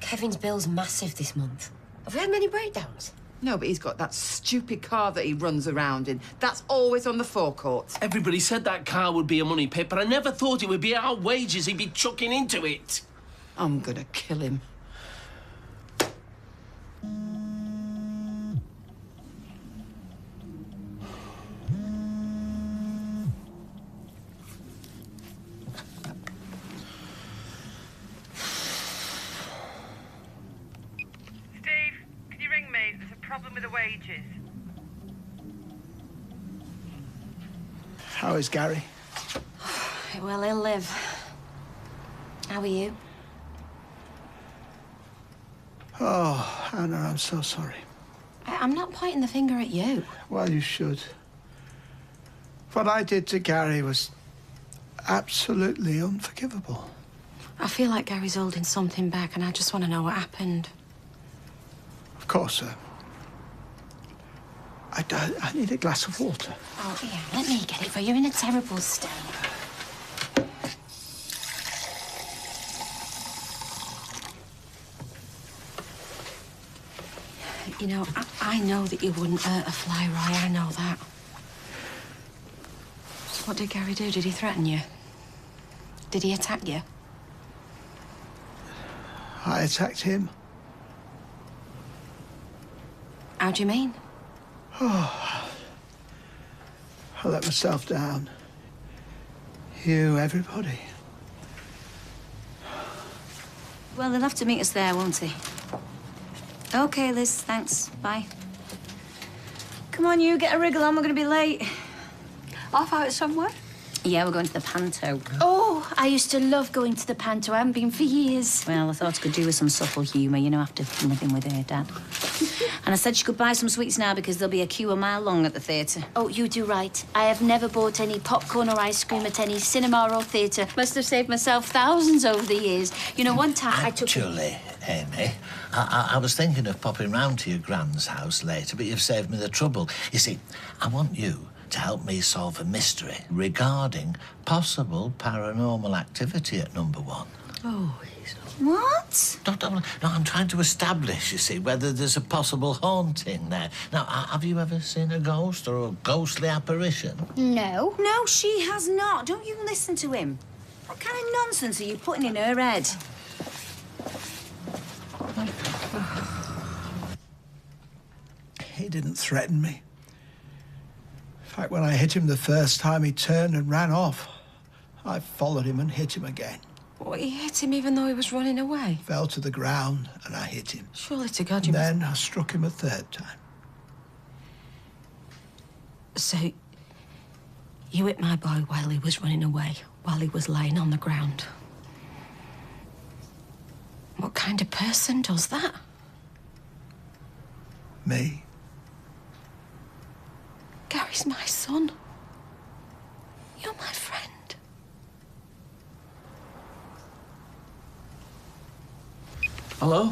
Kevin's bill's massive this month. Have we had many breakdowns? No, but he's got that stupid car that he runs around in. That's always on the forecourt. Everybody said that car would be a money pit, but I never thought it would be our wages he'd be chucking into it. I'm gonna kill him. Problem with the wages. How is Gary? Well, he'll live. How are you? Oh, Anna, I'm so sorry. I'm not pointing the finger at you. Well, you should. What I did to Gary was absolutely unforgivable. I feel like Gary's holding something back, and I just want to know what happened. Of course, sir. I need a glass of water. Oh, here, let me get it for you. You're in a terrible state. You know, I know that you wouldn't hurt a fly, Roy. I know that. So what did Gary do? Did he threaten you? Did he attack you? I attacked him. How do you mean? Oh, I let myself down. You, everybody. Well, he'll have to meet us there, won't he? OK, Liz, thanks. Bye. Come on, you, get a wriggle on. We're going to be late. Off out somewhere? Yeah, we're going to the panto. Oh, I used to love going to the panto. I haven't been for years. Well, I thought I could do with some subtle humour, you know, after living with her dad. And I said she could buy some sweets now because there'll be a queue a mile long at the theatre. Oh, you do right. I have never bought any popcorn or ice cream at any cinema or theatre. Must have saved myself thousands over the years. You know, one time I took... Actually, Amy, I was thinking of popping round to your Grand's house later, but you've saved me the trouble. You see, I want you to help me solve a mystery regarding possible paranormal activity at number 1. Oh, he's What? No, I'm trying to establish, you see, whether there's a possible haunting there. Now, have you ever seen a ghost or a ghostly apparition? No. No, she has not. Don't you listen to him. What kind of nonsense are you putting in her head? He didn't threaten me. In fact, when I hit him the first time, he turned and ran off. I followed him and hit him again. What, you hit him even though he was running away? Fell to the ground and I hit him. Surely to God you Then I struck him a third time. So, you hit my boy while he was running away, while he was lying on the ground. What kind of person does that? Me? Gary's my son. You're my friend. Hello?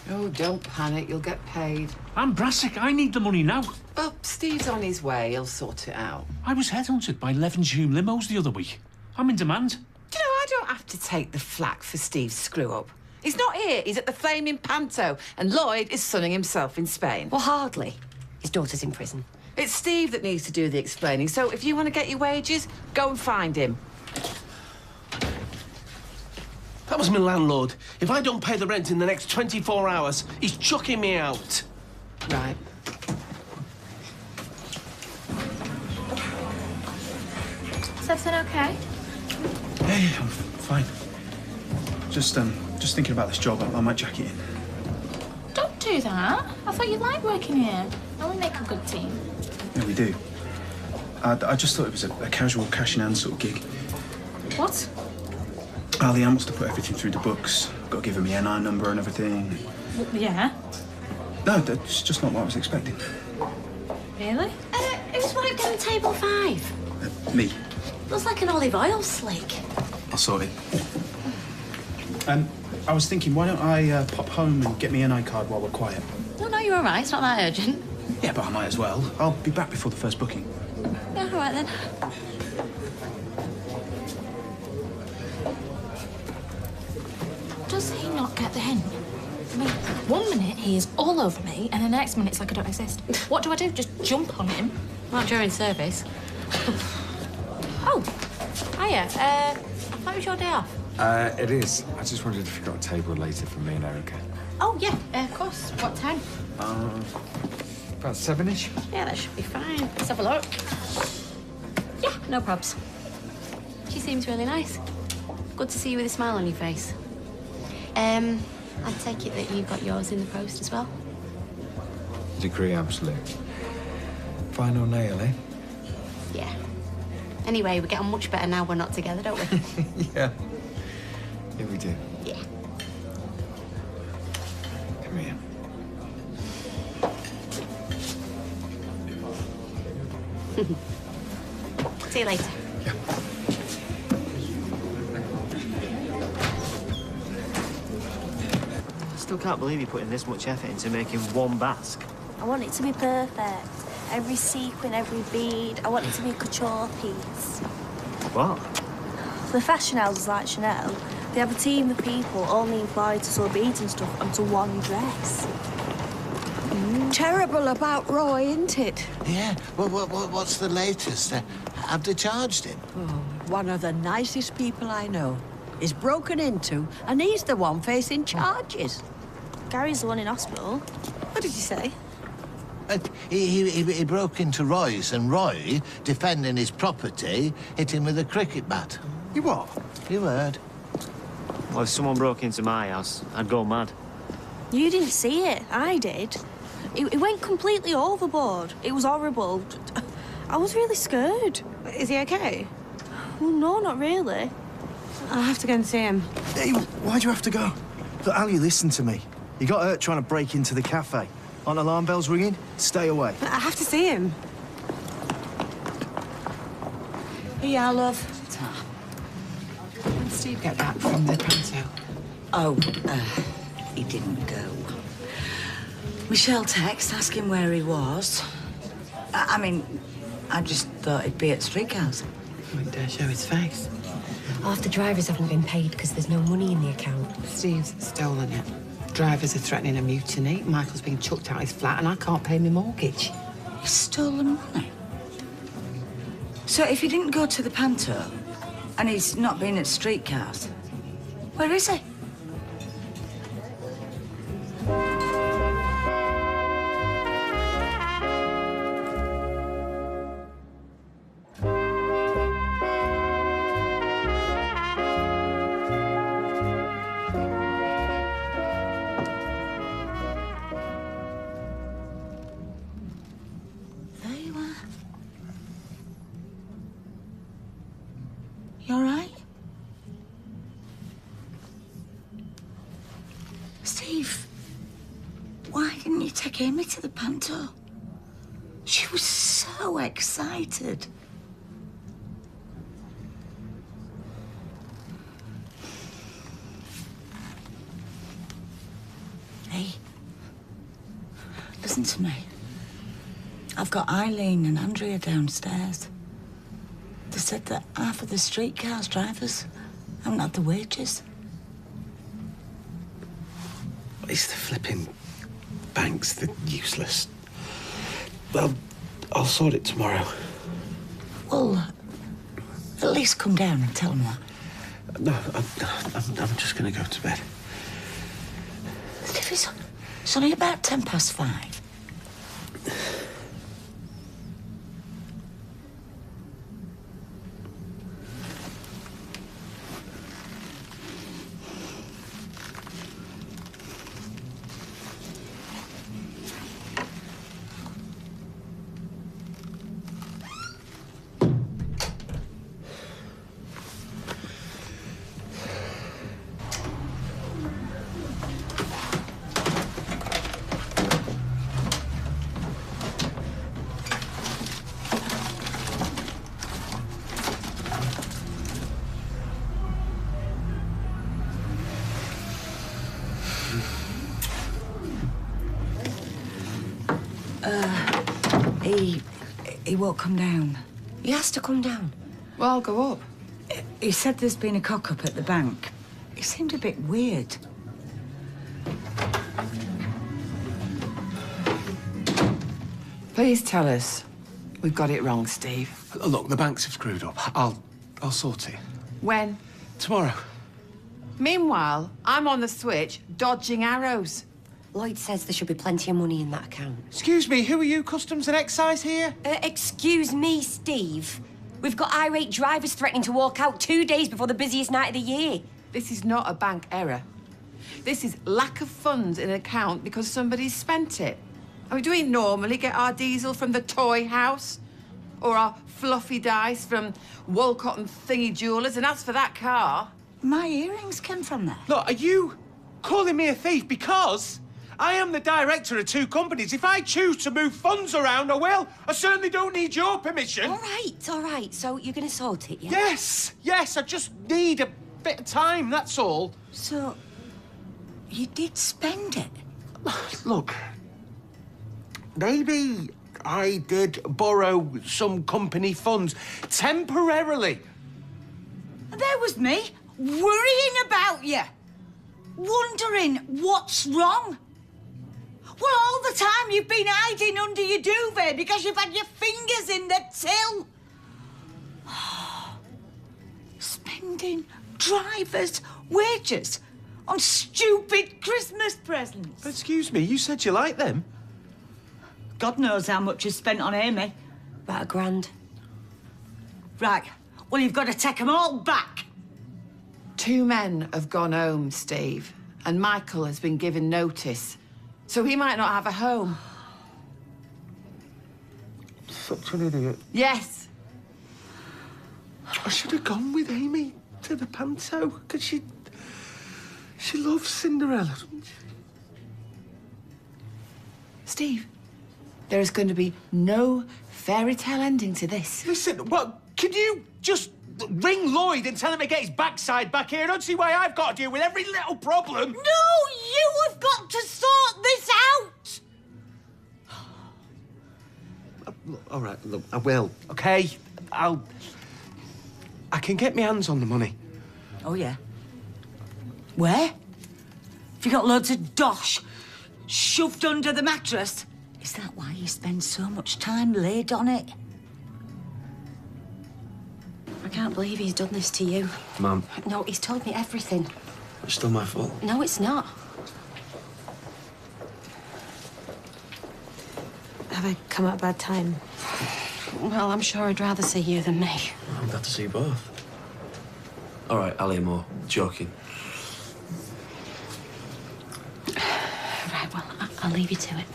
Oh, don't panic. You'll get paid. I'm Brassic. I need the money now. Oh, Steve's on his way. He'll sort it out. I was headhunted by Levenshulme limos the other week. I'm in demand. Do you know, I don't have to take the flak for Steve's screw-up. He's not here. He's at the Flaming Panto, and Lloyd is sunning himself in Spain. Well, hardly. His daughter's in prison. It's Steve that needs to do the explaining, so if you want to get your wages, go and find him. That was my landlord. If I don't pay the rent in the next 24 hours, he's chucking me out. Right. Is everything okay? Yeah, I'm fine. Just thinking about this job. I might jack it in. Don't do that. I thought you liked working here. We make a good team. Yeah, we do. I just thought it was a casual cash-in-hand sort of gig. What? Ali Ann wants to put everything through the books. Got to give her my NI number and everything. Yeah. No, that's just not what I was expecting. Really? Who's wiped on table 5? Me. Looks like an olive oil slick. I'll sort it. I was thinking, why don't I pop home and get me NI card while we're quiet? No, you're all right. It's not that urgent. Yeah, but I might as well. I'll be back before the first booking. Yeah, all right then. Does he not get the hint? I mean, one minute he is all over me, and the next minute it's like I don't exist. What do I do? Just jump on him? Not during service. Oh, hiya. I thought it was your day off. It is. I just wondered if you got a table later for me and Erica. Oh, yeah, of course. What time? About 7-ish. Yeah, that should be fine. Let's have a look. Yeah, no probs. She seems really nice. Good to see you with a smile on your face. I take it that you got yours in the post as well? Degree absolute. Final nail, eh? Yeah. Anyway, we get on much better now we're not together, don't we? Yeah. Yeah, we do. Yeah. Come here. See you later. I still can't believe you're putting this much effort into making one basque. I want it to be perfect. Every sequin, every bead. I want it to be a couture piece. What? The fashion houses like Chanel, they have a team of people only employed to sew beads and stuff onto one dress. Terrible about Roy, isn't it? Yeah. Well, what's the latest? Have they charged him? Oh, one of the nicest people I know is broken into, and he's the one facing charges. Gary's the one in hospital. What did you say? He broke into Roy's, and Roy, defending his property, hit him with a cricket bat. You what? You heard. Well, if someone broke into my house, I'd go mad. You didn't see it. I did. It went completely overboard. It was horrible. I was really scared. Is he okay? Well, no, not really. I'll have to go and see him. Hey, why'd you have to go? Look, Ali, listen to me. You got hurt trying to break into the cafe. Aren't alarm bells ringing? Stay away. I have to see him. Yeah, love. When did Steve get back from the panto? Oh, he didn't go. Michelle texted asking where he was. I mean, I just thought he'd be at Streethouse. He wouldn't dare show his face. Half the drivers haven't been paid because there's no money in the account. Steve's stolen it. Drivers are threatening a mutiny. Michael's being chucked out his flat and I can't pay my mortgage. He's stolen money? So if he didn't go to the Panto and he's not been at streetcars, where is he? You all right? Steve, why didn't you take Amy to the Panto? She was so excited. Hey, listen to me. I've got Eileen and Andrea downstairs. They said that half of the streetcars drivers haven't had the wages. It's the flipping banks, they're useless. Well, I'll sort it tomorrow. Well, at least come down and tell them that. No, I'm just going to go to bed. Steve, it's only about 5:10. He won't come down. He has to come down. Well, I'll go up. He said there's been a cock-up at the bank. He seemed a bit weird. Please tell us we've got it wrong, Steve. Look, the banks have screwed up. I'll sort it. When? Tomorrow. Meanwhile, I'm on the switch, dodging arrows. Lloyd says there should be plenty of money in that account. Excuse me, who are you, Customs and Excise here? Excuse me, Steve. We've got irate drivers threatening to walk out 2 days before the busiest night of the year. This is not a bank error. This is lack of funds in an account because somebody's spent it. I mean, do we normally get our diesel from the toy house? Or our fluffy dice from Walcott and Thingy Jewellers? And as for that car... My earrings came from there. Look, are you calling me a thief? Because I am the director of 2 companies. If I choose to move funds around, I will. I certainly don't need your permission. All right. So you're going to sort it, yeah? Yes, I just need a bit of time, that's all. So, you did spend it? Look, maybe I did borrow some company funds temporarily. There was me, worrying about you, wondering what's wrong. Well, all the time you've been hiding under your duvet because you've had your fingers in the till. Spending drivers' wages on stupid Christmas presents. Excuse me, you said you liked them. God knows how much is spent on Amy. About £1,000. Right. Well, you've got to take them all back. 2 men have gone home, Steve, and Michael has been given notice. So he might not have a home. Such an idiot. Yes. I should have gone with Amy to the Panto, because she loves Cinderella, doesn't she? Steve, there is going to be no fairy tale ending to this. Listen, what? Can you just ring Lloyd and tell him to get his backside back here? I don't see why I've got to deal with every little problem. No, you have got to sort this out. All right, look, I will, OK? I can get my hands on the money. Oh, yeah? Where? Have you got loads of dosh shoved under the mattress? Is that why you spend so much time laid on it? I can't believe he's done this to you. Mum, No, he's told me everything. it's still my fault. No, it's not. Have I come at a bad time? Well, I'm sure I'd rather see you than me. I'm glad to see you both. All right, Ali and more. Joking. Right, well, I'll leave you to it.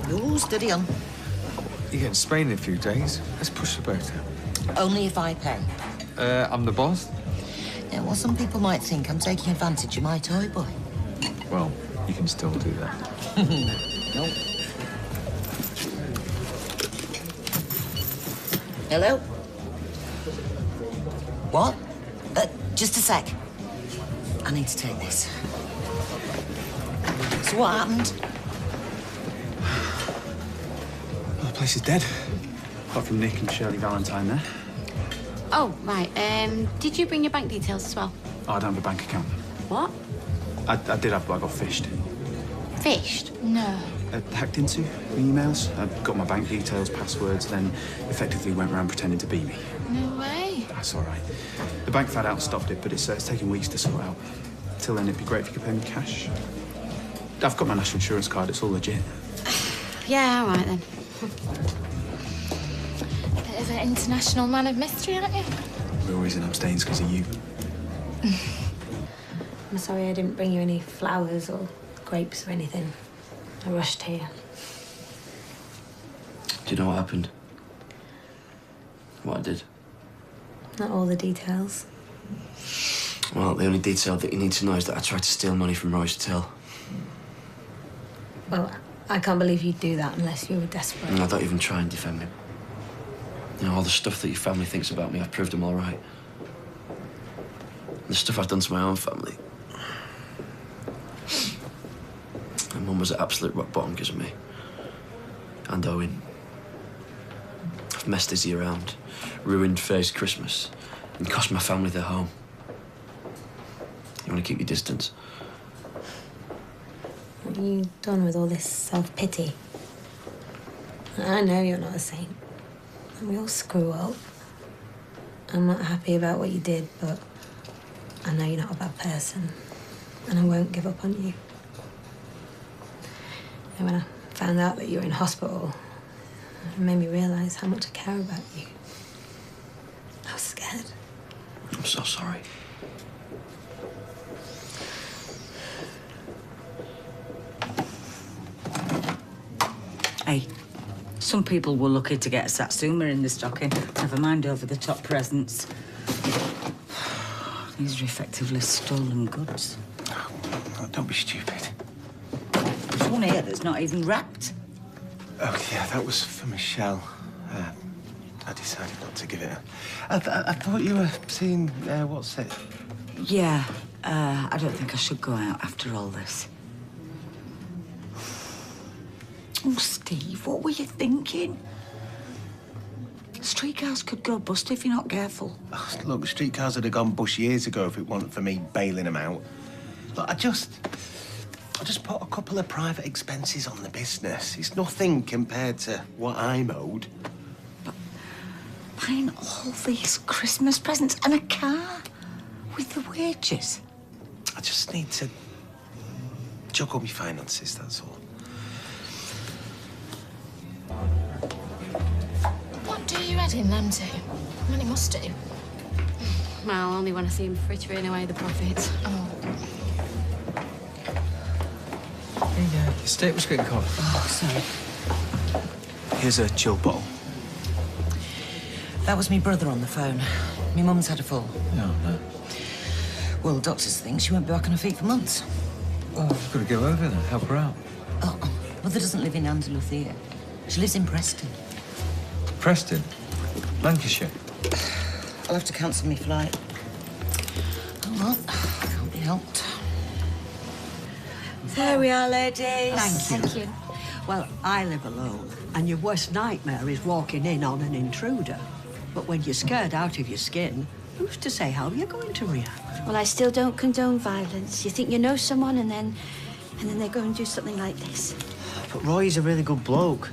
Oh, steady on. You're getting Spain in a few days. Let's push the boat out. Only if I pay. I'm the boss? Yeah, well, some people might think I'm taking advantage of my toy boy. Well, you can still do that. No. Hello? What? Just a sec. I need to take this. So what happened? Well, the place is dead. Apart from Nick and Shirley Valentine there. Oh, right. Did you bring your bank details as well? Oh, I don't have a bank account. What? I did have, but I got fished. Fished? No. Hacked into the emails. I got my bank details, passwords, then effectively went around pretending to be me. No way. That's all right. The bank found out and stopped it, but it's taken weeks to sort out. Till then, it'd be great if you could pay me cash. I've got my national insurance card. It's all legit. Yeah, all right then. Bit of an international man of mystery, aren't you? We're always in abstains because of you. I'm sorry I didn't bring you any flowers or grapes or anything. I rushed here. Do you know what happened? What I did? Not all the details. Well, the only detail that you need to know is that I tried to steal money from Roy's till. Well, I can't believe you'd do that unless you were desperate. And I don't even try and defend me. You know, all the stuff that your family thinks about me, I've proved them all right. The stuff I've done to my own family. My mum was at absolute rock bottom because of me. And Owen. I've messed Izzy around, ruined Faye's Christmas, and cost my family their home. You want to keep your distance? What are you done with all this self-pity? I know you're not a saint. And we all screw up. I'm not happy about what you did, but I know you're not a bad person. And I won't give up on you. And when I found out that you were in hospital, it made me realise how much I care about you. I was scared. I'm so sorry. Hey, some people were lucky to get a satsuma in the stocking. Never mind over-the-top presents. These are effectively stolen goods. Oh, don't be stupid. There's one here that's not even wrapped. Oh, yeah, that was for Michelle. I decided not to give it her. I thought you were seeing, what's it? Yeah, I don't think I should go out after all this. Oh, Steve, what were you thinking? Streetcars could go bust if you're not careful. Oh, look, streetcars would have gone bush years ago if it wasn't for me bailing them out. Look, I just put a couple of private expenses on the business. It's nothing compared to what I'm owed. But buying all these Christmas presents and a car with the wages. I just need to juggle my finances, that's all. What do you add in them to? I mean, it must do. Well, only when I see him frittering away the profits. Oh. Hey, the steak was getting cold. Oh, sorry. Here's a chill bottle. That was me brother on the phone. My mum's had a fall. No, no. Well, doctors think she won't be back on her feet for months. Oh, I've got to go over there, help her out. Oh, mother doesn't live in Andalusia. She lives in Preston. Preston? Lancashire? I'll have to cancel my flight. Oh, well, can't be helped. There we are, ladies. Thank you. Well, I live alone, and your worst nightmare is walking in on an intruder. But when you're scared out of your skin, who's to say how you're going to react? Well, I still don't condone violence. You think you know someone and then they go and do something like this. But Roy's a really good bloke.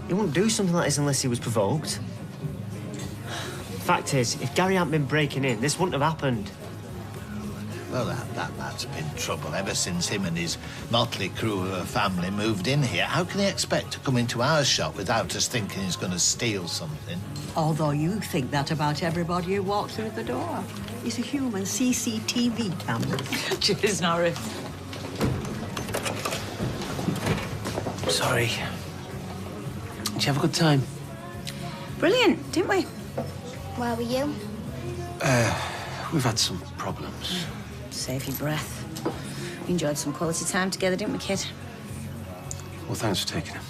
He wouldn't do something like this unless he was provoked. Fact is, if Gary hadn't been breaking in, this wouldn't have happened. Well, that's been trouble ever since him and his motley crew of a family moved in here. How can he expect to come into our shop without us thinking he's going to steal something? Although you think that about everybody who walks through the door. He's a human CCTV camera. Cheers, Norris. Sorry. Did you have a good time? Brilliant, didn't we? Where were you? We've had some problems. Save your breath. We enjoyed some quality time together, didn't we, kid? Well, thanks for taking it.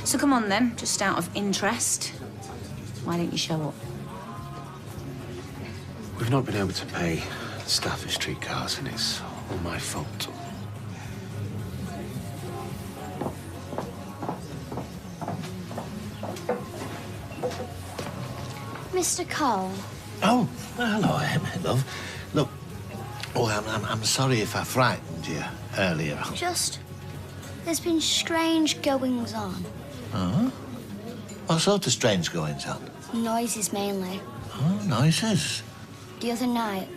So come on, then, just out of interest. Why don't you show up? We've not been able to pay staff at streetcars, and it's all my fault. Mr. Cole. Oh, well, hello, Emma, love. Look, I'm sorry if I frightened you earlier. There's been strange goings-on. Huh? What sort of strange goings-on? Noises, mainly. Oh, noises. The other night,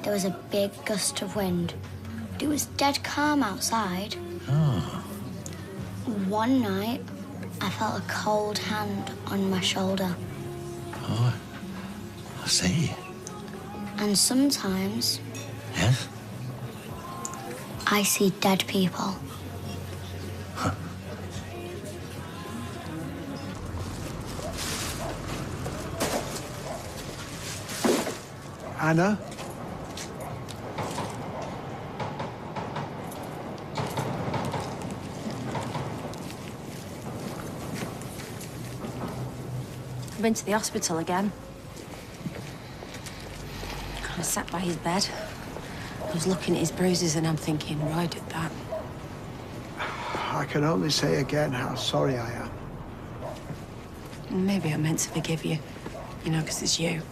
there was a big gust of wind. It was dead calm outside. Oh. One night, I felt a cold hand on my shoulder. Oh, I see. And sometimes, Yes? I see dead people. Anna? I've been to the hospital again. I sat by his bed. I was looking at his bruises and I'm thinking, Roy did that. I can only say again how sorry I am. Maybe I meant to forgive you, you know, because it's you.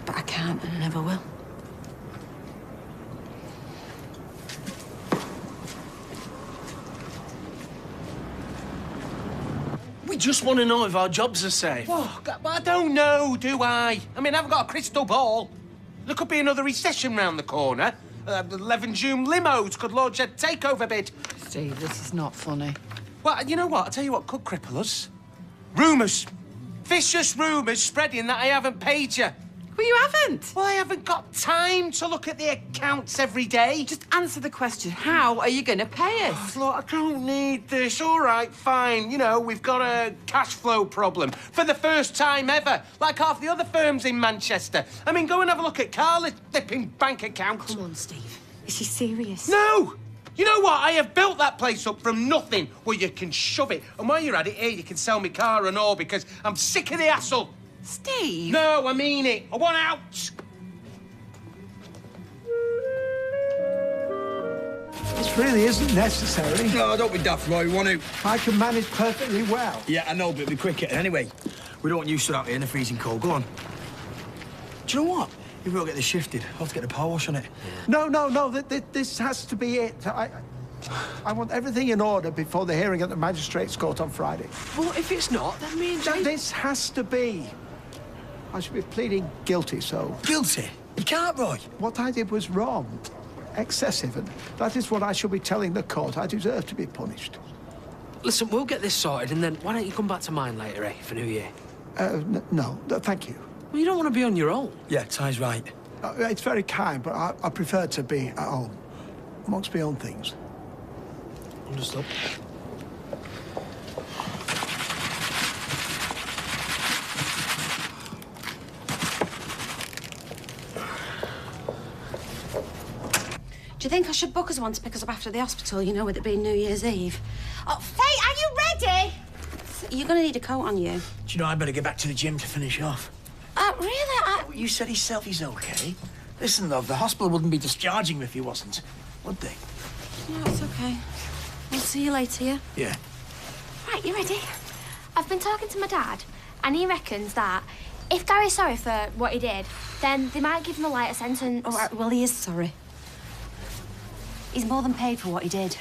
But I can't and I never will. We just want to know if our jobs are safe. Oh, but I don't know, do I? I mean, I haven't got a crystal ball. There could be another recession round the corner. 11 June limos could launch a takeover bid. Steve, this is not funny. Well, you know what? I'll tell you what could cripple us. Rumours. Vicious rumours spreading that I haven't paid you. Well, you haven't. Well, I haven't got time to look at the accounts every day. Just answer the question. How are you going to pay us? Look, I don't need this. All right, fine. You know, we've got a cash flow problem for the first time ever, like half the other firms in Manchester. I mean, go and have a look at Carla's flipping bank account. Come on, Steve. Is he serious? No! You know what? I have built that place up from nothing where you can shove it. And while you're at it, here, you can sell me car and all because I'm sick of the hassle. Steve? No, I mean it. I want out. This really isn't necessary. No, don't be daft, Roy. We want to. I can manage perfectly well. Yeah, I know, but it'll be quicker. Anyway, we don't want you stood out here in the freezing cold. Go on. Do you know what? If we'll get this shifted, I'll have to get the power wash on it. No. This has to be it. I want everything in order before the hearing at the magistrate's court on Friday. Well, if it's not, then me and Jay... This has to be. I should be pleading guilty, so... Guilty? You can't, Roy. What I did was wrong. Excessive, and that is what I shall be telling the court. I deserve to be punished. Listen, we'll get this sorted, and then why don't you come back to mine later, eh, for New Year? No, thank you. Well, you don't want to be on your own. Yeah, Ty's right. It's very kind, but I prefer to be at home, amongst my own things. Understood. Do you think I should book us one to pick us up after the hospital, you know, with it being New Year's Eve? Oh, Faye, are you ready? You're going to need a coat on you. Do you know, I better get back to the gym to finish off. Really? You said yourself he's okay. Listen, love, the hospital wouldn't be discharging you if you wasn't, would they? No, it's okay. We'll see you later, yeah? Yeah. Right, you ready? I've been talking to my dad, and he reckons that if Gary's sorry for what he did, then they might give him a lighter sentence. All right, well, he is sorry. He's more than paid for what he did.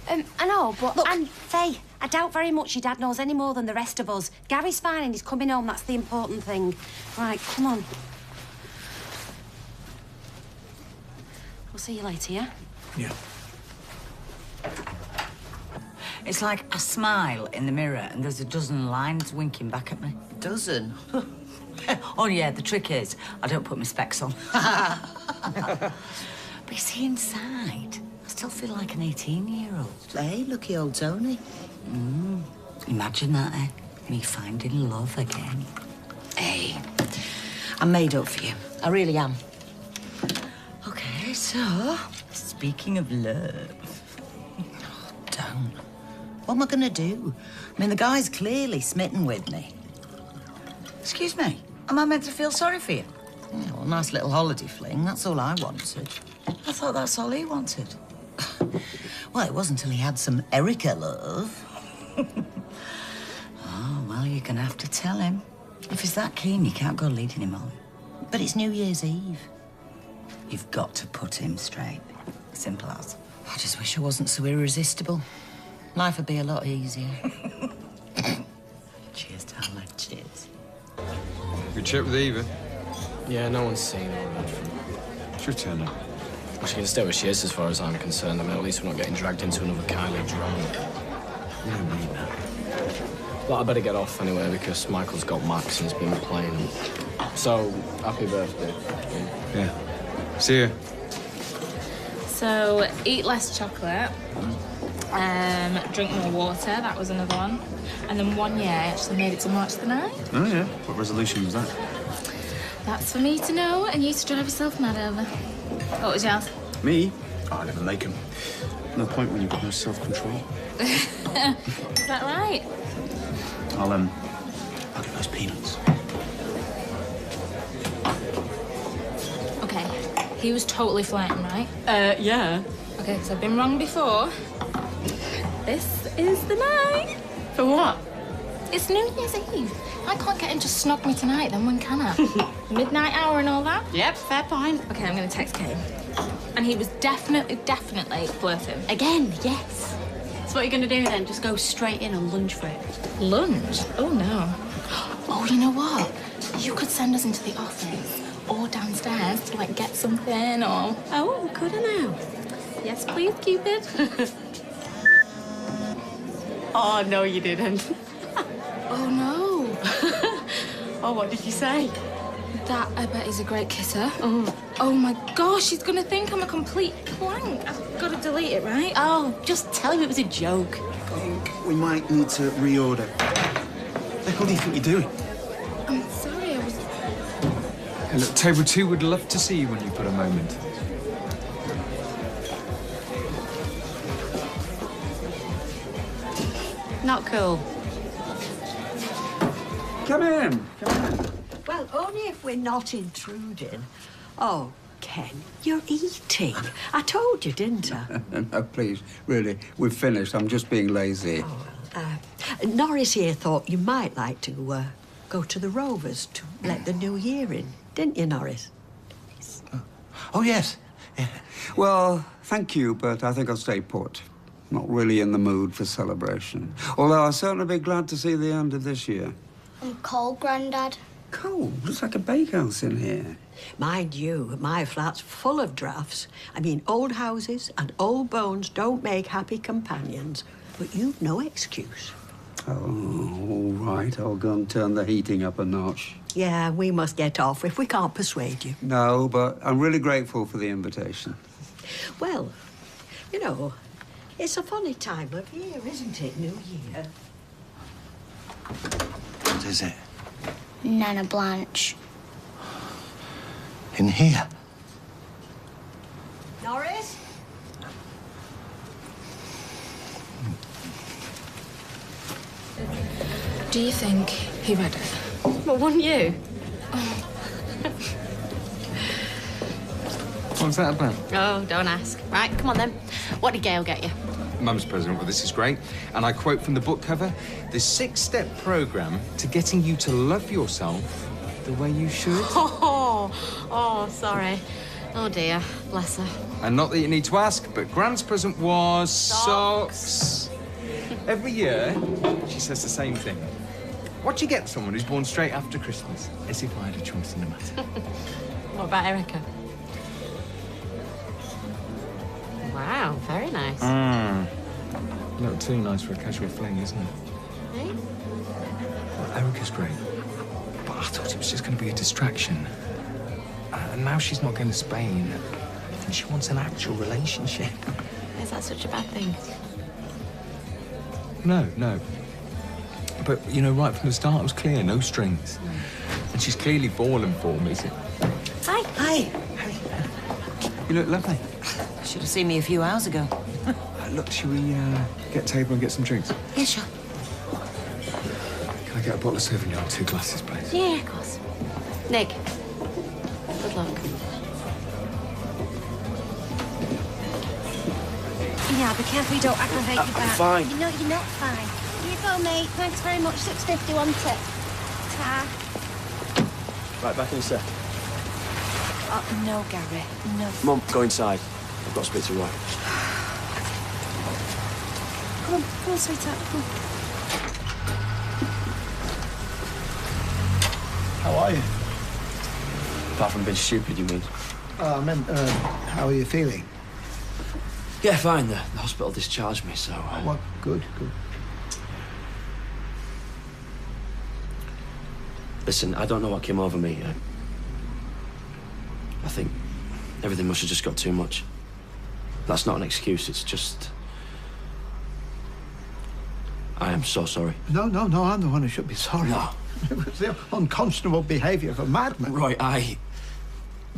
I know, but... Look, Faye, I doubt very much your dad knows any more than the rest of us. Gary's fine and he's coming home, that's the important thing. Right, come on. We'll see you later, yeah? Yeah. It's like I smile in the mirror and there's a dozen lines winking back at me. Dozen? Oh, yeah, the trick is I don't put my specs on. But you see, inside, I still feel like an 18-year-old. Hey, lucky old Tony. Imagine that, eh? Me finding love again. Hey, I'm made up for you. I really am. Okay, so, speaking of love... Don't. What am I gonna do? I mean, the guy's clearly smitten with me. Excuse me, am I meant to feel sorry for you? Yeah, well, nice little holiday fling, that's all I wanted. I thought that's all he wanted. Well, it wasn't until he had some Erica love. Oh, well, you're gonna have to tell him. If he's that keen, you can't go leading him on. But it's New Year's Eve. You've got to put him straight. Simple as. I just wish I wasn't so irresistible. Life would be a lot easier. Cheers, darling. Cheers. Good chat with Eva. Yeah, no one's seen her around. She'll turn up. Well, she can stay where she is as far as I'm concerned. I mean, at least we're not getting dragged into another Kylie drama. Yeah, I mean that. But I better get off anyway because Michael's got Max and he's been playing. So, happy birthday. Yeah. See ya. So, eat less chocolate. Drink more water, that was another one. And then 1 year, I actually made it to March the 9th. Oh, yeah? What resolution was that? That's for me to know and you to drive yourself mad over. What was yours? Me? Oh, I never make them. No point when you've got no self-control. Is that right? I'll get those peanuts. Okay, he was totally flirting, right? Yeah. Okay, so I've been wrong before. This is the night. For what? It's New Year's Eve. I can't get him to snog me tonight, then when can I? Midnight hour and all that? Yep, fair point. Okay, I'm gonna text Kane. And he was definitely flirting. Again, yes. So what are you gonna do then? Just go straight in and lunge for it? Lunch? Oh, no. Oh, you know what? You could send us into the office or downstairs to, like, get something or... Oh, could I now? Yes, please, Cupid. Oh, no, you didn't. Oh, no. Oh, what did you say? That, I bet, is a great kisser. Oh, my gosh, he's gonna think I'm a complete plank. I've got to delete it, right? Oh, just tell him it was a joke. I think we might need to reorder. What the hell do you think you're doing? I'm sorry, I was... Hey, look, Table 2 would love to see you when you've got a moment. Not cool. Come in. Well, only if we're not intruding. Oh, Ken, you're eating. I told you, didn't I? No, please, really, we've finished. I'm just being lazy. Norris here thought you might like to go to the Rovers to let the new year in. Didn't you, Norris? Oh, yes. Well, thank you, but I think I'll stay put. Not really in the mood for celebration. Although I'll certainly be glad to see the end of this year. I'm cold, Grandad. Cold? Looks like a bakehouse in here. Mind you, my flat's full of drafts. I mean, old houses and old bones don't make happy companions. But you've no excuse. Oh, all right. I'll go and turn the heating up a notch. Yeah, we must get off if we can't persuade you. No, but I'm really grateful for the invitation. Well, you know, it's a funny time of year, isn't it, New Year? What is it? Nana Blanche. In here? Norris? Do you think he read it? Well, wouldn't you? What's that about? Oh, don't ask. Right, come on then. What did Gail get you? Mum's present. Well, this is great. And I quote from the book cover, the 6-step program to getting you to love yourself the way you should. Oh, sorry. Oh, dear. Bless her. And not that you need to ask, but Grant's present was socks. Every year, she says the same thing. What do you get someone who's born straight after Christmas? As if I had a choice in the matter. What about Erica? Wow, very nice. A little too nice for a casual fling, isn't it? Hey? Well, Erica's great. But I thought it was just going to be a distraction. And now she's not going to Spain. I think she wants an actual relationship. Is that such a bad thing? No. But, you know, right from the start, it was clear, no strings. And she's clearly fallen for me. Hi. Hi. You look lovely. Should have seen me a few hours ago. Look, shall we get a table and get some drinks? Yeah, sure. Can I get a bottle of Sauvignon and 2 glasses, please? Yeah, of course. Nick, good luck. Yeah, be careful you don't aggravate your back. Fine. You know, you're not fine. Here you go, mate. Thanks very much. $6.50, wasn't it? Ta. Right, back in a sec. Oh, no, Gary, no. Mum, go inside. I've got to speak to Roy. Come on, sweetheart. Come on. How are you? Apart from being stupid, you mean? I meant, how are you feeling? Yeah, fine. The hospital discharged me, so... Well, good. Listen, I don't know what came over me. I think everything must have just got too much. That's not an excuse, it's just... I am so sorry. No, I'm the one who should be sorry. No. It was the unconscionable behaviour of a madman. Roy, I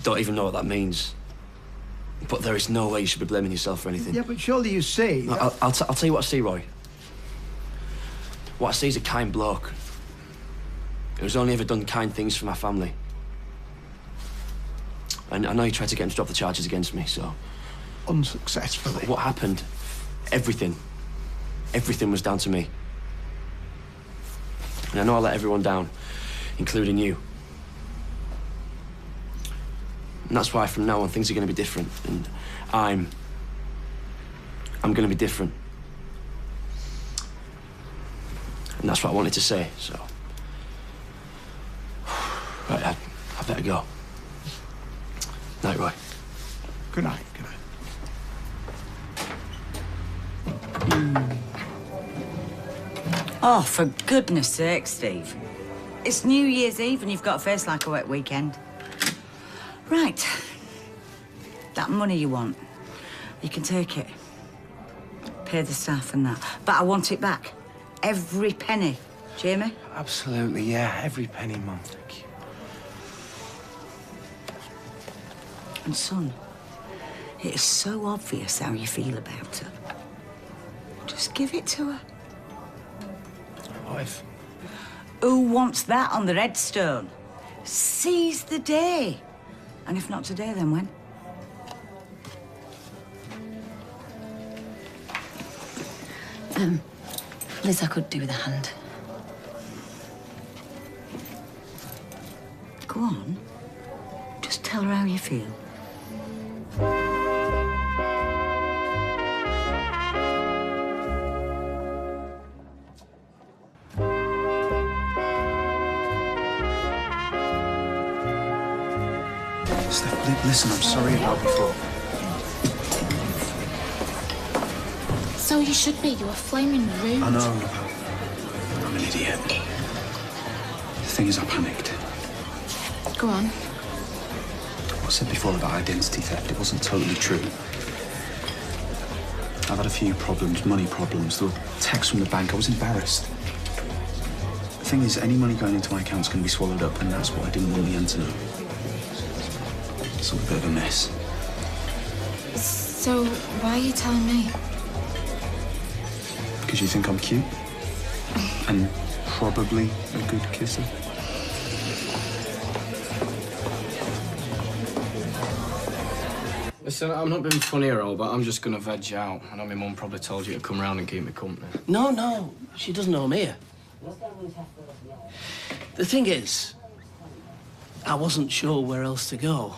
don't even know what that means. But there is no way you should be blaming yourself for anything. Yeah, but surely you see... I'll tell you what I see, Roy. What I see is a kind bloke who's only ever done kind things for my family. And I know you tried to get him to drop the charges against me, so... Unsuccessfully. But what happened? Everything was down to me. And I know I let everyone down, including you. And that's why from now on things are going to be different. And I'm going to be different. And that's what I wanted to say, so... Right, I better go. Night, Roy. Good night. Oh, for goodness sake, Steve. It's New Year's Eve and you've got a face like a wet weekend. Right. That money you want, you can take it. Pay the staff and that. But I want it back. Every penny. Do you hear me? Absolutely, yeah. Every penny, Mum. Thank you. And son, it is so obvious how you feel about her. Just give it to her. What if... Who wants that on the headstone? Seize the day. And if not today, then when? Liz, I could do with a hand. Go on. Just tell her how you feel. Steph, listen, I'm sorry about before. So you should be. You were flaming rude. I know. I'm an idiot. The thing is, I panicked. Go on. What I said before about identity theft, it wasn't totally true. I've had a few problems, money problems. There were texts from the bank. I was embarrassed. The thing is, any money going into my account's going to be swallowed up, and that's what I didn't want Leanne to know. It's all a bit of a mess. So why are you telling me? Because you think I'm cute? And probably a good kisser? Listen, I'm not being funny at all, but I'm just gonna veg out. I know my mum probably told you to come round and keep me company. No, she doesn't know I'm here. The thing is, I wasn't sure where else to go.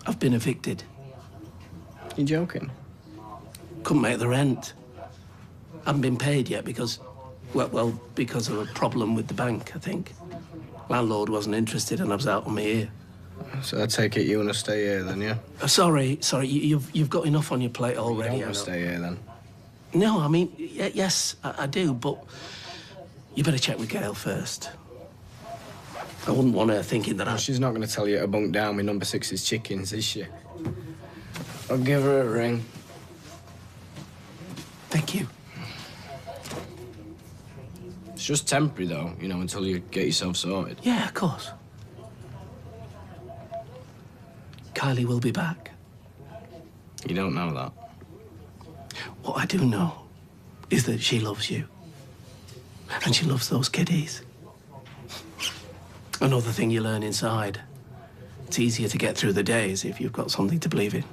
I've been evicted. You joking? Couldn't make the rent. Haven't been paid yet because, well, because of a problem with the bank, I think. Landlord wasn't interested and I was out on my ear. So I take it you want to stay here then, yeah? Sorry, you've got enough on your plate already. You don't want to stay here then? No, I mean, yes, I do, but you better check with Gail first. I wouldn't want her thinking that She's not going to tell you to bunk down with number 6's chickens, is she? I'll give her a ring. Thank you. It's just temporary, though, you know, until you get yourself sorted. Yeah, of course. Kylie will be back. You don't know that. What I do know is that she loves you. And she loves those kiddies. Another thing you learn inside. It's easier to get through the days if you've got something to believe in.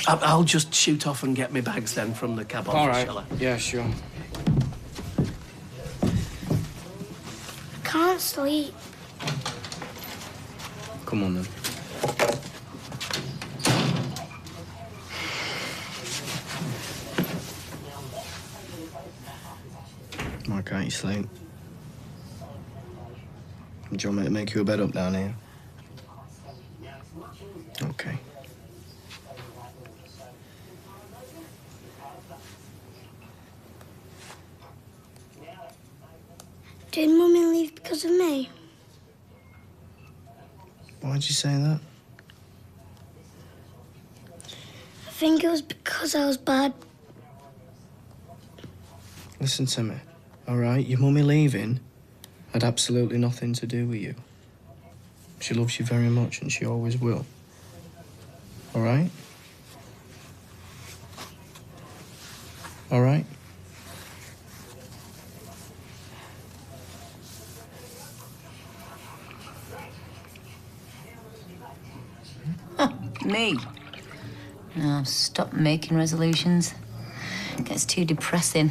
I'll just shoot off and get my bags then from the cab office, All right. shall I? Yeah, sure. I can't sleep. Come on, then. Why can't you sleep? Do you want me to make you a bed up down here? Okay. Did Mummy leave because of me? Why'd you say that? I think it was because I was bad. Listen to me, all right? Your mummy leaving had absolutely nothing to do with you. She loves you very much and she always will. All right? All right? Me? Oh, stop making resolutions. It gets too depressing.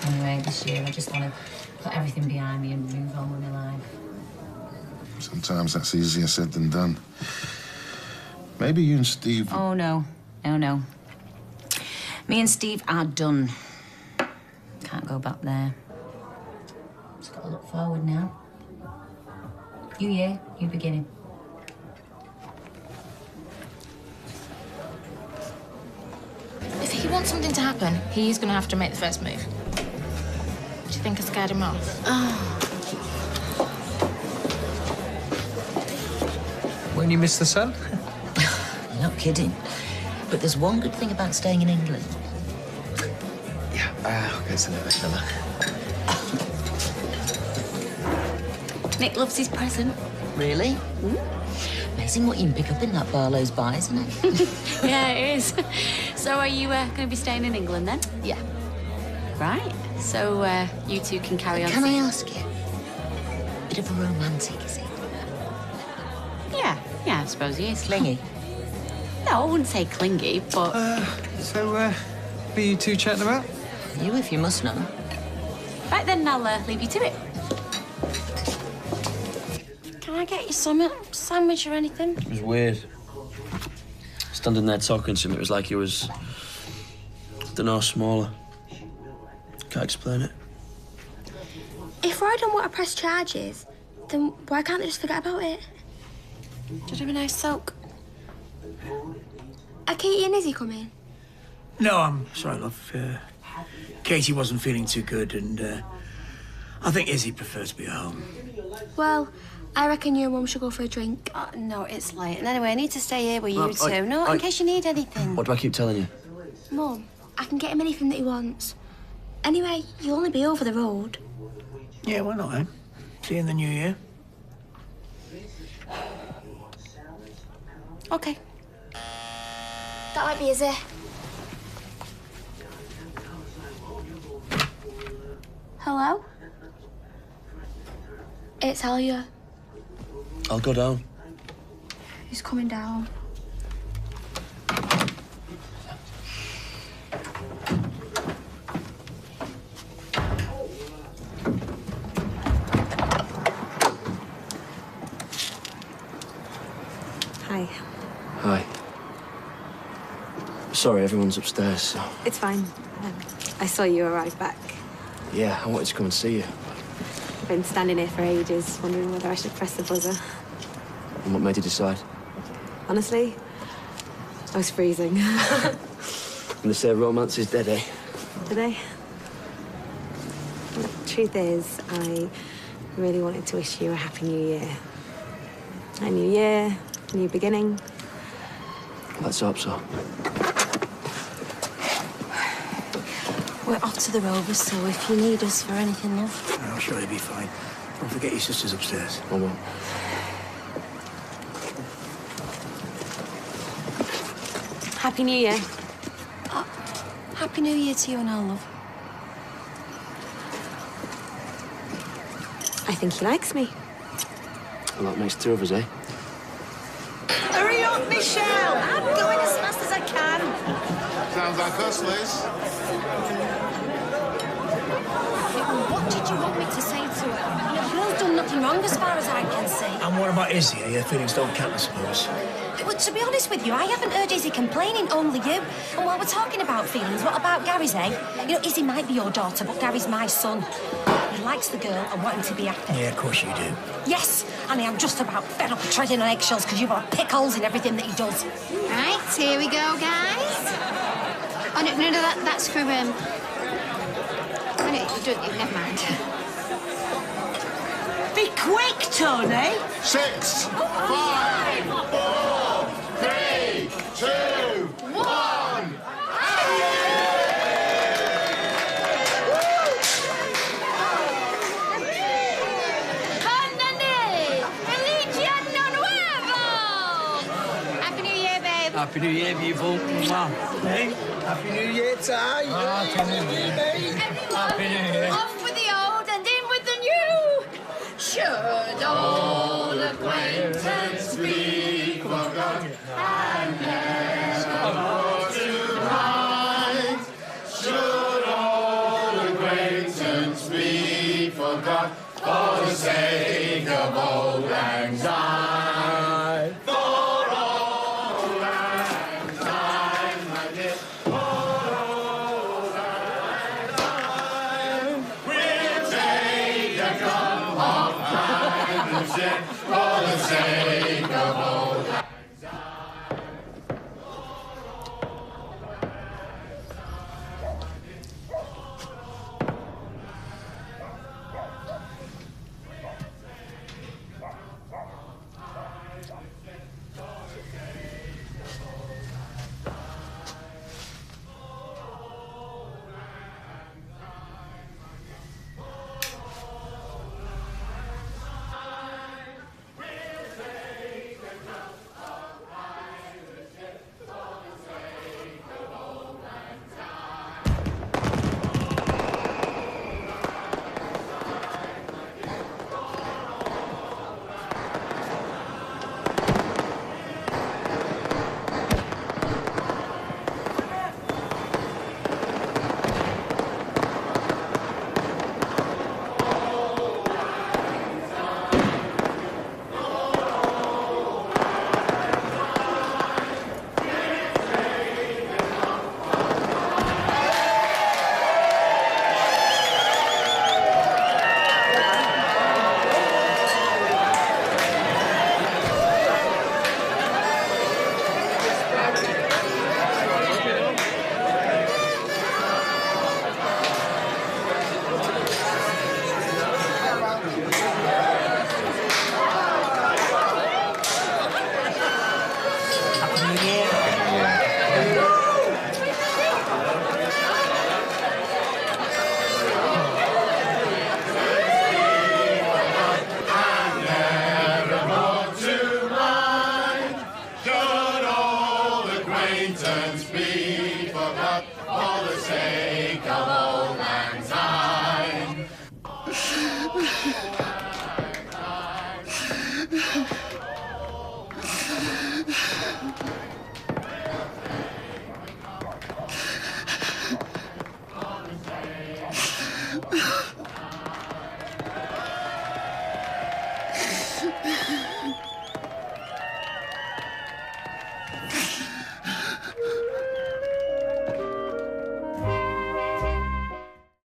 Anyway, this year I just want to put everything behind me and move on with my life. Sometimes that's easier said than done. Maybe you and Steve... Oh, no. No. Me and Steve are done. Can't go back there. Just got to look forward now. New year, new beginning. If he wants something to happen, he's going to have to make the first move. Do you think I scared him off? When you miss the sun? You're not kidding. But there's one good thing about staying in England. Yeah, okay, so never, fella. Nick loves his present. Really? Amazing what you can pick up in that Barlow's buy, isn't it? Yeah, it is. So are you going to be staying in England then? Yeah. Right. So you two can carry on. Can I ask you? Bit of a romantic, is he? Yeah, I suppose he is. Clingy? No, I wouldn't say clingy, but... So, what are you two chatting about? You, if you must know. Right then, I'll leave you to it. Can I get you some sandwich or anything? It was weird. Standing there talking to him, it was like he was... I don't know, smaller. Can't explain it. If Roy don't want to press charges, then why can't they just forget about it? Did you have a nice soak? Are Katie and Izzy coming? No, I'm sorry, love. Katie wasn't feeling too good, and I think Izzy prefers to be at home. Well, I reckon you and Mum should go for a drink. No, it's late. And anyway, I need to stay here with you Well, two. In case you need anything. What do I keep telling you? Mum, I can get him anything that he wants. Anyway, you'll only be over the road. Yeah, why not, eh? See you in the new year. Okay. That might be Izzy. Hello? It's Alia. I'll go down. He's coming down. Hi. Hi. Sorry, everyone's upstairs, so... It's fine. I saw you arrive back. Yeah, I wanted to come and see you. I've been standing here for ages, wondering whether I should press the buzzer. And what made you decide? Honestly, I was freezing. And they say romance is dead, eh? Did I? The truth is, I really wanted to wish you a happy new year. A new year, a new beginning. Let's hope so. We're off to the Rovers, so if you need us for anything, love. I'm sure you'll be fine. Don't forget your sister's upstairs. I won't. Happy New Year. Happy New Year to you and our love. I think he likes me. Well, that makes two of us, eh? Hurry up, Michelle! I'm going as fast as I can. Sounds like us, Liz. What did you want me to say to her? The girl's done nothing wrong as far as I can see. And what about Izzy? Your feelings don't count, I suppose. But to be honest with you, I haven't heard Izzy complaining, only you. And while we're talking about feelings, what about Gary's, eh? You know, Izzy might be your daughter, but Gary's my son. He likes the girl and want him to be happy. Yeah, of course you do. Yes, and I am just about fed up of treading on eggshells because you've got pick holes in everything that he does. Right, here we go, guys. Oh, no, that's for, oh, no, never mind. Be quick, Tony. 6, 5, 4, 3, 2, 1. Happy New Year, babe. Happy New Year, beautiful. Mwah. Hey, Happy New Year, Ty. Happy New Year, babe. Happy New Year. Off with the old and in with the new. Should old acquaintance be forgot and never more to mind? Should all acquaintance be forgot for the sake of old lang syne? For old lang syne, my dear, for old lang syne. We'll take a cup of kindness for the sake of old lang syne.